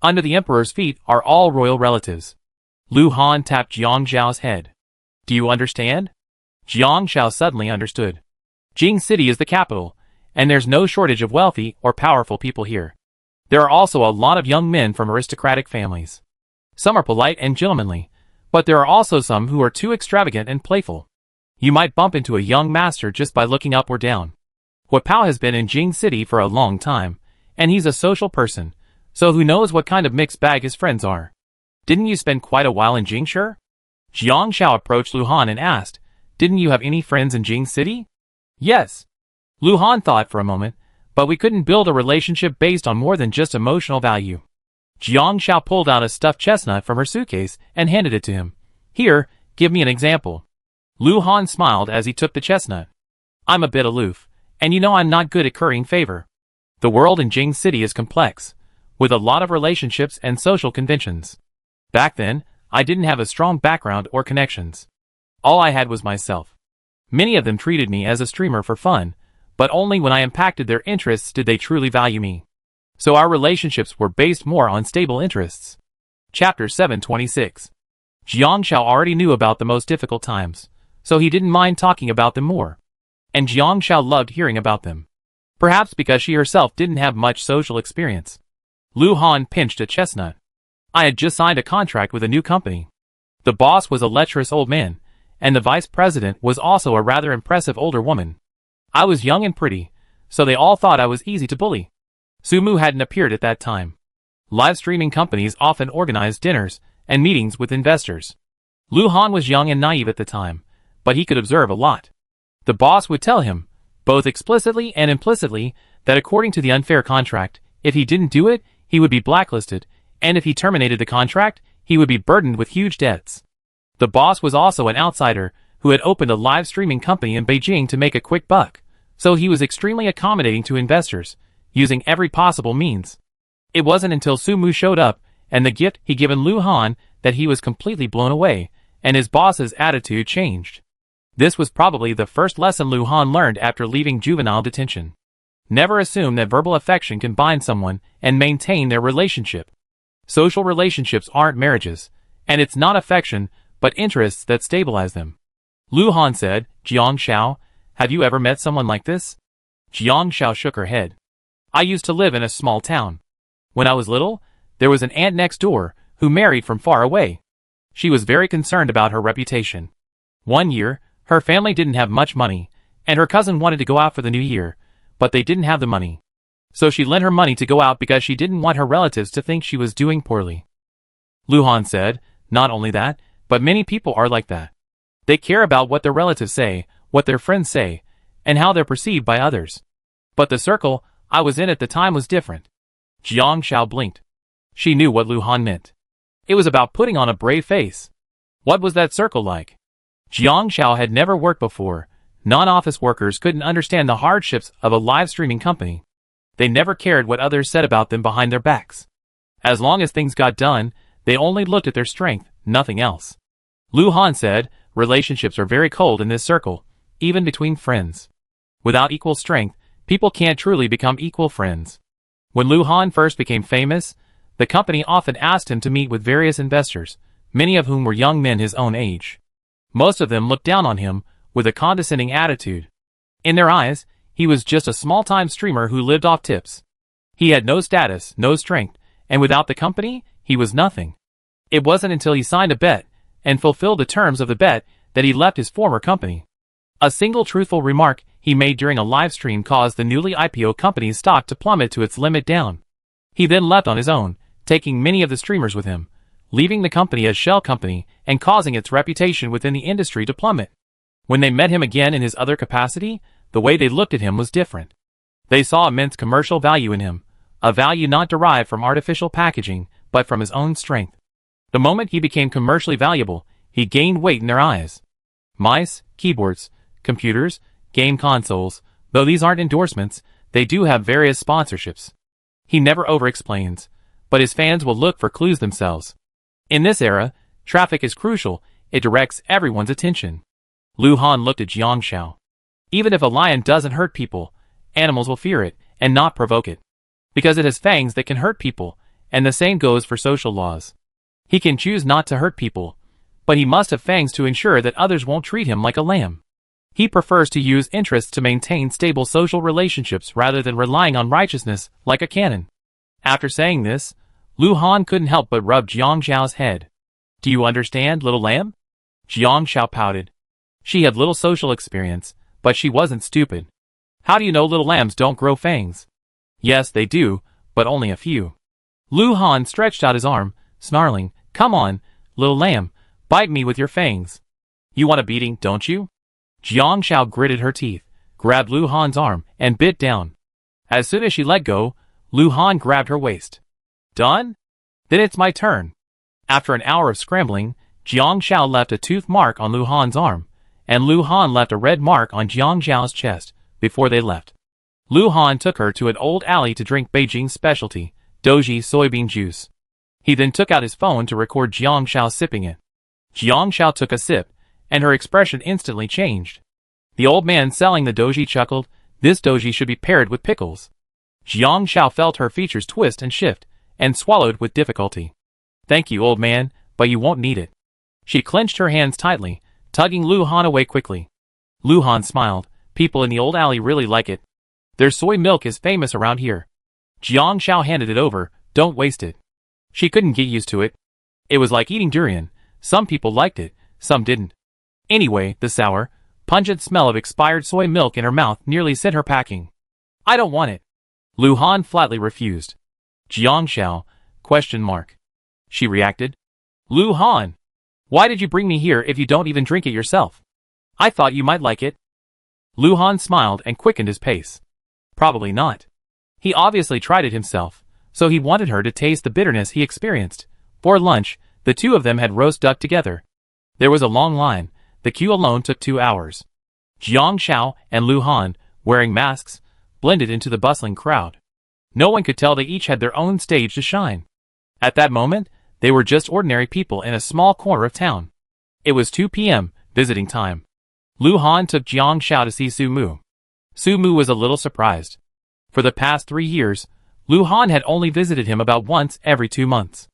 Under the emperor's feet are all royal relatives. Lu Han tapped Jiang Xiao's head. Do you understand? Jiang Xiao suddenly understood. Jing City is the capital, and there's no shortage of wealthy or powerful people here. There are also a lot of young men from aristocratic families. Some are polite and gentlemanly, but there are also some who are too extravagant and playful. You might bump into a young master just by looking up or down. Huapao has been in Jing City for a long time, and he's a social person, so who knows what kind of mixed bag his friends are. Didn't you spend quite a while in Jingshi? Jiang Xiao approached Lu Han and asked, didn't you have any friends in Jing City? Yes. Lu Han thought for a moment, but we couldn't build a relationship based on more than just emotional value. Jiang Xiao pulled out a stuffed chestnut from her suitcase and handed it to him. Here, give me an example. Lu Han smiled as he took the chestnut. I'm a bit aloof, and you know I'm not good at currying favor. The world in Jing City is complex, with a lot of relationships and social conventions. Back then, I didn't have a strong background or connections. All I had was myself. Many of them treated me as a streamer for fun, but only when I impacted their interests did they truly value me. So our relationships were based more on stable interests. Chapter 726. Jiang Xiao already knew about the most difficult times, so he didn't mind talking about them more. And Jiang Xiao loved hearing about them. Perhaps because she herself didn't have much social experience. Lu Han pinched a chestnut. I had just signed a contract with a new company. The boss was a lecherous old man, and the vice president was also a rather impressive older woman. I was young and pretty, so they all thought I was easy to bully. Sumu hadn't appeared at that time. Live streaming companies often organized dinners and meetings with investors. Lu Han was young and naive at the time, but he could observe a lot. The boss would tell him, both explicitly and implicitly, that according to the unfair contract, if he didn't do it, he would be blacklisted, and if he terminated the contract, he would be burdened with huge debts. The boss was also an outsider who had opened a live streaming company in Beijing to make a quick buck, so he was extremely accommodating to investors, using every possible means. It wasn't until Sumu showed up and the gift he given Lu Han that he was completely blown away, and his boss's attitude changed. This was probably the first lesson Lu Han learned after leaving juvenile detention. Never assume that verbal affection can bind someone and maintain their relationship. Social relationships aren't marriages, and it's not affection, but interests that stabilize them. Lu Han said, "Jiang Xiao, have you ever met someone like this?" Jiang Xiao shook her head. "I used to live in a small town. When I was little, there was an aunt next door who married from far away. She was very concerned about her reputation. One year, her family didn't have much money, and her cousin wanted to go out for the new year, but they didn't have the money. So she lent her money to go out because she didn't want her relatives to think she was doing poorly." Lu Han said, "Not only that, but many people are like that. They care about what their relatives say, what their friends say, and how they're perceived by others. But the circle I was in at the time was different." Jiang Xiao blinked. She knew what Lu Han meant. It was about putting on a brave face. What was that circle like? Jiang Xiao had never worked before. Non-office workers couldn't understand the hardships of a live streaming company. They never cared what others said about them behind their backs. As long as things got done, they only looked at their strength, nothing else. Lu Han said, "Relationships are very cold in this circle, even between friends. Without equal strength, people can't truly become equal friends." When Lu Han first became famous, the company often asked him to meet with various investors, many of whom were young men his own age. Most of them looked down on him with a condescending attitude. In their eyes, he was just a small-time streamer who lived off tips. He had no status, no strength, and without the company, he was nothing. It wasn't until he signed a bet and fulfilled the terms of the bet that he left his former company. A single truthful remark he made during a live stream caused the newly IPO company's stock to plummet to its limit down. He then left on his own, taking many of the streamers with him, leaving the company as shell company and causing its reputation within the industry to plummet. When they met him again in his other capacity, the way they looked at him was different. They saw immense commercial value in him, a value not derived from artificial packaging, but from his own strength. The moment he became commercially valuable, he gained weight in their eyes. Mice, keyboards, computers, game consoles, though these aren't endorsements, they do have various sponsorships. He never over-explains, but his fans will look for clues themselves. In this era, traffic is crucial, it directs everyone's attention. Lu Han looked at Jiang Xiao. Even if a lion doesn't hurt people, animals will fear it and not provoke it. Because it has fangs that can hurt people, and the same goes for social laws. He can choose not to hurt people, but he must have fangs to ensure that others won't treat him like a lamb. He prefers to use interests to maintain stable social relationships rather than relying on righteousness like a cannon. After saying this, Lu Han couldn't help but rub Jiang Xiao's head. "Do you understand, little lamb?" Jiang Xiao pouted. She had little social experience, but she wasn't stupid. "How do you know little lambs don't grow fangs?" "Yes, they do, but only a few." Lu Han stretched out his arm, snarling, "Come on, little lamb, bite me with your fangs. You want a beating, don't you?" Jiang Xiao gritted her teeth, grabbed Lu Han's arm, and bit down. As soon as she let go, Lu Han grabbed her waist. "Done? Then it's my turn." After an hour of scrambling, Jiang Xiao left a tooth mark on Lu Han's arm, and Lu Han left a red mark on Jiang Xiao's chest before they left. Lu Han took her to an old alley to drink Beijing's specialty, Doji soybean juice. He then took out his phone to record Jiang Xiao sipping it. Jiang Xiao took a sip, and her expression instantly changed. The old man selling the doji chuckled, "This doji should be paired with pickles." Jiang Xiao felt her features twist and shift, and swallowed with difficulty. "Thank you, old man, but you won't need it." She clenched her hands tightly, tugging Lu Han away quickly. Lu Han smiled. "People in the old alley really like it. Their soy milk is famous around here." Jiang Xiao handed it over. "Don't waste it." She couldn't get used to it. It was like eating durian. Some people liked it, some didn't. Anyway, the sour, pungent smell of expired soy milk in her mouth nearly sent her packing. I don't want it. Lu Han flatly refused. Jiang Shao? She reacted. Lu Han! Why did you bring me here if you don't even drink it yourself? I thought you might like it. Lu Han smiled and quickened his pace. Probably not. He obviously tried it himself, so he wanted her to taste the bitterness he experienced. For lunch, the two of them had roast duck together. There was a long line. The queue alone took 2 hours. Jiang Shao and Lu Han, wearing masks, blended into the bustling crowd. No one could tell they each had their own stage to shine. At that moment, they were just ordinary people in a small corner of town. It was 2 p.m., visiting time. Lu Han took Jiang Shao to see Su Mu. Su Mu was a little surprised. For the past 3 years, Lu Han had only visited him about once every 2 months.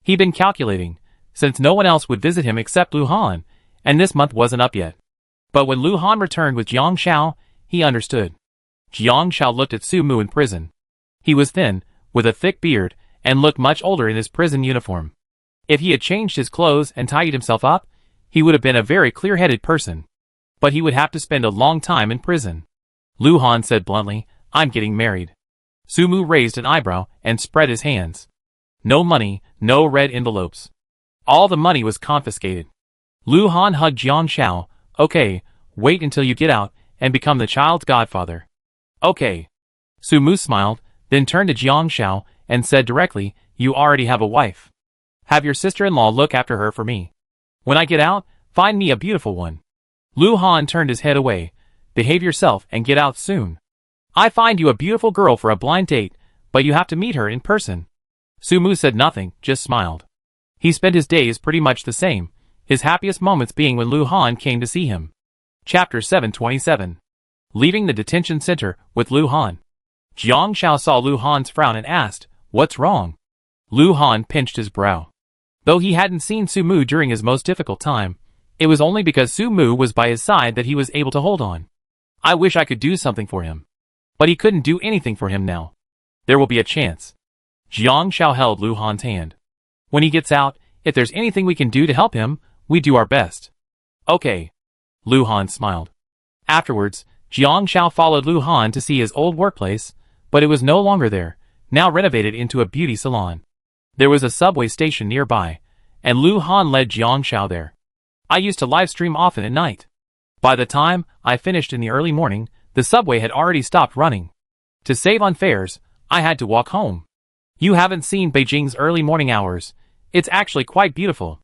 He'd been calculating, since no one else would visit him except Lu Han, and this month wasn't up yet. But when Lu Han returned with Jiang Shao, he understood. Jiang Shao looked at Su Mu in prison. He was thin, with a thick beard, and looked much older in his prison uniform. If he had changed his clothes and tidied himself up, he would have been a very clear-headed person. But he would have to spend a long time in prison. Lu Han said bluntly, I'm getting married. Su Mu raised an eyebrow and spread his hands. No money, no red envelopes. All the money was confiscated. Lu Han hugged Jiang Shao. Okay, wait until you get out and become the child's godfather. Okay. Su Mu smiled, then turned to Jiang Shao and said directly, you already have a wife. Have your sister-in-law look after her for me. When I get out, find me a beautiful one. Lu Han turned his head away. Behave yourself and get out soon. I find you a beautiful girl for a blind date, but you have to meet her in person. Su Mu said nothing, just smiled. He spent his days pretty much the same, his happiest moments being when Lu Han came to see him. Chapter 727. Leaving the detention center with Lu Han. Jiang Shao saw Lu Han's frown and asked, what's wrong? Lu Han pinched his brow. Though he hadn't seen Su Mu during his most difficult time, it was only because Su Mu was by his side that he was able to hold on. I wish I could do something for him. But he couldn't do anything for him now. There will be a chance. Jiang Shao held Lu Han's hand. When he gets out, if there's anything we can do to help him, we do our best. Okay. Lu Han smiled. Afterwards, Jiang Shao followed Lu Han to see his old workplace, but it was no longer there, now renovated into a beauty salon. There was a subway station nearby, and Lu Han led Jiang Shao there. I used to live stream often at night. By the time I finished in the early morning, the subway had already stopped running. To save on fares, I had to walk home. You haven't seen Beijing's early morning hours. It's actually quite beautiful.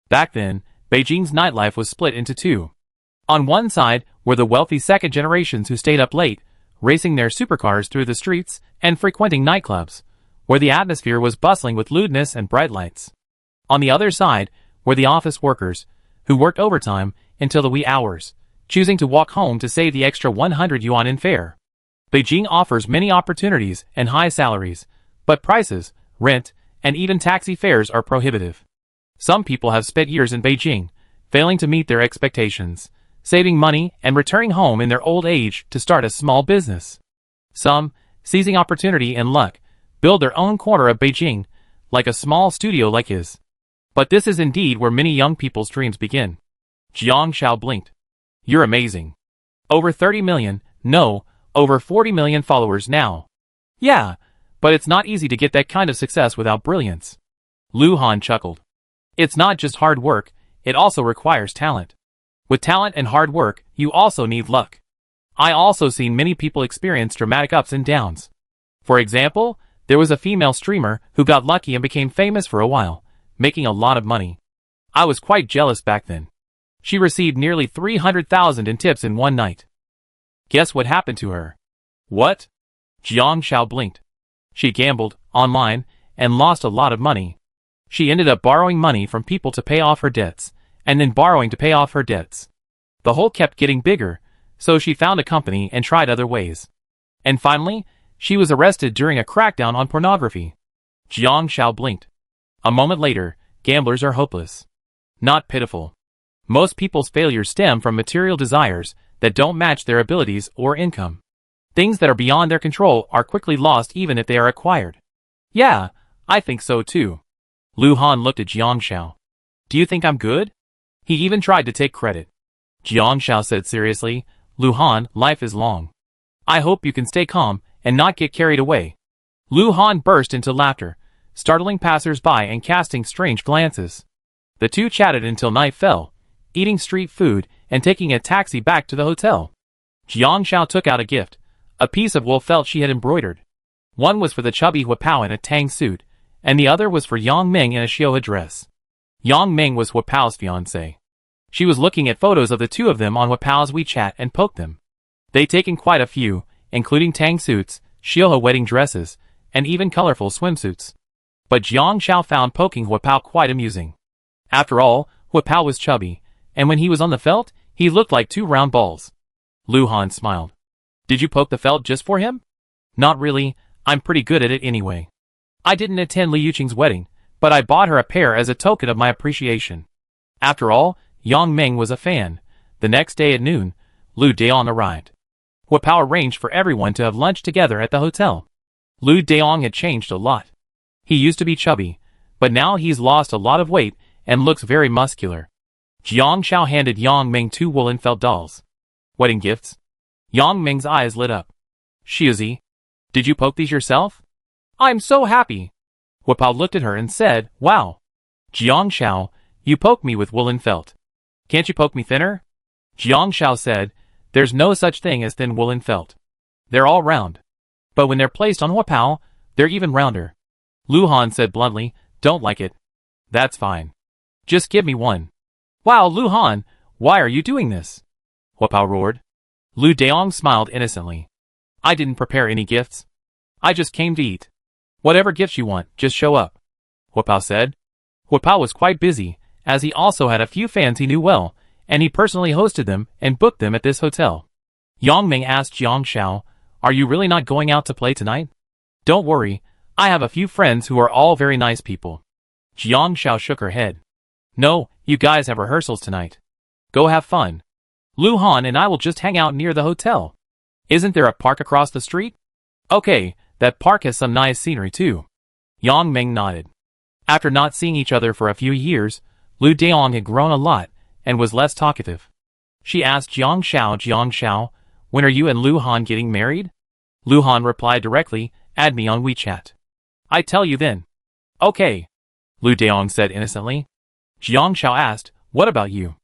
Back then, Beijing's nightlife was split into two. On one side were the wealthy second generations who stayed up late, racing their supercars through the streets and frequenting nightclubs, where the atmosphere was bustling with lewdness and bright lights. On the other side were the office workers, who worked overtime until the wee hours, choosing to walk home to save the extra 100 yuan in fare. Beijing offers many opportunities and high salaries, but prices, rent, and even taxi fares are prohibitive. Some people have spent years in Beijing, failing to meet their expectations, saving money and returning home in their old age to start a small business. Some, seizing opportunity and luck, build their own corner of Beijing, like a small studio like his. But this is indeed where many young people's dreams begin. Jiang Shao blinked. You're amazing. Over 30 million, no, over 40 million followers now. Yeah, but it's not easy to get that kind of success without brilliance. Lu Han chuckled. It's not just hard work, it also requires talent. With talent and hard work, you also need luck. I also seen many people experience dramatic ups and downs. For example, there was a female streamer who got lucky and became famous for a while, making a lot of money. I was quite jealous back then. She received nearly 300,000 in tips in one night. Guess what happened to her? What? Jiang Shao blinked. She gambled, online, and lost a lot of money. She ended up borrowing money from people to pay off her debts, and then borrowing to pay off her debts. The hole kept getting bigger, so she found a company and tried other ways. And finally, she was arrested during a crackdown on pornography. Jiang Shao blinked. A moment later, gamblers are hopeless. Not pitiful. Most people's failures stem from material desires that don't match their abilities or income. Things that are beyond their control are quickly lost even if they are acquired. Yeah, I think so too. Lu Han looked at Jiang Shao. Do you think I'm good? He even tried to take credit. Jiang Shao said seriously, Lu Han, life is long. I hope you can stay calm and not get carried away. Lu Han burst into laughter, startling passers-by and casting strange glances. The two chatted until night fell, eating street food and taking a taxi back to the hotel. Jiang Shao took out a gift, a piece of wool felt she had embroidered. One was for the chubby Huapao in a tang suit, and the other was for Yang Ming in a Xiohe dress. Yang Ming was Huapao's fiancée. She was looking at photos of the two of them on Huapao's WeChat and poked them. They'd taken quite a few, including tang suits, Xiohe wedding dresses, and even colorful swimsuits. But Jiang Shao found poking Huapao quite amusing. After all, Huapao was chubby, and when he was on the felt, he looked like two round balls. Lu Han smiled. Did you poke the felt just for him? Not really, I'm pretty good at it anyway. I didn't attend Li Yuqing's wedding, but I bought her a pair as a token of my appreciation. After all, Yang Ming was a fan. The next day at noon, Lu Daong arrived. Huapao arranged for everyone to have lunch together at the hotel. Lu Daong had changed a lot. He used to be chubby, but now he's lost a lot of weight and looks very muscular. Jiang Shao handed Yang Ming 2 woolen felt dolls. Wedding gifts? Yang Ming's eyes lit up. Shiuzi, did you poke these yourself? I'm so happy. Huapao looked at her and said, wow. Jiang Shao, you poke me with woolen felt. Can't you poke me thinner? Jiang Shao said, there's no such thing as thin woolen felt. They're all round. But when they're placed on Huapao, they're even rounder. Lu Han said bluntly, don't like it. That's fine. Just give me one. Wow, Lu Han, why are you doing this? Huapao roared. Lu Daong smiled innocently. I didn't prepare any gifts. I just came to eat. Whatever gifts you want, just show up. Huapao said. Huapao was quite busy, as he also had a few fans he knew well, and he personally hosted them and booked them at this hotel. Yang Ming asked Jiang Shao, are you really not going out to play tonight? Don't worry, I have a few friends who are all very nice people. Jiang Shao shook her head. No, you guys have rehearsals tonight. Go have fun. Lu Han and I will just hang out near the hotel. Isn't there a park across the street? Okay, that park has some nice scenery too. Yang Ming nodded. After not seeing each other for a few years, Lu Daong had grown a lot and was less talkative. She asked Jiang Shao, when are you and Lu Han getting married? Lu Han replied directly, add me on WeChat. I tell you then. Okay. Lu Daong said innocently. Jiang Shao asked, what about you?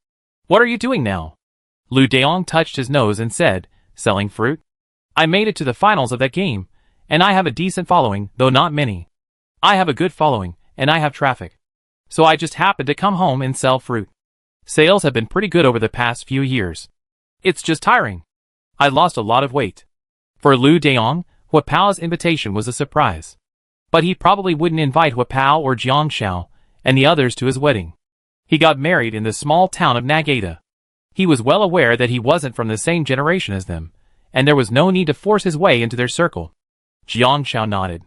What are you doing now? Lu Daong touched his nose and said, selling fruit. I made it to the finals of that game, and I have a decent following, though not many. I have a good following, and I have traffic. So I just happened to come home and sell fruit. Sales have been pretty good over the past few years. It's just tiring. I lost a lot of weight. For Lu Daong, Huapao's invitation was a surprise. But he probably wouldn't invite Huapao or Jiang Shao and the others to his wedding. He got married in the small town of Nagata. He was well aware that he wasn't from the same generation as them, and there was no need to force his way into their circle. Jiang Shao nodded.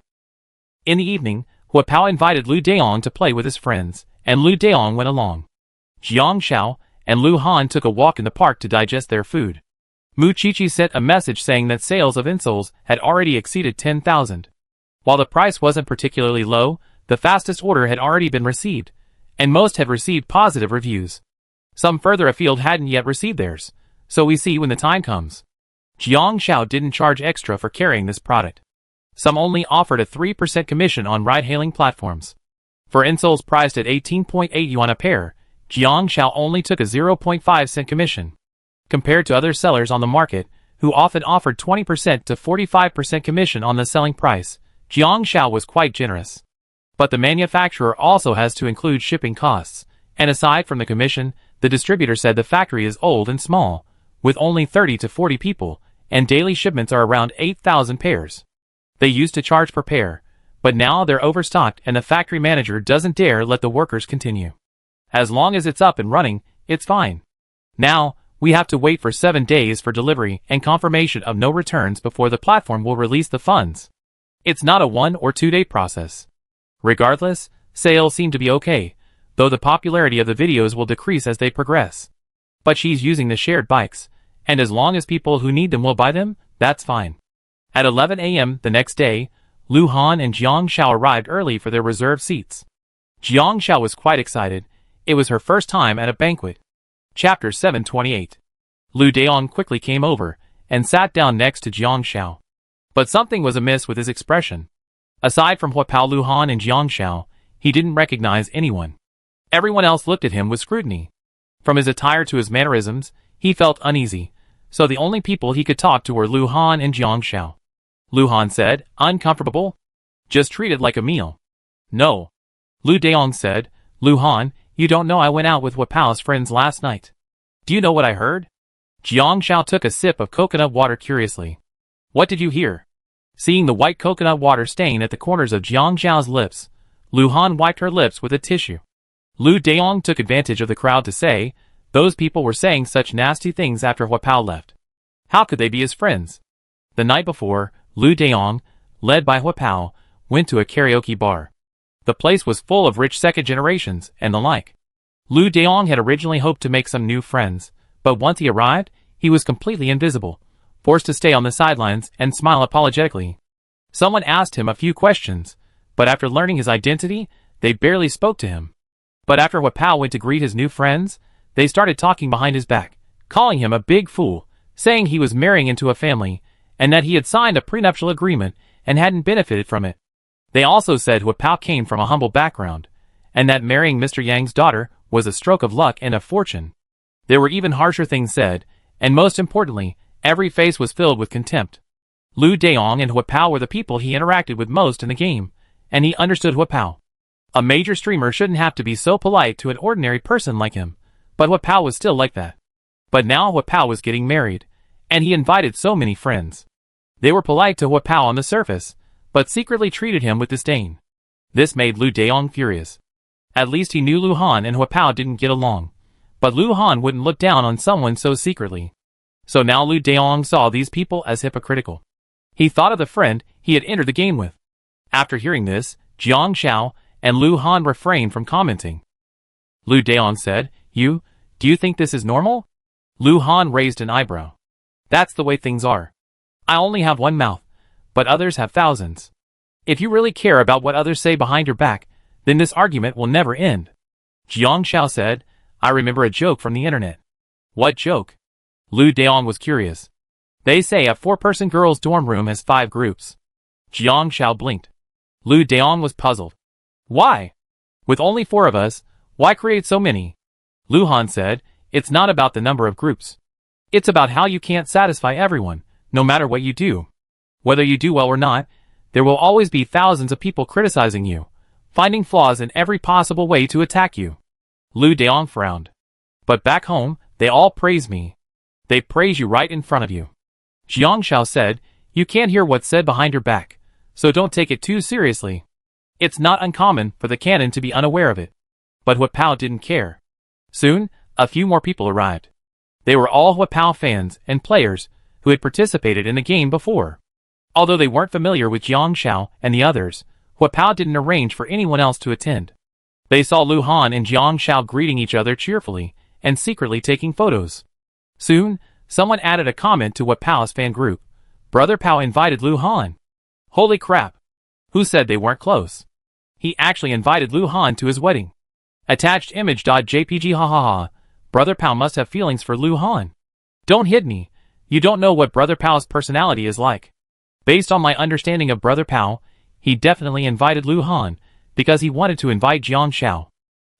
In the evening, Huapao invited Lu Daong to play with his friends, and Lu Daong went along. Jiang Shao and Lu Han took a walk in the park to digest their food. Mu Qiqi sent a message saying that sales of insoles had already exceeded 10,000. While the price wasn't particularly low, the fastest order had already been received, and most had received positive reviews. Some further afield hadn't yet received theirs, so we see when the time comes. Jiang Shao didn't charge extra for carrying this product. Some only offered a 3% commission on ride-hailing platforms. For insoles priced at 18.8 yuan a pair, Jiang Shao only took a 0.5 cent commission. Compared to other sellers on the market, who often offered 20% to 45% commission on the selling price, Jiang Shao was quite generous. But the manufacturer also has to include shipping costs, and aside from the commission, the distributor said the factory is old and small, with only 30 to 40 people, and daily shipments are around 8,000 pairs. They used to charge per pair, but now they're overstocked and the factory manager doesn't dare let the workers continue. As long as it's up and running, it's fine. Now, we have to wait for 7 days for delivery and confirmation of no returns before the platform will release the funds. It's not a 1 or 2 day process. Regardless, sales seem to be okay, though the popularity of the videos will decrease as they progress. But she's using the shared bikes, and as long as people who need them will buy them, that's fine. At 11 a.m. the next day, Lu Han and Jiang Shao arrived early for their reserved seats. Jiang Xiao was quite excited. It was her first time at a banquet. Chapter 728. Lu Daong quickly came over and sat down next to Jiang Xiao. But something was amiss with his expression. Aside from Huapao, Lu Han and Jiang Xiao, he didn't recognize anyone. Everyone else looked at him with scrutiny. From his attire to his mannerisms, he felt uneasy, so the only people he could talk to were Lu Han and Jiang Xiao. Lu Han said, "Uncomfortable? Just treat it like a meal." "No." Lu Daong said, "Lu Han, you don't know I went out with Huapao's friends last night. Do you know what I heard?" Jiang Xiao took a sip of coconut water curiously. "What did you hear?" Seeing the white coconut water stain at the corners of Jiang Xiao's lips, Lu Han wiped her lips with a tissue. Lu Daong took advantage of the crowd to say, "Those people were saying such nasty things after Huapao left. How could they be his friends?" The night before, Lu Daong, led by Huapao, went to a karaoke bar. The place was full of rich second generations and the like. Lu Daong had originally hoped to make some new friends, but once he arrived, he was completely invisible, forced to stay on the sidelines and smile apologetically. Someone asked him a few questions, but after learning his identity, they barely spoke to him. But after Huapao went to greet his new friends, they started talking behind his back, calling him a big fool, saying he was marrying into a family, and that he had signed a prenuptial agreement and hadn't benefited from it. They also said Huapao came from a humble background, and that marrying Mr. Yang's daughter was a stroke of luck and a fortune. There were even harsher things said, and most importantly, every face was filled with contempt. Lu Daong and Huapao were the people he interacted with most in the game, and he understood Huapao. A major streamer shouldn't have to be so polite to an ordinary person like him, but Huapao was still like that. But now Huapao was getting married, and he invited so many friends. They were polite to Huapao on the surface, but secretly treated him with disdain. This made Lu Daong furious. At least he knew Lu Han and Huapao didn't get along, but Lu Han wouldn't look down on someone so secretly. So now Lu Daong saw these people as hypocritical. He thought of the friend he had entered the game with. After hearing this, Jiang Xiao and Lu Han refrained from commenting. Lu Daong said, Do you think this is normal?" Lu Han raised an eyebrow. "That's the way things are. I only have one mouth, but others have thousands. If you really care about what others say behind your back, then this argument will never end." Jiang Xiao said, "I remember a joke from the internet." "What joke?" Lu Daong was curious. "They say a 4-person girls' dorm room has 5 groups." Jiang Xiao blinked. Lu Daong was puzzled. "Why? With only 4 of us, why create so many?" Lu Han said, "It's not about the number of groups. It's about how you can't satisfy everyone, no matter what you do. Whether you do well or not, there will always be thousands of people criticizing you, finding flaws in every possible way to attack you." Lu Daong frowned. "But back home, they all praise me. They praise you right in front of you." Jiang Xiao said, "You can't hear what's said behind your back, so don't take it too seriously. It's not uncommon for the canon to be unaware of it." But Huapao didn't care. Soon, a few more people arrived. They were all Huapao fans and players who had participated in the game before. Although they weren't familiar with Jiang Xiao and the others, Huapao didn't arrange for anyone else to attend. They saw Lu Han and Jiang Xiao greeting each other cheerfully and secretly taking photos. Soon, someone added a comment to Huapao's fan group. Brother Pao invited Lu Han. Holy crap! Who said they weren't close? He actually invited Lu Han to his wedding. Attached image.jpg. Hahaha. Brother Pao must have feelings for Lu Han. Don't hit me. You don't know what Brother Pao's personality is like. Based on my understanding of Brother Pao, he definitely invited Lu Han because he wanted to invite Jiang Xiao.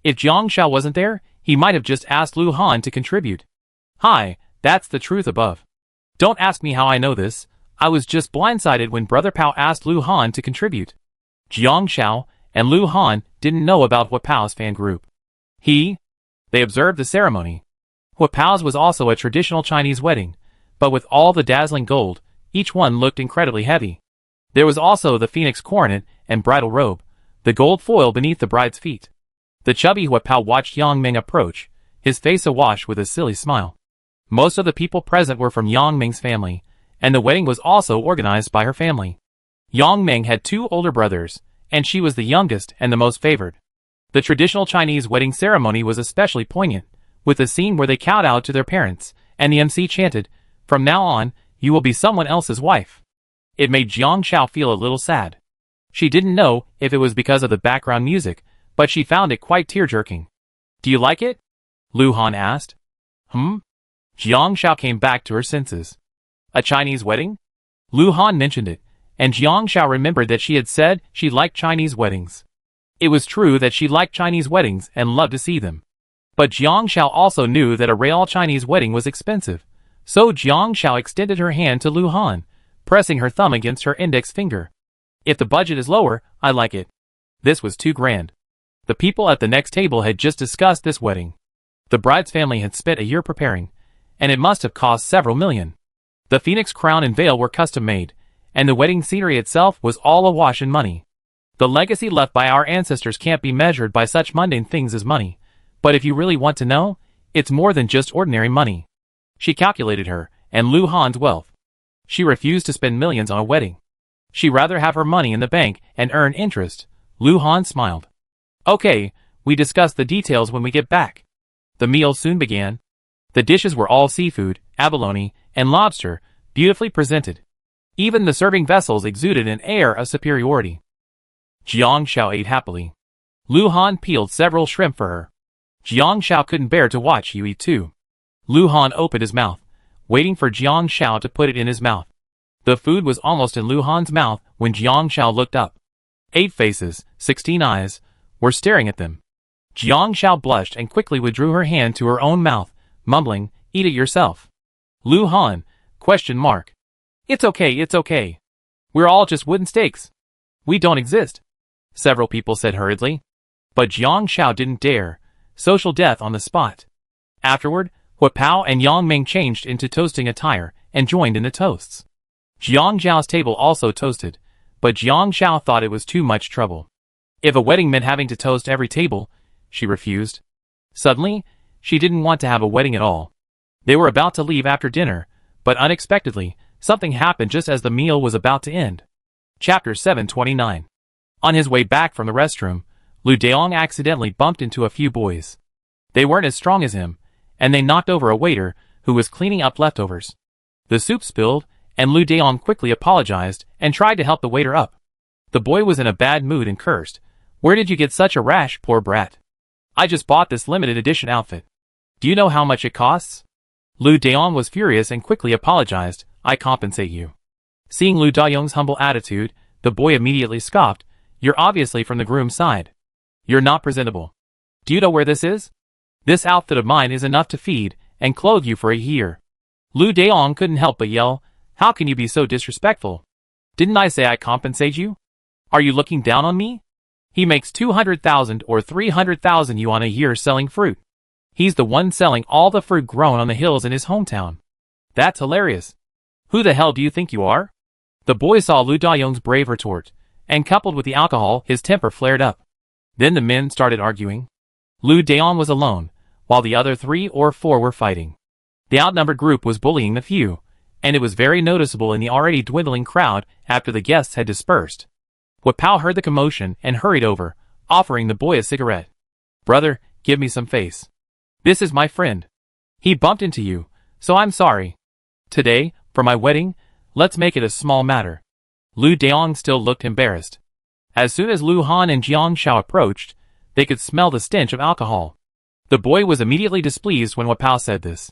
If Jiang Xiao wasn't there, he might have just asked Lu Han to contribute. Hi, that's the truth above. Don't ask me how I know this. I was just blindsided when Brother Pao asked Lu Han to contribute. Jiang Xiao and Lu Han didn't know about Huapao's fan group. They observed the ceremony. Huapao's was also a traditional Chinese wedding, but with all the dazzling gold, each one looked incredibly heavy. There was also the phoenix coronet and bridal robe, the gold foil beneath the bride's feet. The chubby Huapao watched Yang Ming approach, his face awash with a silly smile. Most of the people present were from Yang Ming's family, and the wedding was also organized by her family. Yang Ming had 2 older brothers, and she was the youngest and the most favored. The traditional Chinese wedding ceremony was especially poignant, with a scene where they kowtowed to their parents, and the MC chanted, "From now on, you will be someone else's wife." It made Jiang Xiao feel a little sad. She didn't know if it was because of the background music, but she found it quite tear-jerking. "Do you like it?" Lu Han asked. Jiang Shao came back to her senses. "A Chinese wedding?" Lu Han mentioned it, and Jiang Shao remembered that she had said she liked Chinese weddings. It was true that she liked Chinese weddings and loved to see them. But Jiang Shao also knew that a real Chinese wedding was expensive, so Jiang Shao extended her hand to Lu Han, pressing her thumb against her index finger. "If the budget is lower, I like it." This was too grand. The people at the next table had just discussed this wedding. The bride's family had spent a year preparing, and it must have cost several million. The phoenix crown and veil were custom-made, and the wedding scenery itself was all awash in money. The legacy left by our ancestors can't be measured by such mundane things as money, but if you really want to know, it's more than just ordinary money. She calculated her and Lu Han's wealth. She refused to spend millions on a wedding. She'd rather have her money in the bank and earn interest. Lu Han smiled. "Okay, we discuss the details when we get back." The meal soon began. The dishes were all seafood, abalone, and lobster, beautifully presented. Even the serving vessels exuded an air of superiority. Jiang Shao ate happily. Lu Han peeled several shrimp for her. Jiang Shao couldn't bear to watch you eat too. Lu Han opened his mouth, waiting for Jiang Shao to put it in his mouth. The food was almost in Lu Han's mouth when Jiang Shao looked up. 8 faces, 16 eyes, were staring at them. Jiang Shao blushed and quickly withdrew her hand to her own mouth, mumbling, "Eat it yourself." Lu Han? ? "It's okay. We're all just wooden stakes. We don't exist," several people said hurriedly. But Jiang Shao didn't dare. Social death on the spot. Afterward, Hua Pao and Yang Ming changed into toasting attire and joined in the toasts. Jiang Zhao's table also toasted, but Jiang Shao thought it was too much trouble. If a wedding meant having to toast every table, she refused. Suddenly, she didn't want to have a wedding at all. They were about to leave after dinner, but unexpectedly, something happened just as the meal was about to end. Chapter 729. On his way back from the restroom, Lu Daong accidentally bumped into a few boys. They weren't as strong as him, and they knocked over a waiter who was cleaning up leftovers. The soup spilled, and Lu Daong quickly apologized and tried to help the waiter up. The boy was in a bad mood and cursed. "Where did you get such a rash, poor brat? I just bought this limited edition outfit. Do you know how much it costs?" Lu Daong was furious and quickly apologized. "I compensate you." Seeing Lu Daong's humble attitude, the boy immediately scoffed. "You're obviously from the groom's side. You're not presentable. Do you know where this is? This outfit of mine is enough to feed and clothe you for a year." Lu Daong couldn't help but yell, "How can you be so disrespectful? Didn't I say I compensate you? Are you looking down on me? He makes 200,000 or 300,000 yuan a year selling fruit. He's the one selling all the fruit grown on the hills in his hometown. That's hilarious. Who the hell do you think you are?" The boy saw Lu Daong's brave retort, and coupled with the alcohol, his temper flared up. Then the men started arguing. Lu Daong was alone, while the other 3 or 4 were fighting. The outnumbered group was bullying the few, and it was very noticeable in the already dwindling crowd after the guests had dispersed. Hua Pao heard the commotion and hurried over, offering the boy a cigarette. "Brother, give me some face. This is my friend. He bumped into you, so I'm sorry. Today, for my wedding, let's make it a small matter." Lu Daong still looked embarrassed. As soon as Lu Han and Jiang Shao approached, they could smell the stench of alcohol. The boy was immediately displeased when Hua Pao said this.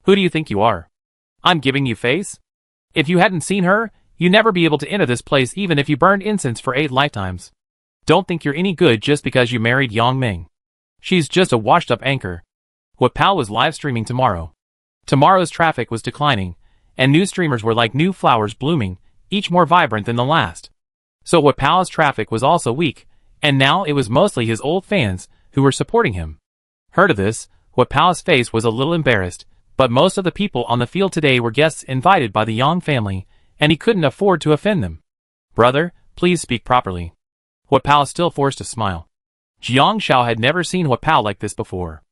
"Who do you think you are? I'm giving you face? If you hadn't seen her, you'd never be able to enter this place even if you burned incense for 8 lifetimes. Don't think you're any good just because you married Yang Ming. She's just a washed-up anchor." Hua Pao was live streaming tomorrow. Tomorrow's traffic was declining, and new streamers were like new flowers blooming, each more vibrant than the last. So Hua Pao's traffic was also weak, and now it was mostly his old fans who were supporting him. Heard of this, Hua Pao's face was a little embarrassed, but most of the people on the field today were guests invited by the Yang family, and he couldn't afford to offend them. "Brother, please speak properly." Hua Pao still forced a smile. Jiang Shao had never seen Hua Pao like this before.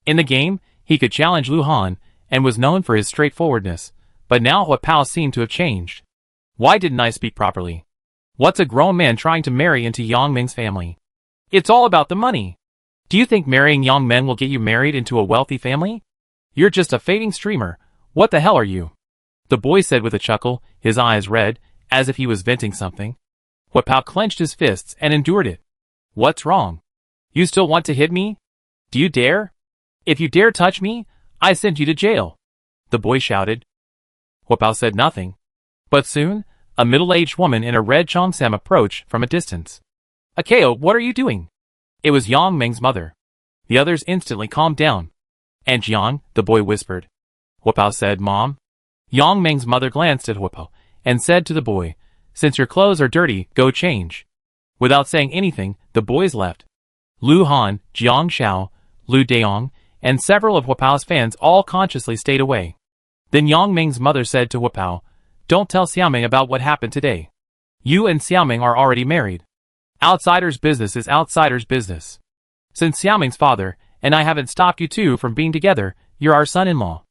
In the game, he could challenge Lu Han, and was known for his straightforwardness, but now Hua Pao seemed to have changed. "Why didn't I speak properly? What's a grown man trying to marry into Yang Ming's family? It's all about the money. Do you think marrying Yang Ming will get you married into a wealthy family? You're just a fading streamer. What the hell are you?" The boy said with a chuckle, his eyes red, as if he was venting something. Hua Pao clenched his fists and endured it. "What's wrong? You still want to hit me? Do you dare? If you dare touch me, I send you to jail, the boy shouted. Huapao said nothing. But soon, a middle-aged woman in a red cheongsam approached from a distance. Akeo, what are you doing? It was Yang Ming's mother. The others instantly calmed down. And Jiang, the boy whispered. Huapao said, Mom. Yang Ming's mother glanced at Huapao and said to the boy, Since your clothes are dirty, go change. Without saying anything, the boys left. Lu Han, Jiang Xiao, Lu Daong, and several of Huapao's fans all consciously stayed away. Then Yang Ming's mother said to Huapao, Don't tell Xiaoming about what happened today. You and Xiaoming are already married. Outsiders' business is outsiders' business. Since Xiaoming's father and I haven't stopped you two from being together, you're our son-in-law.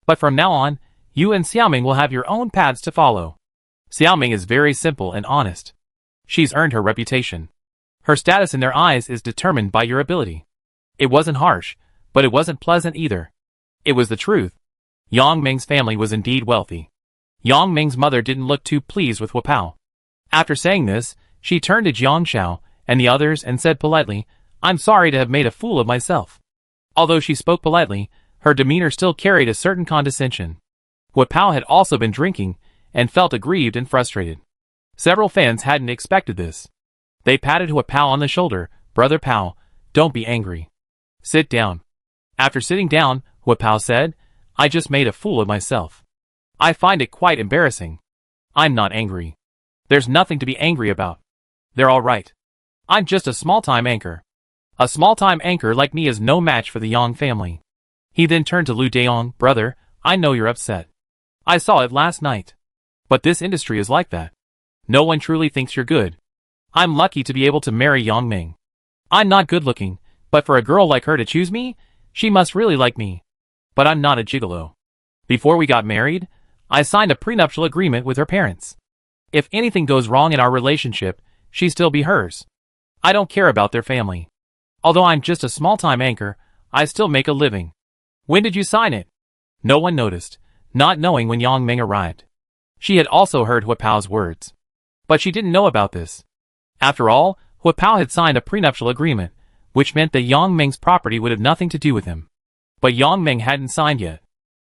But from now on, you and Xiaoming will have your own paths to follow. Xiaoming is very simple and honest. She's earned her reputation. Her status in their eyes is determined by your ability. It wasn't harsh, but it wasn't pleasant either. It was the truth. Yang Ming's family was indeed wealthy. Yang Ming's mother didn't look too pleased with Huapao. After saying this, she turned to Jiang Xiao and the others and said politely, I'm sorry to have made a fool of myself. Although she spoke politely, her demeanor still carried a certain condescension. Huapao had also been drinking and felt aggrieved and frustrated. Several fans hadn't expected this. They patted Huapao on the shoulder. Brother Pao, don't be angry. Sit down. After sitting down, Huapao said, I just made a fool of myself. I find it quite embarrassing. I'm not angry. There's nothing to be angry about. They're all right. I'm just a small-time anchor. A small-time anchor like me is no match for the Yang family. He then turned to Lu Daong, Brother, I know you're upset. I saw it last night. But this industry is like that. No one truly thinks you're good. I'm lucky to be able to marry Yang Ming. I'm not good-looking, but for a girl like her to choose me, she must really like me. But I'm not a gigolo. Before we got married, I signed a prenuptial agreement with her parents. If anything goes wrong in our relationship, she'd still be hers. I don't care about their family. Although I'm just a small-time anchor, I still make a living. When did you sign it? No one noticed, not knowing when Yang Ming arrived. She had also heard Huapao's words. But she didn't know about this. After all, Huapao had signed a prenuptial agreement, which meant that Yang Ming's property would have nothing to do with him. But Yang Ming hadn't signed yet.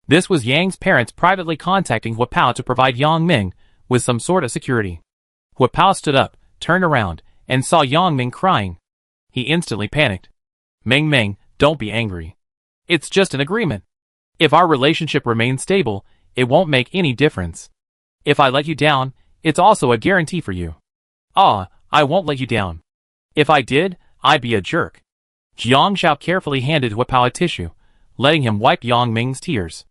This was Yang's parents privately contacting Huapao to provide Yang Ming with some sort of security. Huapao stood up, turned around, and saw Yang Ming crying. He instantly panicked. Ming, don't be angry. It's just an agreement. If our relationship remains stable, it won't make any difference. If I let you down, it's also a guarantee for you. I won't let you down. If I did, I'd be a jerk. Jiang Xiao carefully handed Huapao a tissue, letting him wipe Yang Ming's tears.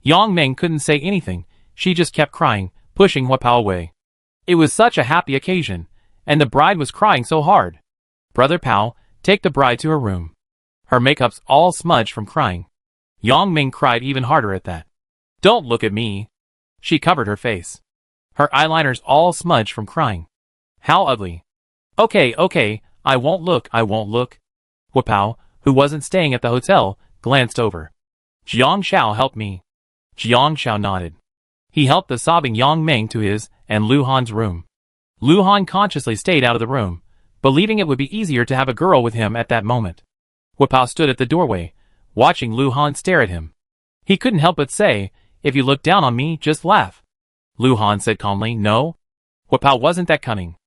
Yang Ming couldn't say anything, she just kept crying, pushing Huapao away. It was such a happy occasion, and the bride was crying so hard. Brother Pao, take the bride to her room. Her makeup's all smudged from crying. Yang Ming cried even harder at that. Don't look at me. She covered her face. Her eyeliner's all smudged from crying. How ugly. Okay, I won't look. Huapao, who wasn't staying at the hotel, glanced over. Jiang Xiao helped me. Jiang Xiao nodded. He helped the sobbing Yang Ming to his and Lu Han's room. Lu Han consciously stayed out of the room, believing it would be easier to have a girl with him at that moment. Huapao stood at the doorway, watching Lu Han stare at him. He couldn't help but say, if you look down on me, just laugh. Lu Han said calmly, no. Huapao wasn't that cunning.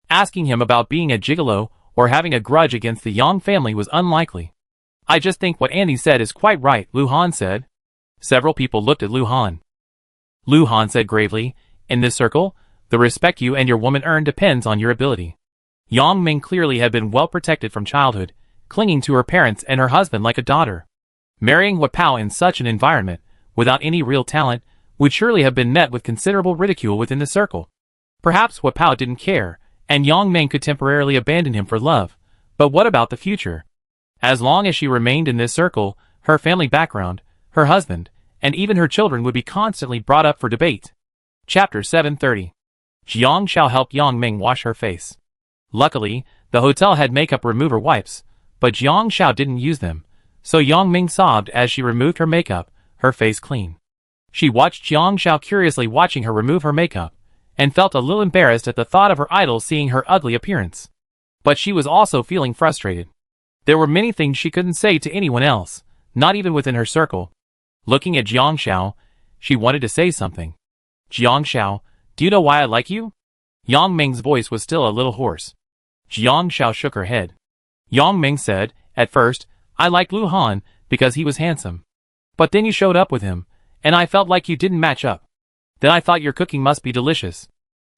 Asking him about being a gigolo or having a grudge against the Yang family was unlikely. I just think what Andy said is quite right, Lu Han said. Several people looked at Lu Han. Lu Han said gravely, in this circle, the respect you and your woman earn depends on your ability. Yang Ming clearly had been well protected from childhood, clinging to her parents and her husband like a daughter. Marrying Huapao in such an environment, without any real talent, would surely have been met with considerable ridicule within the circle. Perhaps Huapao didn't care, and Yang Ming could temporarily abandon him for love, but what about the future? As long as she remained in this circle, her family background, her husband, and even her children would be constantly brought up for debate. Chapter 730. Jiang Xiao helped Yang Ming wash her face. Luckily, the hotel had makeup remover wipes, but Jiang Xiao didn't use them, so Yang Ming sobbed as she removed her makeup, her face clean. She watched Jiang Xiao curiously watching her remove her makeup, and felt a little embarrassed at the thought of her idol seeing her ugly appearance. But she was also feeling frustrated. There were many things she couldn't say to anyone else, not even within her circle. Looking at Jiang Xiao, she wanted to say something. Jiang Xiao, do you know why I like you? Yang Ming's voice was still a little hoarse. Jiang Xiao shook her head. Yang Ming said, at first, I liked Lu Han because he was handsome. But then you showed up with him, and I felt like you didn't match up. Then I thought your cooking must be delicious.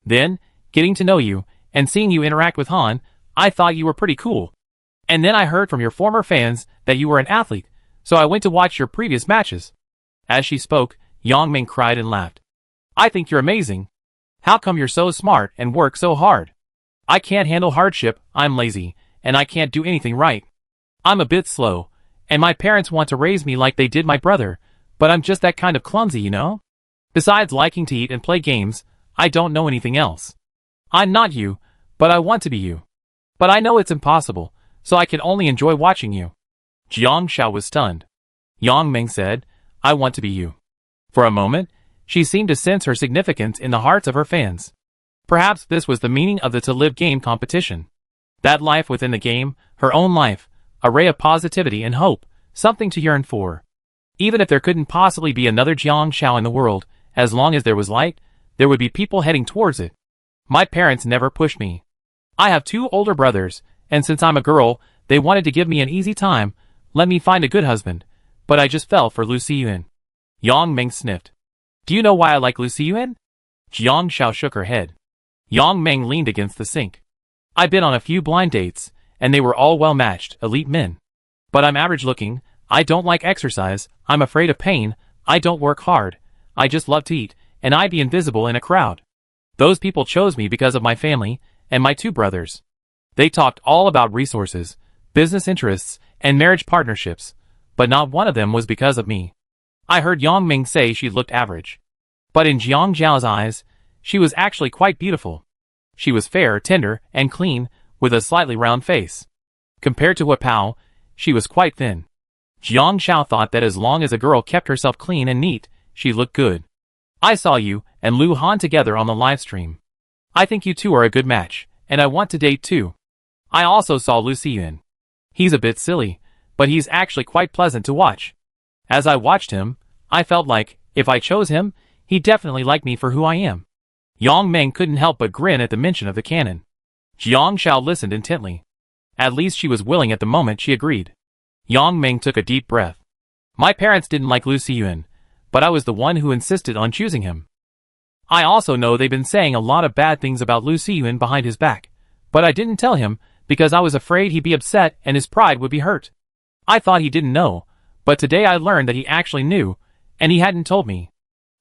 Then, getting to know you, and seeing you interact with Han, I thought you were pretty cool. And then I heard from your former fans that you were an athlete, so I went to watch your previous matches. As she spoke, Yang Ming cried and laughed. I think you're amazing. How come you're so smart and work so hard? I can't handle hardship, I'm lazy, and I can't do anything right. I'm a bit slow, and my parents want to raise me like they did my brother, but I'm just that kind of clumsy, you know? Besides liking to eat and play games, I don't know anything else. I'm not you, but I want to be you. But I know it's impossible, so I can only enjoy watching you. Jiang Xiao was stunned. Yang Ming said, I want to be you. For a moment, she seemed to sense her significance in the hearts of her fans. Perhaps this was the meaning of the To Live game competition. That life within the game, her own life, a ray of positivity and hope, something to yearn for. Even if there couldn't possibly be another Jiang Xiao in the world, as long as there was light, there would be people heading towards it. My parents never pushed me. I have 2 older brothers, and since I'm a girl, they wanted to give me an easy time, let me find a good husband, but I just fell for Lu Xiyuan. Yang Ming sniffed. Do you know why I like Lu Xiyuan? Jiang Xiao shook her head. Yang Ming leaned against the sink. I've been on a few blind dates, and they were all well-matched, elite men. But I'm average-looking, I don't like exercise, I'm afraid of pain, I don't work hard, I just love to eat, and I'd be invisible in a crowd. Those people chose me because of my family, and my 2 brothers. They talked all about resources, business interests, and marriage partnerships, but not one of them was because of me. I heard Yang Ming say she looked average. But in Jiang Zhao's eyes, she was actually quite beautiful. She was fair, tender, and clean, with a slightly round face. Compared to Hua Pao, she was quite thin. Jiang Xiao thought that as long as a girl kept herself clean and neat, she looked good. I saw you and Lu Han together on the live stream. I think you two are a good match, and I want to date too. I also saw Lu Xiyuan. He's a bit silly, but he's actually quite pleasant to watch. As I watched him, I felt like, if I chose him, he'd definitely like me for who I am. Yang Ming couldn't help but grin at the mention of the canon. Jiang Xiao listened intently. At least she was willing at the moment she agreed. Yang Ming took a deep breath. My parents didn't like Lu Xiyuan, but I was the one who insisted on choosing him. I also know they've been saying a lot of bad things about Lu Xiyuan behind his back, but I didn't tell him because I was afraid he'd be upset and his pride would be hurt. I thought he didn't know, but today I learned that he actually knew, and he hadn't told me.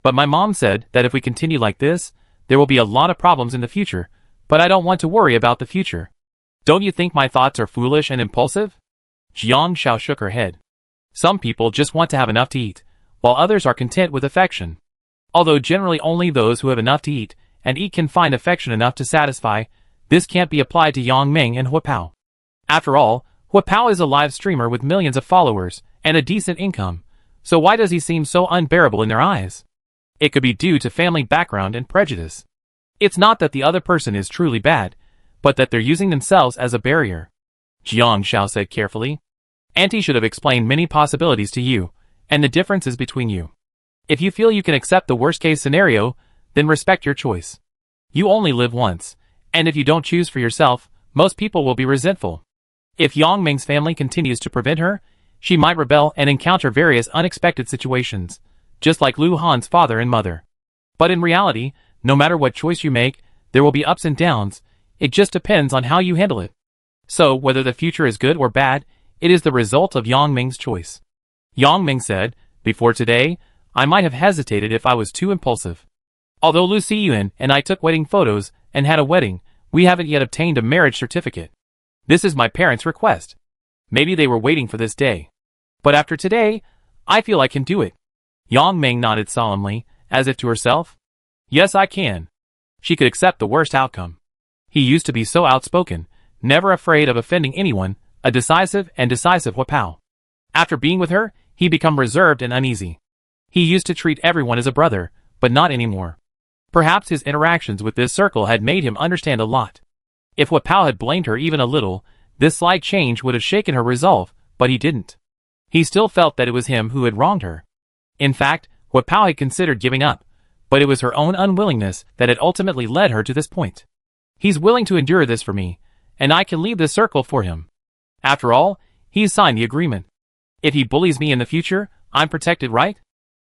But my mom said that if we continue like this, there will be a lot of problems in the future, but I don't want to worry about the future. Don't you think my thoughts are foolish and impulsive? Jiang Xiao shook her head. Some people just want to have enough to eat, while others are content with affection. Although generally only those who have enough to eat and eat can find affection enough to satisfy, this can't be applied to Yang Ming and Hua Pao. After all, Hua Pao is a live streamer with millions of followers and a decent income, so why does he seem so unbearable in their eyes? It could be due to family background and prejudice. It's not that the other person is truly bad, but that they're using themselves as a barrier. Jiang Xiao said carefully. Auntie should have explained many possibilities to you, and the differences between you. If you feel you can accept the worst-case scenario, then respect your choice. You only live once, and if you don't choose for yourself, most people will be resentful. If Yang Ming's family continues to prevent her, she might rebel and encounter various unexpected situations, just like Lu Han's father and mother. But in reality, no matter what choice you make, there will be ups and downs, it just depends on how you handle it. So, whether the future is good or bad, it is the result of Yang Ming's choice. Yang Ming said, before today, I might have hesitated if I was too impulsive. Although Lu Xiyuan and I took wedding photos and had a wedding, we haven't yet obtained a marriage certificate. This is my parents' request. Maybe they were waiting for this day. But after today, I feel I can do it. Yang Ming nodded solemnly, as if to herself. Yes, I can. She could accept the worst outcome. He used to be so outspoken, never afraid of offending anyone, a decisive Hua Pao. After being with her, he became reserved and uneasy. He used to treat everyone as a brother, but not anymore. Perhaps his interactions with this circle had made him understand a lot. If Hua Pao had blamed her even a little, This slight change would have shaken her resolve, but he didn't. He still felt that it was him who had wronged her. In fact, Hua Pao had considered giving up, but it was her own unwillingness that had ultimately led her to this point. He's willing to endure this for me, and I can leave the circle for him. After all, he's signed the agreement. If he bullies me in the future, I'm protected, right?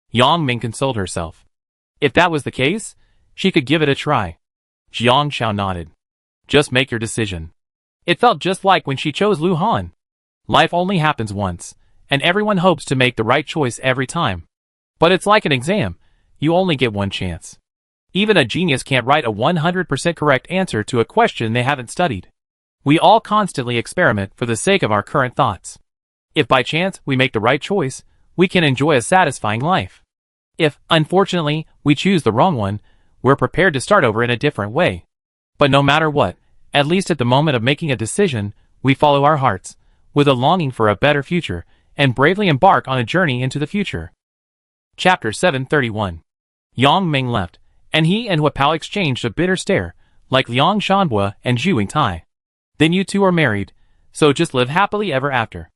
Yang Ming consoled herself. If that was the case, she could give it a try. Jiang Shao nodded. Just make your decision. It felt just like when she chose Lu Han. Life only happens once, and everyone hopes to make the right choice every time. But it's like an exam. You only get one chance. Even a genius can't write a 100% correct answer to a question they haven't studied. We all constantly experiment for the sake of our current thoughts. If by chance we make the right choice, we can enjoy a satisfying life. If, unfortunately, we choose the wrong one, we're prepared to start over in a different way. But no matter what, at least at the moment of making a decision, we follow our hearts, with a longing for a better future, and bravely embark on a journey into the future. Chapter 731. Yang Ming left, and he and Hua Pao exchanged a bitter stare, like Liang Shanhua and Zhu Yingtai. Then you two are married, so just live happily ever after.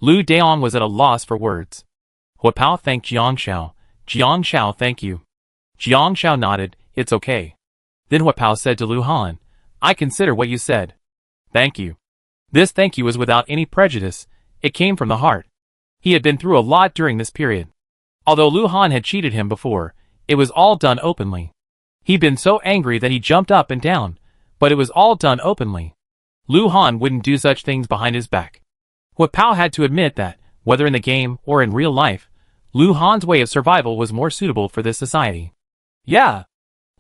Lu Daong was at a loss for words. Hua Pao thanked Jiang Shao. Jiang Shao, thank you. Jiang Shao nodded, it's okay. Then Hua Pao said to Lu Han, I consider what you said. Thank you. This thank you was without any prejudice, it came from the heart. He had been through a lot during this period. Although Lu Han had cheated him before, it was all done openly. He'd been so angry that he jumped up and down, but it was all done openly. Lu Han wouldn't do such things behind his back. Hua Pao had to admit that, whether in the game or in real life, Lu Han's way of survival was more suitable for this society. Yeah.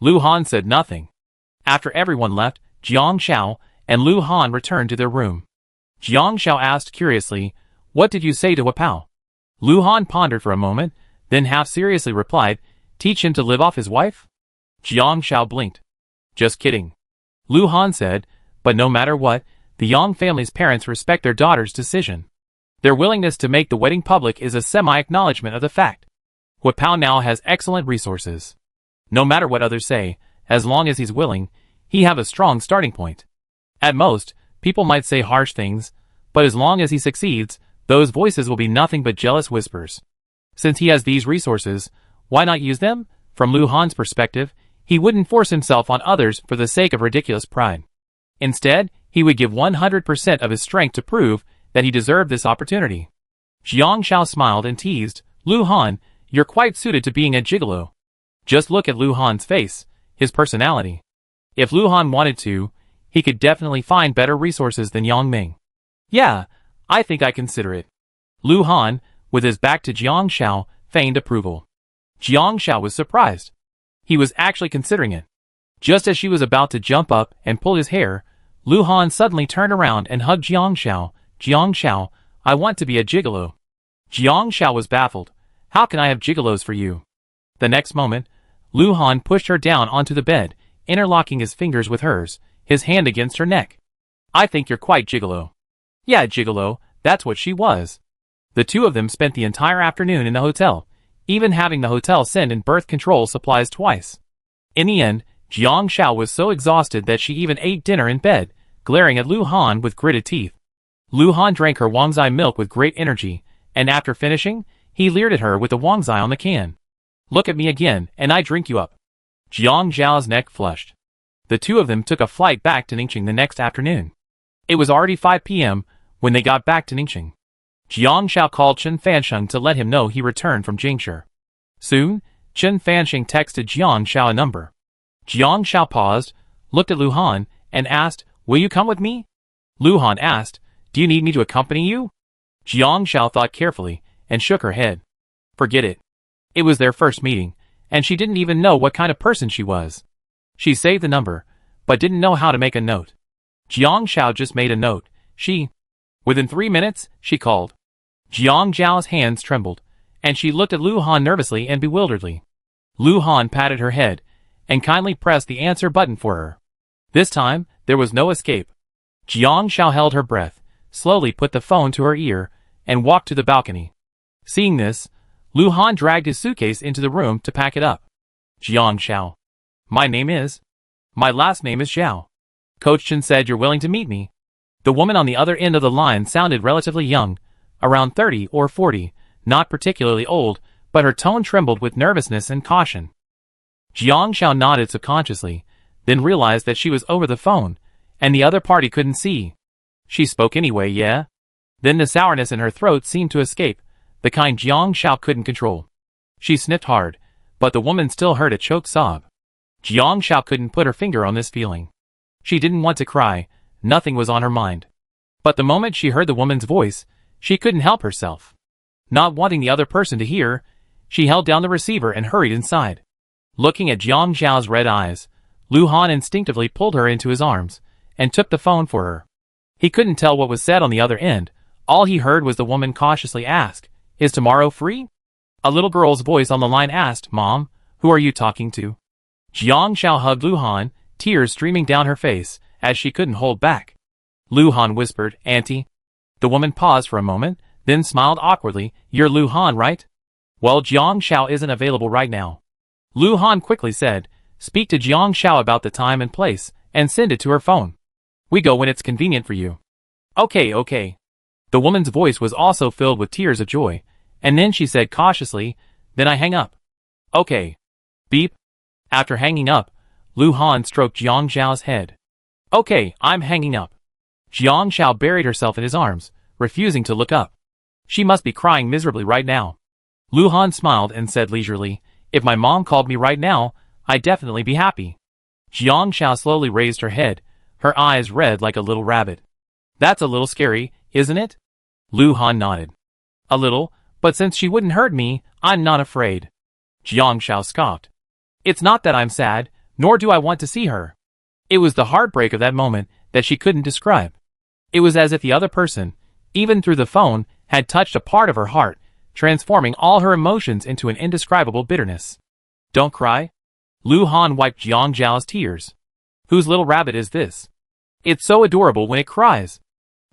Lu Han said nothing. After everyone left, Jiang Shao and Lu Han returned to their room. Jiang Shao asked curiously, what did you say to Hua Pao? Lu Han pondered for a moment, then half seriously replied, teach him to live off his wife? Jiang Shao blinked. Just kidding. Lu Han said, but no matter what, the Yang family's parents respect their daughter's decision. Their willingness to make the wedding public is a semi-acknowledgement of the fact. Hua Pao now has excellent resources. No matter what others say, as long as he's willing, he have a strong starting point. At most, people might say harsh things, but as long as he succeeds, those voices will be nothing but jealous whispers. Since he has these resources, why not use them? From Lu Han's perspective, he wouldn't force himself on others for the sake of ridiculous pride. Instead, he would give 100% of his strength to prove that he deserved this opportunity. Jiang Shao smiled and teased, Lu Han, you're quite suited to being a gigolo. Just look at Lu Han's face, his personality. If Lu Han wanted to, he could definitely find better resources than Yang Ming. Yeah, I think I consider it. Lu Han, with his back to Jiang Shao, feigned approval. Jiang Shao was surprised. He was actually considering it. Just as she was about to jump up and pull his hair, Lu Han suddenly turned around and hugged Jiang Shao. Jiang Shao, I want to be a gigolo. Jiang Shao was baffled. How can I have gigolos for you? The next moment, Lu Han pushed her down onto the bed, interlocking his fingers with hers, his hand against her neck. I think you're quite gigolo. Yeah, gigolo, that's what she was. The two of them spent the entire afternoon in the hotel, even having the hotel send in birth control supplies twice. In the end, Jiang Shao was so exhausted that she even ate dinner in bed, glaring at Lu Han with gritted teeth. Lu Han drank her Wangzai milk with great energy, and after finishing, he leered at her with the Wangzai on the can. Look at me again, and I drink you up. Jiang Zhao's neck flushed. The two of them took a flight back to Ningxing the next afternoon. It was already 5 p.m. when they got back to Ningxing. Jiang Shao called Chen Fansheng to let him know he returned from Jingshi. Soon, Chen Fansheng texted Jiang Shao a number. Jiang Shao paused, looked at Lu Han, and asked, will you come with me? Lu Han asked, do you need me to accompany you? Jiang Shao thought carefully, and shook her head. Forget it. It was their first meeting, and she didn't even know what kind of person she was. She saved the number, but didn't know how to make a note. Jiang Shao just made a note. Within 3 minutes, she called. Jiang Zhao's hands trembled, and she looked at Lu Han nervously and bewilderedly. Lu Han patted her head, and kindly pressed the answer button for her. This time, there was no escape. Jiang Shao held her breath, slowly put the phone to her ear, and walked to the balcony. Seeing this, Lu Han dragged his suitcase into the room to pack it up. Jiang Shao. My last name is Zhao. Coach Chen said you're willing to meet me. The woman on the other end of the line sounded relatively young, around 30 or 40, not particularly old, but her tone trembled with nervousness and caution. Jiang Shao nodded subconsciously, then realized that she was over the phone, and the other party couldn't see. She spoke anyway, yeah? Then the sourness in her throat seemed to escape, the kind Jiang Shao couldn't control. She sniffed hard, but the woman still heard a choked sob. Jiang Shao couldn't put her finger on this feeling. She didn't want to cry, nothing was on her mind. But the moment she heard the woman's voice, she couldn't help herself. Not wanting the other person to hear, she held down the receiver and hurried inside. Looking at Jiang Zhao's red eyes, Lu Han instinctively pulled her into his arms, and took the phone for her. He couldn't tell what was said on the other end, all he heard was the woman cautiously ask, "Is tomorrow free?" A little girl's voice on the line asked, "Mom, who are you talking to?" Jiang Shao hugged Lu Han, tears streaming down her face, as she couldn't hold back. Lu Han whispered, "Auntie." The woman paused for a moment, then smiled awkwardly, "You're Lu Han, right?" "Well, Jiang Shao isn't available right now." Lu Han quickly said, "Speak to Jiang Shao about the time and place, and send it to her phone. We go when it's convenient for you." Okay. The woman's voice was also filled with tears of joy, and then she said cautiously, "Then I hang up." "Okay." Beep. After hanging up, Lu Han stroked Jiang Zhao's head. "Okay, I'm hanging up." Jiang Zhao buried herself in his arms, refusing to look up. She must be crying miserably right now. Lu Han smiled and said leisurely, "If my mom called me right now, I'd definitely be happy." Jiang Zhao slowly raised her head, her eyes red like a little rabbit. "That's a little scary, isn't it?" Lu Han nodded. "A little, but since she wouldn't hurt me, I'm not afraid." Jiang Zhao scoffed. "It's not that I'm sad, nor do I want to see her." It was the heartbreak of that moment that she couldn't describe. It was as if the other person, even through the phone, had touched a part of her heart, transforming all her emotions into an indescribable bitterness. "Don't cry." Lu Han wiped Jiang Zhao's tears. "Whose little rabbit is this? It's so adorable when it cries.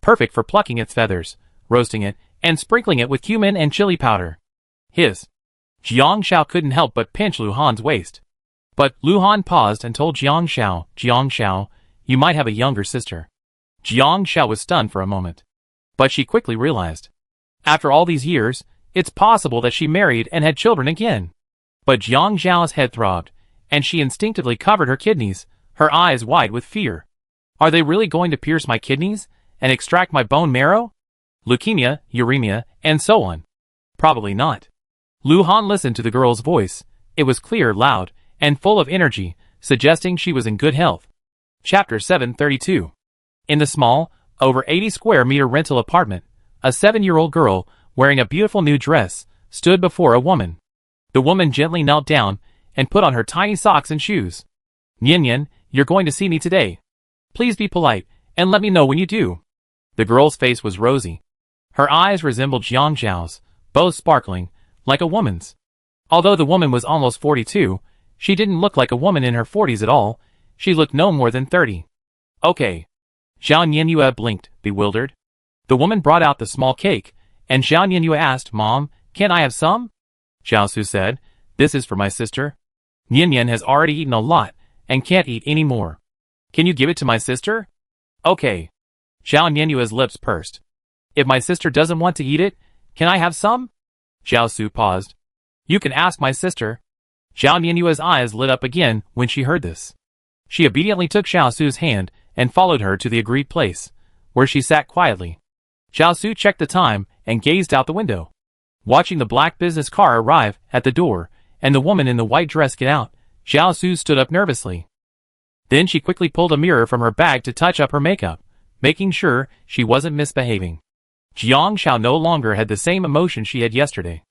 Perfect for plucking its feathers, roasting it, and sprinkling it with cumin and chili powder." His. Jiang Shao couldn't help but pinch Lu Han's waist. But Lu Han paused and told Jiang Shao, "You might have a younger sister." Jiang Shao was stunned for a moment. But she quickly realized. After all these years, it's possible that she married and had children again. But Jiang Zhao's head throbbed, and she instinctively covered her kidneys, her eyes wide with fear. Are they really going to pierce my kidneys and extract my bone marrow? Leukemia, uremia, and so on. Probably not. Lu Han listened to the girl's voice. It was clear, loud, and full of energy, suggesting she was in good health. Chapter 732. In the small, over 80 square meter rental apartment, a 7-year-old girl, wearing a beautiful new dress, stood before a woman. The woman gently knelt down and put on her tiny socks and shoes. "Nian, you're going to see me today. Please be polite, and let me know when you do." The girl's face was rosy. Her eyes resembled Jiang Zhao's, both sparkling, like a woman's. Although the woman was almost 42, she didn't look like a woman in her 40s at all, she looked no more than 30. "Okay." Zhao Nianyue blinked, bewildered. The woman brought out the small cake, and Zhao Nianyue asked, "Mom, can I have some?" Zhao Su said, "This is for my sister. Nian has already eaten a lot, and can't eat any more. Can you give it to my sister?" "Okay." Zhao Nianyue's lips pursed. "If my sister doesn't want to eat it, can I have some?" Zhao Su paused. "You can ask my sister." Zhao Nianyue's eyes lit up again when she heard this. She obediently took Zhao Su's hand and followed her to the agreed place, where she sat quietly. Zhao Su checked the time and gazed out the window. Watching the black business car arrive at the door and the woman in the white dress get out, Zhao Su stood up nervously. Then she quickly pulled a mirror from her bag to touch up her makeup, making sure she wasn't misbehaving. Jiang Shao no longer had the same emotion she had yesterday.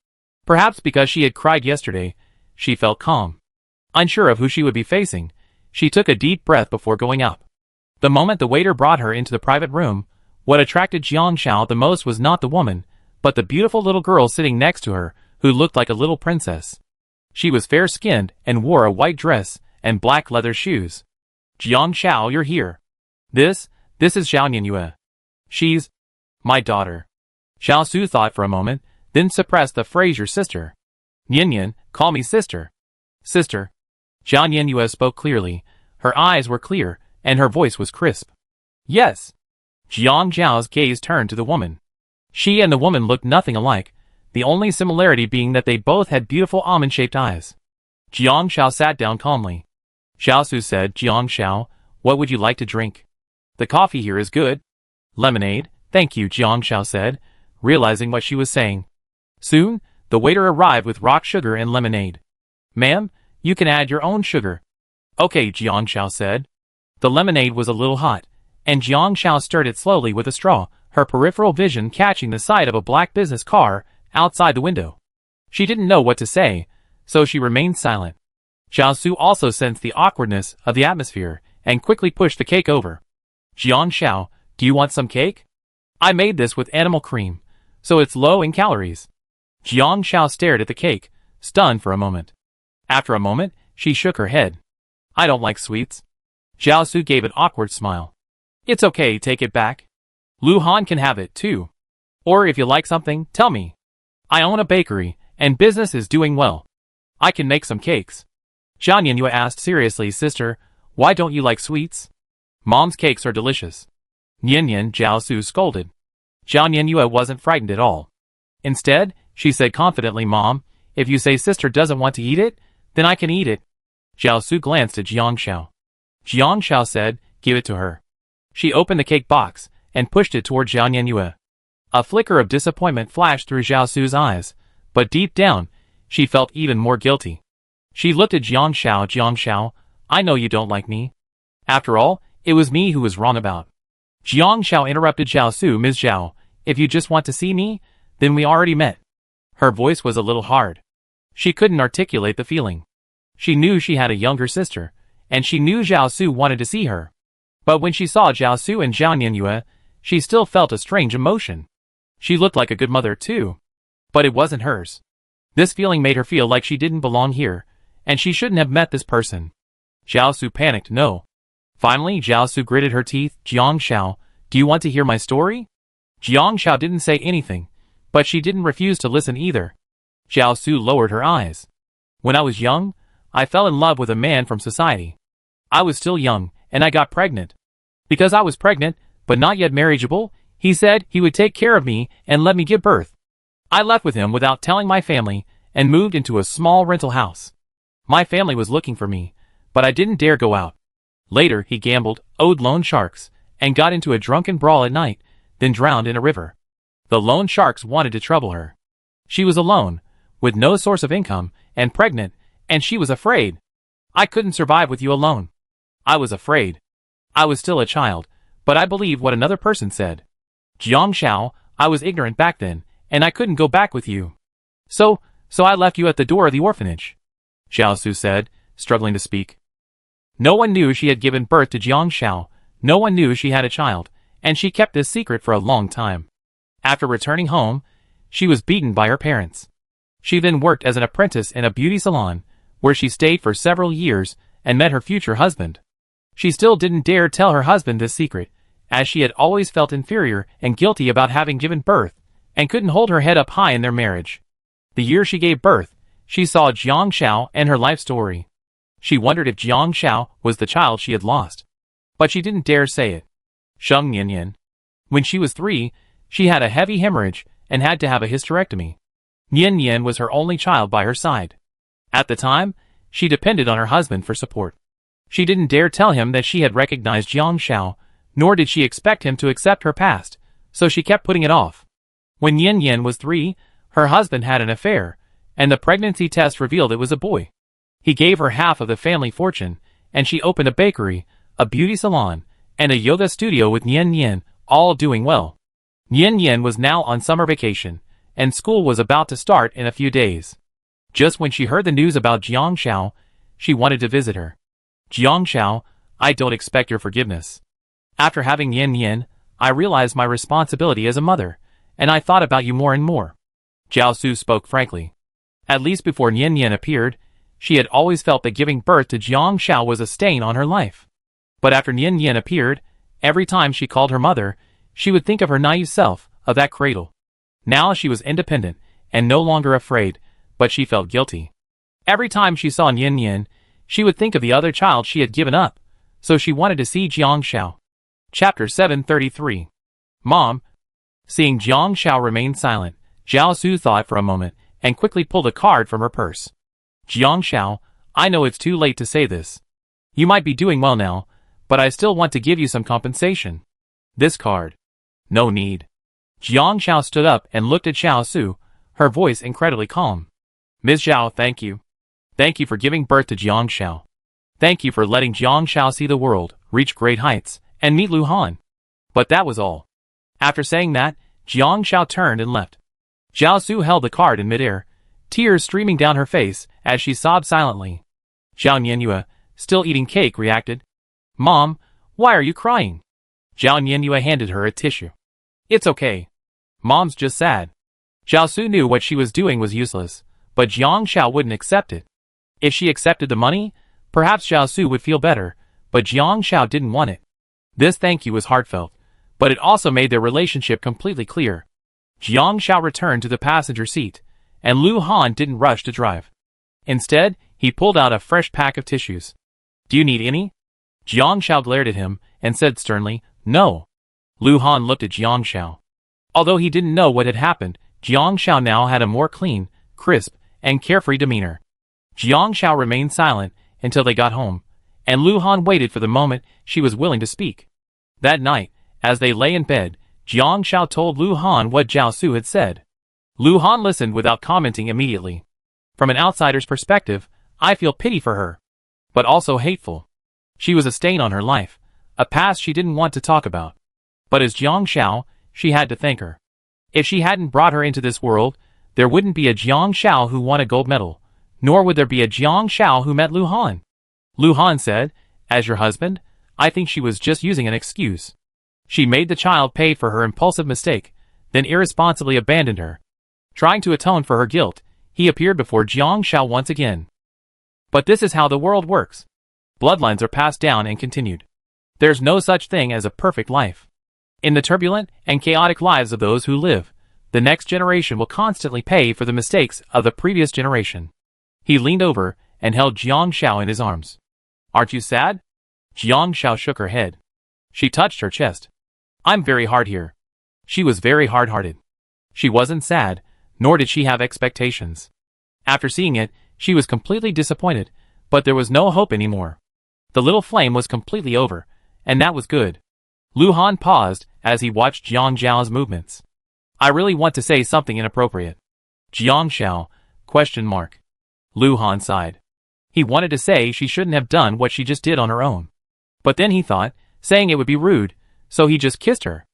Perhaps because she had cried yesterday, she felt calm. Unsure of who she would be facing, she took a deep breath before going up. The moment the waiter brought her into the private room, what attracted Jiang Shao the most was not the woman, but the beautiful little girl sitting next to her, who looked like a little princess. She was fair-skinned and wore a white dress and black leather shoes. "Jiang Shao, you're here. This is Zhao Nianyue. She's my daughter." Zhao Su thought for a moment, then suppressed the phrase "your sister." "Nian, call me sister." "Sister." Zhao Nianyue spoke clearly. Her eyes were clear, and her voice was crisp. "Yes." Jiang Zhao's gaze turned to the woman. She and the woman looked nothing alike, the only similarity being that they both had beautiful almond-shaped eyes. Jiang Zhao sat down calmly. Xiaosu said, Jiang Zhao, what would you like to drink? The coffee here is good. Lemonade, thank you, Jiang Zhao said, realizing what she was saying. Soon, the waiter arrived with rock sugar and lemonade. Ma'am, you can add your own sugar. Okay, Jiang Zhao said. The lemonade was a little hot, and Jiang Zhao stirred it slowly with a straw, her peripheral vision catching the sight of a black business car outside the window. She didn't know what to say, so she remained silent. Xiaosu also sensed the awkwardness of the atmosphere and quickly pushed the cake over. Jiang Zhao, do you want some cake? I made this with animal cream, so it's low in calories. Jiang Zhao stared at the cake, stunned for a moment. After a moment, she shook her head. I don't like sweets. Xiaosu gave an awkward smile. It's okay, take it back. Lu Han can have it too. Or if you like something, tell me. I own a bakery, and business is doing well. I can make some cakes. Zhao Nianyue asked seriously, sister, why don't you like sweets? Mom's cakes are delicious. Nian, Xiaosu scolded. Zhao Nianyue wasn't frightened at all. Instead, she said confidently, Mom, if you say sister doesn't want to eat it, then I can eat it. Xiaosu glanced at Jiang Zhao. Jiang Zhao said, give it to her. She opened the cake box and pushed it toward Zhao Nianyue. A flicker of disappointment flashed through Xiaosu's eyes, but deep down, she felt even more guilty. She looked at Jiang Zhao, I know you don't like me. After all, it was me who was wrong about. Jiang Zhao interrupted Xiaosu, Ms. Zhao, if you just want to see me, then we already met. Her voice was a little hard. She couldn't articulate the feeling. She knew she had a younger sister, and she knew Xiaosu wanted to see her. But when she saw Xiaosu and Zhao Nianyue, she still felt a strange emotion. She looked like a good mother too. But it wasn't hers. This feeling made her feel like she didn't belong here, and she shouldn't have met this person. Xiaosu panicked, no. Finally, Xiaosu gritted her teeth, Jiang Zhao, do you want to hear my story? Jiang Zhao didn't say anything, but she didn't refuse to listen either. Xiaosu lowered her eyes. When I was young, I fell in love with a man from society. I was still young, and I got pregnant. Because I was pregnant, but not yet marriageable, he said he would take care of me and let me give birth. I left with him without telling my family and moved into a small rental house. My family was looking for me, but I didn't dare go out. Later, he gambled, owed loan sharks, and got into a drunken brawl at night, then drowned in a river. The loan sharks wanted to trouble her. She was alone, with no source of income, and pregnant, and she was afraid. I couldn't survive with you alone. I was afraid. I was still a child, but I believed what another person said. Jiang Zhao, I was ignorant back then, and I couldn't go back with you. So I left you at the door of the orphanage. Xiaosu said, struggling to speak. No one knew she had given birth to Jiang Zhao, no one knew she had a child, and she kept this secret for a long time. After returning home, she was beaten by her parents. She then worked as an apprentice in a beauty salon, where she stayed for several years and met her future husband. She still didn't dare tell her husband this secret, as she had always felt inferior and guilty about having given birth, and couldn't hold her head up high in their marriage. The year she gave birth, she saw Jiang Zhao and her life story. She wondered if Jiang Zhao was the child she had lost. But she didn't dare say it. Sheng Nianyan. When she was 3, she had a heavy hemorrhage and had to have a hysterectomy. Nian was her only child by her side. At the time, she depended on her husband for support. She didn't dare tell him that she had recognized Jiang Zhao, nor did she expect him to accept her past, so she kept putting it off. When Nian was 3, her husband had an affair, and the pregnancy test revealed it was a boy. He gave her half of the family fortune, and she opened a bakery, a beauty salon, and a yoga studio with Nian, all doing well. Nian was now on summer vacation, and school was about to start in a few days. Just when she heard the news about Jiang Zhao, she wanted to visit her. Jiang Zhao, I don't expect your forgiveness. After having Nian, I realized my responsibility as a mother, and I thought about you more and more. Xiaosu spoke frankly. At least before Nian appeared, she had always felt that giving birth to Jiang Zhao was a stain on her life. But after Nian appeared, every time she called her mother, she would think of her naive self, of that cradle. Now she was independent, and no longer afraid, but she felt guilty. Every time she saw Nian, she would think of the other child she had given up, so she wanted to see Jiang Zhao. Chapter 733. Mom. Seeing Jiang Xiao remain silent, Zhao Su thought for a moment and quickly pulled a card from her purse. Jiang Xiao, I know it's too late to say this. You might be doing well now, but I still want to give you some compensation. This card. No need. Jiang Xiao stood up and looked at Zhao Su, her voice incredibly calm. Ms. Zhao, thank you. Thank you for giving birth to Jiang Xiao. Thank you for letting Jiang Xiao see the world, reach great heights, and meet Lu Han. But that was all. After saying that, Jiang Xiao turned and left. Zhao Su held the card in midair, tears streaming down her face as she sobbed silently. Zhao Nianyue, still eating cake, reacted. Mom, why are you crying? Zhao Nianyue handed her a tissue. It's okay. Mom's just sad. Zhao Su knew what she was doing was useless, but Jiang Xiao wouldn't accept it. If she accepted the money, perhaps Zhao Su would feel better, but Jiang Xiao didn't want it. This thank you was heartfelt, but it also made their relationship completely clear. Jiang Xiao returned to the passenger seat, and Lu Han didn't rush to drive. Instead, he pulled out a fresh pack of tissues. Do you need any? Jiang Xiao glared at him and said sternly, no. Lu Han looked at Jiang Xiao. Although he didn't know what had happened, Jiang Xiao now had a more clean, crisp, and carefree demeanor. Jiang Xiao remained silent until they got home, and Lu Han waited for the moment she was willing to speak. That night, as they lay in bed, Jiang Xiao told Lu Han what Zhao Su had said. Lu Han listened without commenting immediately. From an outsider's perspective, I feel pity for her, but also hateful. She was a stain on her life, a past she didn't want to talk about. But as Jiang Xiao, she had to thank her. If she hadn't brought her into this world, there wouldn't be a Jiang Xiao who won a gold medal, nor would there be a Jiang Xiao who met Lu Han. Lu Han said, as your husband, I think she was just using an excuse. She made the child pay for her impulsive mistake, then irresponsibly abandoned her. Trying to atone for her guilt, he appeared before Jiang Xiao once again. But this is how the world works. Bloodlines are passed down and continued. There's no such thing as a perfect life. In the turbulent and chaotic lives of those who live, the next generation will constantly pay for the mistakes of the previous generation. He leaned over and held Jiang Xiao in his arms. Aren't you sad? Jiang Xiao shook her head. She touched her chest. I'm very hard here. She was very hard-hearted. She wasn't sad, nor did she have expectations. After seeing it, she was completely disappointed, but there was no hope anymore. The little flame was completely over, and that was good. Lu Han paused as he watched Jiang Xiao's movements. I really want to say something inappropriate. Jiang Xiao, ? Lu Han sighed. He wanted to say she shouldn't have done what she just did on her own. But then he thought, saying it would be rude, so he just kissed her.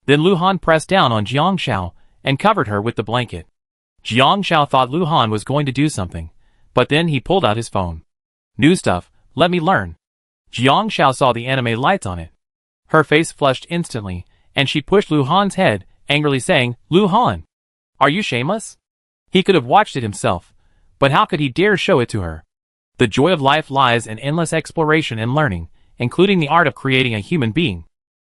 Then Lu Han pressed down on Jiang Xiao and covered her with the blanket. Jiang Xiao thought Lu Han was going to do something, but then he pulled out his phone. New stuff, let me learn. Jiang Xiao saw the anime lights on it. Her face flushed instantly, and she pushed Lu Han's head, angrily saying, Lu Han, are you shameless? He could have watched it himself, but how could he dare show it to her? The joy of life lies in endless exploration and learning, including the art of creating a human being.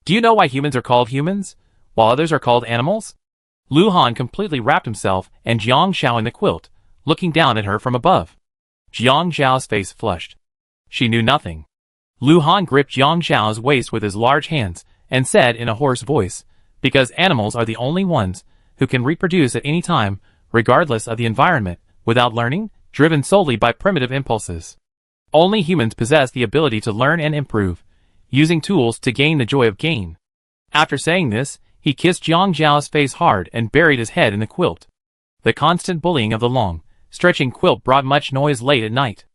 Do you know why humans are called humans, while others are called animals? Lu Han completely wrapped himself and Jiang Xiao in the quilt, looking down at her from above. Jiang Xiao's face flushed. She knew nothing. Lu Han gripped Jiang Xiao's waist with his large hands and said in a hoarse voice, because animals are the only ones who can reproduce at any time, regardless of the environment, without learning, driven solely by primitive impulses. Only humans possess the ability to learn and improve, using tools to gain the joy of gain. After saying this, he kissed Jiang Xiao's face hard and buried his head in the quilt. The constant bullying of the long, stretching quilt brought much noise late at night.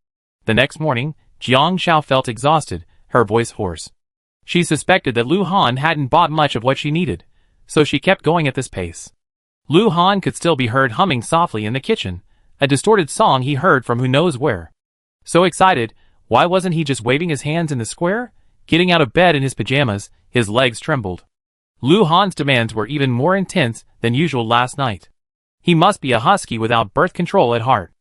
The next morning, Jiang Xiao felt exhausted, her voice hoarse. She suspected that Lu Han hadn't bought much of what she needed, so she kept going at this pace. Lu Han could still be heard humming softly in the kitchen, a distorted song he heard from who knows where. So excited, why wasn't he just waving his hands in the square? Getting out of bed in his pajamas, his legs trembled. Lu Han's demands were even more intense than usual last night. He must be a husky without birth control at heart.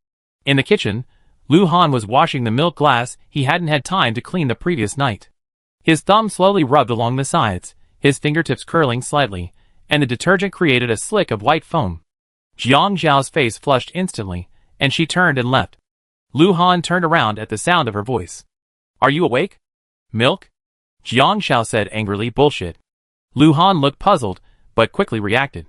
In the kitchen, Lu Han was washing the milk glass he hadn't had time to clean the previous night. His thumb slowly rubbed along the sides, his fingertips curling slightly, and the detergent created a slick of white foam. Jiang Xiao's face flushed instantly, and she turned and left. Lu Han turned around at the sound of her voice. Are you awake? Milk? Jiang Xiao said angrily, bullshit. Lu Han looked puzzled, but quickly reacted.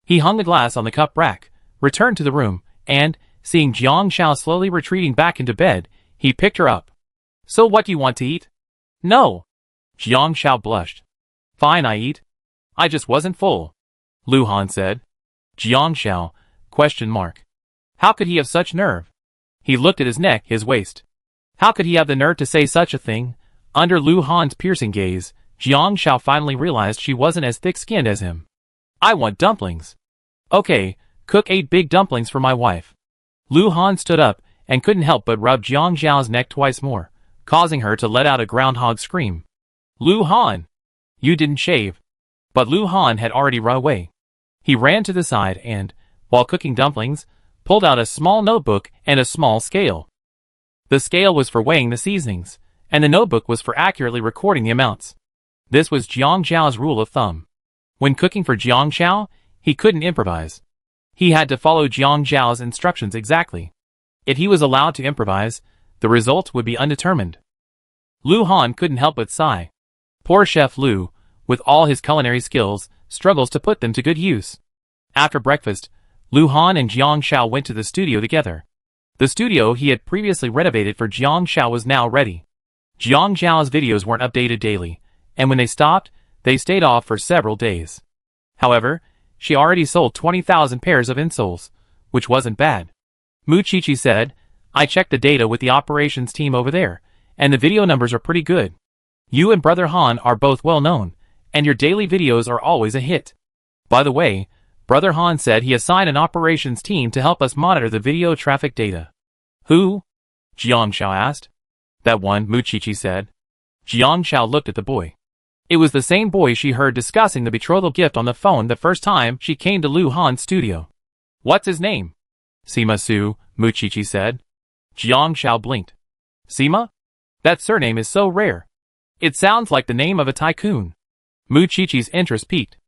He hung the glass on the cup rack, returned to the room, and, seeing Jiang Xiao slowly retreating back into bed, he picked her up. So what do you want to eat? No. Jiang Xiao blushed. Fine, I eat. I just wasn't full. Lu Han said. Jiang Xiao, ? How could he have such nerve? He looked at his neck, his waist. How could he have the nerve to say such a thing? Under Lu Han's piercing gaze, Jiang Xiao finally realized she wasn't as thick-skinned as him. I want dumplings. Okay, cook 8 big dumplings for my wife. Lu Han stood up and couldn't help but rub Jiang Xiao's neck twice more, causing her to let out a groundhog scream. Lu Han! You didn't shave. But Lu Han had already run away. He ran to the side and, while cooking dumplings, pulled out a small notebook and a small scale. The scale was for weighing the seasonings, and the notebook was for accurately recording the amounts. This was Jiang Xiao's rule of thumb. When cooking for Jiang Xiao, he couldn't improvise. He had to follow Jiang Xiao's instructions exactly. If he was allowed to improvise, the result would be undetermined. Lu Han couldn't help but sigh. Poor Chef Lu, with all his culinary skills, struggles to put them to good use. After breakfast, Lu Han and Jiang Xiao went to the studio together. The studio he had previously renovated for Jiang Xiao was now ready. Jiang Xiao's videos weren't updated daily, and when they stopped, they stayed off for several days. However, she already sold 20,000 pairs of insoles, which wasn't bad. Mu Chichi said, I checked the data with the operations team over there, and the video numbers are pretty good. You and Brother Han are both well known, and your daily videos are always a hit. By the way, Brother Han said he assigned an operations team to help us monitor the video traffic data. Who? Jiang Xiao asked. That one, Mu Chichi said. Jiang Xiao looked at the boy. It was the same boy she heard discussing the betrothal gift on the phone the first time she came to Lu Han's studio. What's his name? Sima Su, Mu Chichi said. Jiang Xiao blinked. Sima? That surname is so rare. It sounds like the name of a tycoon. Mu Chichi's interest piqued.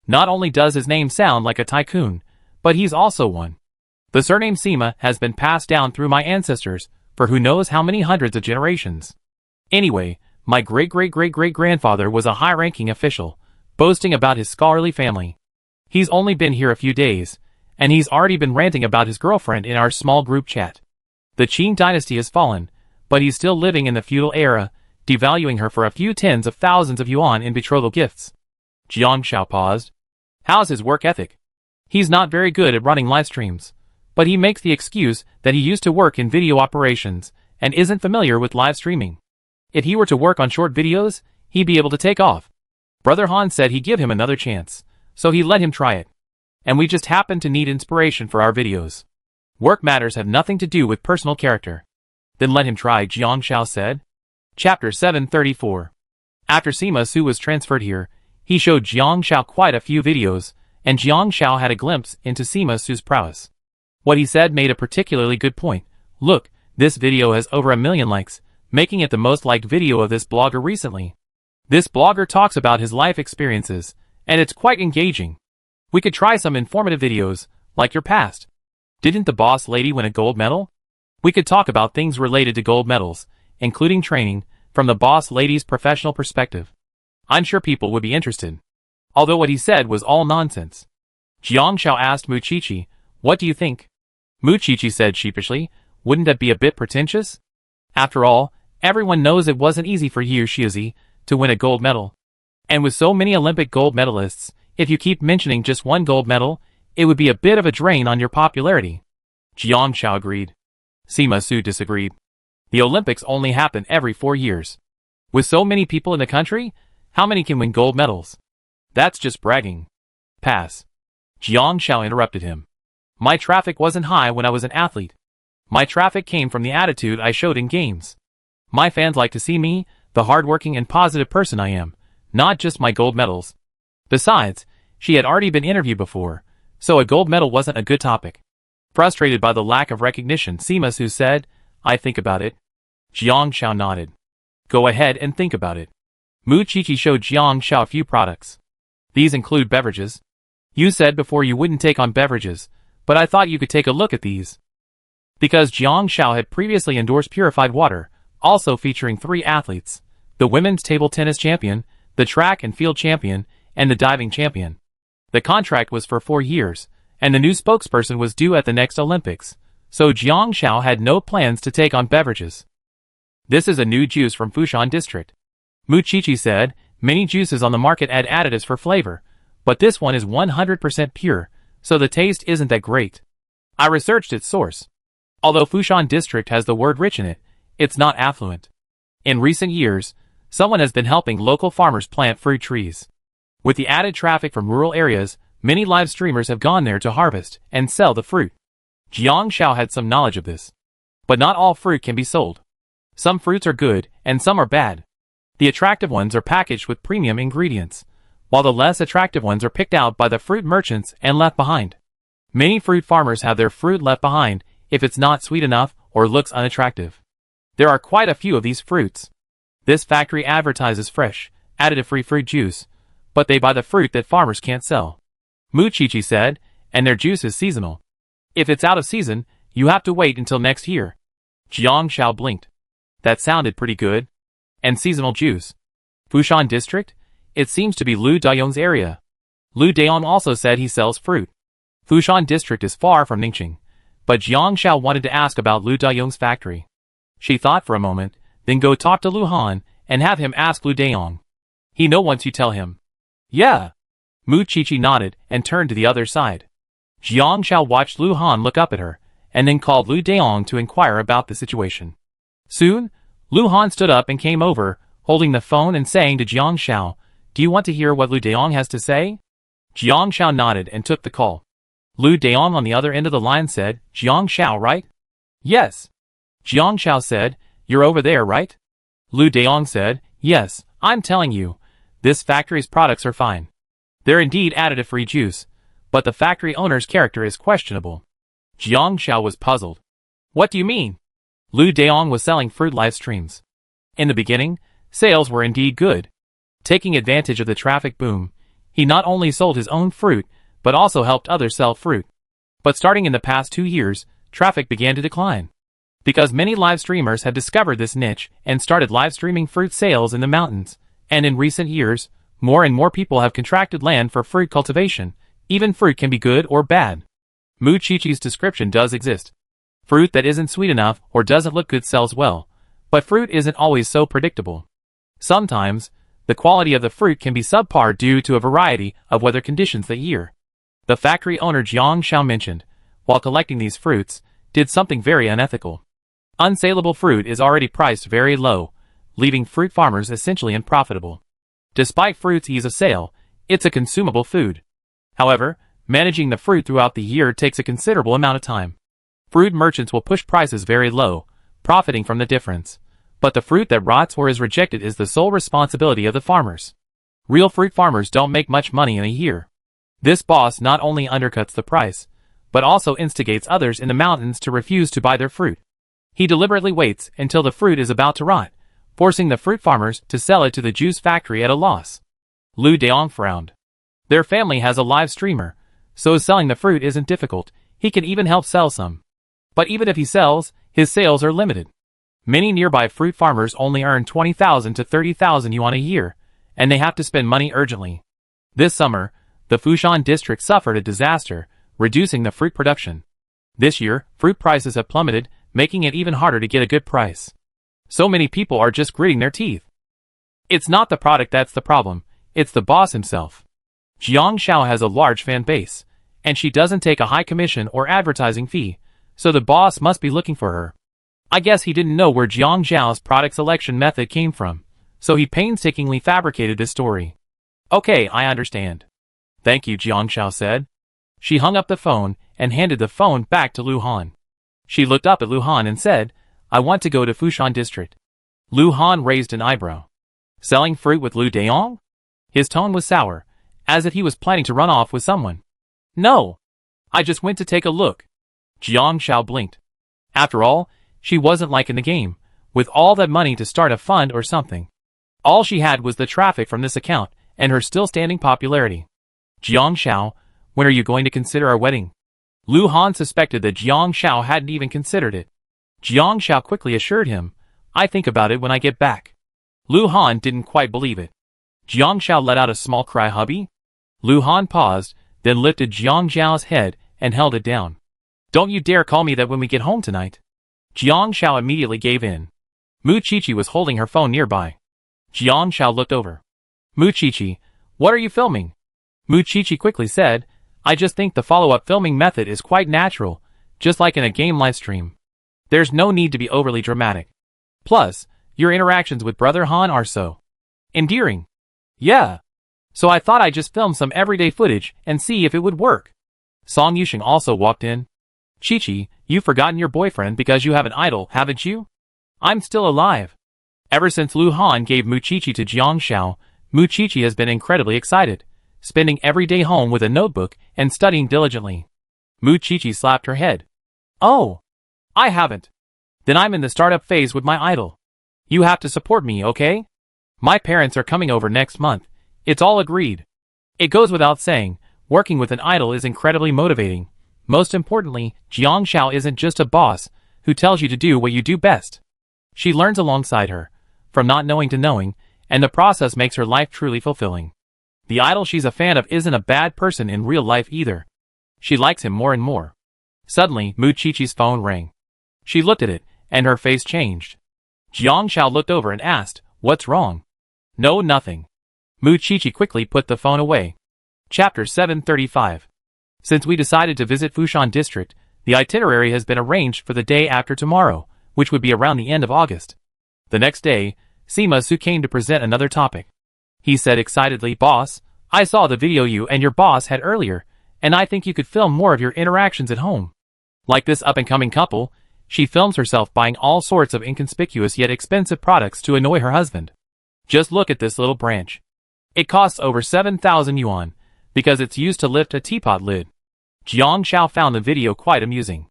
Not only does his name sound like a tycoon, but he's also one. The surname Sima has been passed down through my ancestors for who knows how many hundreds of generations. Anyway, my great-great-great-great-grandfather was a high-ranking official, boasting about his scholarly family. He's only been here a few days, and he's already been ranting about his girlfriend in our small group chat. The Qing dynasty has fallen, but he's still living in the feudal era, devaluing her for a few tens of thousands of yuan in betrothal gifts. Jiang Xiao paused. How's his work ethic? He's not very good at running live streams, but he makes the excuse that he used to work in video operations and isn't familiar with live streaming. If he were to work on short videos, he'd be able to take off. Brother Han said he'd give him another chance, so he let him try it. And we just happen to need inspiration for our videos. Work matters have nothing to do with personal character. Then let him try, Jiang Xiao said. Chapter 734. After Sima Su was transferred here, he showed Jiang Xiao quite a few videos, and Jiang Xiao had a glimpse into Sima Su's prowess. What he said made a particularly good point. Look, this video has over 1 million likes, making it the most liked video of this blogger recently. This blogger talks about his life experiences, and it's quite engaging. We could try some informative videos, like your past. Didn't the boss lady win a gold medal? We could talk about things related to gold medals, including training, from the boss lady's professional perspective. I'm sure people would be interested. Although what he said was all nonsense. Jiang Xiao asked Mu Chichi, what do you think? Mu Chichi said sheepishly, wouldn't that be a bit pretentious? After all, everyone knows it wasn't easy for Yu Shizi to win a gold medal. And with so many Olympic gold medalists, if you keep mentioning just one gold medal, it would be a bit of a drain on your popularity. Jiang Xiao agreed. Sima Su disagreed. The Olympics only happen every 4 years. With so many people in the country, how many can win gold medals? That's just bragging. Pass. Jiang Xiao interrupted him. My traffic wasn't high when I was an athlete. My traffic came from the attitude I showed in games. My fans like to see me, the hardworking and positive person I am, not just my gold medals. Besides, she had already been interviewed before, so a gold medal wasn't a good topic. Frustrated by the lack of recognition, Sima Su said, I think about it. Jiang Xiao nodded. Go ahead and think about it. Mu Chichi showed Jiang Xiao a few products. These include beverages. You said before you wouldn't take on beverages, but I thought you could take a look at these. Because Jiang Xiao had previously endorsed purified water, also featuring 3 athletes, the women's table tennis champion, the track and field champion, and the diving champion. The contract was for 4 years, and the new spokesperson was due at the next Olympics, so Jiang Xiao had no plans to take on beverages. This is a new juice from Fushan District. Mu Qiqi said, many juices on the market add additives for flavor, but this one is 100% pure, so the taste isn't that great. I researched its source. Although Fushan District has the word rich in it, it's not affluent. In recent years, someone has been helping local farmers plant fruit trees. With the added traffic from rural areas, many live streamers have gone there to harvest and sell the fruit. Jiang Xiao had some knowledge of this. But not all fruit can be sold. Some fruits are good, and some are bad. The attractive ones are packaged with premium ingredients, while the less attractive ones are picked out by the fruit merchants and left behind. Many fruit farmers have their fruit left behind if it's not sweet enough or looks unattractive. There are quite a few of these fruits. This factory advertises fresh, additive-free fruit juice, but they buy the fruit that farmers can't sell. Mu Qiqi said, and their juice is seasonal. If it's out of season, you have to wait until next year. Jiang Xiao blinked. That sounded pretty good. And seasonal juice. Fushan District? It seems to be Lu Dayong's area. Lu Dayong also said he sells fruit. Fushan District is far from Ningqing, but Jiang Xiao wanted to ask about Lu Dayong's factory. She thought for a moment, then go talk to Lu Han and have him ask Lu Dayong. He know once you tell him. Yeah. Mu Qiqi nodded and turned to the other side. Jiang Xiao watched Lu Han look up at her, and then called Lu Dayong to inquire about the situation. Soon, Lu Han stood up and came over, holding the phone and saying to Jiang Xiao, "Do you want to hear what Lu Dayong has to say?" Jiang Xiao nodded and took the call. Lu Dayong on the other end of the line said, "Jiang Xiao, right?" "Yes." Jiang Xiao said, "You're over there, right?" Lu Dayong said, "Yes, I'm telling you, this factory's products are fine. They're indeed additive-free juice, but the factory owner's character is questionable." Jiang Xiao was puzzled. "What do you mean?" Lu Dayong was selling fruit live streams. In the beginning, sales were indeed good. Taking advantage of the traffic boom, he not only sold his own fruit, but also helped others sell fruit. But starting in the past 2 years, traffic began to decline. Because many live streamers had discovered this niche and started live streaming fruit sales in the mountains, and in recent years, more and more people have contracted land for fruit cultivation. Even fruit can be good or bad. Mu Qiqi's description does exist. Fruit that isn't sweet enough or doesn't look good sells well, but fruit isn't always so predictable. Sometimes, the quality of the fruit can be subpar due to a variety of weather conditions that year. The factory owner Jiang Xiao mentioned, while collecting these fruits, did something very unethical. Unsaleable fruit is already priced very low, leaving fruit farmers essentially unprofitable. Despite fruit's ease of sale, it's a consumable food. However, managing the fruit throughout the year takes a considerable amount of time. Fruit merchants will push prices very low, profiting from the difference. But the fruit that rots or is rejected is the sole responsibility of the farmers. Real fruit farmers don't make much money in a year. This boss not only undercuts the price, but also instigates others in the mountains to refuse to buy their fruit. He deliberately waits until the fruit is about to rot, forcing the fruit farmers to sell it to the juice factory at a loss. Lu Dayong frowned. Their family has a live streamer, so selling the fruit isn't difficult. He can even help sell some. But even if he sells, his sales are limited. Many nearby fruit farmers only earn 20,000 to 30,000 yuan a year, and they have to spend money urgently. This summer, the Fushan district suffered a disaster, reducing the fruit production. This year, fruit prices have plummeted, making it even harder to get a good price. So many people are just gritting their teeth. It's not the product that's the problem, it's the boss himself. Jiang Xiao has a large fan base, and she doesn't take a high commission or advertising fee, so the boss must be looking for her. I guess he didn't know where Jiang Xiao's product selection method came from, so he painstakingly fabricated this story. Okay, I understand. Thank you, Jiang Xiao said. She hung up the phone and handed the phone back to Lu Han. She looked up at Lu Han and said, "I want to go to Fushan district." Lu Han raised an eyebrow. Selling fruit with Lu Dayong? His tone was sour, as if he was planning to run off with someone. No. I just went to take a look. Jiang Xiao blinked. After all, she wasn't like in the game, with all that money to start a fund or something. All she had was the traffic from this account and her still standing popularity. Jiang Xiao, when are you going to consider our wedding? Lu Han suspected that Jiang Xiao hadn't even considered it. Jiang Xiao quickly assured him, "I think about it when I get back." Lu Han didn't quite believe it. Jiang Xiao let out a small cry. "Hubby?" Lu Han paused, then lifted Jiang Xiao's head and held it down. Don't you dare call me that when we get home tonight. Jiang Xiao immediately gave in. Mu Qiqi was holding her phone nearby. Jiang Xiao looked over. Mu Qiqi, what are you filming? Mu Qiqi quickly said, I just think the follow-up filming method is quite natural, just like in a game livestream. There's no need to be overly dramatic. Plus, your interactions with Brother Han are so endearing. Yeah. So I thought I'd just film some everyday footage and see if it would work. Song Yusheng also walked in. Qiqi, you've forgotten your boyfriend because you have an idol, haven't you? I'm still alive. Ever since Lu Han gave Mu Qiqi to Jiang Xiao, Mu Qiqi has been incredibly excited, spending every day home with a notebook and studying diligently. Mu Qiqi slapped her head. Oh, I haven't. Then I'm in the startup phase with my idol. You have to support me, okay? My parents are coming over next month. It's all agreed. It goes without saying, working with an idol is incredibly motivating. Most importantly, Jiang Xiao isn't just a boss who tells you to do what you do best. She learns alongside her, from not knowing to knowing, and the process makes her life truly fulfilling. The idol she's a fan of isn't a bad person in real life either. She likes him more and more. Suddenly, Mu Qiqi's phone rang. She looked at it, and her face changed. Jiang Xiao looked over and asked, What's wrong? No, nothing. Mu Qiqi quickly put the phone away. Chapter 735. Since we decided to visit Fushan District, the itinerary has been arranged for the day after tomorrow, which would be around the end of August. The next day, Sima Su came to present another topic. He said excitedly, Boss, I saw the video you and your boss had earlier, and I think you could film more of your interactions at home. Like this up-and-coming couple, she films herself buying all sorts of inconspicuous yet expensive products to annoy her husband. Just look at this little branch. It costs over 7,000 yuan, because it's used to lift a teapot lid. Jiang Xiao found the video quite amusing.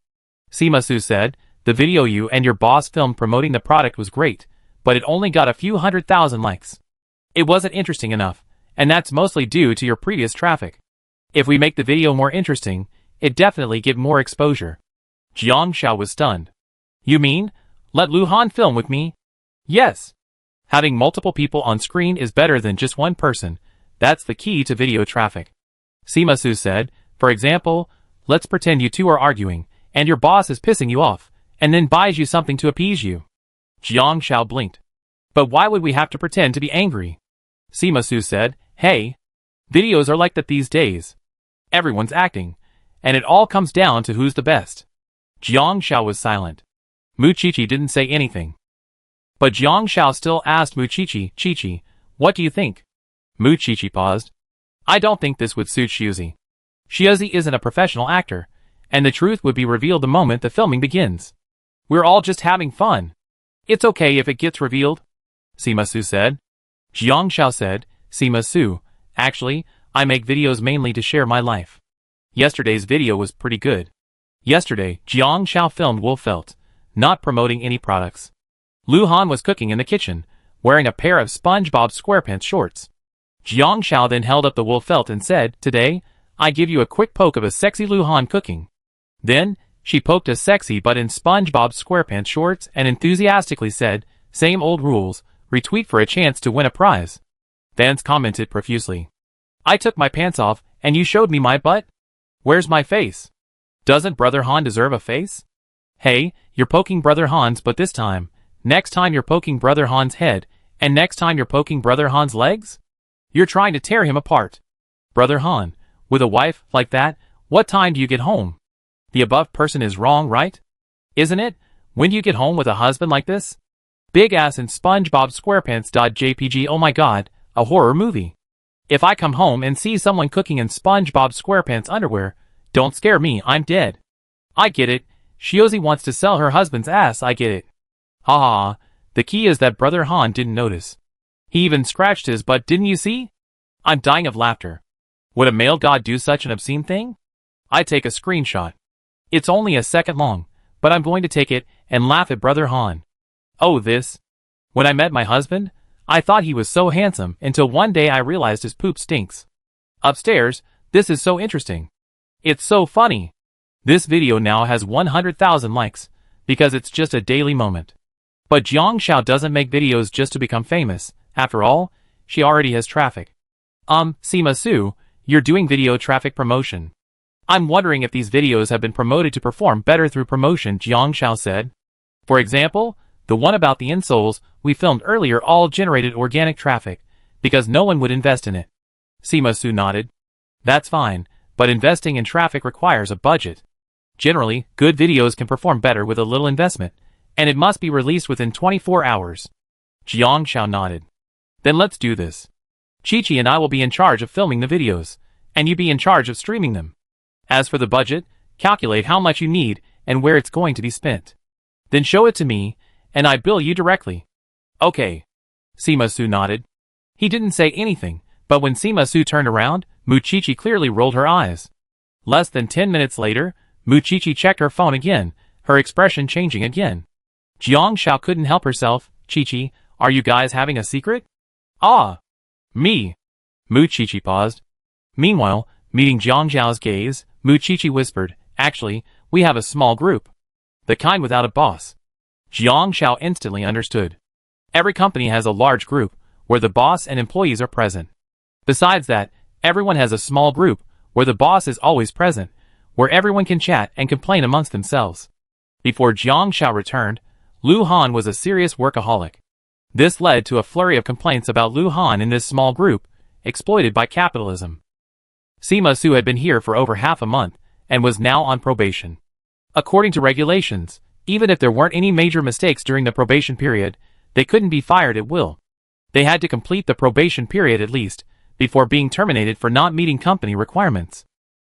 Sima Su said, The video you and your boss filmed promoting the product was great, but it only got a few 100,000 likes. It wasn't interesting enough, and that's mostly due to your previous traffic. If we make the video more interesting, it definitely get more exposure. Jiang Xiao was stunned. You mean, let Lu Han film with me? Yes. Having multiple people on screen is better than just one person. That's the key to video traffic. Sima Su said, For example, let's pretend you two are arguing, and your boss is pissing you off, and then buys you something to appease you. Jiang Xiao blinked. But why would we have to pretend to be angry? Sima Su said, Hey, videos are like that these days. Everyone's acting, and it all comes down to who's the best. Jiang Xiao was silent. Mu Qiqi didn't say anything. But Jiang Xiao still asked Mu Qiqi, Qiqi, what do you think? Mu Qiqi paused. I don't think this would suit Xiuzi. Xiuzi isn't a professional actor, and the truth would be revealed the moment the filming begins. We're all just having fun. It's okay if it gets revealed, Sima Su said. Jiang Xiao said, Sima Su, actually, I make videos mainly to share my life. Yesterday's video was pretty good. Yesterday, Jiang Xiao filmed Wolf Felt, not promoting any products. Lu Han was cooking in the kitchen, wearing a pair of SpongeBob SquarePants shorts. Jiang Xiao then held up the Wolf Felt and said, Today, I give you a quick poke of a sexy Lu Han cooking. Then, she poked a sexy butt in SpongeBob SquarePants shorts and enthusiastically said, Same old rules, retweet for a chance to win a prize. Fans commented profusely. I took my pants off, and you showed me my butt? Where's my face? Doesn't Brother Han deserve a face? Hey, you're poking Brother Han's butt this time. Next time you're poking Brother Han's head, and next time you're poking Brother Han's legs? You're trying to tear him apart. Brother Han, with a wife like that, what time do you get home? The above person is wrong, right? Isn't it? When do you get home with a husband like this? Big ass in SpongeBob SquarePants.jpg. Oh my god, a horror movie. If I come home and see someone cooking in SpongeBob SquarePants underwear, don't scare me, I'm dead. I get it. Xiuzi wants to sell her husband's ass, I get it. Ha ha, the key is that Brother Han didn't notice. He even scratched his butt, didn't you see? I'm dying of laughter. Would a male god do such an obscene thing? I take a screenshot. It's only a second long, but I'm going to take it and laugh at Brother Han. Oh this. When I met my husband, I thought he was so handsome until one day I realized his poop stinks. Upstairs, this is so interesting. It's so funny. This video now has 100,000 likes, because it's just a daily moment. But Jiang Xiao doesn't make videos just to become famous. After all, she already has traffic. Sima Su, you're doing video traffic promotion. I'm wondering if these videos have been promoted to perform better through promotion, Jiang Xiao said. For example, the one about the insoles we filmed earlier all generated organic traffic, because no one would invest in it. Sima Su nodded. That's fine, but investing in traffic requires a budget. Generally, good videos can perform better with a little investment, and it must be released within 24 hours. Jiang Xiao nodded. Then let's do this. Chi-Chi and I will be in charge of filming the videos, and you be in charge of streaming them. As for the budget, calculate how much you need and where it's going to be spent. Then show it to me, and I bill you directly. Okay. Sima Su nodded. He didn't say anything, but when Sima Su turned around, Mu Chi-Chi clearly rolled her eyes. Less than 10 minutes later, Mu Chi-Chi checked her phone again, her expression changing again. Jiang Xiao couldn't help herself. Chi-Chi, are you guys having a secret? Ah. Me. Mu Chi-Chi paused. Meanwhile, meeting Jiang Xiao's gaze, Mu Chi-Chi whispered, actually, we have a small group. The kind without a boss. Jiang Xiao instantly understood. Every company has a large group, where the boss and employees are present. Besides that, everyone has a small group, where the boss is always present, where everyone can chat and complain amongst themselves. Before Jiang Xiao returned, Lu Han was a serious workaholic. This led to a flurry of complaints about Lu Han in this small group, exploited by capitalism. Sima Su had been here for over half a month, and was now on probation. According to regulations, even if there weren't any major mistakes during the probation period, they couldn't be fired at will. They had to complete the probation period at least, before being terminated for not meeting company requirements.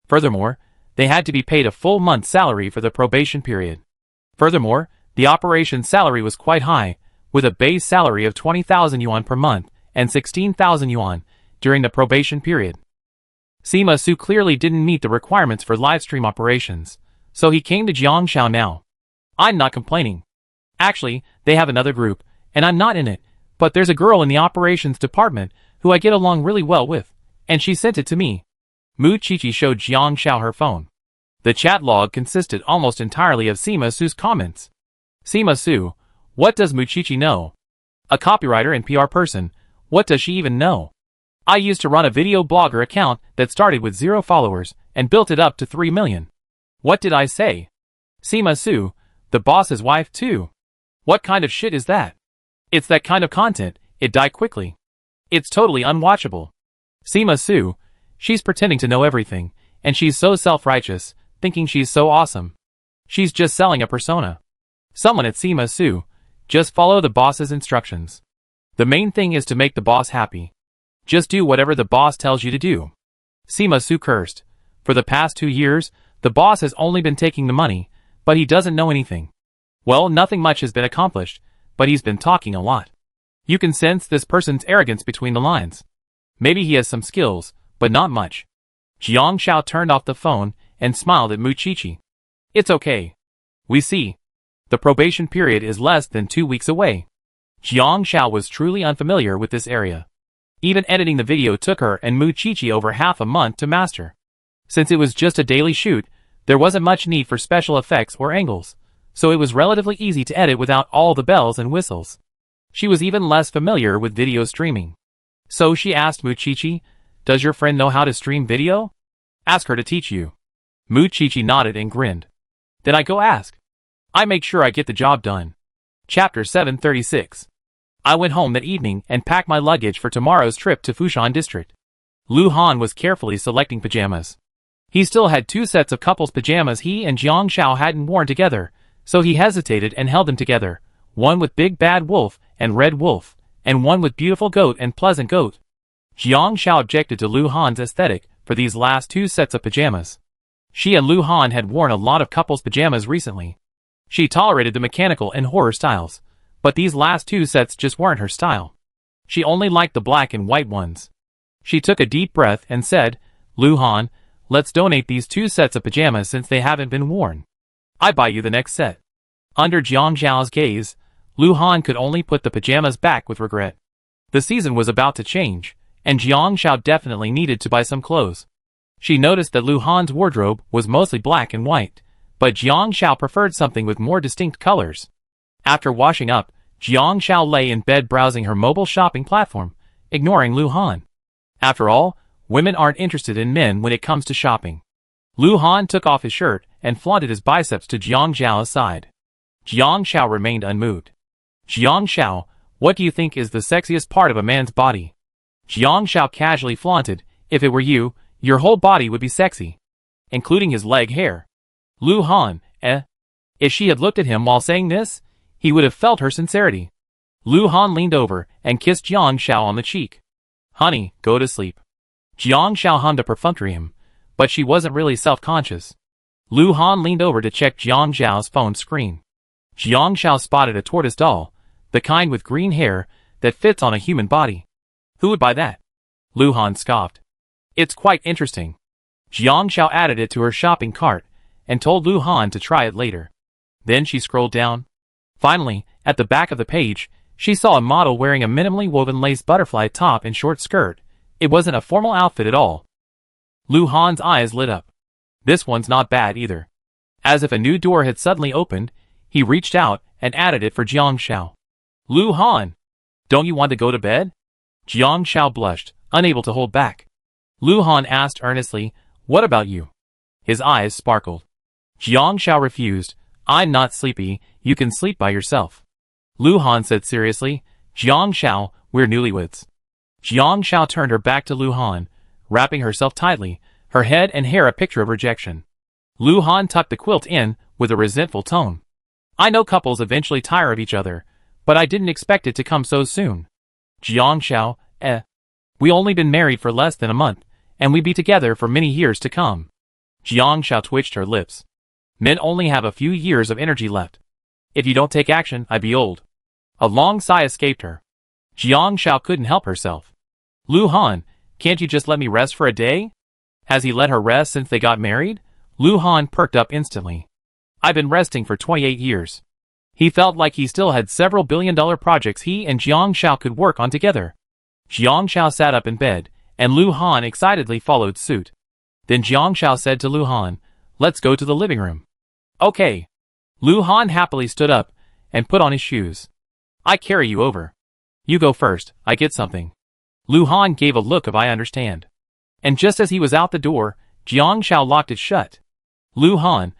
Furthermore, they had to be paid a full month's salary for the probation period. Furthermore, the operations salary was quite high, with a base salary of 20,000 yuan per month and 16,000 yuan during the probation period. Sima Su clearly didn't meet the requirements for livestream operations, so he came to Jiang Xiao now. I'm not complaining. Actually, they have another group, and I'm not in it, but there's a girl in the operations department who I get along really well with, and she sent it to me. Mu Chi-Chi showed Jiang Xiao her phone. The chat log consisted almost entirely of Sima Su's comments. Sima Su, what does Mu Chi-Chi know? A copywriter and PR person, what does she even know? I used to run a video blogger account that started with 0 followers and built it up to 3 million. What did I say? Sima Su, the boss's wife too. What kind of shit is that? It's that kind of content, it died quickly. It's totally unwatchable. Sima Su, she's pretending to know everything, and she's so self-righteous, thinking she's so awesome. She's just selling a persona. Someone at Sima Su, just follow the boss's instructions. The main thing is to make the boss happy. Just do whatever the boss tells you to do. Sima Su cursed. For the past 2 years, the boss has only been taking the money, but he doesn't know anything. Well, nothing much has been accomplished, but he's been talking a lot. You can sense this person's arrogance between the lines. Maybe he has some skills, but not much. Jiang Xiao turned off the phone and smiled at Mu Chi-Chi. It's okay. We see. The probation period is less than 2 weeks away. Jiang Xiao was truly unfamiliar with this area. Even editing the video took her and Mu Chi-Chi over half a month to master. Since it was just a daily shoot, there wasn't much need for special effects or angles, so it was relatively easy to edit without all the bells and whistles. She was even less familiar with video streaming. So she asked Mu Chi-Chi, does your friend know how to stream video? Ask her to teach you. Mu Chi-Chi nodded and grinned. Then I go ask. I make sure I get the job done. Chapter 736. I went home that evening and packed my luggage for tomorrow's trip to Fushan District. Lu Han was carefully selecting pajamas. He still had 2 sets of couples pajamas he and Jiang Xiao hadn't worn together, so he hesitated and held them together, one with Big Bad Wolf and Red Wolf, and one with Beautiful Goat and Pleasant Goat. Jiang Xiao objected to Lu Han's aesthetic for these last 2 sets of pajamas. She and Lu Han had worn a lot of couples pajamas recently. She tolerated the mechanical and horror styles, but these last 2 sets just weren't her style. She only liked the black and white ones. She took a deep breath and said, Lu Han, let's donate these 2 sets of pajamas since they haven't been worn. I buy you the next set. Under Jiang Xiao's gaze, Lu Han could only put the pajamas back with regret. The season was about to change, and Jiang Xiao definitely needed to buy some clothes. She noticed that Lu Han's wardrobe was mostly black and white, but Jiang Xiao preferred something with more distinct colors. After washing up, Jiang Xiao lay in bed browsing her mobile shopping platform, ignoring Lu Han. After all, Women aren't interested in men when it comes to shopping. Lu Han took off his shirt and flaunted his biceps to Jiang Xiao's side. Jiang Xiao remained unmoved. Jiang Xiao, what do you think is the sexiest part of a man's body? Jiang Xiao casually flaunted, if it were you, your whole body would be sexy. Including his leg hair. Lu Han, If she had looked at him while saying this, he would have felt her sincerity. Lu Han leaned over and kissed Jiang Xiao on the cheek. Honey, go to sleep. Jiang Xiao hummed a perfunctory, but she wasn't really self-conscious. Lu Han leaned over to check Jiang Xiao's phone screen. Jiang Xiao spotted a tortoise doll, the kind with green hair that fits on a human body. Who would buy that? Lu Han scoffed. It's quite interesting. Jiang Xiao added it to her shopping cart and told Lu Han to try it later. Then she scrolled down. Finally, at the back of the page, she saw a model wearing a minimally woven lace butterfly top and short skirt. It wasn't a formal outfit at all. Lu Han's eyes lit up. This one's not bad either. As if a new door had suddenly opened, he reached out and added it for Jiang Xiao. Lu Han, don't you want to go to bed? Jiang Xiao blushed, unable to hold back. Lu Han asked earnestly, what about you? His eyes sparkled. Jiang Xiao refused. I'm not sleepy, you can sleep by yourself. Lu Han said seriously, Jiang Xiao, we're newlyweds. Jiang Xiao turned her back to Lu Han, wrapping herself tightly, her head and hair a picture of rejection. Lu Han tucked the quilt in with a resentful tone. I know couples eventually tire of each other, but I didn't expect it to come so soon. Jiang Xiao, we only been married for less than a month, and we be together for many years to come. Jiang Xiao twitched her lips. Men only have a few years of energy left. If you don't take action, I be old. A long sigh escaped her. Jiang Xiao couldn't help herself. Lu Han, can't you just let me rest for a day? Has he let her rest since they got married? Lu Han perked up instantly. I've been resting for 28 years. He felt like he still had several billion-dollar projects he and Jiang Xiao could work on together. Jiang Xiao sat up in bed, and Lu Han excitedly followed suit. Then Jiang Xiao said to Lu Han, let's go to the living room. Okay. Lu Han happily stood up and put on his shoes. I carry you over. You go first, I get something. Lu Han gave a look of I understand. And just as he was out the door, Jiang Xiao locked it shut. Lu Han, ?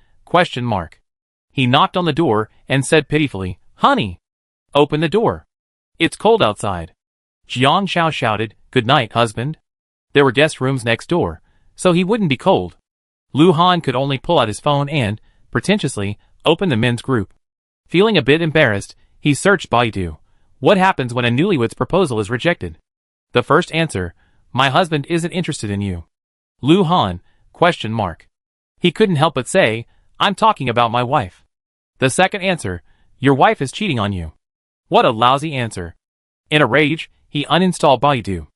He knocked on the door and said pitifully, honey, open the door. It's cold outside. Jiang Xiao shouted, good night, husband. There were guest rooms next door, so he wouldn't be cold. Lu Han could only pull out his phone and, pretentiously, open the men's group. Feeling a bit embarrassed, he searched Baidu. What happens when a newlywed's proposal is rejected? The first answer, my husband isn't interested in you. Lu Han, ? He couldn't help but say, I'm talking about my wife. The second answer, your wife is cheating on you. What a lousy answer. In a rage, he uninstalled Baidu.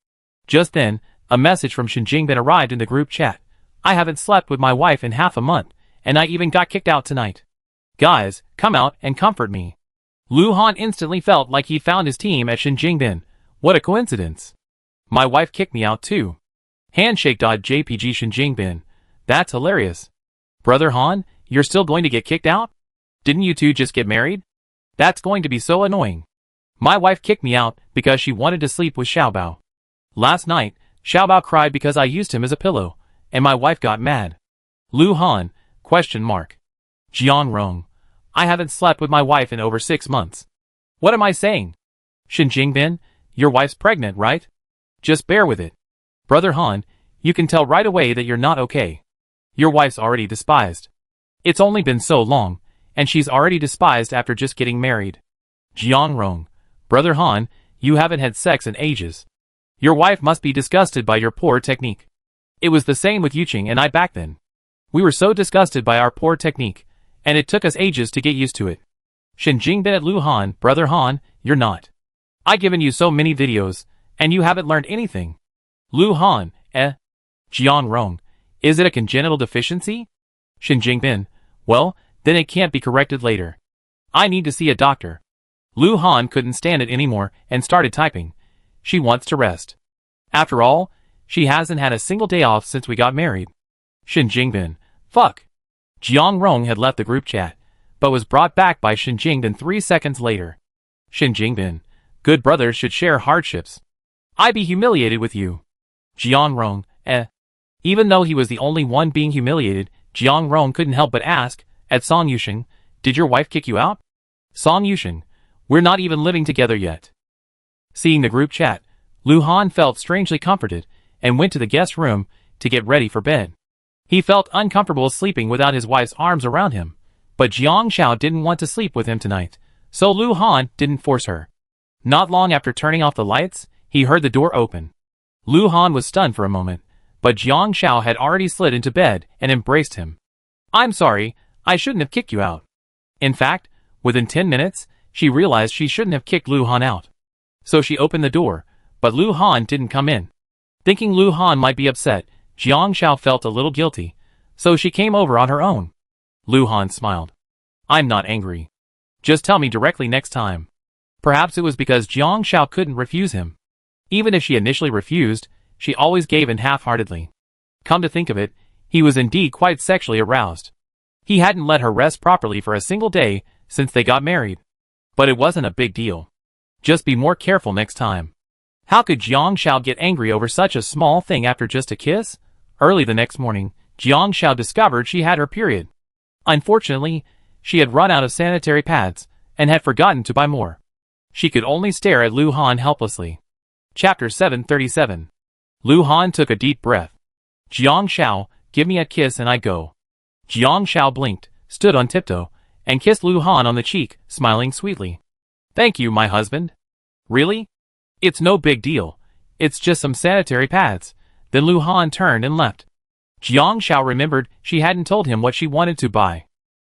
Just then, a message from Shen Jingbin arrived in the group chat. I haven't slept with my wife in half a month, and I even got kicked out tonight. Guys, come out and comfort me. Lu Han instantly felt like he found his team at Shen Jingbin. What a coincidence. My wife kicked me out too. Handshake.jpg Shen Jingbin. That's hilarious. Brother Han, you're still going to get kicked out? Didn't you two just get married? That's going to be so annoying. My wife kicked me out because she wanted to sleep with Xiaobao. Last night, Xiaobao cried because I used him as a pillow, and my wife got mad. Lu Han, ? Jiang Rong. I haven't slept with my wife in over 6 months. What am I saying? Shen Jingbin, your wife's pregnant, right? Just bear with it. Brother Han, you can tell right away that you're not okay. Your wife's already despised. It's only been so long, and she's already despised after just getting married. Jiang Rong. Brother Han, you haven't had sex in ages. Your wife must be disgusted by your poor technique. It was the same with Yuqing and I back then. We were so disgusted by our poor technique, and it took us ages to get used to it. Shen Jingbin at Lu Han, Brother Han, you're not. I given you so many videos, and you haven't learned anything. Lu Han, Jiang Rong, is it a congenital deficiency? Shen Jingbin, well, then it can't be corrected later. I need to see a doctor. Lu Han couldn't stand it anymore and started typing. She wants to rest. After all, she hasn't had a single day off since we got married. Shen Jingbin, fuck. Jiang Rong had left the group chat, but was brought back by Shen Jingbin 3 seconds later. Shen Jingbin, good brothers should share hardships. I be humiliated with you. Jiang Rong, Even though he was the only one being humiliated, Jiang Rong couldn't help but ask, at Song Yusheng, did your wife kick you out? Song Yusheng, we're not even living together yet. Seeing the group chat, Lu Han felt strangely comforted and went to the guest room to get ready for bed. He felt uncomfortable sleeping without his wife's arms around him, but Jiang Xiao didn't want to sleep with him tonight, so Lu Han didn't force her. Not long after turning off the lights, he heard the door open. Lu Han was stunned for a moment, but Jiang Xiao had already slid into bed and embraced him. I'm sorry, I shouldn't have kicked you out. In fact, within 10 minutes, she realized she shouldn't have kicked Lu Han out. So she opened the door, but Lu Han didn't come in. Thinking Lu Han might be upset, Jiang Xiao felt a little guilty, so she came over on her own. Lu Han smiled. I'm not angry. Just tell me directly next time. Perhaps it was because Jiang Xiao couldn't refuse him. Even if she initially refused, she always gave in half-heartedly. Come to think of it, he was indeed quite sexually aroused. He hadn't let her rest properly for a single day since they got married. But it wasn't a big deal. Just be more careful next time. How could Jiang Xiao get angry over such a small thing after just a kiss? Early the next morning, Jiang Xiao discovered she had her period. Unfortunately, she had run out of sanitary pads and had forgotten to buy more. She could only stare at Lu Han helplessly. Chapter 737. Lu Han took a deep breath. Jiang Xiao, give me a kiss and I go. Jiang Xiao blinked, stood on tiptoe, and kissed Lu Han on the cheek, smiling sweetly. Thank you, my husband. Really? It's no big deal. It's just some sanitary pads. Then Lu Han turned and left. Jiang Xiao remembered she hadn't told him what she wanted to buy.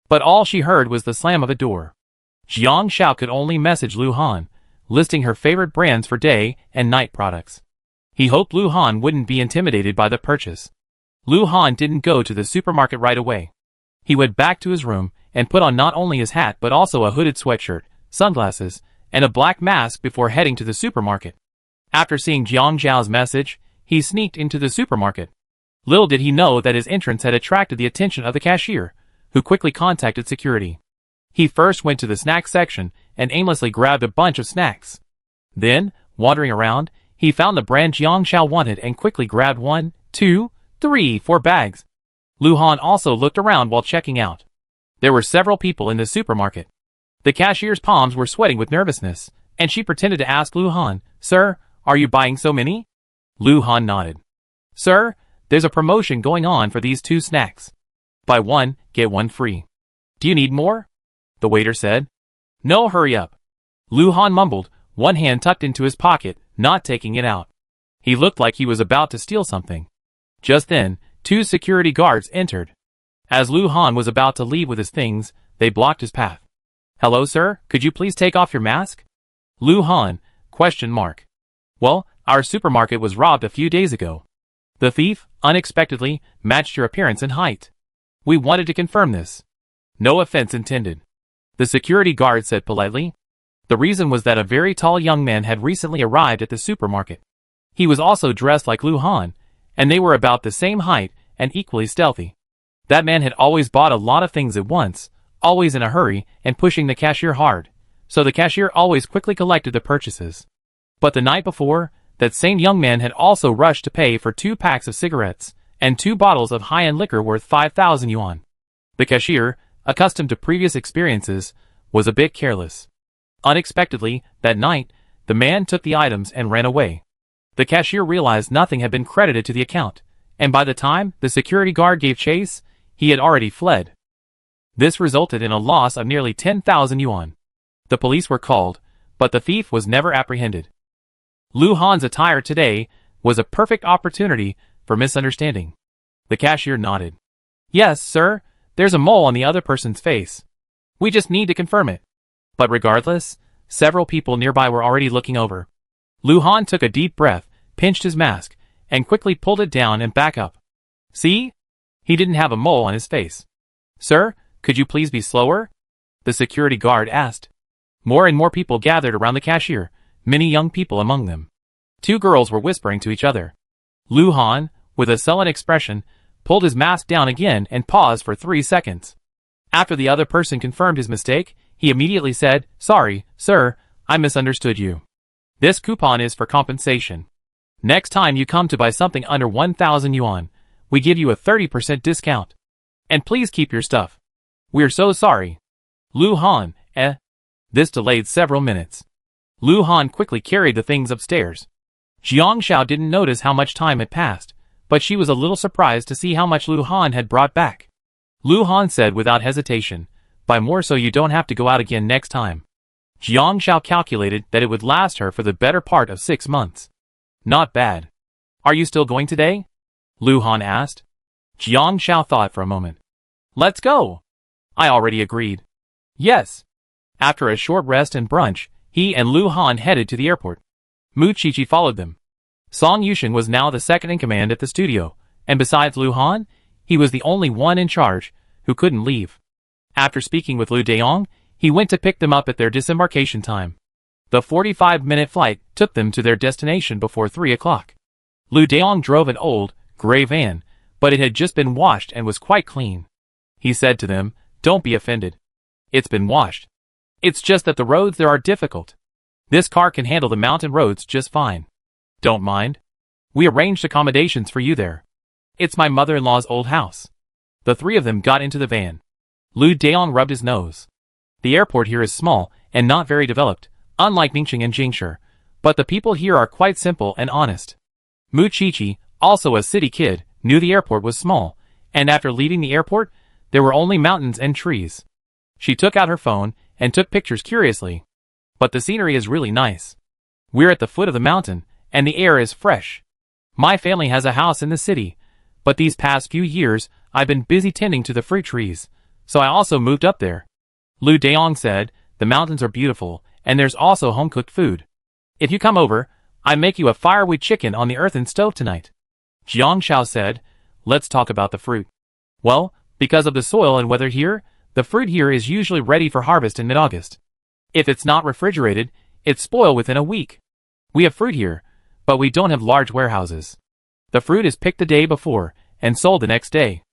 But all she heard was the slam of a door. Jiang Xiao could only message Lu Han, listing her favorite brands for day and night products. He hoped Lu Han wouldn't be intimidated by the purchase. Lu Han didn't go to the supermarket right away. He went back to his room and put on not only his hat but also a hooded sweatshirt, sunglasses, and a black mask before heading to the supermarket. After seeing Jiang Xiao's message, he sneaked into the supermarket. Little did he know that his entrance had attracted the attention of the cashier, who quickly contacted security. He first went to the snack section and aimlessly grabbed a bunch of snacks. Then, wandering around, he found the brand Jiang Xiao wanted and quickly grabbed 1, 2, 3, 4 bags. Lu Han also looked around while checking out. There were several people in the supermarket. The cashier's palms were sweating with nervousness, and she pretended to ask Lu Han, Sir, are you buying so many? Lu Han nodded. Sir, there's a promotion going on for these 2 snacks. Buy 1, get 1 free. Do you need more? The waiter said. No, hurry up. Lu Han mumbled, one hand tucked into his pocket, not taking it out. He looked like he was about to steal something. Just then, 2 security guards entered. As Lu Han was about to leave with his things, they blocked his path. Hello, sir, could you please take off your mask? Lu Han, ? Well, our supermarket was robbed a few days ago. The thief, unexpectedly, matched your appearance and height. We wanted to confirm this. No offense intended. The security guard said politely. The reason was that a very tall young man had recently arrived at the supermarket. He was also dressed like Lu Han, and they were about the same height and equally stealthy. That man had always bought a lot of things at once, always in a hurry and pushing the cashier hard, so the cashier always quickly collected the purchases. But the night before, that same young man had also rushed to pay for 2 packs of cigarettes and 2 bottles of high-end liquor worth 5,000 yuan. The cashier, accustomed to previous experiences, was a bit careless. Unexpectedly, that night, the man took the items and ran away. The cashier realized nothing had been credited to the account, and by the time the security guard gave chase, he had already fled. This resulted in a loss of nearly 10,000 yuan. The police were called, but the thief was never apprehended. Lu Han's attire today was a perfect opportunity for misunderstanding. The cashier nodded. Yes, sir, there's a mole on the other person's face. We just need to confirm it. But regardless, several people nearby were already looking over. Lu Han took a deep breath, pinched his mask, and quickly pulled it down and back up. See? He didn't have a mole on his face. Sir, could you please be slower? The security guard asked. More and more people gathered around the cashier, many young people among them. 2 girls were whispering to each other. Lu Han, with a sullen expression, pulled his mask down again and paused for 3 seconds. After the other person confirmed his mistake, he immediately said, Sorry, sir, I misunderstood you. This coupon is for compensation. Next time you come to buy something under 1,000 yuan, we give you a 30% discount. And please keep your stuff. We're so sorry. Lu Han, This delayed several minutes. Lu Han quickly carried the things upstairs. Jiang Xiao didn't notice how much time had passed, but she was a little surprised to see how much Lu Han had brought back. Lu Han said without hesitation, "Buy more so you don't have to go out again next time." Jiang Xiao calculated that it would last her for the better part of 6 months. Not bad. Are you still going today? Lu Han asked. Jiang Xiao thought for a moment. Let's go. I already agreed. Yes. After a short rest and brunch, he and Lu Han headed to the airport. Mu Qiqi followed them. Song Yusheng was now the second in command at the studio, and besides Lu Han, he was the only one in charge who couldn't leave. After speaking with Lu Deong, he went to pick them up at their disembarkation time. The 45-minute flight took them to their destination before 3 o'clock. Lu Deong drove an old, gray van, but it had just been washed and was quite clean. He said to them, "Don't be offended. It's been washed. It's just that the roads there are difficult. This car can handle the mountain roads just fine. Don't mind. We arranged accommodations for you there. It's my mother-in-law's old house." The three of them got into the van. Lu Deong rubbed his nose. The airport here is small and not very developed, unlike Ningxing and Jingshi, but the people here are quite simple and honest. Mu Qiqi, also a city kid, knew the airport was small, and after leaving the airport, there were only mountains and trees. She took out her phone and took pictures curiously. But the scenery is really nice. We're at the foot of the mountain, and the air is fresh. My family has a house in the city, but these past few years, I've been busy tending to the fruit trees, so I also moved up there. Lu Deong said, "The mountains are beautiful, and there's also home-cooked food. If you come over, I make you a firewood chicken on the earthen stove tonight." Jiang Xiao said, "Let's talk about the fruit. Well, because of the soil and weather here, the fruit here is usually ready for harvest in mid-August. If it's not refrigerated, it's spoiled within a week. We have fruit here, but we don't have large warehouses. The fruit is picked the day before and sold the next day.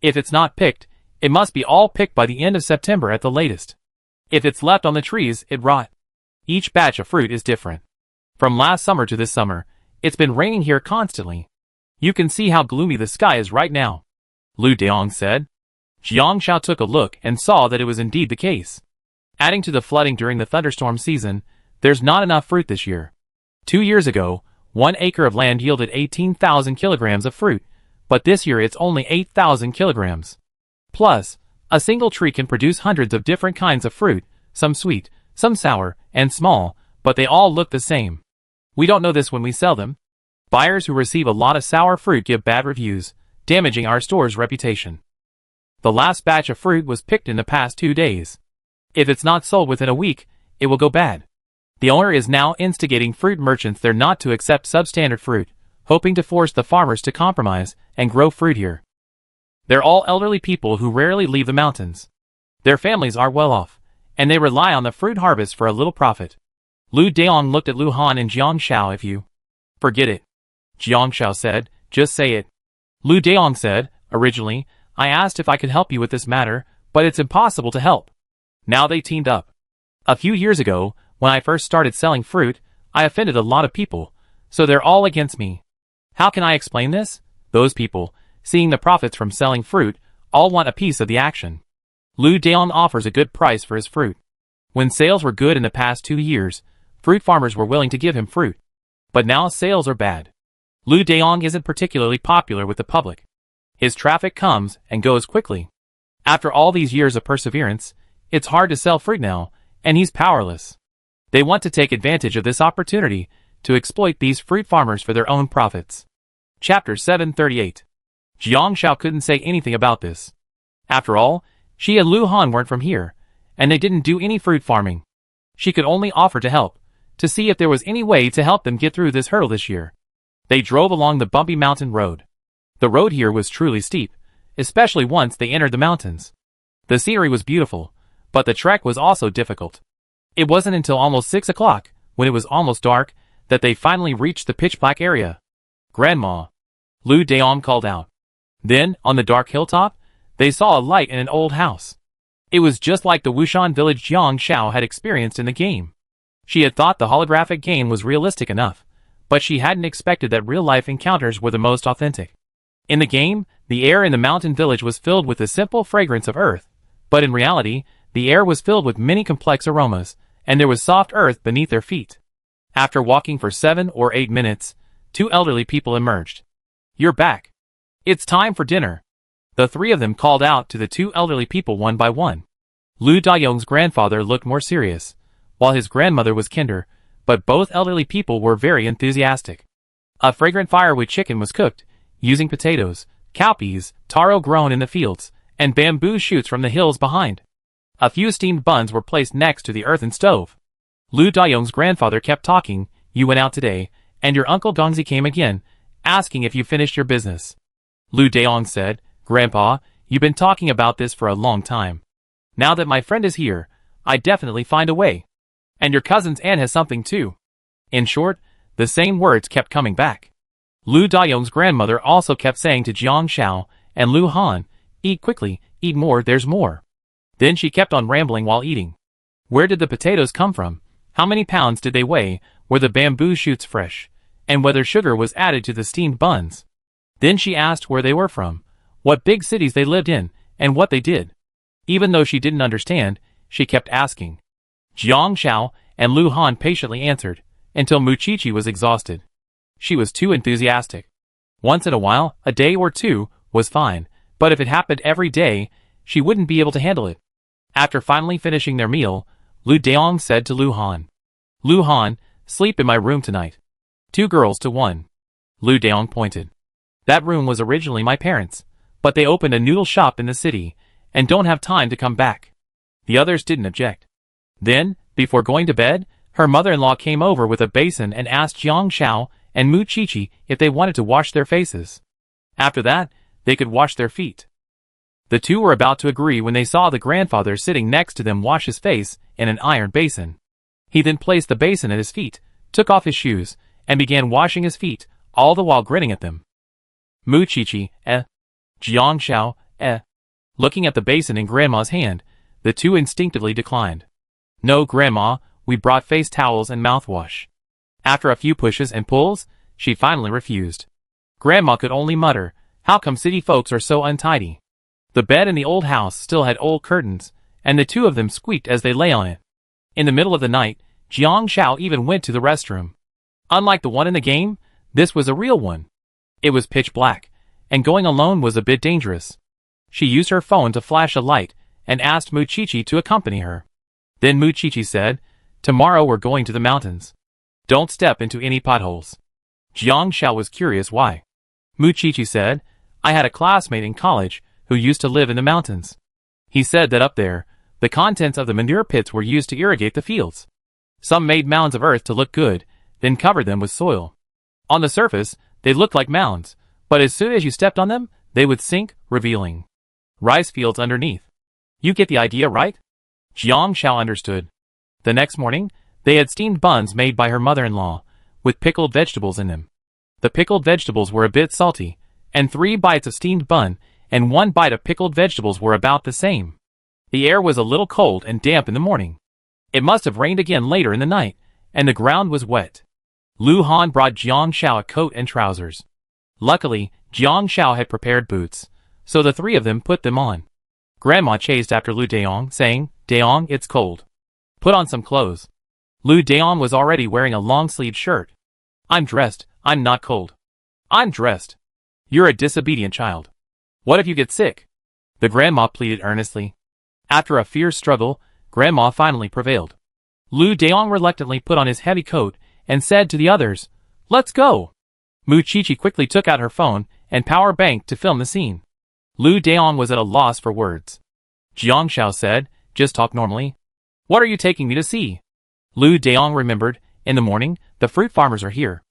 If it's not picked, it must be all picked by the end of September at the latest. If it's left on the trees, it rot. Each batch of fruit is different. From last summer to this summer, it's been raining here constantly. You can see how gloomy the sky is right now," Lu Deong said. Jiang Xiao took a look and saw that it was indeed the case. Adding to the flooding during the thunderstorm season, there's not enough fruit this year. 2 years ago, 1 acre of land yielded 18,000 kilograms of fruit, but this year it's only 8,000 kilograms. Plus, a single tree can produce hundreds of different kinds of fruit, some sweet, some sour, and small, but they all look the same. We don't know this when we sell them. Buyers who receive a lot of sour fruit give bad reviews, damaging our store's reputation. The last batch of fruit was picked in the past 2 days. If it's not sold within a week, it will go bad. The owner is now instigating fruit merchants there not to accept substandard fruit, hoping to force the farmers to compromise and grow fruit here. They're all elderly people who rarely leave the mountains. Their families are well off, and they rely on the fruit harvest for a little profit. Lu Deong looked at Lu Han and Jiang Xiao. "If you forget it," Jiang Xiao said, "just say it." Lu Deong said, "Originally, I asked if I could help you with this matter, but it's impossible to help." Now they teamed up. "A few years ago, when I first started selling fruit, I offended a lot of people, so they're all against me. How can I explain this? Those people, seeing the profits from selling fruit, all want a piece of the action. Lu Deong offers a good price for his fruit. When sales were good in the past 2 years, fruit farmers were willing to give him fruit. But now sales are bad. Lu Deong isn't particularly popular with the public. His traffic comes and goes quickly. After all these years of perseverance, it's hard to sell fruit now, and he's powerless. They want to take advantage of this opportunity to exploit these fruit farmers for their own profits." Chapter 738. Jiang Xiao couldn't say anything about this. After all, she and Lu Han weren't from here, and they didn't do any fruit farming. She could only offer to help, to see if there was any way to help them get through this hurdle this year. They drove along the bumpy mountain road. The road here was truly steep, especially once they entered the mountains. The scenery was beautiful, but the trek was also difficult. It wasn't until almost 6 o'clock, when it was almost dark, that they finally reached the pitch-black area. "Grandma," Lu Deong called out. Then, on the dark hilltop, they saw a light in an old house. It was just like the Wushan village Jiang Xiao had experienced in the game. She had thought the holographic game was realistic enough, but she hadn't expected that real-life encounters were the most authentic. In the game, the air in the mountain village was filled with the simple fragrance of earth, but in reality, the air was filled with many complex aromas, and there was soft earth beneath their feet. After walking for 7 or 8 minutes, 2 elderly people emerged. "You're back. It's time for dinner." The 3 of them called out to the 2 elderly people one by one. Lu Dayong's grandfather looked more serious, while his grandmother was kinder, but both elderly people were very enthusiastic. A fragrant fire with chicken was cooked, using potatoes, cowpeas, taro grown in the fields, and bamboo shoots from the hills behind. A few steamed buns were placed next to the earthen stove. Lu Dayong's grandfather kept talking. "You went out today, and your uncle Gongzi came again, asking if you finished your business." Lu Dayong said, "Grandpa, you've been talking about this for a long time. Now that my friend is here, I definitely find a way. And your cousin's aunt has something too." In short, the same words kept coming back. Lu Dayong's grandmother also kept saying to Jiang Xiao and Lu Han, "Eat quickly, eat more, there's more." Then she kept on rambling while eating. Where did the potatoes come from? How many pounds did they weigh? Were the bamboo shoots fresh? And whether sugar was added to the steamed buns? Then she asked where they were from, what big cities they lived in, and what they did. Even though she didn't understand, she kept asking. Jiang Xiao and Lu Han patiently answered, until Muchichi was exhausted. She was too enthusiastic. Once in a while, a day or two, was fine, but if it happened every day, she wouldn't be able to handle it. After finally finishing their meal, Lu Dayong said to Lu Han, "Lu Han, sleep in my room tonight." 2 girls to 1. Lu Dayong pointed. "That room was originally my parents', but they opened a noodle shop in the city, and don't have time to come back." The others didn't object. Then, before going to bed, her mother-in-law came over with a basin and asked Jiang Xiao and Muchichi if they wanted to wash their faces. After that, they could wash their feet. The 2 were about to agree when they saw the grandfather sitting next to them wash his face in an iron basin. He then placed the basin at his feet, took off his shoes, and began washing his feet, all the while grinning at them. Muchichi, Jiang Xiao, Looking at the basin in Grandma's hand, the 2 instinctively declined. "No, Grandma, we brought face towels and mouthwash." After a few pushes and pulls, she finally refused. Grandma could only mutter, "How come city folks are so untidy?" The bed in the old house still had old curtains, and the 2 of them squeaked as they lay on it. In the middle of the night, Jiang Xiao even went to the restroom. Unlike the one in the game, this was a real one. It was pitch black, and going alone was a bit dangerous. She used her phone to flash a light, and asked Muchichi to accompany her. Then Muchichi said, "Tomorrow we're going to the mountains. Don't step into any potholes." Jiang Xiao was curious why. Muchichi said, "I had a classmate in college who used to live in the mountains. He said that up there, the contents of the manure pits were used to irrigate the fields. Some made mounds of earth to look good, then covered them with soil. On the surface, they looked like mounds, but as soon as you stepped on them, they would sink, revealing rice fields underneath. You get the idea, right?" Jiang Xiao understood. The next morning, they had steamed buns made by her mother-in-law, with pickled vegetables in them. The pickled vegetables were a bit salty, and 3 bites of steamed bun and 1 bite of pickled vegetables were about the same. The air was a little cold and damp in the morning. It must have rained again later in the night, and the ground was wet. Lu Han brought Jiang Xiao a coat and trousers. Luckily, Jiang Xiao had prepared boots, so the 3 of them put them on. Grandma chased after Lu Dayong, saying, "Dayong, it's cold. Put on some clothes." Lu Dayong was already wearing a long-sleeved shirt. "I'm dressed, I'm not cold." "I'm dressed." "You're a disobedient child. What if you get sick?" the grandma pleaded earnestly. After a fierce struggle, Grandma finally prevailed. Lu Dayong reluctantly put on his heavy coat and said to the others, "Let's go." Muchichi quickly took out her phone and power bank to film the scene. Lu Dayong was at a loss for words. Jiang Xiao said, "Just talk normally." "What are you taking me to see?" Lu Dayong remembered, "In the morning, the fruit farmers are here.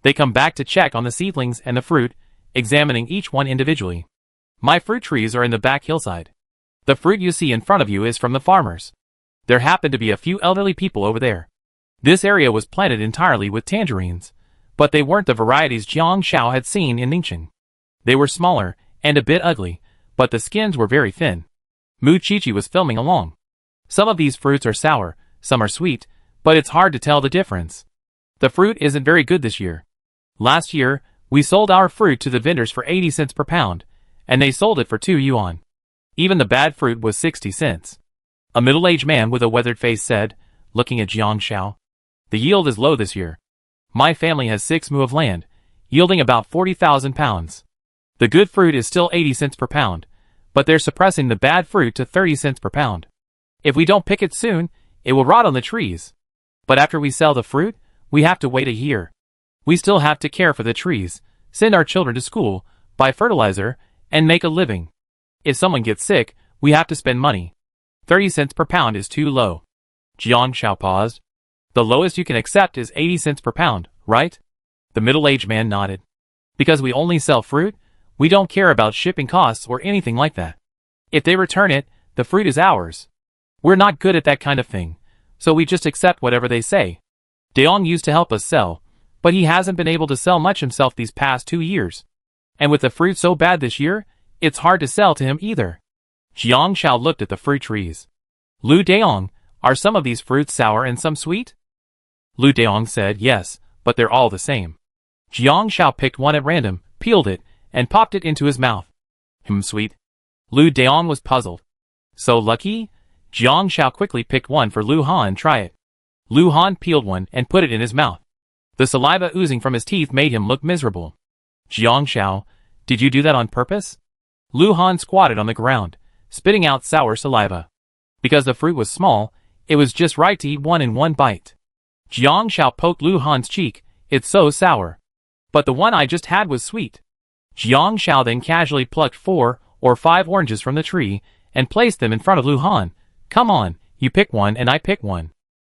They come back to check on the seedlings and the fruit, examining each one individually. My fruit trees are in the back hillside. The fruit you see in front of you is from the farmers. There happen to be a few elderly people over there. This area was planted entirely with tangerines, but they weren't the varieties Jiang Xiao had seen in Ningxing. They were smaller and a bit ugly, but the skins were very thin." Muchichi was filming along. "Some of these fruits are sour, some are sweet, but it's hard to tell the difference. The fruit isn't very good this year. Last year, we sold our fruit to the vendors for 80 cents per pound, and they sold it for 2 yuan. Even the bad fruit was 60 cents. A middle-aged man with a weathered face said, looking at Jiang Shao. The yield is low this year. My family has 6 mu of land, yielding about 40,000 pounds. The good fruit is still 80 cents per pound, but they're suppressing the bad fruit to 30 cents per pound. If we don't pick it soon, it will rot on the trees. But after we sell the fruit, we have to wait a year. We still have to care for the trees, send our children to school, buy fertilizer, and make a living. If someone gets sick, we have to spend money. 30 cents per pound is too low. Jiang Shao paused. The lowest you can accept is 80 cents per pound, right? The middle-aged man nodded. Because we only sell fruit, we don't care about shipping costs or anything like that. If they return it, the fruit is ours. We're not good at that kind of thing, so we just accept whatever they say. Deong used to help us sell, but he hasn't been able to sell much himself these past 2 years. And with the fruit so bad this year, it's hard to sell to him either. Jiang Shao looked at the fruit trees. Lu Deong, are some of these fruits sour and some sweet? Lu Deong said yes, but they're all the same. Jiang Shao picked one at random, peeled it, and popped it into his mouth. Sweet. Lu Deong was puzzled. So lucky? Jiang Shao quickly picked one for Lu Han try it. Lu Han peeled one and put it in his mouth. The saliva oozing from his teeth made him look miserable. Jiang Shao, did you do that on purpose? Lu Han squatted on the ground, spitting out sour saliva. Because the fruit was small, it was just right to eat one in one bite. Jiang Shao poked Lu Han's cheek, it's so sour. But the one I just had was sweet. Jiang Shao then casually plucked 4 or 5 oranges from the tree and placed them in front of Lu Han. Come on, you pick one and I pick one.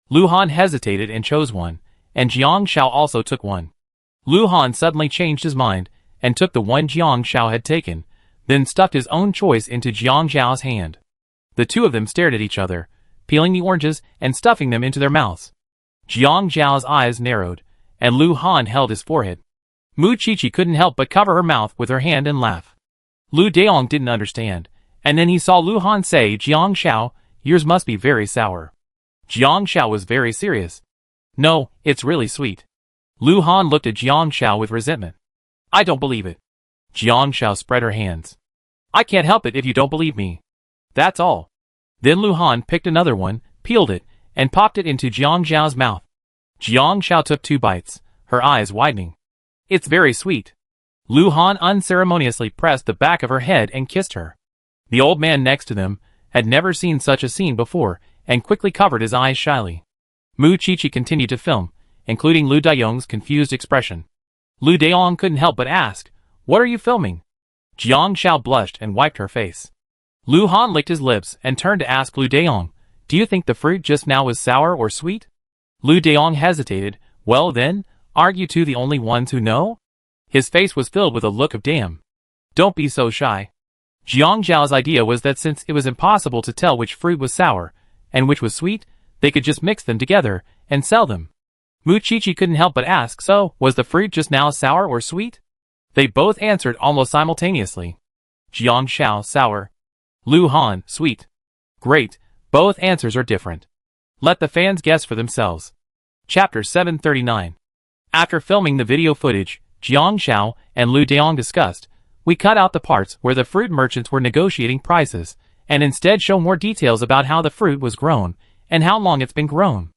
Lu Han hesitated and chose one, and Jiang Shao also took one. Lu Han suddenly changed his mind and took the one Jiang Shao had taken, then stuffed his own choice into Jiang Shao's hand. The two of them stared at each other, peeling the oranges and stuffing them into their mouths. Jiang Shao's eyes narrowed, and Lu Han held his forehead. Mu Qiqi couldn't help but cover her mouth with her hand and laugh. Lu Deong didn't understand, and then he saw Lu Han say, Jiang Shao, yours must be very sour. Jiang Shao was very serious. No, it's really sweet. Lu Han looked at Jiang Shao with resentment. I don't believe it. Jiang Shao spread her hands. I can't help it if you don't believe me. That's all. Then Lu Han picked another one, peeled it, and popped it into Jiang Shao's mouth. Jiang Shao took 2 bites, her eyes widening. It's very sweet. Lu Han unceremoniously pressed the back of her head and kissed her. The old man next to them had never seen such a scene before and quickly covered his eyes shyly. Mu Qiqi continued to film, including Lu Dayong's confused expression. Lu Dayong couldn't help but ask, what are you filming? Jiang Shao blushed and wiped her face. Lu Han licked his lips and turned to ask Lu Dayong, do you think the fruit just now was sour or sweet? Lu Dayong hesitated. Well then, aren't you two the only ones who know? His face was filled with a look of damn. Don't be so shy. Jiang Zhao's idea was that since it was impossible to tell which fruit was sour and which was sweet, they could just mix them together and sell them. Mu Qiqi couldn't help but ask, so, was the fruit just now sour or sweet? They both answered almost simultaneously. Jiang Shao, sour. Lu Han, sweet. Great, both answers are different. Let the fans guess for themselves. Chapter 739. After filming the video footage, Jiang Shao and Lu Deong discussed, we cut out the parts where the fruit merchants were negotiating prices, and instead show more details about how the fruit was grown, and how long it's been grown.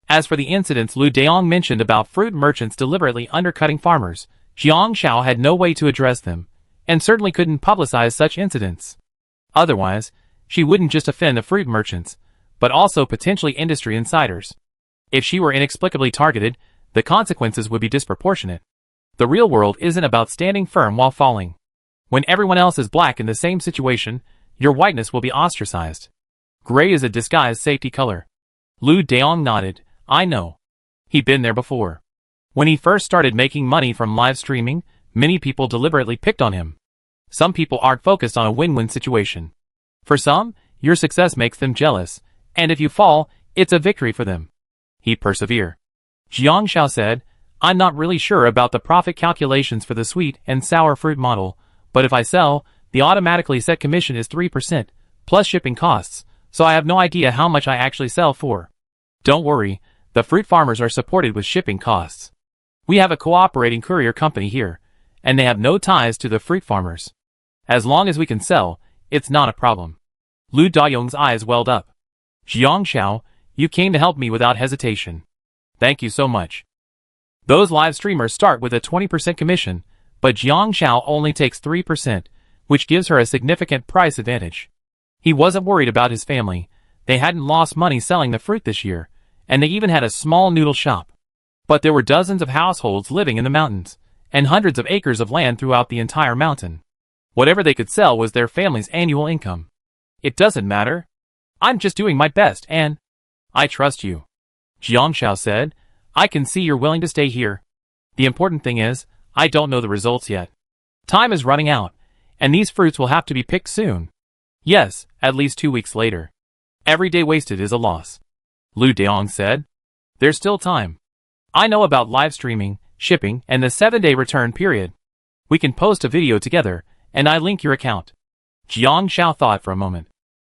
As for the incidents Lu Deong mentioned about fruit merchants deliberately undercutting farmers, Jiang Shao had no way to address them, and certainly couldn't publicize such incidents. Otherwise, she wouldn't just offend the fruit merchants, but also potentially industry insiders. If she were inexplicably targeted, the consequences would be disproportionate. The real world isn't about standing firm while falling. When everyone else is black in the same situation, your whiteness will be ostracized. Gray is a disguised safety color. Lu Deong nodded. I know. He'd been there before. When he first started making money from live streaming, many people deliberately picked on him. Some people aren't focused on a win-win situation. For some, your success makes them jealous, and if you fall, it's a victory for them. He'd persevere. Jiang Shao said, I'm not really sure about the profit calculations for the sweet and sour fruit model, but if I sell, the automatically set commission is 3%, plus shipping costs, so I have no idea how much I actually sell for. Don't worry, The fruit farmers are supported with shipping costs. We have a cooperating courier company here, and they have no ties to the fruit farmers. As long as we can sell, it's not a problem. Lu Dayong's eyes welled up. Jiang Xiao, you came to help me without hesitation. Thank you so much. Those live streamers start with a 20% commission, but Jiang Xiao only takes 3%, which gives her a significant price advantage. He wasn't worried about his family. They hadn't lost money selling the fruit this year, and they even had a small noodle shop. But there were dozens of households living in the mountains, and hundreds of acres of land throughout the entire mountain. Whatever they could sell was their family's annual income. It doesn't matter. I'm just doing my best and I trust you. Jiang Xiao said, I can see you're willing to stay here. The important thing is, I don't know the results yet. Time is running out, and these fruits will have to be picked soon. Yes, at least 2 weeks later. Every day wasted is a loss. Lu Dayong said, there's still time. I know about live streaming, shipping, and the 7-day return period. We can post a video together, and I link your account. Jiang Xiao thought for a moment.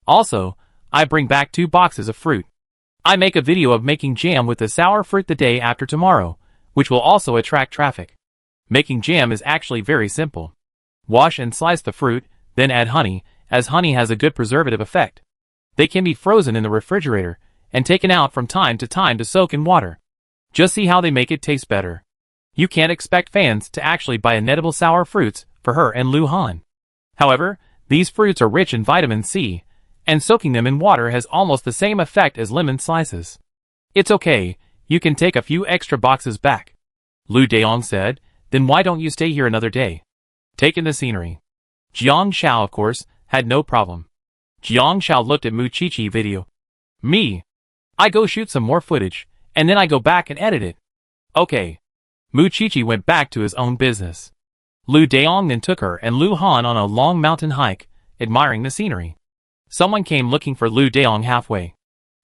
Also, I bring back 2 boxes of fruit. I make a video of making jam with the sour fruit the day after tomorrow, which will also attract traffic. Making jam is actually very simple. Wash and slice the fruit, then add honey, as honey has a good preservative effect. They can be frozen in the refrigerator and taken out from time to time to soak in water. Just see how they make it taste better. You can't expect fans to actually buy inedible sour fruits for her and Lu Han. However, these fruits are rich in vitamin C, and soaking them in water has almost the same effect as lemon slices. It's okay, you can take a few extra boxes back. Lu Dayong said, then why don't you stay here another day? Take in the scenery. Jiang Xiao, of course, had no problem. Jiang Xiao looked at Mu Qiqi video. Me. I go shoot some more footage, and then I go back and edit it. Okay. Mu Qiqi went back to his own business. Lu Dayong then took her and Lu Han on a long mountain hike, admiring the scenery. Someone came looking for Lu Dayong halfway.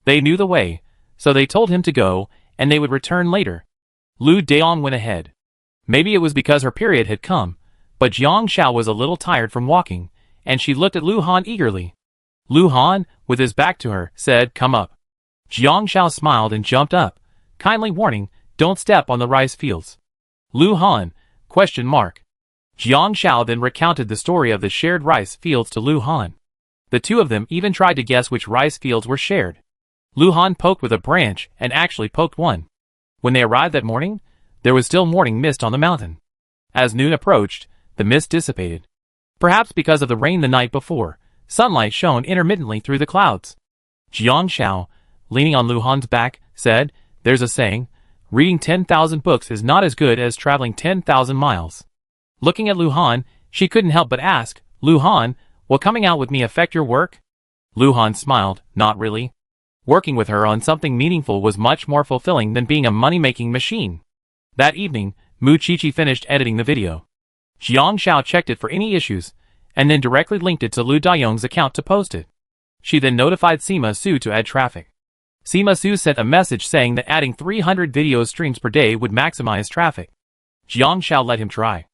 They knew the way, so they told him to go, and they would return later. Lu Dayong went ahead. Maybe it was because her period had come, but Jiang Xiao was a little tired from walking, and she looked at Lu Han eagerly. Lu Han, with his back to her, said, come up. Jiang Xiao smiled and jumped up, kindly warning, don't step on the rice fields. Lu Han, ? Jiang Xiao then recounted the story of the shared rice fields to Lu Han. The two of them even tried to guess which rice fields were shared. Lu Han poked with a branch and actually poked one. When they arrived that morning, there was still morning mist on the mountain. As noon approached, the mist dissipated. Perhaps because of the rain the night before, sunlight shone intermittently through the clouds. Jiang Xiao, leaning on Lu Han's back, said, there's a saying, reading 10,000 books is not as good as traveling 10,000 miles. Looking at Lu Han, she couldn't help but ask, Lu Han, will coming out with me affect your work? Lu Han smiled, not really. Working with her on something meaningful was much more fulfilling than being a money-making machine. That evening, Mu Qiqi finished editing the video. Jiang Xiao checked it for any issues, and then directly linked it to Lu Dayong's account to post it. She then notified Sima Su to add traffic. Sima Su sent a message saying that adding 300 video streams per day would maximize traffic. Jiang Xiao let him try.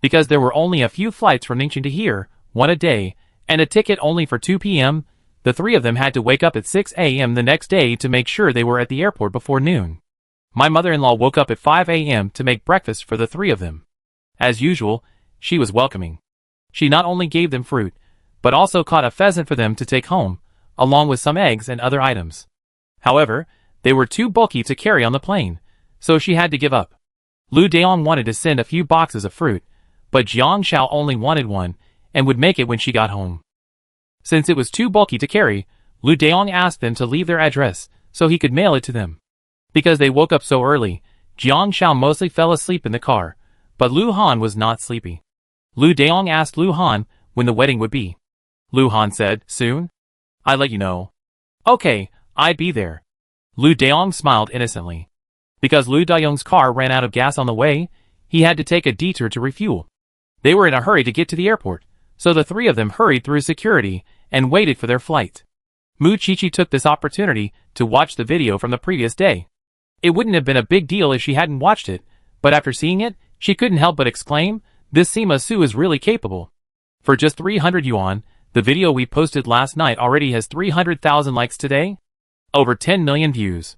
Because there were only a few flights from Ningxin to here, one a day, and a ticket only for 2 p.m., the three of them had to wake up at 6 a.m. the next day to make sure they were at the airport before noon. My mother-in-law woke up at 5 a.m. to make breakfast for the three of them. As usual, she was welcoming. She not only gave them fruit, but also caught a pheasant for them to take home, along with some eggs and other items. However, they were too bulky to carry on the plane, so she had to give up. Lu Dayong wanted to send a few boxes of fruit, but Jiang Xiao only wanted one, and would make it when she got home. Since it was too bulky to carry, Lu Dayong asked them to leave their address, so he could mail it to them. Because they woke up so early, Jiang Xiao mostly fell asleep in the car, but Lu Han was not sleepy. Lu Dayong asked Lu Han when the wedding would be. Lu Han said, soon? I'll let you know. Okay, I'd be there. Lu Dayong smiled innocently. Because Lu Dayong's car ran out of gas on the way, he had to take a detour to refuel. They were in a hurry to get to the airport, so the three of them hurried through security and waited for their flight. Mu Qiqi took this opportunity to watch the video from the previous day. It wouldn't have been a big deal if she hadn't watched it, but after seeing it, she couldn't help but exclaim, this Sima Su is really capable. For just 300 yuan, the video we posted last night already has 300,000 likes today. Over 10 million views.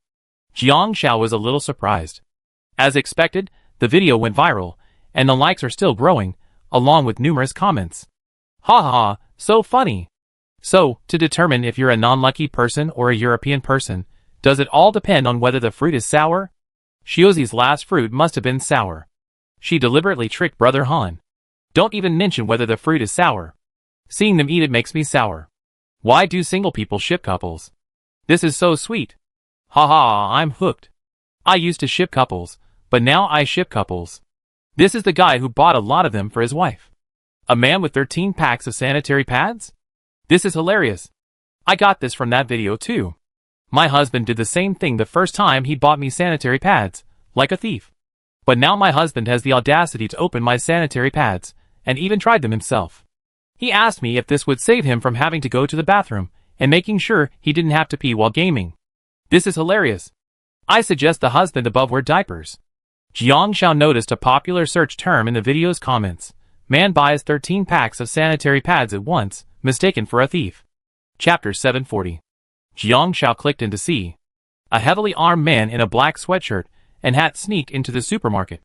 Jiang Xiao was a little surprised. As expected, the video went viral, and the likes are still growing, along with numerous comments. Ha ha ha, so funny. So, to determine if you're a non-lucky person or a European person, does it all depend on whether the fruit is sour? Xiuzi's last fruit must have been sour. She deliberately tricked Brother Han. Don't even mention whether the fruit is sour. Seeing them eat it makes me sour. Why do single people ship couples? This is so sweet. Ha ha, I'm hooked. I used to ship couples, but now I ship couples. This is the guy who bought a lot of them for his wife. A man with 13 packs of sanitary pads? This is hilarious. I got this from that video too. My husband did the same thing the first time he bought me sanitary pads, like a thief. But now my husband has the audacity to open my sanitary pads, and even tried them himself. He asked me if this would save him from having to go to the bathroom, and making sure he didn't have to pee while gaming. This is hilarious. I suggest the husband above wear diapers. Jiang Xiao noticed a popular search term in the video's comments. Man buys 13 packs of sanitary pads at once, mistaken for a thief. Chapter 740. Jiang Xiao clicked in to see. A heavily armed man in a black sweatshirt and hat sneaked into the supermarket.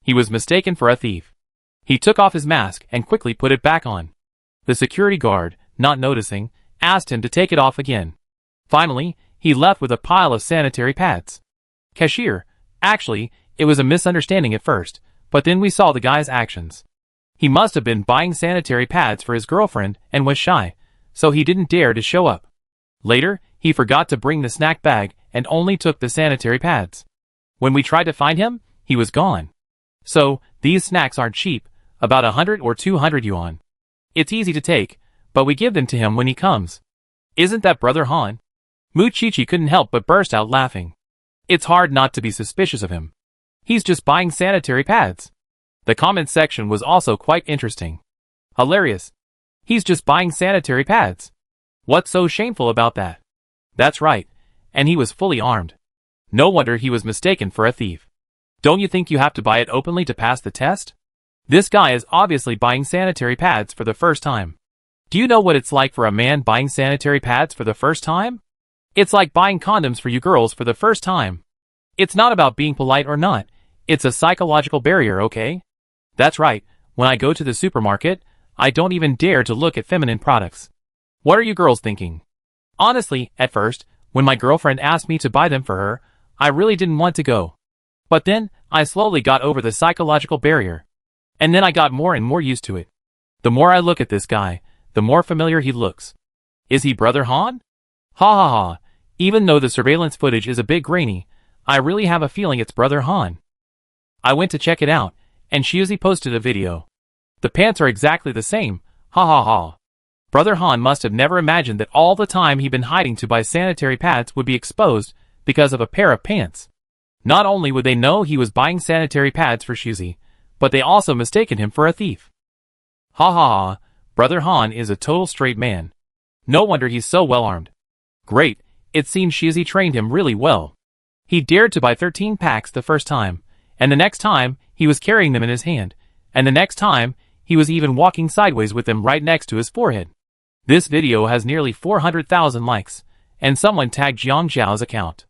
He was mistaken for a thief. He took off his mask and quickly put it back on. The security guard, not noticing, asked him to take it off again. Finally, he left with a pile of sanitary pads. Cashier, actually, it was a misunderstanding at first, but then we saw the guy's actions. He must have been buying sanitary pads for his girlfriend and was shy, so he didn't dare to show up. Later, he forgot to bring the snack bag and only took the sanitary pads. When we tried to find him, he was gone. So, these snacks aren't cheap, about 100 or 200 yuan. It's easy to take, but we give them to him when he comes. Isn't that Brother Han? Mu Qiqi couldn't help but burst out laughing. It's hard not to be suspicious of him. He's just buying sanitary pads. The comment section was also quite interesting. Hilarious. He's just buying sanitary pads. What's so shameful about that? That's right, and he was fully armed. No wonder he was mistaken for a thief. Don't you think you have to buy it openly to pass the test? This guy is obviously buying sanitary pads for the first time. Do you know what it's like for a man buying sanitary pads for the first time? It's like buying condoms for you girls for the first time. It's not about being polite or not. It's a psychological barrier, okay? That's right, when I go to the supermarket, I don't even dare to look at feminine products. What are you girls thinking? Honestly, at first, when my girlfriend asked me to buy them for her, I really didn't want to go. But then, I slowly got over the psychological barrier. And then I got more and more used to it. The more I look at this guy, the more familiar he looks. Is he Brother Han? Ha ha ha, even though the surveillance footage is a bit grainy, I really have a feeling it's Brother Han. I went to check it out, and Xiuzi posted a video. The pants are exactly the same, ha ha ha. Brother Han must have never imagined that all the time he'd been hiding to buy sanitary pads would be exposed because of a pair of pants. Not only would they know he was buying sanitary pads for Xiuzi, but they also mistaken him for a thief. Ha ha ha, Brother Han is a total straight man. No wonder he's so well armed. Great, it seems Xiuzi trained him really well. He dared to buy 13 packs the first time, and the next time, he was carrying them in his hand, and the next time, he was even walking sideways with them right next to his forehead. This video has nearly 400,000 likes, and someone tagged Jiang Xiao's account.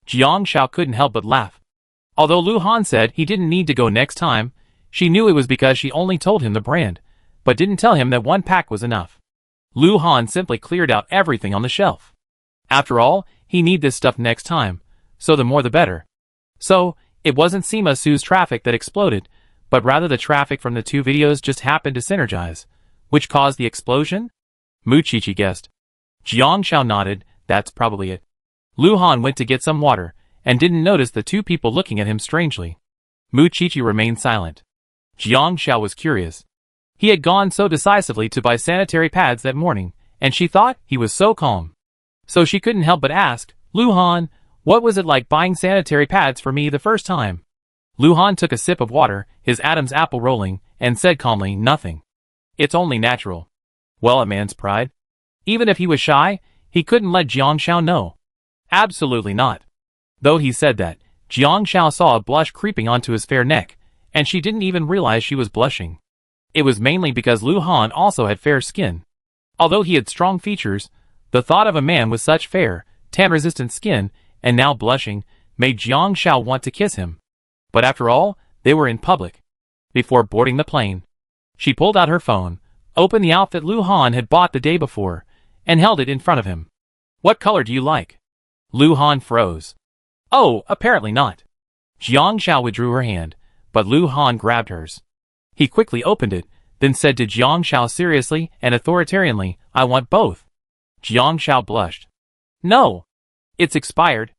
Jiang Xiao couldn't help but laugh. Although Lu Han said he didn't need to go next time, she knew it was because she only told him the brand, but didn't tell him that one pack was enough. Lu Han simply cleared out everything on the shelf. After all, he need this stuff next time, so the more the better. So, it wasn't Sima Su's traffic that exploded, but rather the traffic from the two videos just happened to synergize, which caused the explosion? Mu Qiqi guessed. Jiang Xiao nodded, that's probably it. Lu Han went to get some water, and didn't notice the two people looking at him strangely. Mu Qiqi remained silent. Jiang Xiao was curious. He had gone so decisively to buy sanitary pads that morning, and she thought he was so calm. So she couldn't help but ask, Lu Han, what was it like buying sanitary pads for me the first time? Lu Han took a sip of water, his Adam's apple rolling, and said calmly, nothing. It's only natural. Well, a man's pride. Even if he was shy, he couldn't let Jiang Xiao know. Absolutely not. Though he said that, Jiang Xiao saw a blush creeping onto his fair neck, and she didn't even realize she was blushing. It was mainly because Lu Han also had fair skin. Although he had strong features, the thought of a man with such fair, tan-resistant skin, and now blushing, made Jiang Xiao want to kiss him. But after all, they were in public. Before boarding the plane, she pulled out her phone, opened the outfit Lu Han had bought the day before, and held it in front of him. "What color do you like?" Lu Han froze. "Oh, apparently not." Jiang Xiao withdrew her hand, but Lu Han grabbed hers. He quickly opened it, then said to Jiang Xiao seriously and authoritarianly, "I want both." Jiang Xiao blushed. "No. It's expired."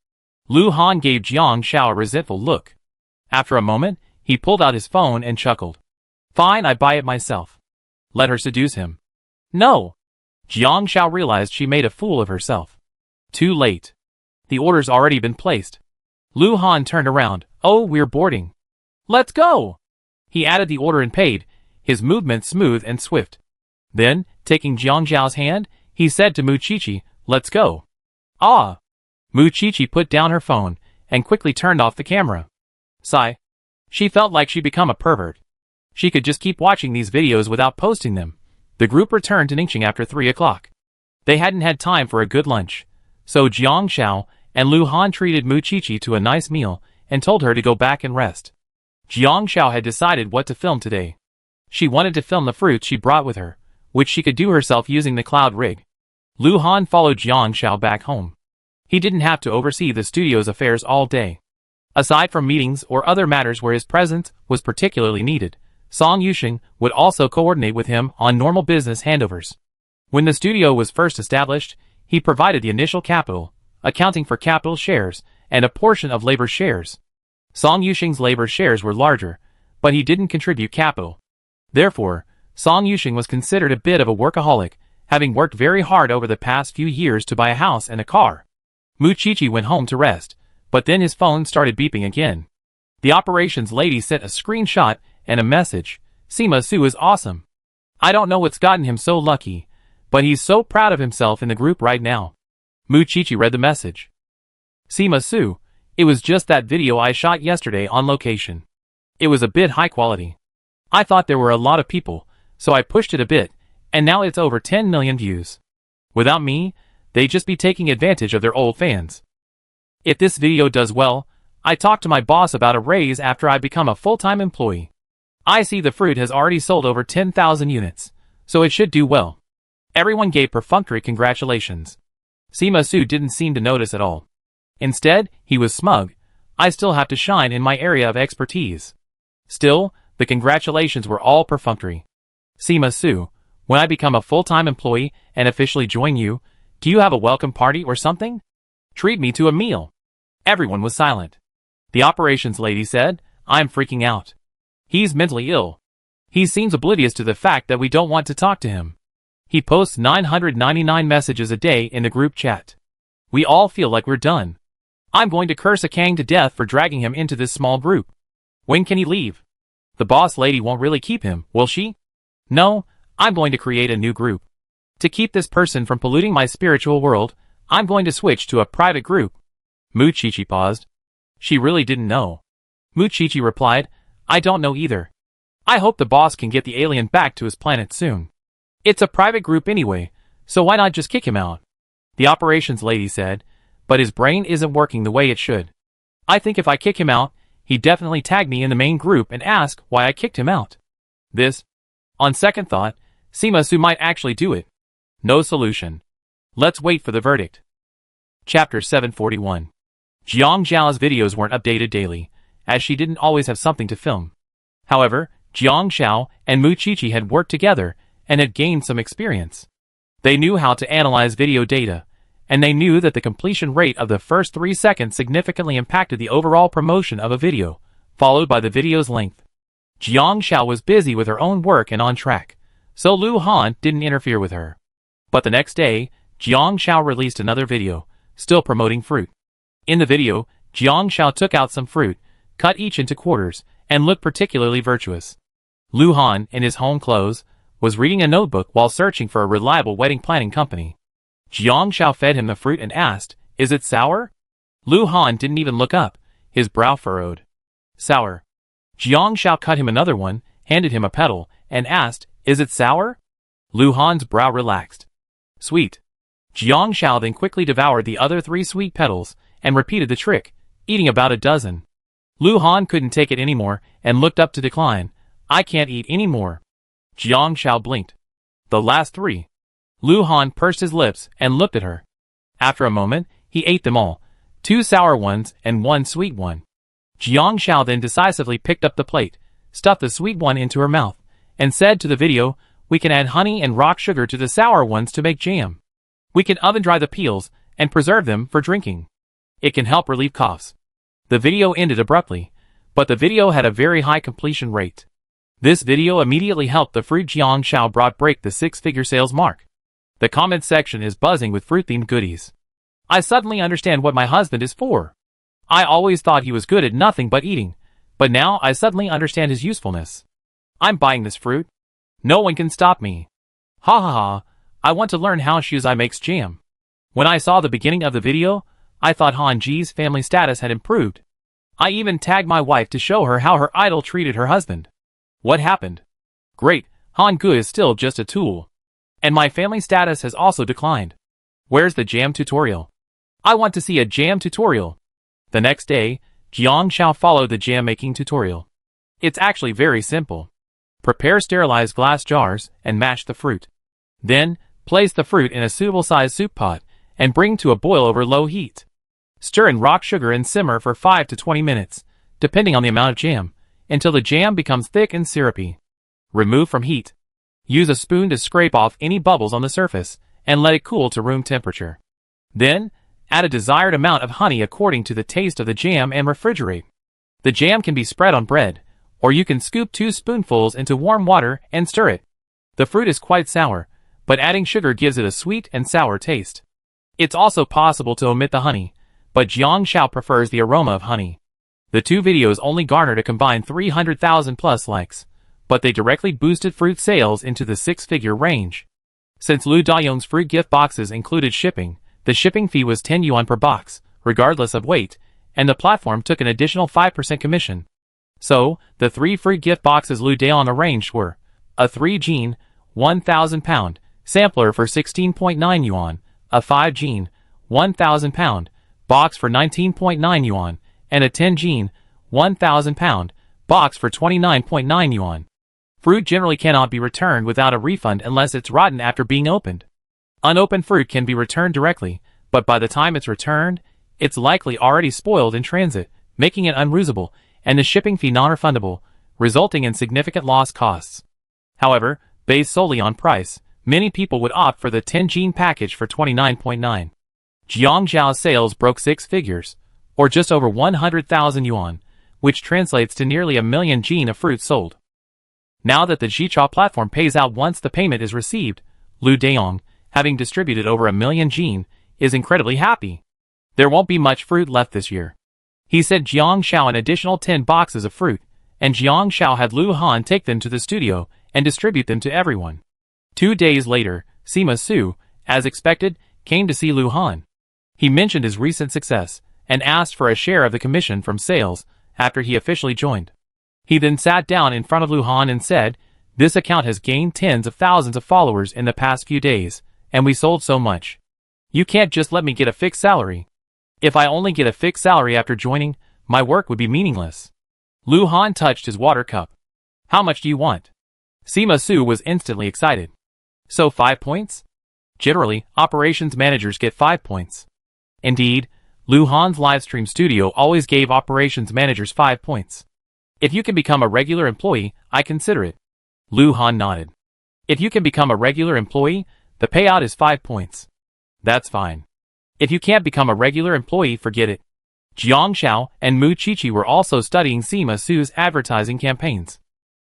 Lu Han gave Jiang Xiao a resentful look. After a moment, he pulled out his phone and chuckled. "Fine, I buy it myself." Let her seduce him. "No." Jiang Xiao realized she made a fool of herself. Too late. The order's already been placed. Lu Han turned around. "Oh, we're boarding. Let's go!" He added the order and paid, his movements smooth and swift. Then, taking Jiang Xiao's hand, he said to Mu Qiqi, "Let's go." "Ah!" Mu Qiqi put down her phone and quickly turned off the camera. Sigh. She felt like she'd become a pervert. She could just keep watching these videos without posting them. The group returned to Ningxing after 3 o'clock. They hadn't had time for a good lunch, so Jiang Xiao and Lu Han treated Mu Qiqi to a nice meal and told her to go back and rest. Jiang Xiao had decided what to film today. She wanted to film the fruits she brought with her, which she could do herself using the cloud rig. Lu Han followed Jiang Xiao back home. He didn't have to oversee the studio's affairs all day. Aside from meetings or other matters where his presence was particularly needed, Song Yuxing would also coordinate with him on normal business handovers. When the studio was first established, he provided the initial capital, accounting for capital shares, and a portion of labor shares. Song Yuxing's labor shares were larger, but he didn't contribute capital. Therefore, Song Yuxing was considered a bit of a workaholic, having worked very hard over the past few years to buy a house and a car. Mu Qiqi went home to rest, but then his phone started beeping again. The operations lady sent a screenshot and a message. "Sima Su is awesome. I don't know what's gotten him so lucky, but he's so proud of himself in the group right now." Mu Qiqi read the message. "Sima Su, it was just that video I shot yesterday on location. It was a bit high quality. I thought there were a lot of people, so I pushed it a bit, and now it's over 10 million views. Without me, they'd just be taking advantage of their old fans. If this video does well, I talked to my boss about a raise after I become a full-time employee. I see the fruit has already sold over 10,000 units, so it should do well." Everyone gave perfunctory congratulations. Sima Su didn't seem to notice at all. Instead, he was smug. "I still have to shine in my area of expertise." Still, the congratulations were all perfunctory. "Sima Su, when I become a full-time employee and officially join you, do you have a welcome party or something? Treat me to a meal." Everyone was silent. The operations lady said, "I'm freaking out. He's mentally ill. He seems oblivious to the fact that we don't want to talk to him. He posts 999 messages a day in the group chat. We all feel like we're done. I'm going to curse a Kang to death for dragging him into this small group. When can he leave? The boss lady won't really keep him, will she? No, I'm going to create a new group. To keep this person from polluting my spiritual world, I'm going to switch to a private group." Mu Qiqi paused. She really didn't know. Mu Qiqi replied, "I don't know either. I hope the boss can get the alien back to his planet soon. It's a private group anyway, so why not just kick him out?" The operations lady said, "But his brain isn't working the way it should. I think if I kick him out, he'd definitely tag me in the main group and ask why I kicked him out. This, on second thought, Sima Su might actually do it. No solution. Let's wait for the verdict." Chapter 741. Jiang Zhao's videos weren't updated daily, as she didn't always have something to film. However, Jiang Xiao and Mu Qiqi had worked together and had gained some experience. They knew how to analyze video data, and they knew that the completion rate of the first 3 seconds significantly impacted the overall promotion of a video, followed by the video's length. Jiang Xiao was busy with her own work and on track, so Lu Han didn't interfere with her. But the next day, Jiang Xiao released another video, still promoting fruit. In the video, Jiang Xiao took out some fruit, cut each into quarters, and looked particularly virtuous. Lu Han, in his home clothes, was reading a notebook while searching for a reliable wedding planning company. Jiang Xiao fed him the fruit and asked, "Is it sour?" Lu Han didn't even look up, his brow furrowed. "Sour." Jiang Xiao cut him another one, handed him a petal, and asked, "Is it sour?" Lu Han's brow relaxed. "Sweet." Jiang Xiao then quickly devoured the other 3 sweet petals, and repeated the trick, eating about a dozen. Lu Han couldn't take it anymore and looked up to decline. I can't eat any more. Jiang Shao blinked. The last 3. Lu Han pursed his lips and looked at her. After a moment, he ate them all, 2 sour ones and 1 sweet one. Jiang Shao then decisively picked up the plate, stuffed the sweet one into her mouth, and said to the video, "We can add honey and rock sugar to the sour ones to make jam. We can oven dry the peels and preserve them for drinking. It can help relieve coughs." The video ended abruptly, but the video had a very high completion rate. This video immediately helped the fruit Jiang Shao brought break the 6-figure sales mark. The comment section is buzzing with fruit-themed goodies. I suddenly understand what my husband is for. I always thought he was good at nothing but eating, but now I suddenly understand his usefulness. I'm buying this fruit. No one can stop me. Ha ha ha, I want to learn how Shuzai makes jam. When I saw the beginning of the video, I thought Han Ji's family status had improved. I even tagged my wife to show her how her idol treated her husband. What happened? Great, Han Gu is still just a tool. And my family status has also declined. Where's the jam tutorial? I want to see a jam tutorial. The next day, Jiang Shao followed the jam making tutorial. It's actually very simple. Prepare sterilized glass jars and mash the fruit. Then, place the fruit in a suitable sized soup pot and bring to a boil over low heat. Stir in rock sugar and simmer for 5 to 20 minutes, depending on the amount of jam, until the jam becomes thick and syrupy. Remove from heat. Use a spoon to scrape off any bubbles on the surface and let it cool to room temperature. Then, add a desired amount of honey according to the taste of the jam and refrigerate. The jam can be spread on bread, or you can scoop 2 spoonfuls into warm water and stir it. The fruit is quite sour, but adding sugar gives it a sweet and sour taste. It's also possible to omit the honey, but Jiang Shao prefers the aroma of honey. The 2 videos only garnered a combined 300,000 plus likes, but they directly boosted fruit sales into the 6-figure range. Since Lu Dayong's fruit gift boxes included shipping, the shipping fee was 10 yuan per box, regardless of weight, and the platform took an additional 5% commission. So, the 3 fruit gift boxes Lu Dayong arranged were a 3-gene, 1,000 pound, sampler for 16.9 yuan, a 5-gene, 1,000 pound, box for 19.9 yuan, and a 10-gene, 1,000 pound, box for 29.9 yuan. Fruit generally cannot be returned without a refund unless it's rotten after being opened. Unopened fruit can be returned directly, but by the time it's returned, it's likely already spoiled in transit, making it unusable, and the shipping fee non-refundable, resulting in significant lost costs. However, based solely on price, many people would opt for the 10-gene package for 29.9. Jiang Zhao's sales broke 6 figures, or just over 100,000 yuan, which translates to nearly 1 million gene of fruit sold. Now that the Zhicha platform pays out once the payment is received, Lu Dayong, having distributed over 1 million gene, is incredibly happy. There won't be much fruit left this year. He sent Jiang Shao an additional 10 boxes of fruit, and Jiang Shao had Lu Han take them to the studio and distribute them to everyone. 2 days later, Sima Su, as expected, came to see Lu Han. He mentioned his recent success and asked for a share of the commission from sales after he officially joined. He then sat down in front of Lu Han and said, "This account has gained tens of thousands of followers in the past few days, and we sold so much. You can't just let me get a fixed salary. If I only get a fixed salary after joining, my work would be meaningless." Lu Han touched his water cup. "How much do you want?" Sima Su was instantly excited. "So 5 points? Generally, operations managers get 5 points. Indeed, Lu Han's livestream studio always gave operations managers 5 points. "If you can become a regular employee, I consider it." Lu Han nodded. "If you can become a regular employee, the payout is 5 points. That's fine. If you can't become a regular employee, forget it." Jiang Shao and Mu Qiqi were also studying Sima Su's advertising campaigns.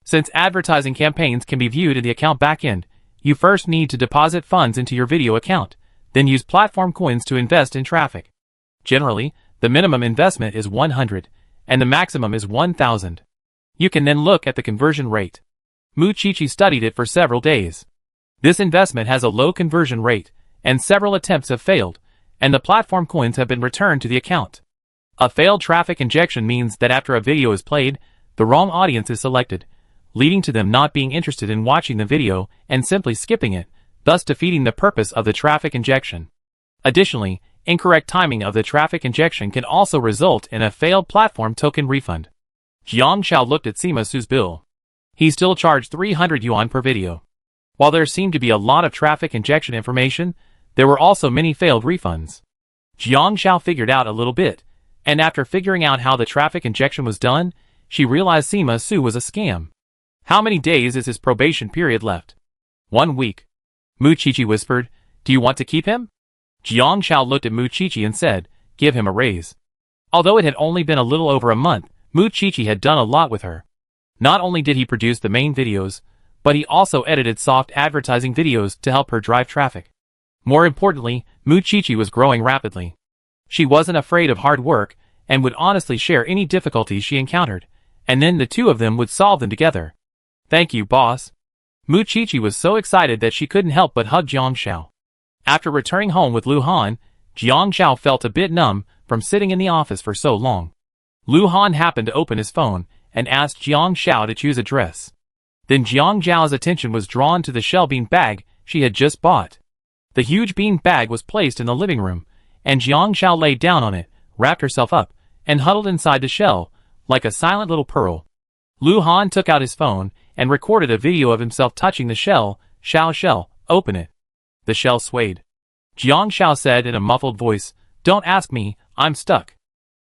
Since advertising campaigns can be viewed in the account backend, you first need to deposit funds into your video account, then use platform coins to invest in traffic. Generally, the minimum investment is 100, and the maximum is 1,000. You can then look at the conversion rate. Mu Qiqi studied it for several days. This investment has a low conversion rate, and several attempts have failed, and the platform coins have been returned to the account. A failed traffic injection means that after a video is played, the wrong audience is selected, leading to them not being interested in watching the video and simply skipping it, thus defeating the purpose of the traffic injection. Additionally, Incorrect timing of the traffic injection can also result in a failed platform token refund. Jiang Xiao looked at Sima Su's bill. He still charged 300 yuan per video. While there seemed to be a lot of traffic injection information, there were also many failed refunds. Jiang Xiao figured out a little bit, and after figuring out how the traffic injection was done, she realized Sima Su was a scam. How many days is his probation period left? 1 week. Mu Qiqi whispered, "Do you want to keep him?" Jiang Xiao looked at Mu Qiqi and said, "Give him a raise." Although it had only been a little over a month, Mu Qiqi had done a lot with her. Not only did he produce the main videos, but he also edited soft advertising videos to help her drive traffic. More importantly, Mu Qiqi was growing rapidly. She wasn't afraid of hard work and would honestly share any difficulties she encountered, and then the two of them would solve them together. "Thank you, boss." Mu Qiqi was so excited that she couldn't help but hug Jiang Xiao. After returning home with Lu Han, Jiang Xiao felt a bit numb from sitting in the office for so long. Lu Han happened to open his phone and asked Jiang Xiao to choose a dress. Then Jiang Xiao's attention was drawn to the shell bean bag she had just bought. The huge bean bag was placed in the living room, and Jiang Xiao lay down on it, wrapped herself up, and huddled inside the shell, like a silent little pearl. Lu Han took out his phone and recorded a video of himself touching the shell. "Shell, open it." The shell swayed. Jiang Xiao said in a muffled voice, "Don't ask me, I'm stuck."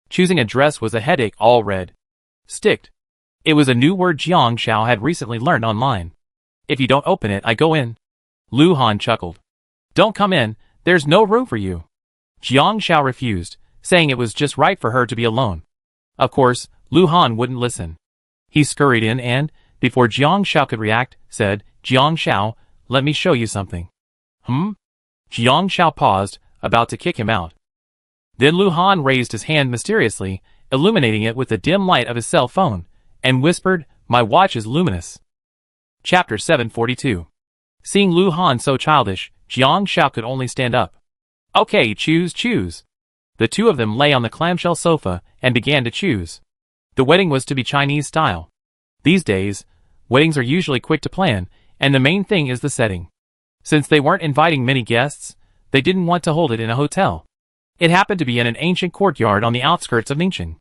Choosing a dress was a headache. All red. Sticked. It was a new word Jiang Xiao had recently learned online. "If you don't open it, I go in." Lu Han chuckled. "Don't come in, there's no room for you." Jiang Xiao refused, saying it was just right for her to be alone. Of course, Lu Han wouldn't listen. He scurried in and, before Jiang Xiao could react, said, "Jiang Xiao, let me show you something." Jiang Xiao paused, about to kick him out. Then Lu Han raised his hand mysteriously, illuminating it with the dim light of his cell phone, and whispered, "My watch is luminous." Chapter 742. Seeing Lu Han so childish, Jiang Xiao could only stand up. "Okay, choose." The two of them lay on the clamshell sofa and began to choose. The wedding was to be Chinese style. These days, weddings are usually quick to plan, and the main thing is the setting. Since they weren't inviting many guests, they didn't want to hold it in a hotel. It happened to be in an ancient courtyard on the outskirts of Ningxin.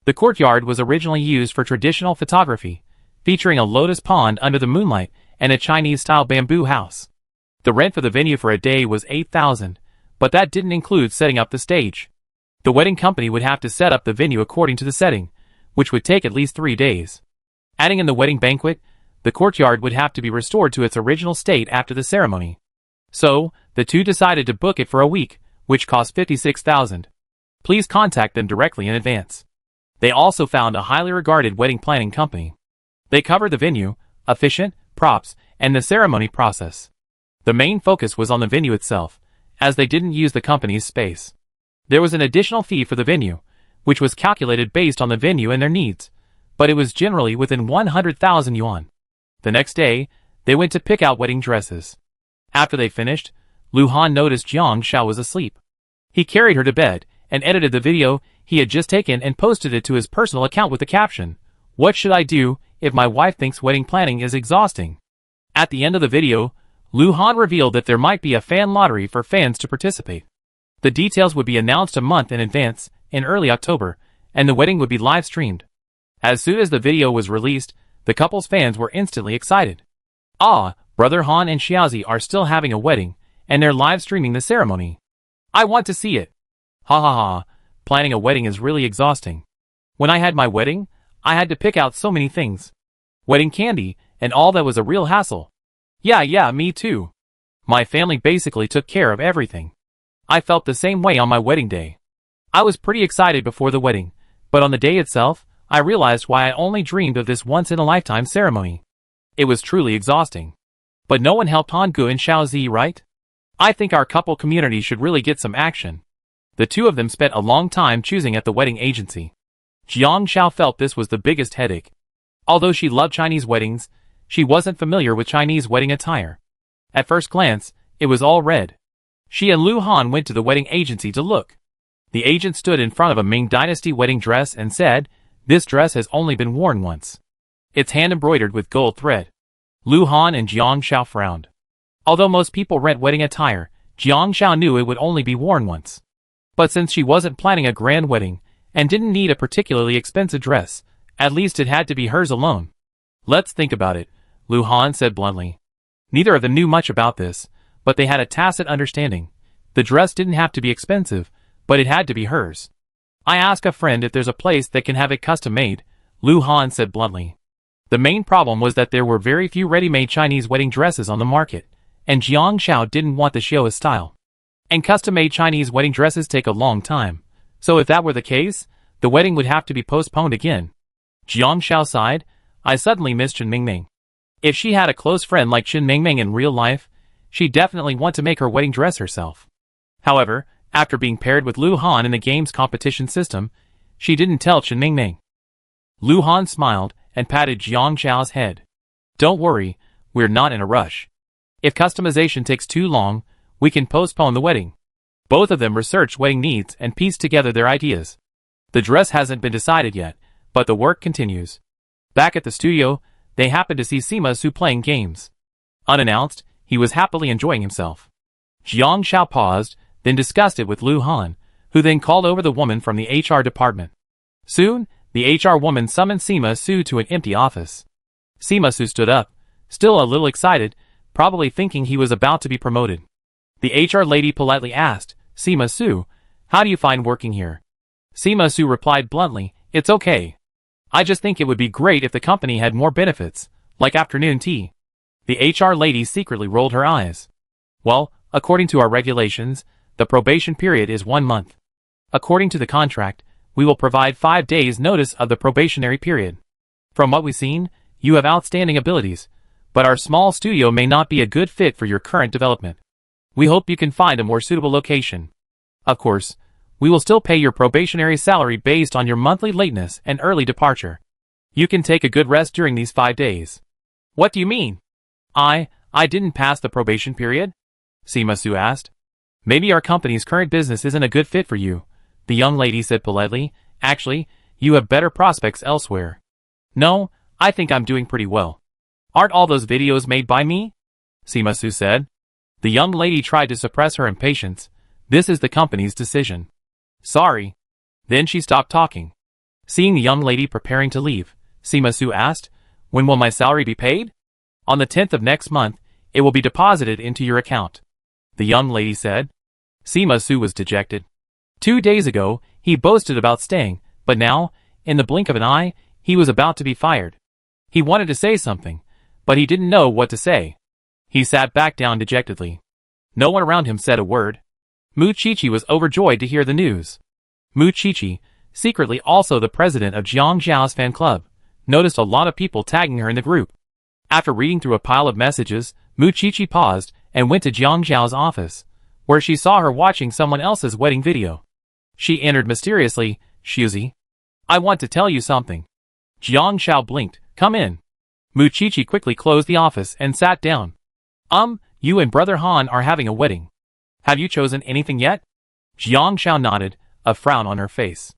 The courtyard was originally used for traditional photography, featuring a lotus pond under the moonlight and a Chinese-style bamboo house. The rent for the venue for a day was 8,000, but that didn't include setting up the stage. The wedding company would have to set up the venue according to the setting, which would take at least 3 days. Adding in the wedding banquet, the courtyard would have to be restored to its original state after the ceremony. So, the two decided to book it for a week, which cost 56,000. Please contact them directly in advance. They also found a highly regarded wedding planning company. They covered the venue, officiant, props, and the ceremony process. The main focus was on the venue itself, as they didn't use the company's space. There was an additional fee for the venue, which was calculated based on the venue and their needs, but it was generally within 100,000 yuan. The next day, they went to pick out wedding dresses. After they finished, Lu Han noticed Jiang Xiao was asleep. He carried her to bed and edited the video he had just taken and posted it to his personal account with the caption, "What should I do if my wife thinks wedding planning is exhausting?" At the end of the video, Lu Han revealed that there might be a fan lottery for fans to participate. The details would be announced a month in advance, in early October, and the wedding would be live-streamed. As soon as the video was released, the couple's fans were instantly excited. "Ah, Brother Han and Xiaozi are still having a wedding, and they're live-streaming the ceremony. I want to see it. Ha ha ha, planning a wedding is really exhausting. When I had my wedding, I had to pick out so many things. Wedding candy, and all that was a real hassle. Yeah, me too. My family basically took care of everything. I felt the same way on my wedding day. I was pretty excited before the wedding, but on the day itself, I realized why I only dreamed of this once-in-a-lifetime ceremony. It was truly exhausting. But no one helped Hanggu and Xiaozi, right? I think our couple community should really get some action." The two of them spent a long time choosing at the wedding agency. Jiang Xiao felt this was the biggest headache. Although she loved Chinese weddings, she wasn't familiar with Chinese wedding attire. At first glance, it was all red. She and Lu Han went to the wedding agency to look. The agent stood in front of a Ming Dynasty wedding dress and said, "This dress has only been worn once. It's hand-embroidered with gold thread." Lu Han and Jiang Xiao frowned. Although most people rent wedding attire, Jiang Xiao knew it would only be worn once. But since she wasn't planning a grand wedding, and didn't need a particularly expensive dress, at least it had to be hers alone. Let's think about it, Lu Han said bluntly. Neither of them knew much about this, but they had a tacit understanding. The dress didn't have to be expensive, but it had to be hers. I asked a friend if there's a place that can have it custom made, Lu Han said bluntly. The main problem was that there were very few ready-made Chinese wedding dresses on the market, and Jiang Xiao didn't want to show his style. And custom-made Chinese wedding dresses take a long time, so if that were the case, the wedding would have to be postponed again. Jiang Xiao sighed. I suddenly missed Chen Mingming. If she had a close friend like Chen Mingming in real life, she'd definitely want to make her wedding dress herself. However, after being paired with Lu Han in the game's competition system, she didn't tell Chen Mingming. Lu Han smiled and patted Jiang Xiao's head. Don't worry, we're not in a rush. If customization takes too long, we can postpone the wedding. Both of them researched wedding needs and pieced together their ideas. The dress hasn't been decided yet, but the work continues. Back at the studio, they happened to see Sima Su playing games. Unannounced, he was happily enjoying himself. Jiang Xiao paused, then discussed it with Lu Han, who then called over the woman from the HR department. Soon, the HR woman summoned Sima Su to an empty office. Sima Su stood up, still a little excited, probably thinking he was about to be promoted. The HR lady politely asked, Sima Su, how do you find working here? Sima Su replied bluntly, it's okay. I just think it would be great if the company had more benefits, like afternoon tea. The HR lady secretly rolled her eyes. Well, according to our regulations, the probation period is 1 month. According to the contract, we will provide 5 days notice of the probationary period. From what we've seen, you have outstanding abilities, but our small studio may not be a good fit for your current development. We hope you can find a more suitable location. Of course, we will still pay your probationary salary based on your monthly lateness and early departure. You can take a good rest during these 5 days. What do you mean? I didn't pass the probation period? Sima Su asked. Maybe our company's current business isn't a good fit for you, the young lady said politely. Actually, you have better prospects elsewhere. No, I think I'm doing pretty well. Aren't all those videos made by me? Sima Su said. The young lady tried to suppress her impatience. This is the company's decision. Sorry. Then she stopped talking. Seeing the young lady preparing to leave, Sima Su asked, when will my salary be paid? On the 10th of next month, it will be deposited into your account. The young lady said. Sima Su was dejected. 2 days ago, he boasted about staying, but now, in the blink of an eye, he was about to be fired. He wanted to say something, but he didn't know what to say. He sat back down dejectedly. No one around him said a word. Mu Qiqi was overjoyed to hear the news. Mu Qiqi, secretly also the president of Jiang Xiao's fan club, noticed a lot of people tagging her in the group. After reading through a pile of messages, Mu Qiqi paused and went to Jiang Xiao's office, where she saw her watching someone else's wedding video. She entered mysteriously. Shuzi, I want to tell you something. Jiang Xiao blinked. Come in. Mu Qiqi quickly closed the office and sat down. You and Brother Han are having a wedding. Have you chosen anything yet? Jiang Xiao nodded, a frown on her face.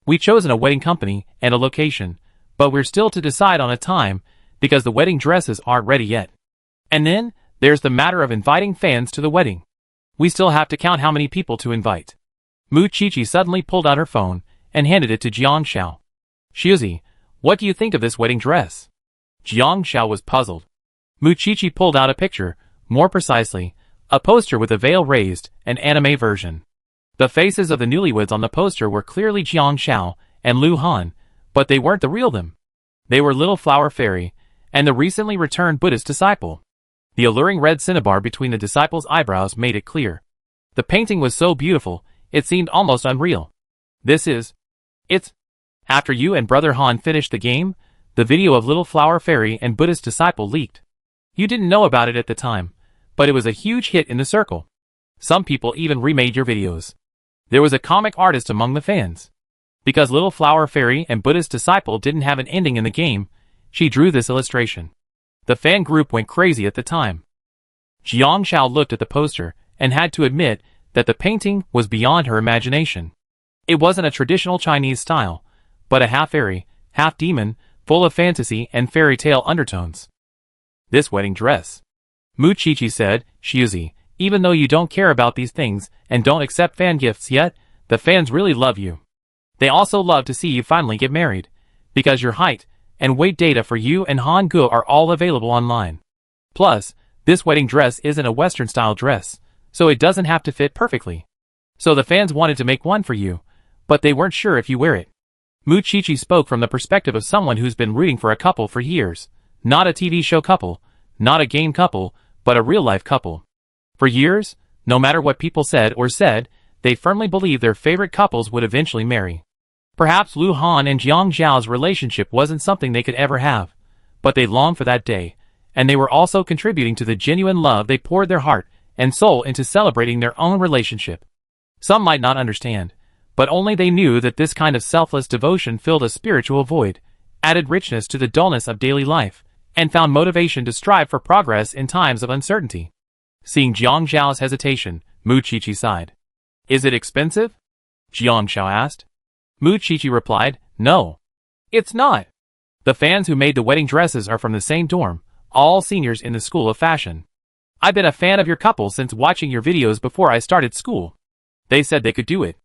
We've chosen a wedding company and a location, but we're still to decide on a time because the wedding dresses aren't ready yet. And then, there's the matter of inviting fans to the wedding. We still have to count how many people to invite. Mu Qiqi suddenly pulled out her phone and handed it to Jiang Xiao. Shuzi, what do you think of this wedding dress? Jiang Xiao was puzzled. Mu Qiqi pulled out a picture, more precisely, a poster with a veil raised, an anime version. The faces of the newlyweds on the poster were clearly Jiang Xiao and Lu Han, but they weren't the real them. They were Little Flower Fairy and the recently returned Buddhist disciple. The alluring red cinnabar between the disciple's eyebrows made it clear. The painting was so beautiful, it seemed almost unreal. It's... After you and Brother Han finished the game, the video of Little Flower Fairy and Buddhist disciple leaked. You didn't know about it at the time, but it was a huge hit in the circle. Some people even remade your videos. There was a comic artist among the fans. Because Little Flower Fairy and Buddhist disciple didn't have an ending in the game, she drew this illustration. The fan group went crazy at the time. Jiang Xiao looked at the poster and had to admit that the painting was beyond her imagination. It wasn't a traditional Chinese style, but a half-fairy, half-demon, full of fantasy and fairy tale undertones. This wedding dress. Mu Qiqi said, Shuzi, even though you don't care about these things and don't accept fan gifts yet, the fans really love you. They also love to see you finally get married, because your height and weight data for you and Han Ge are all available online. Plus, this wedding dress isn't a Western-style dress, so it doesn't have to fit perfectly. So the fans wanted to make one for you, but they weren't sure if you wear it. Mu Qiqi spoke from the perspective of someone who's been rooting for a couple for years. Not a TV show couple, not a game couple, but a real-life couple. For years, no matter what people said, they firmly believed their favorite couples would eventually marry. Perhaps Lu Han and Jiang Zhao's relationship wasn't something they could ever have, but they longed for that day, and they were also contributing to the genuine love they poured their heart and soul into celebrating their own relationship. Some might not understand, but only they knew that this kind of selfless devotion filled a spiritual void, added richness to the dullness of daily life, and found motivation to strive for progress in times of uncertainty. Seeing Jiang Zhao's hesitation, Mu Qiqi sighed. Is it expensive? Jiang Zhao asked. Mu Qiqi replied, no. It's not. The fans who made the wedding dresses are from the same dorm, all seniors in the School of Fashion. I've been a fan of your couple since watching your videos before I started school. They said they could do it.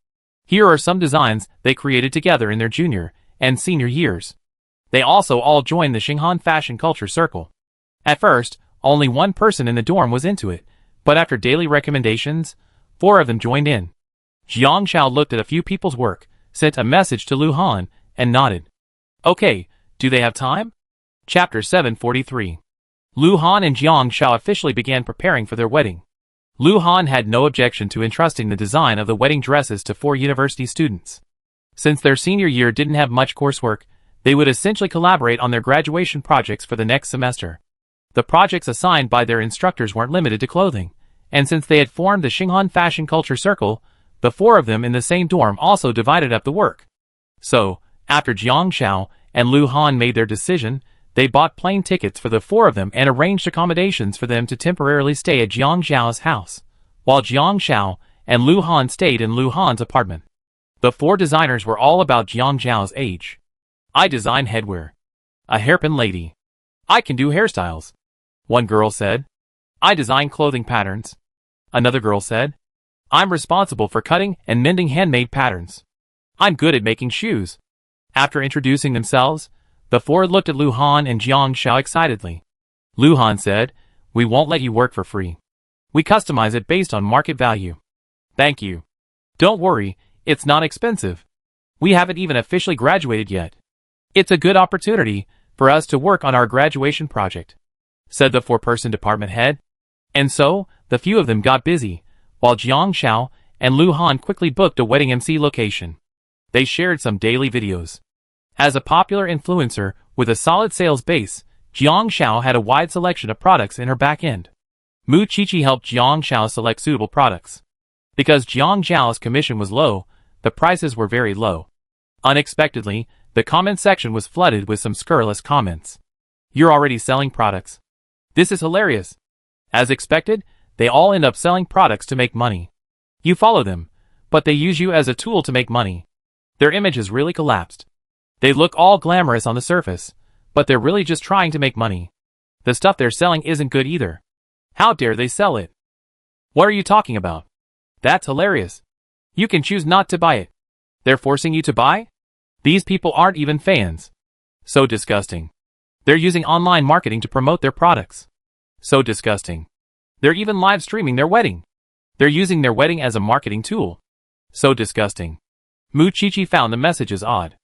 Here are some designs they created together in their junior and senior years. They also all joined the Xinghan Fashion Culture Circle. At first, only one person in the dorm was into it, but after daily recommendations, 4 of them joined in. Jiang Zhao looked at a few people's work, sent a message to Lu Han, and nodded. Okay, do they have time? Chapter 743. Lu Han and Jiang Zhao officially began preparing for their wedding. Lu Han had no objection to entrusting the design of the wedding dresses to 4 university students. Since their senior year didn't have much coursework, they would essentially collaborate on their graduation projects for the next semester. The projects assigned by their instructors weren't limited to clothing, and since they had formed the Xinghan Fashion Culture Circle, the 4 of them in the same dorm also divided up the work. So, after Jiang Zhao and Lu Han made their decision, they bought plane tickets for the 4 of them and arranged accommodations for them to temporarily stay at Jiang Zhao's house, while Jiang Zhao and Lu Han stayed in Lu Han's apartment. The 4 designers were all about Jiang Zhao's age. I design headwear. A hairpin lady. I can do hairstyles. One girl said. I design clothing patterns. Another girl said. I'm responsible for cutting and mending handmade patterns. I'm good at making shoes. After introducing themselves, the 4 looked at Lu Han and Jiang Zhao excitedly. Lu Han said, we won't let you work for free. We customize it based on market value. Thank you. Don't worry, it's not expensive. We haven't even officially graduated yet. It's a good opportunity for us to work on our graduation project, said the 4-person department head. And so, the few of them got busy, while Jiang Zhao and Lu Han quickly booked a wedding MC location. They shared some daily videos. As a popular influencer with a solid sales base, Jiang Zhao had a wide selection of products in her back end. Mu Qiqi helped Jiang Zhao select suitable products. Because Jiang Zhao's commission was low, the prices were very low. Unexpectedly, the comment section was flooded with some scurrilous comments. You're already selling products. This is hilarious. As expected, they all end up selling products to make money. You follow them, but they use you as a tool to make money. Their image has really collapsed. They look all glamorous on the surface, but they're really just trying to make money. The stuff they're selling isn't good either. How dare they sell it? What are you talking about? That's hilarious. You can choose not to buy it. They're forcing you to buy? These people aren't even fans. So disgusting. They're using online marketing to promote their products. So disgusting. They're even live streaming their wedding. They're using their wedding as a marketing tool. So disgusting. Mu Qiqi found the messages odd.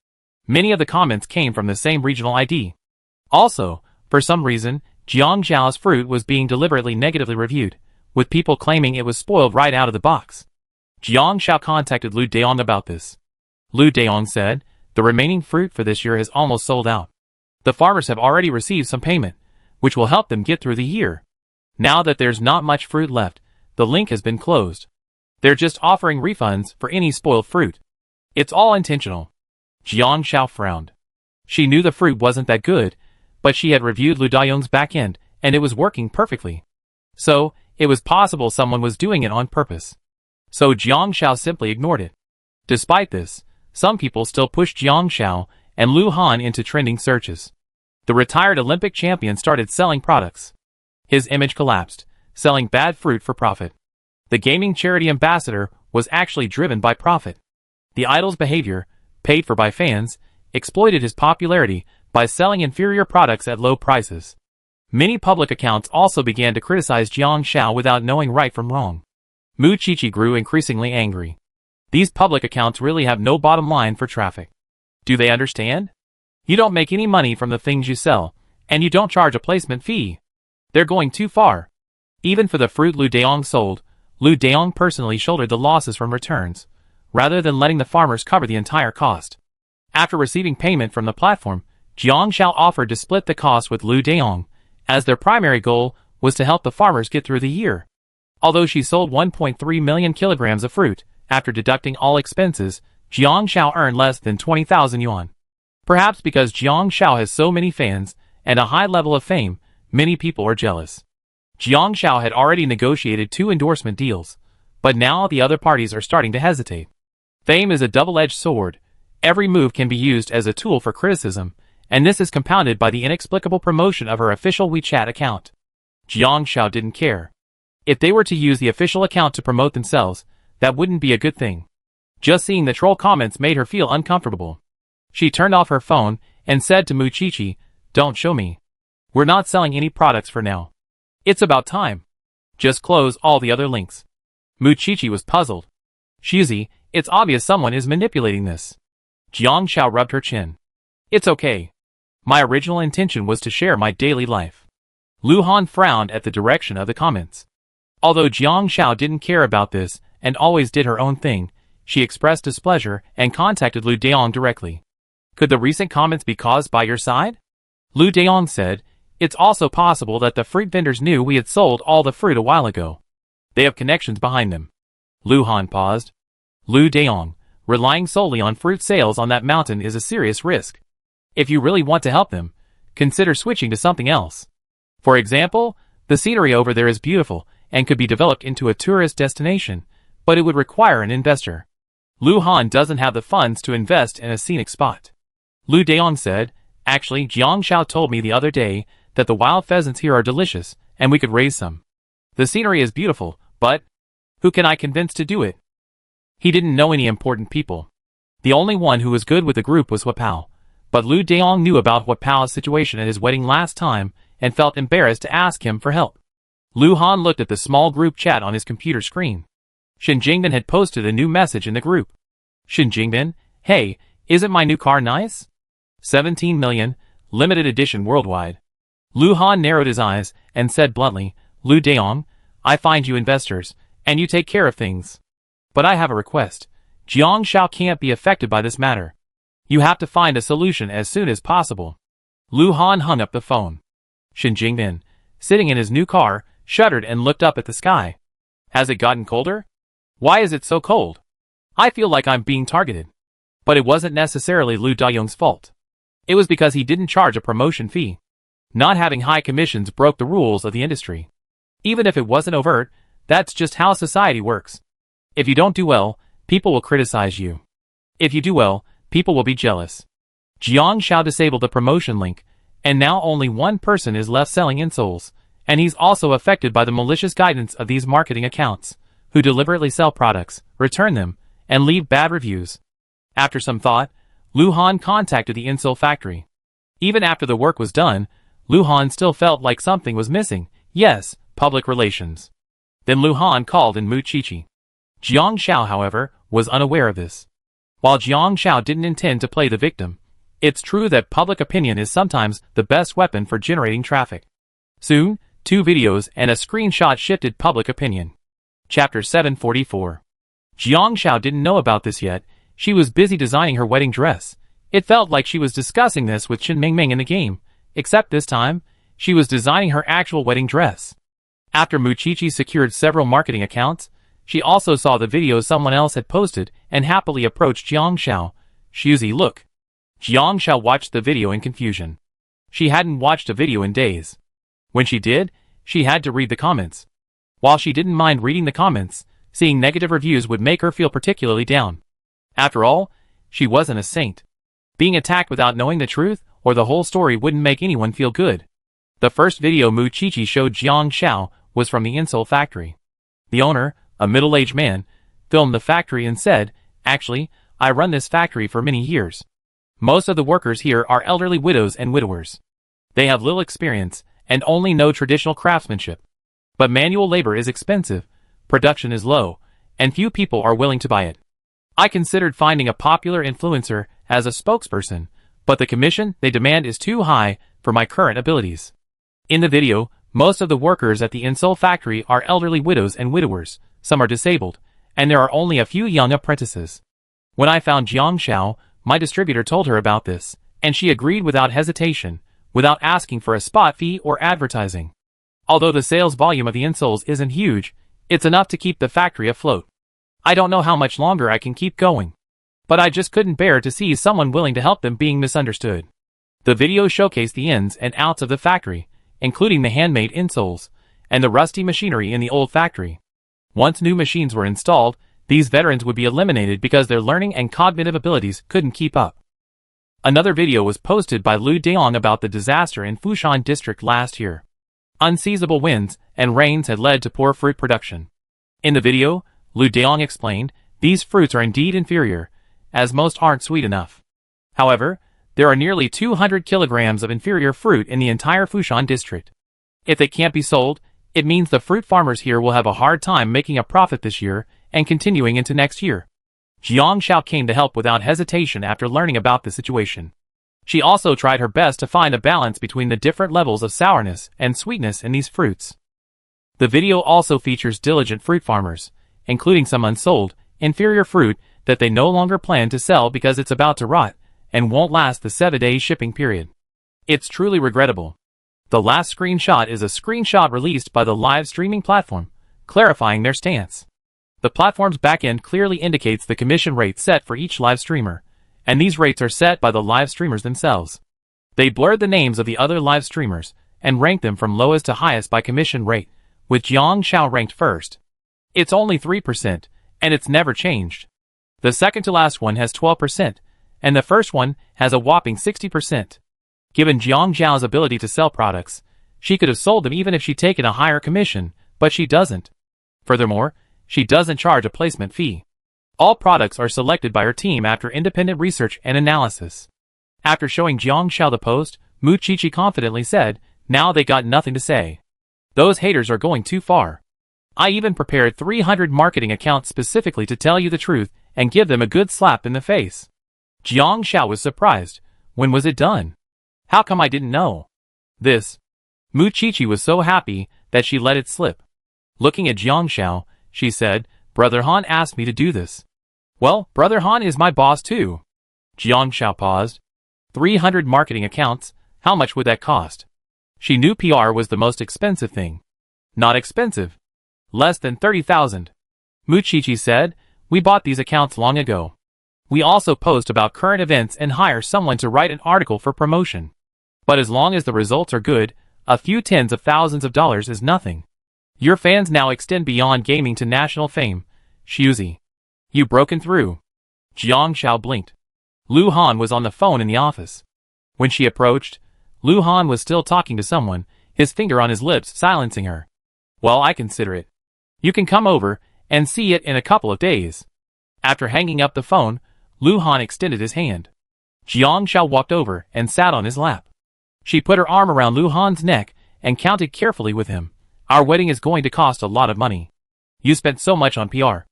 Many of the comments came from the same regional ID. Also, for some reason, Jiang Zhao's fruit was being deliberately negatively reviewed, with people claiming it was spoiled right out of the box. Jiang Zhao contacted Lu Daong about this. Lu Daong said, the remaining fruit for this year has almost sold out. The farmers have already received some payment, which will help them get through the year. Now that there's not much fruit left, the link has been closed. They're just offering refunds for any spoiled fruit. It's all intentional. Jiang Zhao frowned. She knew the fruit wasn't that good, but she had reviewed Lu Daong's back end, and it was working perfectly. So, it was possible someone was doing it on purpose. So Jiang Zhao simply ignored it. Despite this, some people still pushed Jiang Zhao and Lu Han into trending searches. The retired Olympic champion started selling products. His image collapsed, selling bad fruit for profit. The gaming charity ambassador was actually driven by profit. The idol's behavior, paid for by fans, exploited his popularity by selling inferior products at low prices. Many public accounts also began to criticize Jiang Xiao without knowing right from wrong. Mu Qiqi grew increasingly angry. These public accounts really have no bottom line for traffic. Do they understand? You don't make any money from the things you sell, and you don't charge a placement fee. They're going too far. Even for the fruit Lu Daong sold, Lu Daong personally shouldered the losses from returns, rather than letting the farmers cover the entire cost. After receiving payment from the platform, Jiang Xiao offered to split the cost with Lu Daong, as their primary goal was to help the farmers get through the year. Although she sold 1.3 million kilograms of fruit, after deducting all expenses, Jiang Xiao earned less than 20,000 yuan. Perhaps because Jiang Xiao has so many fans and a high level of fame, many people are jealous. Jiang Xiao had already negotiated 2 endorsement deals, but now the other parties are starting to hesitate. Fame is a double-edged sword. Every move can be used as a tool for criticism, and this is compounded by the inexplicable promotion of her official WeChat account. Jiang Xiao didn't care. If they were to use the official account to promote themselves, that wouldn't be a good thing. Just seeing the troll comments made her feel uncomfortable. She turned off her phone and said to Mu Qiqi, "Don't show me. We're not selling any products for now. It's about time. Just close all the other links." Mu Qiqi was puzzled. "Shuzi, it's obvious someone is manipulating this." Jiang Xiao rubbed her chin. "It's okay. My original intention was to share my daily life." Lu Han frowned at the direction of the comments. Although Jiang Xiao didn't care about this and always did her own thing, she expressed displeasure and contacted Lu Daong directly. "Could the recent comments be caused by your side?" Lu Daong said, "It's also possible that the fruit vendors knew we had sold all the fruit a while ago. They have connections behind them." Lu Han paused. "Lu Daong, relying solely on fruit sales on that mountain is a serious risk. If you really want to help them, consider switching to something else. For example, the scenery over there is beautiful and could be developed into a tourist destination, but it would require an investor. Lu Han doesn't have the funds to invest in a scenic spot." Lu Daong said, "Actually, Jiang Xiao told me the other day that the wild pheasants here are delicious, and we could raise some. The scenery is beautiful, but who can I convince to do it?" He didn't know any important people. The only one who was good with the group was Huapao, but Lu Daong knew about Huapao's situation at his wedding last time and felt embarrassed to ask him for help. Lu Han looked at the small group chat on his computer screen. Shen Jingbin had posted a new message in the group. "Shen Jingbin, hey, isn't my new car nice? 17 million, limited edition worldwide." Lu Han narrowed his eyes and said bluntly, "Lu Daong, I find you investors, and you take care of things. But I have a request. Jiang Xiao can't be affected by this matter. You have to find a solution as soon as possible." Lu Han hung up the phone. Shen Jingbin, sitting in his new car, shuddered and looked up at the sky. "Has it gotten colder? Why is it so cold? I feel like I'm being targeted." But it wasn't necessarily Lu Dayong's fault. It was because he didn't charge a promotion fee. Not having high commissions broke the rules of the industry. Even if it wasn't overt, that's just how society works. If you don't do well, people will criticize you. If you do well, people will be jealous. Jiang Xiao disabled the promotion link, and now only one person is left selling insoles, and he's also affected by the malicious guidance of these marketing accounts, who deliberately sell products, return them, and leave bad reviews. After some thought, Lu Han contacted the insole factory. Even after the work was done, Lu Han still felt like something was missing. Yes, public relations. Then Lu Han called in Mu Qiqi. Jiang Xiao, however, was unaware of this. While Jiang Xiao didn't intend to play the victim, it's true that public opinion is sometimes the best weapon for generating traffic. Soon, 2 videos and a screenshot shifted public opinion. Chapter 744. Jiang Xiao didn't know about this yet. She was busy designing her wedding dress. It felt like she was discussing this with Shen Mingming in the game, except this time, she was designing her actual wedding dress. After Mu Qiqi secured several marketing accounts, she also saw the video someone else had posted and happily approached Jiang Xiao. "Shuzi, look." Jiang Xiao watched the video in confusion. She hadn't watched a video in days. When she did, she had to read the comments. While she didn't mind reading the comments, seeing negative reviews would make her feel particularly down. After all, she wasn't a saint. Being attacked without knowing the truth or the whole story wouldn't make anyone feel good. The first video Mu Qiqi showed Jiang Xiao was from the insole factory. The owner, a middle-aged man, filmed the factory and said, "Actually, I run this factory for many years. Most of the workers here are elderly widows and widowers. They have little experience and only know traditional craftsmanship. But manual labor is expensive, production is low, and few people are willing to buy it. I considered finding a popular influencer as a spokesperson, but the commission they demand is too high for my current abilities. In the video, most of the workers at the insole factory are elderly widows and widowers, some are disabled, and there are only a few young apprentices. When I found Jiang Xiao, my distributor told her about this, and she agreed without hesitation, without asking for a spot fee or advertising. Although the sales volume of the insoles isn't huge, it's enough to keep the factory afloat. I don't know how much longer I can keep going. But I just couldn't bear to see someone willing to help them being misunderstood. The video showcased the ins and outs of the factory, including the handmade insoles, and the rusty machinery in the old factory. Once new machines were installed, these veterans would be eliminated because their learning and cognitive abilities couldn't keep up. Another video was posted by Lu Deong about the disaster in Fushan district last year. Unseasonable winds and rains had led to poor fruit production. In the video, Lu Deong explained, these fruits are indeed inferior, as most aren't sweet enough. However, there are nearly 200 kilograms of inferior fruit in the entire Fushan district. If they can't be sold, it means the fruit farmers here will have a hard time making a profit this year and continuing into next year. Jiang Xiao came to help without hesitation after learning about the situation. She also tried her best to find a balance between the different levels of sourness and sweetness in these fruits. The video also features diligent fruit farmers, including some unsold, inferior fruit that they no longer plan to sell because it's about to rot and won't last the 7-day shipping period. It's truly regrettable. The last screenshot is a screenshot released by the live streaming platform, clarifying their stance. The platform's backend clearly indicates the commission rate set for each live streamer, and these rates are set by the live streamers themselves. They blurred the names of the other live streamers and ranked them from lowest to highest by commission rate, with Jiang Xiao ranked first. It's only 3%, and it's never changed. The second to last one has 12%, and the first one has a whopping 60%. Given Jiang Xiao's ability to sell products, she could have sold them even if she'd taken a higher commission, but she doesn't. Furthermore, she doesn't charge a placement fee. All products are selected by her team after independent research and analysis. After showing Jiang Xiao the post, Mu Qiqi confidently said, now they got nothing to say. Those haters are going too far. I even prepared 300 marketing accounts specifically to tell you the truth and give them a good slap in the face. Jiang Xiao was surprised. When was it done? How come I didn't know? This. Mu Qiqi was so happy that she let it slip. Looking at Jiang Xiao, she said, Brother Han asked me to do this. Well, Brother Han is my boss too. Jiang Xiao paused. 300 marketing accounts, how much would that cost? She knew PR was the most expensive thing. Not expensive. Less than 30,000. Mu Qiqi said, we bought these accounts long ago. We also post about current events and hire someone to write an article for promotion. But as long as the results are good, a few tens of thousands of dollars is nothing. Your fans now extend beyond gaming to national fame. Shuzi. You broken through. Jiang Xiao blinked. Lu Han was on the phone in the office. When she approached, Lu Han was still talking to someone, his finger on his lips silencing her. Well, I consider it. You can come over and see it in a couple of days. After hanging up the phone, Lu Han extended his hand. Jiang Xiao walked over and sat on his lap. She put her arm around Lu Han's neck and counted carefully with him. Our wedding is going to cost a lot of money. You spent so much on PR.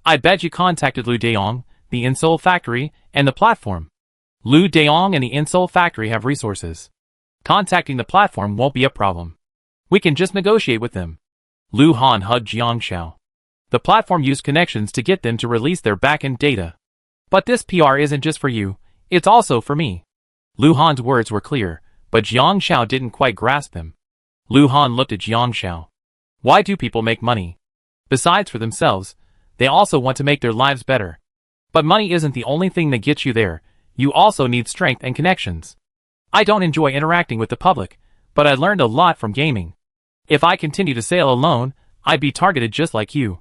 I bet you contacted Lu Deong, the insole factory, and the platform. Lu Deong and the insole factory have resources. Contacting the platform won't be a problem. We can just negotiate with them. Lu Han hugged Jiang Xiao. The platform used connections to get them to release their backend data. But this PR isn't just for you, it's also for me. Lu Han's words were clear, but Jiang Xiao didn't quite grasp them. Lu Han looked at Jiang Xiao. Why do people make money? Besides for themselves, they also want to make their lives better. But money isn't the only thing that gets you there, you also need strength and connections. I don't enjoy interacting with the public, but I learned a lot from gaming. If I continue to sail alone, I'd be targeted just like you.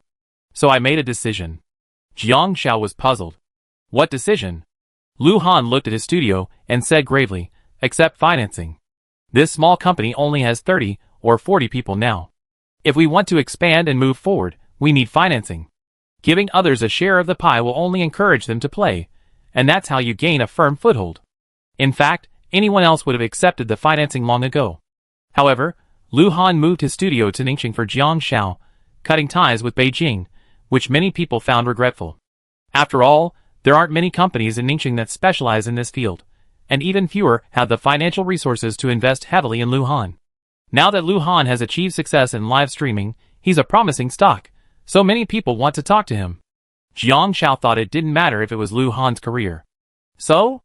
So I made a decision. Jiang Xiao was puzzled. What decision? Lu Han looked at his studio and said gravely, accept financing. This small company only has 30 or 40 people now. If we want to expand and move forward, we need financing. Giving others a share of the pie will only encourage them to play, and that's how you gain a firm foothold. In fact, anyone else would have accepted the financing long ago. However, Lu Han moved his studio to Ningxing for Jiangshao, cutting ties with Beijing, which many people found regretful. After all, there aren't many companies in Ningxing that specialize in this field, and even fewer have the financial resources to invest heavily in Lu Han. Now that Lu Han has achieved success in live streaming, he's a promising stock, so many people want to talk to him. Jiang Shao thought it didn't matter if it was Lu Han's career. So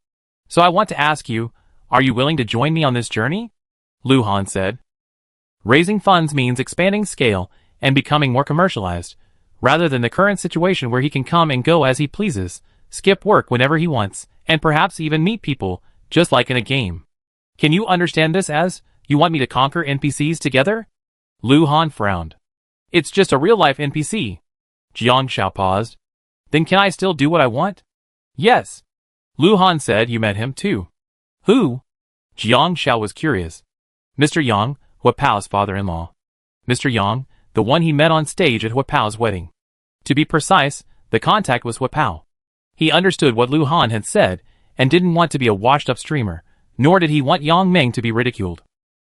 I want to ask you, are you willing to join me on this journey? Lu Han said. Raising funds means expanding scale and becoming more commercialized, rather than the current situation where he can come and go as he pleases, skip work whenever he wants, and perhaps even meet people, just like in a game. Can you understand this as, you want me to conquer NPCs together? Lu Han frowned. It's just a real-life NPC. Jiang Shao paused. Then can I still do what I want? Yes. Lu Han said you met him too. Who? Jiang Shao was curious. Mr. Yang, Hua Pao's father-in-law. Mr. Yang, the one he met on stage at Hua Pao's wedding. To be precise, the contact was Hua Pao. He understood what Lu Han had said, and didn't want to be a washed-up streamer, nor did he want Yang Meng to be ridiculed.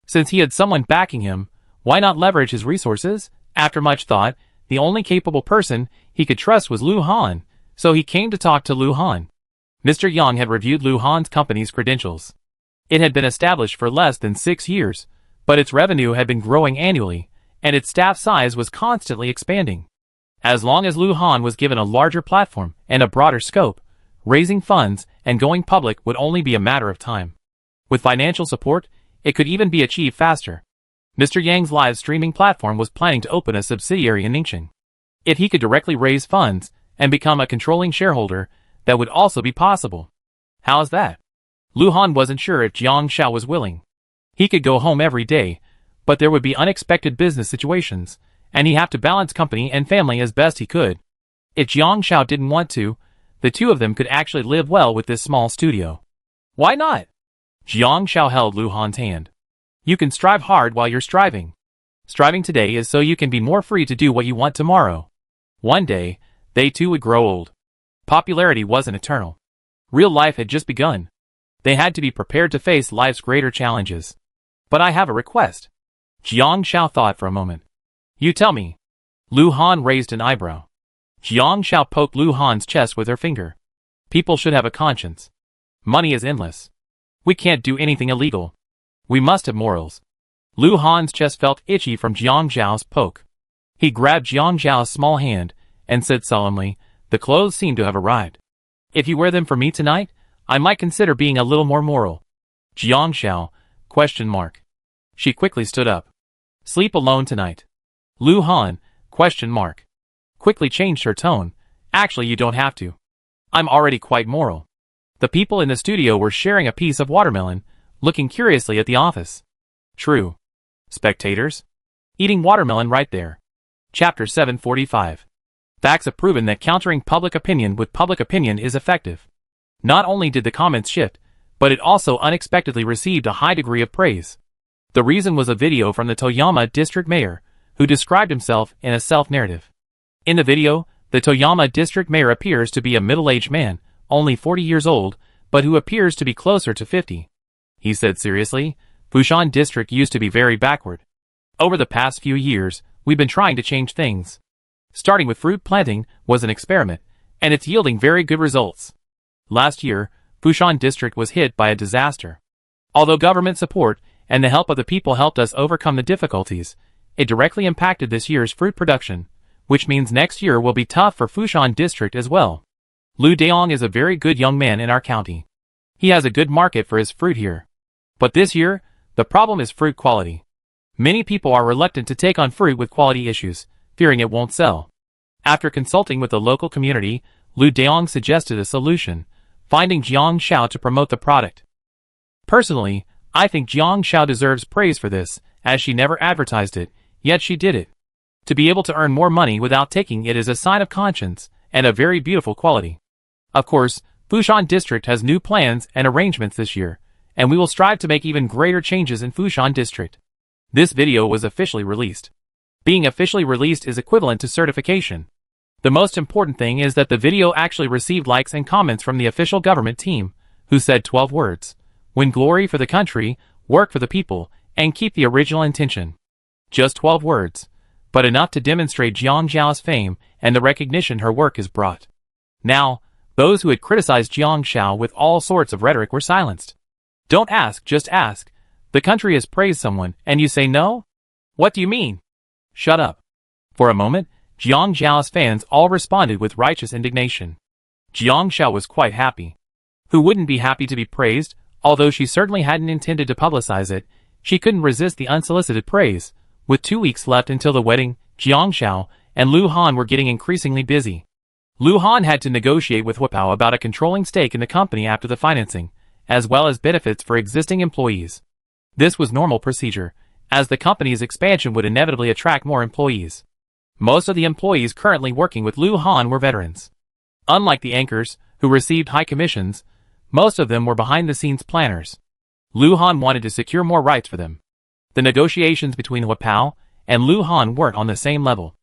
Since he had someone backing him, why not leverage his resources? After much thought, the only capable person he could trust was Lu Han, so he came to talk to Lu Han. Mr. Yang had reviewed Lu Han's company's credentials. It had been established for less than 6 years, but its revenue had been growing annually, and its staff size was constantly expanding. As long as Lu Han was given a larger platform and a broader scope, raising funds and going public would only be a matter of time. With financial support, it could even be achieved faster. Mr. Yang's live streaming platform was planning to open a subsidiary in Ningxing. If he could directly raise funds and become a controlling shareholder, that would also be possible. How's that? Lu Han wasn't sure if Jiang Shao was willing. He could go home every day, but there would be unexpected business situations, and he'd have to balance company and family as best he could. If Jiang Shao didn't want to, the two of them could actually live well with this small studio. Why not? Jiang Shao held Lu Han's hand. You can strive hard while you're striving. Striving today is so you can be more free to do what you want tomorrow. One day, they too would grow old. Popularity wasn't eternal. Real life had just begun. They had to be prepared to face life's greater challenges. But I have a request. Jiang Shao thought for a moment. You tell me. Lu Han raised an eyebrow. Jiang Shao poked Lu Han's chest with her finger. People should have a conscience. Money is endless. We can't do anything illegal. We must have morals. Lu Han's chest felt itchy from Jiang Zhao's poke. He grabbed Jiang Zhao's small hand and said solemnly, the clothes seem to have arrived. If you wear them for me tonight, I might consider being a little more moral. Jiang Zhao, ? She quickly stood up. Sleep alone tonight. Lu Han, ? Quickly changed her tone. Actually, you don't have to. I'm already quite moral. The people in the studio were sharing a piece of watermelon, looking curiously at the office. True. Spectators? Eating watermelon right there. Chapter 745. Facts have proven that countering public opinion with public opinion is effective. Not only did the comments shift, but it also unexpectedly received a high degree of praise. The reason was a video from the Toyama district mayor, who described himself in a self-narrative. In the video, the Toyama district mayor appears to be a middle-aged man, only 40 years old, but who appears to be closer to 50. He said seriously, Fushan district used to be very backward. Over the past few years, we've been trying to change things. Starting with fruit planting was an experiment, and it's yielding very good results. Last year, Fushan district was hit by a disaster. Although government support and the help of the people helped us overcome the difficulties, it directly impacted this year's fruit production, which means next year will be tough for Fushan district as well. Lu Daong is a very good young man in our county. He has a good market for his fruit here. But this year, the problem is fruit quality. Many people are reluctant to take on fruit with quality issues, fearing it won't sell. After consulting with the local community, Lu Daong suggested a solution, finding Jiang Shao to promote the product. Personally, I think Jiang Shao deserves praise for this, as she never advertised it, yet she did it. To be able to earn more money without taking it is a sign of conscience, and a very beautiful quality. Of course, Fushan district has new plans and arrangements this year, and we will strive to make even greater changes in Fushan district. This video was officially released. Being officially released is equivalent to certification. The most important thing is that the video actually received likes and comments from the official government team, who said 12 words: win glory for the country, work for the people, and keep the original intention. Just 12 words, but enough to demonstrate Jiang Zhao's fame and the recognition her work has brought. Now, those who had criticized Jiang Zhao with all sorts of rhetoric were silenced. Don't ask, just ask. The country has praised someone, and you say no? What do you mean? Shut up. For a moment, Jiang Zhao's fans all responded with righteous indignation. Jiang Zhao was quite happy. Who wouldn't be happy to be praised? Although she certainly hadn't intended to publicize it, she couldn't resist the unsolicited praise. With 2 weeks left until the wedding, Jiang Zhao and Lu Han were getting increasingly busy. Lu Han had to negotiate with Huapao about a controlling stake in the company after the financing, as well as benefits for existing employees. This was normal procedure, as the company's expansion would inevitably attract more employees. Most of the employees currently working with Lu Han were veterans. Unlike the anchors, who received high commissions, most of them were behind-the-scenes planners. Lu Han wanted to secure more rights for them. The negotiations between Huapao and Lu Han weren't on the same level.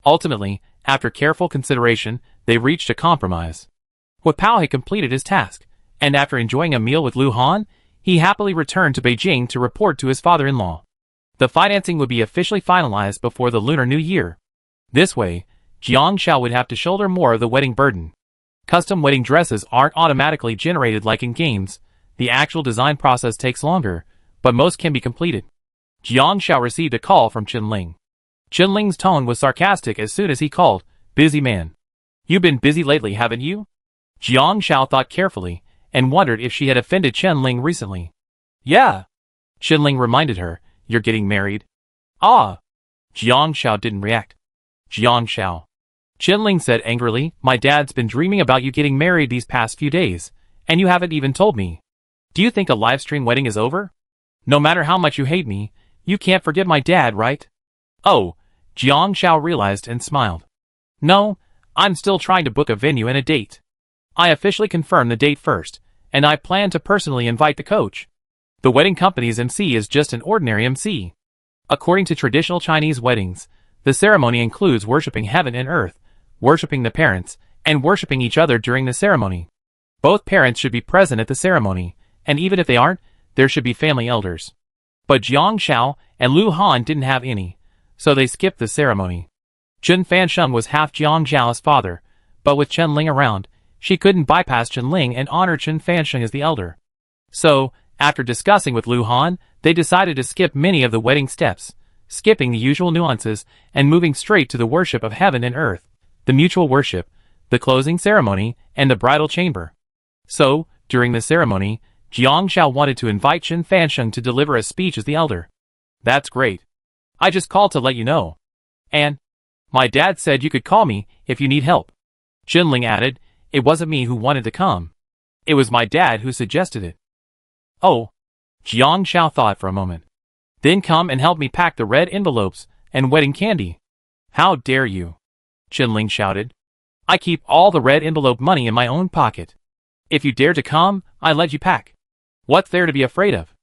Ultimately, after careful consideration, they reached a compromise. Huapao had completed his task, and after enjoying a meal with Lu Han, he happily returned to Beijing to report to his father-in-law. The financing would be officially finalized before the Lunar New Year. This way, Jiang Zhao would have to shoulder more of the wedding burden. Custom wedding dresses aren't automatically generated like in games. The actual design process takes longer, but most can be completed. Jiang Zhao received a call from Chen Ling. Chen Ling's tone was sarcastic as soon as he called, "Busy man. You've been busy lately, haven't you?" Jiang Zhao thought carefully, and wondered if she had offended Chen Ling recently. "Yeah." Chen Ling reminded her, "You're getting married." "Ah." Jiang Zhao didn't react. "Jiang Zhao." Chen Ling said angrily, "My dad's been dreaming about you getting married these past few days, and you haven't even told me. Do you think a live-stream wedding is over? No matter how much you hate me, you can't forget my dad, right?" "Oh," Jiang Zhao realized and smiled. "No, I'm still trying to book a venue and a date. I officially confirmed the date first, and I plan to personally invite the coach. The wedding company's MC is just an ordinary MC. According to traditional Chinese weddings, the ceremony includes worshipping heaven and earth, worshipping the parents, and worshipping each other during the ceremony. Both parents should be present at the ceremony, and even if they aren't, there should be family elders. But Jiang Zhao and Lu Han didn't have any, so they skipped the ceremony. Chen Fansheng was half Jiang Zhao's father, but with Chen Ling around, she couldn't bypass Chen Ling and honor Chen Fansheng as the elder. So, after discussing with Lu Han, they decided to skip many of the wedding steps, skipping the usual nuances and moving straight to the worship of heaven and earth, the mutual worship, the closing ceremony, and the bridal chamber. So, during the ceremony, Jiang Zhao wanted to invite Chen Fansheng to deliver a speech as the elder. "That's great. I just called to let you know. And my dad said you could call me if you need help." Chen Ling added, "It wasn't me who wanted to come. It was my dad who suggested it." "Oh." Jiang Zhao thought for a moment. "Then come and help me pack the red envelopes and wedding candy." "How dare you?" Chen Ling shouted. "I keep all the red envelope money in my own pocket. If you dare to come, I let you pack. What's there to be afraid of?"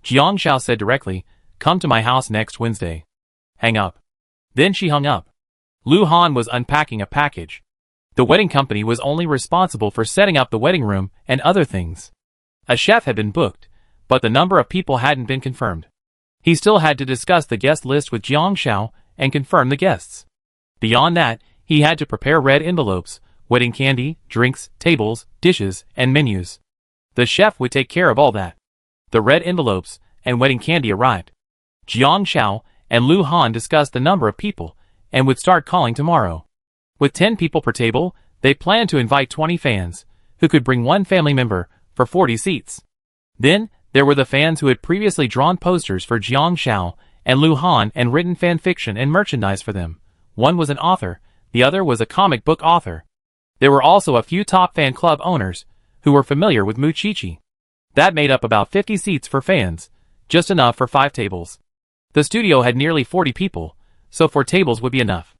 Jiang Zhao said directly, "Come to my house next Wednesday." "Hang up." Then she hung up. Lu Han was unpacking a package. The wedding company was only responsible for setting up the wedding room and other things. A chef had been booked, but the number of people hadn't been confirmed. He still had to discuss the guest list with Jiang Zhao and confirm the guests. Beyond that, he had to prepare red envelopes, wedding candy, drinks, tables, dishes, and menus. The chef would take care of all that. The red envelopes and wedding candy arrived. Jiang Zhao and Lu Han discussed the number of people and would start calling tomorrow. With 10 people per table, they planned to invite 20 fans, who could bring one family member, for 40 seats. Then, there were the fans who had previously drawn posters for Jiang Zhao and Lu Han and written fan fiction and merchandise for them. One was an author, the other was a comic book author. There were also a few top fan club owners, who were familiar with Mu Chichi. That made up about 50 seats for fans, just enough for 5 tables. The studio had nearly 40 people, so 4 tables would be enough.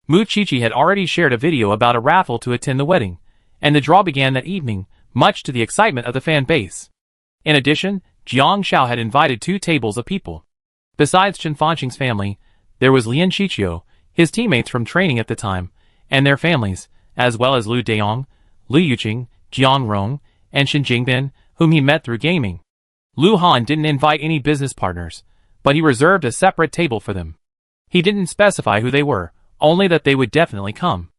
Mu Chichi had already shared a video about a raffle to attend the wedding, and the draw began that evening, much to the excitement of the fan base. In addition, Jiang Zhao had invited 2 tables of people. Besides Chen Fansheng's family, there was Lian Qiqiu, his teammates from training at the time, and their families, as well as Liu Daong, Liu Yuqing, Jiang Rong, and Xin Jingbin, whom he met through gaming. Lu Han didn't invite any business partners, but he reserved a separate table for them. He didn't specify who they were, only that they would definitely come.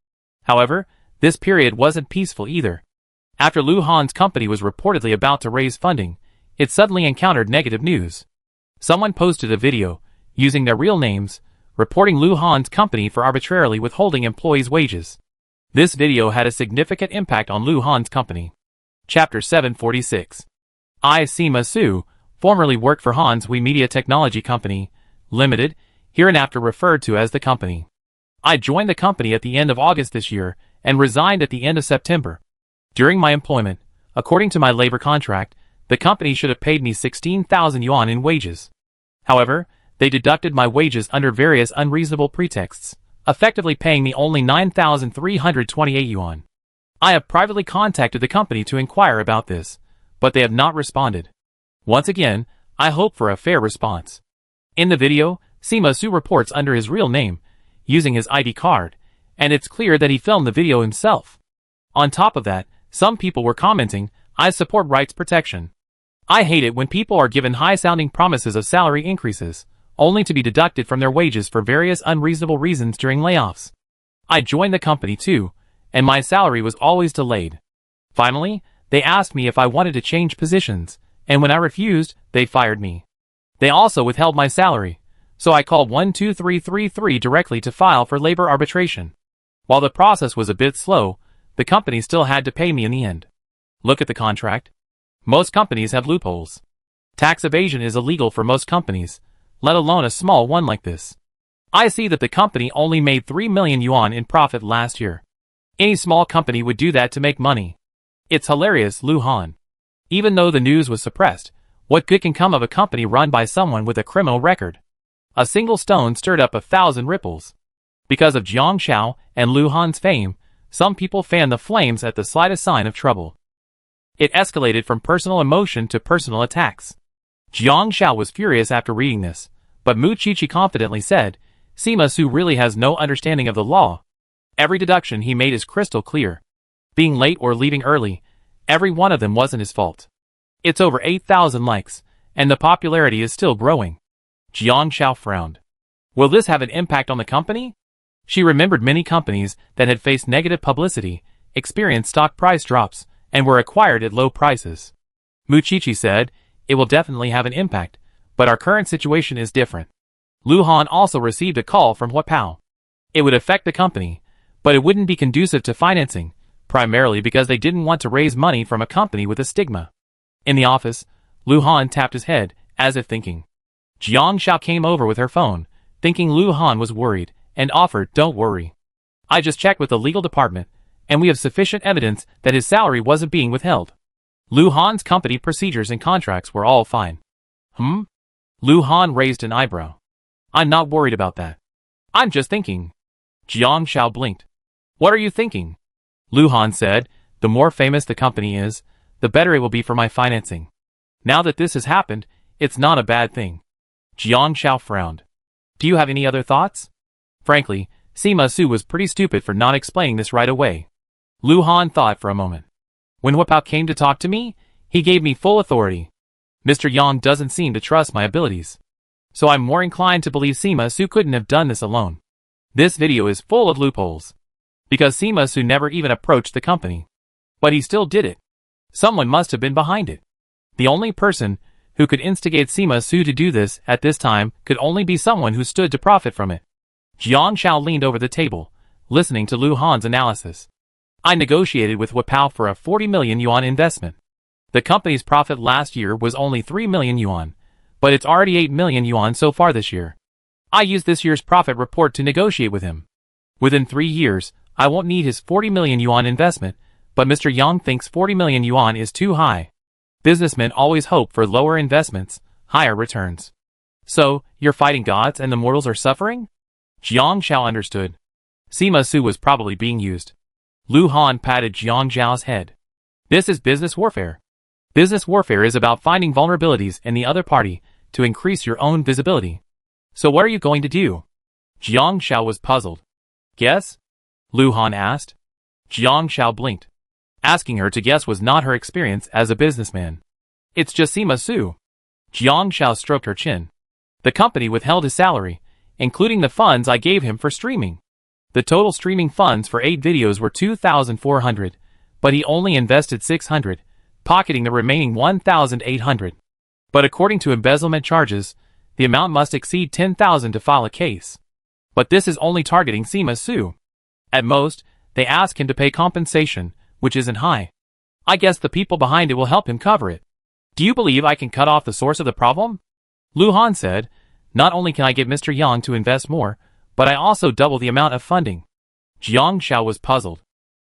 However, this period wasn't peaceful either. After Lu Han's company was reportedly about to raise funding, it suddenly encountered negative news. Someone posted a video, using their real names, reporting Lu Han's company for arbitrarily withholding employees' wages. This video had a significant impact on Lu Han's company. Chapter 746. I, Sima Su, formerly worked for Han's Hui Media Technology Company, Limited, hereinafter referred to as the company. I joined the company at the end of August this year and resigned at the end of September. During my employment, according to my labor contract, the company should have paid me 16,000 yuan in wages. However, they deducted my wages under various unreasonable pretexts, effectively paying me only 9,328 yuan. I have privately contacted the company to inquire about this, but they have not responded. Once again, I hope for a fair response. In the video, Sima Su reports under his real name, using his ID card, and it's clear that he filmed the video himself. On top of that, some people were commenting, I support rights protection. I hate it when people are given high-sounding promises of salary increases, only to be deducted from their wages for various unreasonable reasons during layoffs. I joined the company too, and my salary was always delayed. Finally, they asked me if I wanted to change positions, and when I refused, they fired me. They also withheld my salary, so I called 12333 directly to file for labor arbitration. While the process was a bit slow, the company still had to pay me in the end. Look at the contract. Most companies have loopholes. Tax evasion is illegal for most companies, let alone a small one like this. I see that the company only made 3 million yuan in profit last year. Any small company would do that to make money. It's hilarious, Lu Han. Even though the news was suppressed, what good can come of a company run by someone with a criminal record? A single stone stirred up 1,000 ripples. Because of Jiang Xiao and Lu Han's fame, some people fanned the flames at the slightest sign of trouble. It escalated from personal emotion to personal attacks. Jiang Xiao was furious after reading this, but Mu Qiqi confidently said, Sima Su really has no understanding of the law. Every deduction he made is crystal clear. Being late or leaving early, every one of them wasn't his fault. It's over 8,000 likes, and the popularity is still growing. Jiang Xiao frowned. Will this have an impact on the company? She remembered many companies that had faced negative publicity, experienced stock price drops, and were acquired at low prices. Mu Qiqi said, it will definitely have an impact, but our current situation is different. Lu Han also received a call from Huapao. It would affect the company, but it wouldn't be conducive to financing, primarily because they didn't want to raise money from a company with a stigma. In the office, Lu Han tapped his head, as if thinking. Jiang Xiao came over with her phone, thinking Lu Han was worried, and offered, don't worry. I just checked with the legal department, and we have sufficient evidence that his salary wasn't being withheld. Lu Han's company procedures and contracts were all fine. Lu Han raised an eyebrow. I'm not worried about that. I'm just thinking. Jiang Xiao blinked. What are you thinking? Lu Han said, the more famous the company is, the better it will be for my financing. Now that this has happened, it's not a bad thing. Jiang Xiao frowned. Do you have any other thoughts? Frankly, Sima Su was pretty stupid for not explaining this right away. Lu Han thought for a moment. When Huapao came to talk to me, he gave me full authority. Mr. Yang doesn't seem to trust my abilities. So I'm more inclined to believe Sima Su couldn't have done this alone. This video is full of loopholes. Because Sima Su never even approached the company. But he still did it. Someone must have been behind it. The only person who could instigate Sima Su to do this at this time could only be someone who stood to profit from it. Jiang Xiao leaned over the table, listening to Lu Han's analysis. I negotiated with Huapao for a 40 million yuan investment. The company's profit last year was only 3 million yuan, but it's already 8 million yuan so far this year. I used this year's profit report to negotiate with him. Within 3 years, I won't need his 40 million yuan investment, but Mr. Yang thinks 40 million yuan is too high. Businessmen always hope for lower investments, higher returns. So, you're fighting gods and the mortals are suffering? Jiang Xiao understood. Sima Su was probably being used. Lu Han patted Jiang Xiao's head. This is business warfare. Business warfare is about finding vulnerabilities in the other party to increase your own visibility. So what are you going to do? Jiang Xiao was puzzled. Guess? Lu Han asked. Jiang Xiao blinked. Asking her to guess was not her experience as a businessman. It's just Sima Su. Jiang Xiao stroked her chin. The company withheld his salary, including the funds I gave him for streaming. The total streaming funds for 8 videos were 2,400, but he only invested 600, pocketing the remaining 1,800. But according to embezzlement charges, the amount must exceed 10,000 to file a case. But this is only targeting Sima Su. At most, they ask him to pay compensation, which isn't high. I guess the people behind it will help him cover it. Do you believe I can cut off the source of the problem? Lu Han said, not only can I get Mr. Yang to invest more, but I also double the amount of funding. Jiang Xiao was puzzled.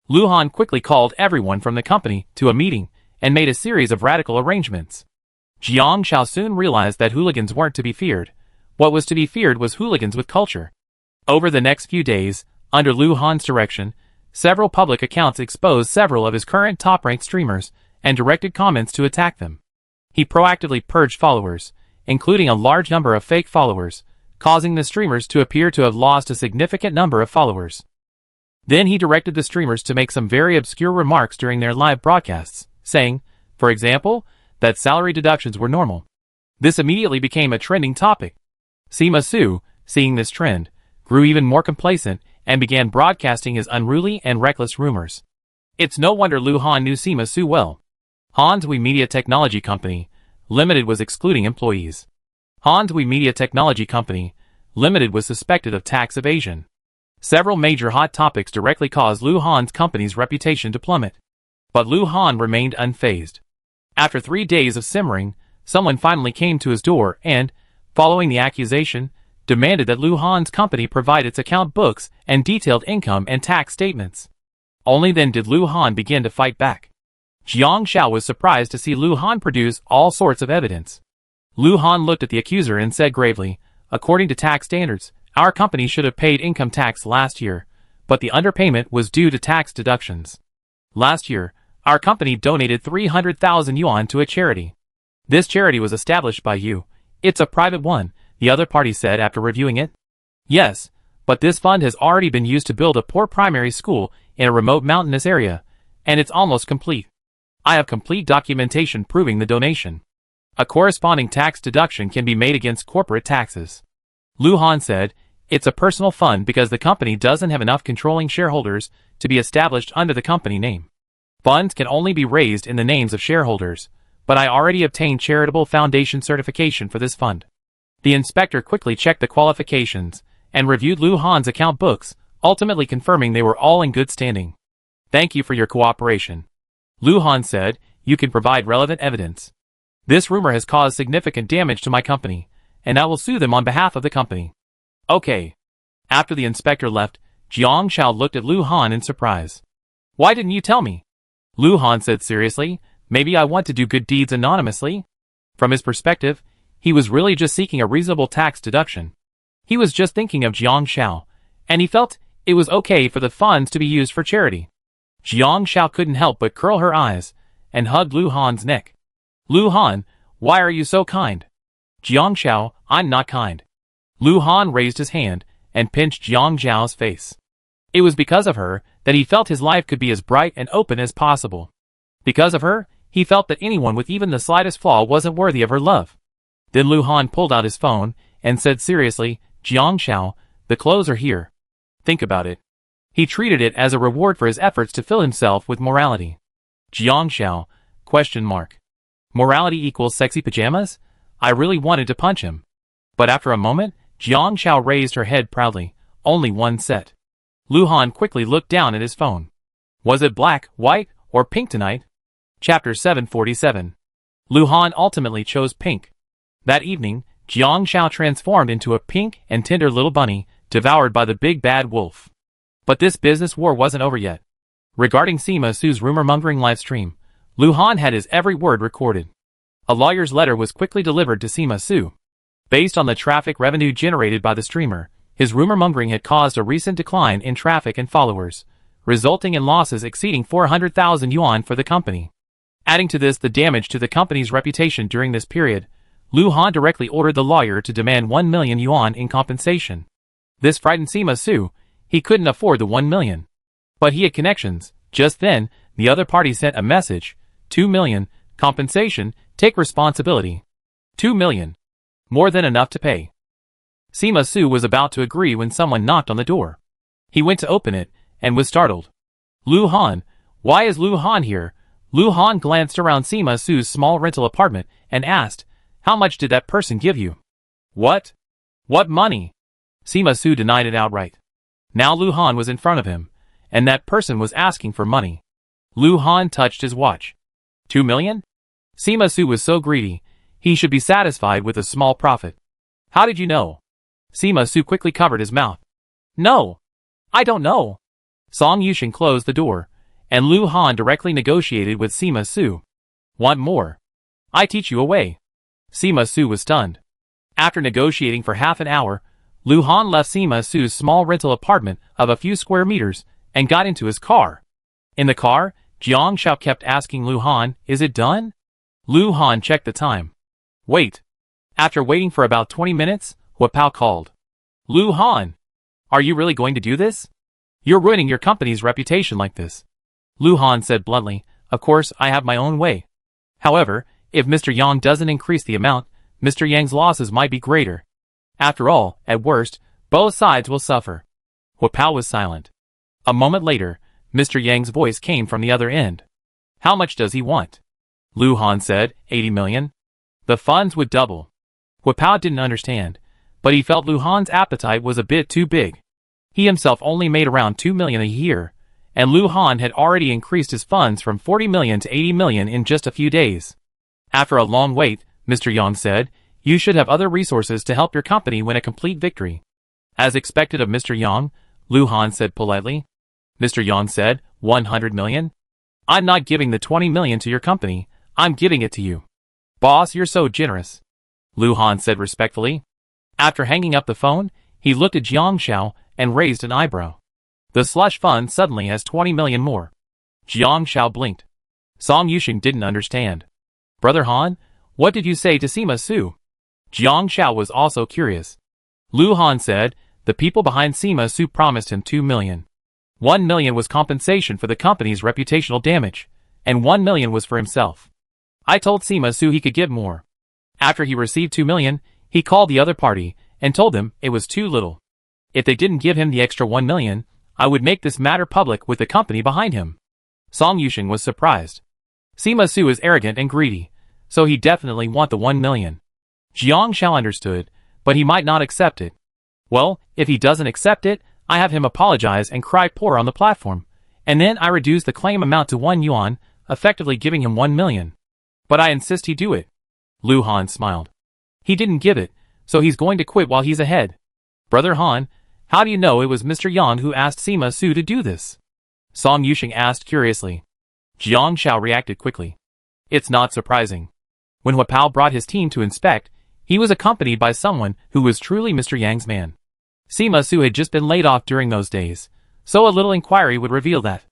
Lu Han quickly called everyone from the company to a meeting and made a series of radical arrangements. Jiang Xiao soon realized that hooligans weren't to be feared. What was to be feared was hooligans with culture. Over the next few days, under Lu Han's direction, several public accounts exposed several of his current top-ranked streamers and directed comments to attack them. He proactively purged followers, including a large number of fake followers, causing the streamers to appear to have lost a significant number of followers. Then he directed the streamers to make some very obscure remarks during their live broadcasts, saying, for example, that salary deductions were normal. This immediately became a trending topic. Sima Su, seeing this trend, grew even more complacent and began broadcasting his unruly and reckless rumors. It's no wonder Lu Han knew Sima Su well. Hansui Media Technology Company, Limited was excluding employees. Hansui Media Technology Company, Limited was suspected of tax evasion. Several major hot topics directly caused Lu Han's company's reputation to plummet. But Lu Han remained unfazed. After 3 days of simmering, someone finally came to his door and, following the accusation, demanded that Lu Han's company provide its account books and detailed income and tax statements. Only then did Lu Han begin to fight back. Jiang Xiao was surprised to see Lu Han produce all sorts of evidence. Lu Han looked at the accuser and said gravely, according to tax standards, our company should have paid income tax last year, but the underpayment was due to tax deductions. Last year, our company donated 300,000 yuan to a charity. This charity was established by you. It's a private one, the other party said after reviewing it. Yes, but this fund has already been used to build a poor primary school in a remote mountainous area, and it's almost complete. I have complete documentation proving the donation. A corresponding tax deduction can be made against corporate taxes. Lu Han said, it's a personal fund because the company doesn't have enough controlling shareholders to be established under the company name. Funds can only be raised in the names of shareholders, but I already obtained charitable foundation certification for this fund. The inspector quickly checked the qualifications and reviewed Lu Han's account books, ultimately confirming they were all in good standing. Thank you for your cooperation. Lu Han said, you can provide relevant evidence. This rumor has caused significant damage to my company, and I will sue them on behalf of the company. Okay. After the inspector left, Jiang Xiao looked at Lu Han in surprise. Why didn't you tell me? Lu Han said seriously, maybe I want to do good deeds anonymously? From his perspective, he was really just seeking a reasonable tax deduction. He was just thinking of Jiang Xiao, and he felt it was okay for the funds to be used for charity. Jiang Xiao couldn't help but curl her eyes and hugged Lu Han's neck. Lu Han, why are you so kind? Jiang Xiao, I'm not kind. Lu Han raised his hand and pinched Jiang Xiao's face. It was because of her that he felt his life could be as bright and open as possible. Because of her, he felt that anyone with even the slightest flaw wasn't worthy of her love. Then Lu Han pulled out his phone and said seriously, Jiang Xiao, the clothes are here. Think about it. He treated it as a reward for his efforts to fill himself with morality. Jiang Xiao, question mark. Morality equals sexy pajamas? I really wanted to punch him. But after a moment, Jiang Xiao raised her head proudly, only one set. Lu Han quickly looked down at his phone. Was it black, white, or pink tonight? Chapter 747. Lu Han ultimately chose pink. That evening, Jiang Xiao transformed into a pink and tender little bunny, devoured by the big bad wolf. But this business war wasn't over yet. Regarding Sima Su's rumor-mongering livestream, Lu Han had his every word recorded. A lawyer's letter was quickly delivered to Sima Su. Based on the traffic revenue generated by the streamer, his rumor-mongering had caused a recent decline in traffic and followers, resulting in losses exceeding 400,000 yuan for the company. Adding to this the damage to the company's reputation during this period, Lu Han directly ordered the lawyer to demand 1 million yuan in compensation. This frightened Sima Su. He couldn't afford the 1 million. But he had connections. Just then, the other party sent a message. 2 million, compensation, take responsibility. 2 million. More than enough to pay. Sima Su was about to agree when someone knocked on the door. He went to open it, and was startled. Lu Han. Why is Lu Han here? Lu Han glanced around Sima Su's small rental apartment, and asked, how much did that person give you? What? What money? Sima Su denied it outright. Now Lu Han was in front of him, and that person was asking for money. Lu Han touched his watch. 2 million? Sima Su was so greedy, he should be satisfied with a small profit. How did you know? Sima Su quickly covered his mouth. No. I don't know. Song Yuxing closed the door, and Lu Han directly negotiated with Sima Su. Want more? I teach you a way. Sima Su was stunned. After negotiating for half an hour, Lu Han left Sima Su's small rental apartment of a few square meters and got into his car. In the car, Jiang Shao kept asking Lu Han, is it done? Lu Han checked the time. Wait. After waiting for about 20 minutes, Hua Pao called. Lu Han, are you really going to do this? You're ruining your company's reputation like this. Lu Han said bluntly, of course I have my own way. However, if Mr. Yang doesn't increase the amount, Mr. Yang's losses might be greater. After all, at worst, both sides will suffer. Hua Pao was silent. A moment later, Mr. Yang's voice came from the other end. How much does he want? Lu Han said, 80 million. The funds would double. Hua Pao didn't understand, but he felt Lu Han's appetite was a bit too big. He himself only made around 2 million a year, and Lu Han had already increased his funds from 40 million to 80 million in just a few days. After a long wait, Mr. Yang said, you should have other resources to help your company win a complete victory. As expected of Mr. Yang, Lu Han said politely. Mr. Yang said, 100 million? I'm not giving the 20 million to your company, I'm giving it to you. Boss, you're so generous. Lu Han said respectfully. After hanging up the phone, he looked at Jiang Shao and raised an eyebrow. The slush fund suddenly has 20 million more. Jiang Shao blinked. Song Yuxing didn't understand. Brother Han, what did you say to Sima Su? Jiang Shao was also curious. Lu Han said, the people behind Sima Su promised him 2 million. 1 million was compensation for the company's reputational damage, and 1 million was for himself. I told Sima Su he could give more. After he received 2 million, he called the other party and told them it was too little. If they didn't give him the extra 1 million, I would make this matter public with the company behind him. Song Yuxing was surprised. Sima Su is arrogant and greedy, so he definitely want the 1 million. Jiang Shao understood, but he might not accept it. Well, if he doesn't accept it, I have him apologize and cry poor on the platform, and then I reduce the claim amount to 1 yuan, effectively giving him 1 million. But I insist he do it. Lu Han smiled. He didn't give it, so he's going to quit while he's ahead. Brother Han, how do you know it was Mr. Yang who asked Sima Su to do this? Song Yuxing asked curiously. Jiang Shao reacted quickly. It's not surprising. When Hua Pao brought his team to inspect, he was accompanied by someone who was truly Mr. Yang's man. Sima Su had just been laid off during those days, so a little inquiry would reveal that.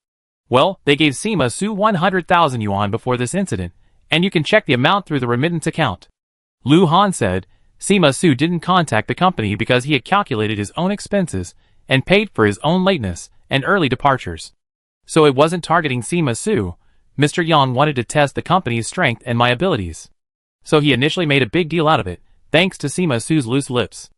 Well, they gave Sima Su 100,000 yuan before this incident, and you can check the amount through the remittance account. Lu Han said, Sima Su didn't contact the company because he had calculated his own expenses and paid for his own lateness and early departures. So it wasn't targeting Sima Su. Mr. Yang wanted to test the company's strength and my abilities. So he initially made a big deal out of it, thanks to Sima Su's loose lips.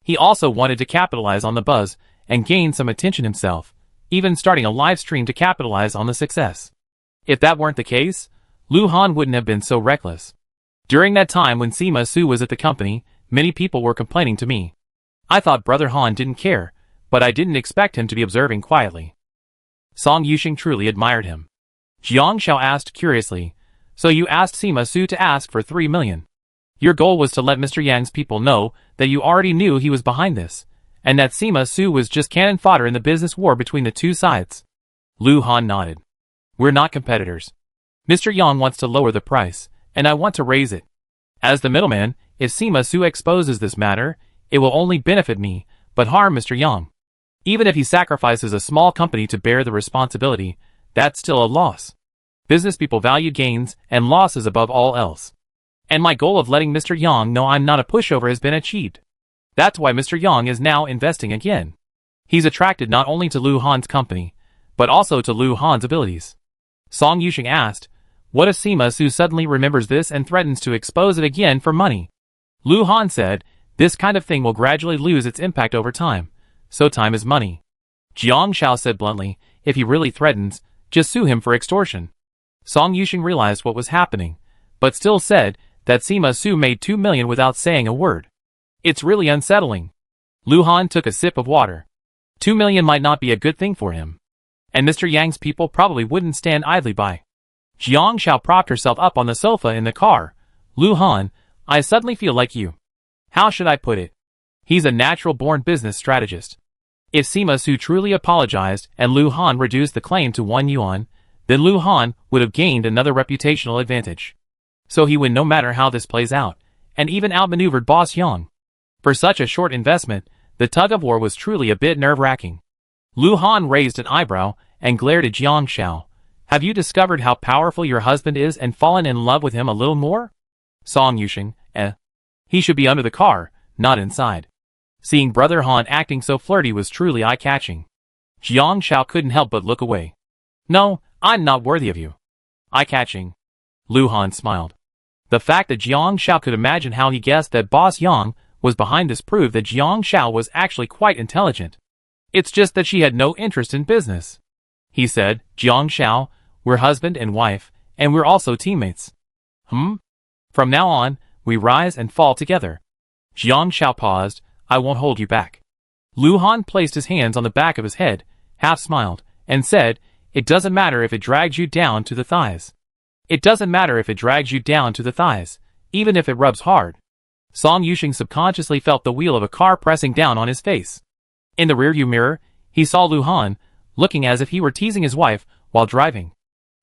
He also wanted to capitalize on the buzz and gain some attention himself, even starting a live stream to capitalize on the success. If that weren't the case, Lu Han wouldn't have been so reckless. During that time when Sima Su was at the company, many people were complaining to me. I thought Brother Han didn't care, but I didn't expect him to be observing quietly. Song Yuxing truly admired him. Jiang Shao asked curiously, so you asked Sima Su to ask for 3 million. Your goal was to let Mr. Yang's people know that you already knew he was behind this, and that Sima Su was just cannon fodder in the business war between the two sides. Lu Han nodded. We're not competitors. Mr. Yang wants to lower the price, and I want to raise it. As the middleman, if Sima Su exposes this matter, it will only benefit me, but harm Mr. Yang. Even if he sacrifices a small company to bear the responsibility, that's still a loss. Business people value gains and losses above all else. And my goal of letting Mr. Yang know I'm not a pushover has been achieved. That's why Mr. Yang is now investing again. He's attracted not only to Lu Han's company, but also to Lu Han's abilities. Song Yusheng asked, "What if Sima Su suddenly remembers this and threatens to expose it again for money?" Lu Han said, "This kind of thing will gradually lose its impact over time, so time is money." Jiang Shao said bluntly, "If he really threatens, just sue him for extortion." Song Yusheng realized what was happening, but still said that Sima Su made 2 million without saying a word. It's really unsettling. Lu Han took a sip of water. 2 million might not be a good thing for him. And Mr. Yang's people probably wouldn't stand idly by. Jiang Shao propped herself up on the sofa in the car. "Lu Han, I suddenly feel like you. How should I put it? He's a natural-born business strategist. If Sima Su truly apologized and Lu Han reduced the claim to 1 yuan, then Lu Han would have gained another reputational advantage. So he win no matter how this plays out, and even outmaneuvered Boss Yang. For such a short investment, the tug-of-war was truly a bit nerve-wracking." Lu Han raised an eyebrow and glared at Jiang Shao. "Have you discovered how powerful your husband is and fallen in love with him a little more?" Song Yusheng, He should be under the car, not inside. Seeing Brother Han acting so flirty was truly eye-catching. Jiang Shao couldn't help but look away. "No, I'm not worthy of you." "Eye-catching." Lu Han smiled. The fact that Jiang Shao could imagine how he guessed that Boss Yang was behind this proved that Jiang Shao was actually quite intelligent. It's just that she had no interest in business. He said, "Jiang Shao, we're husband and wife, and we're also teammates." From now on, we rise and fall together." Jiang Shao paused. "I won't hold you back." Lu Han placed his hands on the back of his head, half smiled, and said, "It doesn't matter if it drags you down to the thighs. It doesn't matter if it drags you down to the thighs, even if it rubs hard." Song Yusheng subconsciously felt the wheel of a car pressing down on his face. In the rearview mirror, he saw Lu Han, looking as if he were teasing his wife while driving.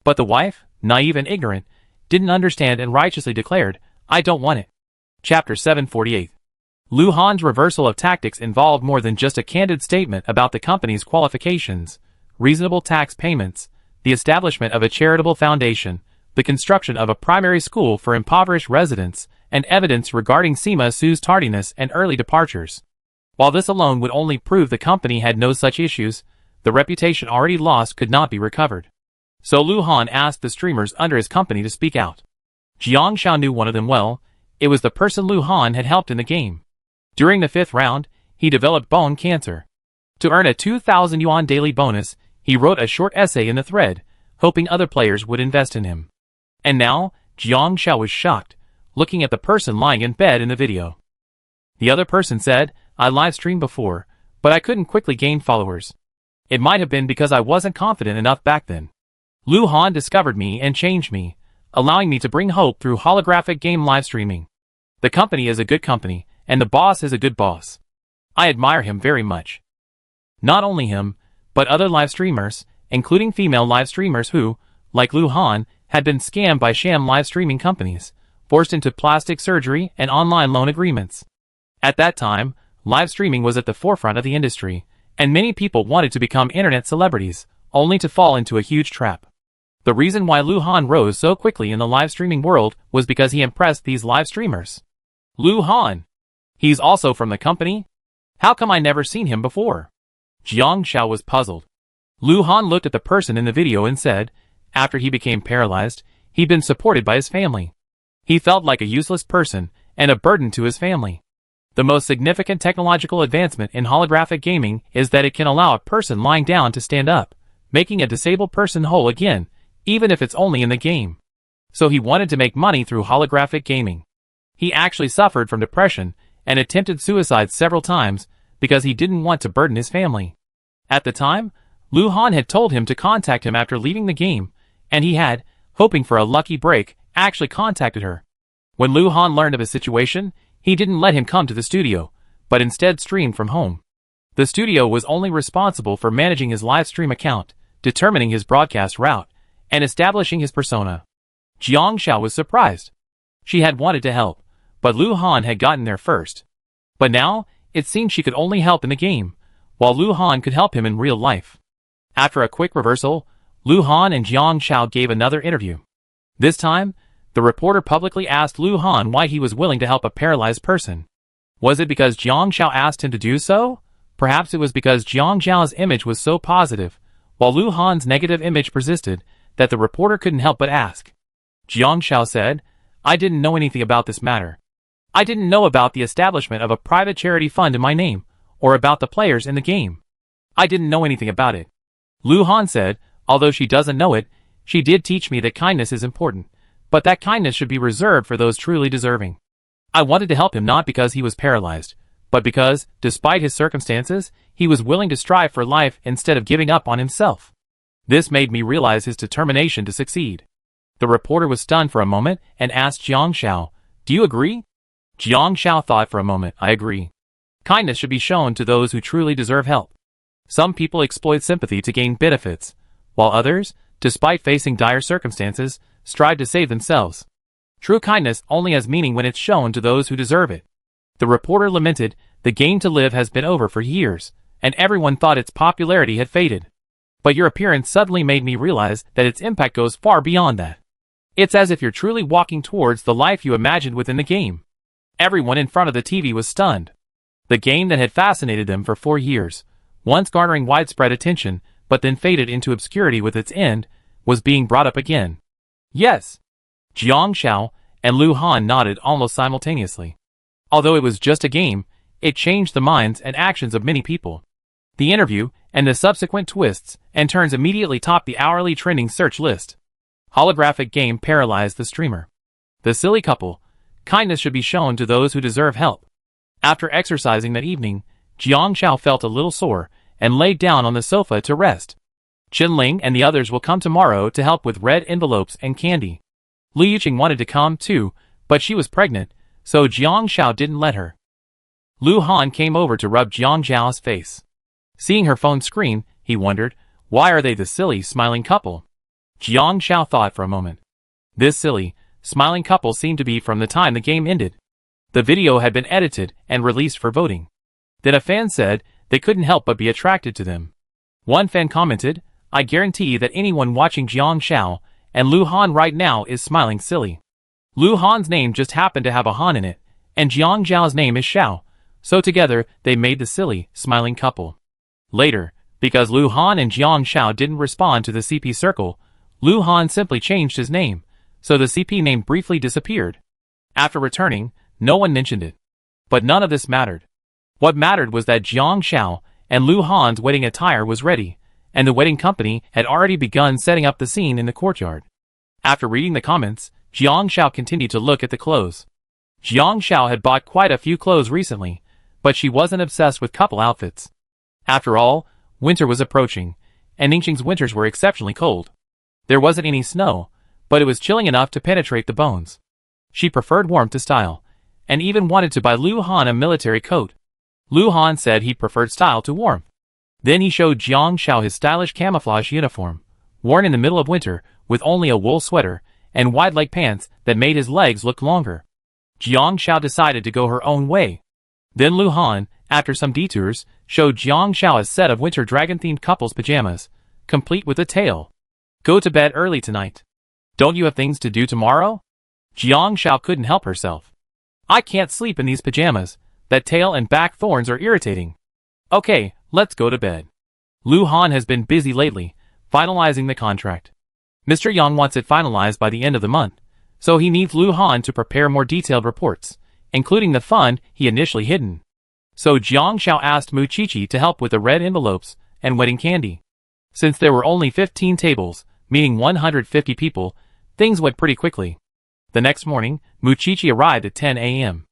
But the wife, naive and ignorant, didn't understand and righteously declared, "I don't want it." Chapter 748. Lu Han's reversal of tactics involved more than just a candid statement about the company's qualifications, reasonable tax payments, the establishment of a charitable foundation, the construction of a primary school for impoverished residents, and evidence regarding Sima Su's tardiness and early departures. While this alone would only prove the company had no such issues, the reputation already lost could not be recovered. So Lu Han asked the streamers under his company to speak out. Jiang Shao knew one of them well. It was the person Lu Han had helped in the game. During the 5th round, he developed bone cancer. To earn a 2,000 yuan daily bonus, he wrote a short essay in the thread, hoping other players would invest in him. And now, Jiang Shao was shocked, looking at the person lying in bed in the video. The other person said, "I live-streamed before, but I couldn't quickly gain followers. It might have been because I wasn't confident enough back then. Lu Han discovered me and changed me, allowing me to bring hope through holographic game live streaming. The company is a good company, and the boss is a good boss. I admire him very much." Not only him, but other live streamers, including female live streamers who, like Lu Han, had been scammed by sham live streaming companies, forced into plastic surgery and online loan agreements. At that time, live streaming was at the forefront of the industry, and many people wanted to become internet celebrities, only to fall into a huge trap. The reason why Lu Han rose so quickly in the live streaming world was because he impressed these live streamers. Lu Han. He's also from the company? How come I never seen him before? Jiang Shao was puzzled. Lu Han looked at the person in the video and said, after he became paralyzed, he'd been supported by his family. He felt like a useless person and a burden to his family. The most significant technological advancement in holographic gaming is that it can allow a person lying down to stand up, making a disabled person whole again, even if it's only in the game. So he wanted to make money through holographic gaming. He actually suffered from depression and attempted suicide several times because he didn't want to burden his family. At the time, Lu Han had told him to contact him after leaving the game, and he had, hoping for a lucky break, actually contacted her. When Lu Han learned of his situation, he didn't let him come to the studio, but instead streamed from home. The studio was only responsible for managing his live stream account, determining his broadcast route, and establishing his persona. Jiang Shao was surprised. She had wanted to help, but Lu Han had gotten there first. But now, it seemed she could only help in the game, while Lu Han could help him in real life. After a quick reversal, Lu Han and Jiang Shao gave another interview. This time, the reporter publicly asked Lu Han why he was willing to help a paralyzed person. Was it because Jiang Shao asked him to do so? Perhaps it was because Jiang Shao's image was so positive, while Lu Han's negative image persisted that the reporter couldn't help but ask. Jiang Xiao said, I didn't know anything about this matter. I didn't know about the establishment of a private charity fund in my name, or about the players in the game. I didn't know anything about it. Lu Han said, although she doesn't know it, she did teach me that kindness is important, but that kindness should be reserved for those truly deserving. I wanted to help him not because he was paralyzed, but because, despite his circumstances, he was willing to strive for life instead of giving up on himself. This made me realize his determination to succeed. The reporter was stunned for a moment and asked Jiang Xiao, do you agree? Jiang Xiao thought for a moment, I agree. Kindness should be shown to those who truly deserve help. Some people exploit sympathy to gain benefits, while others, despite facing dire circumstances, strive to save themselves. True kindness only has meaning when it's shown to those who deserve it. The reporter lamented, the game to live has been over for years, and everyone thought its popularity had faded. But your appearance suddenly made me realize that its impact goes far beyond that. It's as if you're truly walking towards the life you imagined within the game. Everyone in front of the TV was stunned. The game that had fascinated them for 4 years, once garnering widespread attention, but then faded into obscurity with its end, was being brought up again. Yes. Jiang Xiao and Lu Han nodded almost simultaneously. Although it was just a game, it changed the minds and actions of many people. The interview and the subsequent twists and turns immediately topped the hourly trending search list. Holographic game paralyzed the streamer. The silly couple. Kindness should be shown to those who deserve help. After exercising that evening, Jiang Xiao felt a little sore and laid down on the sofa to rest. Qinling and the others will come tomorrow to help with red envelopes and candy. Lu Yuqing wanted to come too, but she was pregnant, so Jiang Xiao didn't let her. Lu Han came over to rub Jiang Xiao's face. Seeing her phone screen, he wondered, why are they the silly, smiling couple? Jiang Xiao thought for a moment. This silly, smiling couple seemed to be from the time the game ended. The video had been edited and released for voting. Then a fan said they couldn't help but be attracted to them. One fan commented, I guarantee that anyone watching Jiang Xiao and Lu Han right now is smiling silly. Lu Han's name just happened to have a Han in it, and Jiang Xiao's name is Xiao, so together they made the silly, smiling couple. Later, because Lu Han and Jiang Xiao didn't respond to the CP circle, Lu Han simply changed his name, so the CP name briefly disappeared. After returning, no one mentioned it. But none of this mattered. What mattered was that Jiang Xiao and Lu Han's wedding attire was ready, and the wedding company had already begun setting up the scene in the courtyard. After reading the comments, Jiang Xiao continued to look at the clothes. Jiang Xiao had bought quite a few clothes recently, but she wasn't obsessed with couple outfits. After all, winter was approaching, and Ningxing's winters were exceptionally cold. There wasn't any snow, but it was chilling enough to penetrate the bones. She preferred warmth to style, and even wanted to buy Lu Han a military coat. Lu Han said he preferred style to warmth. Then he showed Jiang Xiao his stylish camouflage uniform, worn in the middle of winter, with only a wool sweater and wide-leg pants that made his legs look longer. Jiang Xiao decided to go her own way. Then Lu Han, after some detours, showed Jiang Xiao a set of winter dragon-themed couple's pajamas, complete with a tail. Go to bed early tonight. Don't you have things to do tomorrow? Jiang Xiao couldn't help herself. I can't sleep in these pajamas. That tail and back thorns are irritating. Okay, let's go to bed. Lu Han has been busy lately, finalizing the contract. Mr. Yang wants it finalized by the end of the month, so he needs Lu Han to prepare more detailed reports, including the fund he initially hidden. So Jiang Xiao asked Mu Qiqi to help with the red envelopes and wedding candy. Since there were only 15 tables, meaning 150 people, things went pretty quickly. The next morning, Mu Qiqi arrived at 10 a.m.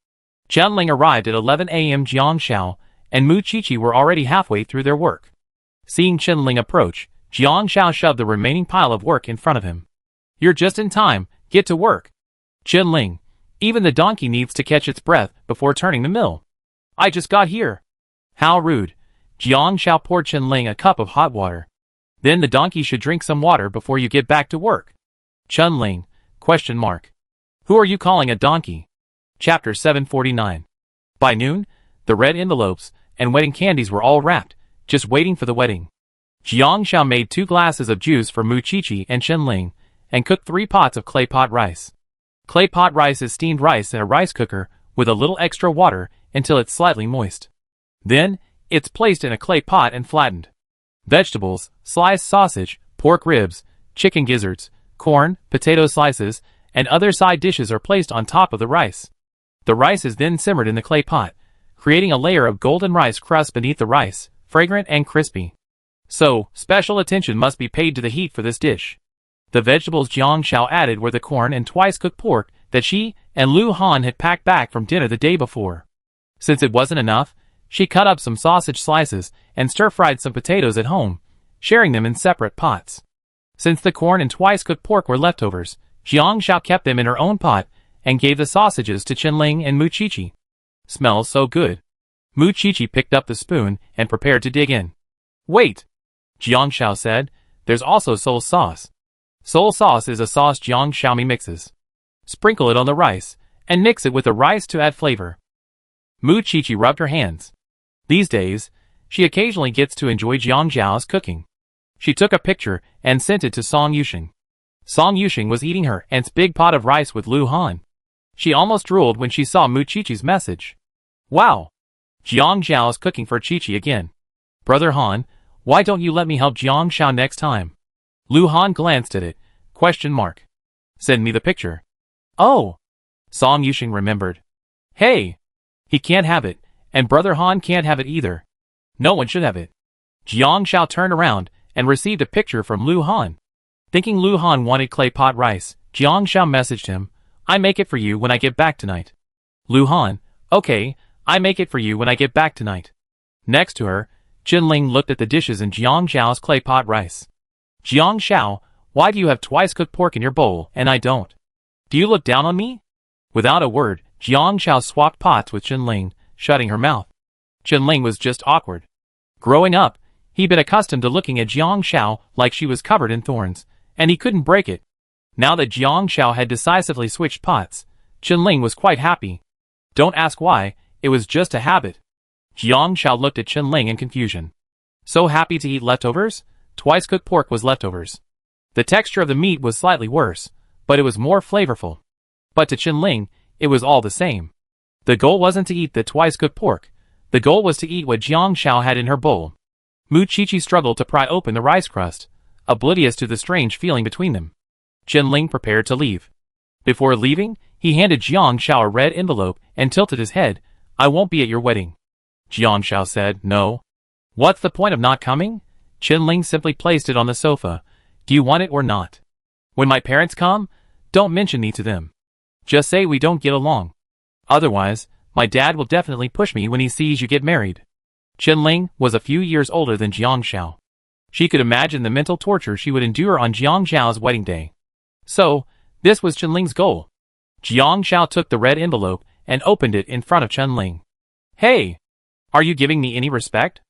Qianling arrived at 11 a.m. Jiang Xiao and Mu Qiqi were already halfway through their work. Seeing Qianling approach, Jiang Xiao shoved the remaining pile of work in front of him. You're just in time, get to work. Qianling, even the donkey needs to catch its breath before turning the mill. I just got here. How rude. Jiang Xiao poured Qianling a cup of hot water. Then the donkey should drink some water before you get back to work. Qianling, ? Who are you calling a donkey? Chapter 749. By noon, the red envelopes and wedding candies were all wrapped, just waiting for the wedding. Jiang Xiao made 2 glasses of juice for Mu Qiqi and Qianling, and cooked 3 pots of clay pot rice. Clay pot rice is steamed rice in a rice cooker with a little extra water until it's slightly moist. Then, it's placed in a clay pot and flattened. Vegetables, sliced sausage, pork ribs, chicken gizzards, corn, potato slices, and other side dishes are placed on top of the rice. The rice is then simmered in the clay pot, creating a layer of golden rice crust beneath the rice, fragrant and crispy. So, special attention must be paid to the heat for this dish. The vegetables Jiang Xiao added were the corn and twice-cooked pork that she and Lu Han had packed back from dinner the day before. Since it wasn't enough, she cut up some sausage slices and stir-fried some potatoes at home, sharing them in separate pots. Since the corn and twice-cooked pork were leftovers, Jiang Xiao kept them in her own pot and gave the sausages to Chenling and Mu Qiqi. Smells so good. Mu Qiqi picked up the spoon and prepared to dig in. Wait, Jiang Xiao said, there's also soul sauce. Soul sauce is a sauce Jiang Xiaomi mixes. Sprinkle it on the rice, and mix it with the rice to add flavor. Mu Qiqi rubbed her hands. These days, she occasionally gets to enjoy Jiang Xiao's cooking. She took a picture and sent it to Song Yusheng. Song Yusheng was eating her aunt's big pot of rice with Lu Han. She almost drooled when she saw Mu Qiqi's message. Wow! Jiang Xiao is cooking for Qiqi again. Brother Han, why don't you let me help Jiang Xiao next time? Lu Han glanced at it, ? Send me the picture. Oh! Song Yusheng remembered. Hey! He can't have it, and Brother Han can't have it either. No one should have it. Jiang Xiao turned around and received a picture from Lu Han. Thinking Lu Han wanted clay pot rice, Jiang Xiao messaged him, I make it for you when I get back tonight. Lu Han, okay, I make it for you when I get back tonight. Next to her, Chenling looked at the dishes in Jiang Xiao's clay pot rice. Jiang Xiao, why do you have twice-cooked pork in your bowl and I don't? Do you look down on me? Without a word, Jiang Xiao swapped pots with Chenling, shutting her mouth. Chenling was just awkward. Growing up, he'd been accustomed to looking at Jiang Xiao like she was covered in thorns, and he couldn't break it. Now that Jiang Xiao had decisively switched pots, Chenling was quite happy. Don't ask why, it was just a habit. Jiang Xiao looked at Chenling in confusion. So happy to eat leftovers? Twice-cooked pork was leftovers. The texture of the meat was slightly worse, but it was more flavorful. But to Chenling, it was all the same. The goal wasn't to eat the twice-cooked pork. The goal was to eat what Jiang Xiao had in her bowl. Mu Qiqi struggled to pry open the rice crust, oblivious to the strange feeling between them. Chenling prepared to leave. Before leaving, he handed Jiang Xiao a red envelope and tilted his head. I won't be at your wedding. Jiang Xiao said, no. What's the point of not coming? Chenling simply placed it on the sofa. Do you want it or not? When my parents come, don't mention me to them. Just say we don't get along. Otherwise, my dad will definitely push me when he sees you get married. Chenling was a few years older than Jiang Xiao. She could imagine the mental torture she would endure on Jiang Xiao's wedding day. So, this was Chenling's goal. Jiang Xiao took the red envelope and opened it in front of Chenling. Hey! Are you giving me any respect?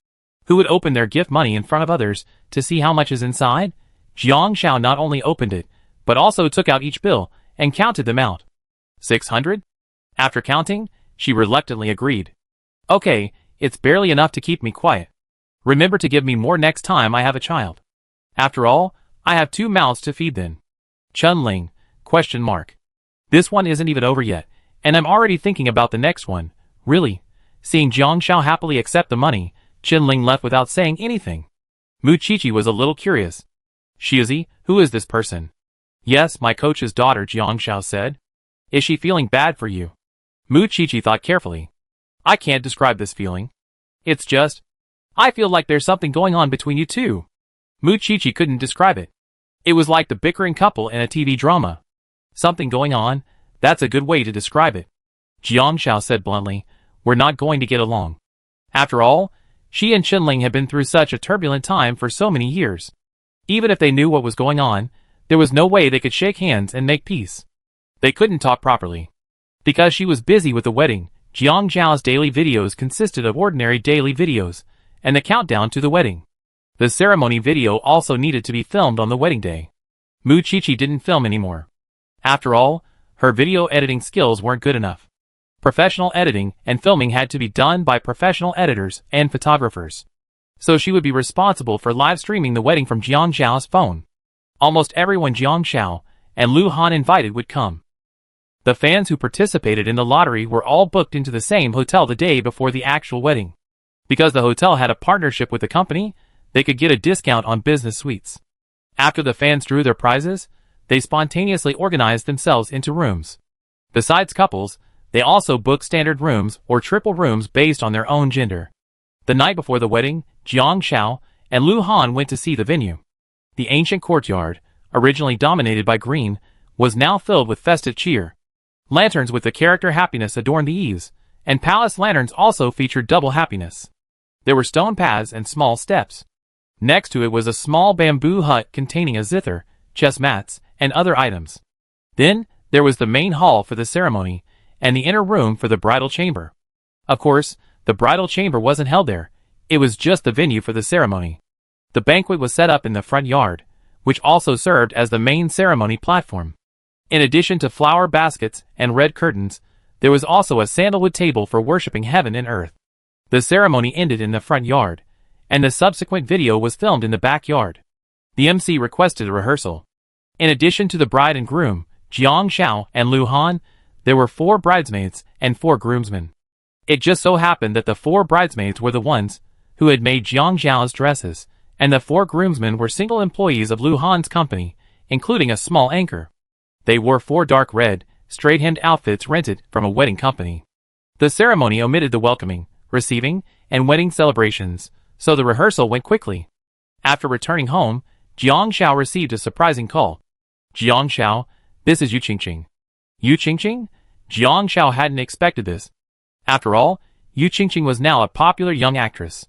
Who would open their gift money in front of others to see how much is inside? Jiang Xiao not only opened it, but also took out each bill and counted them out. 600? After counting, she reluctantly agreed. Okay, it's barely enough to keep me quiet. Remember to give me more next time I have a child. After all, I have 2 mouths to feed then. Chenling, ? This one isn't even over yet, and I'm already thinking about the next one. Really? Seeing Jiang Xiao happily accept the money, Chenling left without saying anything. Mu Qiqi was a little curious. Shizi, who is this person? Yes, my coach's daughter, Jiang Xiao said. Is she feeling bad for you? Mu Qiqi thought carefully. I can't describe this feeling. It's just, I feel like there's something going on between you two. Mu Qiqi couldn't describe it. It was like the bickering couple in a TV drama. Something going on, that's a good way to describe it. Jiang Xiao said bluntly, we're not going to get along. After all, she and Chenling had been through such a turbulent time for so many years. Even if they knew what was going on, there was no way they could shake hands and make peace. They couldn't talk properly. Because she was busy with the wedding, Jiang Xiao's daily videos consisted of ordinary daily videos, and the countdown to the wedding. The ceremony video also needed to be filmed on the wedding day. Mu Qiqi didn't film anymore. After all, her video editing skills weren't good enough. Professional editing and filming had to be done by professional editors and photographers. So she would be responsible for live streaming the wedding from Jiang Xiao's phone. Almost everyone Jiang Xiao and Lu Han invited would come. The fans who participated in the lottery were all booked into the same hotel the day before the actual wedding. Because the hotel had a partnership with the company, they could get a discount on business suites. After the fans drew their prizes, they spontaneously organized themselves into rooms. Besides couples, they also booked standard rooms or triple rooms based on their own gender. The night before the wedding, Jiang Xiao and Lu Han went to see the venue. The ancient courtyard, originally dominated by green, was now filled with festive cheer. Lanterns with the character happiness adorned the eaves, and palace lanterns also featured double happiness. There were stone paths and small steps. Next to it was a small bamboo hut containing a zither, chess mats, and other items. Then, there was the main hall for the ceremony, and the inner room for the bridal chamber. Of course, the bridal chamber wasn't held there, it was just the venue for the ceremony. The banquet was set up in the front yard, which also served as the main ceremony platform. In addition to flower baskets and red curtains, there was also a sandalwood table for worshipping heaven and earth. The ceremony ended in the front yard, and the subsequent video was filmed in the backyard. The MC requested a rehearsal. In addition to the bride and groom, Jiang Xiao and Lu Han, there were 4 bridesmaids and 4 groomsmen. It just so happened that the 4 bridesmaids were the ones who had made Jiang Xiao's dresses, and the 4 groomsmen were single employees of Lu Han's company, including a small anchor. They wore 4 dark red, straight-hemmed outfits rented from a wedding company. The ceremony omitted the welcoming, receiving, and wedding celebrations, so the rehearsal went quickly. After returning home, Jiang Xiao received a surprising call. "Jiang Xiao, this is Yu Qingqing." Yu Qingqing? Jiang Xiao hadn't expected this. After all, Yu Qingqing was now a popular young actress.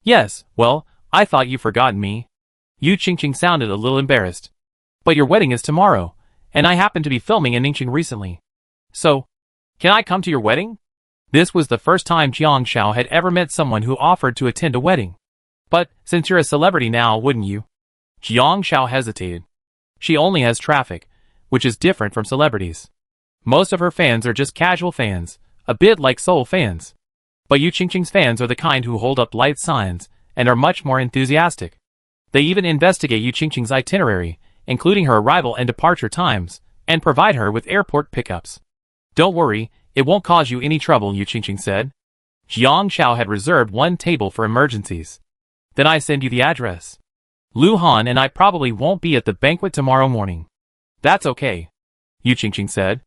"Yes, well, I thought you'd forgotten me." Yu Qingqing sounded a little embarrassed. "But your wedding is tomorrow, and I happen to be filming in Ningxing recently. So, can I come to your wedding?" This was the first time Jiang Xiao had ever met someone who offered to attend a wedding. "But, since you're a celebrity now, wouldn't you?" Jiang Xiao hesitated. She only has traffic, which is different from celebrities. Most of her fans are just casual fans, a bit like Seoul fans. But Yu Qingqing's fans are the kind who hold up light signs, and are much more enthusiastic. They even investigate Yu Qingqing's itinerary, including her arrival and departure times, and provide her with airport pickups. "Don't worry, it won't cause you any trouble," Yu Qingqing said. Jiang Xiao had reserved 1 table for emergencies. "Then I send you the address. Lu Han and I probably won't be at the banquet tomorrow morning." "That's okay," Yu Qingqing said.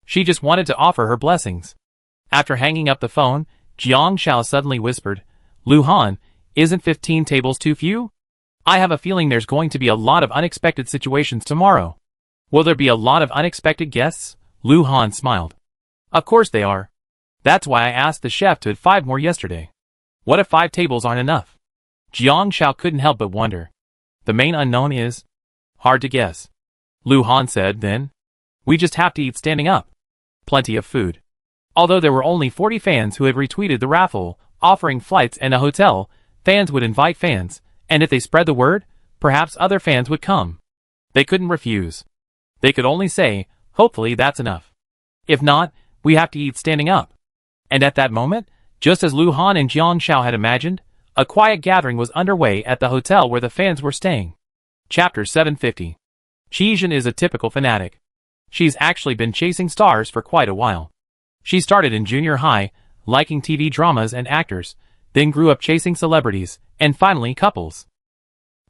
She just wanted to offer her blessings. After hanging up the phone, Jiang Xiao suddenly whispered, "Lu Han, isn't 15 tables too few? I have a feeling there's going to be a lot of unexpected situations tomorrow." "Will there be a lot of unexpected guests?" Lu Han smiled. "Of course they are. That's why I asked the chef to add 5 more yesterday." "What if 5 tables aren't enough?" Jiang Xiao couldn't help but wonder. "The main unknown is hard to guess." Lu Han said then. "We just have to eat standing up. Plenty of food." Although there were only 40 fans who had retweeted the raffle, offering flights and a hotel, fans would invite fans, and if they spread the word, perhaps other fans would come. They couldn't refuse. They could only say, "Hopefully that's enough. If not, we have to eat standing up." And at that moment, just as Lu Han and Jiang Xiao had imagined, a quiet gathering was underway at the hotel where the fans were staying. Chapter 750. Qijin is a typical fanatic. She's actually been chasing stars for quite a while. She started in junior high, liking TV dramas and actors, then grew up chasing celebrities, and finally couples.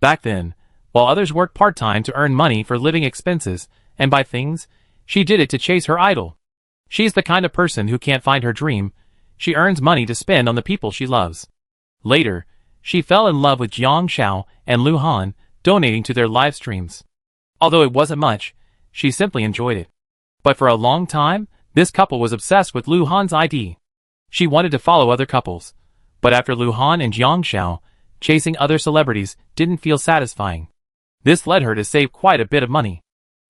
Back then, while others worked part-time to earn money for living expenses and buy things, she did it to chase her idol. She's the kind of person who can't find her dream. She earns money to spend on the people she loves. Later, she fell in love with Jiang Xiao and Lu Han, donating to their live streams. Although it wasn't much, she simply enjoyed it. But for a long time, this couple was obsessed with Lu Han's ID. She wanted to follow other couples, but after Lu Han and Jiang Xiao, chasing other celebrities didn't feel satisfying. This led her to save quite a bit of money.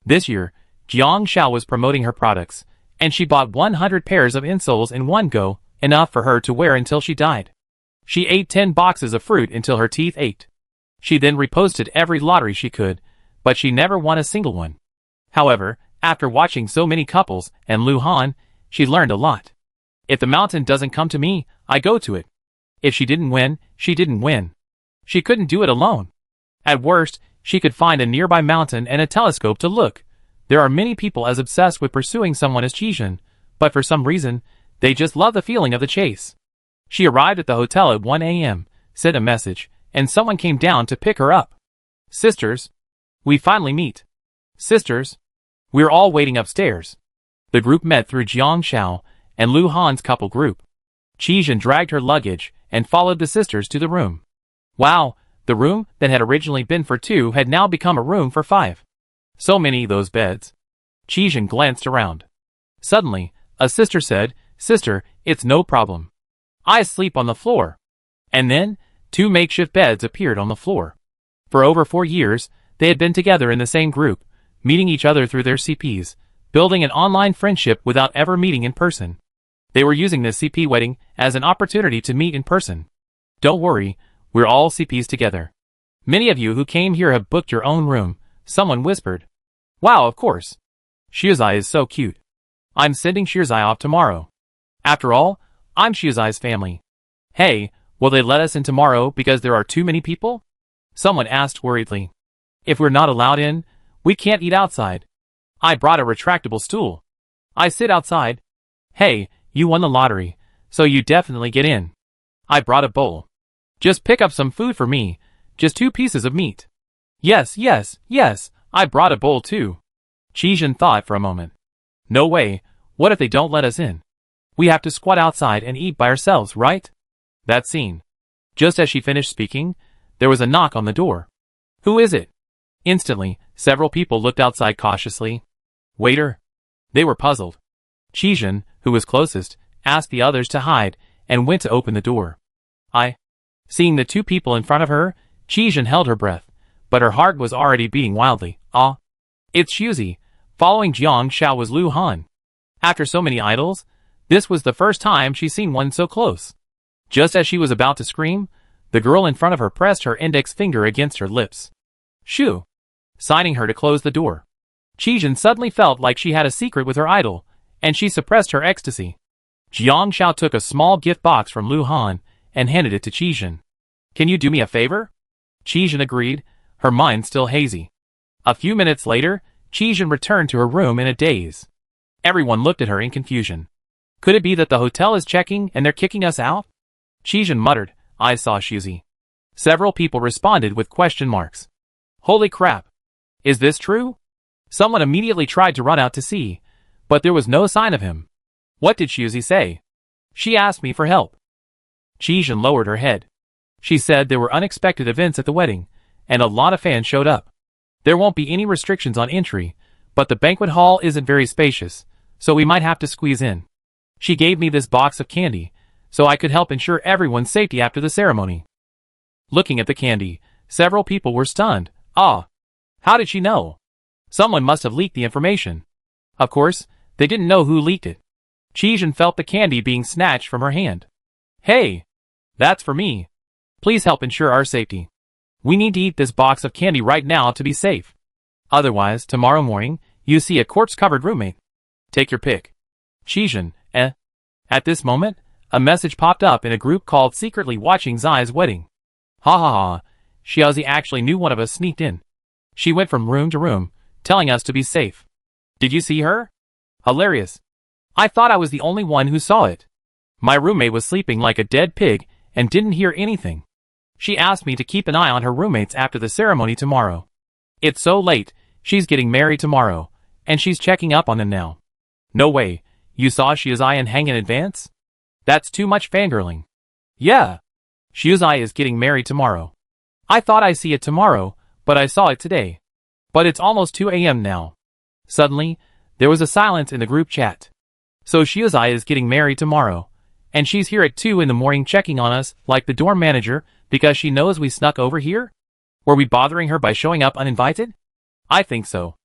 This year, Jiang Xiao was promoting her products, and she bought 100 pairs of insoles in one go, enough for her to wear until she died. She ate 10 boxes of fruit until her teeth ached. She then reposted every lottery she could, but she never won a single one. However, after watching so many couples and Lu Han, she learned a lot. If the mountain doesn't come to me, I go to it. If she didn't win, she didn't win. She couldn't do it alone. At worst, she could find a nearby mountain and a telescope to look. There are many people as obsessed with pursuing someone as Qijin, but for some reason, they just love the feeling of the chase. She arrived at the hotel at 1 a.m., sent a message, and someone came down to pick her up. Sisters. We finally meet. Sisters. We're all waiting upstairs. The group met through Jiang Xiao and Lu Han's couple group. Qizhen dragged her luggage and followed the sisters to the room. Wow, the room that had originally been for 2 had now become a room for 5. So many those beds. Qizhen glanced around. Suddenly, a sister said, "Sister, it's no problem. I sleep on the floor." And then, 2 makeshift beds appeared on the floor. For over 4 years, they had been together in the same group, meeting each other through their CPs, building an online friendship without ever meeting in person. They were using this CP wedding as an opportunity to meet in person. Don't worry, we're all CPs together. Many of you who came here have booked your own room, someone whispered. Wow, of course. Xiuzai is so cute. I'm sending Xiuzai off tomorrow. After all, I'm Xiuzai's family. Hey, will they let us in tomorrow because there are too many people? Someone asked worriedly. If we're not allowed in, we can't eat outside. I brought a retractable stool. I sit outside. Hey, you won the lottery, so you definitely get in. I brought a bowl. Just pick up some food for me, just 2 pieces of meat. Yes, I brought a bowl too. Qizhen thought for a moment. No way, what if they don't let us in? We have to squat outside and eat by ourselves, right? That scene. Just as she finished speaking, there was a knock on the door. Who is it? Instantly, several people looked outside cautiously. Waiter. They were puzzled. Qizhen, who was closest, asked the others to hide, and went to open the door. Seeing the 2 people in front of her, Qizhen held her breath, but her heart was already beating wildly. It's Xiuzai. Following Jiang Xiao was Lu Han. After so many idols, this was the first time she'd seen one so close. Just as she was about to scream, the girl in front of her pressed her index finger against her lips. Shoo! Signing her to close the door. Qizhen suddenly felt like she had a secret with her idol, and she suppressed her ecstasy. Jiang Xiao took a small gift box from Lu Han and handed it to Qizhen. Can you do me a favor? Qizhen agreed, her mind still hazy. A few minutes later, Qizhen returned to her room in a daze. Everyone looked at her in confusion. Could it be that the hotel is checking and they're kicking us out? Qizhen muttered, I saw Xiuzai. Several people responded with question marks. Holy crap! Is this true? Someone immediately tried to run out to see, but there was no sign of him. What did Xiuzai say? She asked me for help. Qizhen lowered her head. She said there were unexpected events at the wedding, and a lot of fans showed up. There won't be any restrictions on entry, but the banquet hall isn't very spacious, so we might have to squeeze in. She gave me this box of candy, so I could help ensure everyone's safety after the ceremony. Looking at the candy, several people were stunned. How did she know? Someone must have leaked the information. Of course, they didn't know who leaked it. Qizhen felt the candy being snatched from her hand. Hey! That's for me. Please help ensure our safety. We need to eat this box of candy right now to be safe. Otherwise, tomorrow morning, you see a corpse-covered roommate. Take your pick. Qizhen, At this moment, a message popped up in a group called Secretly Watching Zai's Wedding. Ha ha ha, Xiuzai actually knew one of us sneaked in. She went from room to room, telling us to be safe. Did you see her? Hilarious. I thought I was the only one who saw it. My roommate was sleeping like a dead pig and didn't hear anything. She asked me to keep an eye on her roommates after the ceremony tomorrow. It's so late, she's getting married tomorrow, and she's checking up on them now. No way, you saw Xiuzai and Hang in advance? That's too much fangirling. Yeah. Xiuzai is getting married tomorrow. I thought I'd see it tomorrow, but I saw it today. But it's almost 2 a.m. now. Suddenly, there was a silence in the group chat. So Xiuzai is getting married tomorrow, and she's here at 2 in the morning checking on us like the dorm manager because she knows we snuck over here? Were we bothering her by showing up uninvited? I think so.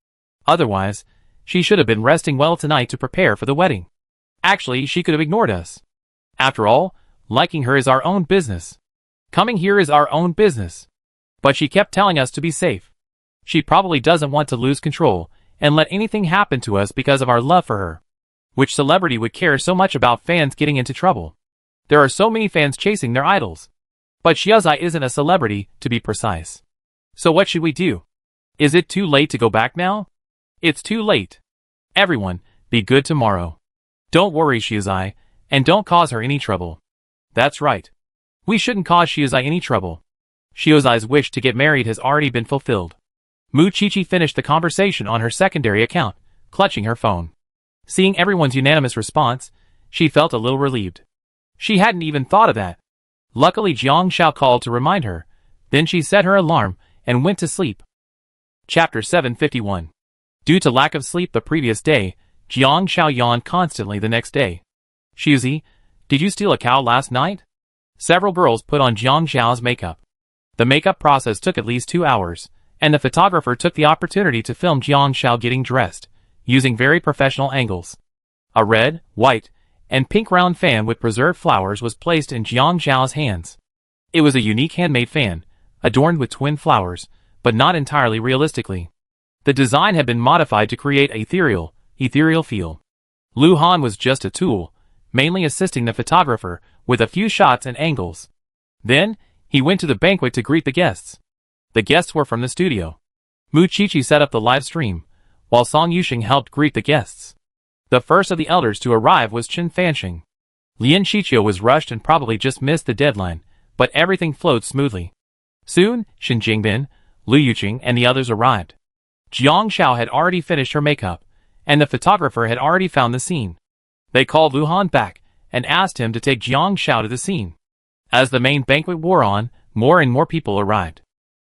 Otherwise, she should have been resting well tonight to prepare for the wedding. Actually, she could have ignored us. After all, liking her is our own business. Coming here is our own business. But she kept telling us to be safe. She probably doesn't want to lose control and let anything happen to us because of our love for her. Which celebrity would care so much about fans getting into trouble? There are so many fans chasing their idols. But Xiuzai isn't a celebrity, to be precise. So what should we do? Is it too late to go back now? It's too late. Everyone, be good tomorrow. Don't worry Xiuzai, and don't cause her any trouble. That's right. We shouldn't cause Xiuzai any trouble. Xiaozai's wish to get married has already been fulfilled. Mu Qiqi finished the conversation on her secondary account, clutching her phone. Seeing everyone's unanimous response, she felt a little relieved. She hadn't even thought of that. Luckily Jiang Xiao called to remind her, then she set her alarm and went to sleep. Chapter 751. Due to lack of sleep the previous day, Jiang Xiao yawned constantly the next day. Shuzi, did you steal a cow last night? Several girls put on Jiang Xiao's makeup. The makeup process took at least 2 hours, and the photographer took the opportunity to film Jiang Xiao getting dressed, using very professional angles. A red, white, and pink round fan with preserved flowers was placed in Jiang Xiao's hands. It was a unique handmade fan, adorned with twin flowers, but not entirely realistically. The design had been modified to create an ethereal feel. Lu Han was just a tool, mainly assisting the photographer with a few shots and angles. Then, he went to the banquet to greet the guests. The guests were from the studio. Mu Qiqi set up the live stream, while Song Yuxing helped greet the guests. The first of the elders to arrive was Chen Fanxing. Lian Shiqiu was rushed and probably just missed the deadline, but everything flowed smoothly. Soon, Shen Jingbin, Lu Yuqing and the others arrived. Jiang Xiao had already finished her makeup, and the photographer had already found the scene. They called Lu Han back, and asked him to take Jiang Xiao to the scene. As the main banquet wore on, more and more people arrived.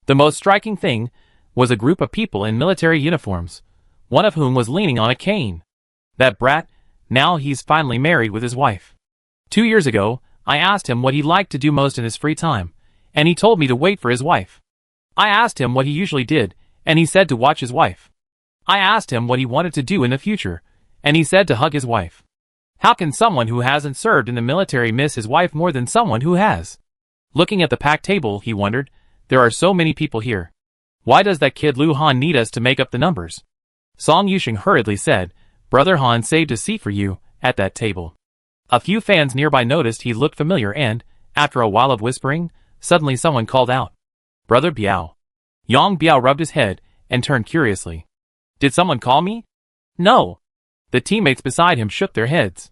The most striking thing was a group of people in military uniforms, one of whom was leaning on a cane. That brat, now he's finally married with his wife. 2 years ago, I asked him what he liked to do most in his free time, and he told me to wait for his wife. I asked him what he usually did, and he said to watch his wife. I asked him what he wanted to do in the future, and he said to hug his wife. How can someone who hasn't served in the military miss his wife more than someone who has? Looking at the packed table, he wondered, there are so many people here. Why does that kid Lu Han need us to make up the numbers? Song Yuxing hurriedly said, Brother Han saved a seat for you, at that table. A few fans nearby noticed he looked familiar and, after a while of whispering, suddenly someone called out. Brother Biao. Yang Biao rubbed his head, and turned curiously. Did someone call me? No. The teammates beside him shook their heads.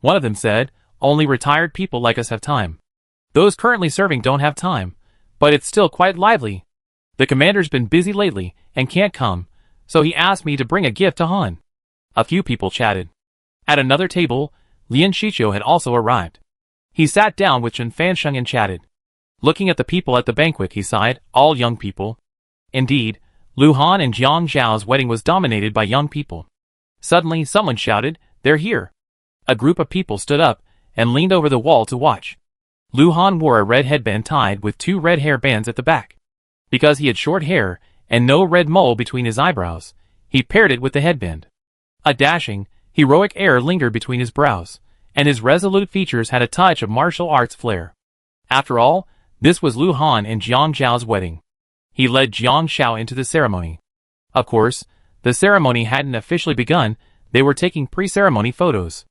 One of them said, only retired people like us have time. Those currently serving don't have time, but it's still quite lively. The commander's been busy lately, and can't come, so he asked me to bring a gift to Han. A few people chatted. At another table, Lian Shiqiu had also arrived. He sat down with Chen Fansheng and chatted. Looking at the people at the banquet, he sighed, all young people. Indeed, Lu Han and Jiang Xiao's wedding was dominated by young people. Suddenly, someone shouted, they're here. A group of people stood up and leaned over the wall to watch. Lu Han wore a red headband tied with 2 red hair bands at the back. Because he had short hair and no red mole between his eyebrows, he paired it with the headband. A dashing, heroic air lingered between his brows, and his resolute features had a touch of martial arts flair. After all, this was Lu Han and Jiang Xiao's wedding. He led Jiang Xiao into the ceremony. Of course, the ceremony hadn't officially begun, they were taking pre-ceremony photos.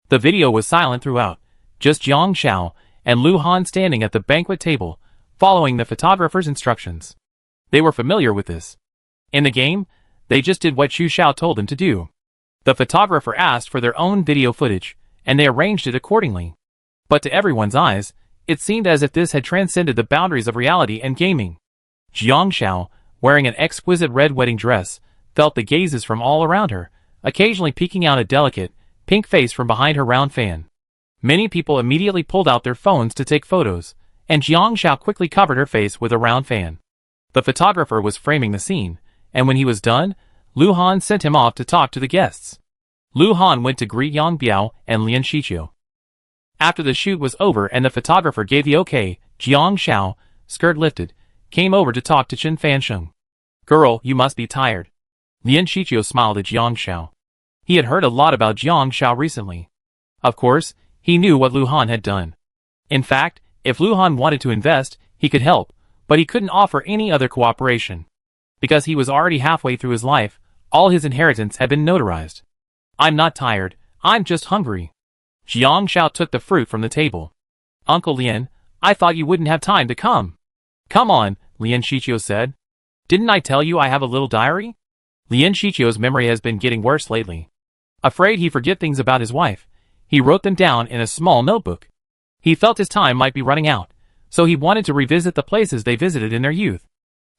The video was silent throughout, just Jiang Xiao and Lu Han standing at the banquet table, following the photographer's instructions. They were familiar with this. In the game, they just did what Xu Xiao told them to do. The photographer asked for their own video footage, and they arranged it accordingly. But to everyone's eyes, it seemed as if this had transcended the boundaries of reality and gaming. Jiang Xiao, wearing an exquisite red wedding dress, felt the gazes from all around her, occasionally peeking out a delicate, pink face from behind her round fan. Many people immediately pulled out their phones to take photos, and Jiang Xiao quickly covered her face with a round fan. The photographer was framing the scene, and when he was done, Lu Han sent him off to talk to the guests. Lu Han went to greet Yang Biao and Lian Shiqiu. After the shoot was over and the photographer gave the okay, Jiang Xiao, skirt lifted, came over to talk to Chen Fansheng. Girl, you must be tired. Lian Shiqiu smiled at Jiang Xiao. He had heard a lot about Jiang Xiao recently. Of course, he knew what Lu Han had done. In fact, if Lu Han wanted to invest, he could help, but he couldn't offer any other cooperation. Because he was already halfway through his life, all his inheritance had been notarized. I'm not tired, I'm just hungry. Jiang Xiao took the fruit from the table. Uncle Lian, I thought you wouldn't have time to come. Come on, Lian Shiqiu said. Didn't I tell you I have a little diary? Lian Shiqiu's memory has been getting worse lately. Afraid he forget things about his wife, he wrote them down in a small notebook. He felt his time might be running out, So he wanted to revisit the places they visited in their youth.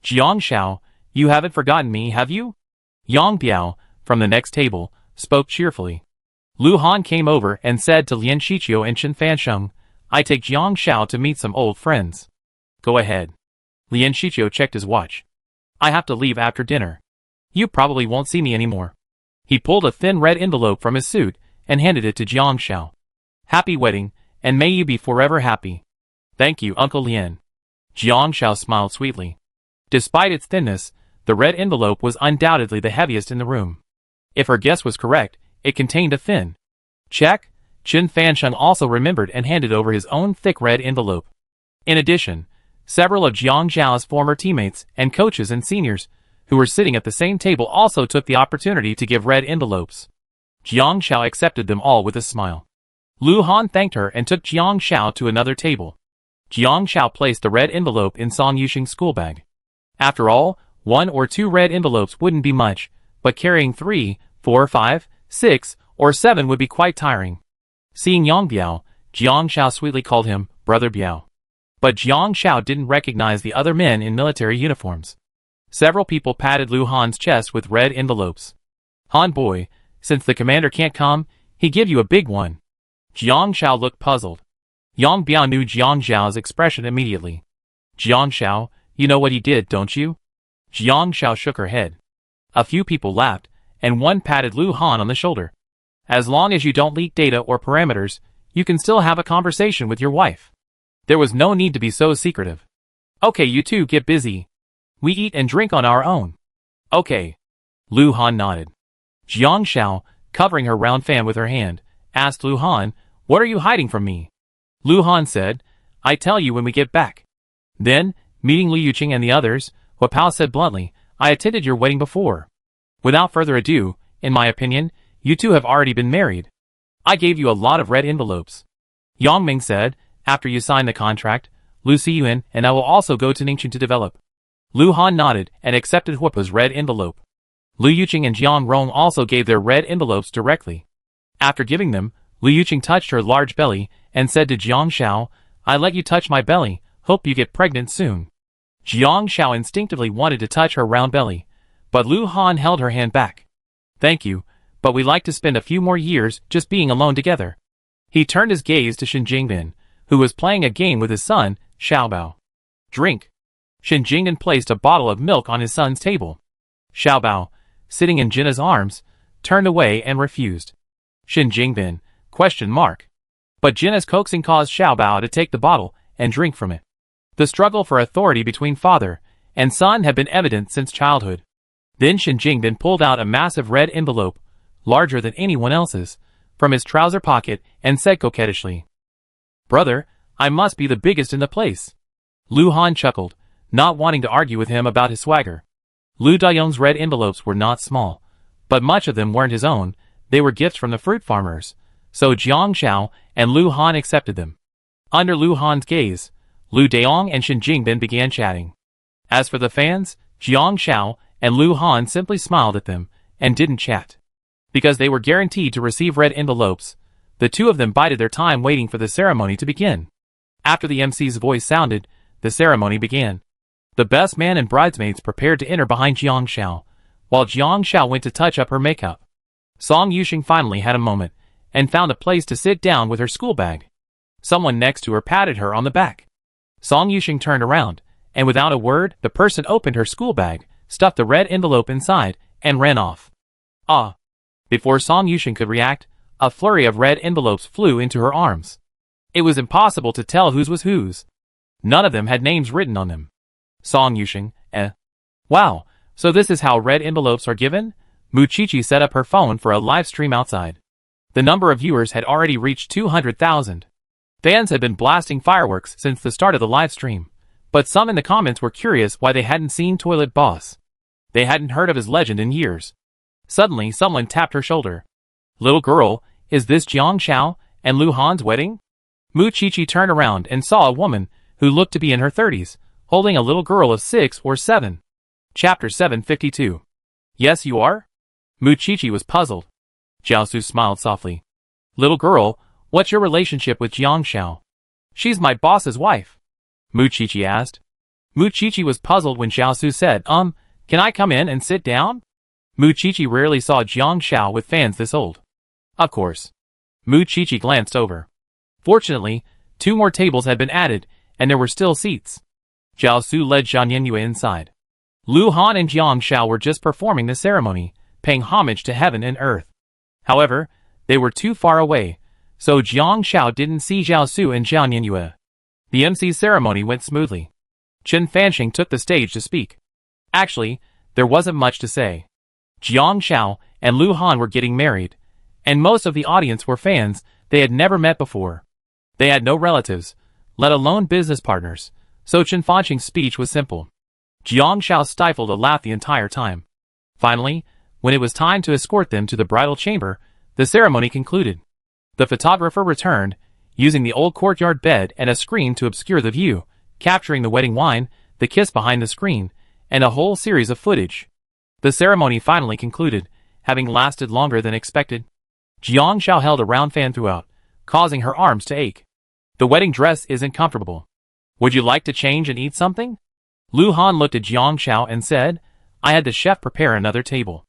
Jiang Xiao, you haven't forgotten me, have you? Yang Biao, from the next table, spoke cheerfully. Lu Han came over and said to Lian Shiqiu and Chen Fansheng, I take Jiang Xiao to meet some old friends. Go ahead. Lian Shiqiu checked his watch. I have to leave after dinner. You probably won't see me anymore. He pulled a thin red envelope from his suit and handed it to Jiang Xiao. Happy wedding, and may you be forever happy. Thank you, Uncle Lian. Jiang Xiao smiled sweetly. Despite its thinness, the red envelope was undoubtedly the heaviest in the room. If her guess was correct, it contained a thin check. Chen Fansheng also remembered and handed over his own thick red envelope. In addition, several of Jiang Xiao's former teammates and coaches and seniors who were sitting at the same table also took the opportunity to give red envelopes. Jiang Xiao accepted them all with a smile. Lu Han thanked her and took Jiang Xiao to another table. Jiang Xiao placed the red envelope in Song Yuxing's school bag. After all, 1 or 2 red envelopes wouldn't be much, but carrying 3, 4, 5, 6, or 7 would be quite tiring. Seeing Yang Biao, Jiang Xiao sweetly called him Brother Biao. But Jiang Xiao didn't recognize the other men in military uniforms. Several people patted Lu Han's chest with red envelopes. Han boy, since the commander can't come, he give you a big one. Jiang Xiao looked puzzled. Yang Biao knew Jiang Xiao's expression immediately. Jiang Xiao, you know what he did, don't you? Jiang Xiao shook her head. A few people laughed, and one patted Lu Han on the shoulder. As long as you don't leak data or parameters, you can still have a conversation with your wife. There was no need to be so secretive. Okay, you two get busy. We eat and drink on our own. Okay. Lu Han nodded. Jiang Xiao, covering her round fan with her hand, asked Lu Han, what are you hiding from me? Lu Han said, I tell you when we get back. Then, meeting Liu Yuqing and the others, Hua Pao said bluntly, I attended your wedding before. Without further ado, in my opinion, you two have already been married. I gave you a lot of red envelopes. Yang Ming said, after you sign the contract, Lu Siyuan and I will also go to Ningxin to develop. Lu Han nodded and accepted Hua Pao's red envelope. Liu Yuqing and Jiang Rong also gave their red envelopes directly. After giving them, Liu Yuqing touched her large belly and said to Jiang Xiao, I let you touch my belly, hope you get pregnant soon. Jiang Xiao instinctively wanted to touch her round belly, but Lu Han held her hand back. Thank you, but we like to spend a few more years just being alone together. He turned his gaze to Shen Jingbin, who was playing a game with his son, Xiaobao. Drink. Shen Jingbin placed a bottle of milk on his son's table. Xiaobao, sitting in Jinna's arms, turned away and refused. Shen Jingbin, ? But Jinna's coaxing caused Xiaobao to take the bottle and drink from it. The struggle for authority between father and son had been evident since childhood. Then Shen Jingbin pulled out a massive red envelope, larger than anyone else's, from his trouser pocket and said coquettishly, Brother, I must be the biggest in the place. Lu Han chuckled, not wanting to argue with him about his swagger. Lu Dayong's red envelopes were not small, but much of them weren't his own, they were gifts from the fruit farmers, so Jiang Xiao and Lu Han accepted them. Under Lu Han's gaze, Lu Dayong and Shen Jingbin began chatting. As for the fans, Jiang Xiao and Lu Han simply smiled at them and didn't chat. Because they were guaranteed to receive red envelopes, the two of them bided their time waiting for the ceremony to begin. After the MC's voice sounded, the ceremony began. The best man and bridesmaids prepared to enter behind Jiang Xiao, while Jiang Xiao went to touch up her makeup. Song Yuxing finally had a moment, and found a place to sit down with her school bag. Someone next to her patted her on the back. Song Yuxing turned around, and without a word, the person opened her school bag, stuffed the red envelope inside, and ran off. Ah! Before Song Yuxing could react, a flurry of red envelopes flew into her arms. It was impossible to tell whose was whose. None of them had names written on them. Song Yuxing, Wow, so this is how red envelopes are given? Muchichi set up her phone for a live stream outside. The number of viewers had already reached 200,000. Fans had been blasting fireworks since the start of the live stream, but some in the comments were curious why they hadn't seen Toilet Boss. They hadn't heard of his legend in years. Suddenly, someone tapped her shoulder. Little girl, is this Jiang Xiao and Lu Han's wedding? Muchichi turned around and saw a woman who looked to be in her 30s, holding a little girl of 6 or 7. Chapter 752. Yes, you are? Muchichi was puzzled. Jiaosu smiled softly. Little girl, what's your relationship with Jiang Xiao? She's my boss's wife. Mu Qiqi asked. Mu Qiqi was puzzled when Xiao Su said, can I come in and sit down? Mu Qiqi rarely saw Jiang Xiao with fans this old. Of course. Mu Qiqi glanced over. Fortunately, 2 more tables had been added, and there were still seats. Xiao Su led Zhang Yanyue inside. Lu Han and Jiang Xiao were just performing the ceremony, paying homage to heaven and earth. However, they were too far away, so Jiang Xiao didn't see Xiao Su and Zhang Yanyue. The MC's ceremony went smoothly. Chen Fanxing took the stage to speak. Actually, there wasn't much to say. Jiang Xiao and Lu Han were getting married, and most of the audience were fans they had never met before. They had no relatives, let alone business partners, so Chen Fanxing's speech was simple. Jiang Xiao stifled a laugh the entire time. Finally, when it was time to escort them to the bridal chamber, the ceremony concluded. The photographer returned, using the old courtyard bed and a screen to obscure the view, capturing the wedding wine, the kiss behind the screen, and a whole series of footage. The ceremony finally concluded, having lasted longer than expected. Jiang Xiao held a round fan throughout, causing her arms to ache. The wedding dress isn't comfortable. Would you like to change and eat something? Lu Han looked at Jiang Xiao and said, I had the chef prepare another table.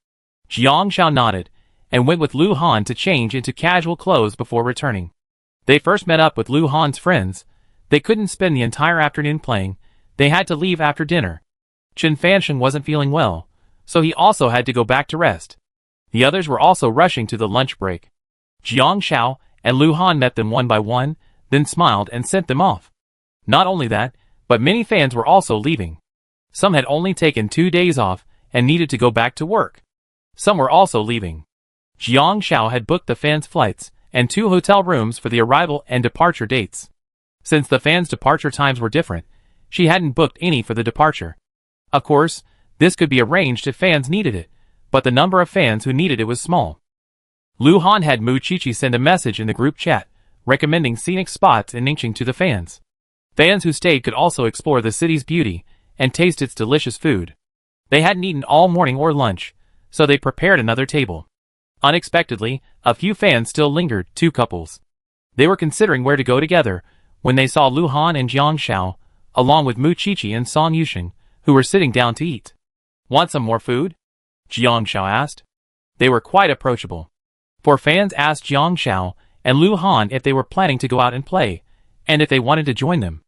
Jiang Xiao nodded, and went with Lu Han to change into casual clothes before returning. They first met up with Lu Han's friends. They couldn't spend the entire afternoon playing. They had to leave after dinner. Chen Fanxing wasn't feeling well, so he also had to go back to rest. The others were also rushing to the lunch break. Jiang Xiao and Lu Han met them one by one, then smiled and sent them off. Not only that, but many fans were also leaving. Some had only taken 2 days off and needed to go back to work. Some were also leaving. Jiang Xiao had booked the fans' flights and 2 hotel rooms for the arrival and departure dates. Since the fans' departure times were different, she hadn't booked any for the departure. Of course, this could be arranged if fans needed it, but the number of fans who needed it was small. Lu Han had Mu Qiqi send a message in the group chat, recommending scenic spots in Ningxing to the fans. Fans who stayed could also explore the city's beauty and taste its delicious food. They hadn't eaten all morning or lunch, so they prepared another table. Unexpectedly, a few fans still lingered, 2 couples. They were considering where to go together when they saw Lu Han and Jiang Xiao, along with Mu Qiqi and Song Yuxing, who were sitting down to eat. Want some more food? Jiang Xiao asked. They were quite approachable. 4 fans asked Jiang Xiao and Lu Han if they were planning to go out and play, and if they wanted to join them.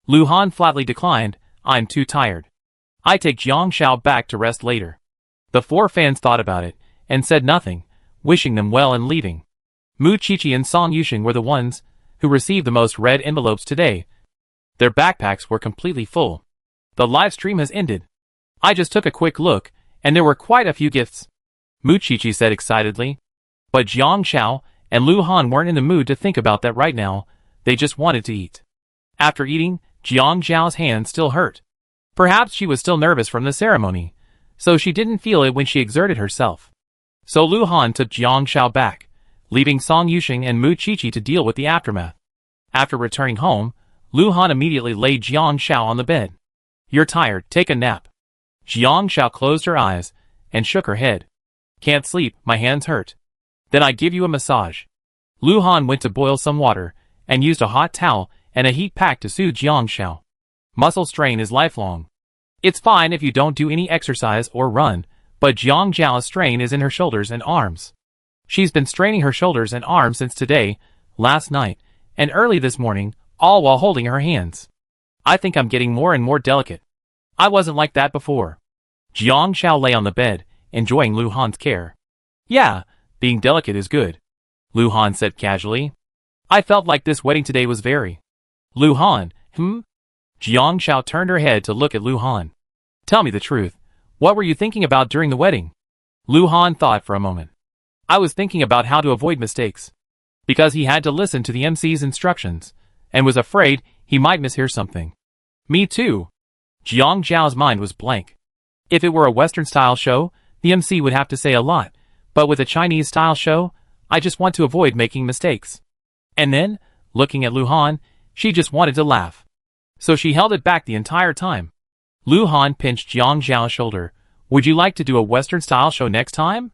Lu Han flatly declined, I'm too tired. I take Jiang Xiao back to rest later. The 4 fans thought about it, and said nothing, wishing them well and leaving. Mu Qiqi and Song Yuxing were the ones who received the most red envelopes today. Their backpacks were completely full. The live stream has ended. I just took a quick look, and there were quite a few gifts. Mu Qiqi said excitedly. But Jiang Xiao and Lu Han weren't in the mood to think about that right now, they just wanted to eat. After eating, Jiang Xiao's hand still hurt. Perhaps she was still nervous from the ceremony, so she didn't feel it when she exerted herself. So Lu Han took Jiang Xiao back, leaving Song Yuxing and Mu Qiqi to deal with the aftermath. After returning home, Lu Han immediately laid Jiang Xiao on the bed. You're tired, take a nap. Jiang Xiao closed her eyes and shook her head. Can't sleep, my hands hurt. Then I give you a massage. Lu Han went to boil some water and used a hot towel and a heat pack to soothe Jiang Xiao. Muscle strain is lifelong. It's fine if you don't do any exercise or run, but Jiang Xiao's strain is in her shoulders and arms. She's been straining her shoulders and arms since today, last night, and early this morning, all while holding her hands. I think I'm getting more and more delicate. I wasn't like that before. Jiang Xiao lay on the bed, enjoying Lu Han's care. Yeah, being delicate is good, Lu Han said casually. I felt like this wedding today was very... Lu Han, Jiang Xiao turned her head to look at Lu Han. Tell me the truth. What were you thinking about during the wedding? Lu Han thought for a moment. I was thinking about how to avoid mistakes. Because he had to listen to the MC's instructions, and was afraid he might mishear something. Me too. Jiang Xiao's mind was blank. If it were a Western-style show, the MC would have to say a lot, but with a Chinese-style show, I just want to avoid making mistakes. And then, looking at Lu Han, she just wanted to laugh. So she held it back the entire time. Lu Han pinched Jiang Xiao's shoulder. Would you like to do a Western-style show next time?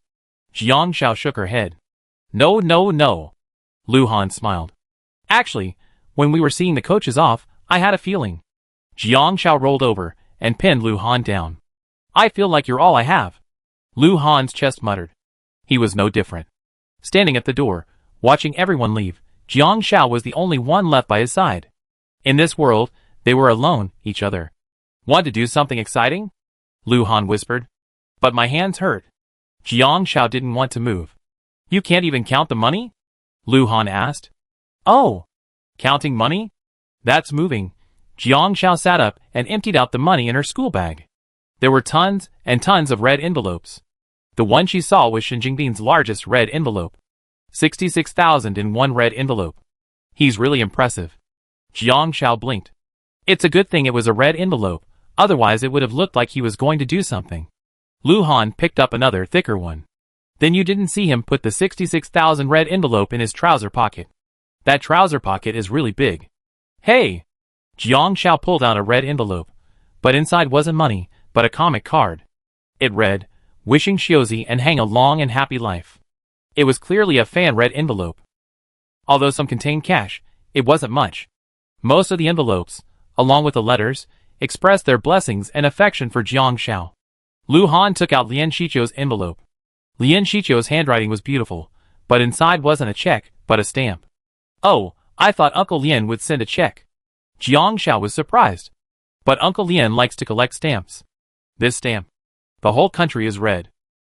Jiang Xiao shook her head. No, no, no. Lu Han smiled. Actually, when we were seeing the coaches off, I had a feeling. Jiang Shao rolled over and pinned Lu Han down. I feel like you're all I have. Lu Han's chest muttered. He was no different. Standing at the door, watching everyone leave, Jiang Shao was the only one left by his side. In this world, they were alone, each other. Want to do something exciting? Lu Han whispered. But my hands hurt. Jiang Shao didn't want to move. You can't even count the money? Lu Han asked. Oh, counting money? That's moving. Jiang Shao sat up and emptied out the money in her school bag. There were tons and tons of red envelopes. The one she saw was Shen Jingbing's largest red envelope. 66,000 in one red envelope. He's really impressive. Jiang Shao blinked. It's a good thing it was a red envelope, otherwise it would have looked like he was going to do something. Lu Han picked up another thicker one. Then you didn't see him put the 66,000 red envelope in his trouser pocket. That trouser pocket is really big. Hey! Jiang Shao pulled out a red envelope, but inside wasn't money, but a comic card. It read, wishing Xiaozi and Hang a long and happy life. It was clearly a fan red envelope. Although some contained cash, it wasn't much. Most of the envelopes, along with the letters, expressed their blessings and affection for Jiang Shao. Lu Han took out Lian Shiqiu's envelope. Lian Shiqiu's handwriting was beautiful, but inside wasn't a check, but a stamp. Oh, I thought Uncle Lian would send a check. Jiang Shao was surprised. But Uncle Lian likes to collect stamps. This stamp. The whole country is red.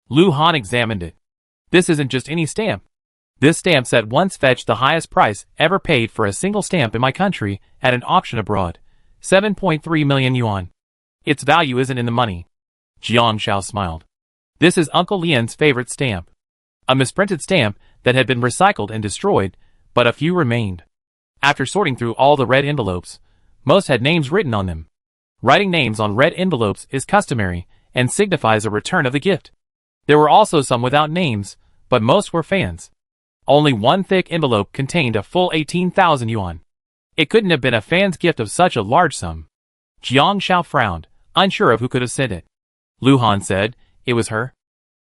Lu Han examined it. This isn't just any stamp. This stamp set once fetched the highest price ever paid for a single stamp in my country at an auction abroad. 7.3 million yuan. Its value isn't in the money. Jiang Shao smiled. This is Uncle Lian's favorite stamp. A misprinted stamp that had been recycled and destroyed, but a few remained. After sorting through all the red envelopes, most had names written on them. Writing names on red envelopes is customary and signifies a return of the gift. There were also some without names, but most were fans. Only one thick envelope contained a full 18,000 yuan. It couldn't have been a fan's gift of such a large sum. Jiang Shao frowned, unsure of who could have sent it. Lu Han said, it was her.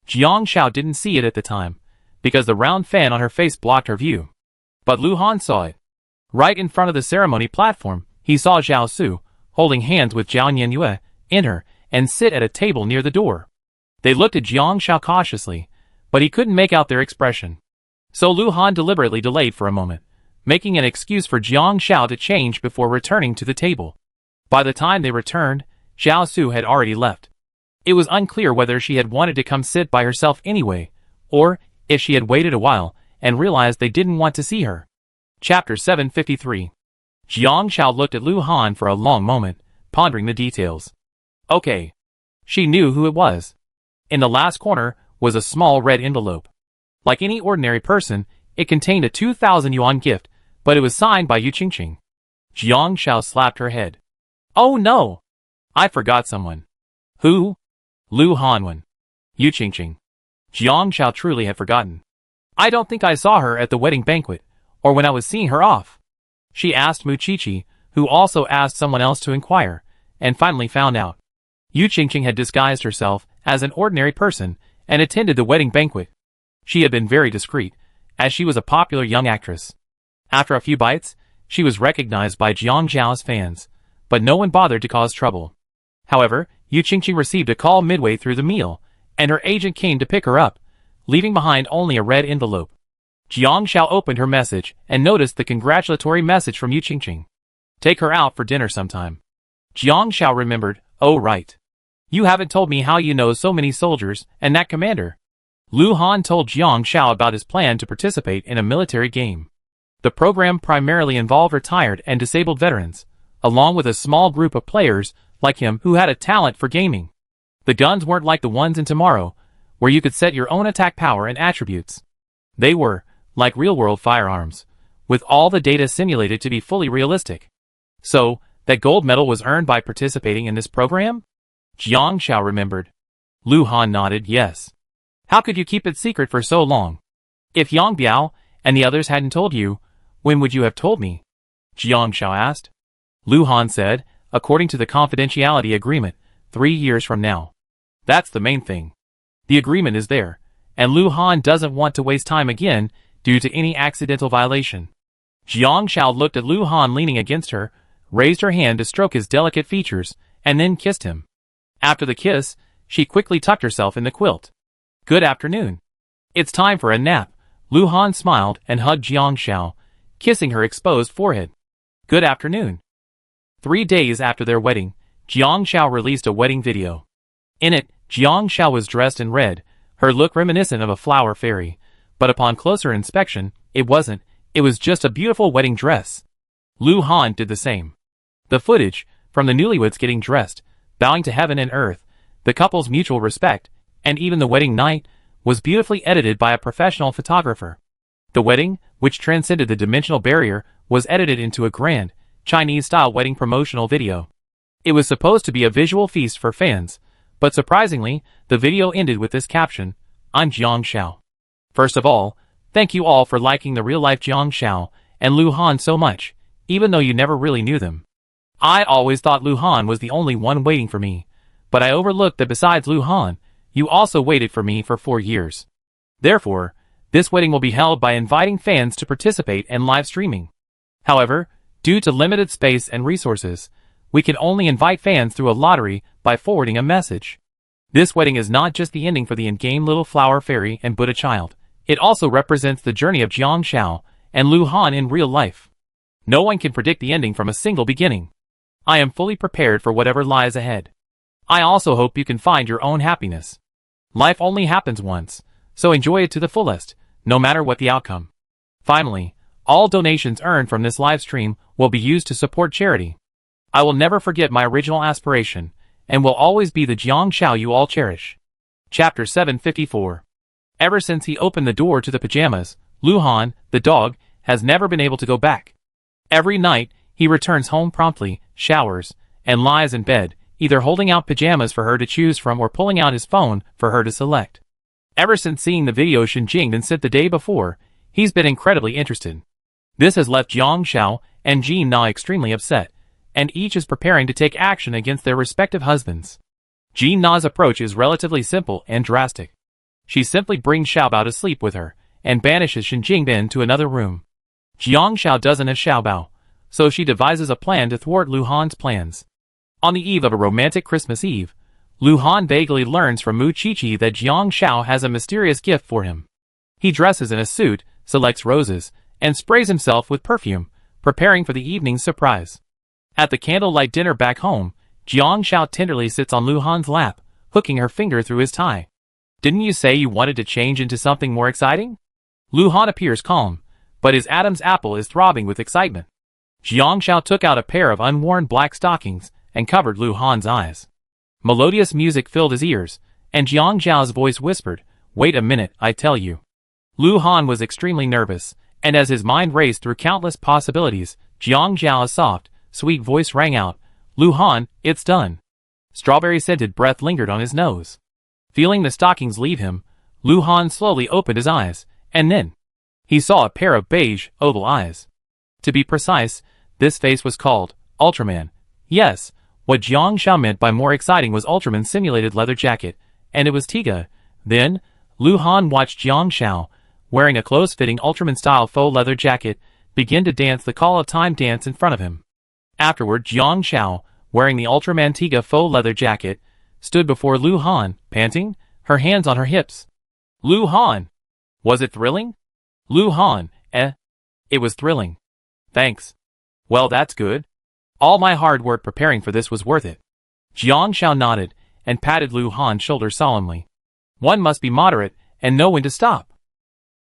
Jiang Shao didn't see it at the time, because the round fan on her face blocked her view. But Lu Han saw it. Right in front of the ceremony platform, he saw Zhao Su, holding hands with Zhao Nianyue, enter and sit at a table near the door. They looked at Jiang Shao cautiously, but he couldn't make out their expression. So Lu Han deliberately delayed for a moment, making an excuse for Jiang Shao to change before returning to the table. By the time they returned, Zhao Su had already left. It was unclear whether she had wanted to come sit by herself anyway, or if she had waited a while and realized they didn't want to see her. Chapter 753. Jiang Shao looked at Lu Han for a long moment, pondering the details. Okay. She knew who it was. In the last corner was a small red envelope. Like any ordinary person, it contained a 2,000 yuan gift, but it was signed by Yu Qingqing. Jiang Shao slapped her head. Oh no! I forgot someone. Who? Lu Hanwen. Yu Qingqing. Jiang Shao truly had forgotten. I don't think I saw her at the wedding banquet, or when I was seeing her off. She asked Mu Qiqi, who also asked someone else to inquire, and finally found out. Yu Qingqing had disguised herself as an ordinary person and attended the wedding banquet. She had been very discreet, as she was a popular young actress. After a few bites, she was recognized by Jiang Zhao's fans, but no one bothered to cause trouble. However, Yu Qingqing received a call midway through the meal, and her agent came to pick her up, leaving behind only a red envelope. Jiang Shao opened her message and noticed the congratulatory message from Yu Qingqing. Take her out for dinner sometime. Jiang Shao remembered, oh right. You haven't told me how you know so many soldiers and that commander. Lu Han told Jiang Shao about his plan to participate in a military game. The program primarily involved retired and disabled veterans, along with a small group of players like him who had a talent for gaming. The guns weren't like the ones in Tomorrow, where you could set your own attack power and attributes. They were, like real-world firearms, with all the data simulated to be fully realistic. So, that gold medal was earned by participating in this program? Jiang Shao remembered. Lu Han nodded yes. How could you keep it secret for so long? If Yang Biao and the others hadn't told you, when would you have told me? Jiang Shao asked. Lu Han said, according to the confidentiality agreement, 3 years from now. That's the main thing. The agreement is there, and Lu Han doesn't want to waste time again due to any accidental violation. Jiang Shao looked at Lu Han leaning against her, raised her hand to stroke his delicate features, and then kissed him. After the kiss, she quickly tucked herself in the quilt. Good afternoon. It's time for a nap. Lu Han smiled and hugged Jiang Xiao, kissing her exposed forehead. Good afternoon. 3 days after their wedding, Jiang Xiao released a wedding video. In it, Jiang Xiao was dressed in red, her look reminiscent of a flower fairy, but upon closer inspection, it wasn't, it was just a beautiful wedding dress. Lu Han did the same. The footage, from the newlyweds getting dressed, bowing to heaven and earth, the couple's mutual respect, and even the wedding night, was beautifully edited by a professional photographer. The wedding, which transcended the dimensional barrier, was edited into a grand, Chinese-style wedding promotional video. It was supposed to be a visual feast for fans, but surprisingly, the video ended with this caption, "I'm Jiang Xiao." First of all, thank you all for liking the real-life Jiang Xiao and Lu Han so much, even though you never really knew them. I always thought Lu Han was the only one waiting for me, but I overlooked that besides Lu Han, you also waited for me for 4 years. Therefore, this wedding will be held by inviting fans to participate and live streaming. However, due to limited space and resources, we can only invite fans through a lottery by forwarding a message. This wedding is not just the ending for the in-game little flower fairy and Buddha child. It also represents the journey of Jiang Xiao and Lu Han in real life. No one can predict the ending from a single beginning. I am fully prepared for whatever lies ahead. I also hope you can find your own happiness. Life only happens once, so enjoy it to the fullest, no matter what the outcome. Finally, all donations earned from this live stream will be used to support charity. I will never forget my original aspiration, and will always be the Jiang Xiao you all cherish. Chapter 754. Ever since he opened the door to the pajamas, Lu Han, the dog, has never been able to go back. Every night, he returns home promptly, showers, and lies in bed, either holding out pajamas for her to choose from or pulling out his phone for her to select. Ever since seeing the video Shen Jingdan sent the day before, he's been incredibly interested. This has left Jiang Xiao and Jin Na extremely upset, and each is preparing to take action against their respective husbands. Jin Na's approach is relatively simple and drastic. She simply brings Xiaobao to sleep with her, and banishes Shen Jingdan to another room. Jiang Xiao doesn't have Xiaobao, so she devises a plan to thwart Lu Han's plans. On the eve of a romantic Christmas Eve, Lu Han vaguely learns from Mu Qiqi that Jiang Xiao has a mysterious gift for him. He dresses in a suit, selects roses, and sprays himself with perfume, preparing for the evening's surprise. At the candlelight dinner back home, Jiang Xiao tenderly sits on Lu Han's lap, hooking her finger through his tie. Didn't you say you wanted to change into something more exciting? Lu Han appears calm, but his Adam's apple is throbbing with excitement. Jiang Xiao took out a pair of unworn black stockings and covered Lu Han's eyes. Melodious music filled his ears, and Jiang Xiao's voice whispered, "Wait a minute, I tell you." Lu Han was extremely nervous, and as his mind raced through countless possibilities, Jiang Xiao's soft, sweet voice rang out, "Lu Han, it's done." Strawberry-scented breath lingered on his nose. Feeling the stockings leave him, Lu Han slowly opened his eyes, and then he saw a pair of beige, oval eyes. To be precise, this face was called Ultraman. Yes, what Jiang Xiao meant by more exciting was Ultraman's simulated leather jacket, and it was Tiga. Then, Lu Han watched Jiang Xiao, wearing a close-fitting Ultraman-style faux leather jacket, begin to dance the Call of Time dance in front of him. Afterward, Jiang Xiao, wearing the Ultraman Tiga faux leather jacket, stood before Lu Han, panting, her hands on her hips. Lu Han! Was it thrilling? Lu Han, It was thrilling. Thanks. Well, that's good. All my hard work preparing for this was worth it. Jiang Xiao nodded, and patted Lu Han's shoulder solemnly. One must be moderate, and know when to stop.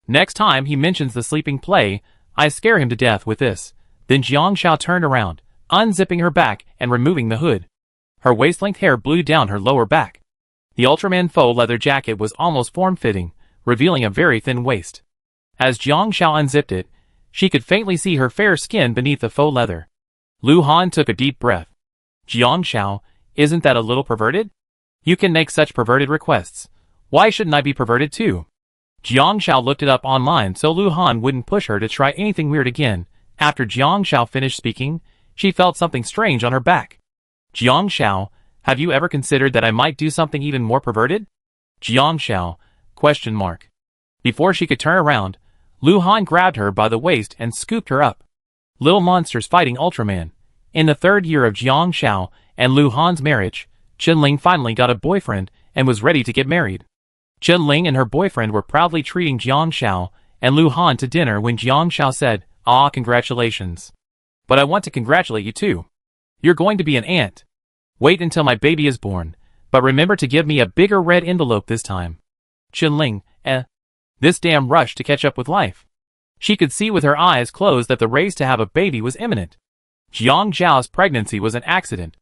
Next time he mentions the sleeping play, I scare him to death with this. Then Jiang Xiao turned around, unzipping her back and removing the hood. Her waist-length hair blew down her lower back. The Ultraman faux leather jacket was almost form-fitting, revealing a very thin waist. As Jiang Xiao unzipped it, she could faintly see her fair skin beneath the faux leather. Lu Han took a deep breath. Jiang Xiao, isn't that a little perverted? You can make such perverted requests. Why shouldn't I be perverted too? Jiang Xiao looked it up online so Lu Han wouldn't push her to try anything weird again. After Jiang Xiao finished speaking, she felt something strange on her back. Jiang Xiao, have you ever considered that I might do something even more perverted? Jiang Xiao, ? Before she could turn around, Lu Han grabbed her by the waist and scooped her up. Little monsters fighting Ultraman. In the third year of Jiang Xiao and Lu Han's marriage, Ling finally got a boyfriend and was ready to get married. Ling and her boyfriend were proudly treating Jiang Xiao and Lu Han to dinner when Jiang Xiao said, "Ah, congratulations. But I want to congratulate you too. You're going to be an aunt. Wait until my baby is born, but remember to give me a bigger red envelope this time." Ling, this damn rush to catch up with life. She could see with her eyes closed that the race to have a baby was imminent. Jiang Xiao's pregnancy was an accident.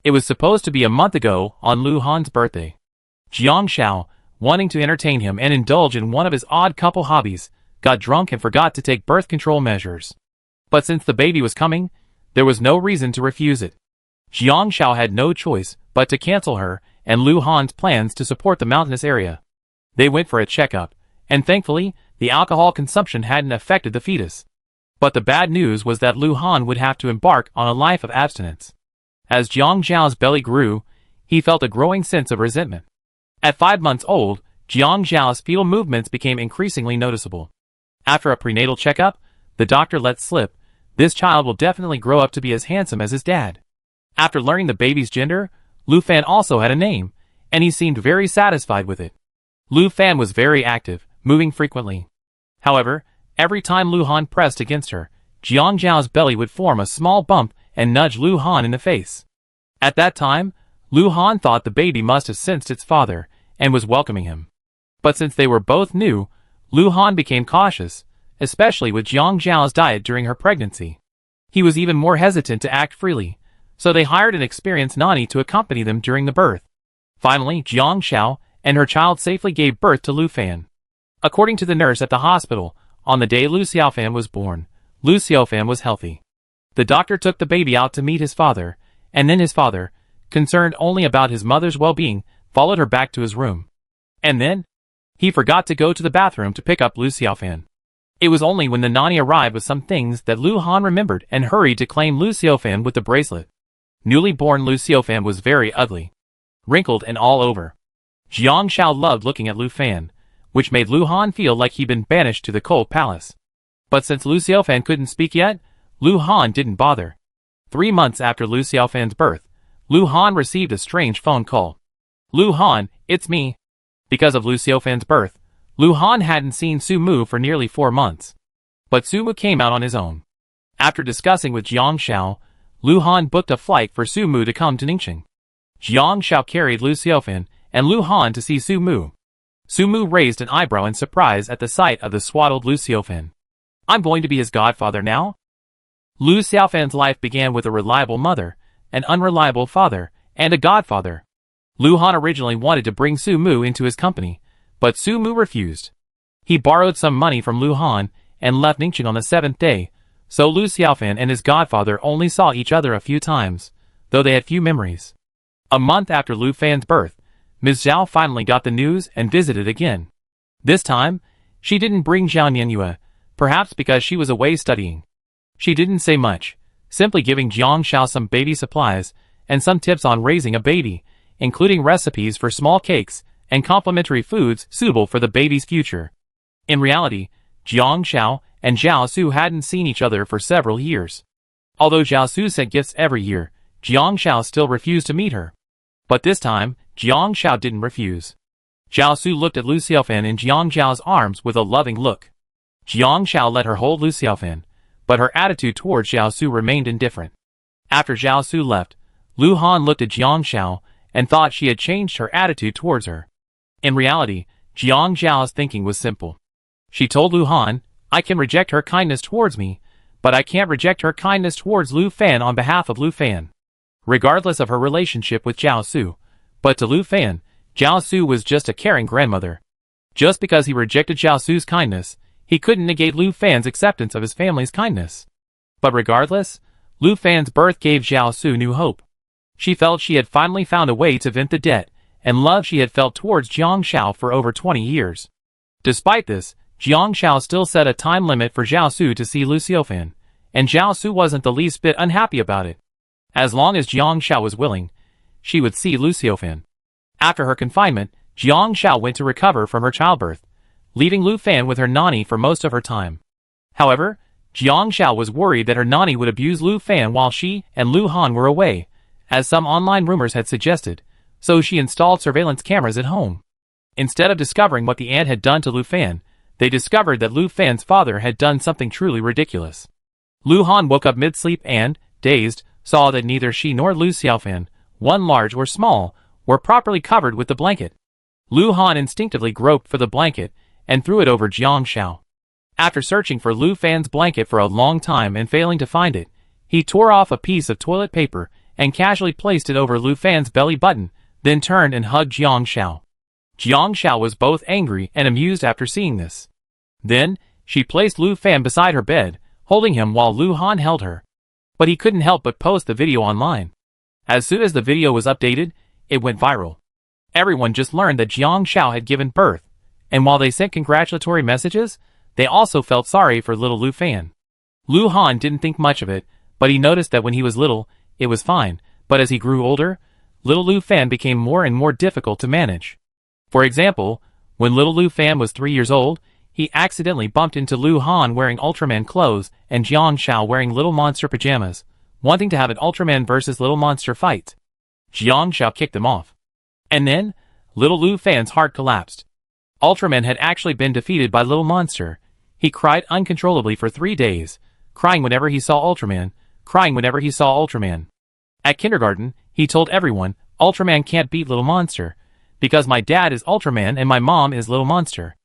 It was supposed to be a month ago on Lu Han's birthday. Jiang Xiao, wanting to entertain him and indulge in one of his odd couple hobbies, got drunk and forgot to take birth control measures. But since the baby was coming, there was no reason to refuse it. Jiang Xiao had no choice but to cancel her and Lu Han's plans to support the mountainous area. They went for a checkup, and thankfully, the alcohol consumption hadn't affected the fetus. But the bad news was that Lu Han would have to embark on a life of abstinence. As Jiang Xiao's belly grew, he felt a growing sense of resentment. At 5 months old, Jiang Xiao's fetal movements became increasingly noticeable. After a prenatal checkup, the doctor let slip, "This child will definitely grow up to be as handsome as his dad." After learning the baby's gender, Lu Fan also had a name, and he seemed very satisfied with it. Lu Fan was very active, moving frequently. However, every time Lu Han pressed against her, Jiang Xiao's belly would form a small bump and nudge Lu Han in the face. At that time, Lu Han thought the baby must have sensed its father and was welcoming him. But since they were both new, Lu Han became cautious, especially with Jiang Xiao's diet during her pregnancy. He was even more hesitant to act freely, so they hired an experienced nanny to accompany them during the birth. Finally, Jiang Xiao and her child safely gave birth to Lu Fan. According to the nurse at the hospital, on the day Lu Xiaofan was born, Lu Xiaofan was healthy. The doctor took the baby out to meet his father, and then his father, concerned only about his mother's well-being, followed her back to his room. And then, he forgot to go to the bathroom to pick up Lu Xiaofan. It was only when the nanny arrived with some things that Lu Han remembered and hurried to claim Lu Xiaofan with the bracelet. Newly born Lu Xiaofan was very ugly, wrinkled and all over. Jiang Xiao loved looking at Lu Fan, which made Lu Han feel like he'd been banished to the cold palace. But since Lu Xiaofan couldn't speak yet, Lu Han didn't bother. 3 months after Lu Xiaofan's birth, Lu Han received a strange phone call. "Lu Han, it's me." Because of Lu Xiaofan's birth, Lu Han hadn't seen Su Mu for nearly 4 months. But Su Mu came out on his own. After discussing with Jiang Xiao, Lu Han booked a flight for Su Mu to come to Ningxing. Jiang Xiao carried Lu Xiaofan and Lu Han to see Su Mu. Su Mu raised an eyebrow in surprise at the sight of the swaddled Lu Xiaofan. "I'm going to be his godfather now?" Lu Xiaofan's life began with a reliable mother, an unreliable father, and a godfather. Lu Han originally wanted to bring Su Mu into his company, but Su Mu refused. He borrowed some money from Lu Han and left Ningxing on the 7th day, so Lu Xiaofan and his godfather only saw each other a few times, though they had few memories. A month after Lu Fan's birth, Ms. Zhao finally got the news and visited again. This time, she didn't bring Zhao Nianyue, perhaps because she was away studying. She didn't say much, simply giving Jiang Xiao some baby supplies and some tips on raising a baby, including recipes for small cakes and complementary foods suitable for the baby's future. In reality, Jiang Xiao and Zhao Su hadn't seen each other for several years. Although Zhao Su sent gifts every year, Jiang Xiao still refused to meet her. But this time, Jiang Xiao didn't refuse. Zhao Su looked at Lu Xiaofan in Jiang Xiao's arms with a loving look. Jiang Xiao let her hold Lu Xiaofan, but her attitude towards Zhao Su remained indifferent. After Zhao Su left, Lu Han looked at Jiang Xiao and thought she had changed her attitude towards her. In reality, Jiang Xiao's thinking was simple. She told Lu Han, "I can reject her kindness towards me, but I can't reject her kindness towards Lu Fan on behalf of Lu Fan." Regardless of her relationship with Zhao Su, but to Lu Fan, Zhao Su was just a caring grandmother. Just because he rejected Zhao Su's kindness, he couldn't negate Lu Fan's acceptance of his family's kindness. But regardless, Lu Fan's birth gave Zhao Su new hope. She felt she had finally found a way to vent the debt and love she had felt towards Jiang Xiao for over 20 years. Despite this, Jiang Xiao still set a time limit for Zhao Su to see Lu Xiaofan, and Zhao Su wasn't the least bit unhappy about it. As long as Jiang Xiao was willing, she would see Lu Xiaofan. After her confinement, Jiang Xiao went to recover from her childbirth, leaving Lu Fan with her nanny for most of her time. However, Jiang Xiao was worried that her nanny would abuse Lu Fan while she and Lu Han were away, as some online rumors had suggested, so she installed surveillance cameras at home. Instead of discovering what the aunt had done to Lu Fan, they discovered that Lu Fan's father had done something truly ridiculous. Lu Han woke up mid-sleep and, dazed, saw that neither she nor Lu Xiaofan, one large or small, were properly covered with the blanket. Lu Han instinctively groped for the blanket and threw it over Jiang Xiao. After searching for Lu Fan's blanket for a long time and failing to find it, he tore off a piece of toilet paper and casually placed it over Lu Fan's belly button, then turned and hugged Jiang Xiao. Jiang Xiao was both angry and amused after seeing this. Then, she placed Lu Fan beside her bed, holding him while Lu Han held her. But he couldn't help but post the video online. As soon as the video was updated, it went viral. Everyone just learned that Jiang Xiao had given birth, and while they sent congratulatory messages, they also felt sorry for little Lu Fan. Lu Han didn't think much of it, but he noticed that when he was little, it was fine, but as he grew older, little Lu Fan became more and more difficult to manage. For example, when little Lu Fan was 3 years old, he accidentally bumped into Lu Han wearing Ultraman clothes and Jiang Xiao wearing Little Monster pajamas, wanting to have an Ultraman versus Little Monster fight. Jiang Xiao kicked them off. And then, little Lu Fan's heart collapsed. Ultraman had actually been defeated by Little Monster. He cried uncontrollably for 3 days, crying whenever he saw Ultraman, crying whenever he saw Ultraman. At kindergarten, he told everyone, Ultraman can't beat Little Monster, because my dad is Ultraman and my mom is Little Monster.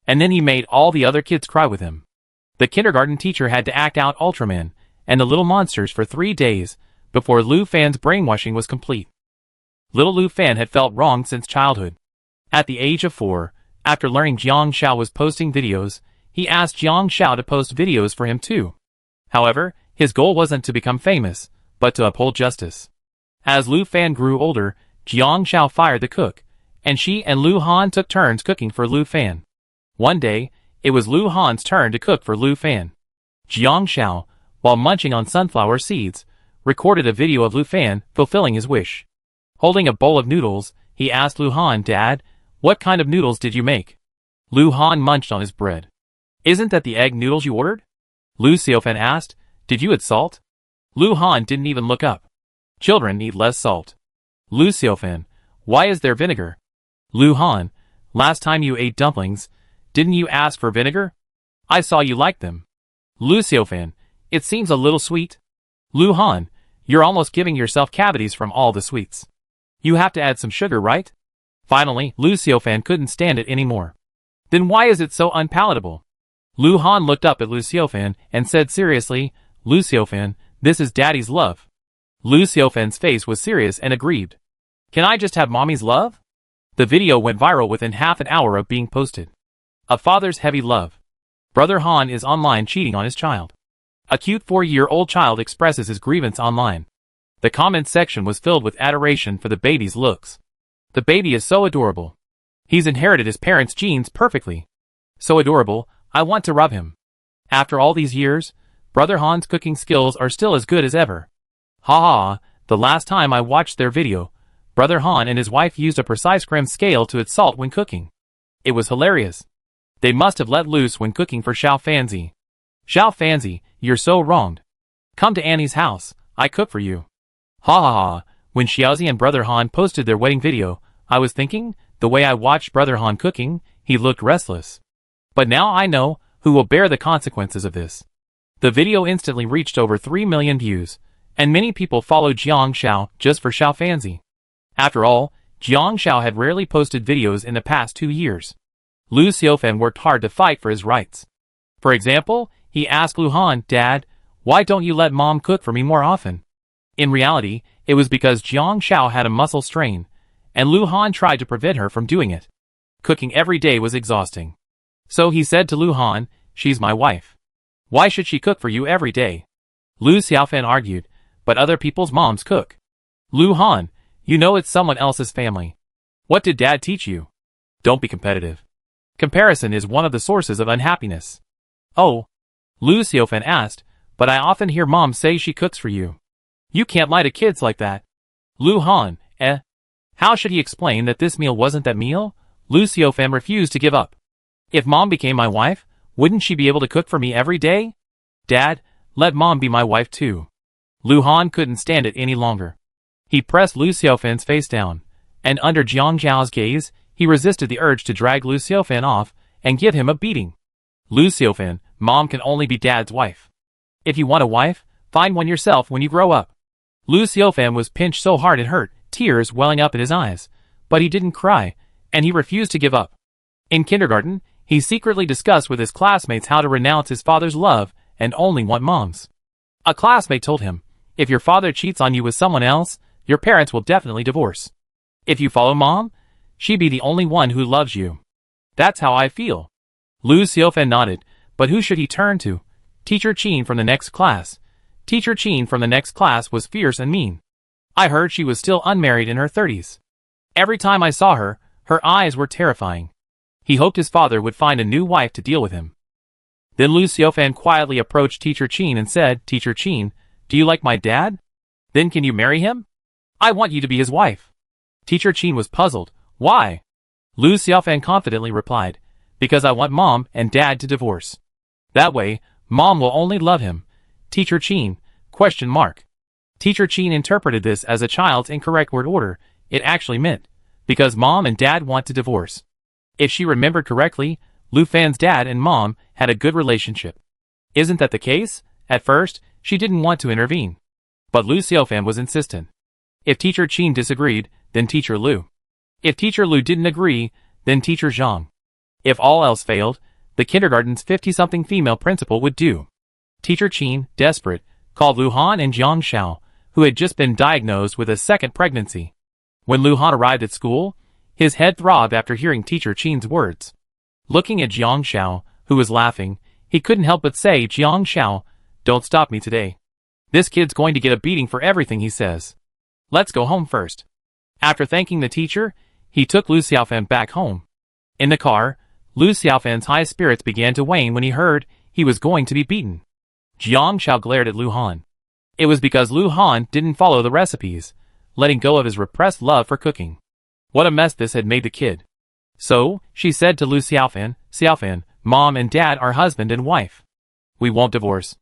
And then he made all the other kids cry with him. The kindergarten teacher had to act out Ultraman and the Little Monsters for 3 days before Lu Fan's brainwashing was complete. Little Lu Fan had felt wronged since childhood. At the age of 4, after learning Jiang Xiao was posting videos, he asked Jiang Xiao to post videos for him too. However, his goal wasn't to become famous, but to uphold justice. As Lu Fan grew older, Jiang Xiao fired the cook, and she and Lu Han took turns cooking for Lu Fan. One day, it was Lu Han's turn to cook for Lu Fan. Jiang Xiao, while munching on sunflower seeds, recorded a video of Lu Fan fulfilling his wish. Holding a bowl of noodles, he asked Lu Han, Dad, what kind of noodles did you make? Lu Han munched on his bread. Isn't that the egg noodles you ordered? Lu Xiaofan asked, did you add salt? Lu Han didn't even look up. Children eat less salt. Lu Xiaofan, why is there vinegar? Lu Han, last time you ate dumplings, didn't you ask for vinegar? I saw you liked them. Lu Xiaofan, it seems a little sweet. Lu Han, you're almost giving yourself cavities from all the sweets. You have to add some sugar, right? Finally, Lu Xiaofan couldn't stand it anymore. Then why is it so unpalatable? Lu Han looked up at Lu Xiaofan and said seriously, Lu Xiaofan, this is Daddy's love. Lu Xiaofan's face was serious and agreed. Can I just have Mommy's love? The video went viral within half an hour of being posted. A father's heavy love. Brother Han is online cheating on his child. A cute 4-year-old child expresses his grievance online. The comments section was filled with adoration for the baby's looks. The baby is so adorable. He's inherited his parents' genes perfectly. So adorable, I want to rub him. After all these years, Brother Han's cooking skills are still as good as ever. Ha ha, the last time I watched their video, Brother Han and his wife used a precise gram scale to add salt when cooking. It was hilarious. They must have let loose when cooking for Xiao Fanzi. Xiao Fanzi, you're so wronged. Come to Annie's house, I cook for you. Ha ha ha, when Xiaozi and Brother Han posted their wedding video, I was thinking, the way I watched Brother Han cooking, he looked restless. But now I know who will bear the consequences of this. The video instantly reached over 3 million views, and many people followed Jiang Xiao just for Xiao Fanzi. After all, Jiang Xiao had rarely posted videos in the past 2 years. Lu Xiaofan worked hard to fight for his rights. For example, he asked Lu Han, Dad, why don't you let Mom cook for me more often? In reality, it was because Jiang Xiao had a muscle strain, and Lu Han tried to prevent her from doing it. Cooking every day was exhausting. So he said to Lu Han, she's my wife. Why should she cook for you every day? Lu Xiaofan argued, but other people's moms cook. Lu Han, you know it's someone else's family. What did Dad teach you? Don't be competitive. Comparison is one of the sources of unhappiness. Oh, Lu Xiaofan asked, but I often hear Mom say she cooks for you. You can't lie to kids like that. Lu Han, How should he explain that this meal wasn't that meal? Lu Xiaofan refused to give up. If Mom became my wife, wouldn't she be able to cook for me every day? "Dad, let Mom be my wife too." Lu Han couldn't stand it any longer. He pressed Lu Xiaofan's face down, and under Jiang Zhao's gaze, he resisted the urge to drag Lu Xiaofan off and give him a beating. "Lu Xiaofan, Mom can only be Dad's wife. If you want a wife, find one yourself when you grow up." Lu Xiaofan was pinched so hard it hurt, tears welling up in his eyes, but he didn't cry, and he refused to give up. In kindergarten, he secretly discussed with his classmates how to renounce his father's love and only want Mom's. A classmate told him, "If your father cheats on you with someone else, your parents will definitely divorce. If you follow Mom, she'd be the only one who loves you." "That's how I feel." Lu Xiaofan nodded, but who should he turn to? Teacher Qin from the next class. Teacher Qin from the next class was fierce and mean. I heard she was still unmarried in her 30s. Every time I saw her, her eyes were terrifying. He hoped his father would find a new wife to deal with him. Then Lu Xiaofan quietly approached Teacher Qin and said, "Teacher Qin, do you like my dad? Then can you marry him? I want you to be his wife." Teacher Qin was puzzled. "Why?" Lu Xiaofan confidently replied, "Because I want Mom and Dad to divorce. That way, Mom will only love him." Teacher Qin, ? Teacher Qin interpreted this as a child's incorrect word order. It actually meant, because Mom and Dad want to divorce. If she remembered correctly, Lu Fan's dad and Mom had a good relationship. Isn't that the case? At first, she didn't want to intervene. But Lu Xiaofan was insistent. If Teacher Qin disagreed, then Teacher Lu. If Teacher Lu didn't agree, then Teacher Zhang. If all else failed, the kindergarten's 50-something female principal would do. Teacher Qin, desperate, called Lu Han and Jiang Xiao, who had just been diagnosed with a second pregnancy. When Lu Han arrived at school, his head throbbed after hearing Teacher Qin's words. Looking at Jiang Xiao, who was laughing, he couldn't help but say, "Jiang Xiao, don't stop me today. This kid's going to get a beating for everything he says. Let's go home first." After thanking the teacher, he took Lu Xiaofan back home. In the car, Lu Xiaofan's high spirits began to wane when he heard he was going to be beaten. Jiang Xiao glared at Lu Han. It was because Lu Han didn't follow the recipes, letting go of his repressed love for cooking. What a mess this had made the kid. So, she said to Lu Xiaofan, "Xiaofan, Mom and Dad are husband and wife. We won't divorce.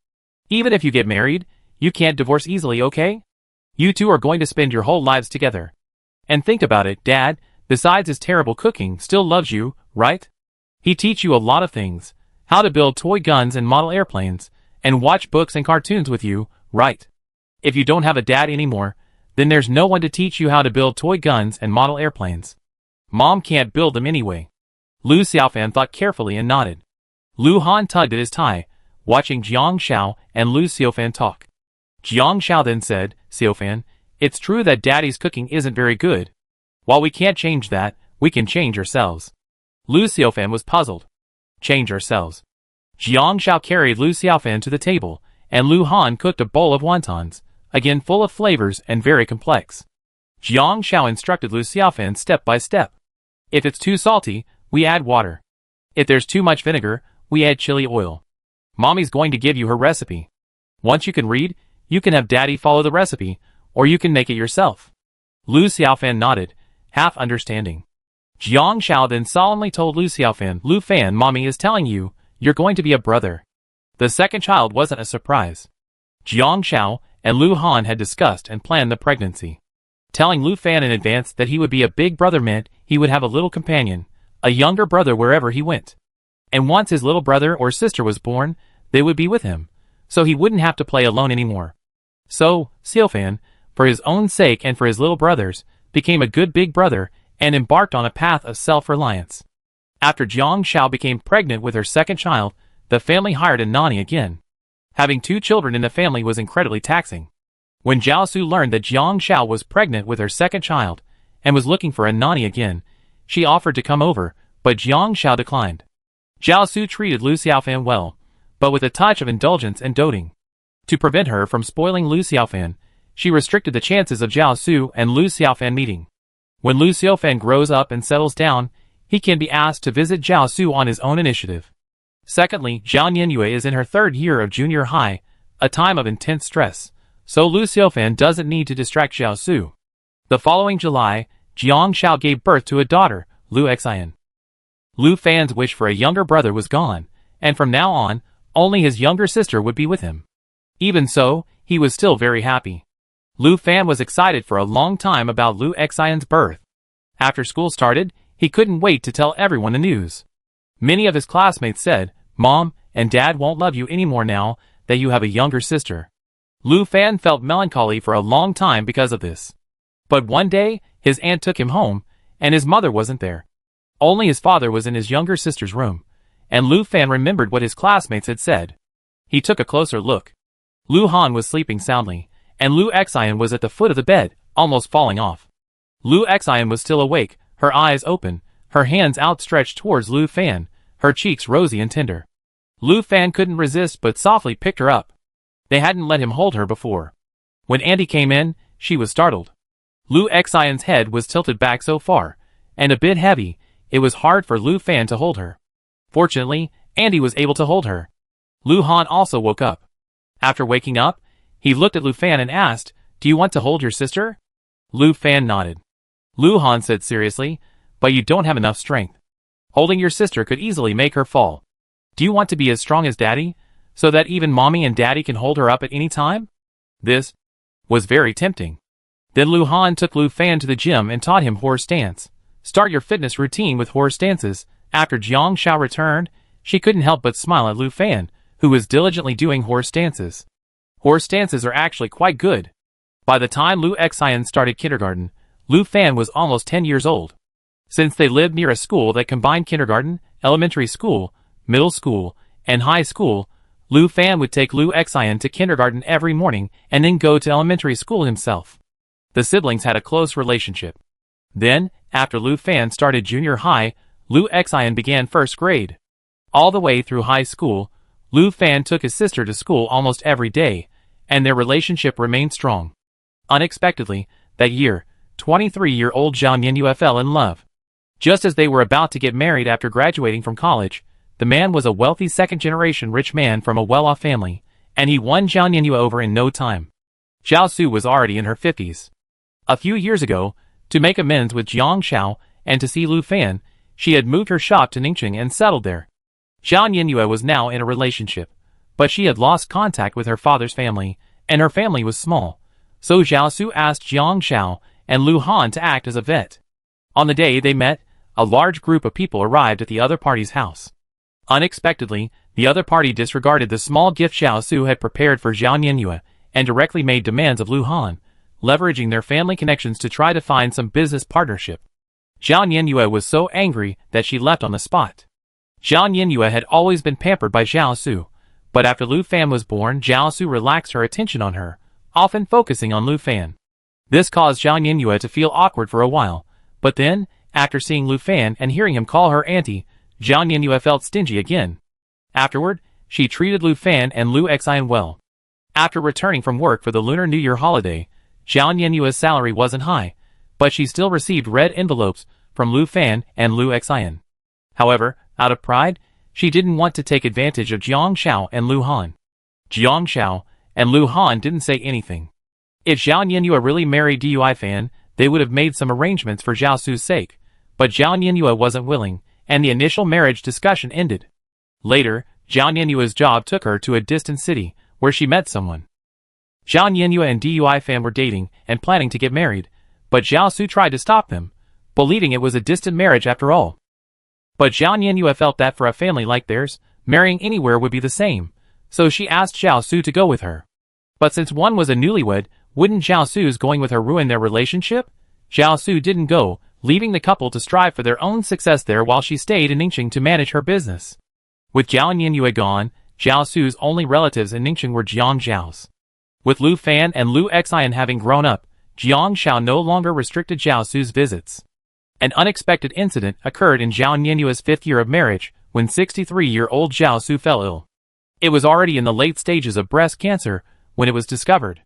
Even if you get married, you can't divorce easily, okay? You two are going to spend your whole lives together. And think about it, Dad, besides his terrible cooking, still loves you, right? He teach you a lot of things, how to build toy guns and model airplanes, and watch books and cartoons with you, right? If you don't have a dad anymore, then there's no one to teach you how to build toy guns and model airplanes. Mom can't build them anyway." Lu Xiaofan thought carefully and nodded. Lu Han tugged at his tie, watching Jiang Xiao and Lu Xiaofan talk. Jiang Xiao then said, "Xiaofan, it's true that Daddy's cooking isn't very good. While we can't change that, we can change ourselves." Lu Xiaofan was puzzled. Change ourselves. Jiang Xiao carried Lu Xiaofan to the table, and Lu Han cooked a bowl of wontons, again full of flavors and very complex. Jiang Xiao instructed Lu Xiaofan step by step. If it's too salty, we add water. If there's too much vinegar, we add chili oil. Mommy's going to give you her recipe. Once you can read, you can have Daddy follow the recipe, or you can make it yourself. Lu Xiaofan nodded, half understanding. Jiang Xiao then solemnly told Lu Xiaofan, "Lu Fan, Mommy is telling you, you're going to be a brother." The second child wasn't a surprise. Jiang Xiao and Lu Han had discussed and planned the pregnancy. Telling Lu Fan in advance that he would be a big brother meant he would have a little companion, a younger brother wherever he went. And once his little brother or sister was born, they would be with him, so he wouldn't have to play alone anymore. So, Xiaofan, for his own sake and for his little brother's, became a good big brother and embarked on a path of self-reliance. After Jiang Xiao became pregnant with her second child, the family hired a nanny again. Having two children in the family was incredibly taxing. When Zhao Su learned that Jiang Xiao was pregnant with her second child and was looking for a nanny again, she offered to come over, but Jiang Xiao declined. Zhao Su treated Lu Xiaofan well, but with a touch of indulgence and doting. To prevent her from spoiling Lu Xiaofan, she restricted the chances of Zhao Su and Lu Xiaofan meeting. When Lu Xiaofan grows up and settles down, he can be asked to visit Zhao Su on his own initiative. Secondly, Zhao Nianyue is in her third year of junior high, a time of intense stress, so Lu Xiaofan doesn't need to distract Zhao Su. The following July, Jiang Xiao gave birth to a daughter, Lu Xian. Lu Fan's wish for a younger brother was gone, and from now on, only his younger sister would be with him. Even so, he was still very happy. Lu Fan was excited for a long time about Lu Xian's birth. After school started, he couldn't wait to tell everyone the news. Many of his classmates said, "Mom and Dad won't love you anymore now that you have a younger sister." Lu Fan felt melancholy for a long time because of this. But one day, his aunt took him home, and his mother wasn't there. Only his father was in his younger sister's room, and Lu Fan remembered what his classmates had said. He took a closer look. Lu Han was sleeping soundly, and Lu Xian was at the foot of the bed, almost falling off. Lu Xian was still awake, her eyes open, her hands outstretched towards Lu Fan, her cheeks rosy and tender. Lu Fan couldn't resist but softly picked her up. They hadn't let him hold her before. When Andy came in, she was startled. Lu Xian's head was tilted back so far, and a bit heavy, it was hard for Lu Fan to hold her. Fortunately, Andy was able to hold her. Lu Han also woke up. After waking up, he looked at Lu Fan and asked, "Do you want to hold your sister?" Lu Fan nodded. Lu Han said seriously, "But you don't have enough strength. Holding your sister could easily make her fall. Do you want to be as strong as Daddy, so that even Mommy and Daddy can hold her up at any time?" This was very tempting. Then Lu Han took Lu Fan to the gym and taught him horse stance. Start your fitness routine with horse stances. After Jiang Xiao returned, she couldn't help but smile at Lu Fan, who was diligently doing horse stances. Horse stances are actually quite good. By the time Lu Xian started kindergarten, Lu Fan was almost 10 years old. Since they lived near a school that combined kindergarten, elementary school, middle school, and high school, Lu Fan would take Lu Xian to kindergarten every morning and then go to elementary school himself. The siblings had a close relationship. Then, after Lu Fan started junior high, Lu Xian began first grade. All the way through high school, Lu Fan took his sister to school almost every day, and their relationship remained strong. Unexpectedly, that year, 23-year-old Zhao Nianyue fell in love. Just as they were about to get married after graduating from college, the man was a wealthy second-generation rich man from a well-off family, and he won Zhao Nianyue over in no time. Zhao Su was already in her 50s. A few years ago, to make amends with Jiang Xiao and to see Lu Fan, she had moved her shop to Ningqing and settled there. Zhao Nianyue was now in a relationship, but she had lost contact with her father's family, and her family was small, so Zhao Su asked Jiang Xiao and Lu Han to act as a vet. On the day they met, a large group of people arrived at the other party's house. Unexpectedly, the other party disregarded the small gift Zhao Su had prepared for Zhao Nianyue and directly made demands of Lu Han, leveraging their family connections to try to find some business partnership. Zhao Nianyue was so angry that she left on the spot. Zhao Nianyue had always been pampered by Zhao Su, but after Lu Fan was born, Zhao Su relaxed her attention on her, often focusing on Lu Fan. This caused Zhao Nianyue to feel awkward for a while, but then, after seeing Lu Fan and hearing him call her auntie, Zhao Nianyue felt stingy again. Afterward, she treated Lu Fan and Lu Xian well. After returning from work for the Lunar New Year holiday, Zhao Nianyue's salary wasn't high, but she still received red envelopes from Lu Fan and Lu Xian. However, out of pride, she didn't want to take advantage of Jiang Xiao and Lu Han. Jiang Xiao and Lu Han didn't say anything. If Zhao Nianyue really married Dui Fan, they would have made some arrangements for Zhao Su's sake, but Zhao Nianyue wasn't willing, and the initial marriage discussion ended. Later, Zhao Nianyue's job took her to a distant city, where she met someone. Zhao Nianyue and Dui Fan were dating and planning to get married, but Zhao Su tried to stop them, believing it was a distant marriage after all. But Zhao Nianyue felt that for a family like theirs, marrying anywhere would be the same, so she asked Zhao Su to go with her. But since one was a newlywed, wouldn't Zhao Su's going with her ruin their relationship? Zhao Su didn't go, leaving the couple to strive for their own success there while she stayed in Ningqing to manage her business. With Zhao Nianyue gone, Zhao Su's only relatives in Ningqing were Jiang Xiao's. With Lu Fan and Lu Xian having grown up, Jiang Xiao no longer restricted Zhao Su's visits. An unexpected incident occurred in Zhao Nianyue's 5th year of marriage, when 63-year-old Zhao Su fell ill. It was already in the late stages of breast cancer when it was discovered.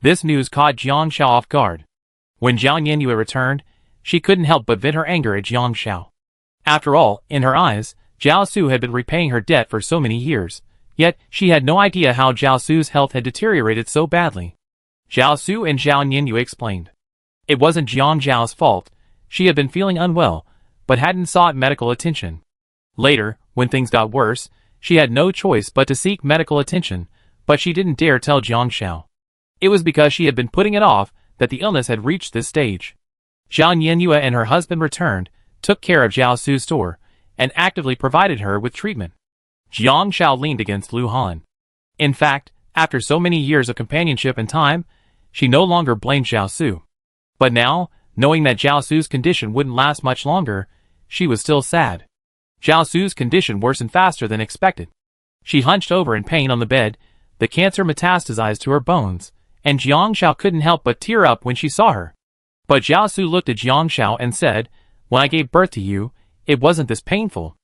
This news caught Jiang Xiao off guard. When Zhao Nianyue returned, she couldn't help but vent her anger at Jiang Xiao. After all, in her eyes, Zhao Su had been repaying her debt for so many years, yet she had no idea how Zhao Su's health had deteriorated so badly. Zhao Su and Zhao Nianyue explained. It wasn't Jiang Zhao's fault. She had been feeling unwell, but hadn't sought medical attention. Later, when things got worse, She had no choice but to seek medical attention, but she didn't dare tell Jiang Xiao. It was because she had been putting it off that the illness had reached this stage. Zhao Nianyue and her husband returned, took care of Jiao Su's store, and actively provided her with treatment. Jiang Xiao leaned against Lu Han. In fact, after so many years of companionship and time, she no longer blamed Jiao Su. But now, knowing that Jiao Su's condition wouldn't last much longer, she was still sad. Jiao Su's condition worsened faster than expected. She hunched over in pain on the bed, the cancer metastasized to her bones, and Jiang Xiao couldn't help but tear up when she saw her. But Jiao Su looked at Jiang Xiao and said, "When I gave birth to you, it wasn't this painful.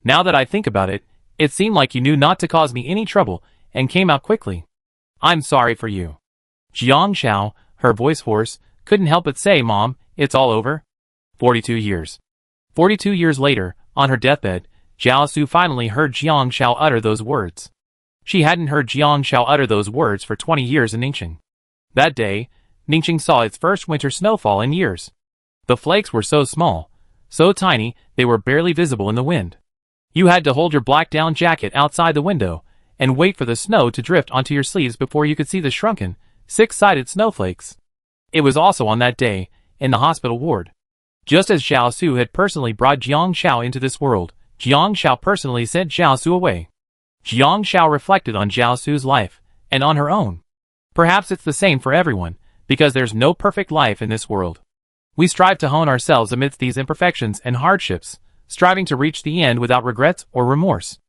Now that I think about it, it seemed like you knew not to cause me any trouble and came out quickly. I'm sorry for you." Jiang Xiao, her voice hoarse, couldn't help but say, "Mom, it's all over." 42 years. 42 years later, on her deathbed, Jiao Su finally heard Jiang Xiao utter those words. She hadn't heard Jiang Xiao utter those words for 20 years in Ningxing. That day, Ningxing saw its first winter snowfall in years. The flakes were so small, so tiny, they were barely visible in the wind. You had to hold your black down jacket outside the window and wait for the snow to drift onto your sleeves before you could see the shrunken, six-sided snowflakes. It was also on that day, in the hospital ward. Just as Jiao Su had personally brought Jiang Xiao into this world, Jiang Xiao personally sent Jiao Su away. Jiang Xiao reflected on Jiao Su's life, and on her own. Perhaps it's the same for everyone, because there's no perfect life in this world. We strive to hone ourselves amidst these imperfections and hardships, striving to reach the end without regrets or remorse.